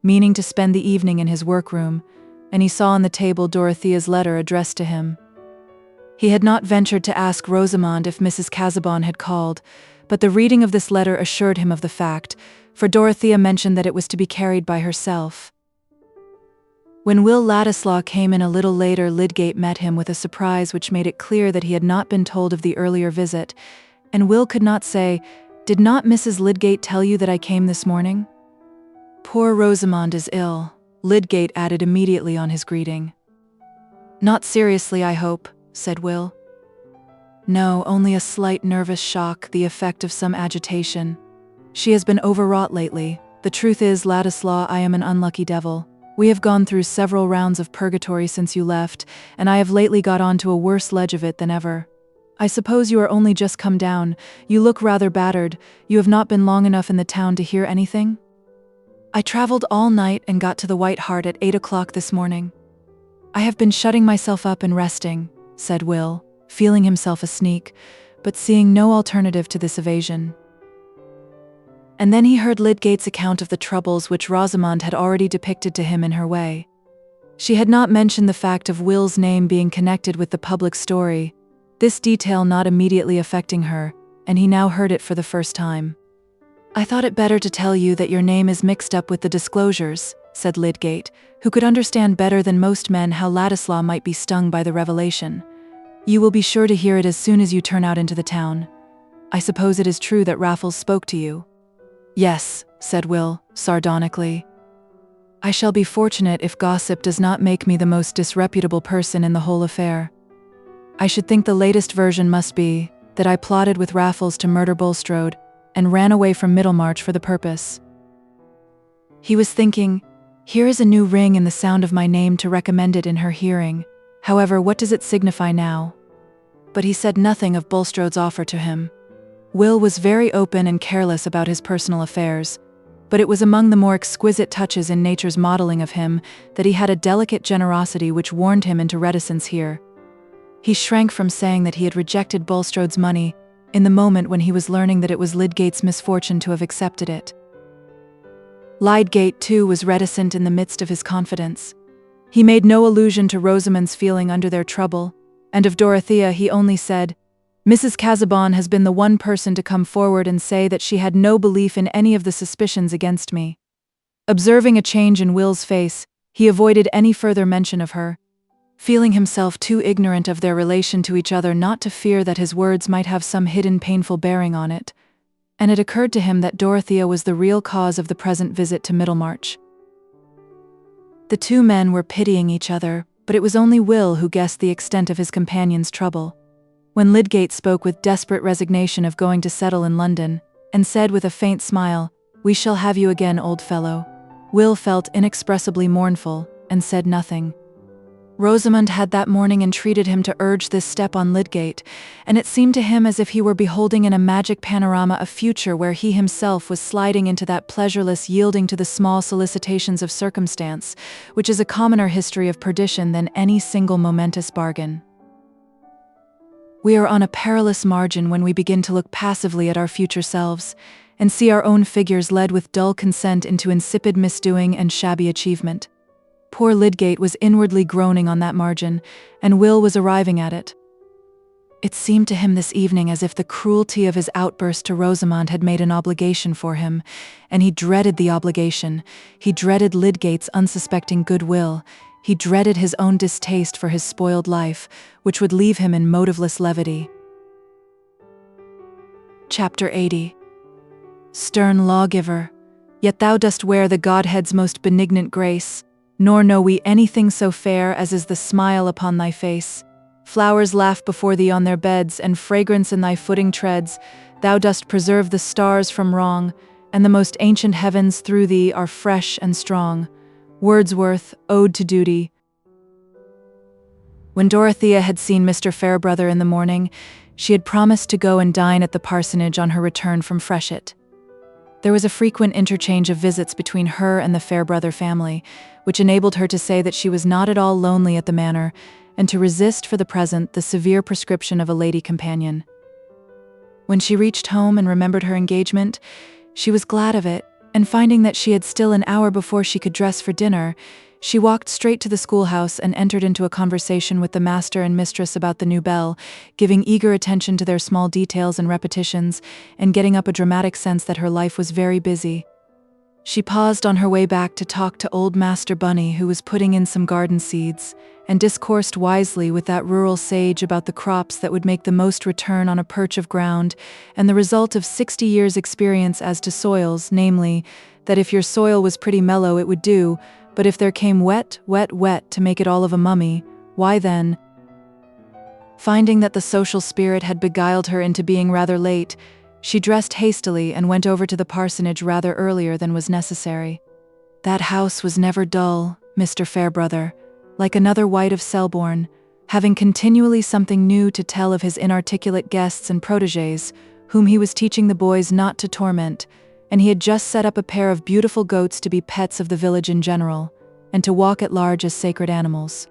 meaning to spend the evening in his workroom, and he saw on the table Dorothea's letter addressed to him. He had not ventured to ask Rosamond if Mrs. Casaubon had called, but the reading of this letter assured him of the fact, for Dorothea mentioned that it was to be carried by herself. When Will Ladislaw came in a little later, Lydgate met him with a surprise which made it clear that he had not been told of the earlier visit, and Will could not say, "Did not Mrs. Lydgate tell you that I came this morning?" "Poor Rosamond is ill," Lydgate added immediately on his greeting. "Not seriously, I hope," said Will. "No, only a slight nervous shock, the effect of some agitation. She has been overwrought lately. The truth is, Ladislaw, I am an unlucky devil. We have gone through several rounds of purgatory since you left, and I have lately got on to a worse ledge of it than ever. I suppose you are only just come down. You look rather battered. You have not been long enough in the town to hear anything?" "I traveled all night and got to the White Hart at 8 o'clock this morning. I have been shutting myself up and resting," said Will, feeling himself a sneak, but seeing no alternative to this evasion. And then he heard Lydgate's account of the troubles which Rosamond had already depicted to him in her way. She had not mentioned the fact of Will's name being connected with the public story, this detail not immediately affecting her, and he now heard it for the first time. "I thought it better to tell you that your name is mixed up with the disclosures," said Lydgate, who could understand better than most men how Ladislaw might be stung by the revelation. "You will be sure to hear it as soon as you turn out into the town. I suppose it is true that Raffles spoke to you?" "Yes," said Will, sardonically. "I shall be fortunate if gossip does not make me the most disreputable person in the whole affair. I should think the latest version must be that I plotted with Raffles to murder Bulstrode and ran away from Middlemarch for the purpose." He was thinking, "Here is a new ring in the sound of my name to recommend it in her hearing. However, what does it signify now?" But he said nothing of Bulstrode's offer to him. Will was very open and careless about his personal affairs, but it was among the more exquisite touches in nature's modeling of him that he had a delicate generosity which warned him into reticence here. He shrank from saying that he had rejected Bulstrode's money in the moment when he was learning that it was Lydgate's misfortune to have accepted it. Lydgate, too, was reticent in the midst of his confidence. He made no allusion to Rosamond's feeling under their trouble, and of Dorothea he only said, "Mrs. Casaubon has been the one person to come forward and say that she had no belief in any of the suspicions against me." Observing a change in Will's face, he avoided any further mention of her, feeling himself too ignorant of their relation to each other not to fear that his words might have some hidden painful bearing on it, and it occurred to him that Dorothea was the real cause of the present visit to Middlemarch. The two men were pitying each other, but it was only Will who guessed the extent of his companion's trouble. When Lydgate spoke with desperate resignation of going to settle in London, and said with a faint smile, "We shall have you again, old fellow," Will felt inexpressibly mournful, and said nothing. Rosamond had that morning entreated him to urge this step on Lydgate, and it seemed to him as if he were beholding in a magic panorama a future where he himself was sliding into that pleasureless yielding to the small solicitations of circumstance, which is a commoner history of perdition than any single momentous bargain. We are on a perilous margin when we begin to look passively at our future selves, and see our own figures led with dull consent into insipid misdoing and shabby achievement. Poor Lydgate was inwardly groaning on that margin, and Will was arriving at it. It seemed to him this evening as if the cruelty of his outburst to Rosamond had made an obligation for him, and he dreaded the obligation. He dreaded Lydgate's unsuspecting goodwill. He dreaded his own distaste for his spoiled life, which would leave him in motiveless levity. Chapter 80. Stern lawgiver, yet thou dost wear the Godhead's most benignant grace, nor know we anything so fair as is the smile upon thy face. Flowers laugh before thee on their beds, and fragrance in thy footing treads. Thou dost preserve the stars from wrong, and the most ancient heavens through thee are fresh and strong. Wordsworth, Ode to Duty. When Dorothea had seen Mr. Fairbrother in the morning, she had promised to go and dine at the parsonage on her return from Freshitt. There was a frequent interchange of visits between her and the Fairbrother family, which enabled her to say that she was not at all lonely at the manor, and to resist for the present the severe prescription of a lady companion. When she reached home and remembered her engagement, she was glad of it, and finding that she had still an hour before she could dress for dinner, she walked straight to the schoolhouse and entered into a conversation with the master and mistress about the new bell, giving eager attention to their small details and repetitions, and getting up a dramatic sense that her life was very busy. She paused on her way back to talk to old Master Bunny, who was putting in some garden seeds, and discoursed wisely with that rural sage about the crops that would make the most return on a perch of ground, and the result of 60 years' experience as to soils, namely, that if your soil was pretty mellow it would do, but if there came wet to make it all of a mummy, why then? Finding that the social spirit had beguiled her into being rather late, she dressed hastily and went over to the parsonage rather earlier than was necessary. That house was never dull, Mr. Fairbrother, like another White of Selborne, having continually something new to tell of his inarticulate guests and protégés, whom he was teaching the boys not to torment, and he had just set up a pair of beautiful goats to be pets of the village in general, and to walk at large as sacred animals.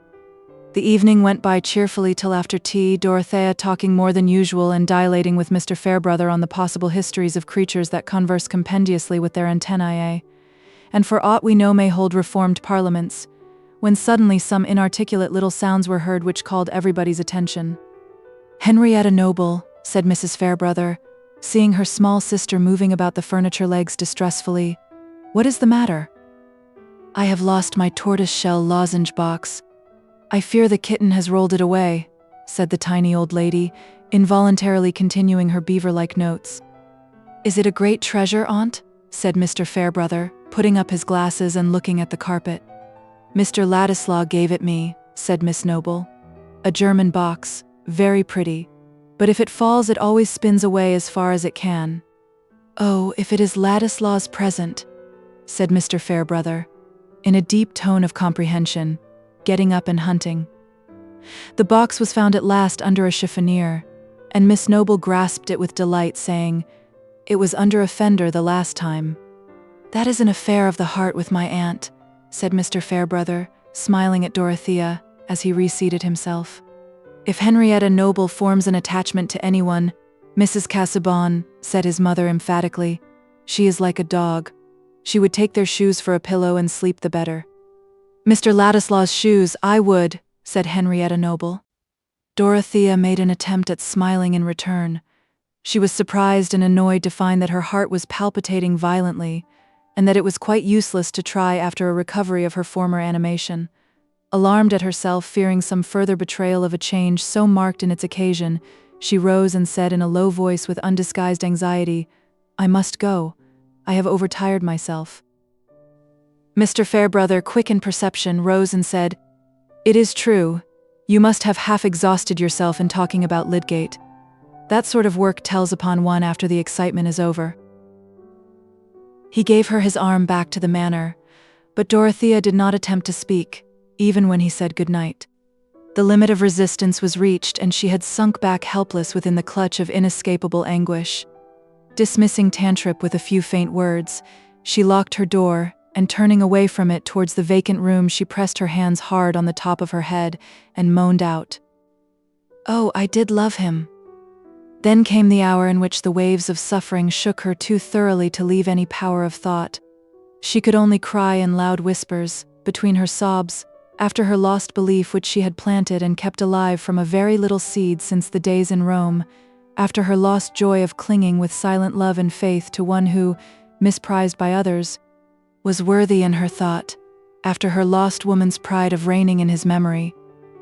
The evening went by cheerfully till after tea, Dorothea talking more than usual and dilating with Mr. Fairbrother on the possible histories of creatures that converse compendiously with their antennae, and for aught we know may hold reformed parliaments, when suddenly some inarticulate little sounds were heard which called everybody's attention. "Henrietta Noble," said Mrs. Fairbrother, seeing her small sister moving about the furniture legs distressfully, "what is the matter?" "I have lost my tortoise-shell lozenge box. I fear the kitten has rolled it away," said the tiny old lady, involuntarily continuing her beaver-like notes. "Is it a great treasure, aunt?" said Mr. Fairbrother, putting up his glasses and looking at the carpet. "Mr. Ladislaw gave it me," said Miss Noble. "A German box, very pretty, but if it falls it always spins away as far as it can." "Oh, if it is Ladislaw's present," said Mr. Fairbrother, in a deep tone of comprehension, getting up and hunting. The box was found at last under a chiffonier, and Miss Noble grasped it with delight, saying, "It was under a fender the last time." "That is an affair of the heart with my aunt," said Mr. Fairbrother, smiling at Dorothea as he reseated himself. "If Henrietta Noble forms an attachment to anyone, Mrs. Casaubon," said his mother emphatically, "she is like a dog. She would take their shoes for a pillow and sleep the better." "Mr. Ladislaw's shoes, I would," said Henrietta Noble. Dorothea made an attempt at smiling in return. She was surprised and annoyed to find that her heart was palpitating violently, and that it was quite useless to try after a recovery of her former animation. Alarmed at herself, fearing some further betrayal of a change so marked in its occasion, she rose and said in a low voice with undisguised anxiety, "I must go. I have overtired myself." Mr. Fairbrother, quick in perception, rose and said, "It is true. You must have half exhausted yourself in talking about Lydgate. That sort of work tells upon one after the excitement is over." He gave her his arm back to the manor, but Dorothea did not attempt to speak, even when he said good night. The limit of resistance was reached, and she had sunk back helpless within the clutch of inescapable anguish. Dismissing Tantripp with a few faint words, she locked her door, and turning away from it towards the vacant room, she pressed her hands hard on the top of her head and moaned out, "Oh, I did love him." Then came the hour in which the waves of suffering shook her too thoroughly to leave any power of thought. She could only cry in loud whispers, between her sobs, after her lost belief which she had planted and kept alive from a very little seed since the days in Rome, after her lost joy of clinging with silent love and faith to one who, misprized by others, was worthy in her thought, after her lost woman's pride of reigning in his memory,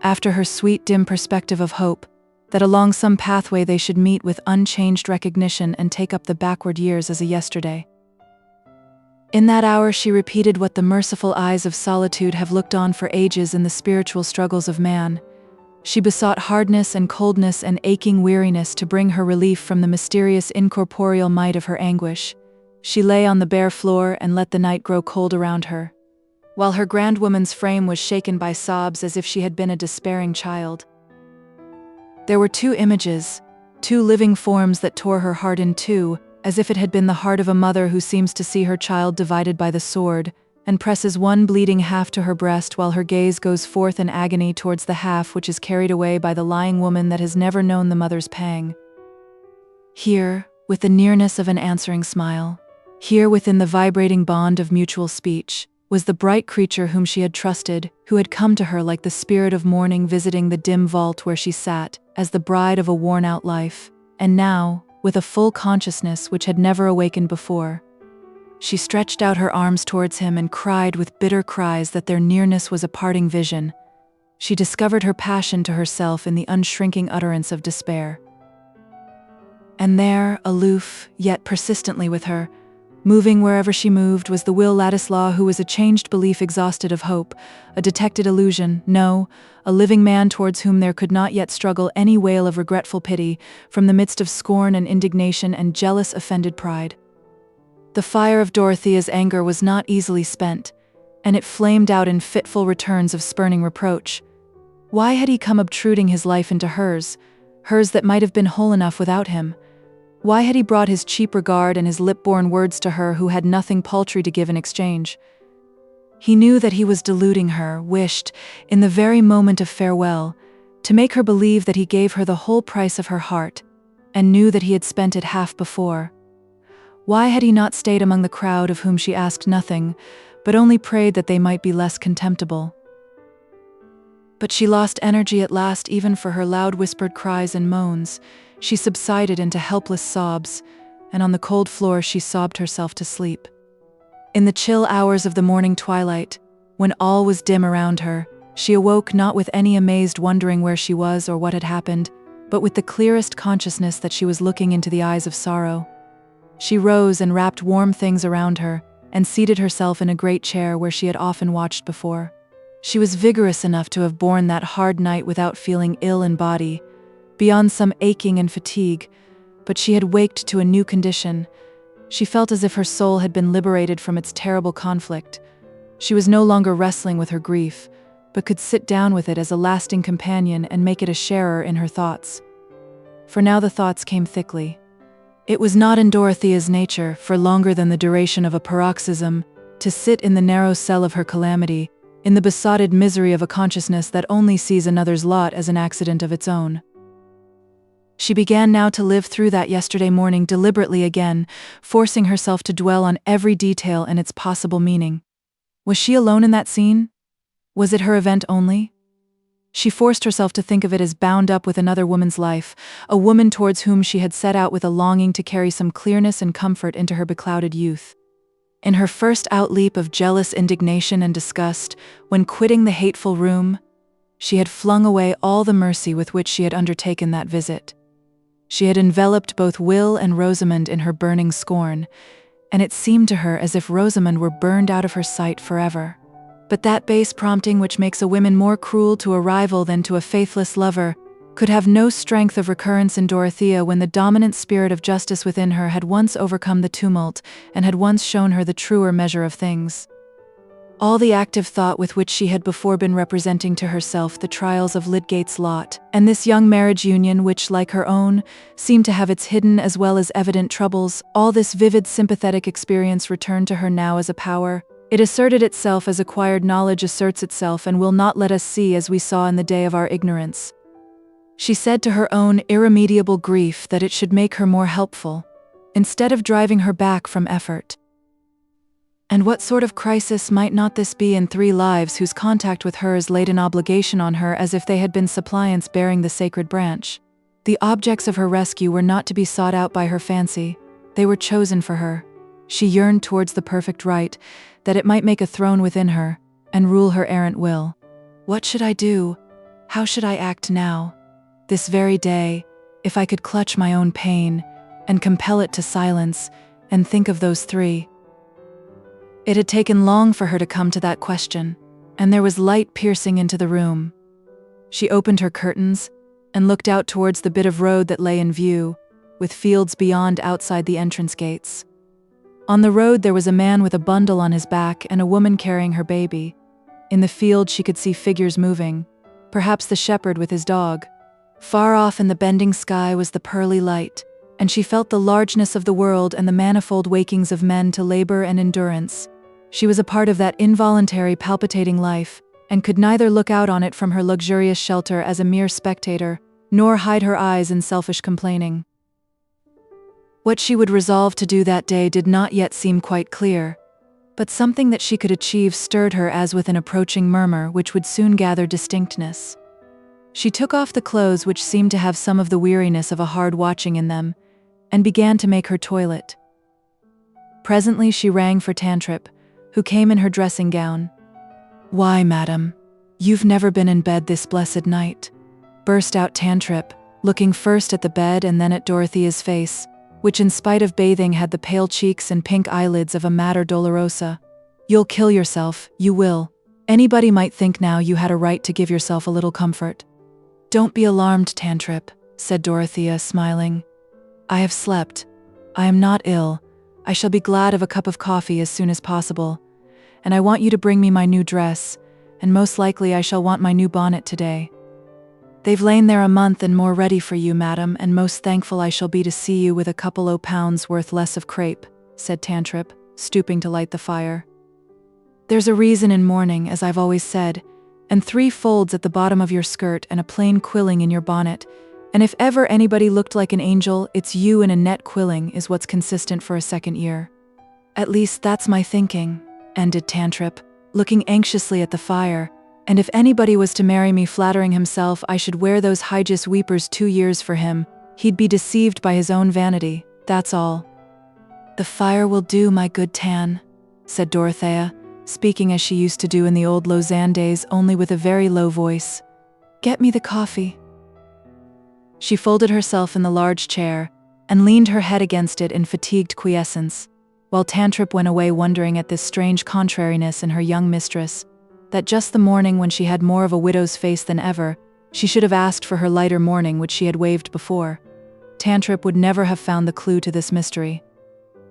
after her sweet dim perspective of hope, that along some pathway they should meet with unchanged recognition and take up the backward years as a yesterday. In that hour she repeated what the merciful eyes of solitude have looked on for ages in the spiritual struggles of man. She besought hardness and coldness and aching weariness to bring her relief from the mysterious incorporeal might of her anguish. She lay on the bare floor and let the night grow cold around her, while her grand woman's frame was shaken by sobs as if she had been a despairing child. There were two images, two living forms that tore her heart in two, as if it had been the heart of a mother who seems to see her child divided by the sword, and presses one bleeding half to her breast while her gaze goes forth in agony towards the half which is carried away by the lying woman that has never known the mother's pang. Here, with the nearness of an answering smile, here within the vibrating bond of mutual speech, was the bright creature whom she had trusted, who had come to her like the spirit of morning visiting the dim vault where she sat, as the bride of a worn-out life, and now, with a full consciousness which had never awakened before, she stretched out her arms towards him and cried with bitter cries that their nearness was a parting vision. She discovered her passion to herself in the unshrinking utterance of despair. And there, aloof, yet persistently with her, moving wherever she moved, was the Will Ladislaw, who was a changed belief exhausted of hope, a detected illusion, no, a living man towards whom there could not yet struggle any wail of regretful pity, from the midst of scorn and indignation and jealous offended pride. The fire of Dorothea's anger was not easily spent, and it flamed out in fitful returns of spurning reproach. Why had he come obtruding his life into hers that might have been whole enough without him? Why had he brought his cheap regard and his lip-born words to her who had nothing paltry to give in exchange? He knew that he was deluding her, wished, in the very moment of farewell, to make her believe that he gave her the whole price of her heart, and knew that he had spent it half before. Why had he not stayed among the crowd of whom she asked nothing, but only prayed that they might be less contemptible? But she lost energy at last even for her loud whispered cries and moans. She subsided into helpless sobs, and on the cold floor she sobbed herself to sleep. In the chill hours of the morning twilight, when all was dim around her, she awoke not with any amazed wondering where she was or what had happened, but with the clearest consciousness that she was looking into the eyes of sorrow. She rose and wrapped warm things around her, and seated herself in a great chair where she had often watched before. She was vigorous enough to have borne that hard night without feeling ill in body, beyond some aching and fatigue, but she had waked to a new condition. She felt as if her soul had been liberated from its terrible conflict. She was no longer wrestling with her grief, but could sit down with it as a lasting companion and make it a sharer in her thoughts. For now the thoughts came thickly. It was not in Dorothea's nature, for longer than the duration of a paroxysm, to sit in the narrow cell of her calamity, in the besotted misery of a consciousness that only sees another's lot as an accident of its own. She began now to live through that yesterday morning deliberately again, forcing herself to dwell on every detail and its possible meaning. Was she alone in that scene? Was it her event only? She forced herself to think of it as bound up with another woman's life, a woman towards whom she had set out with a longing to carry some clearness and comfort into her beclouded youth. In her first outleap of jealous indignation and disgust, when quitting the hateful room, she had flung away all the mercy with which she had undertaken that visit. She had enveloped both Will and Rosamond in her burning scorn, and it seemed to her as if Rosamond were burned out of her sight forever. But that base prompting which makes a woman more cruel to a rival than to a faithless lover could have no strength of recurrence in Dorothea when the dominant spirit of justice within her had once overcome the tumult and had once shown her the truer measure of things. All the active thought with which she had before been representing to herself the trials of Lydgate's lot, and this young marriage union which, like her own, seemed to have its hidden as well as evident troubles, all this vivid sympathetic experience returned to her now as a power. It asserted itself as acquired knowledge asserts itself and will not let us see as we saw in the day of our ignorance. She said to her own irremediable grief that it should make her more helpful, instead of driving her back from effort. And what sort of crisis might not this be in three lives whose contact with hers laid an obligation on her as if they had been suppliants bearing the sacred branch? The objects of her rescue were not to be sought out by her fancy, they were chosen for her. She yearned towards the perfect right, that it might make a throne within her, and rule her errant will. What should I do? How should I act now? This very day, if I could clutch my own pain, and compel it to silence, and think of those three. It had taken long for her to come to that question, and there was light piercing into the room. She opened her curtains, and looked out towards the bit of road that lay in view, with fields beyond outside the entrance gates. On the road there was a man with a bundle on his back and a woman carrying her baby. In the field she could see figures moving, perhaps the shepherd with his dog. Far off in the bending sky was the pearly light, and she felt the largeness of the world and the manifold wakings of men to labor and endurance. She was a part of that involuntary palpitating life, and could neither look out on it from her luxurious shelter as a mere spectator, nor hide her eyes in selfish complaining. What she would resolve to do that day did not yet seem quite clear, but something that she could achieve stirred her as with an approaching murmur which would soon gather distinctness. She took off the clothes which seemed to have some of the weariness of a hard watching in them, and began to make her toilet. Presently she rang for Tantripp, who came in her dressing gown. "Why, madam, you've never been in bed this blessed night," burst out Tantripp, looking first at the bed and then at Dorothea's face, which in spite of bathing had the pale cheeks and pink eyelids of a Mater Dolorosa. "You'll kill yourself, you will. Anybody might think now you had a right to give yourself a little comfort." "Don't be alarmed, Tantripp," said Dorothea, smiling. "I have slept. I am not ill. I shall be glad of a cup of coffee as soon as possible. And I want you to bring me my new dress, and most likely I shall want my new bonnet today. They've lain there a month and more ready for you, madam, and most thankful I shall be to see you with a couple o' pounds worth less of crape," said Tantripp, stooping to light the fire. There's a reason in mourning, as I've always said, and 3 folds at the bottom of your skirt and a plain quilling in your bonnet, and if ever anybody looked like an angel, it's you in a net quilling is what's consistent for a second year. At least that's my thinking, ended Tantripp, looking anxiously at the fire, and if anybody was to marry me flattering himself I should wear those hijus weepers 2 years for him, he'd be deceived by his own vanity, that's all. The fire will do, my good Tan, said Dorothea, speaking as she used to do in the old Lausanne days, only with a very low voice. Get me the coffee. She folded herself in the large chair and leaned her head against it in fatigued quiescence, while Tantripp went away wondering at this strange contrariness in her young mistress, that just the morning when she had more of a widow's face than ever, she should have asked for her lighter mourning which she had waived before. Tantripp would never have found the clue to this mystery.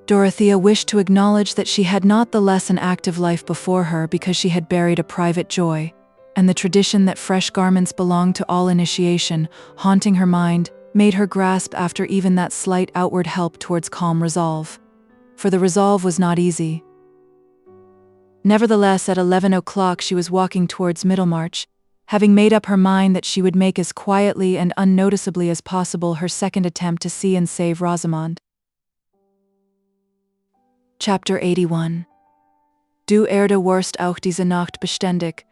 Dorothea wished to acknowledge that she had not the less an active life before her because she had buried a private joy, and the tradition that fresh garments belonged to all initiation, haunting her mind, made her grasp after even that slight outward help towards calm resolve. For the resolve was not easy. Nevertheless, at 11 o'clock she was walking towards Middlemarch, having made up her mind that she would make as quietly and unnoticeably as possible her second attempt to see and save Rosamond. Chapter 81. Du Erde warst auch diese Nacht beständig,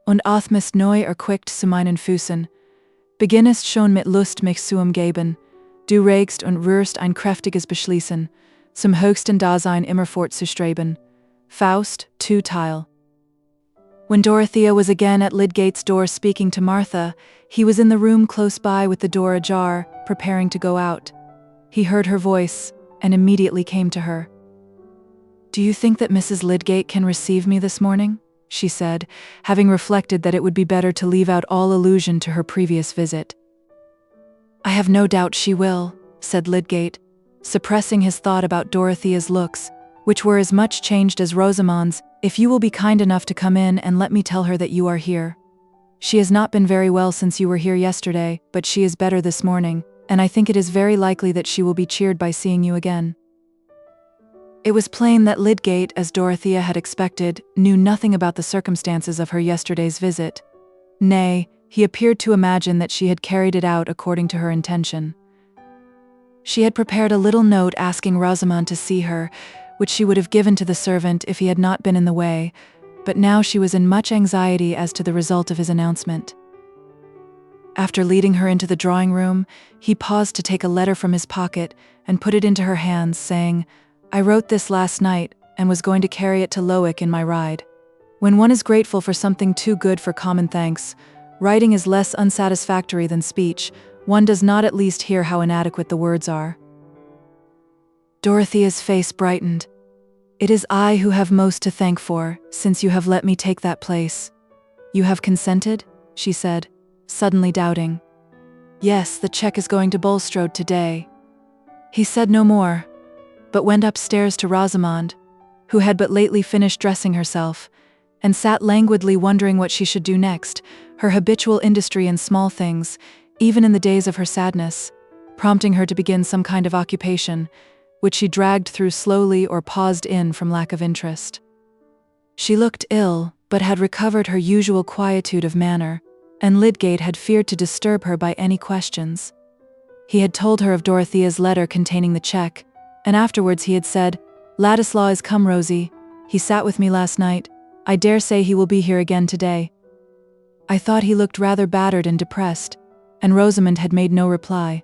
und atmest neu erquickt zu meinen Füßen. Beginnest schon mit Lust mich zu umgeben, du regst und rührst ein kräftiges Beschließen, zum höchsten Dasein immerfort zu streben. Faust, 2 Teil. When Dorothea was again at Lydgate's door speaking to Martha, he was in the room close by with the door ajar, preparing to go out. He heard her voice, and immediately came to her. Do you think that Mrs. Lydgate can receive me this morning? She said, having reflected that it would be better to leave out all allusion to her previous visit. I have no doubt she will, said Lydgate, suppressing his thought about Dorothea's looks, which were as much changed as Rosamond's. If you will be kind enough to come in and let me tell her that you are here. She has not been very well since you were here yesterday, but she is better this morning, and I think it is very likely that she will be cheered by seeing you again. It was plain that Lydgate, as Dorothea had expected, knew nothing about the circumstances of her yesterday's visit. Nay, he appeared to imagine that she had carried it out according to her intention. She had prepared a little note asking Rosamond to see her, which she would have given to the servant if he had not been in the way, but now she was in much anxiety as to the result of his announcement. After leading her into the drawing-room, he paused to take a letter from his pocket and put it into her hands, saying, I wrote this last night and was going to carry it to LXIX in my ride. When one is grateful for something too good for common thanks, writing is less unsatisfactory than speech. One does not at least hear how inadequate the words are. Dorothea's face brightened. It is I who have most to thank for, since you have let me take that place. You have consented? She said, suddenly doubting. Yes, the check is going to Bulstrode today. He said no more, but went upstairs to Rosamond, who had but lately finished dressing herself, and sat languidly wondering what she should do next, her habitual industry in small things, even in the days of her sadness, prompting her to begin some kind of occupation, which she dragged through slowly or paused in from lack of interest. She looked ill, but had recovered her usual quietude of manner, and Lydgate had feared to disturb her by any questions. He had told her of Dorothea's letter containing the check, and afterwards he had said, Ladislaw is come, Rosie. He sat with me last night. I dare say he will be here again today. I thought he looked rather battered and depressed, and Rosamond had made no reply.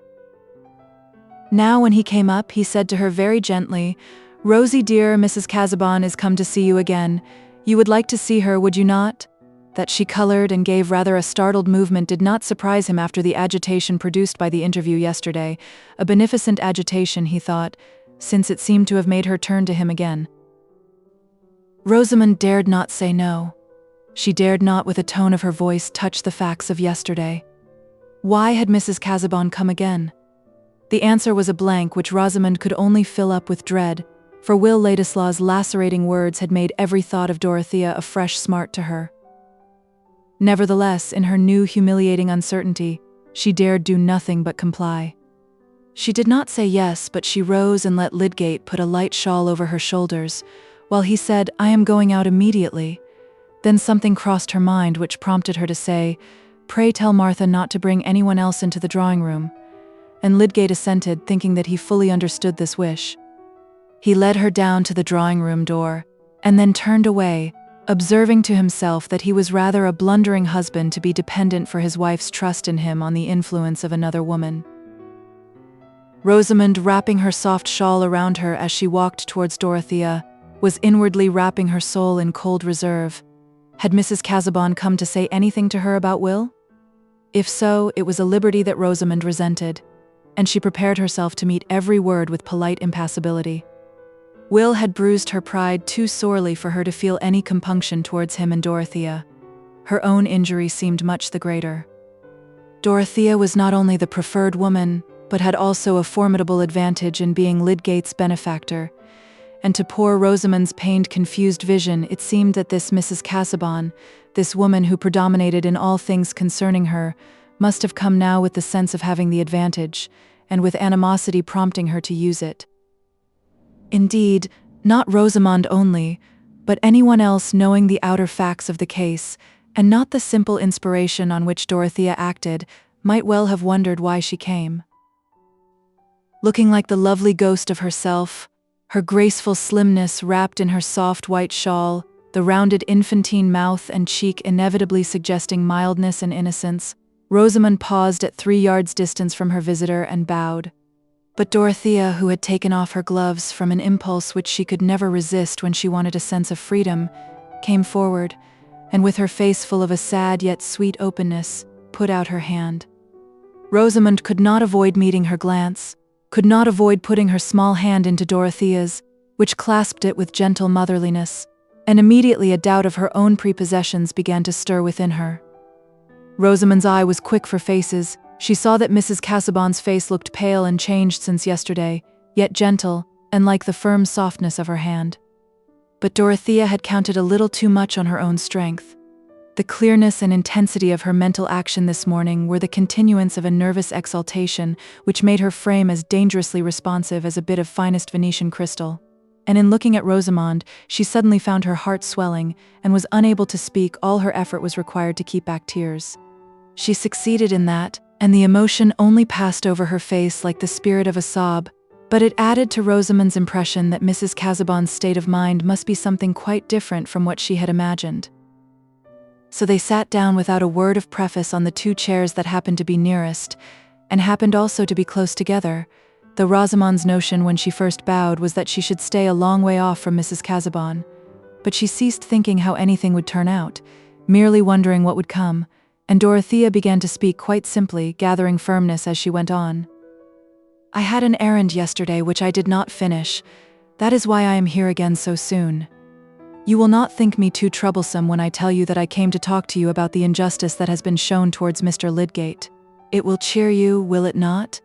Now when he came up, he said to her very gently, Rosie dear, Mrs. Casaubon is come to see you again. You would like to see her, would you not? That she colored and gave rather a startled movement did not surprise him after the agitation produced by the interview yesterday, a beneficent agitation, he thought, since it seemed to have made her turn to him again. Rosamond dared not say no. She dared not with a tone of her voice touch the facts of yesterday. Why had Mrs. Casaubon come again? The answer was a blank which Rosamond could only fill up with dread, for Will Ladislaw's lacerating words had made every thought of Dorothea a fresh smart to her. Nevertheless, in her new humiliating uncertainty, she dared do nothing but comply. She did not say yes, but she rose and let Lydgate put a light shawl over her shoulders, while he said, "I am going out immediately." Then something crossed her mind which prompted her to say, "Pray tell Martha not to bring anyone else into the drawing room." And Lydgate assented, thinking that he fully understood this wish. He led her down to the drawing room door, and then turned away, observing to himself that he was rather a blundering husband to be dependent for his wife's trust in him on the influence of another woman. Rosamond, wrapping her soft shawl around her as she walked towards Dorothea, was inwardly wrapping her soul in cold reserve. Had Mrs. Casaubon come to say anything to her about Will? If so, it was a liberty that Rosamond resented, and she prepared herself to meet every word with polite impassibility. Will had bruised her pride too sorely for her to feel any compunction towards him and Dorothea. Her own injury seemed much the greater. Dorothea was not only the preferred woman, but had also a formidable advantage in being Lydgate's benefactor, and to poor Rosamond's pained, confused vision, it seemed that this Mrs. Casaubon, this woman who predominated in all things concerning her, must have come now with the sense of having the advantage, and with animosity prompting her to use it. Indeed, not Rosamond only, but anyone else knowing the outer facts of the case, and not the simple inspiration on which Dorothea acted, might well have wondered why she came. Looking like the lovely ghost of herself, her graceful slimness wrapped in her soft white shawl, the rounded infantine mouth and cheek inevitably suggesting mildness and innocence, Rosamond paused at 3 yards' distance from her visitor and bowed. But Dorothea, who had taken off her gloves from an impulse which she could never resist when she wanted a sense of freedom, came forward, and with her face full of a sad yet sweet openness, put out her hand. Rosamond could not avoid meeting her glance, could not avoid putting her small hand into Dorothea's, which clasped it with gentle motherliness, and immediately a doubt of her own prepossessions began to stir within her. Rosamond's eye was quick for faces. She saw that Mrs. Casaubon's face looked pale and changed since yesterday, yet gentle, and like the firm softness of her hand. But Dorothea had counted a little too much on her own strength. The clearness and intensity of her mental action this morning were the continuance of a nervous exaltation which made her frame as dangerously responsive as a bit of finest Venetian crystal. And in looking at Rosamond, she suddenly found her heart swelling, and was unable to speak. All her effort was required to keep back tears. She succeeded in that, and the emotion only passed over her face like the spirit of a sob, but it added to Rosamond's impression that Mrs. Casaubon's state of mind must be something quite different from what she had imagined. So they sat down without a word of preface on the 2 chairs that happened to be nearest, and happened also to be close together, though Rosamond's notion when she first bowed was that she should stay a long way off from Mrs. Casaubon. But she ceased thinking how anything would turn out, merely wondering what would come, and Dorothea began to speak quite simply, gathering firmness as she went on. "I had an errand yesterday which I did not finish. That is why I am here again so soon. You will not think me too troublesome when I tell you that I came to talk to you about the injustice that has been shown towards Mr. Lydgate. It will cheer you, will it not?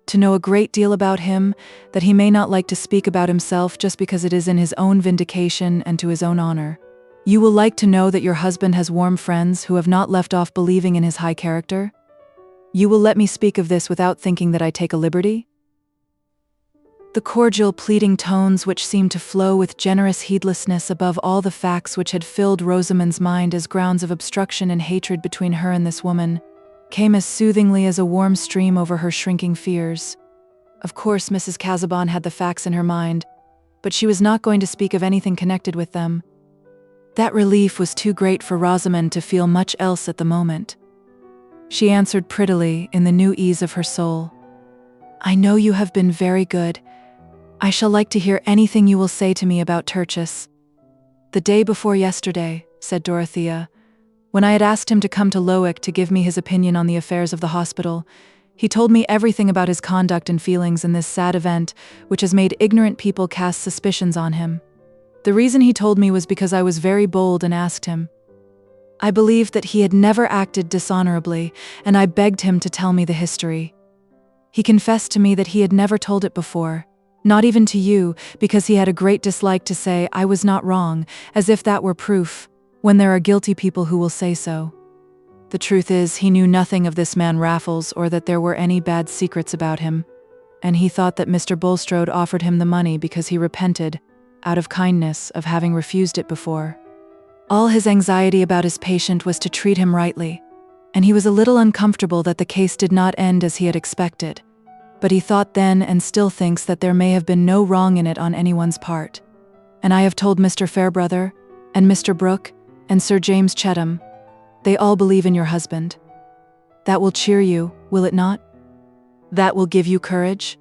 To know a great deal about him, that he may not like to speak about himself just because it is in his own vindication and to his own honor. You will like to know that your husband has warm friends who have not left off believing in his high character. You will let me speak of this without thinking that I take a liberty?" The cordial, pleading tones which seemed to flow with generous heedlessness above all the facts which had filled Rosamond's mind as grounds of obstruction and hatred between her and this woman, came as soothingly as a warm stream over her shrinking fears. Of course Mrs. Casaubon had the facts in her mind, but she was not going to speak of anything connected with them. That relief was too great for Rosamond to feel much else at the moment. She answered prettily, in the new ease of her soul, "I know you have been very good. I shall like to hear anything you will say to me about Tertius." "The day before yesterday," said Dorothea, "when I had asked him to come to LXIX to give me his opinion on the affairs of the hospital, he told me everything about his conduct and feelings in this sad event which has made ignorant people cast suspicions on him. The reason he told me was because I was very bold and asked him. I believed that he had never acted dishonorably, and I begged him to tell me the history. He confessed to me that he had never told it before, not even to you, because he had a great dislike to say I was not wrong, as if that were proof, when there are guilty people who will say so. The truth is, he knew nothing of this man Raffles, or that there were any bad secrets about him, and he thought that Mr. Bulstrode offered him the money because he repented, out of kindness, of having refused it before. All his anxiety about his patient was to treat him rightly, and he was a little uncomfortable that the case did not end as he had expected. But he thought then, and still thinks, that there may have been no wrong in it on anyone's part. And I have told Mr. Fairbrother, and Mr. Brooke, and Sir James Chettam. They all believe in your husband. That will cheer you, will it not? That will give you courage?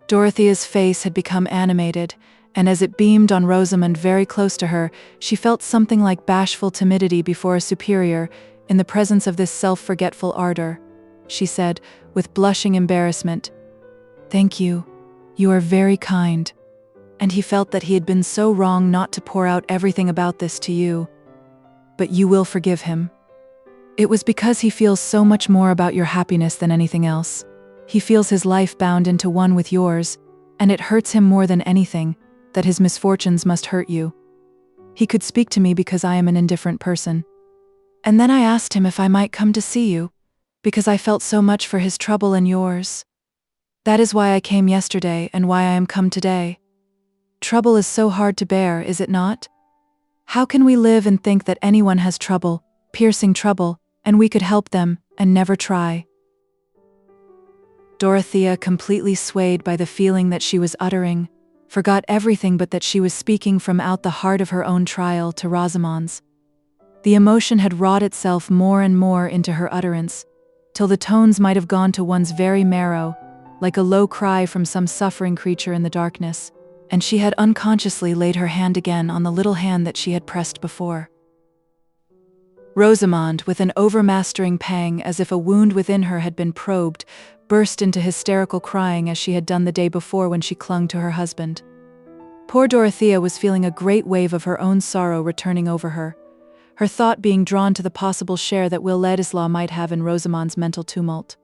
Dorothea's face had become animated, and as it beamed on Rosamond very close to her, she felt something like bashful timidity before a superior, in the presence of this self-forgetful ardor. She said, with blushing embarrassment, "Thank you. You are very kind." And he felt that he had been so wrong not to pour out everything about this to you. "But you will forgive him." "It was because he feels so much more about your happiness than anything else. He feels his life bound into one with yours, and it hurts him more than anything that his misfortunes must hurt you. He could speak to me because I am an indifferent person. And then I asked him if I might come to see you, because I felt so much for his trouble and yours. That is why I came yesterday and why I am come today. Trouble is so hard to bear, is it not? How can we live and think that anyone has trouble, piercing trouble, and we could help them, and never try?" Dorothea, completely swayed by the feeling that she was uttering, forgot everything but that she was speaking from out the heart of her own trial to Rosamond's. The emotion had wrought itself more and more into her utterance, till the tones might have gone to one's very marrow, like a low cry from some suffering creature in the darkness, and she had unconsciously laid her hand again on the little hand that she had pressed before. Rosamond, with an overmastering pang, as if a wound within her had been probed, burst into hysterical crying as she had done the day before when she clung to her husband. Poor Dorothea was feeling a great wave of her own sorrow returning over her, her thought being drawn to the possible share that Will Ladislaw might have in Rosamond's mental tumult.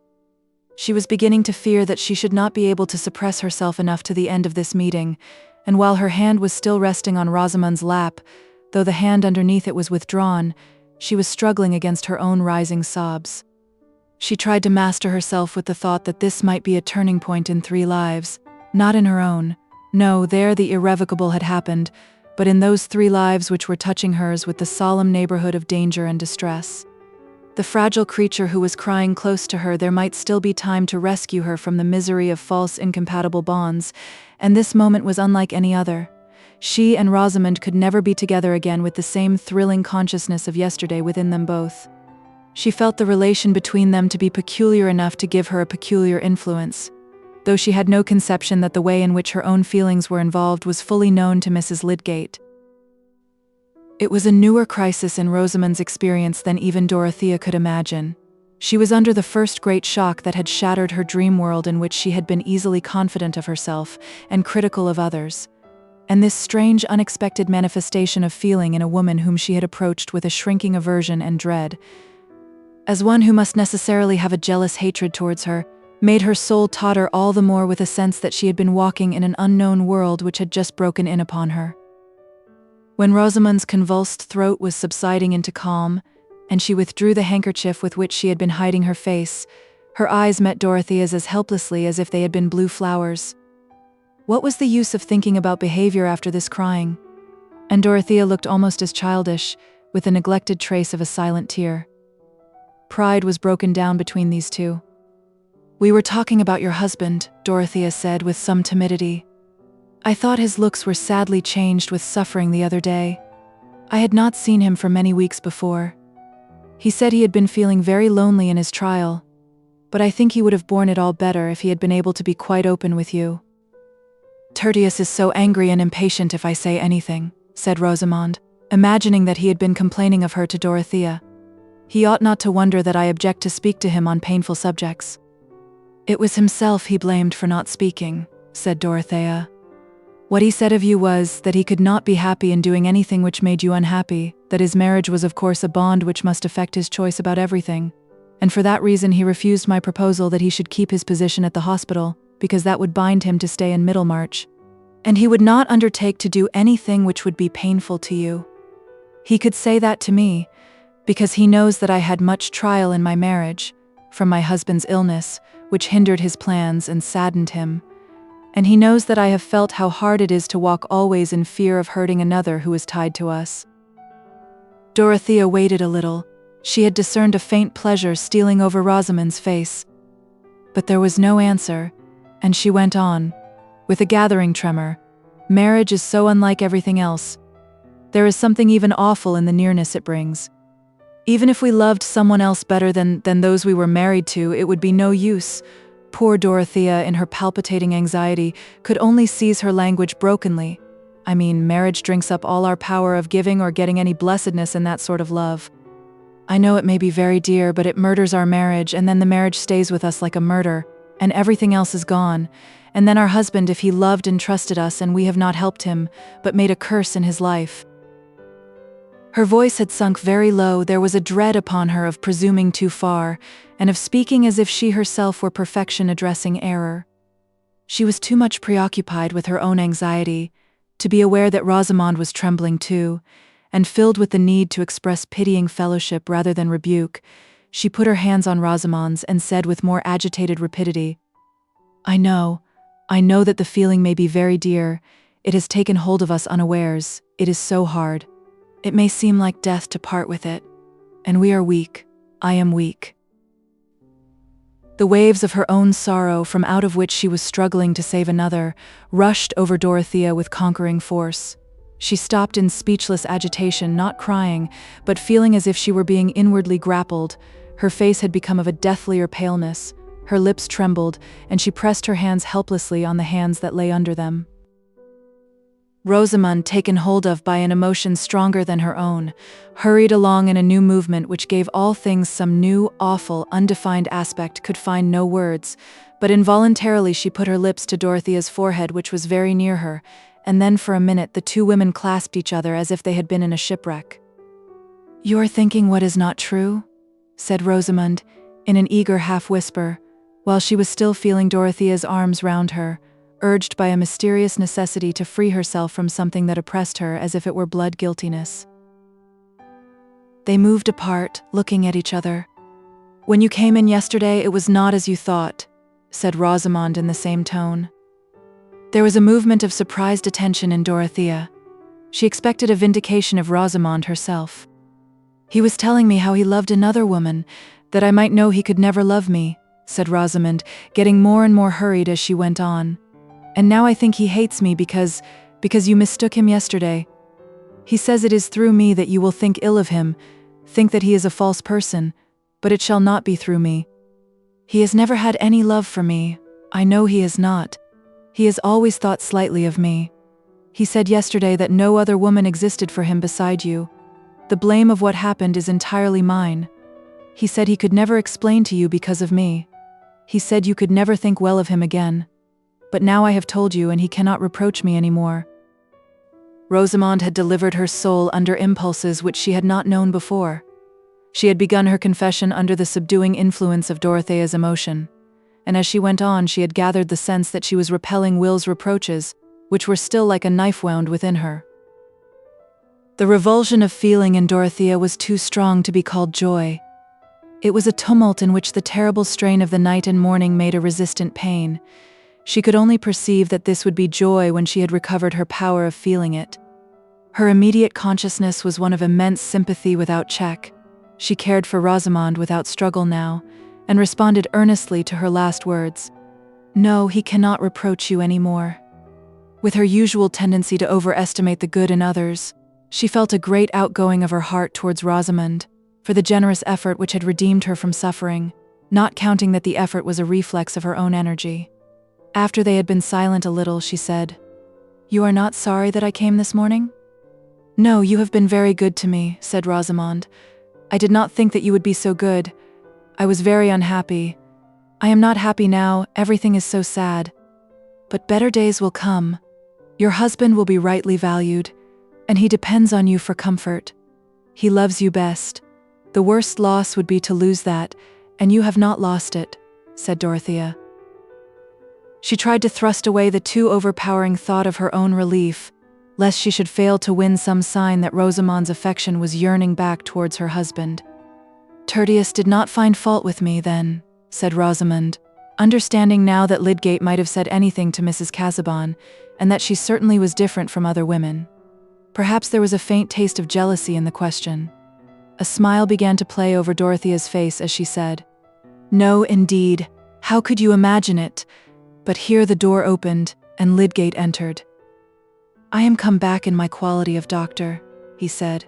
She was beginning to fear that she should not be able to suppress herself enough to the end of this meeting, and while her hand was still resting on Rosamond's lap, though the hand underneath it was withdrawn, she was struggling against her own rising sobs. She tried to master herself with the thought that this might be a turning point in 3 lives, not in her own. No, there the irrevocable had happened, but in those 3 lives which were touching hers with the solemn neighborhood of danger and distress. The fragile creature who was crying close to her, there might still be time to rescue her from the misery of false incompatible bonds, and this moment was unlike any other. She and Rosamond could never be together again with the same thrilling consciousness of yesterday within them both. She felt the relation between them to be peculiar enough to give her a peculiar influence, though she had no conception that the way in which her own feelings were involved was fully known to Mrs. Lydgate. It was a newer crisis in Rosamond's experience than even Dorothea could imagine. She was under the first great shock that had shattered her dream world in which she had been easily confident of herself and critical of others, and this strange, unexpected manifestation of feeling in a woman whom she had approached with a shrinking aversion and dread, as one who must necessarily have a jealous hatred towards her, made her soul totter all the more with a sense that she had been walking in an unknown world which had just broken in upon her. When Rosamond's convulsed throat was subsiding into calm, and she withdrew the handkerchief with which she had been hiding her face, her eyes met Dorothea's as helplessly as if they had been blue flowers. What was the use of thinking about behavior after this crying? And Dorothea looked almost as childish, with a neglected trace of a silent tear. Pride was broken down between these two. "We were talking about your husband," Dorothea said with some timidity. "I thought his looks were sadly changed with suffering the other day. I had not seen him for many weeks before. He said he had been feeling very lonely in his trial, but I think he would have borne it all better if he had been able to be quite open with you." "Tertius is so angry and impatient if I say anything," said Rosamond, imagining that he had been complaining of her to Dorothea. "He ought not to wonder that I object to speak to him on painful subjects." "It was himself he blamed for not speaking," said Dorothea. "What he said of you was that he could not be happy in doing anything which made you unhappy, that his marriage was of course a bond which must affect his choice about everything, and for that reason he refused my proposal that he should keep his position at the hospital, because that would bind him to stay in Middlemarch, and he would not undertake to do anything which would be painful to you. He could say that to me, because he knows that I had much trial in my marriage, from my husband's illness, which hindered his plans and saddened him, and he knows that I have felt how hard it is to walk always in fear of hurting another who is tied to us." Dorothea waited a little. She had discerned a faint pleasure stealing over Rosamond's face. But there was no answer, and she went on, with a gathering tremor. "Marriage is so unlike everything else. There is something even awful in the nearness it brings. Even if we loved someone else better than those we were married to, it would be no use." Poor Dorothea, in her palpitating anxiety, could only seize her language brokenly. "I mean, marriage drinks up all our power of giving or getting any blessedness in that sort of love. I know it may be very dear, but it murders our marriage, and then the marriage stays with us like a murder, and everything else is gone. And then our husband, if he loved and trusted us and we have not helped him, but made a curse in his life." Her voice had sunk very low. There was a dread upon her of presuming too far, and of speaking as if she herself were perfection addressing error. She was too much preoccupied with her own anxiety to be aware that Rosamond was trembling too, and filled with the need to express pitying fellowship rather than rebuke, she put her hands on Rosamond's and said with more agitated rapidity, I know that the feeling may be very dear. It has taken hold of us unawares. It is so hard. It may seem like death to part with it. And we are weak. I am weak." The waves of her own sorrow, from out of which she was struggling to save another, rushed over Dorothea with conquering force. She stopped in speechless agitation, not crying, but feeling as if she were being inwardly grappled. Her face had become of a deathlier paleness. Her lips trembled, and she pressed her hands helplessly on the hands that lay under them. Rosamond, taken hold of by an emotion stronger than her own, hurried along in a new movement which gave all things some new, awful, undefined aspect, could find no words, but involuntarily she put her lips to Dorothea's forehead, which was very near her, and then for a minute the two women clasped each other as if they had been in a shipwreck. "You are thinking what is not true?" said Rosamond, in an eager half-whisper, while she was still feeling Dorothea's arms round her, urged by a mysterious necessity to free herself from something that oppressed her as if it were blood guiltiness. They moved apart, looking at each other. "When you came in yesterday, it was not as you thought," said Rosamond in the same tone. There was a movement of surprised attention in Dorothea. She expected a vindication of Rosamond herself. "He was telling me how he loved another woman, that I might know he could never love me," said Rosamond, getting more and more hurried as she went on. "And now I think he hates me because you mistook him yesterday. He says it is through me that you will think ill of him, think that he is a false person, but it shall not be through me. He has never had any love for me. I know he has not. He has always thought slightly of me. He said yesterday that no other woman existed for him beside you. The blame of what happened is entirely mine. He said he could never explain to you because of me. He said you could never think well of him again. But now I have told you, and he cannot reproach me any more." Rosamond had delivered her soul under impulses which she had not known before. She had begun her confession under the subduing influence of Dorothea's emotion, and as she went on she had gathered the sense that she was repelling Will's reproaches, which were still like a knife wound within her. The revulsion of feeling in Dorothea was too strong to be called joy. It was a tumult in which the terrible strain of the night and morning made a resistant pain. She could only perceive that this would be joy when she had recovered her power of feeling it. Her immediate consciousness was one of immense sympathy without check. She cared for Rosamond without struggle now, and responded earnestly to her last words. "No, he cannot reproach you any more." With her usual tendency to overestimate the good in others, she felt a great outgoing of her heart towards Rosamond, for the generous effort which had redeemed her from suffering, not counting that the effort was a reflex of her own energy. After they had been silent a little, she said, "You are not sorry that I came this morning?" "No, you have been very good to me," said Rosamond. "I did not think that you would be so good. I was very unhappy. I am not happy now, everything is so sad. But better days will come. Your husband will be rightly valued, and he depends on you for comfort. He loves you best. The worst loss would be to lose that, and you have not lost it," said Dorothea. She tried to thrust away the too overpowering thought of her own relief, lest she should fail to win some sign that Rosamond's affection was yearning back towards her husband. "Tertius did not find fault with me, then," said Rosamond. understanding now that Lydgate might have said anything to Mrs. Casaubon, and that she certainly was different from other women. Perhaps there was a faint taste of jealousy in the question. A smile began to play over Dorothea's face as she said, "No, indeed. How could you imagine it?" But here the door opened, and Lydgate entered. "I am come back in my quality of doctor," he said.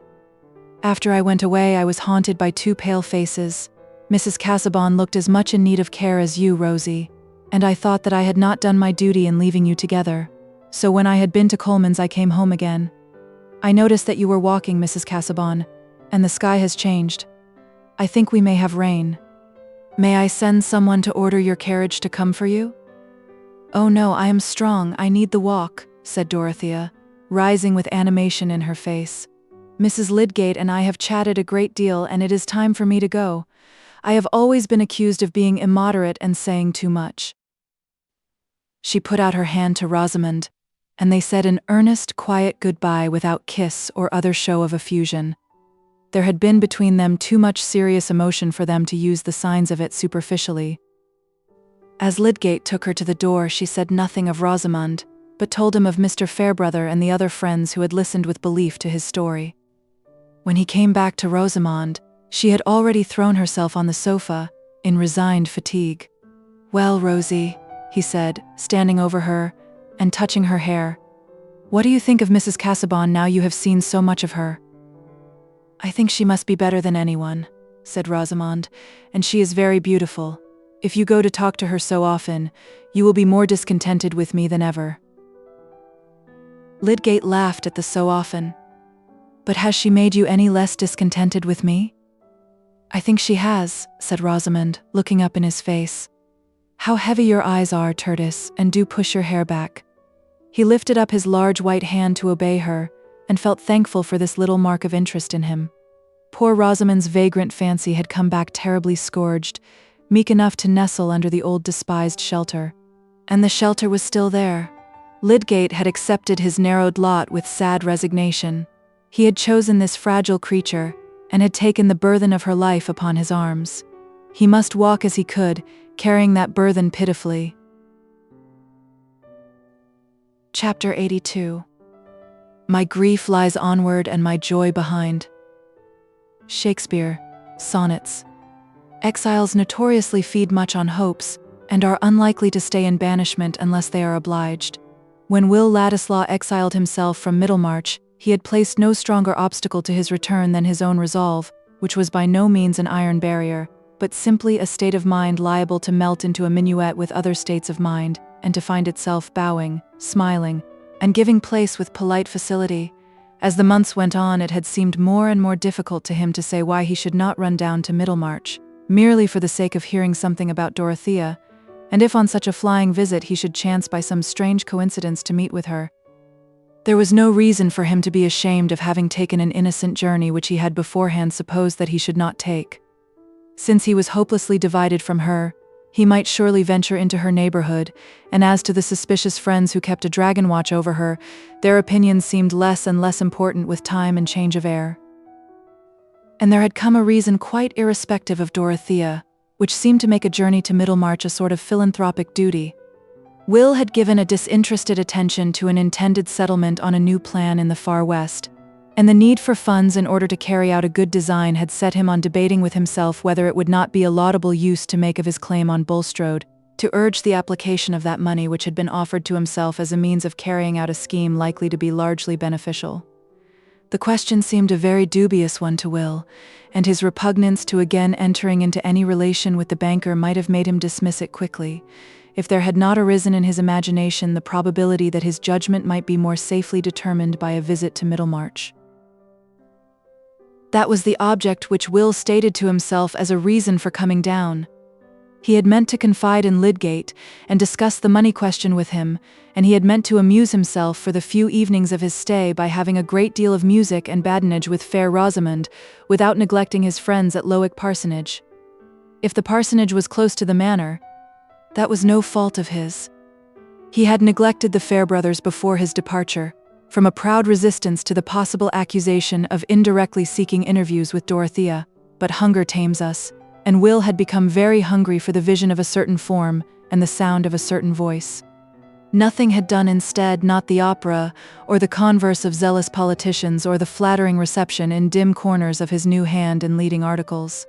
"After I went away, I was haunted by two pale faces. Mrs. Casaubon looked as much in need of care as you, Rosie, and I thought that I had not done my duty in leaving you together. So when I had been to Coleman's, I came home again. I noticed that you were walking, Mrs. Casaubon, and the sky has changed. I think we may have rain. May I send someone to order your carriage to come for you?" "Oh no, I am strong, I need the walk," said Dorothea, rising with animation in her face. "Mrs. Lydgate and I have chatted a great deal, and it is time for me to go. I have always been accused of being immoderate and saying too much." She put out her hand to Rosamond, and they said an earnest, quiet goodbye without kiss or other show of effusion. There had been between them too much serious emotion for them to use the signs of it superficially. As Lydgate took her to the door, she said nothing of Rosamond, but told him of Mr. Fairbrother and the other friends who had listened with belief to his story. When he came back to Rosamond, she had already thrown herself on the sofa, in resigned fatigue. "Well, Rosie," he said, standing over her and touching her hair, "what do you think of Mrs. Casaubon now you have seen so much of her?" "I think she must be better than anyone," said Rosamond, "and she is very beautiful. If you go to talk to her so often, you will be more discontented with me than ever." Lydgate laughed at the "so often." "But has she made you any less discontented with me?" "I think she has," said Rosamond, looking up in his face. "How heavy your eyes are, Tertius, and do push your hair back." He lifted up his large white hand to obey her, and felt thankful for this little mark of interest in him. Poor Rosamond's vagrant fancy had come back terribly scourged, meek enough to nestle under the old despised shelter. And the shelter was still there. Lydgate had accepted his narrowed lot with sad resignation. He had chosen this fragile creature, and had taken the burthen of her life upon his arms. He must walk as he could, carrying that burthen pitifully. Chapter 82. My grief lies onward and my joy behind. Shakespeare, Sonnets. Exiles notoriously feed much on hopes, and are unlikely to stay in banishment unless they are obliged. When Will Ladislaw exiled himself from Middlemarch, he had placed no stronger obstacle to his return than his own resolve, which was by no means an iron barrier, but simply a state of mind liable to melt into a minuet with other states of mind, and to find itself bowing, smiling, and giving place with polite facility. As the months went on, it had seemed more and more difficult to him to say why he should not run down to Middlemarch, merely for the sake of hearing something about Dorothea, and if on such a flying visit he should chance by some strange coincidence to meet with her. There was no reason for him to be ashamed of having taken an innocent journey which he had beforehand supposed that he should not take. Since he was hopelessly divided from her, he might surely venture into her neighborhood, and as to the suspicious friends who kept a dragon watch over her, their opinions seemed less and less important with time and change of air. And there had come a reason quite irrespective of Dorothea, which seemed to make a journey to Middlemarch a sort of philanthropic duty. Will had given a disinterested attention to an intended settlement on a new plan in the far west, and the need for funds in order to carry out a good design had set him on debating with himself whether it would not be a laudable use to make of his claim on Bulstrode, to urge the application of that money which had been offered to himself as a means of carrying out a scheme likely to be largely beneficial. The question seemed a very dubious one to Will, and his repugnance to again entering into any relation with the banker might have made him dismiss it quickly, if there had not arisen in his imagination the probability that his judgment might be more safely determined by a visit to Middlemarch. That was the object which Will stated to himself as a reason for coming down. He had meant to confide in Lydgate and discuss the money question with him, and he had meant to amuse himself for the few evenings of his stay by having a great deal of music and badinage with fair Rosamond, without neglecting his friends at LXIX parsonage. If the parsonage was close to the manor, that was no fault of his. He had neglected the Fairbrothers before his departure, from a proud resistance to the possible accusation of indirectly seeking interviews with Dorothea, but hunger tames us, and Will had become very hungry for the vision of a certain form, and the sound of a certain voice. Nothing had done instead, not the opera, or the converse of zealous politicians, or the flattering reception in dim corners of his new hand in leading articles.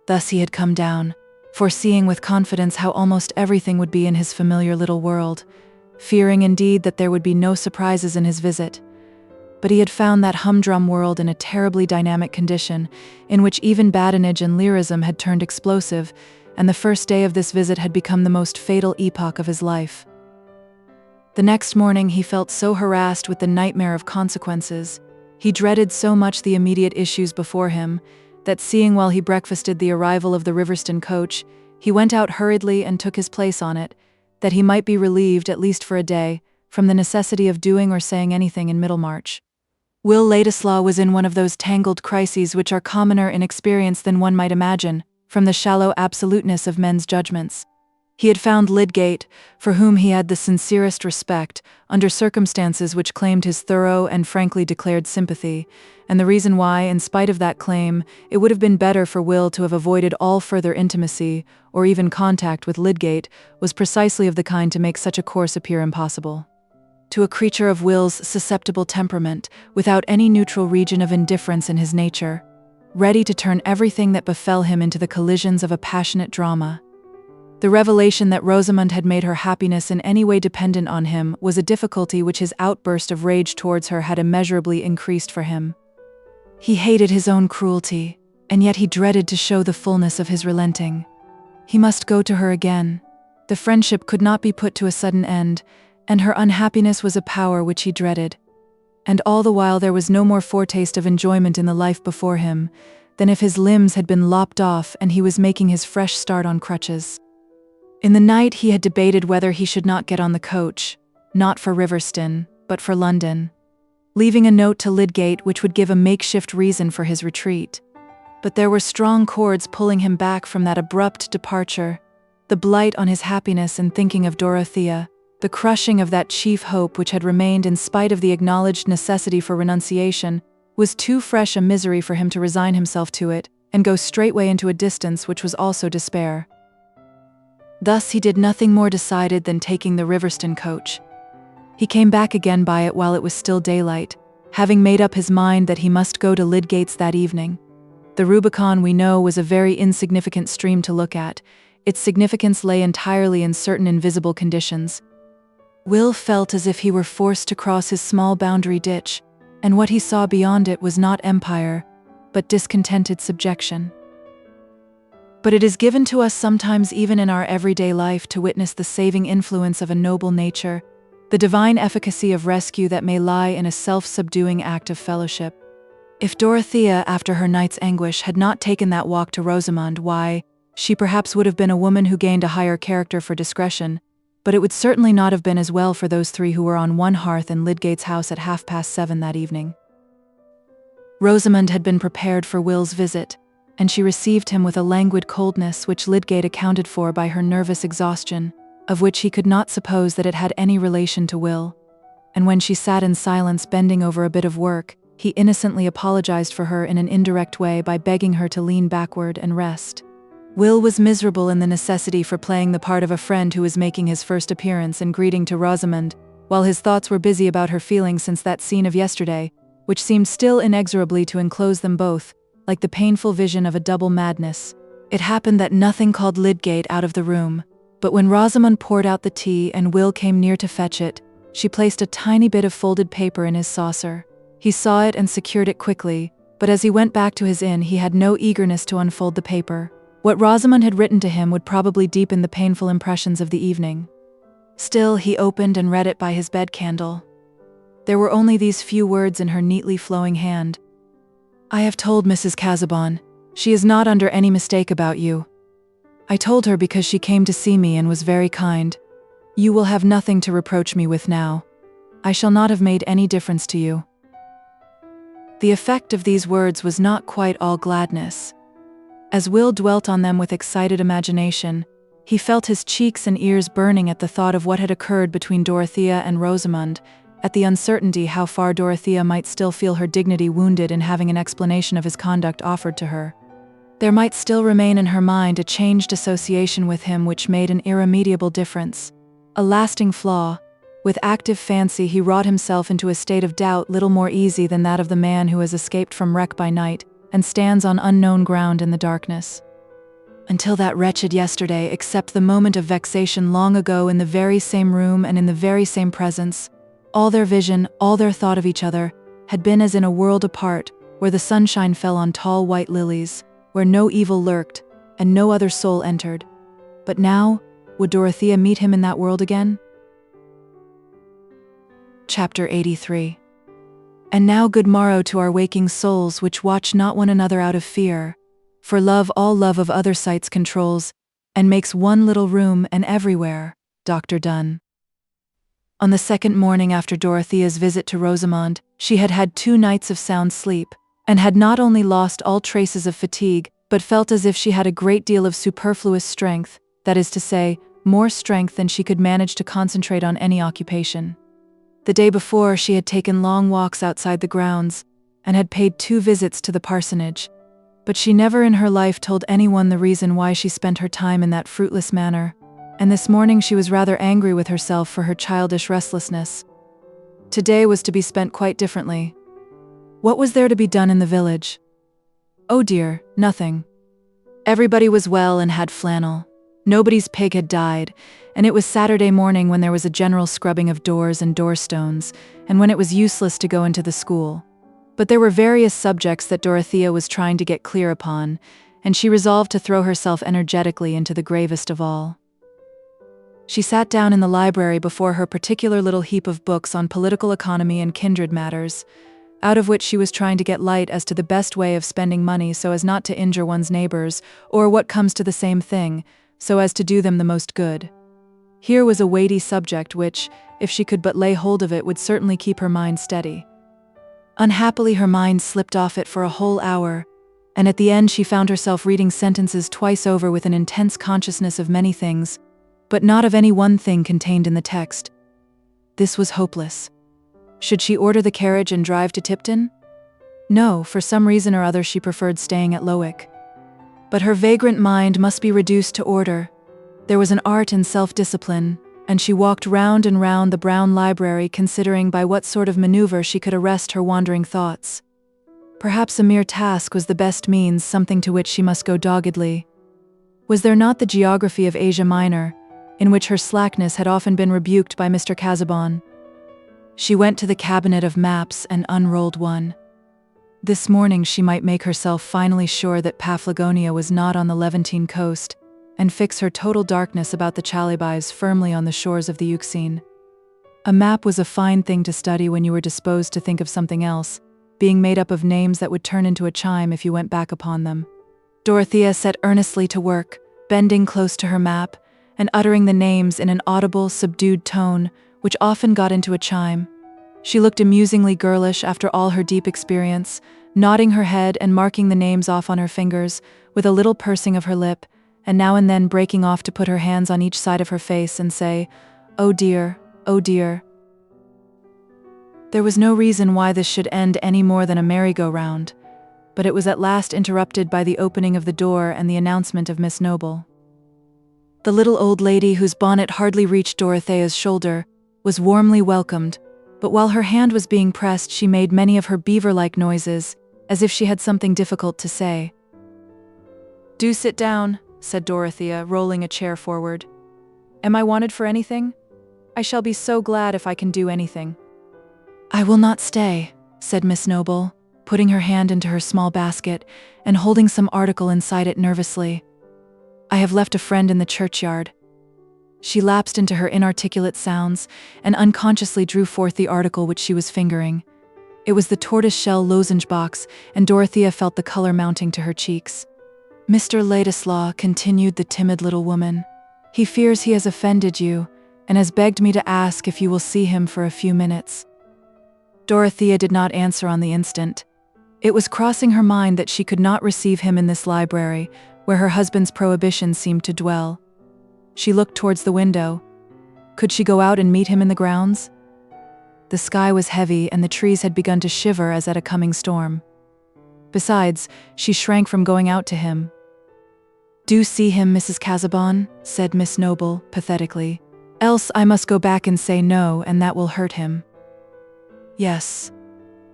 Thus he had come down, foreseeing with confidence how almost everything would be in his familiar little world, fearing indeed that there would be no surprises in his visit. But he had found that humdrum world in a terribly dynamic condition, in which even badinage and lyrism had turned explosive, and the first day of this visit had become the most fatal epoch of his life. The next morning he felt so harassed with the nightmare of consequences, he dreaded so much the immediate issues before him, that seeing while he breakfasted the arrival of the Riverston coach, he went out hurriedly and took his place on it, that he might be relieved, at least for a day, from the necessity of doing or saying anything in Middlemarch. Will Ladislaw was in one of those tangled crises which are commoner in experience than one might imagine, from the shallow absoluteness of men's judgments. He had found Lydgate, for whom he had the sincerest respect, under circumstances which claimed his thorough and frankly declared sympathy, and the reason why, in spite of that claim, it would have been better for Will to have avoided all further intimacy, or even contact with Lydgate, was precisely of the kind to make such a course appear impossible. To a creature of Will's susceptible temperament, without any neutral region of indifference in his nature, ready to turn everything that befell him into the collisions of a passionate drama, the revelation that Rosamond had made her happiness in any way dependent on him was a difficulty which his outburst of rage towards her had immeasurably increased for him. He hated his own cruelty, and yet he dreaded to show the fullness of his relenting. He must go to her again. The friendship could not be put to a sudden end, and her unhappiness was a power which he dreaded. And all the while there was no more foretaste of enjoyment in the life before him than if his limbs had been lopped off and he was making his fresh start on crutches. In the night he had debated whether he should not get on the coach, not for Riverston, but for London, leaving a note to Lydgate which would give a makeshift reason for his retreat. But there were strong cords pulling him back from that abrupt departure, the blight on his happiness in thinking of Dorothea, the crushing of that chief hope which had remained in spite of the acknowledged necessity for renunciation, was too fresh a misery for him to resign himself to it, and go straightway into a distance which was also despair. Thus he did nothing more decided than taking the Riverston coach. He came back again by it while it was still daylight, having made up his mind that he must go to Lydgate's that evening. The Rubicon, we know, was a very insignificant stream to look at. Its significance lay entirely in certain invisible conditions. Will felt as if he were forced to cross his small boundary ditch, and what he saw beyond it was not empire, but discontented subjection. But it is given to us sometimes even in our everyday life to witness the saving influence of a noble nature, the divine efficacy of rescue that may lie in a self-subduing act of fellowship. If Dorothea, after her night's anguish, had not taken that walk to Rosamond, why, she perhaps would have been a woman who gained a higher character for discretion, but it would certainly not have been as well for those three who were on one hearth in Lydgate's house at 7:30 that evening. Rosamond had been prepared for Will's visit, and she received him with a languid coldness which Lydgate accounted for by her nervous exhaustion, of which he could not suppose that it had any relation to Will. And when she sat in silence bending over a bit of work, he innocently apologized for her in an indirect way by begging her to lean backward and rest. Will was miserable in the necessity for playing the part of a friend who was making his first appearance and greeting to Rosamond, while his thoughts were busy about her feelings since that scene of yesterday, which seemed still inexorably to enclose them both, like the painful vision of a double madness. It happened that nothing called Lydgate out of the room, but when Rosamond poured out the tea and Will came near to fetch it, she placed a tiny bit of folded paper in his saucer. He saw it and secured it quickly, but as he went back to his inn he had no eagerness to unfold the paper. What Rosamond had written to him would probably deepen the painful impressions of the evening. Still, he opened and read it by his bed candle. There were only these few words in her neatly flowing hand. "I have told Mrs. Casaubon. She is not under any mistake about you. I told her because she came to see me and was very kind. You will have nothing to reproach me with now. I shall not have made any difference to you." The effect of these words was not quite all gladness. As Will dwelt on them with excited imagination, he felt his cheeks and ears burning at the thought of what had occurred between Dorothea and Rosamond, at the uncertainty how far Dorothea might still feel her dignity wounded in having an explanation of his conduct offered to her. There might still remain in her mind a changed association with him which made an irremediable difference, a lasting flaw. With active fancy he wrought himself into a state of doubt little more easy than that of the man who has escaped from wreck by night and stands on unknown ground in the darkness. Until that wretched yesterday, except the moment of vexation long ago in the very same room and in the very same presence, all their vision, all their thought of each other, had been as in a world apart, where the sunshine fell on tall white lilies, where no evil lurked, and no other soul entered. But now, would Dorothea meet him in that world again? Chapter 83. And now good morrow to our waking souls, which watch not one another out of fear, for love all love of other sights controls, and makes one little room and everywhere. Dr. Donne. On the second morning after Dorothea's visit to Rosamond, she had had 2 nights of sound sleep, and had not only lost all traces of fatigue, but felt as if she had a great deal of superfluous strength, that is to say, more strength than she could manage to concentrate on any occupation. The day before, she had taken long walks outside the grounds, and had paid 2 visits to the parsonage, but she never in her life told anyone the reason why she spent her time in that fruitless manner, and this morning she was rather angry with herself for her childish restlessness. Today was to be spent quite differently. What was there to be done in the village? Oh dear, nothing. Everybody was well and had flannel. Nobody's pig had died, and it was Saturday morning when there was a general scrubbing of doors and door-stones, and when it was useless to go into the school. But there were various subjects that Dorothea was trying to get clear upon, and she resolved to throw herself energetically into the gravest of all. She sat down in the library before her particular little heap of books on political economy and kindred matters, out of which she was trying to get light as to the best way of spending money so as not to injure one's neighbors, or what comes to the same thing, so as to do them the most good. Here was a weighty subject which, if she could but lay hold of it, would certainly keep her mind steady. Unhappily, her mind slipped off it for a whole hour, and at the end she found herself reading sentences twice over with an intense consciousness of many things, but not of any one thing contained in the text. This was hopeless. Should she order the carriage and drive to Tipton? No, for some reason or other she preferred staying at LXIX. But her vagrant mind must be reduced to order. There was an art in self-discipline, and she walked round and round the brown library considering by what sort of maneuver she could arrest her wandering thoughts. Perhaps a mere task was the best means, something to which she must go doggedly. Was there not the geography of Asia Minor, in which her slackness had often been rebuked by Mr. Casaubon? She went to the cabinet of maps and unrolled one. This morning she might make herself finally sure that Paphlagonia was not on the Levantine coast, and fix her total darkness about the Chalybes firmly on the shores of the Euxine. A map was a fine thing to study when you were disposed to think of something else, being made up of names that would turn into a chime if you went back upon them. Dorothea set earnestly to work, bending close to her map, and uttering the names in an audible, subdued tone, which often got into a chime. She looked amusingly girlish after all her deep experience, nodding her head and marking the names off on her fingers, with a little pursing of her lip, and now and then breaking off to put her hands on each side of her face and say, "Oh dear, oh dear." There was no reason why this should end any more than a merry-go-round, but it was at last interrupted by the opening of the door and the announcement of Miss Noble. The little old lady, whose bonnet hardly reached Dorothea's shoulder, was warmly welcomed, but while her hand was being pressed she made many of her beaver-like noises, as if she had something difficult to say. "Do sit down," said Dorothea, rolling a chair forward. "Am I wanted for anything? I shall be so glad if I can do anything." "I will not stay," said Miss Noble, putting her hand into her small basket and holding some article inside it nervously. "I have left a friend in the churchyard." She lapsed into her inarticulate sounds and unconsciously drew forth the article which she was fingering. It was the tortoise-shell lozenge box, and Dorothea felt the color mounting to her cheeks. "Mr. Ladislaw," continued the timid little woman, "he fears he has offended you, and has begged me to ask if you will see him for a few minutes." Dorothea did not answer on the instant. It was crossing her mind that she could not receive him in this library, where her husband's prohibition seemed to dwell. She looked towards the window. Could she go out and meet him in the grounds? The sky was heavy, and the trees had begun to shiver as at a coming storm. Besides, she shrank from going out to him. "Do see him, Mrs. Casaubon," said Miss Noble, pathetically. "Else I must go back and say no, and that will hurt him." "Yes,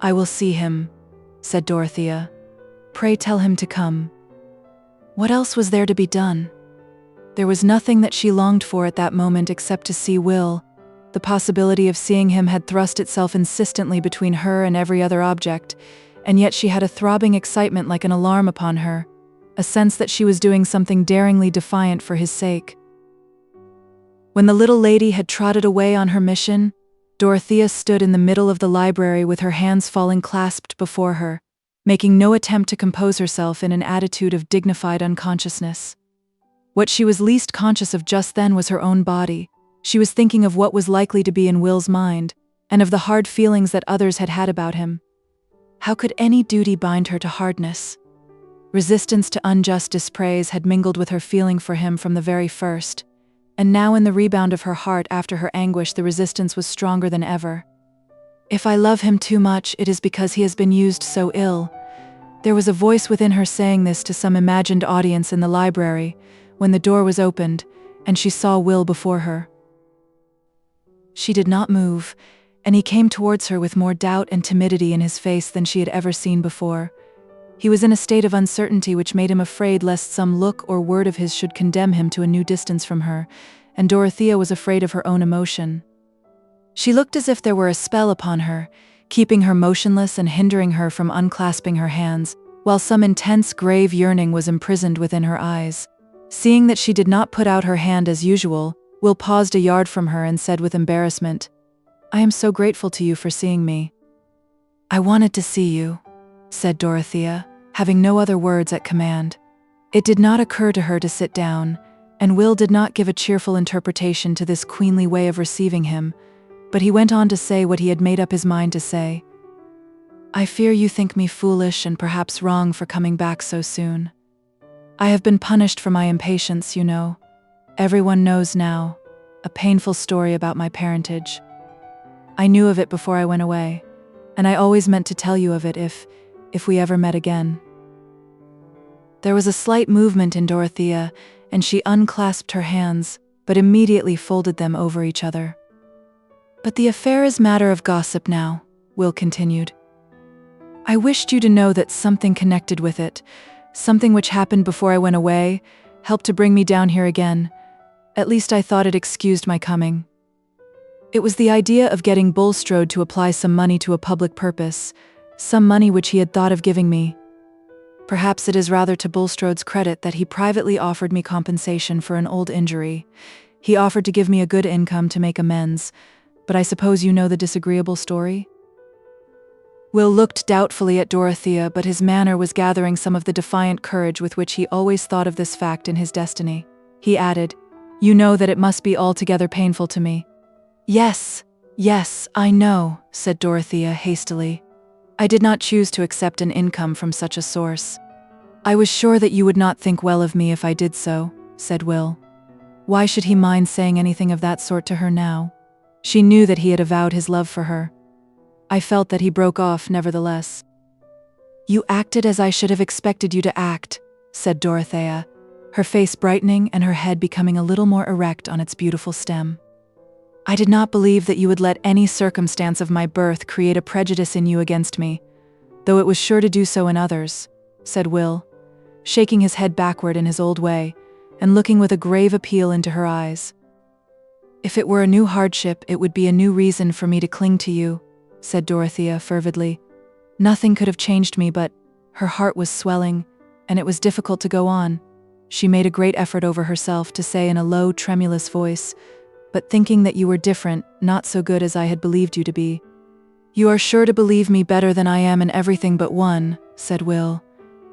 I will see him," said Dorothea. "Pray tell him to come." What else was there to be done? There was nothing that she longed for at that moment except to see Will. The possibility of seeing him had thrust itself insistently between her and every other object, and yet she had a throbbing excitement like an alarm upon her, a sense that she was doing something daringly defiant for his sake. When the little lady had trotted away on her mission, Dorothea stood in the middle of the library with her hands falling clasped before her, making no attempt to compose herself in an attitude of dignified unconsciousness. What she was least conscious of just then was her own body. She was thinking of what was likely to be in Will's mind, and of the hard feelings that others had had about him. How could any duty bind her to hardness? Resistance to unjust dispraise had mingled with her feeling for him from the very first, and now in the rebound of her heart after her anguish the resistance was stronger than ever. "If I love him too much, it is because he has been used so ill." There was a voice within her saying this to some imagined audience in the library, when the door was opened, and she saw Will before her. She did not move, and he came towards her with more doubt and timidity in his face than she had ever seen before. He was in a state of uncertainty which made him afraid lest some look or word of his should condemn him to a new distance from her, and Dorothea was afraid of her own emotion. She looked as if there were a spell upon her, keeping her motionless and hindering her from unclasping her hands, while some intense, grave yearning was imprisoned within her eyes. Seeing that she did not put out her hand as usual, Will paused a yard from her and said with embarrassment, "I am so grateful to you for seeing me." "I wanted to see you," said Dorothea, having no other words at command. It did not occur to her to sit down, and Will did not give a cheerful interpretation to this queenly way of receiving him, but he went on to say what he had made up his mind to say. "I fear you think me foolish and perhaps wrong for coming back so soon. I have been punished for my impatience, you know. Everyone knows now, a painful story about my parentage. I knew of it before I went away, and I always meant to tell you of it if we ever met again." There was a slight movement in Dorothea, and she unclasped her hands, but immediately folded them over each other. "But the affair is matter of gossip now," Will continued. "I wished you to know that something connected with it, something which happened before I went away, helped to bring me down here again. At least I thought it excused my coming. It was the idea of getting Bulstrode to apply some money to a public purpose, some money which he had thought of giving me. Perhaps it is rather to Bulstrode's credit that he privately offered me compensation for an old injury. He offered to give me a good income to make amends, but I suppose you know the disagreeable story?" Will looked doubtfully at Dorothea, but his manner was gathering some of the defiant courage with which he always thought of this fact in his destiny. He added, "You know that it must be altogether painful to me." Yes, I know," said Dorothea hastily. "I did not choose to accept an income from such a source. I was sure that you would not think well of me if I did so," said Will. Why should he mind saying anything of that sort to her now? She knew that he had avowed his love for her. I felt that he broke off nevertheless. "You acted as I should have expected you to act," said Dorothea, her face brightening and her head becoming a little more erect on its beautiful stem. "I did not believe that you would let any circumstance of my birth create a prejudice in you against me, though it was sure to do so in others," said Will, shaking his head backward in his old way, and looking with a grave appeal into her eyes. "If it were a new hardship, it would be a new reason for me to cling to you," said Dorothea fervidly. Nothing could have changed me, but her heart was swelling, and it was difficult to go on. She made a great effort over herself to say in a low, tremulous voice, "But thinking that you were different, not so good as I had believed you to be." "You are sure to believe me better than I am in everything but one," said Will,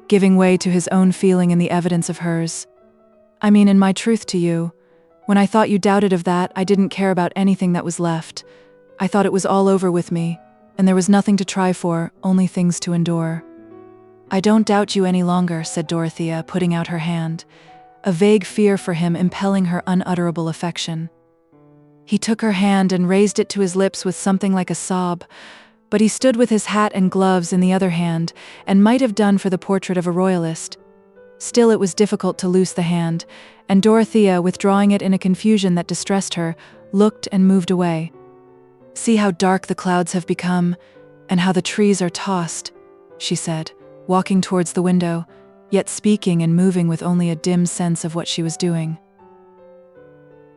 giving way to his own feeling in the evidence of hers. "I mean in my truth to you. When I thought you doubted of that, I didn't care about anything that was left. I thought it was all over with me, and there was nothing to try for, only things to endure." "I don't doubt you any longer," said Dorothea, putting out her hand, a vague fear for him impelling her unutterable affection. He took her hand and raised it to his lips with something like a sob. but he stood with his hat and gloves in the other hand, and might have done for the portrait of a royalist. Still, it was difficult to loose the hand, and Dorothea, withdrawing it in a confusion that distressed her, looked and moved away. "See how dark the clouds have become, and how the trees are tossed," she said, walking towards the window, yet speaking and moving with only a dim sense of what she was doing.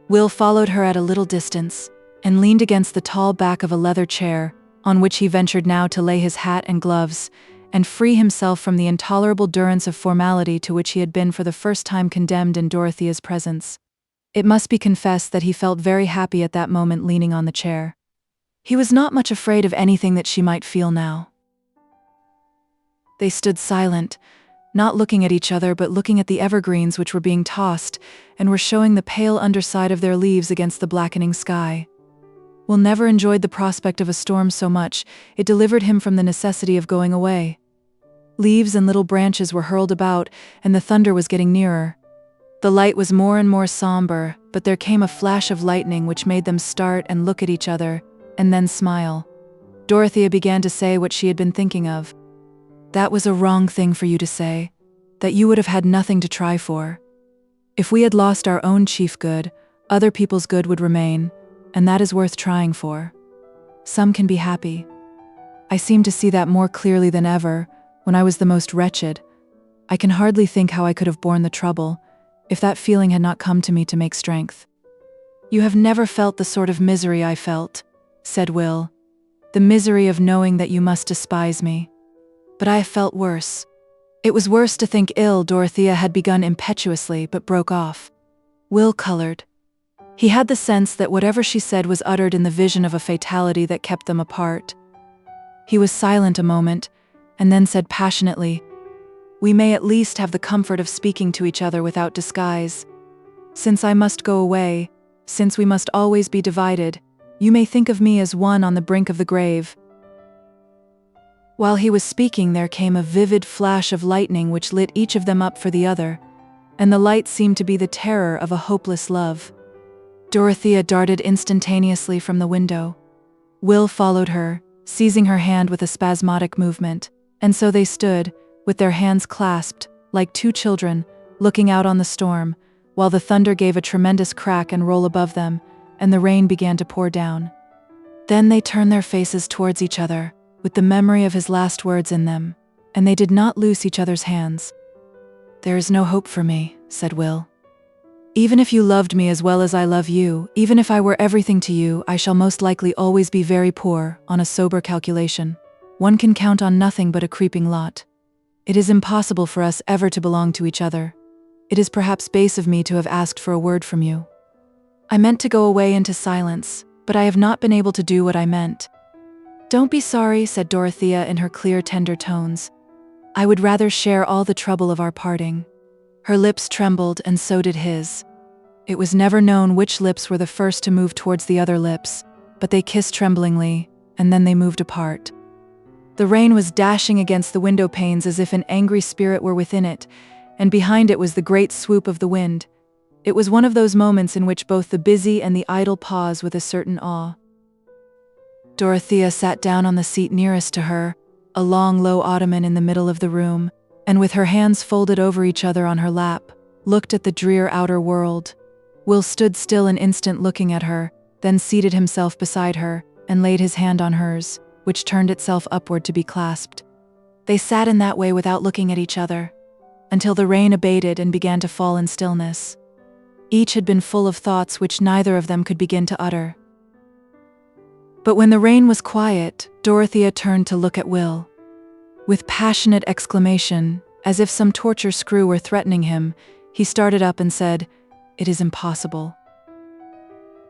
Will followed her at a little distance, and leaned against the tall back of a leather chair, on which he ventured now to lay his hat and gloves, and free himself from the intolerable durance of formality to which he had been for the first time condemned in Dorothea's presence. It must be confessed that he felt very happy at that moment leaning on the chair. He was not much afraid of anything that she might feel now. They stood silent, not looking at each other but looking at the evergreens which were being tossed and were showing the pale underside of their leaves against the blackening sky. Will never enjoyed the prospect of a storm so much, it delivered him from the necessity of going away. Leaves and little branches were hurled about, and the thunder was getting nearer. The light was more and more somber, but there came a flash of lightning which made them start and look at each other, and then smile. Dorothea began to say what she had been thinking of. "That was a wrong thing for you to say, that you would have had nothing to try for. If we had lost our own chief good, other people's good would remain, and that is worth trying for. Some can be happy. I seem to see that more clearly than ever, when I was the most wretched. I can hardly think how I could have borne the trouble, if that feeling had not come to me to make strength." "You have never felt the sort of misery I felt," said Will. "The misery of knowing that you must despise me. But I have felt worse." It was worse to think ill, Dorothea had begun impetuously, but broke off. Will colored. He had the sense that whatever she said was uttered in the vision of a fatality that kept them apart. He was silent a moment, and then said passionately, "We may at least have the comfort of speaking to each other without disguise. Since I must go away, since we must always be divided, you may think of me as one on the brink of the grave." While he was speaking, there came a vivid flash of lightning which lit each of them up for the other, and the light seemed to be the terror of a hopeless love. Dorothea darted instantaneously from the window. Will followed her, seizing her hand with a spasmodic movement, and so they stood, with their hands clasped, like two children, looking out on the storm, while the thunder gave a tremendous crack and roll above them, and the rain began to pour down. Then they turned their faces towards each other, with the memory of his last words in them, and they did not loose each other's hands. "There is no hope for me," said Will. "Even if you loved me as well as I love you, even if I were everything to you, I shall most likely always be very poor, on a sober calculation. One can count on nothing but a creeping lot. It is impossible for us ever to belong to each other. It is perhaps base of me to have asked for a word from you. I meant to go away into silence, but I have not been able to do what I meant." "Don't be sorry," said Dorothea in her clear, tender tones. "I would rather share all the trouble of our parting." Her lips trembled, and so did his. It was never known which lips were the first to move towards the other lips, but they kissed tremblingly, and then they moved apart. The rain was dashing against the window panes as if an angry spirit were within it, and behind it was the great swoop of the wind. It was one of those moments in which both the busy and the idle pause with a certain awe. Dorothea sat down on the seat nearest to her, a long, low ottoman in the middle of the room, and with her hands folded over each other on her lap, looked at the drear outer world. Will stood still an instant looking at her, then seated himself beside her, and laid his hand on hers, which turned itself upward to be clasped. They sat in that way without looking at each other, until the rain abated and began to fall in stillness. Each had been full of thoughts which neither of them could begin to utter. But when the rain was quiet, Dorothea turned to look at Will. With passionate exclamation, as if some torture screw were threatening him, he started up and said, "It is impossible."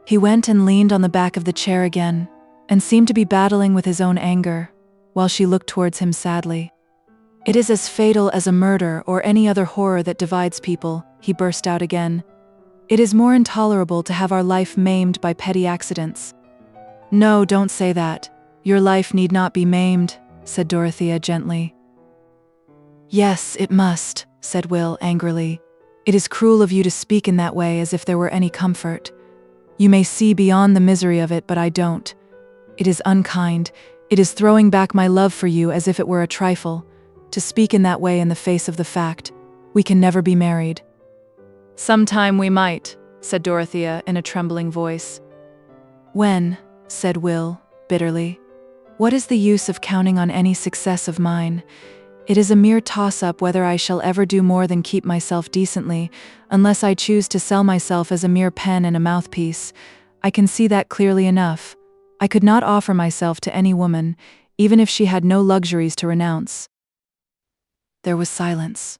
He went and leaned on the back of the chair again, and seemed to be battling with his own anger, while she looked towards him sadly. "It is as fatal as a murder or any other horror that divides people," he burst out again. "It is more intolerable to have our life maimed by petty accidents." "No, don't say that. Your life need not be maimed," said Dorothea gently. "Yes, it must," said Will angrily. "It is cruel of you to speak in that way as if there were any comfort. You may see beyond the misery of it, but I don't. It is unkind, It is throwing back my love for you as if it were a trifle, to speak in that way in the face of the fact we can never be married." "Sometime we might," said Dorothea in a trembling voice. "When?" said Will, bitterly. "What is the use of counting on any success of mine? It is a mere toss-up whether I shall ever do more than keep myself decently, unless I choose to sell myself as a mere pen and a mouthpiece. I can see that clearly enough. I could not offer myself to any woman, even if she had no luxuries to renounce." There was silence.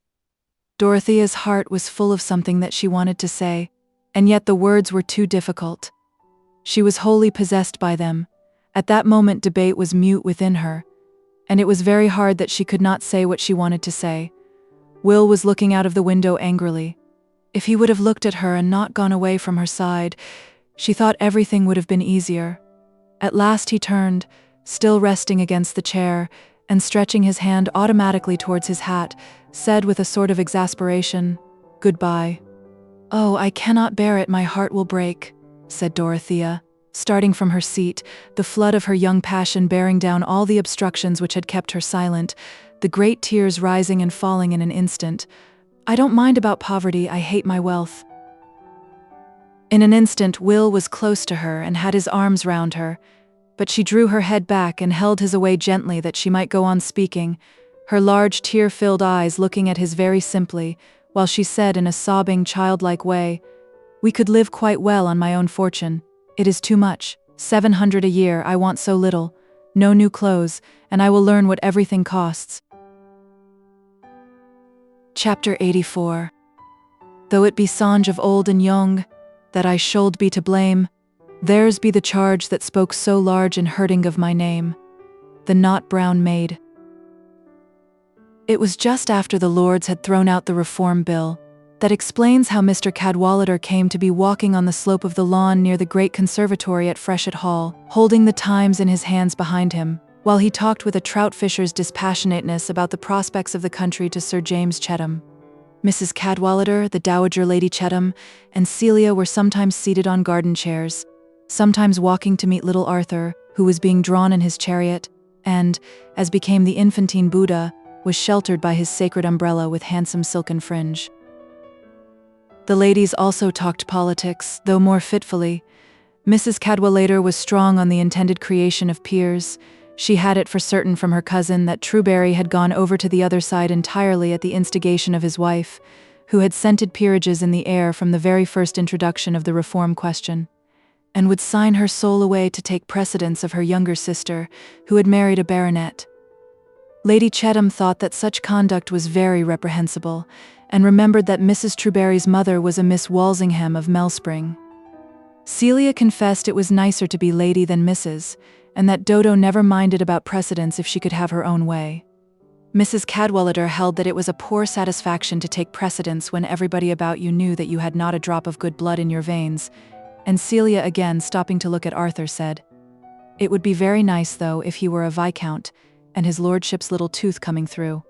Dorothea's heart was full of something that she wanted to say, and yet the words were too difficult. She was wholly possessed by them. At that moment debate was mute within her, and it was very hard that she could not say what she wanted to say. Will was looking out of the window angrily. If he would have looked at her and not gone away from her side, she thought everything would have been easier. At last he turned, still resting against the chair, and stretching his hand automatically towards his hat, said with a sort of exasperation, "Goodbye." "Oh, I cannot bear it, my heart will break," said Dorothea, starting from her seat, the flood of her young passion bearing down all the obstructions which had kept her silent, the great tears rising and falling in an instant. "I don't mind about poverty, I hate my wealth." In an instant Will was close to her and had his arms round her, but she drew her head back and held his away gently that she might go on speaking, her large tear-filled eyes looking at his very simply, while she said in a sobbing, childlike way, "We could live quite well on my own fortune. It is too much. 700 a year, I want so little. No new clothes, and I will learn what everything costs." Chapter 84. "Though it be songe of old and young, that I should be to blame, theirs be the charge that spoke so large and hurting of my name. The not brown maid." It was just after the Lords had thrown out the Reform Bill. That explains how Mr. Cadwallader came to be walking on the slope of the lawn near the great conservatory at Freshitt Hall, holding the Times in his hands behind him, while he talked with a trout fisher's dispassionateness about the prospects of the country to Sir James Chettam. Mrs. Cadwallader, the Dowager Lady Chettam, and Celia were sometimes seated on garden chairs, sometimes walking to meet little Arthur, who was being drawn in his chariot, and, as became the infantine Buddha, was sheltered by his sacred umbrella with handsome silken fringe. The ladies also talked politics, though more fitfully. Mrs. Cadwallader was strong on the intended creation of peers. She had it for certain from her cousin that Trueberry had gone over to the other side entirely at the instigation of his wife, who had scented peerages in the air from the very first introduction of the reform question, and would sign her soul away to take precedence of her younger sister, who had married a baronet. Lady Chettam thought that such conduct was very reprehensible, and remembered that Mrs. Trueberry's mother was a Miss Walsingham of Melspring. Celia confessed it was nicer to be lady than Mrs., and that Dodo never minded about precedence if she could have her own way. Mrs. Cadwallader held that it was a poor satisfaction to take precedence when everybody about you knew that you had not a drop of good blood in your veins, and Celia, again stopping to look at Arthur, said, "It would be very nice, though, if he were a viscount, and his lordship's little tooth coming through.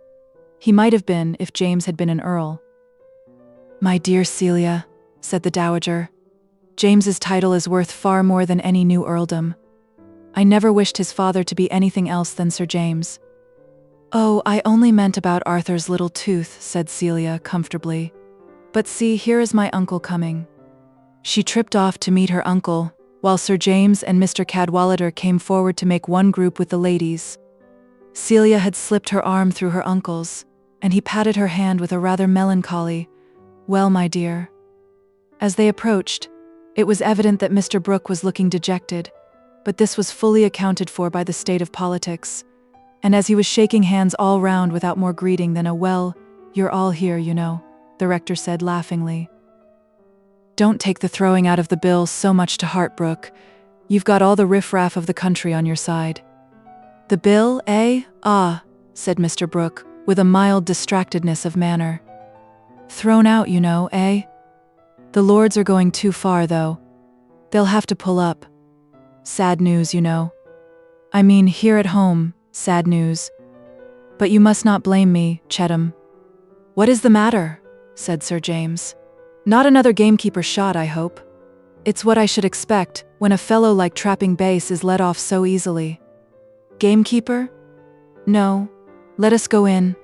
He might have been if James had been an earl." "My dear Celia," said the Dowager, "James's title is worth far more than any new earldom. I never wished his father to be anything else than Sir James." "Oh, I only meant about Arthur's little tooth," said Celia comfortably. "But see, here is my uncle coming." She tripped off to meet her uncle, while Sir James and Mr. Cadwallader came forward to make one group with the ladies. Celia had slipped her arm through her uncle's, and he patted her hand with a rather melancholy, "Well, my dear." As they approached, it was evident that Mr. Brooke was looking dejected, but this was fully accounted for by the state of politics, and as he was shaking hands all round without more greeting than a "Well, you're all here, you know," the rector said laughingly. "Don't take the throwing out of the bill so much to heart, Brooke. You've got all the riff-raff of the country on your side." "The bill, eh? Ah," said Mr. Brooke, with a mild distractedness of manner. "Thrown out, you know, eh? The Lords are going too far, though. They'll have to pull up. Sad news, you know. I mean, here at home, sad news. But you must not blame me, Chettam." "What is the matter?" said Sir James. "Not another gamekeeper shot, I hope. It's what I should expect, when a fellow like Trapping Base is let off so easily." Gamekeeper? No. Let us go in.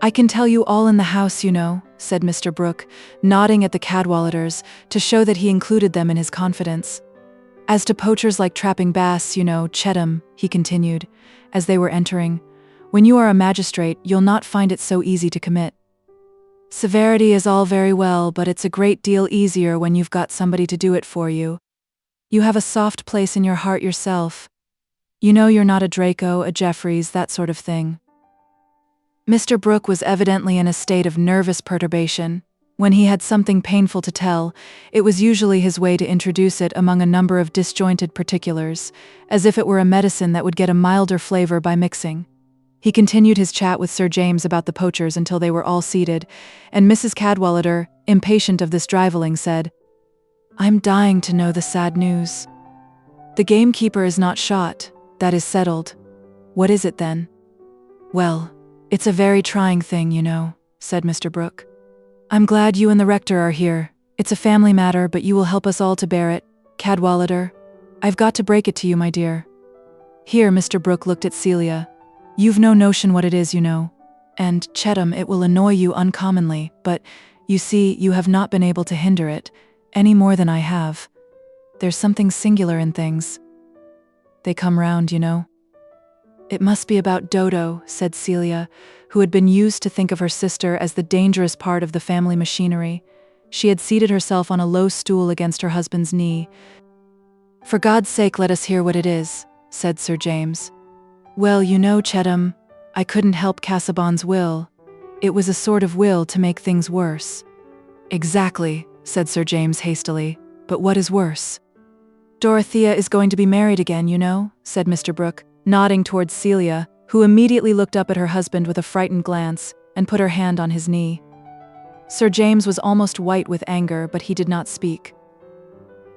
I can tell you all in the house, you know, said Mr. Brooke, nodding at the Cadwalladers to show that he included them in his confidence. As to poachers like trapping bass, you know, Chettam, he continued, as they were entering, when you are a magistrate, you'll not find it so easy to commit. Severity is all very well, but it's a great deal easier when you've got somebody to do it for you. You have a soft place in your heart yourself. You know you're not a Draco, a Jeffreys, that sort of thing. Mr. Brooke was evidently in a state of nervous perturbation. When he had something painful to tell, it was usually his way to introduce it among a number of disjointed particulars, as if it were a medicine that would get a milder flavor by mixing. He continued his chat with Sir James about the poachers until they were all seated, and Mrs. Cadwallader, impatient of this drivelling, said, I'm dying to know the sad news. The gamekeeper is not shot, that is settled. What is it then? Well, it's a very trying thing, you know, said Mr. Brooke. I'm glad you and the rector are here. It's a family matter, but you will help us all to bear it. Cadwallader, I've got to break it to you, my dear. Here, Mr. Brooke looked at Celia. You've no notion what it is, you know. And, Chettam, it will annoy you uncommonly, but, you see, you have not been able to hinder it, any more than I have. There's something singular in things. They come round, you know. It must be about Dodo, said Celia, who had been used to think of her sister as the dangerous part of the family machinery. She had seated herself on a low stool against her husband's knee. For God's sake, let us hear what it is, said Sir James. Well, you know, Chettam, I couldn't help Casaubon's will. It was a sort of will to make things worse. Exactly, said Sir James hastily, but what is worse? Dorothea is going to be married again, you know, said Mr. Brooke, nodding towards Celia, who immediately looked up at her husband with a frightened glance and put her hand on his knee. Sir James was almost white with anger, but he did not speak.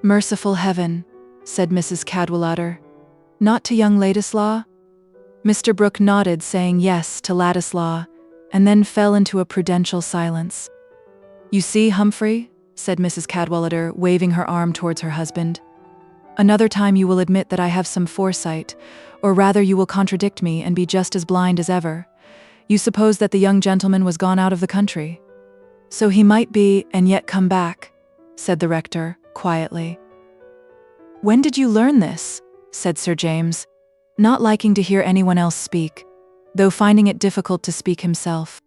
Merciful heaven, said Mrs. Cadwallader. Not to young Ladislaw? Mr. Brooke nodded, saying yes to Ladislaw, and then fell into a prudential silence. You see, Humphrey, said Mrs. Cadwallader, waving her arm towards her husband. Another time you will admit that I have some foresight, or rather you will contradict me and be just as blind as ever. You suppose that the young gentleman was gone out of the country. So he might be, and yet come back, said the rector, quietly. When did you learn this? Said Sir James, not liking to hear anyone else speak, though finding it difficult to speak himself.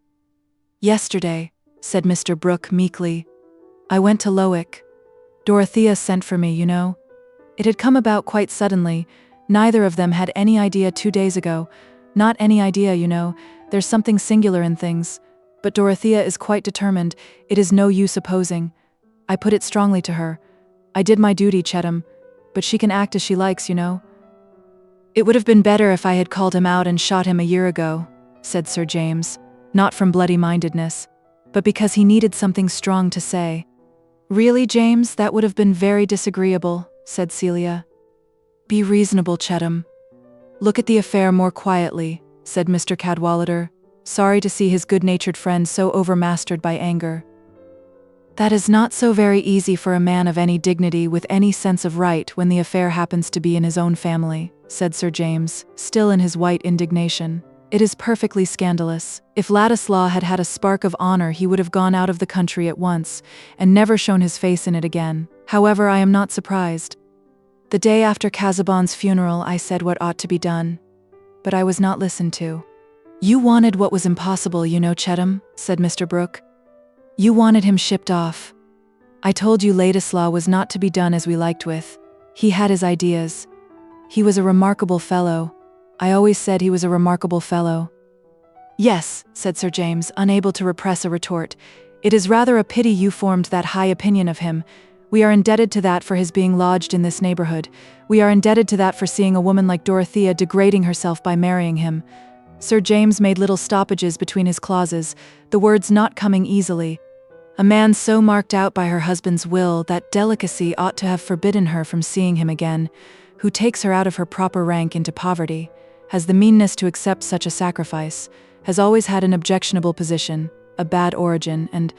Yesterday, said Mr. Brooke meekly. I went to LXIX. Dorothea sent for me, you know. It had come about quite suddenly. Neither of them had any idea 2 days ago. Not any idea, you know. There's something singular in things. But Dorothea is quite determined. It is no use opposing. I put it strongly to her. I did my duty, Chettam. But she can act as she likes, you know. It would have been better if I had called him out and shot him a year ago, said Sir James, not from bloody-mindedness, but because he needed something strong to say. Really, James, that would have been very disagreeable, said Celia. Be reasonable, Chettam. Look at the affair more quietly, said Mr. Cadwallader, sorry to see his good-natured friend so overmastered by anger. That is not so very easy for a man of any dignity with any sense of right when the affair happens to be in his own family, said Sir James, still in his white indignation. It is perfectly scandalous. If Ladislaw had had a spark of honor, he would have gone out of the country at once, and never shown his face in it again. However, I am not surprised. The day after Casaubon's funeral, I said what ought to be done. But I was not listened to. You wanted what was impossible, you know, Chettam, said Mr. Brooke. You wanted him shipped off. I told you Ladislaw was not to be done as we liked with. He had his ideas. He was a remarkable fellow. I always said he was a remarkable fellow. Yes, said Sir James, unable to repress a retort. It is rather a pity you formed that high opinion of him. We are indebted to that for his being lodged in this neighborhood. We are indebted to that for seeing a woman like Dorothea degrading herself by marrying him. Sir James made little stoppages between his clauses, the words not coming easily. A man so marked out by her husband's will that delicacy ought to have forbidden her from seeing him again, who takes her out of her proper rank into poverty, has the meanness to accept such a sacrifice, has always had an objectionable position, a bad origin, and,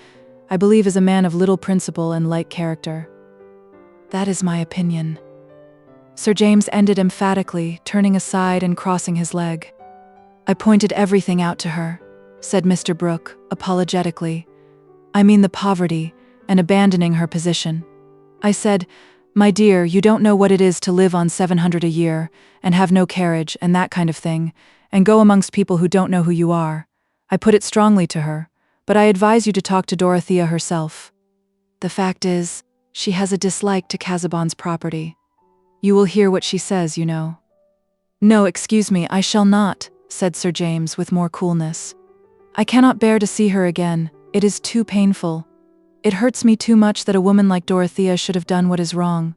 I believe, is a man of little principle and light character. That is my opinion. Sir James ended emphatically, turning aside and crossing his leg. "I pointed everything out to her," said Mr. Brooke, apologetically. "I mean the poverty, and abandoning her position. I said, 'My dear, you don't know what it is to live on 700 a year, and have no carriage, and that kind of thing, and go amongst people who don't know who you are.' I put it strongly to her, but I advise you to talk to Dorothea herself. The fact is, she has a dislike to Casaubon's property. You will hear what she says, you know." "No, excuse me, I shall not," said Sir James with more coolness. "I cannot bear to see her again. It is too painful. It hurts me too much that a woman like Dorothea should have done what is wrong."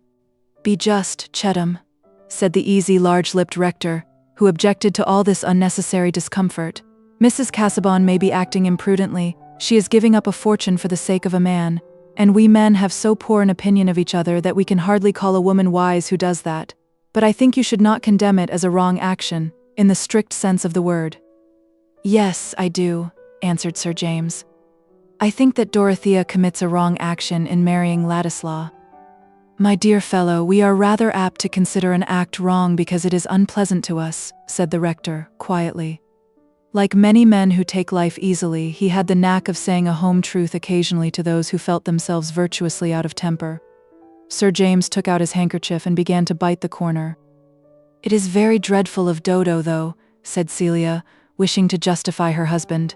"Be just, Chettam," said the easy, large-lipped rector, who objected to all this unnecessary discomfort. "Mrs. Casaubon may be acting imprudently. She is giving up a fortune for the sake of a man, and we men have so poor an opinion of each other that we can hardly call a woman wise who does that. But I think you should not condemn it as a wrong action, in the strict sense of the word." "Yes, I do," answered Sir James. "I think that Dorothea commits a wrong action in marrying Ladislaw." "My dear fellow, we are rather apt to consider an act wrong because it is unpleasant to us," said the rector, quietly. Like many men who take life easily, he had the knack of saying a home truth occasionally to those who felt themselves virtuously out of temper. Sir James took out his handkerchief and began to bite the corner. "It is very dreadful of Dodo, though," said Celia, wishing to justify her husband.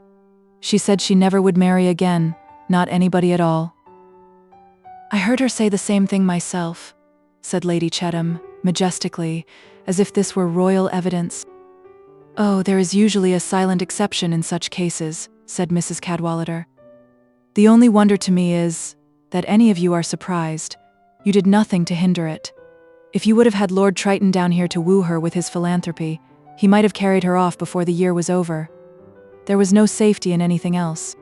"She said she never would marry again, not anybody at all." "I heard her say the same thing myself," said Lady Chettam, majestically, as if this were royal evidence. "Oh, there is usually a silent exception in such cases," said Mrs. Cadwallader. "The only wonder to me is that any of you are surprised. You did nothing to hinder it. If you would have had Lord Triton down here to woo her with his philanthropy, he might have carried her off before the year was over. There was no safety in anything else.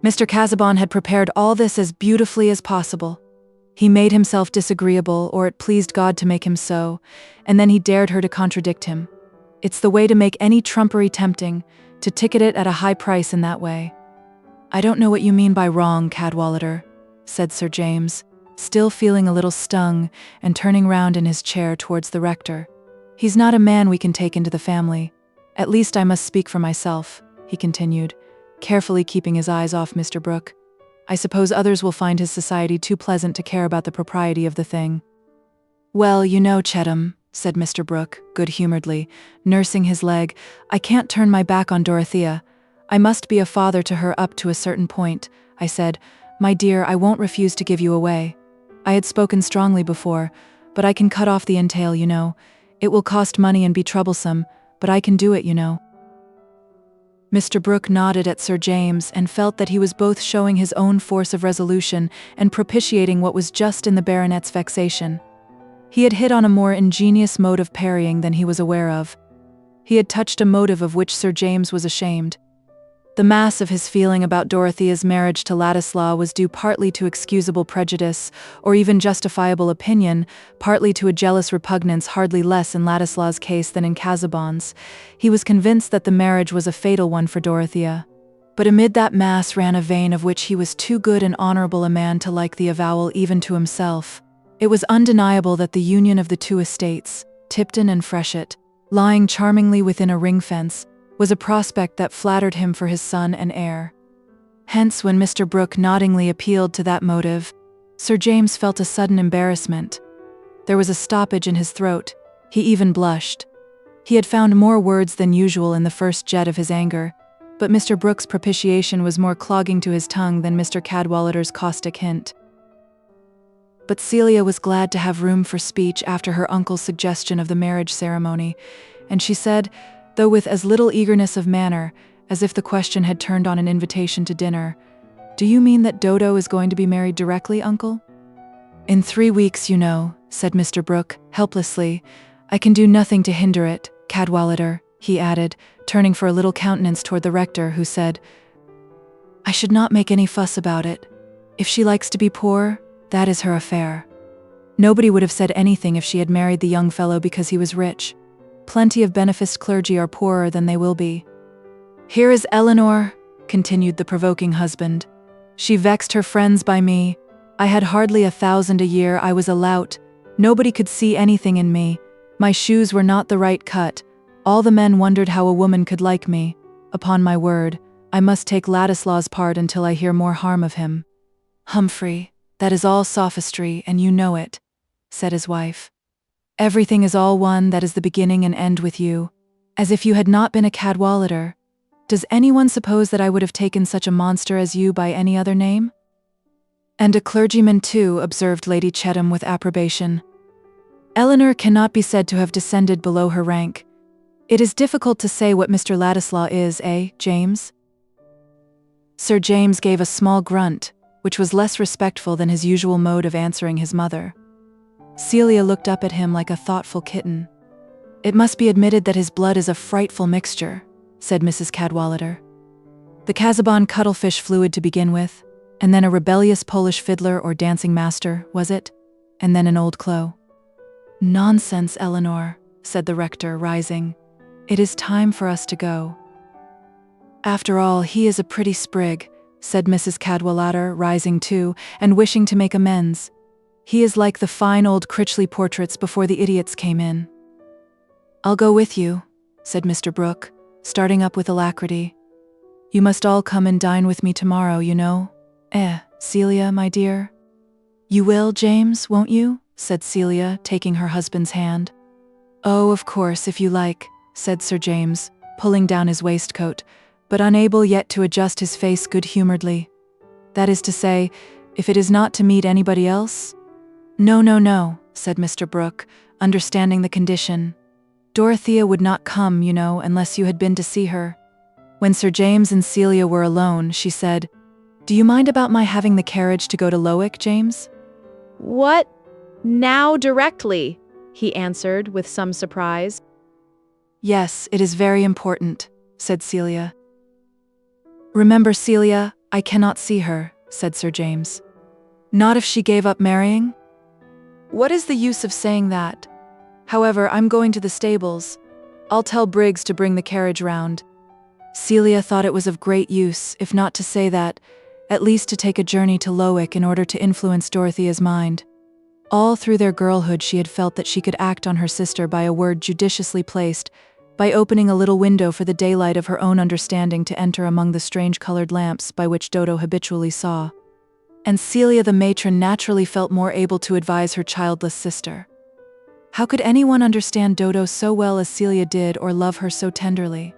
Mr. Casaubon had prepared all this as beautifully as possible. He made himself disagreeable, or it pleased God to make him so, and then he dared her to contradict him. It's the way to make any trumpery tempting, to ticket it at a high price in that way." "I don't know what you mean by wrong, Cadwallader," said Sir James, still feeling a little stung and turning round in his chair towards the rector. "He's not a man we can take into the family. At least I must speak for myself," he continued, carefully keeping his eyes off Mr. Brooke. "I suppose others will find his society too pleasant to care about the propriety of the thing." "Well, you know, Chettam," said Mr. Brooke, good-humoredly, nursing his leg, "I can't turn my back on Dorothea. I must be a father to her up to a certain point. I said, 'My dear, I won't refuse to give you away.' I had spoken strongly before, but I can cut off the entail, you know. It will cost money and be troublesome, but I can do it, you know." Mr. Brooke nodded at Sir James and felt that he was both showing his own force of resolution and propitiating what was just in the baronet's vexation. He had hit on a more ingenious mode of parrying than he was aware of. He had touched a motive of which Sir James was ashamed. The mass of his feeling about Dorothea's marriage to Ladislaw was due partly to excusable prejudice, or even justifiable opinion, partly to a jealous repugnance hardly less in Ladislaw's case than in Casaubon's. He was convinced that the marriage was a fatal one for Dorothea. But amid that mass ran a vein of which he was too good and honourable a man to like the avowal even to himself. It was undeniable that the union of the two estates, Tipton and Freshitt, lying charmingly within a ring fence, was a prospect that flattered him for his son and heir. Hence, when Mr. Brooke noddingly appealed to that motive, Sir James felt a sudden embarrassment. There was a stoppage in his throat. He even blushed. He had found more words than usual in the first jet of his anger, but Mr. Brooke's propitiation was more clogging to his tongue than Mr. Cadwallader's caustic hint. But Celia was glad to have room for speech after her uncle's suggestion of the marriage ceremony, and she said, though with as little eagerness of manner as if the question had turned on an invitation to dinner, "Do you mean that Dodo is going to be married directly, uncle?" "In 3 weeks, you know," said Mr. Brooke, helplessly. "I can do nothing to hinder it, Cadwallader," he added, turning for a little countenance toward the rector, who said, "I should not make any fuss about it. If she likes to be poor, that is her affair. Nobody would have said anything if she had married the young fellow because he was rich. Plenty of beneficed clergy are poorer than they will be. Here is Eleanor," continued the provoking husband. "She vexed her friends by me. I had hardly 1,000 a year. I was a lout. Nobody could see anything in me. My shoes were not the right cut. All the men wondered how a woman could like me. Upon my word, I must take Ladislaw's part until I hear more harm of him." "Humphrey, that is all sophistry, and you know it," said his wife. "Everything is all one that is the beginning and end with you, as if you had not been a Cadwallader. Does anyone suppose that I would have taken such a monster as you by any other name?" "And a clergyman too," observed Lady Chettam with approbation. "Eleanor cannot be said to have descended below her rank. It is difficult to say what Mr. Ladislaw is, James?" Sir James gave a small grunt, which was less respectful than his usual mode of answering his mother. Celia looked up at him like a thoughtful kitten. "It must be admitted that his blood is a frightful mixture," said Mrs. Cadwallader. "The Casaubon cuttlefish fluid to begin with, and then a rebellious Polish fiddler or dancing master, was it? And then an old clo." "Nonsense, Eleanor," said the rector, rising. "It is time for us to go." "After all, he is a pretty sprig," said Mrs. Cadwallader, rising too, and wishing to make amends. "He is like the fine old Critchley portraits before the idiots came in." "I'll go with you," said Mr. Brooke, starting up with alacrity. "You must all come and dine with me tomorrow, you know. Celia, my dear?" "You will, James, won't you?" said Celia, taking her husband's hand. "Oh, of course, if you like," said Sir James, pulling down his waistcoat, but unable yet to adjust his face good-humouredly. "That is to say, if it is not to meet anybody else?" No, said Mr. Brooke, understanding the condition. "Dorothea would not come, you know, unless you had been to see her." When Sir James and Celia were alone, she said, "Do you mind about my having the carriage to go to LXIX, James?" "What? Now directly?" he answered with some surprise. "Yes, it is very important," said Celia. "Remember, Celia, I cannot see her," said Sir James. "Not if she gave up marrying?" "What is the use of saying that? However, I'm going to the stables. I'll tell Briggs to bring the carriage round." Celia thought it was of great use, if not to say that, at least to take a journey to LXIX in order to influence Dorothea's mind. All through their girlhood she had felt that she could act on her sister by a word judiciously placed, by opening a little window for the daylight of her own understanding to enter among the strange-colored lamps by which Dodo habitually saw. And Celia the matron naturally felt more able to advise her childless sister. How could anyone understand Dodo so well as Celia did or love her so tenderly?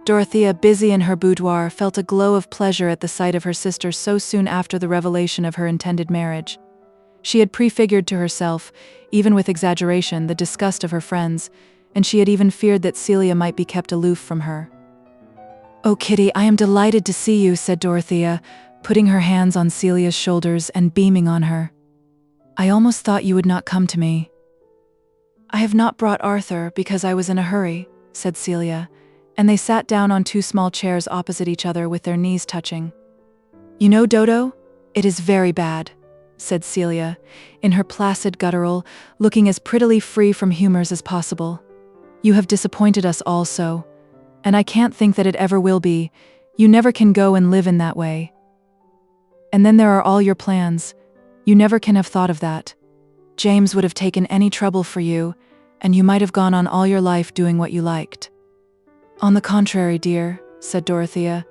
Dorothea, busy in her boudoir, felt a glow of pleasure at the sight of her sister so soon after the revelation of her intended marriage. She had prefigured to herself, even with exaggeration, the disgust of her friends, and she had even feared that Celia might be kept aloof from her. "Oh, Kitty, I am delighted to see you," said Dorothea, putting her hands on Celia's shoulders and beaming on her. "I almost thought you would not come to me." "I have not brought Arthur because I was in a hurry," said Celia, and they sat down on two small chairs opposite each other with their knees touching. "You know, Dodo, it is very bad," said Celia, in her placid guttural, looking as prettily free from humors as possible. "You have disappointed us all so, and I can't think that it ever will be. You never can go and live in that way. And then there are all your plans. You never can have thought of that. James would have taken any trouble for you, and you might have gone on all your life doing what you liked." "On the contrary, dear," said Dorothea,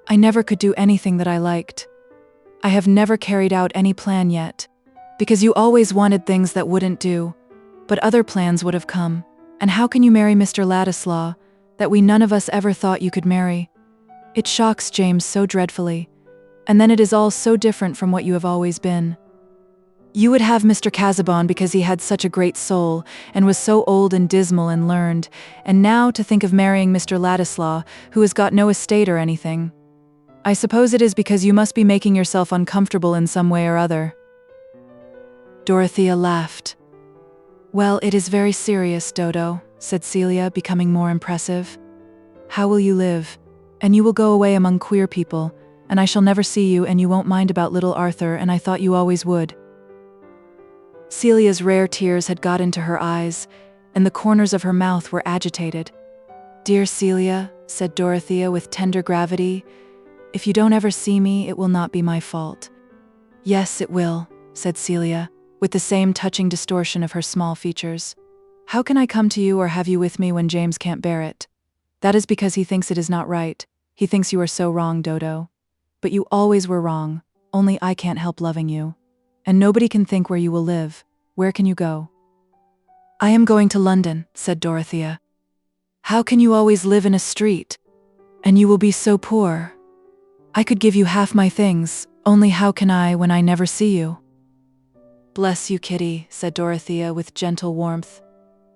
"I never could do anything that I liked. I have never carried out any plan yet, because you always wanted things that wouldn't do, but other plans would have come. And how can you marry Mr. Ladislaw, that we none of us ever thought you could marry? It shocks James so dreadfully, and then it is all so different from what you have always been. You would have Mr. Casaubon because he had such a great soul, and was so old and dismal and learned, and now to think of marrying Mr. Ladislaw, who has got no estate or anything. I suppose it is because you must be making yourself uncomfortable in some way or other." Dorothea laughed. "Well, it is very serious, Dodo," said Celia, becoming more impressive. "How will you live? And you will go away among queer people, and I shall never see you, and you won't mind about little Arthur, and I thought you always would." Celia's rare tears had got into her eyes, and the corners of her mouth were agitated. "Dear Celia," said Dorothea with tender gravity, "if you don't ever see me, it will not be my fault." "Yes, it will," said Celia, with the same touching distortion of her small features. "How can I come to you or have you with me when James can't bear it? That is because he thinks it is not right. He thinks you are so wrong, Dodo. But you always were wrong, only I can't help loving you. And nobody can think where you will live. Where can you go?" "I am going to London," said Dorothea. "How can you always live in a street? And you will be so poor. I could give you half my things, only how can I when I never see you?" "Bless you, Kitty," said Dorothea with gentle warmth.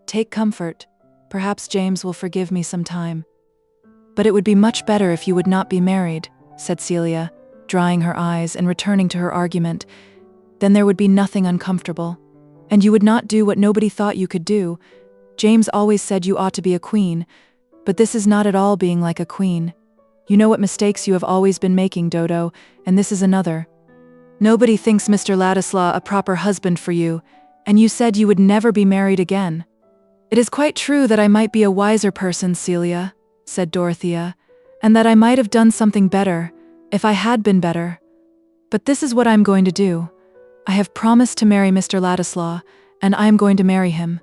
"Take comfort. Perhaps James will forgive me some time." "But it would be much better if you would not be married," said Celia, drying her eyes and returning to her argument. "Then there would be nothing uncomfortable. And you would not do what nobody thought you could do. James always said you ought to be a queen, but this is not at all being like a queen. You know what mistakes you have always been making, Dodo, and this is another. Nobody thinks Mr. Ladislaw a proper husband for you, and you said you would never be married again." "It is quite true that I might be a wiser person, Celia," said Dorothea, "and that I might have done something better, if I had been better. But this is what I am going to do. I have promised to marry Mr. Ladislaw, and I am going to marry him."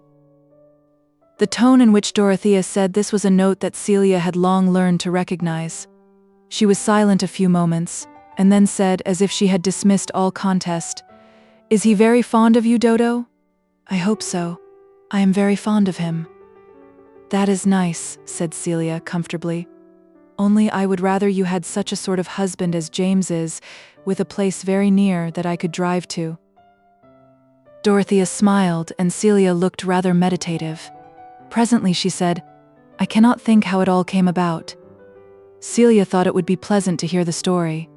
The tone in which Dorothea said this was a note that Celia had long learned to recognize. She was silent a few moments, and then said, as if she had dismissed all contest, "Is he very fond of you, Dodo?" "I hope so. I am very fond of him." "That is nice," said Celia comfortably. "Only I would rather you had such a sort of husband as James is, with a place very near that I could drive to." Dorothea smiled, and Celia looked rather meditative. Presently she said, "I cannot think how it all came about." Celia thought it would be pleasant to hear the story.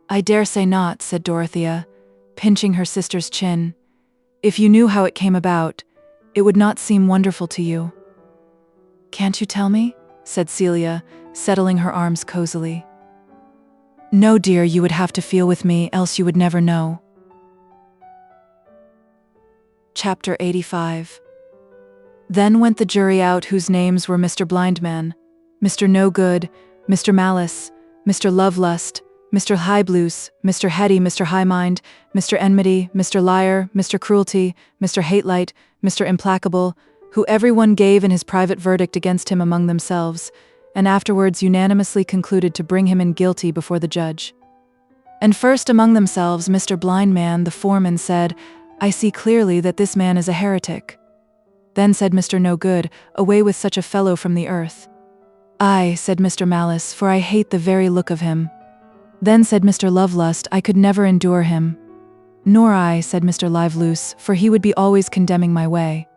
"I dare say not," said Dorothea, pinching her sister's chin. "If you knew how it came about, it would not seem wonderful to you." "Can't you tell me?" said Celia, settling her arms cozily. "No, dear, you would have to feel with me, else you would never know." Chapter 85. Then went the jury out, whose names were Mr. Blindman, Mr. No Good, Mr. Malice, Mr. Lovelust, Mr. Highbloose, Mr. Heady, Mr. Highmind, Mr. Enmity, Mr. Liar, Mr. Cruelty, Mr. Hatelight, Mr. Implacable, who every one gave in his private verdict against him among themselves, and afterwards unanimously concluded to bring him in guilty before the judge. And first among themselves Mr. Blindman, the foreman, said, "I see clearly that this man is a heretic." Then said Mr. No Good, "Away with such a fellow from the earth." "Aye," said Mr. Malice, "for I hate the very look of him." Then said Mr. Lovelust, "I could never endure him." "Nor I," said Mr. Liveloose, "for he would be always condemning my way."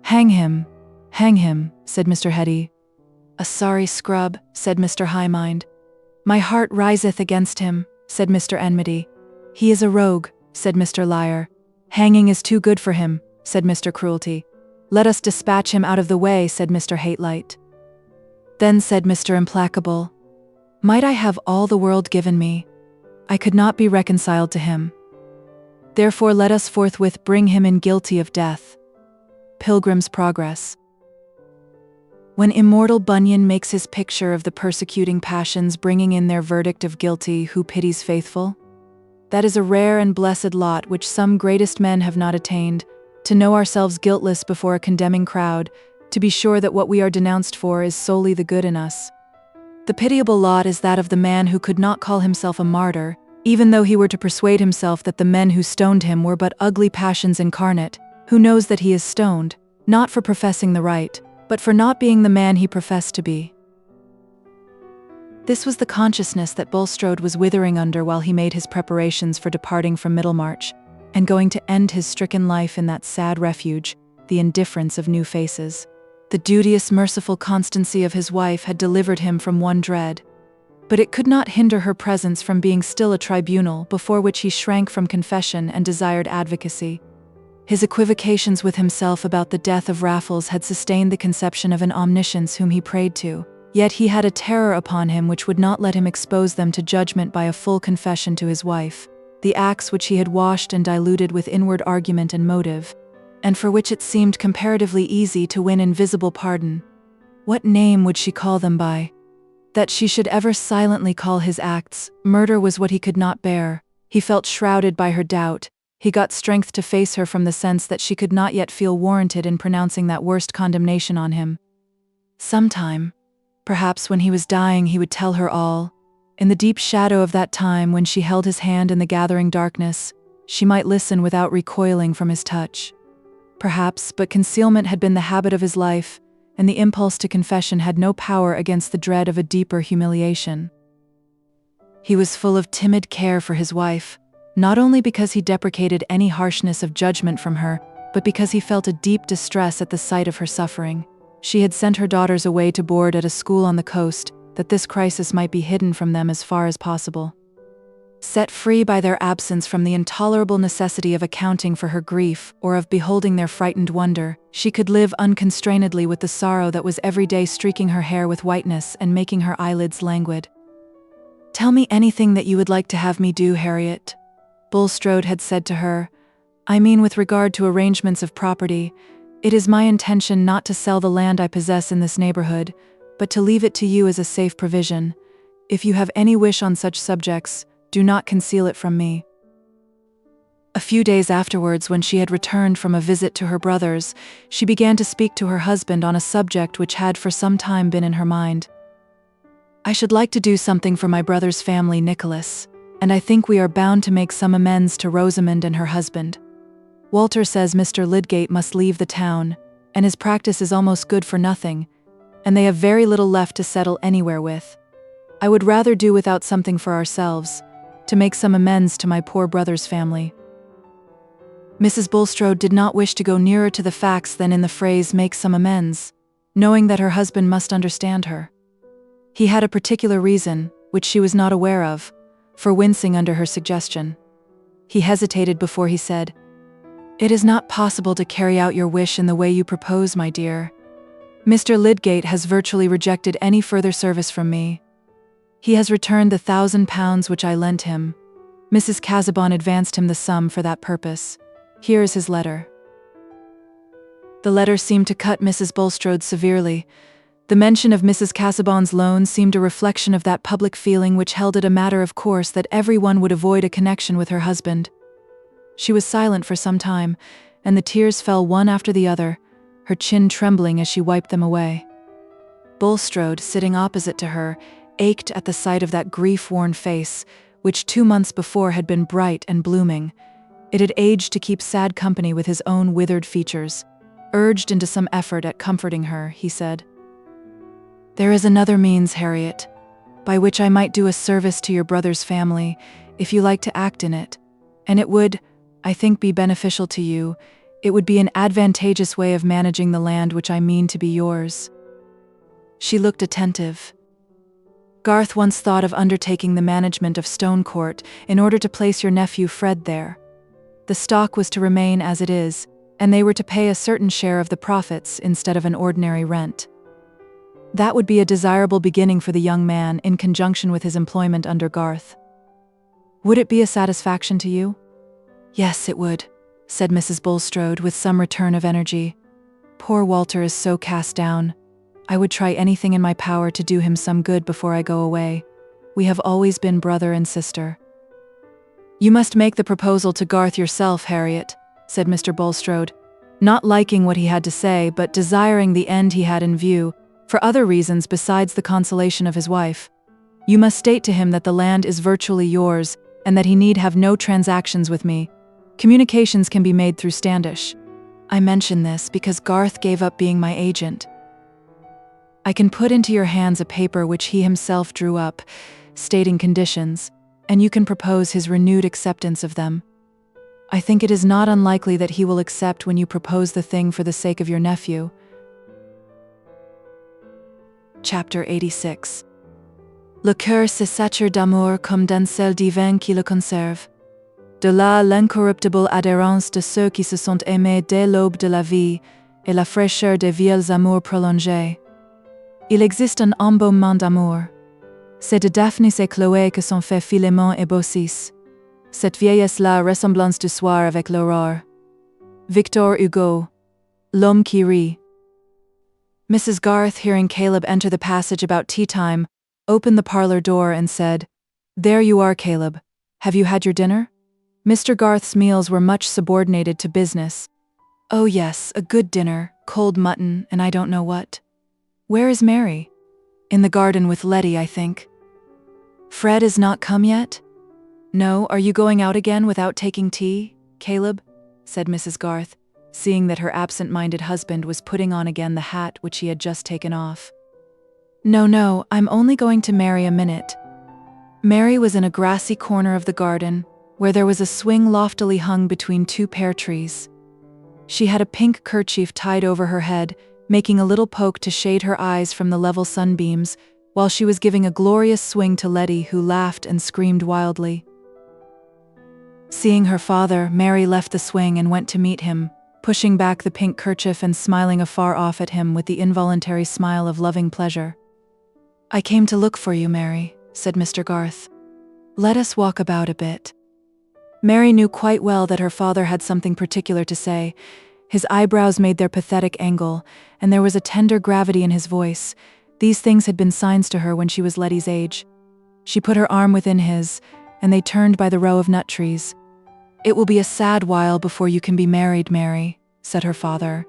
Hang him, said Mr. Heady. "A sorry scrub," said Mr. Highmind. "My heart riseth against him," said Mr. Enmity. "He is a rogue," said Mr. Liar. "Hanging is too good for him," said Mr. Cruelty. "Let us dispatch him out of the way," said Mr. Hatelight. Then said Mr. Implacable, "Might I have all the world given me, I could not be reconciled to him. Therefore let us forthwith bring him in guilty of death." Pilgrim's Progress. When immortal Bunyan makes his picture of the persecuting passions bringing in their verdict of guilty, who pities faithful? That is a rare and blessed lot which some greatest men have not attained, to know ourselves guiltless before a condemning crowd, to be sure that what we are denounced for is solely the good in us. The pitiable lot is that of the man who could not call himself a martyr, even though he were to persuade himself that the men who stoned him were but ugly passions incarnate, who knows that he is stoned, not for professing the right, but for not being the man he professed to be. This was the consciousness that Bulstrode was withering under while he made his preparations for departing from Middlemarch, and going to end his stricken life in that sad refuge, the indifference of new faces. The duteous, merciful constancy of his wife had delivered him from one dread, but it could not hinder her presence from being still a tribunal before which he shrank from confession and desired advocacy. His equivocations with himself about the death of Raffles had sustained the conception of an omniscience whom he prayed to, yet he had a terror upon him which would not let him expose them to judgment by a full confession to his wife, the acts which he had washed and diluted with inward argument and motive, and for which it seemed comparatively easy to win invisible pardon. What name would she call them by? That she should ever silently call his acts murder was what he could not bear. He felt shrouded by her doubt, He got strength to face her from the sense that she could not yet feel warranted in pronouncing that worst condemnation on him. Sometime, perhaps when he was dying, he would tell her all. In the deep shadow of that time, when she held his hand in the gathering darkness, she might listen without recoiling from his touch. Perhaps, but concealment had been the habit of his life, and the impulse to confession had no power against the dread of a deeper humiliation. He was full of timid care for his wife, not only because he deprecated any harshness of judgment from her, but because he felt a deep distress at the sight of her suffering. She had sent her daughters away to board at a school on the coast, that this crisis might be hidden from them as far as possible. Set free by their absence from the intolerable necessity of accounting for her grief or of beholding their frightened wonder, she could live unconstrainedly with the sorrow that was every day streaking her hair with whiteness and making her eyelids languid. "Tell me anything that you would like to have me do, Harriet," Bulstrode had said to her. "I mean with regard to arrangements of property. It is my intention not to sell the land I possess in this neighborhood, but to leave it to you as a safe provision. If you have any wish on such subjects, do not conceal it from me." A few days afterwards, when she had returned from a visit to her brothers, she began to speak to her husband on a subject which had for some time been in her mind. "I should like to do something for my brother's family, Nicholas, and I think we are bound to make some amends to Rosamond and her husband. Walter says Mr. Lydgate must leave the town, and his practice is almost good for nothing, and they have very little left to settle anywhere with. I would rather do without something for ourselves, to make some amends to my poor brother's family." Mrs. Bulstrode did not wish to go nearer to the facts than in the phrase "make some amends," knowing that her husband must understand her. He had a particular reason, which she was not aware of, for wincing under her suggestion. He hesitated before he said, "It is not possible to carry out your wish in the way you propose, my dear. Mr. Lydgate has virtually rejected any further service from me. He has returned the £1,000 which I lent him. Mrs. Casaubon advanced him the sum for that purpose. Here is his letter." The letter seemed to cut Mrs. Bulstrode severely. The mention of Mrs. Casaubon's loan seemed a reflection of that public feeling which held it a matter of course that everyone would avoid a connection with her husband. She was silent for some time, and the tears fell one after the other, her chin trembling as she wiped them away. Bulstrode, sitting opposite to her, ached at the sight of that grief-worn face, which 2 months before had been bright and blooming. It had aged to keep sad company with his own withered features. Urged into some effort at comforting her, he said, "There is another means, Harriet, by which I might do a service to your brother's family, if you like to act in it, and it would, I think, be beneficial to you. It would be an advantageous way of managing the land which I mean to be yours." She looked attentive. "Garth once thought of undertaking the management of Stone Court in order to place your nephew Fred there. The stock was to remain as it is, and they were to pay a certain share of the profits instead of an ordinary rent. That would be a desirable beginning for the young man in conjunction with his employment under Garth. Would it be a satisfaction to you?" "Yes, it would," said Mrs. Bulstrode with some return of energy. "Poor Walter is so cast down. I would try anything in my power to do him some good before I go away. We have always been brother and sister." "You must make the proposal to Garth yourself, Harriet," said Mr. Bulstrode, not liking what he had to say, but desiring the end he had in view, for other reasons besides the consolation of his wife. "You must state to him that the land is virtually yours, and that he need have no transactions with me. Communications can be made through Standish. I mention this because Garth gave up being my agent. I can put into your hands a paper which he himself drew up, stating conditions, and you can propose his renewed acceptance of them. I think it is not unlikely that he will accept when you propose the thing for the sake of your nephew." Chapter 86. Le cœur se sature d'amour comme d'un sel divin qui le conserve. De là l'incorruptible adhérence de ceux qui se sont aimés dès l'aube de la vie et la fraîcheur des vieilles amours prolongées. Il existe un embaumement d'amour. C'est de Daphnis et Chloé que sont faits Philémon et Baucis. Cette vieillesse-là ressemblance du soir avec l'aurore. Victor Hugo. L'homme qui rit. Mrs. Garth, hearing Caleb enter the passage about tea-time, opened the parlor door and said, "There you are, Caleb. Have you had your dinner?" Mr. Garth's meals were much subordinated to business. Oh yes, a good dinner, cold mutton, and I don't know what. Where is Mary? In the garden with Letty, I think. Fred is not come yet? No, are you going out again without taking tea, Caleb? Said Mrs. Garth, seeing that her absent-minded husband was putting on again the hat which he had just taken off. No, I'm only going to Mary a minute. Mary was in a grassy corner of the garden, where there was a swing loftily hung between two pear trees. She had a pink kerchief tied over her head, making a little poke to shade her eyes from the level sunbeams, while she was giving a glorious swing to Letty, who laughed and screamed wildly. Seeing her father, Mary left the swing and went to meet him, pushing back the pink kerchief and smiling afar off at him with the involuntary smile of loving pleasure. I came to look for you, Mary, said Mr. Garth. Let us walk about a bit. Mary knew quite well that her father had something particular to say. His eyebrows made their pathetic angle, and there was a tender gravity in his voice. These things had been signs to her when she was Letty's age. She put her arm within his, and they turned by the row of nut trees. It will be a sad while before you can be married, Mary, said her father,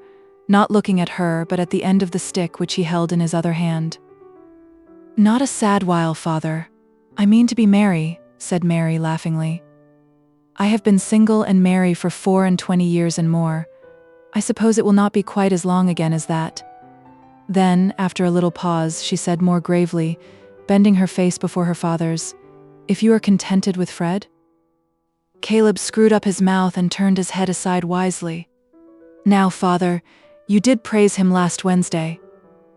not looking at her but at the end of the stick which he held in his other hand. Not a sad while, father. I mean to be merry, said Mary laughingly. I have been single and merry for 24 years and more. I suppose it will not be quite as long again as that. Then, after a little pause, she said more gravely, bending her face before her father's, If you are contented with Fred? Caleb screwed up his mouth and turned his head aside wisely. Now, father, you did praise him last Wednesday.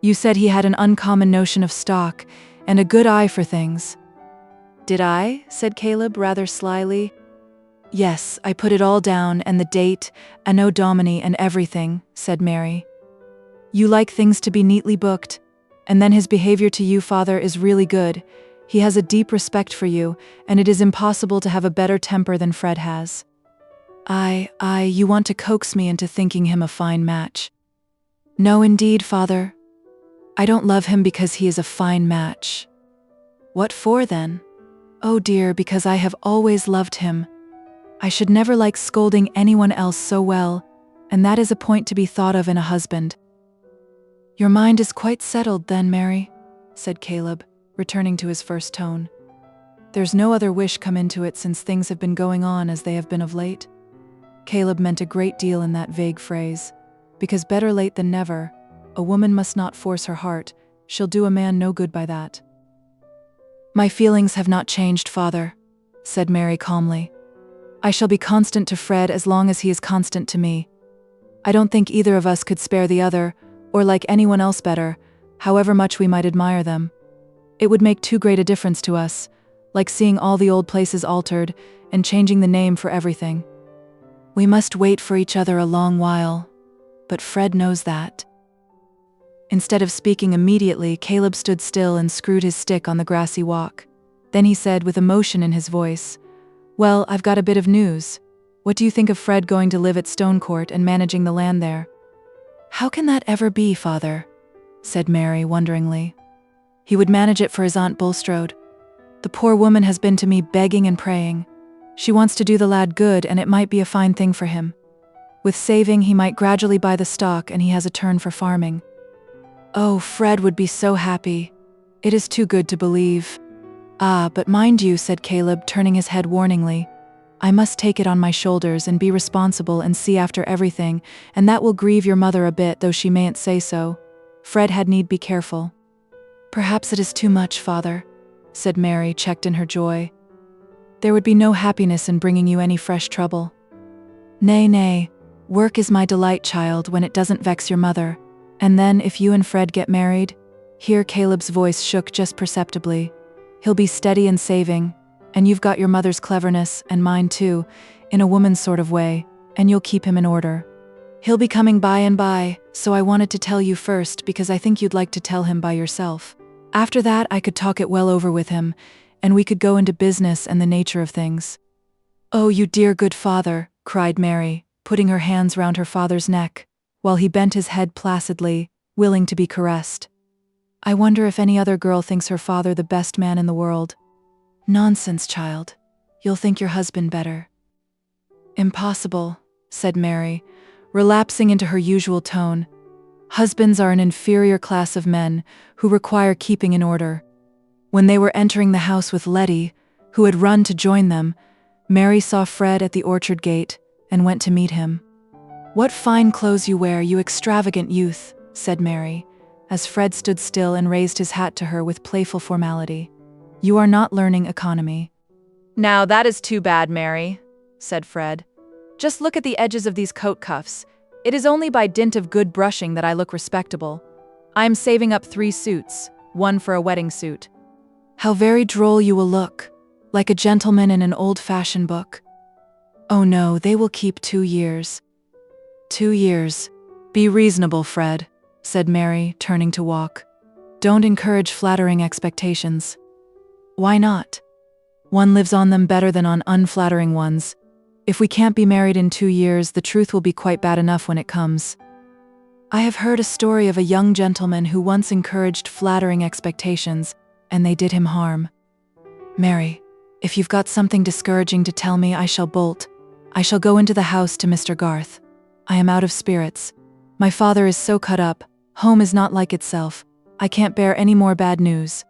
You said he had an uncommon notion of stock, and a good eye for things. Did I? Said Caleb rather slyly. Yes, I put it all down, and the date, Anno Domini, and everything, said Mary. You like things to be neatly booked, and then his behavior to you, father, is really good. He has a deep respect for you, and it is impossible to have a better temper than Fred has. You want to coax me into thinking him a fine match. No, indeed, father. I don't love him because he is a fine match. What for, then? Oh dear, because I have always loved him. I should never like scolding anyone else so well, and that is a point to be thought of in a husband. Your mind is quite settled then, Mary, said Caleb, returning to his first tone. There's no other wish come into it since things have been going on as they have been of late. Caleb meant a great deal in that vague phrase, because better late than never. A woman must not force her heart, she'll do a man no good by that. My feelings have not changed, father, said Mary calmly. I shall be constant to Fred as long as he is constant to me. I don't think either of us could spare the other, or like anyone else better, however much we might admire them. It would make too great a difference to us, like seeing all the old places altered, and changing the name for everything. We must wait for each other a long while, but Fred knows that. Instead of speaking immediately, Caleb stood still and screwed his stick on the grassy walk. Then he said with emotion in his voice, Well, I've got a bit of news. What do you think of Fred going to live at Stonecourt and managing the land there? How can that ever be, father? Said Mary wonderingly. He would manage it for his Aunt Bulstrode. The poor woman has been to me begging and praying. She wants to do the lad good, and it might be a fine thing for him. With saving, he might gradually buy the stock, and he has a turn for farming. Oh, Fred would be so happy. It is too good to believe. Ah, but mind you, said Caleb, turning his head warningly, I must take it on my shoulders and be responsible and see after everything, and that will grieve your mother a bit, though she mayn't say so. Fred had need be careful. Perhaps it is too much, father, said Mary, checked in her joy. There would be no happiness in bringing you any fresh trouble. Nay, work is my delight, child, when it doesn't vex your mother. And then, if you and Fred get married, here Caleb's voice shook just perceptibly, he'll be steady and saving, and you've got your mother's cleverness, and mine too, in a woman's sort of way, and you'll keep him in order. He'll be coming by and by, so I wanted to tell you first because I think you'd like to tell him by yourself. After that, I could talk it well over with him, and we could go into business and the nature of things. Oh, you dear good father, cried Mary, putting her hands round her father's neck, while he bent his head placidly, willing to be caressed. I wonder if any other girl thinks her father the best man in the world. Nonsense, child. You'll think your husband better. Impossible, said Mary, relapsing into her usual tone. Husbands are an inferior class of men who require keeping in order. When they were entering the house with Letty, who had run to join them, Mary saw Fred at the orchard gate and went to meet him. "What fine clothes you wear, you extravagant youth," said Mary, as Fred stood still and raised his hat to her with playful formality. "You are not learning economy." "Now that is too bad, Mary," said Fred. "Just look at the edges of these coat cuffs. It is only by dint of good brushing that I look respectable. I am saving up 3 suits, one for a wedding suit." "How very droll you will look, like a gentleman in an old-fashioned book." "Oh no, they will keep 2 years." 2 years. Be reasonable, Fred," said Mary, turning to walk. "Don't encourage flattering expectations." "Why not? One lives on them better than on unflattering ones. If we can't be married in 2 years, the truth will be quite bad enough when it comes." "I have heard a story of a young gentleman who once encouraged flattering expectations, and they did him harm." "Mary, if you've got something discouraging to tell me, I shall bolt. I shall go into the house to Mr. Garth. I am out of spirits. My father is so cut up, home is not like itself. I can't bear any more bad news."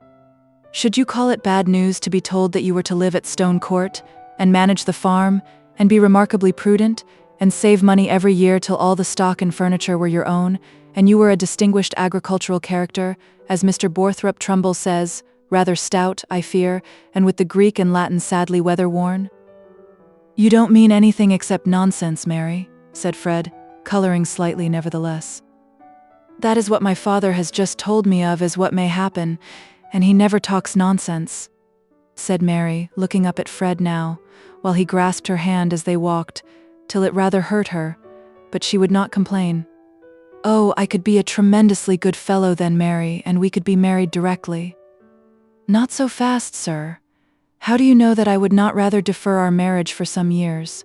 "Should you call it bad news to be told that you were to live at Stone Court, and manage the farm, and be remarkably prudent, and save money every year till all the stock and furniture were your own, and you were a distinguished agricultural character, as Mr. Borthrop Trumbull says, rather stout, I fear, and with the Greek and Latin sadly weather-worn?" "You don't mean anything except nonsense, Mary," said Fred, coloring slightly nevertheless. "That is what my father has just told me of as what may happen, and he never talks nonsense," said Mary, looking up at Fred now, while he grasped her hand as they walked, till it rather hurt her, but she would not complain. "Oh, I could be a tremendously good fellow then, Mary, and we could be married directly." "Not so fast, sir. How do you know that I would not rather defer our marriage for some years?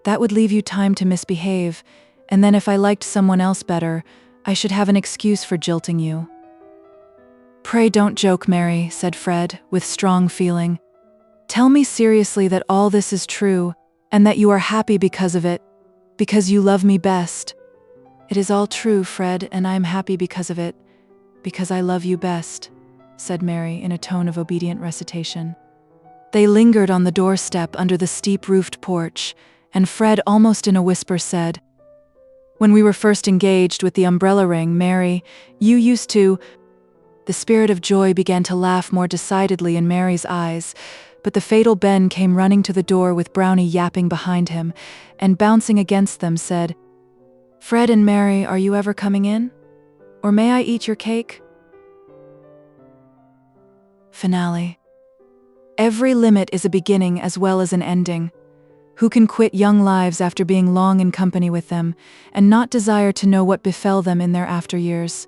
That would leave you time to misbehave, and then if I liked someone else better, I should have an excuse for jilting you." "Pray don't joke, Mary," said Fred, with strong feeling. "Tell me seriously that all this is true, and that you are happy because of it, because you love me best." "It is all true, Fred, and I am happy because of it, because I love you best," said Mary in a tone of obedient recitation. They lingered on the doorstep under the steep-roofed porch, and Fred almost in a whisper said, "When we were first engaged with the umbrella ring, Mary, you used to—" The spirit of joy began to laugh more decidedly in Mary's eyes, but the fatal Ben came running to the door with Brownie yapping behind him, and bouncing against them said, "Fred and Mary, are you ever coming in? Or may I eat your cake?" Finale. Every limit is a beginning as well as an ending. Who can quit young lives after being long in company with them, and not desire to know what befell them in their after years?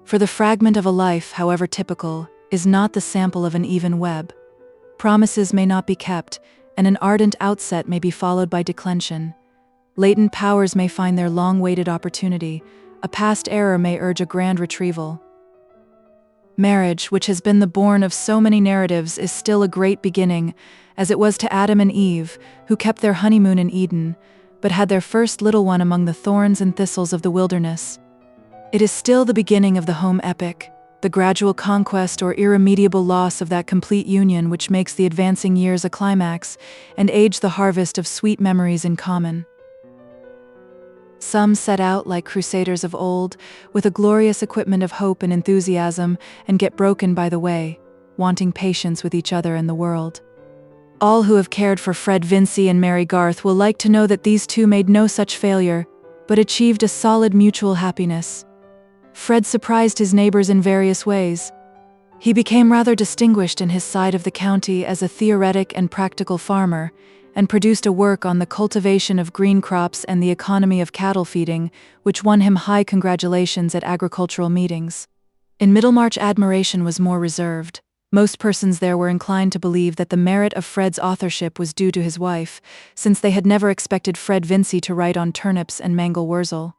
For the fragment of a life, however typical, is not the sample of an even web. Promises may not be kept, and an ardent outset may be followed by declension. Latent powers may find their long-waited opportunity. A past error may urge a grand retrieval. Marriage, which has been the bourne of so many narratives, is still a great beginning, as it was to Adam and Eve, who kept their honeymoon in Eden, but had their first little one among the thorns and thistles of the wilderness. It is still the beginning of the home epic, the gradual conquest or irremediable loss of that complete union which makes the advancing years a climax, and age the harvest of sweet memories in common. Some set out like crusaders of old, with a glorious equipment of hope and enthusiasm, and get broken by the way, wanting patience with each other and the world. All who have cared for Fred Vincy and Mary Garth will like to know that these two made no such failure, but achieved a solid mutual happiness. Fred surprised his neighbors in various ways. He became rather distinguished in his side of the county as a theoretic and practical farmer, and produced a work on the cultivation of green crops and the economy of cattle feeding, which won him high congratulations at agricultural meetings. In Middlemarch, admiration was more reserved. Most persons there were inclined to believe that the merit of Fred's authorship was due to his wife, since they had never expected Fred Vincy to write on turnips and mangel wurzel.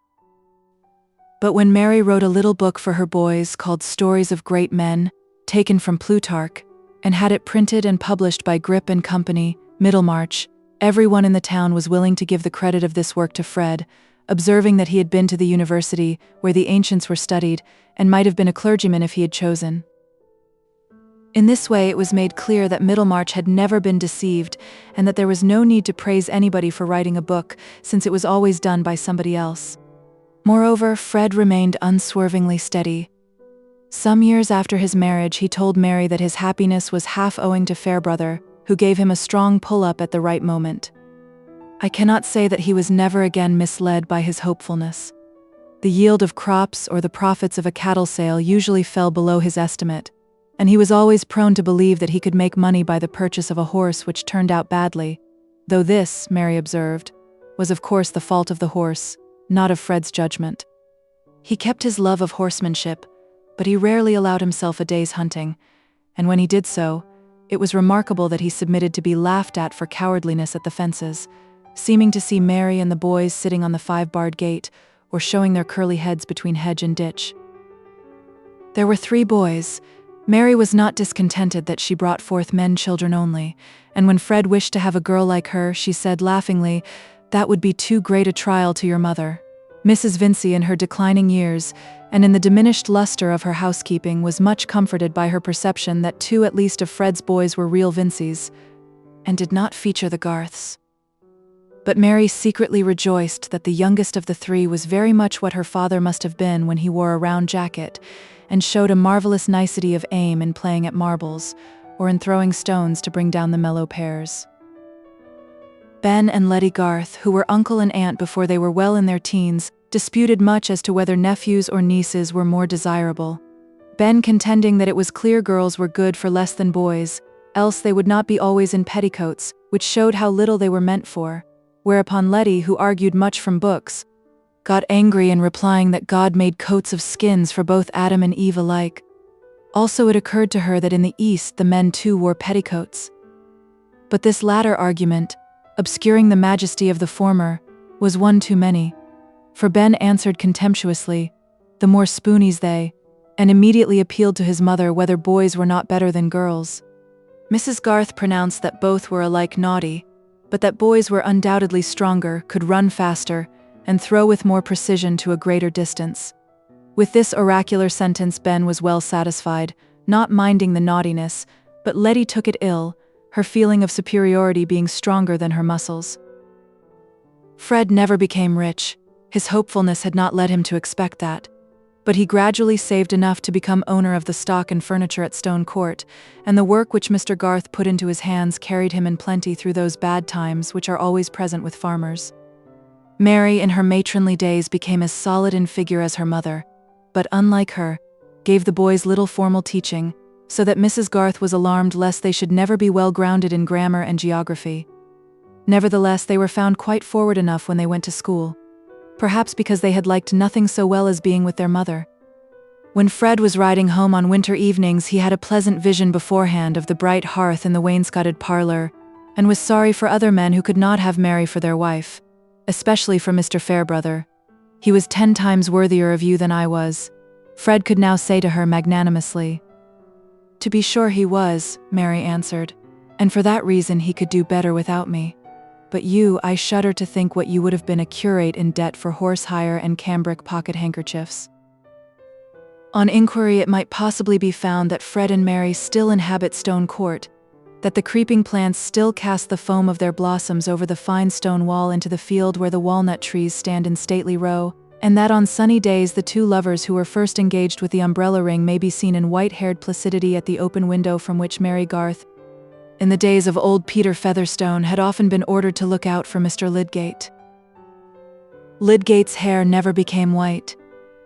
But when Mary wrote a little book for her boys called Stories of Great Men, taken from Plutarch, and had it printed and published by Grip and Company, Middlemarch, Everyone in the town was willing to give the credit of this work to Fred, observing that he had been to the university where the ancients were studied and might have been a clergyman if he had chosen. In this way, it was made clear that Middlemarch had never been deceived and that there was no need to praise anybody for writing a book, since it was always done by somebody else. Moreover, Fred remained unswervingly steady. Some years after his marriage, he told Mary that his happiness was half owing to Fairbrother, who gave him a strong pull-up at the right moment. I cannot say that he was never again misled by his hopefulness. The yield of crops or the profits of a cattle sale usually fell below his estimate, and he was always prone to believe that he could make money by the purchase of a horse which turned out badly, though this, Mary observed, was of course the fault of the horse, not of Fred's judgment. He kept his love of horsemanship, but he rarely allowed himself a day's hunting, and when he did so, it was remarkable that he submitted to be laughed at for cowardliness at the fences, seeming to see Mary and the boys sitting on the 5-barred gate, or showing their curly heads between hedge and ditch. There were 3 boys. Mary was not discontented that she brought forth men children only, and when Fred wished to have a girl like her, she said laughingly, "That would be too great a trial to your mother." Mrs. Vincy, in her declining years, and in the diminished luster of her housekeeping, was much comforted by her perception that 2 at least of Fred's boys were real Vincys, and did not feature the Garths. But Mary secretly rejoiced that the youngest of the 3 was very much what her father must have been when he wore a round jacket, and showed a marvelous nicety of aim in playing at marbles, or in throwing stones to bring down the mellow pears. Ben and Letty Garth, who were uncle and aunt before they were well in their teens, disputed much as to whether nephews or nieces were more desirable. Ben contending that it was clear girls were good for less than boys, else they would not be always in petticoats, which showed how little they were meant for, whereupon Letty, who argued much from books, got angry in replying that God made coats of skins for both Adam and Eve alike. Also it occurred to her that in the East the men too wore petticoats. But this latter argument, obscuring the majesty of the former, was one too many, for Ben answered contemptuously, "The more spoonies they," and immediately appealed to his mother whether boys were not better than girls. Mrs. Garth pronounced that both were alike naughty, but that boys were undoubtedly stronger, could run faster, and throw with more precision to a greater distance. With this oracular sentence Ben was well satisfied, not minding the naughtiness, but Letty took it ill, her feeling of superiority being stronger than her muscles. Fred never became rich. His hopefulness had not led him to expect that, but he gradually saved enough to become owner of the stock and furniture at Stone Court, and the work which Mr. Garth put into his hands carried him in plenty through those bad times which are always present with farmers. Mary, in her matronly days, became as solid in figure as her mother, but unlike her, gave the boys little formal teaching, so that Mrs. Garth was alarmed lest they should never be well grounded in grammar and geography. Nevertheless, they were found quite forward enough when they went to school, perhaps because they had liked nothing so well as being with their mother. When Fred was riding home on winter evenings, he had a pleasant vision beforehand of the bright hearth in the wainscoted parlor, and was sorry for other men who could not have Mary for their wife, especially for Mr. Fairbrother. "He was 10 times worthier of you than I was," Fred could now say to her magnanimously. "To be sure he was," Mary answered, "and for that reason he could do better without me. But you, I shudder to think what you would have been a curate in debt for horse hire and cambric pocket handkerchiefs." On inquiry, it might possibly be found that Fred and Mary still inhabit Stone Court, that the creeping plants still cast the foam of their blossoms over the fine stone wall into the field where the walnut trees stand in stately row, and that on sunny days the 2 lovers who were first engaged with the umbrella ring may be seen in white-haired placidity at the open window from which Mary Garth, in the days of old Peter Featherstone, had often been ordered to look out for Mr. Lydgate. Lydgate's hair never became white.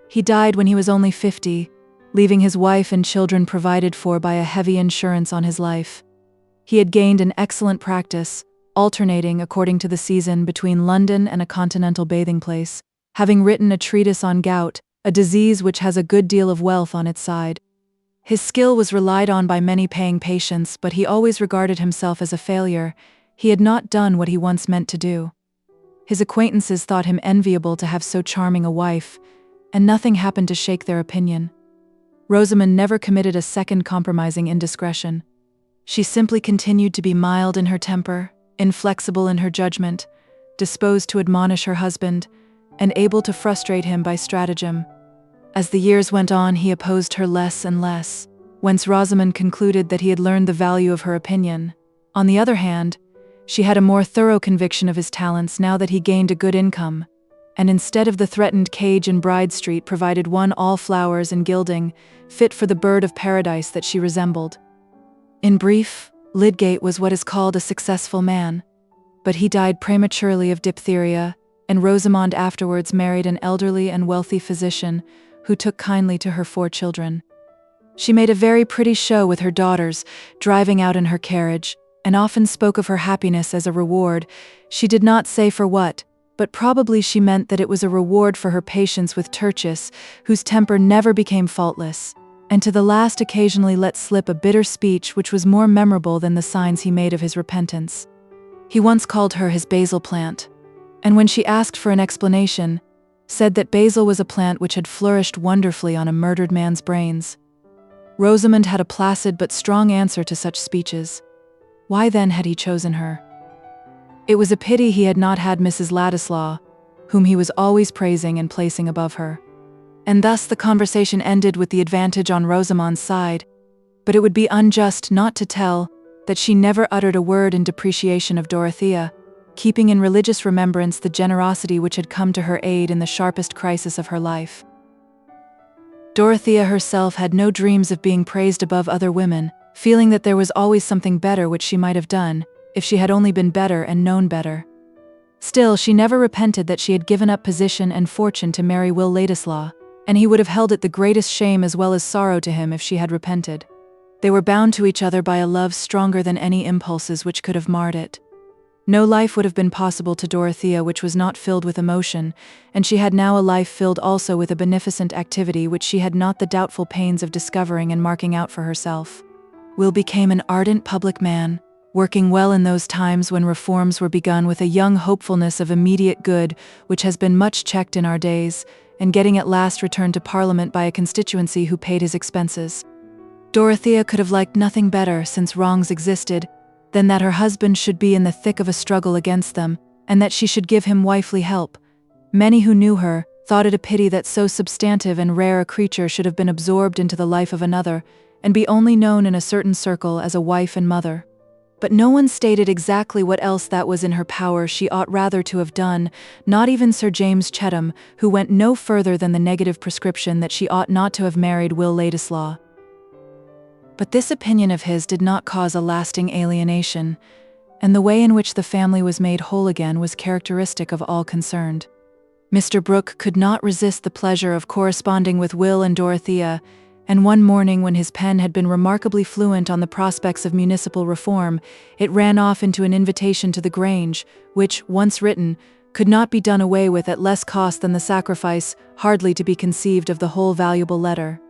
He died when he was only 50, leaving his wife and children provided for by a heavy insurance on his life. He had gained an excellent practice, alternating, according to the season, between London and a continental bathing place, having written a treatise on gout, a disease which has a good deal of wealth on its side. His skill was relied on by many paying patients, but he always regarded himself as a failure. He had not done what he once meant to do. His acquaintances thought him enviable to have so charming a wife, and nothing happened to shake their opinion. Rosamond never committed a second compromising indiscretion. She simply continued to be mild in her temper, inflexible in her judgment, disposed to admonish her husband, and able to frustrate him by stratagem. As the years went on, he opposed her less and less, whence Rosamond concluded that he had learned the value of her opinion. On the other hand, she had a more thorough conviction of his talents now that he gained a good income, and instead of the threatened cage in Bride Street provided one all flowers and gilding, fit for the bird of paradise that she resembled. In brief, Lydgate was what is called a successful man, but he died prematurely of diphtheria, and Rosamond afterwards married an elderly and wealthy physician who took kindly to her 4 children. She made a very pretty show with her daughters, driving out in her carriage, and often spoke of her happiness as a reward. She did not say for what, but probably she meant that it was a reward for her patience with Tertius, whose temper never became faultless, and to the last occasionally let slip a bitter speech which was more memorable than the signs he made of his repentance. He once called her his basil plant, and when she asked for an explanation, said that basil was a plant which had flourished wonderfully on a murdered man's brains. Rosamond had a placid but strong answer to such speeches. Why then had he chosen her? It was a pity he had not had Mrs. Ladislaw, whom he was always praising and placing above her. And thus the conversation ended with the advantage on Rosamond's side, but it would be unjust not to tell that she never uttered a word in depreciation of Dorothea, keeping in religious remembrance the generosity which had come to her aid in the sharpest crisis of her life. Dorothea herself had no dreams of being praised above other women, feeling that there was always something better which she might have done, if she had only been better and known better. Still, she never repented that she had given up position and fortune to marry Will Ladislaw, and he would have held it the greatest shame as well as sorrow to him if she had repented. They were bound to each other by a love stronger than any impulses which could have marred it. No life would have been possible to Dorothea which was not filled with emotion, and she had now a life filled also with a beneficent activity which she had not the doubtful pains of discovering and marking out for herself. Will became an ardent public man, working well in those times when reforms were begun with a young hopefulness of immediate good which has been much checked in our days, and getting at last returned to Parliament by a constituency who paid his expenses. Dorothea could have liked nothing better, since wrongs existed, than that her husband should be in the thick of a struggle against them, and that she should give him wifely help. Many who knew her thought it a pity that so substantive and rare a creature should have been absorbed into the life of another, and be only known in a certain circle as a wife and mother. But no one stated exactly what else that was in her power she ought rather to have done, not even Sir James Chettam, who went no further than the negative prescription that she ought not to have married Will Ladislaw. But this opinion of his did not cause a lasting alienation, and the way in which the family was made whole again was characteristic of all concerned. Mr. Brooke could not resist the pleasure of corresponding with Will and Dorothea, and one morning when his pen had been remarkably fluent on the prospects of municipal reform, it ran off into an invitation to the Grange, which, once written, could not be done away with at less cost than the sacrifice, hardly to be conceived, of the whole valuable letter.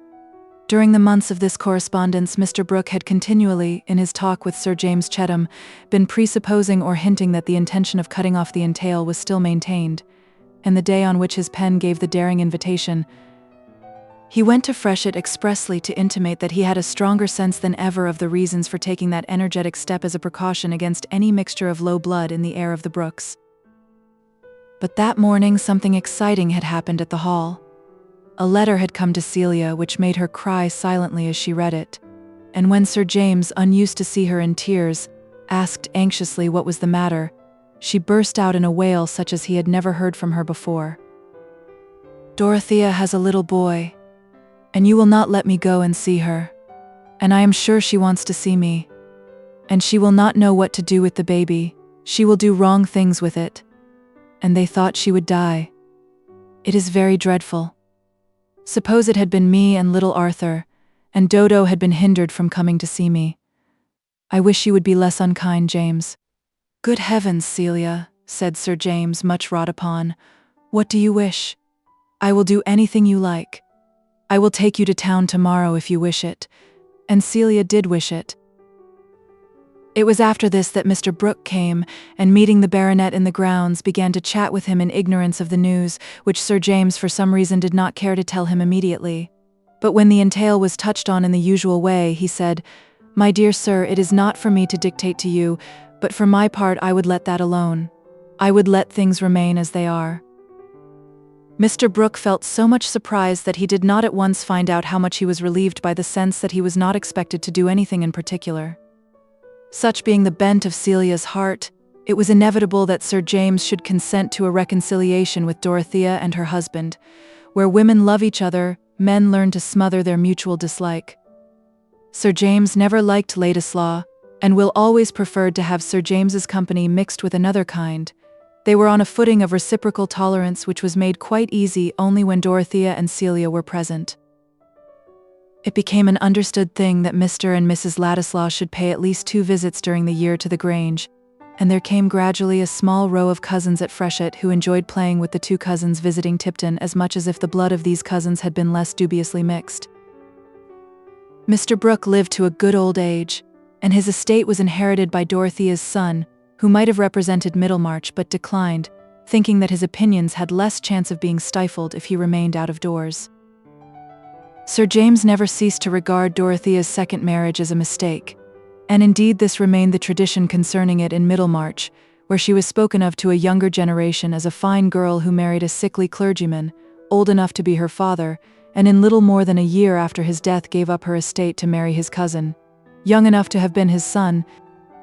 During the months of this correspondence, Mr. Brooke had continually, in his talk with Sir James Chettam, been presupposing or hinting that the intention of cutting off the entail was still maintained, and the day on which his pen gave the daring invitation, he went to Freshitt expressly to intimate that he had a stronger sense than ever of the reasons for taking that energetic step as a precaution against any mixture of low blood in the heir of the Brookes. But that morning something exciting had happened at the Hall. A letter had come to Celia which made her cry silently as she read it, and when Sir James, unused to see her in tears, asked anxiously what was the matter, she burst out in a wail such as he had never heard from her before. "Dorothea has a little boy, and you will not let me go and see her, and I am sure she wants to see me, and she will not know what to do with the baby. She will do wrong things with it, and they thought she would die. It is very dreadful. Suppose it had been me and little Arthur, and Dodo had been hindered from coming to see me. I wish you would be less unkind, James." "Good heavens, Celia," said Sir James, much wrought upon. "What do you wish? I will do anything you like. I will take you to town tomorrow if you wish it." And Celia did wish it. It was after this that Mr. Brooke came, and meeting the baronet in the grounds, began to chat with him in ignorance of the news, which Sir James for some reason did not care to tell him immediately. But when the entail was touched on in the usual way, he said, "My dear sir, it is not for me to dictate to you, But for my part, I would let that alone. I would let things remain as they are. Mr. Brooke felt so much surprise that he did not at once find out how much he was relieved by the sense that he was not expected to do anything in particular. Such being the bent of Celia's heart, it was inevitable that Sir James should consent to a reconciliation with Dorothea and her husband. Where women love each other, men learn to smother their mutual dislike. Sir James never liked Ladislaw, and Will always preferred to have Sir James's company mixed with another kind. They were on a footing of reciprocal tolerance which was made quite easy only when Dorothea and Celia were present. It became an understood thing that Mr. and Mrs. Ladislaw should pay at least 2 visits during the year to the Grange, and there came gradually a small row of cousins at Freshitt who enjoyed playing with the 2 cousins visiting Tipton as much as if the blood of these cousins had been less dubiously mixed. Mr. Brooke lived to a good old age, and his estate was inherited by Dorothea's son, who might have represented Middlemarch but declined, thinking that his opinions had less chance of being stifled if he remained out of doors. Sir James never ceased to regard Dorothea's second marriage as a mistake, and indeed this remained the tradition concerning it in Middlemarch, where she was spoken of to a younger generation as a fine girl who married a sickly clergyman, old enough to be her father, and in little more than a year after his death gave up her estate to marry his cousin, young enough to have been his son,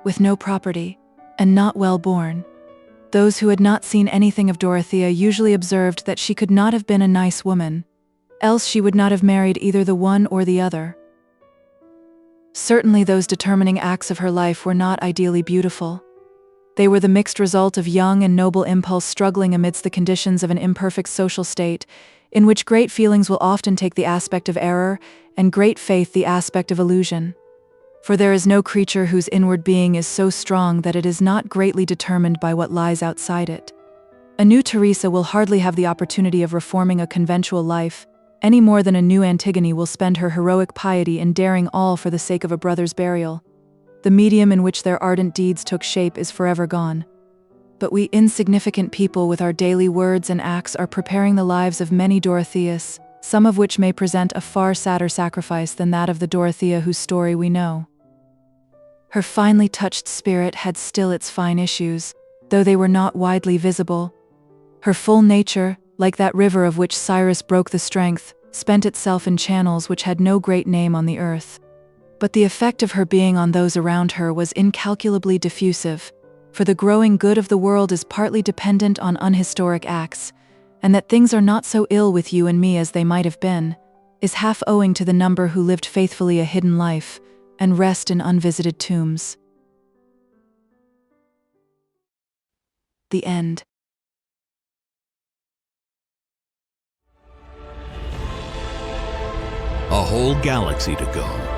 with no property, and not well born. Those who had not seen anything of Dorothea usually observed that she could not have been a nice woman, else she would not have married either the one or the other. Certainly those determining acts of her life were not ideally beautiful. They were the mixed result of young and noble impulse struggling amidst the conditions of an imperfect social state, in which great feelings will often take the aspect of error, and great faith the aspect of illusion. For there is no creature whose inward being is so strong that it is not greatly determined by what lies outside it. A new Teresa will hardly have the opportunity of reforming a conventual life, any more than a new Antigone will spend her heroic piety in daring all for the sake of a brother's burial. The medium in which their ardent deeds took shape is forever gone. But we insignificant people with our daily words and acts are preparing the lives of many Dorotheas, some of which may present a far sadder sacrifice than that of the Dorothea whose story we know. Her finely touched spirit had still its fine issues, though they were not widely visible. Her full nature, like that river of which Cyrus broke the strength, spent itself in channels which had no great name on the earth. But the effect of her being on those around her was incalculably diffusive, for the growing good of the world is partly dependent on unhistoric acts, and that things are not so ill with you and me as they might have been, is half owing to the number who lived faithfully a hidden life, and rest in unvisited tombs. The end. A whole galaxy to go.